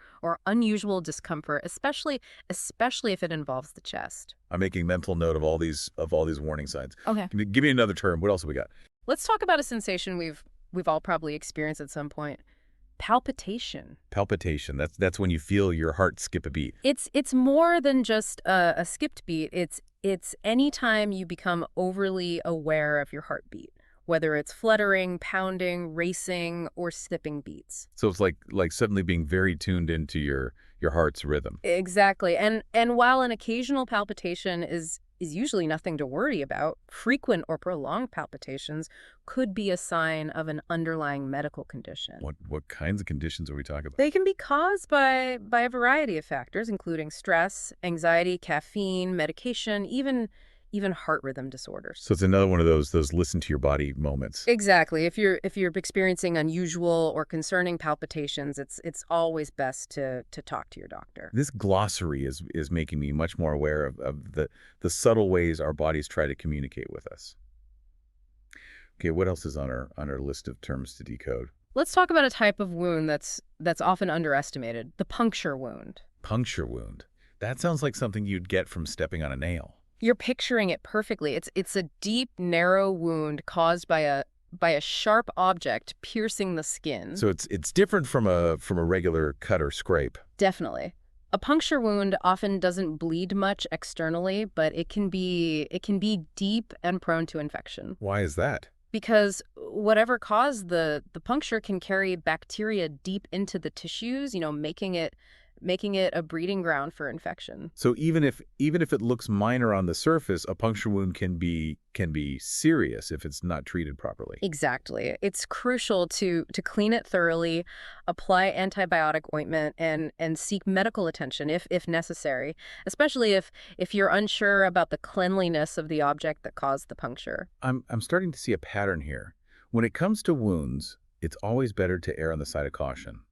unusual discomfort, especially if it involves the chest. I'm making mental note of all these warning signs. Okay. Give me another term. What else have we got? Let's talk about a sensation we've all probably experienced at some point. Palpitation. Palpitation. That's when you feel your heart skip a beat. It's more than just a skipped beat. It's any time you become overly aware of your heartbeat, whether it's fluttering, pounding, racing, or skipping beats. So it's like suddenly being very tuned into your heart's rhythm. Exactly. And while an occasional palpitation is usually nothing to worry about, frequent or prolonged palpitations could be a sign of an underlying medical condition. What kinds of conditions are we talking about? They can be caused by a variety of factors, including stress, anxiety, caffeine, medication, even heart rhythm disorders. So it's another one of those listen to your body moments. Exactly. If you're experiencing unusual or concerning palpitations, it's always best to talk to your doctor. This glossary is making me much more aware of the subtle ways our bodies try to communicate with us. Okay, what else is on our list of terms to decode? Let's talk about a type of wound that's often underestimated, the puncture wound. Puncture wound. That sounds like something you'd get from stepping on a nail. You're picturing it perfectly. It's a deep, narrow wound caused by a sharp object piercing the skin. So it's different from a regular cut or scrape. Definitely. A puncture wound often doesn't bleed much externally, but it can be deep and prone to infection. Why is that? Because whatever caused the puncture can carry bacteria deep into the tissues, making it a breeding ground for infection. So even if it looks minor on the surface, a puncture wound can be serious if it's not treated properly. Exactly. It's crucial to clean it thoroughly, apply antibiotic ointment, and seek medical attention if necessary, especially if you're unsure about the cleanliness of the object that caused the puncture. I'm starting to see a pattern here. When it comes to wounds, it's always better to err on the side of caution.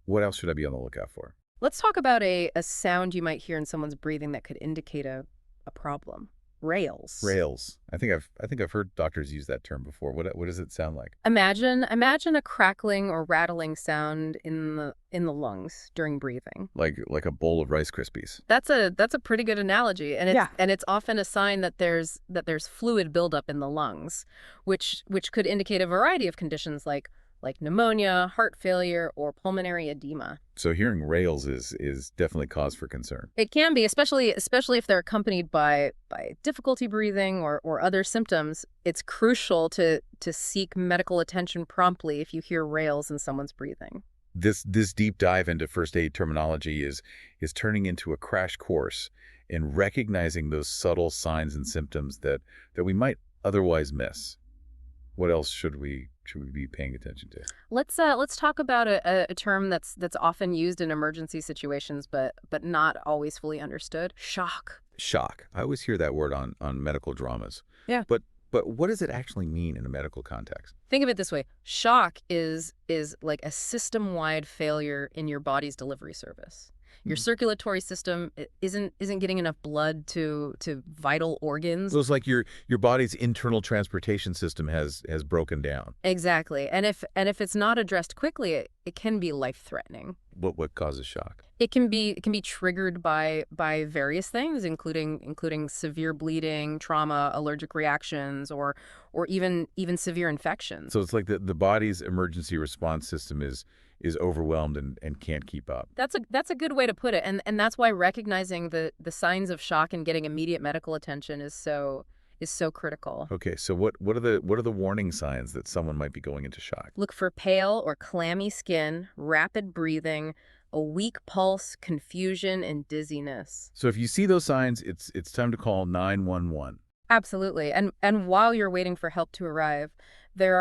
What else should I be on the lookout for? Let's talk about a sound you might hear in someone's breathing that could indicate a problem. Rales. Rales. I think I've heard doctors use that term before. What does it sound like? Imagine a crackling or rattling sound in the lungs during breathing. Like a bowl of Rice Krispies. That's a pretty good analogy, and it's often a sign that there's fluid buildup in the lungs, which could indicate a variety of conditions like like pneumonia, heart failure, or pulmonary edema. So hearing rails is definitely cause for concern. It can be, especially if they're accompanied by difficulty breathing or other symptoms. It's crucial to seek medical attention promptly if you hear rails in someone's breathing. This deep dive into first aid terminology is turning into a crash course in recognizing those subtle signs and symptoms that we might otherwise miss. What else should we be paying attention to? Let's talk about a term that's often used in emergency situations, but not always fully understood. Shock. Shock. I always hear that word on medical dramas. Yeah. But what does it actually mean in a medical context? Think of it this way. Shock is like a system-wide failure in your body's delivery service. Your circulatory system isn't getting enough blood to vital organs. So it's like your body's internal transportation system has broken down. Exactly. And if it's not addressed quickly, it can be life-threatening. What causes shock? It can be triggered by various things, including severe bleeding, trauma, allergic reactions, or even severe infections. So it's like the body's emergency response system is overwhelmed and can't keep up. That's a good way to put it, and that's why recognizing the signs of shock and getting immediate medical attention is so critical. Okay, so what are the warning signs that someone might be going into shock? Look for pale or clammy skin, rapid breathing, a weak pulse, confusion, and dizziness. So if you see those signs, it's time to call 911. Absolutely. And while you're waiting for help to arrive, there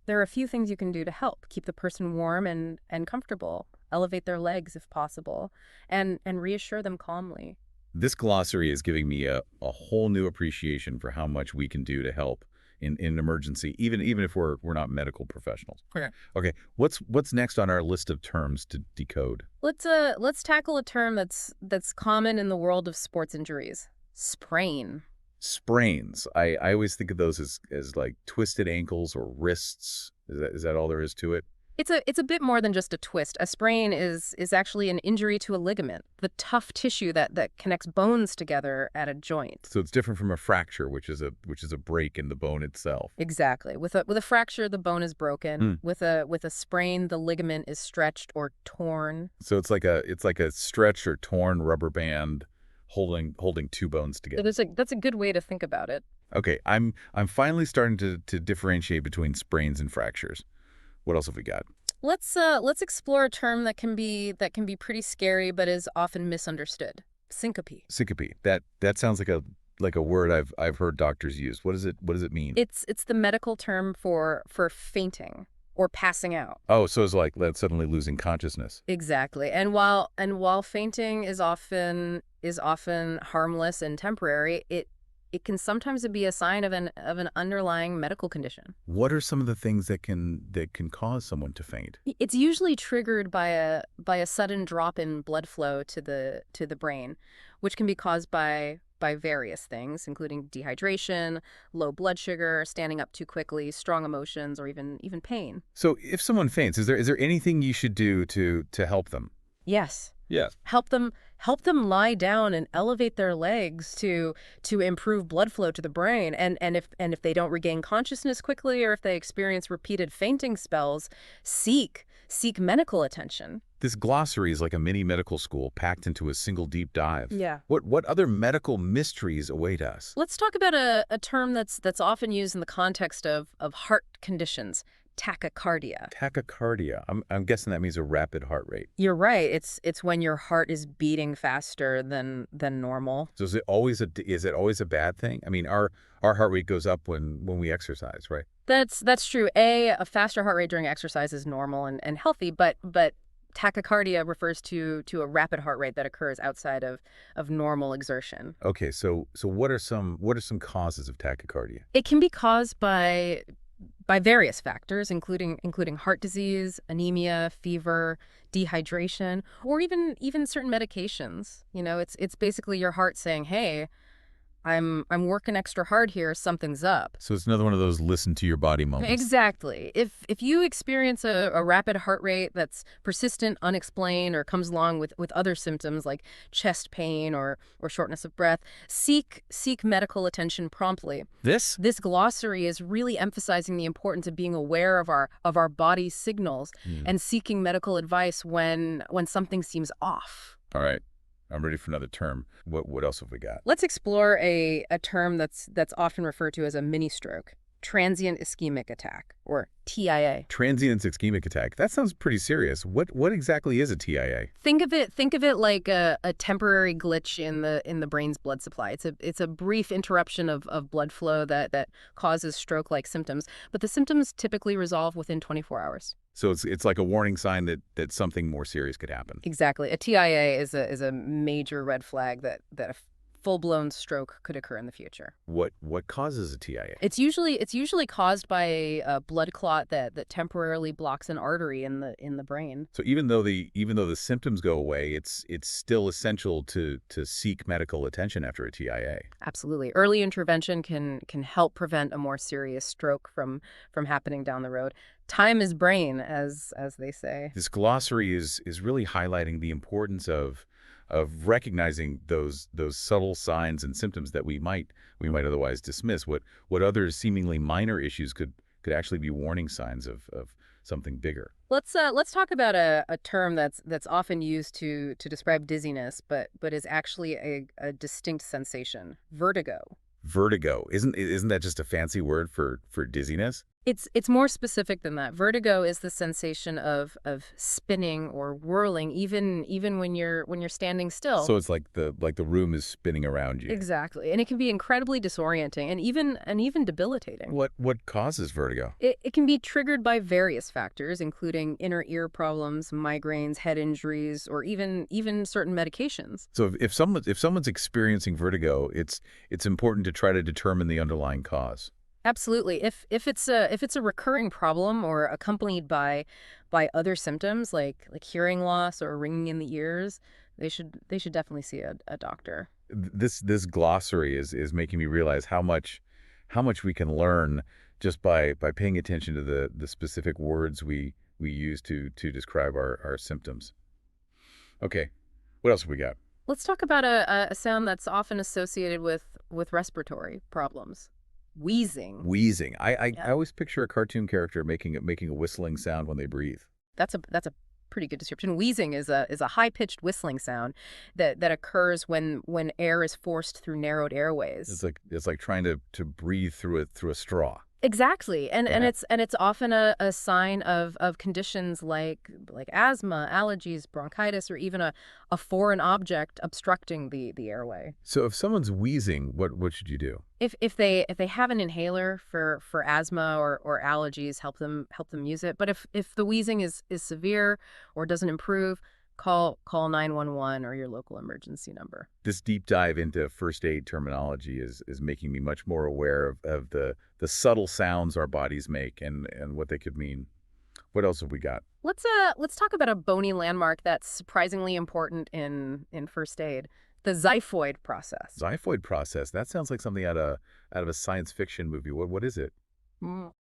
are a few things you can do to help. Keep the person warm and comfortable. Elevate their legs if possible, and reassure them calmly. This glossary is giving me a whole new appreciation for how much we can do to help in an emergency, even if we're not medical professionals. Okay. What's next on our list of terms to decode? Let's tackle a term that's common in the world of sports injuries. Sprain. Sprains. I always think of those as like twisted ankles or wrists. Is that all there is to it? It's a bit more than just a twist. A sprain is actually an injury to a ligament, the tough tissue that connects bones together at a joint. So it's different from a fracture, which is a break in the bone itself. Exactly. With a fracture, the bone is broken. With a sprain, the ligament is stretched or torn. So it's like a stretched or torn rubber band holding two bones together. That's a good way to think about it. Okay, I'm finally starting to differentiate between sprains and fractures. What else have we got? Let's explore a term that can be pretty scary but is often misunderstood. Syncope. Syncope. That sounds like a word I've heard doctors use. What does it mean? It's the medical term for fainting or passing out. Oh, so it's like suddenly losing consciousness. Exactly. And while fainting is often harmless and temporary, it can sometimes be a sign of an underlying medical condition. What are some of the things that can cause someone to faint? It's usually triggered by a sudden drop in blood flow to the brain, which can be caused by various things, including dehydration, low blood sugar, standing up too quickly, strong emotions, or even pain. So if someone faints, is there anything you should do to help them? Yes. Yes. Help them lie down and elevate their legs to improve blood flow to the brain. And if they don't regain consciousness quickly, or if they experience repeated fainting spells, seek medical attention. This glossary is like a mini medical school packed into a single deep dive. Yeah. What other medical mysteries await us? Let's talk about a term that's often used in the context of heart conditions. Tachycardia. Tachycardia. I'm guessing that means a rapid heart rate. You're right. It's when your heart is beating faster than normal. So is it always a bad thing? I mean, our heart rate goes up when we exercise, right? That's true. A faster heart rate during exercise is normal and healthy, but tachycardia refers to a rapid heart rate that occurs outside of normal exertion. Okay, so what are some causes of tachycardia? It can be caused by various factors, including heart disease, anemia, fever, dehydration, or even certain medications. You know, it's basically your heart saying, "Hey, I'm working extra hard here, something's up. So it's another one of those listen to your body moments. Exactly. If you experience a rapid heart rate that's persistent, unexplained, or comes along with other symptoms like chest pain or shortness of breath, seek medical attention promptly. This? This glossary is really emphasizing the importance of being aware of our body's signals and seeking medical advice when something seems off. All right. I'm ready for another term. What else have we got? Let's explore a term that's often referred to as a mini stroke, transient ischemic attack, or TIA. Transient ischemic attack. That sounds pretty serious. What exactly is a TIA? Think of it like a temporary glitch in the brain's blood supply. It's a brief interruption of blood flow that causes stroke-like symptoms, but the symptoms typically resolve within 24 hours. So it's like a warning sign that something more serious could happen. Exactly. A TIA is a major red flag that a full-blown stroke could occur in the future. What causes a TIA? It's usually caused by a blood clot that temporarily blocks an artery in the brain. So even though the symptoms go away, it's still essential to seek medical attention after a TIA. Absolutely. Early intervention can help prevent a more serious stroke from happening down the road. Time is brain, as they say. This glossary is really highlighting the importance of recognizing those subtle signs and symptoms that we might otherwise dismiss. What other seemingly minor issues could actually be warning signs of something bigger. Let's talk about a term that's often used to describe dizziness, but is actually a distinct sensation: vertigo. Vertigo. Isn't that just a fancy word for dizziness? It's more specific than that. Vertigo is the sensation of spinning or whirling, even when you're standing still. So it's like the room is spinning around you. Exactly, and it can be incredibly disorienting and even debilitating. What causes vertigo? It can be triggered by various factors, including inner ear problems, migraines, head injuries, or even certain medications. So if someone's experiencing vertigo, it's important to try to determine the underlying cause. Absolutely. If it's a recurring problem or accompanied by other symptoms like hearing loss or ringing in the ears, they should definitely see a doctor. This glossary is making me realize how much we can learn just by paying attention to the specific words we use to describe our symptoms. Okay, what else have we got? Let's talk about a sound that's often associated with respiratory problems. Wheezing. Wheezing. I always picture a cartoon character making a whistling sound when they breathe. That's a pretty good description. Wheezing is a high-pitched whistling sound that occurs when air is forced through narrowed airways. It's like trying to breathe through a straw. Exactly. And Yeah. it's often a sign of conditions like asthma, allergies, bronchitis, or even a foreign object obstructing the airway. So if someone's wheezing, what should you do? If they have an inhaler for asthma or allergies, help them use it. But if the wheezing is severe or doesn't improve, call 911 or your local emergency number. This deep dive into first aid terminology is making me much more aware of the subtle sounds our bodies make and what they could mean. What else have we got? Let's talk about a bony landmark that's surprisingly important in first aid: the xiphoid process. Xiphoid process. That sounds like something out of a science fiction movie. What is it?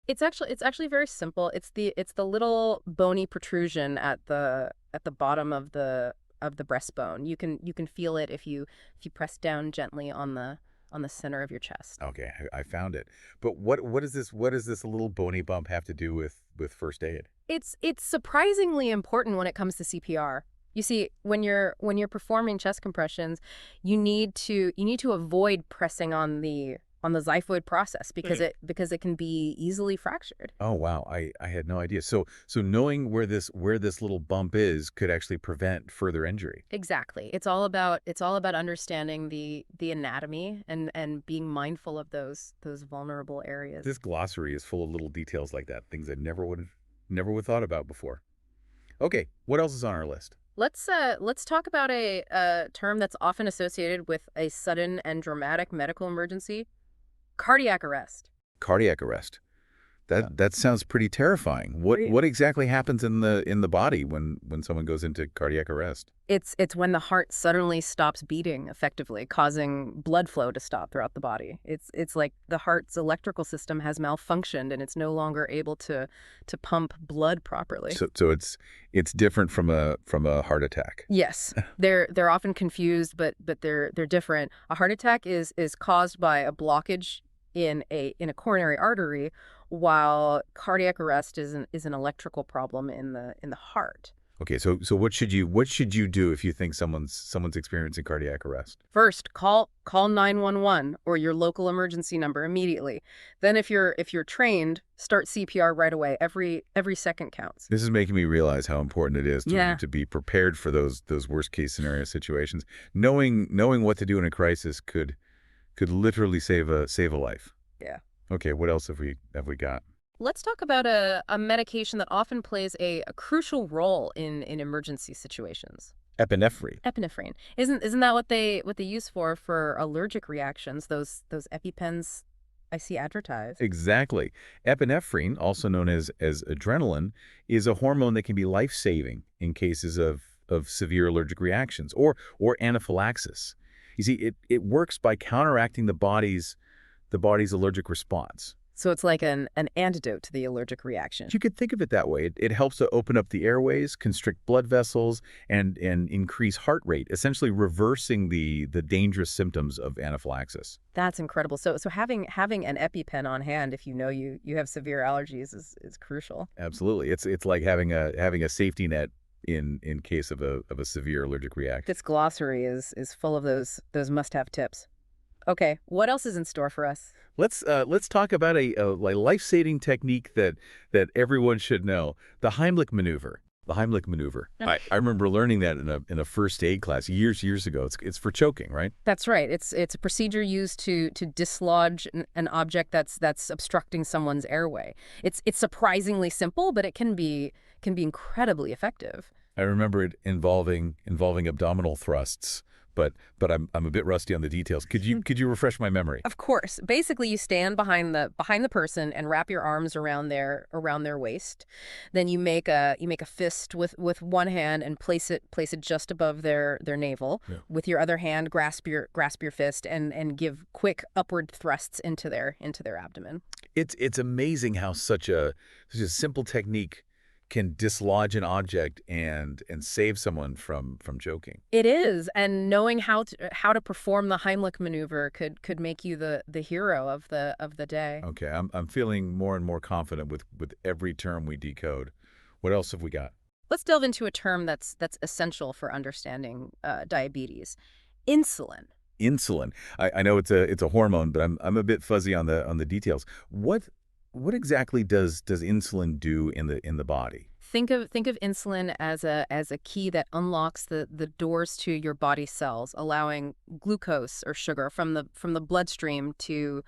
It's actually very simple. It's the little bony protrusion at the bottom of the breastbone. You can feel it if you press down gently on the center of your chest. Okay, I found it. But what is this little bony bump have to do with first aid? It's surprisingly important when it comes to CPR. You see, when you're performing chest compressions, you need to avoid pressing on the xiphoid process because it can be easily fractured. Oh wow, I had no idea. So knowing where this little bump is could actually prevent further injury. Exactly. It's all about understanding the anatomy and being mindful of those vulnerable areas. This glossary is full of little details like that, things I never would have thought about before. Okay, what else is on our list? Let's talk about a term that's often associated with a sudden and dramatic medical emergency: cardiac arrest. Cardiac arrest. That sounds pretty terrifying. What Right. what exactly happens in the body when someone goes into cardiac arrest? It's when the heart suddenly stops beating effectively, causing blood flow to stop throughout the body. It's like the heart's electrical system has malfunctioned and it's no longer able to pump blood properly. So it's different from a heart attack. Yes, they're often confused, but they're different. A heart attack is caused by a blockage in a coronary artery, while cardiac arrest is an electrical problem in the heart. Okay, so what should you do if you think someone's experiencing cardiac arrest? First, call 911 or your local emergency number immediately. Then if you're trained, start CPR right away. Every second counts. This is making me realize how important it is to, Yeah. to be prepared for those worst case scenario situations. Knowing what to do in a crisis could literally save a life. Yeah. Okay, what else have we got? Let's talk about a medication that often plays a crucial role in emergency situations. Epinephrine. Epinephrine. Isn't that what they use for allergic reactions? Those EpiPens I see advertised. Exactly. Epinephrine, also known as adrenaline, is a hormone that can be life-saving in cases of severe allergic reactions or anaphylaxis. You see, it works by counteracting the body's allergic response. So it's like an antidote to the allergic reaction. You could think of it that way. It helps to open up the airways, constrict blood vessels, and increase heart rate, essentially reversing the dangerous symptoms of anaphylaxis. That's incredible. So having an EpiPen on hand if you know you have severe allergies is crucial. Absolutely. It's like having a safety net in case of a severe allergic reaction. This glossary is full of those must-have tips. Okay, what else is in store for us? Let's talk about a life-saving technique that everyone should know, the Heimlich maneuver. The Heimlich maneuver. I remember learning that in a first aid class years ago. It's for choking, right? That's right. It's a procedure used to dislodge an object that's obstructing someone's airway. It's surprisingly simple, but it can be incredibly effective. I remember it involving abdominal thrusts, but I'm a bit rusty on the details. Could you refresh my memory? Of course. Basically, you stand behind the person and wrap your arms around their waist. Then you make a fist with one hand and place it just above their navel. Yeah. With your other hand, grasp your fist and give quick upward thrusts into their abdomen. It's amazing how such a simple technique can dislodge an object and save someone from choking. It is, and knowing how to perform the Heimlich maneuver could make you the hero of the day. Okay, I'm feeling more and more confident with every term we decode. What else have we got? Let's delve into a term that's essential for understanding diabetes: insulin. Insulin. I know it's a hormone, but I'm a bit fuzzy on the details. What exactly does insulin do in the body? Think of insulin as a key that unlocks the doors to your body cells, allowing glucose or sugar from the bloodstream to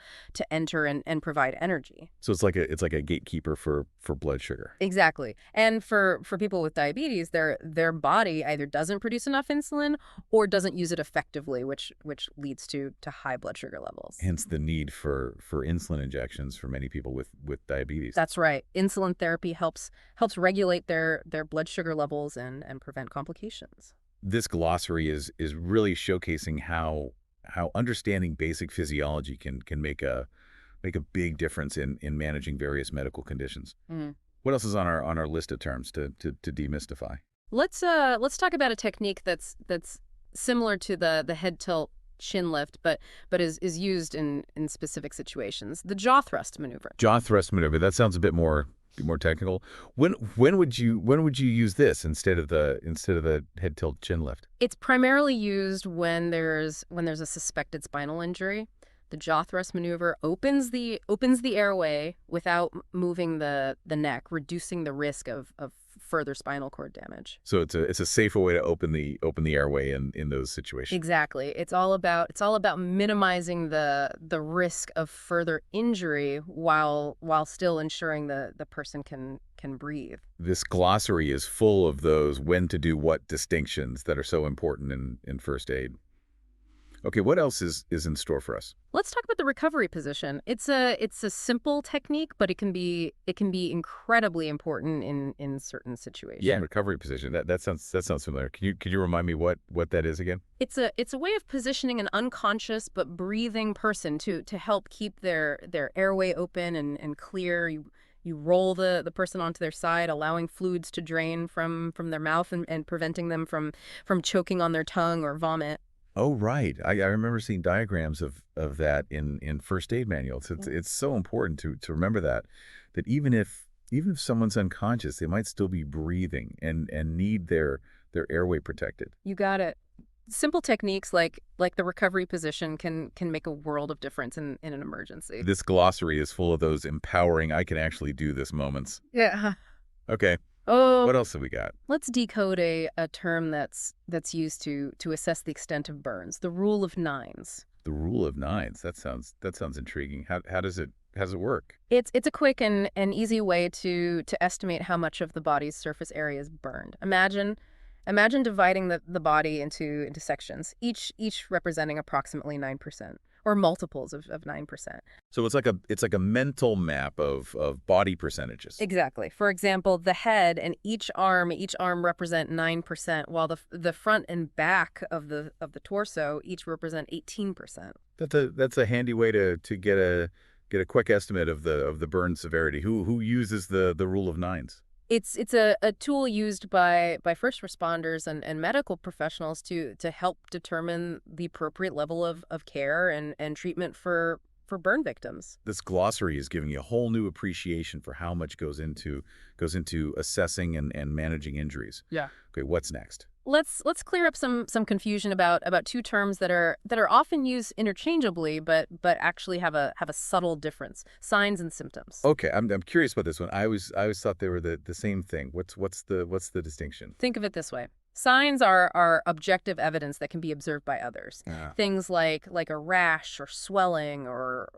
enter and provide energy. So it's like a gatekeeper for blood sugar. Exactly. And for people with diabetes, their body either doesn't produce enough insulin or doesn't use it effectively, which leads to high blood sugar levels. Hence the need for insulin injections for many people with diabetes. That's right. Insulin therapy helps regulate their blood sugar levels and prevent complications. This glossary is really showcasing how understanding basic physiology can make a big difference in managing various medical conditions. Mm. What else is on our list of terms to demystify? Let's talk about a technique that's similar to the head tilt chin lift, but is used in specific situations. The jaw thrust maneuver. Jaw thrust maneuver. That sounds a bit more technical. When would you use this instead of the head tilt chin lift? It's primarily used when there's a suspected spinal injury. The jaw thrust maneuver opens the airway without moving the neck, reducing the risk of further spinal cord damage. So it's a safer way to open the airway in those situations. Exactly. It's all about minimizing the risk of further injury while still ensuring the person can breathe. This glossary is full of those when to do what distinctions that are so important in first aid. Okay, what else is in store for us? Let's talk about the recovery position. It's a simple technique, but it can be incredibly important in certain situations. Yeah, recovery position. That sounds familiar. Can you remind me what that is again? It's a way of positioning an unconscious but breathing person to help keep their airway open and clear. You roll the person onto their side, allowing fluids to drain from their mouth and preventing them from choking on their tongue or vomit. Oh, right. I remember seeing diagrams of that in first aid manuals. It's so important to remember that even if someone's unconscious, they might still be breathing and need their airway protected. You got it. Simple techniques like the recovery position can make a world of difference in an emergency. This glossary is full of those empowering I can actually do this moments. Yeah. Okay. Oh, What else have we got? let's decode a term that's used to assess the extent of burns. The rule of nines. The rule of nines. That sounds intriguing. How does it work? It's a quick and easy way to estimate how much of the body's surface area is burned. Imagine dividing the body into sections, each representing approximately 9%, or multiples of 9%. So it's like a mental map of body percentages. Exactly. For example, the head and each arm represent 9%, while the front and back of the torso each represent 18%. That's a handy way to get a quick estimate of the burn severity. Who uses the rule of nines? It's a tool used by first responders and medical professionals to help determine the appropriate level of care and treatment for burn victims. This glossary is giving you a whole new appreciation for how much goes into assessing and managing injuries. Yeah. Okay, what's next? Let's clear up some confusion about two terms that are often used interchangeably, but actually have a subtle difference: signs and symptoms. Okay, I'm curious about this one. I always thought they were the same thing. What's the distinction? Think of it this way. Signs are objective evidence that can be observed by others. Ah. Things like a rash or swelling or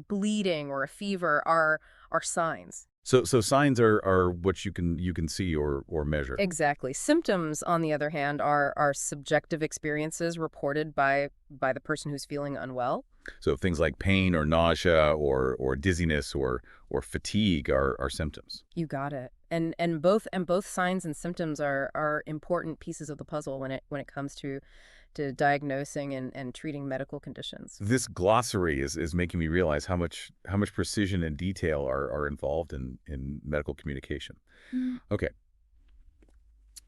bleeding or a fever are signs. So signs are what you can see or measure. Exactly. Symptoms, on the other hand, are subjective experiences reported by the person who's feeling unwell. So things like pain or nausea or dizziness or fatigue are symptoms. You got it. And both signs and symptoms are important pieces of the puzzle when it comes to diagnosing and treating medical conditions. This glossary is making me realize how much precision and detail are involved in medical communication. Mm. Okay.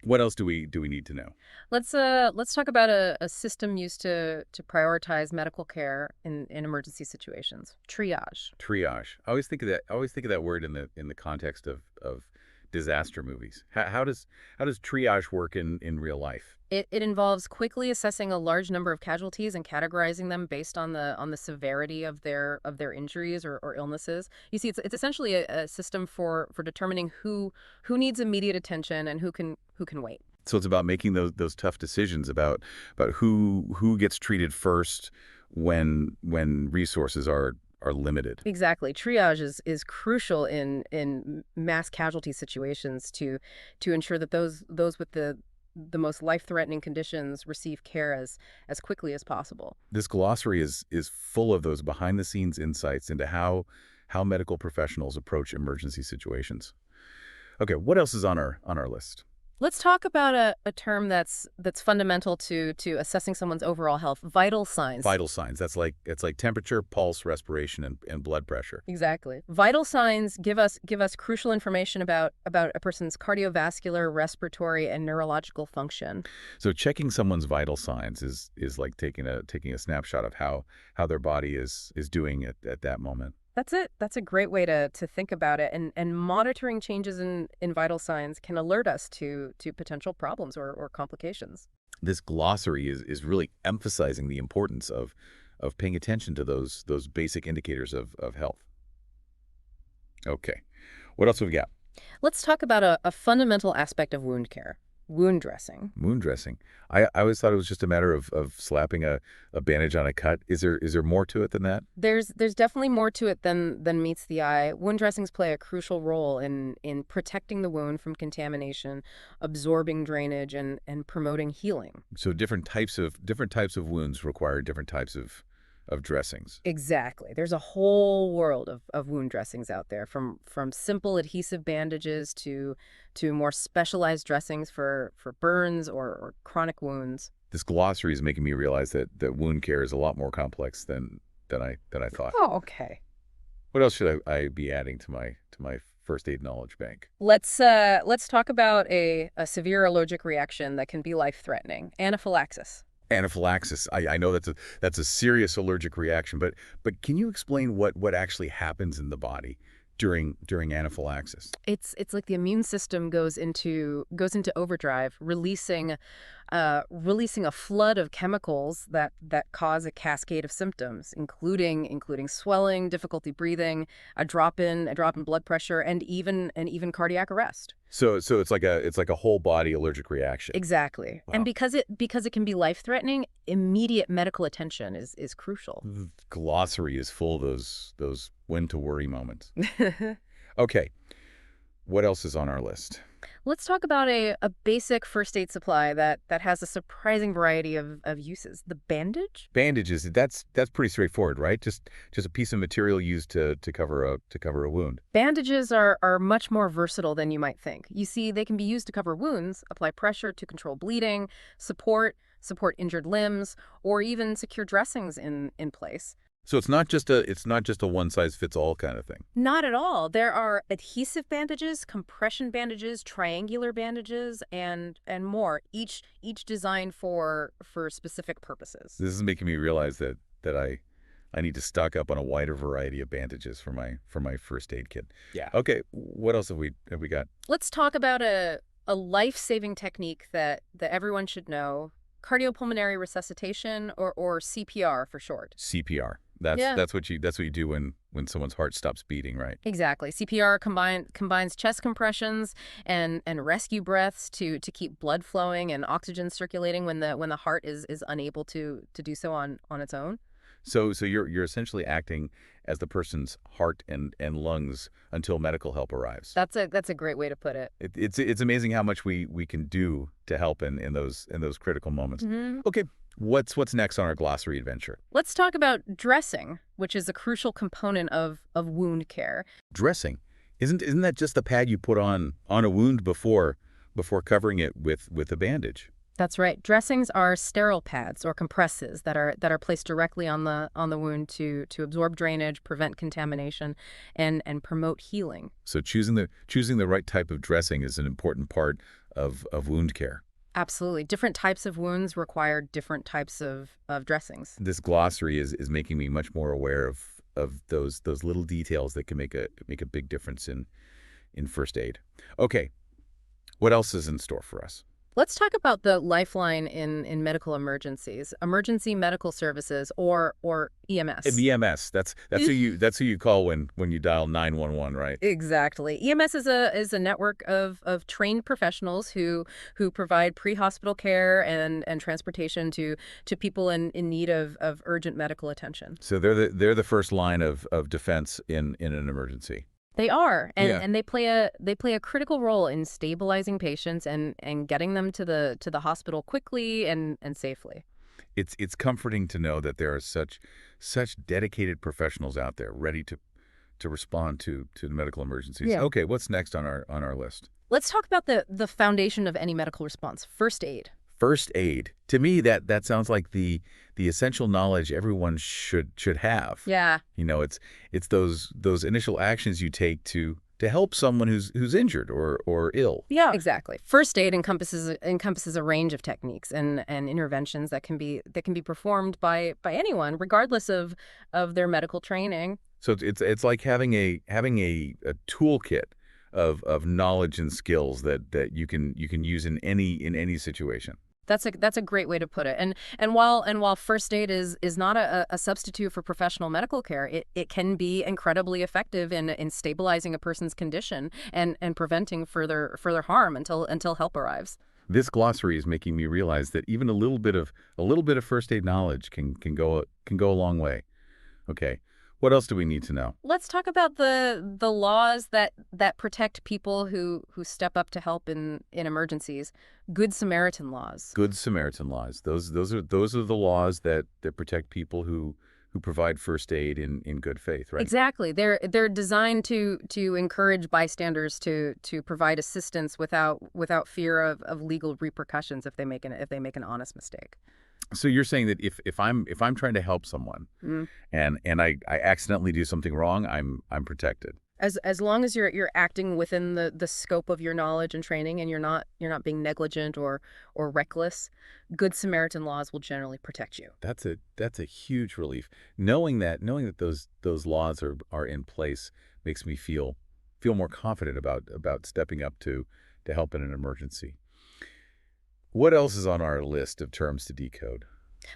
What else do we need to know? Let's talk about a system used to prioritize medical care in emergency situations. Triage. Triage. I always think of that word in the context of disaster movies. How does triage work in real life? It involves quickly assessing a large number of casualties and categorizing them based on the severity of their injuries or illnesses. You see, it's essentially a system for determining who needs immediate attention and who can wait. So it's about making those tough decisions about who gets treated first when resources are limited. Exactly. Triage is crucial in mass casualty situations to ensure that those with the most life-threatening conditions receive care as quickly as possible. This glossary is full of those behind-the-scenes insights into how medical professionals approach emergency situations. Okay, what else is on our list? Let's talk about a term that's fundamental to assessing someone's overall health: vital signs. Vital signs. It's like temperature, pulse, respiration, and blood pressure. Exactly. Vital signs give us crucial information about a person's cardiovascular, respiratory, and neurological function. So checking someone's vital signs is like taking a snapshot of how their body is doing at that moment. That's it. That's a great way to think about it. And monitoring changes in vital signs can alert us to potential problems or complications. This glossary is really emphasizing the importance of paying attention to those basic indicators of health. Okay. What else have we got? Let's talk about a fundamental aspect of wound care: wound dressing. Wound dressing. I always thought it was just a matter of slapping a bandage on a cut. Is there more to it than that? There's definitely more to it than meets the eye. Wound dressings play a crucial role in protecting the wound from contamination, absorbing drainage, and promoting healing. So different types of wounds require different types of dressings. Exactly. There's a whole world of wound dressings out there, from simple adhesive bandages to more specialized dressings for burns or chronic wounds. This glossary is making me realize that wound care is a lot more complex than I thought. Oh, okay. What else should I be adding to my first aid knowledge bank? Let's talk about a severe allergic reaction that can be life-threatening, anaphylaxis. Anaphylaxis. I know that's a serious allergic reaction, but can you explain what actually happens in the body during anaphylaxis? It's like the immune system goes into overdrive, releasing a flood of chemicals that cause a cascade of symptoms, including swelling, difficulty breathing, a drop in blood pressure, and even cardiac arrest. So it's like a whole body allergic reaction. Exactly. Wow. And because it can be life-threatening, immediate medical attention is crucial. The glossary is full of those when to worry moments. Okay. What else is on our list? Let's talk about a basic first aid supply that has a surprising variety of uses. The bandage? Bandages. That's pretty straightforward, right? Just a piece of material used to cover a wound. Bandages are much more versatile than you might think. You see, they can be used to cover wounds, apply pressure to control bleeding, support injured limbs, or even secure dressings in place. So it's not just a one size fits all kind of thing. Not at all. There are adhesive bandages, compression bandages, triangular bandages, and more, each designed for specific purposes. This is making me realize that I need to stock up on a wider variety of bandages for my first aid kit. Yeah. Okay, what else have we got? Let's talk about a life-saving technique that everyone should know: cardiopulmonary resuscitation, or CPR for short. CPR. Yeah. That's what you do when someone's heart stops beating, right? Exactly. CPR combines chest compressions and rescue breaths to keep blood flowing and oxygen circulating when the heart is unable to do so on its own. So you're essentially acting as the person's heart and lungs until medical help arrives. That's a great way to put it. It's amazing how much we can do to help in those critical moments. Mm-hmm. Okay, what's next on our glossary adventure? Let's talk about dressing, which is a crucial component of wound care. Dressing. Isn't that just the pad you put on a wound before covering it with a bandage? That's right. Dressings are sterile pads or compresses that are placed directly on the wound to absorb drainage, prevent contamination, and promote healing. So choosing the right type of dressing is an important part of wound care. Absolutely. Different types of wounds require different types of dressings. This glossary is making me much more aware of those little details that can make a big difference in first aid. Okay, what else is in store for us? Let's talk about the lifeline in medical emergencies, emergency medical services, or EMS. EMS. That's who you call when you dial 911, right? Exactly. EMS is a network of trained professionals who provide pre-hospital care and transportation to people in need of urgent medical attention. So they're the first line of defense in an emergency. They are, Yeah. and they play a critical role in stabilizing patients and getting them to the hospital quickly and safely. It's comforting to know that there are such dedicated professionals out there ready to respond to the medical emergencies. Yeah. Okay, what's next on our list? Let's talk about the foundation of any medical response: first aid. First aid. To me, that sounds like the essential knowledge everyone should have. Yeah. You know, it's those initial actions you take to help someone who's injured or ill. Yeah, exactly. First aid encompasses a range of techniques and interventions that can be performed by anyone, regardless of their medical training. So it's like having a toolkit of knowledge and skills that you can use in any situation. That's a great way to put it. And while first aid is not a substitute for professional medical care, it can be incredibly effective in stabilizing a person's condition and preventing further harm until help arrives. This glossary is making me realize that even a little bit of first aid knowledge can go a long way. Okay. What else do we need to know? Let's talk about the laws that protect people who step up to help in emergencies. Good Samaritan laws. Good Samaritan laws. Those are the laws that protect people who provide first aid in good faith, right? Exactly. They're designed to encourage bystanders to provide assistance without fear of legal repercussions if they make an honest mistake. So you're saying that if I'm trying to help someone Mm. and I accidentally do something wrong, I'm protected. As long as you're acting within the scope of your knowledge and training, and you're not being negligent or reckless, Good Samaritan laws will generally protect you. That's a huge relief. Knowing that those laws are in place makes me feel more confident about stepping up to help in an emergency. What else is on our list of terms to decode?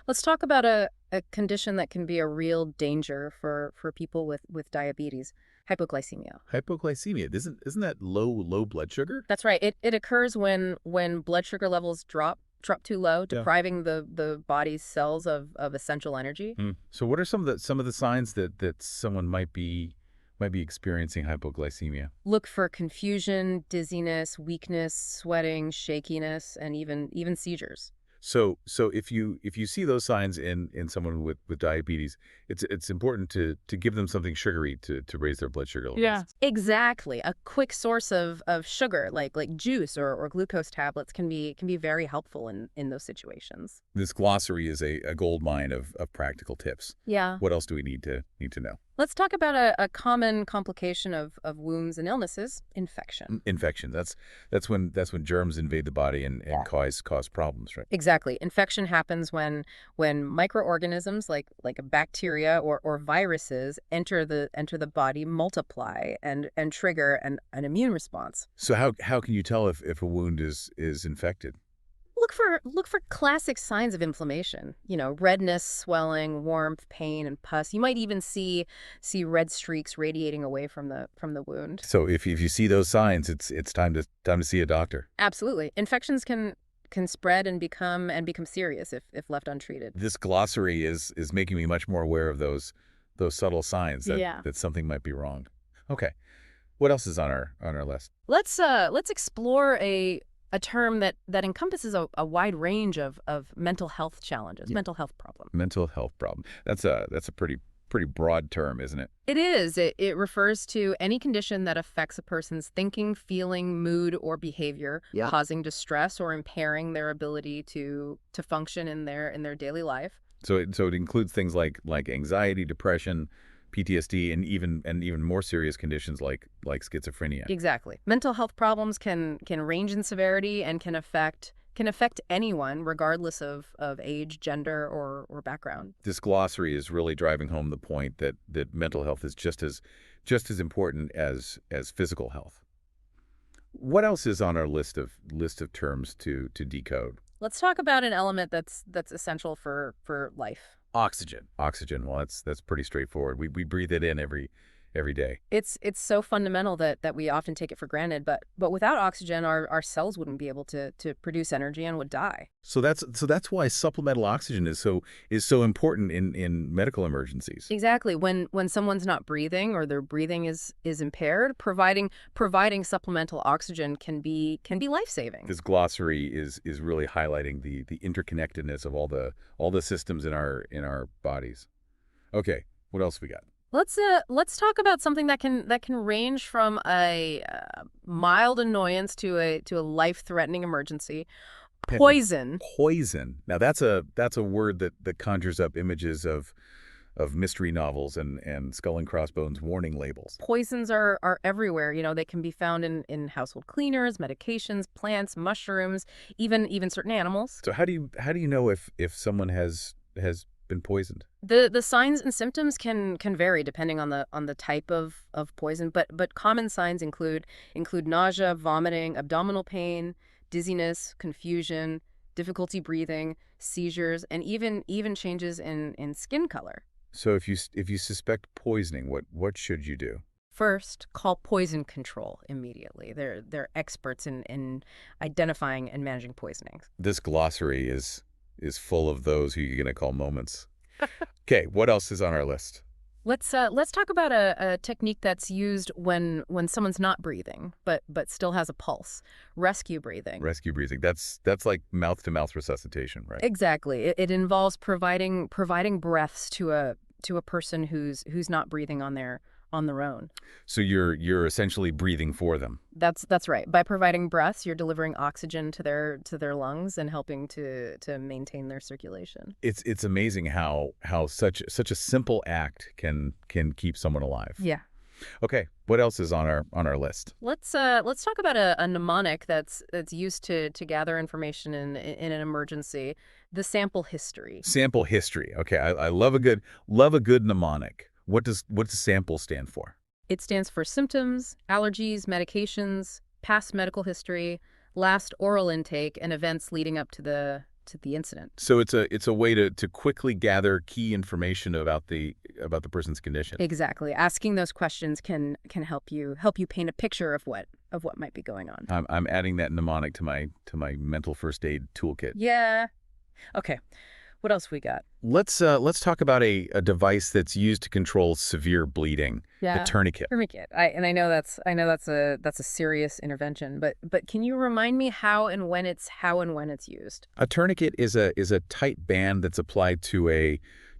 Let's talk about a condition that can be a real danger for people with diabetes, hypoglycemia. Hypoglycemia. Isn't that low blood sugar? That's right. It occurs when blood sugar levels drop too low, Yeah. depriving the body's cells of essential energy. So what are some of the signs that someone might be experiencing hypoglycemia? Look for confusion, dizziness, weakness, sweating, shakiness, and even seizures. So if you see those signs in someone with diabetes, it's important to give them something sugary to raise their blood sugar levels. Yeah. Exactly. A quick source of sugar, like juice or glucose tablets, can be very helpful in those situations. This glossary is a gold mine of practical tips. Yeah. What else do we need to know? Let's talk about a common complication of wounds and illnesses, infection. Infection. That's when germs invade the body and cause problems, right? Exactly. Infection happens when microorganisms like a bacteria or viruses enter the body, multiply, and trigger an immune response. So how can you tell if a wound is infected? Look for classic signs of inflammation. Redness, swelling, warmth, pain, and pus. You might even see red streaks radiating away from the wound. So if you see those signs, it's time to see a doctor. Absolutely. Infections can spread and become serious if left untreated. This glossary is making me much more aware of those subtle signs that something might be wrong. Okay. What else is on our list? Let's explore a term that encompasses a wide range of mental health challenges, mental health problems. Mental health problem. That's a pretty broad term, isn't it? It is. It refers to any condition that affects a person's thinking, feeling, mood, or behavior, causing distress or impairing their ability to function in their daily life. So it includes things like anxiety, depression, PTSD, and even more serious conditions like schizophrenia. Exactly. Mental health problems can range in severity and can affect anyone regardless of age, gender, or background. This glossary is really driving home the point that mental health is just as important as physical health. What else is on our list of terms to decode? Let's talk about an element that's essential for life. Oxygen. Oxygen. Well, that's pretty straightforward. We breathe it in every day. It's so fundamental that we often take it for granted, but without oxygen, our cells wouldn't be able to produce energy and would die. So that's why supplemental oxygen is so important in medical emergencies. Exactly. When someone's not breathing or their breathing is impaired, providing supplemental oxygen can be life-saving. This glossary is really highlighting the interconnectedness of all the systems in our bodies. Okay, what else we got? Let's talk about something that can range from a mild annoyance to a life-threatening emergency. Poison. Poison. Now that's a word that conjures up images of mystery novels and skull and crossbones warning labels. Poisons are everywhere. They can be found in household cleaners, medications, plants, mushrooms, even certain animals. So how do you know if someone has been poisoned? The signs and symptoms can vary depending on the type of poison, but common signs include nausea, vomiting, abdominal pain, dizziness, confusion, difficulty breathing, seizures, and even changes in skin color. So if you suspect poisoning, what should you do? First, call poison control immediately. They're experts in identifying and managing poisonings. This glossary is full of those who you're going to call moments. Okay, what else is on our list? Let's talk about a technique that's used when someone's not breathing, but still has a pulse. Rescue breathing. Rescue breathing. That's like mouth-to-mouth resuscitation, right? Exactly. It involves providing breaths to a person who's not breathing on their own. So you're essentially breathing for them. That's right. By providing breaths, you're delivering oxygen to their lungs and helping to maintain their circulation. It's amazing how such a simple act can keep someone alive. Yeah. Okay, what else is on our list? Let's talk about a mnemonic that's used to gather information in an emergency. The sample history. Sample history. Okay, I love a good mnemonic. What does SAMPLE stand for? It stands for symptoms, allergies, medications, past medical history, last oral intake, and events leading up to the incident. So it's a way to quickly gather key information about the person's condition. Exactly. Asking those questions can help you paint a picture of what might be going on. I'm adding that mnemonic to my mental first aid toolkit. Yeah. Okay. What else we got? Let's talk about a device that's used to control severe bleeding. Yeah. A tourniquet. Tourniquet. I know that's a serious intervention, but can you remind me how and when it's used? A tourniquet is a tight band that's applied to a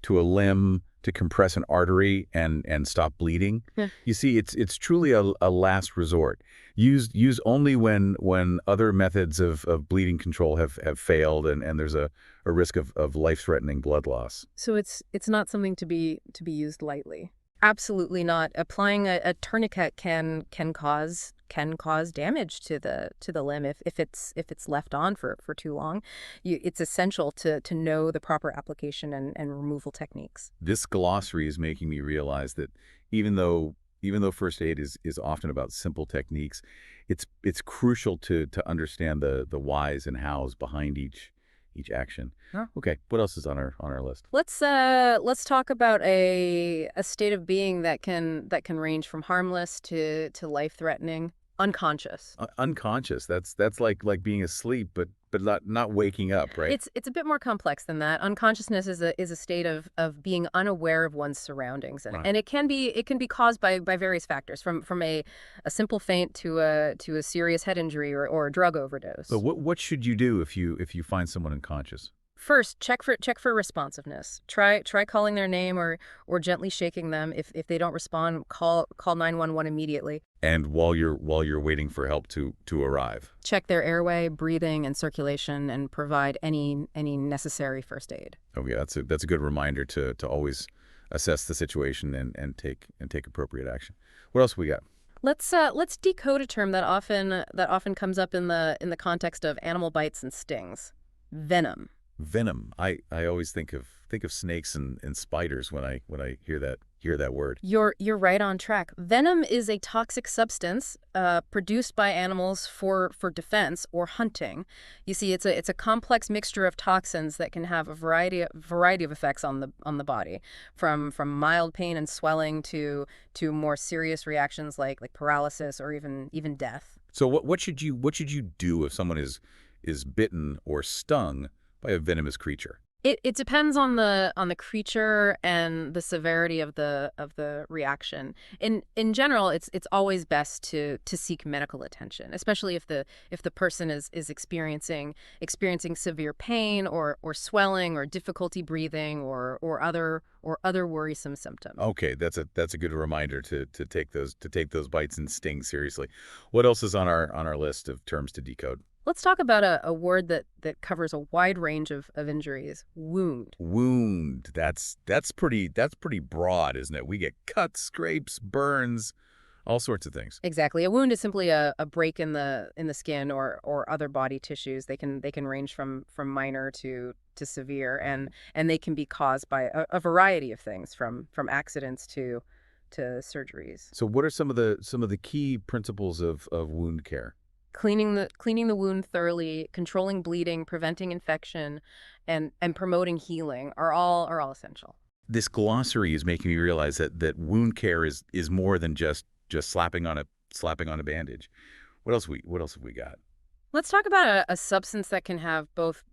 limb to compress an artery and stop bleeding. Yeah. You see, it's truly a last resort. Used only when other methods of bleeding control have failed and there's a risk of life-threatening blood loss. So it's not something to be used lightly. Absolutely not. Applying a tourniquet can cause damage to the limb if it's left on for too long. It's essential to know the proper application and removal techniques. This glossary is making me realize that even though first aid is often about simple techniques, it's crucial to understand the whys and hows behind each action. Huh. Okay, what else is on our list? Let's talk about a state of being that can range from harmless to life-threatening. Unconscious. Unconscious. That's like being asleep, but not waking up, right? It's a bit more complex than that. Unconsciousness is a state of being unaware of one's surroundings, and, Right. and it can be caused by various factors, from a simple faint to a serious head injury or a drug overdose. But what should you do if you find someone unconscious? First, check for responsiveness. Try calling their name or gently shaking them. If they don't respond, call 911 immediately. And while you're waiting for help to arrive. Check their airway, breathing, and circulation, and provide any necessary first aid. Okay, that's a good reminder to always assess the situation and take appropriate action. What else we got? Let's decode a term that often comes up in the context of animal bites and stings. Venom. Venom. I always think of snakes and spiders when I hear that word. You're right on track. Venom is a toxic substance produced by animals for defense or hunting. You see, it's a complex mixture of toxins that can have a variety of effects on the body, from mild pain and swelling to more serious reactions like paralysis or even death. So what should you do if someone is bitten or stung by a venomous creature? It depends on the creature and the severity of the reaction. In general, it's always best to seek medical attention, especially if the person is experiencing severe pain or swelling or difficulty breathing or other worrisome symptoms. Okay, that's a good reminder to take those bites and stings seriously. What else is on our list of terms to decode? Let's talk about a word that covers a wide range of injuries. Wound. Wound. That's pretty broad, isn't it? We get cuts, scrapes, burns, all sorts of things. Exactly. A wound is simply a break in the skin or other body tissues. They can range from minor to severe, and they can be caused by a variety of things, from accidents to surgeries. So what are some of the key principles of wound care? Cleaning the wound thoroughly, controlling bleeding, preventing infection, and promoting healing are all essential. This glossary is making me realize that wound care is more than just just slapping on a bandage. What else have we got? Let's talk about a substance that can have both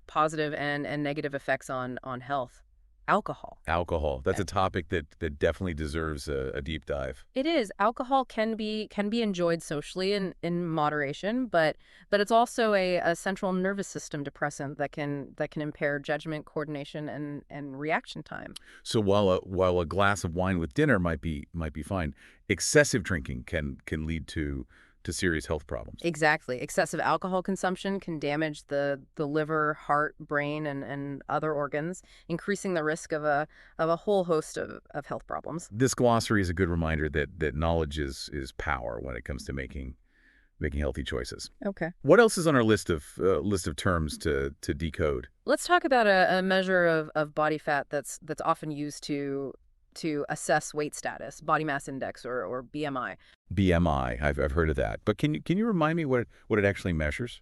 positive and negative effects on health. Alcohol. Alcohol. That's a topic that definitely deserves a deep dive. It is. Alcohol can be enjoyed socially in moderation, but it's also a central nervous system depressant that can impair judgment, coordination, and reaction time. So while a glass of wine with dinner might be fine, excessive drinking can lead to serious health problems. Exactly. Excessive alcohol consumption can damage the liver, heart, brain, and other organs, increasing the risk of a whole host of health problems. This glossary is a good reminder that knowledge is power when it comes to making healthy choices. Okay. What else is on our list of terms to decode? Let's talk about a measure of body fat that's often used to assess weight status, body mass index, or BMI. BMI, I've heard of that. But can you remind me what it actually measures?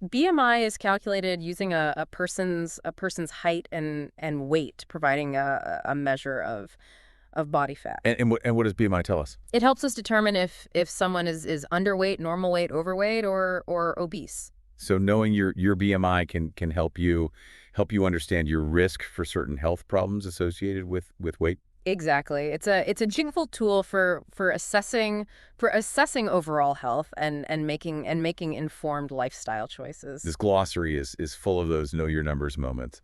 BMI is calculated using a person's height and weight, providing a measure of body fat. And what does BMI tell us? It helps us determine if someone is underweight, normal weight, overweight, or obese. So knowing your BMI can help you understand your risk for certain health problems associated with weight. Exactly. It's a useful tool for assessing overall health and making informed lifestyle choices. This glossary is full of those know your numbers moments.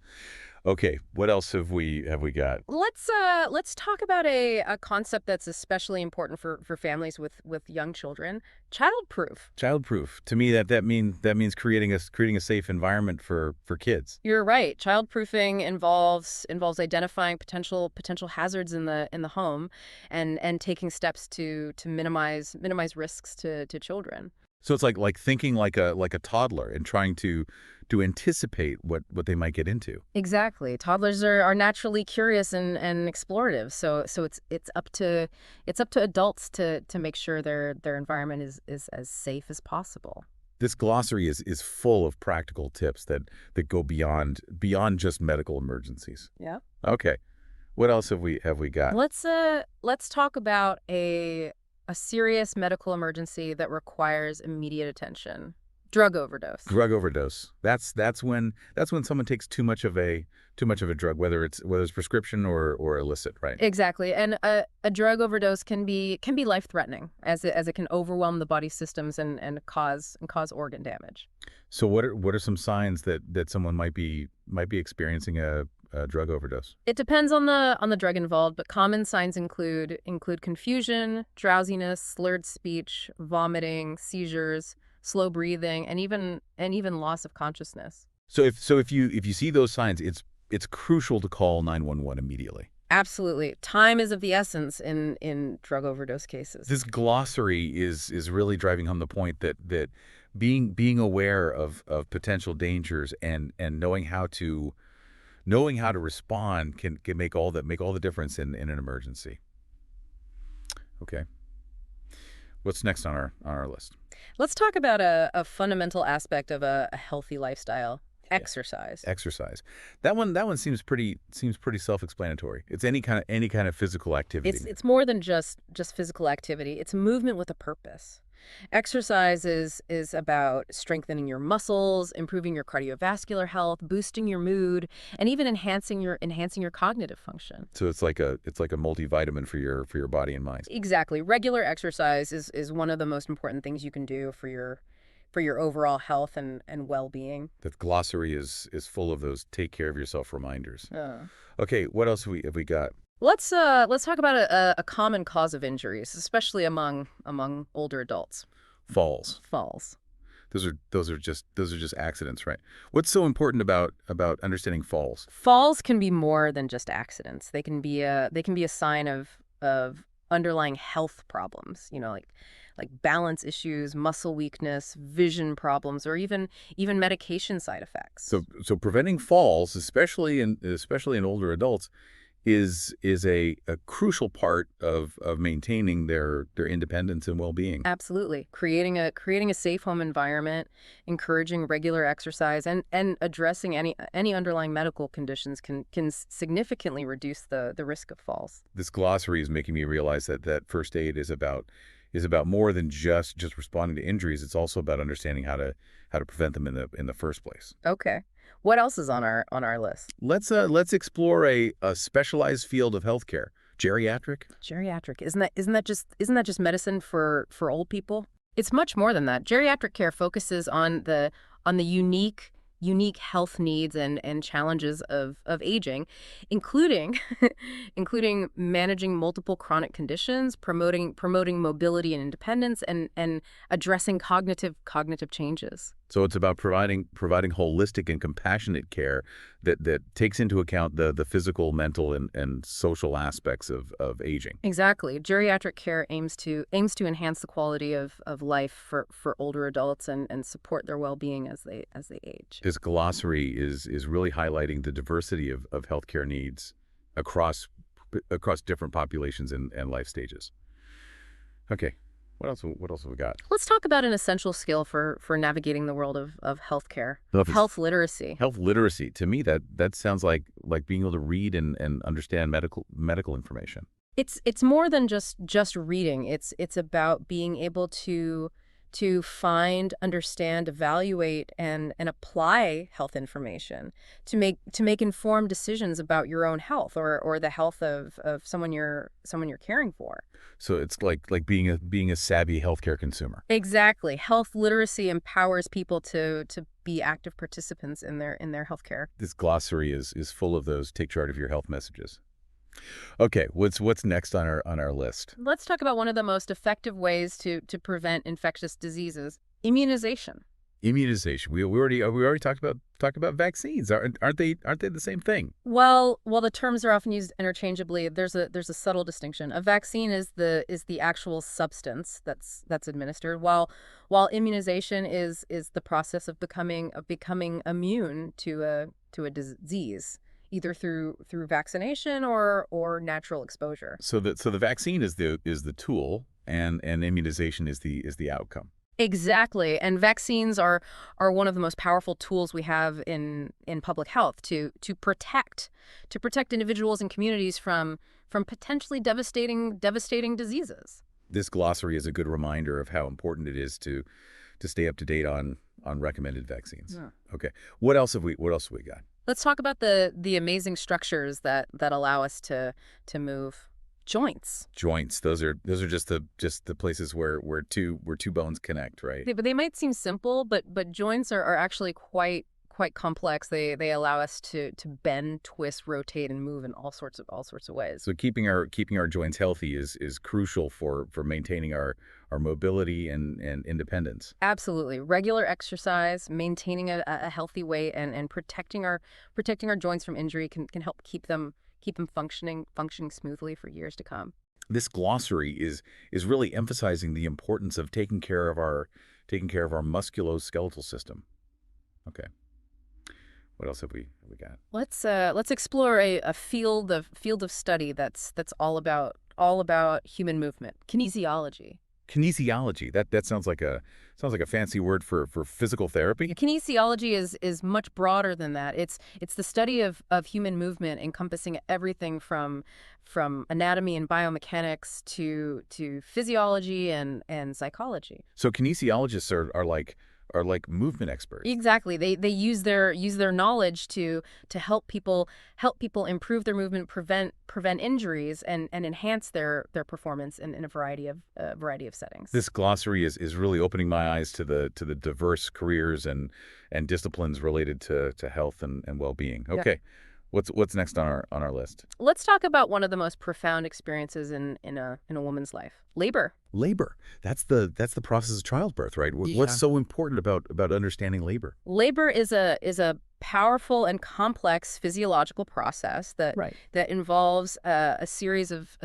Okay, what else have we got? Let's talk about a concept that's especially important for families with young children. Childproof. Childproof. To me, that means creating a safe environment for kids. You're right. Childproofing involves identifying potential hazards in the home and taking steps to minimize risks to children. So it's like thinking like a toddler and trying to anticipate what they might get into. Exactly. Toddlers are naturally curious and explorative. So it's up to adults to make sure their environment is as safe as possible. This glossary is full of practical tips that go beyond just medical emergencies. Yeah. Okay. What else have we got? Let's talk about a serious medical emergency that requires immediate attention. Drug overdose. Drug overdose. That's when someone takes too much of a drug, whether it's prescription or illicit, right? Exactly. And a drug overdose can be life-threatening as it can overwhelm the body systems and cause organ damage. So what are some signs that someone might be experiencing a drug overdose? It depends on the drug involved, but common signs include confusion, drowsiness, slurred speech, vomiting, seizures, slow breathing, and even loss of consciousness. So if you see those signs, it's crucial to call 911 immediately. Absolutely. Time is of the essence in drug overdose cases. This glossary is really driving home the point that being aware of potential dangers and knowing how to respond can make all the difference in an emergency. Okay. What's next on our list? Let's talk about a fundamental aspect of a healthy lifestyle. Exercise. Exercise. That one seems pretty self-explanatory. It's any kind of physical activity. It's more than just physical activity. It's movement with a purpose. Exercise is about strengthening your muscles, improving your cardiovascular health, boosting your mood, and even enhancing your cognitive function. So it's like a multivitamin for your body and mind. Exactly. Regular exercise is one of the most important things you can do for your overall health and well-being. The glossary is full of those take care of yourself reminders. Okay, what else have we got? Let's talk about a common cause of injuries, especially among older adults. Falls. Those are just accidents, right? What's so important about understanding falls? Falls can be more than just accidents. They can be a sign of underlying health problems, like balance issues, muscle weakness, vision problems, or even medication side effects. So preventing falls, especially in older adults, is a crucial part of maintaining their independence and well-being. Absolutely. Creating a safe home environment, encouraging regular exercise, and addressing any underlying medical conditions can significantly reduce the risk of falls. This glossary is making me realize that first aid is about more than just responding to injuries. It's also about understanding how to prevent them in the first place. Okay. What else is on our list? Let's explore a specialized field of healthcare, geriatric. Geriatric. Isn't that just medicine for old people? It's much more than that. Geriatric care focuses on the unique health needs and challenges of aging, including including managing multiple chronic conditions, promoting mobility and independence, and addressing cognitive changes. So it's about providing holistic and compassionate care that takes into account the physical, mental, and social aspects of aging. Exactly. Geriatric care aims to enhance the quality of life for older adults and support their well-being as they age. This glossary is really highlighting the diversity of healthcare needs across different populations and life stages. Okay, what else have we got? Let's talk about an essential skill for navigating the world of healthcare. Love it. Health literacy. Health literacy. To me, that sounds like being able to read and understand medical information. It's more than just reading. It's about being able to find, understand, evaluate, and apply health information to make informed decisions about your own health or the health of someone you're caring for. So it's like being a savvy healthcare consumer. Exactly. Health literacy empowers people to be active participants in their healthcare. This glossary is full of those take charge of your health messages. Okay, what's next on our list? Let's talk about one of the most effective ways to prevent infectious diseases: immunization. Immunization. We already talked about vaccines. Aren't they the same thing? Well, while the terms are often used interchangeably, there's a subtle distinction. A vaccine is the actual substance that's administered, while immunization is the process of becoming immune to a disease, either through vaccination or natural exposure. So the vaccine is the tool, and immunization is the outcome. Exactly. And vaccines are one of the most powerful tools we have in public health to protect individuals and communities from potentially devastating diseases. This glossary is a good reminder of how important it is to stay up to date on recommended vaccines. Yeah. Okay. What else have we got? Let's talk about the amazing structures that allow us to move. Joints. Those are just the places where two bones connect, right? They might seem simple, but joints are actually quite complex. They allow us to bend, twist, rotate, and move in all sorts of ways. So keeping our joints healthy is crucial for maintaining our mobility and independence. Absolutely. Regular exercise, maintaining a healthy weight, and protecting our joints from injury can help keep them functioning smoothly for years to come. This glossary is really emphasizing the importance of taking care of our musculoskeletal system. Okay. What else have we got? Let's explore a field of study that's all about human movement, kinesiology. Kinesiology. That sounds like a fancy word for physical therapy. Kinesiology is much broader than that. It's the study of human movement, encompassing everything from anatomy and biomechanics to physiology and psychology. So kinesiologists are like movement experts. Exactly. They use their knowledge to help people improve their movement, prevent injuries, and enhance their performance in a variety of settings. This glossary is really opening my eyes to the diverse careers and disciplines related to health and well-being. Okay. Yeah. What's next on our list? Let's talk about one of the most profound experiences in a woman's life: labor. Labor. That's the process of childbirth, right? Yeah. What's so important about understanding labor? Labor is a powerful and complex physiological process that Right. that involves a series of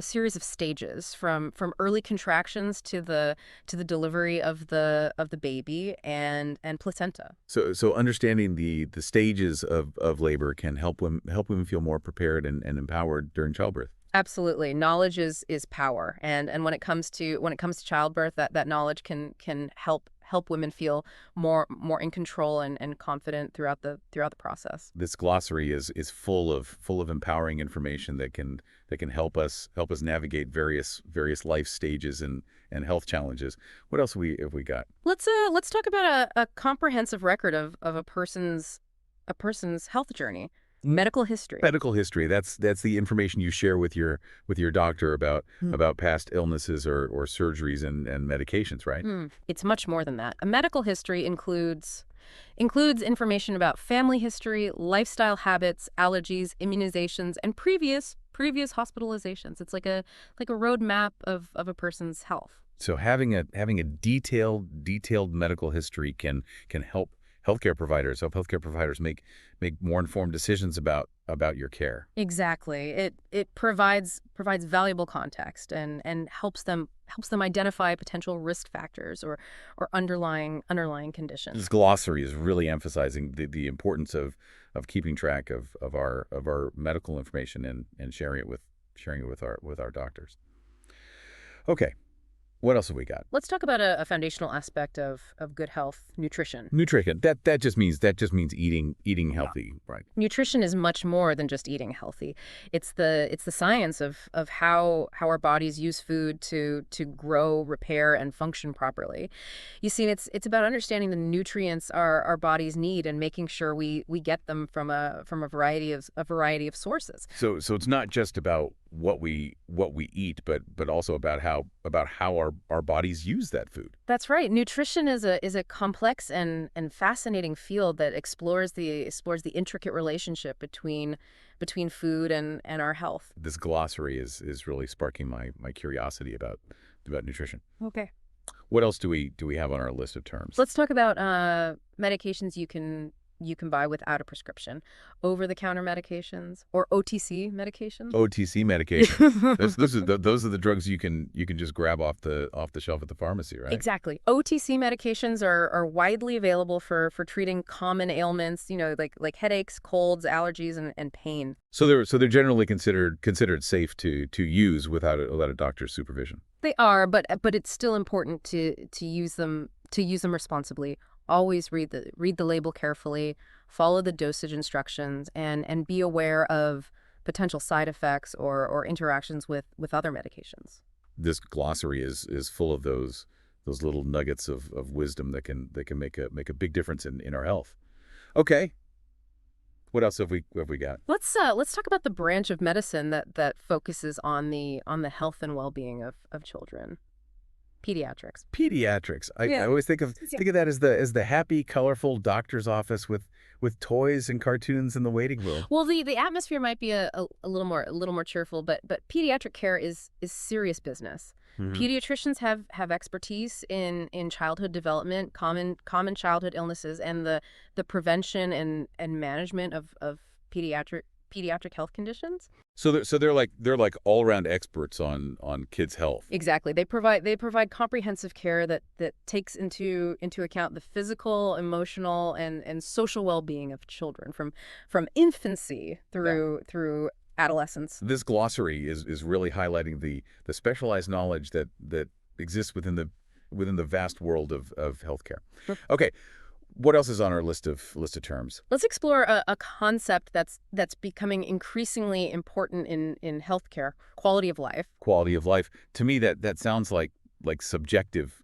stages from early contractions to the delivery of the baby and placenta. So understanding the stages of labor can help women feel more prepared and empowered during childbirth. Absolutely. Knowledge is power. And when it comes to childbirth, that knowledge can help women feel more in control and confident throughout the process. This glossary is full of empowering information that can help us navigate various life stages and health challenges. What else have we got? Let's talk about a comprehensive record of a person's health journey. Medical history. Medical history. That's the information you share with your doctor about past illnesses or surgeries and medications, right? It's much more than that. A medical history includes information about family history, lifestyle habits, allergies, immunizations, and previous hospitalizations. It's like a roadmap of a person's health. So having a detailed medical history can help healthcare providers make more informed decisions about your care. Exactly. It provides valuable context and helps them identify potential risk factors or underlying conditions. This glossary is really emphasizing the importance of keeping track of our medical information and sharing it with our doctors. Okay. What else have we got? Let's talk about a foundational aspect of good health, nutrition. Nutrition. That just means eating healthy, right? Nutrition is much more than just eating healthy. It's the science of how our bodies use food to grow, repair, and function properly. You see, it's about understanding the nutrients our bodies need and making sure we get them from a variety of sources. So it's not just about what we eat, but also about how our bodies use that food. That's right. Nutrition is a complex and fascinating field that explores the intricate relationship between food and our health. This glossary is really sparking my curiosity about nutrition. Okay. What else do we have on our list of terms? Let's talk about medications you can buy without a prescription, over-the-counter medications or OTC medications. OTC medication. Those are the drugs you can just grab off the shelf at the pharmacy, right? Exactly. OTC medications are widely available for treating common ailments, like headaches, colds, allergies, and pain. So they're generally considered safe to use without a doctor's supervision. They are, but it's still important to use them responsibly. Always read the label carefully, follow the dosage instructions, and be aware of potential side effects or interactions with other medications. This glossary is full of those little nuggets of wisdom that can make a big difference in our health. Okay. What else have we got? Let's talk about the branch of medicine that focuses on the health and well-being of children. Pediatrics. Pediatrics. I Yeah. always think of that as the happy, colorful doctor's office with toys and cartoons in the waiting room. Well, the atmosphere might be a little more cheerful, but pediatric care is serious business. Mhm. Pediatricians have expertise in childhood development, common childhood illnesses, and the prevention and management of pediatric health conditions. So they're like all around experts on kids' health. Exactly. They provide comprehensive care that takes into account the physical, emotional, and social well-being of children from infancy through adolescence. This glossary is really highlighting the specialized knowledge that exists within the vast world of healthcare. Sure. Okay. What else is on our list of terms? Let's explore a concept that's becoming increasingly important in healthcare: quality of life. Quality of life. To me, that sounds like subjective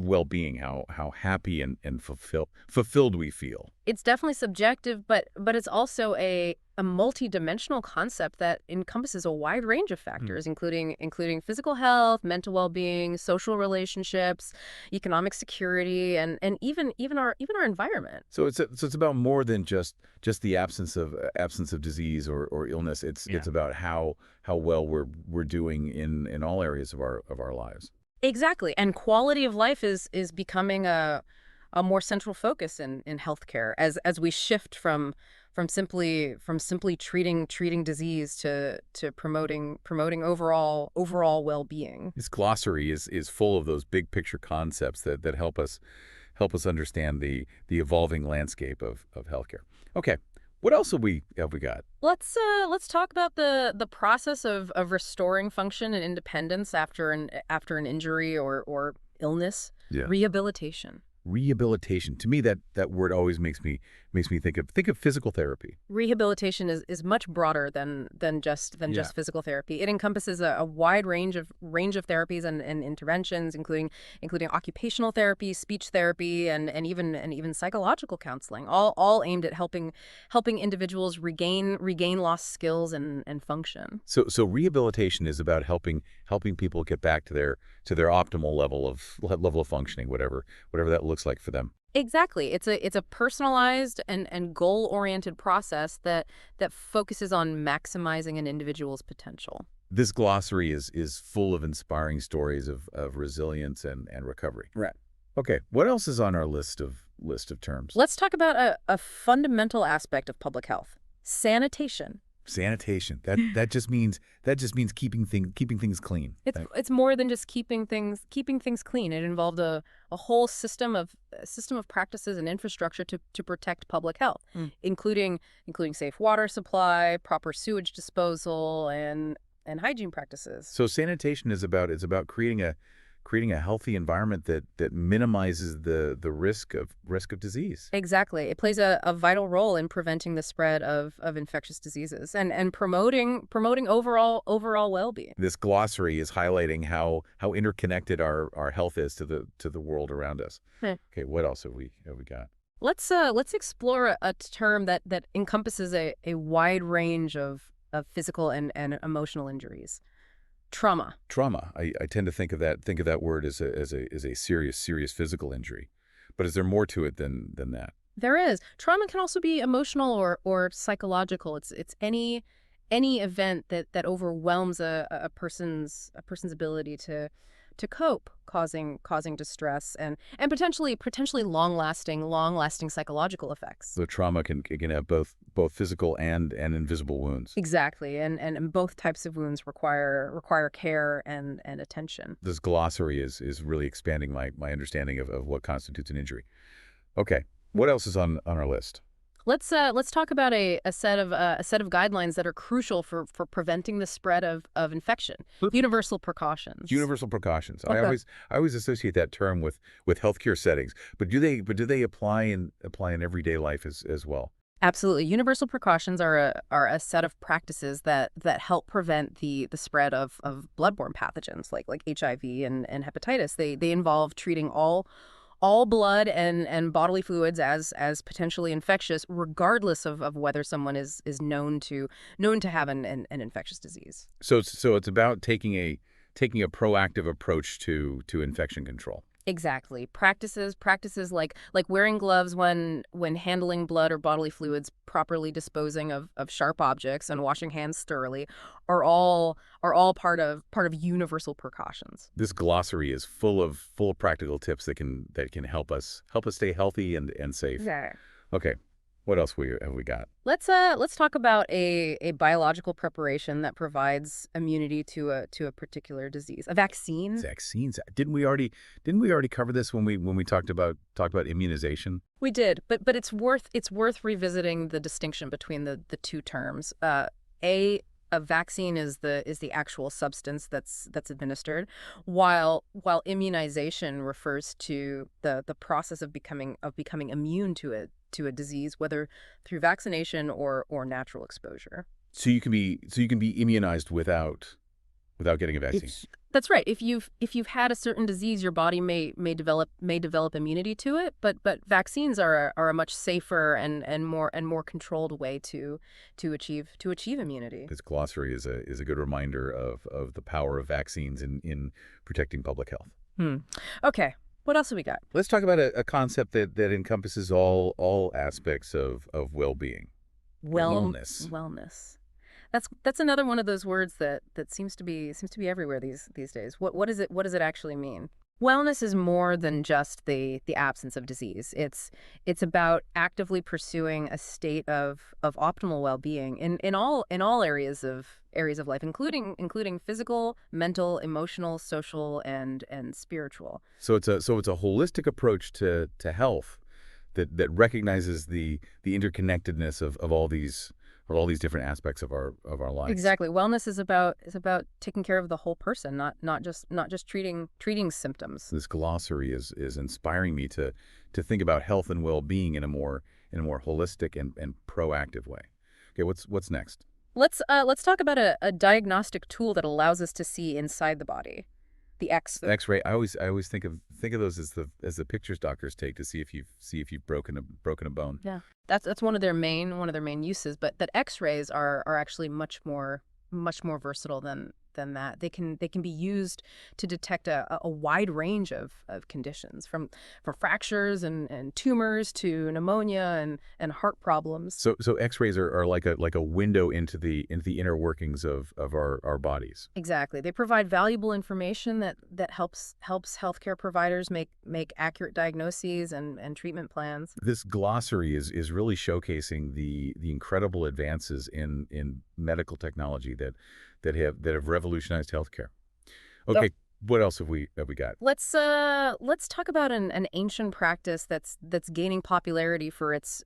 well-being, how happy and fulfilled we feel. It's definitely subjective, but it's also a multi-dimensional concept that encompasses a wide range of factors, including physical health, mental well-being, social relationships, economic security, and even our environment. So it's about more than just the absence of disease or illness. It's about how well we're doing in all areas of our lives. Exactly. And quality of life is becoming a a more central focus in healthcare as we shift from simply treating disease to promoting overall well-being. This glossary is full of those big picture concepts that help us understand the evolving landscape of healthcare. Okay, what else have we got? Let's talk about the process of restoring function and independence after an injury or illness. Yeah. Rehabilitation. Rehabilitation. To me, that word always makes me think of physical therapy. Rehabilitation is much broader than just physical therapy. It encompasses a wide range of therapies and interventions, including occupational therapy, speech therapy, and even psychological counseling, all aimed at helping individuals regain lost skills and function. So rehabilitation is about helping people get back to their optimal level of functioning, whatever that looks like for them. Exactly. It's a personalized and goal-oriented process that focuses on maximizing an individual's potential. This glossary is full of inspiring stories of resilience and recovery. Right. Okay, what else is on our list of terms? Let's talk about a fundamental aspect of public health: sanitation. Sanitation. That just means keeping things clean. It's more than just keeping things clean. It involved a whole system of practices and infrastructure to protect public health, including safe water supply, proper sewage disposal, and hygiene practices. So sanitation is about creating a healthy environment that minimizes the risk of disease. Exactly. It plays a vital role in preventing the spread of infectious diseases and promoting overall well-being. This glossary is highlighting how interconnected our health is to the world around us. Okay, what else have we got? Let's explore a term that encompasses a wide range of physical and emotional injuries. Trauma. Trauma. I tend to think of that word as a serious physical injury. But is there more to it than that? There is. Trauma can also be emotional or psychological. It's any event that overwhelms a person's ability to cope, causing distress and potentially long-lasting psychological effects. So trauma can have both physical and invisible wounds. Exactly, and both types of wounds require care and attention. This glossary is really expanding my understanding of what constitutes an injury. Okay, what else is on our list? Let's talk about a set of guidelines that are crucial for preventing the spread of infection. Universal precautions. Universal precautions. Okay. I always associate that term with healthcare settings. But do they apply in everyday life as well? Absolutely. Universal precautions are a set of practices that help prevent the spread of bloodborne pathogens like HIV and hepatitis. They involve treating all blood and bodily fluids as potentially infectious, regardless of whether someone is known to have an infectious disease. So it's about taking a proactive approach to infection control. Exactly. Practices like wearing gloves when handling blood or bodily fluids, properly disposing of sharp objects, and washing hands thoroughly are all part of universal precautions. This glossary is full of practical tips that can help us stay healthy and safe. Yeah. Okay. What else have we got? Let's talk about a biological preparation that provides immunity to a particular disease. A vaccine. Vaccines. Didn't we already cover this when we talked about immunization? We did, but it's worth revisiting the distinction between the two terms. A vaccine is the actual substance that's administered, while immunization refers to the process of becoming immune to a disease, whether through vaccination or natural exposure. So you can be immunized without getting a vaccine. That's right. If you've had a certain disease, your body may develop immunity to it, but vaccines are a much safer and more controlled way to achieve immunity. This glossary is a good reminder of the power of vaccines in protecting public health. Okay. What else have we got? Let's talk about a concept that encompasses all aspects of well-being. Wellness. Wellness. That's another one of those words that seems to be everywhere these days. What does it actually mean? Wellness is more than just the absence of disease. It's about actively pursuing a state of optimal well-being in all areas of life, including physical, mental, emotional, social, and spiritual. So it's a holistic approach to health that recognizes the interconnectedness of all these different aspects of our lives. Exactly. Wellness is about taking care of the whole person, not just treating symptoms. This glossary is inspiring me to think about health and well-being in a more holistic and proactive way. Okay, what's next? Let's talk about a diagnostic tool that allows us to see inside the body. The X. X-ray. I always think of those as the pictures doctors take to see if you've broken a bone. Yeah. That's one of their main uses, but that X-rays are actually much more versatile than that. They can be used to detect a wide range of conditions, from fractures and tumors to pneumonia and heart problems. So X-rays are like a window into the inner workings of our bodies. Exactly. They provide valuable information that helps healthcare providers make accurate diagnoses and treatment plans. This glossary is really showcasing the incredible advances in medical technology that have revolutionized healthcare. Okay, what else have we got? Let's talk about an ancient practice that's gaining popularity for its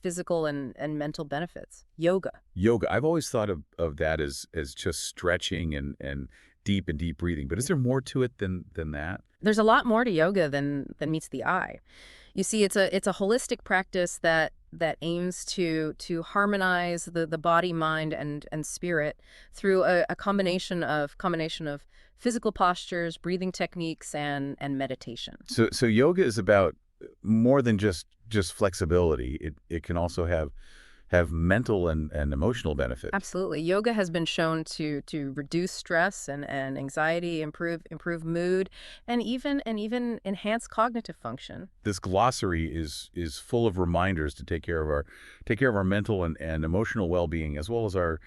physical and mental benefits. Yoga. Yoga. I've always thought of that as just stretching and deep breathing. But is there more to it than that? There's a lot more to yoga than meets the eye. You see, it's a holistic practice that aims to harmonize the body, mind, and spirit through a combination of physical postures, breathing techniques, and meditation. So yoga is about more than just flexibility. It can also have mental and emotional benefits. Absolutely. Yoga has been shown to reduce stress and anxiety, improve mood, and even enhance cognitive function. This glossary is full of reminders to take care of our mental and emotional well-being as well as our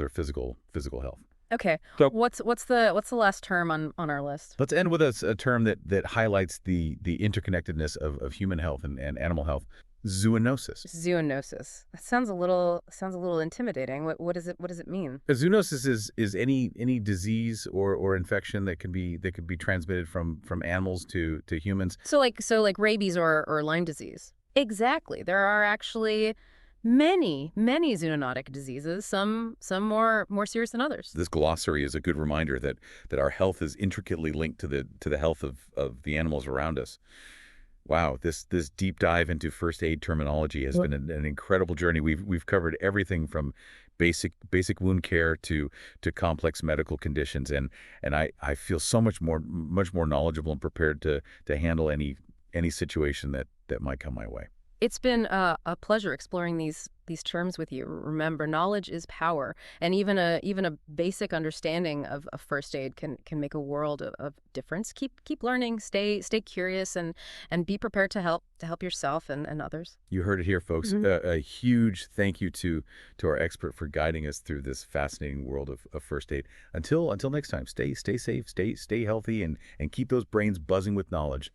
physical health. Okay. So What's the last term on our list? let's end with a term that highlights the interconnectedness of human health and animal health: zoonosis. Zoonosis. That sounds a little intimidating. What does it mean? Zoonosis is any disease or infection that could be transmitted from animals to humans. So like rabies or Lyme disease. Exactly. There are actually many zoonotic diseases, some more serious than others. This glossary is a good reminder that our health is intricately linked to the health of the animals around us. Wow, this deep dive into first aid terminology has been an incredible journey. We've covered everything from basic wound care to complex medical conditions, and I feel so much more knowledgeable and prepared to handle any situation that might come my way. It's been a pleasure exploring these terms with you. Remember, knowledge is power, and even a basic understanding of first aid can make a world of difference. Keep learning, stay curious, and be prepared to help yourself and others. You heard it here, folks. A huge thank you to our expert for guiding us through this fascinating world of first aid. Until next time, stay safe, stay healthy, and keep those brains buzzing with knowledge.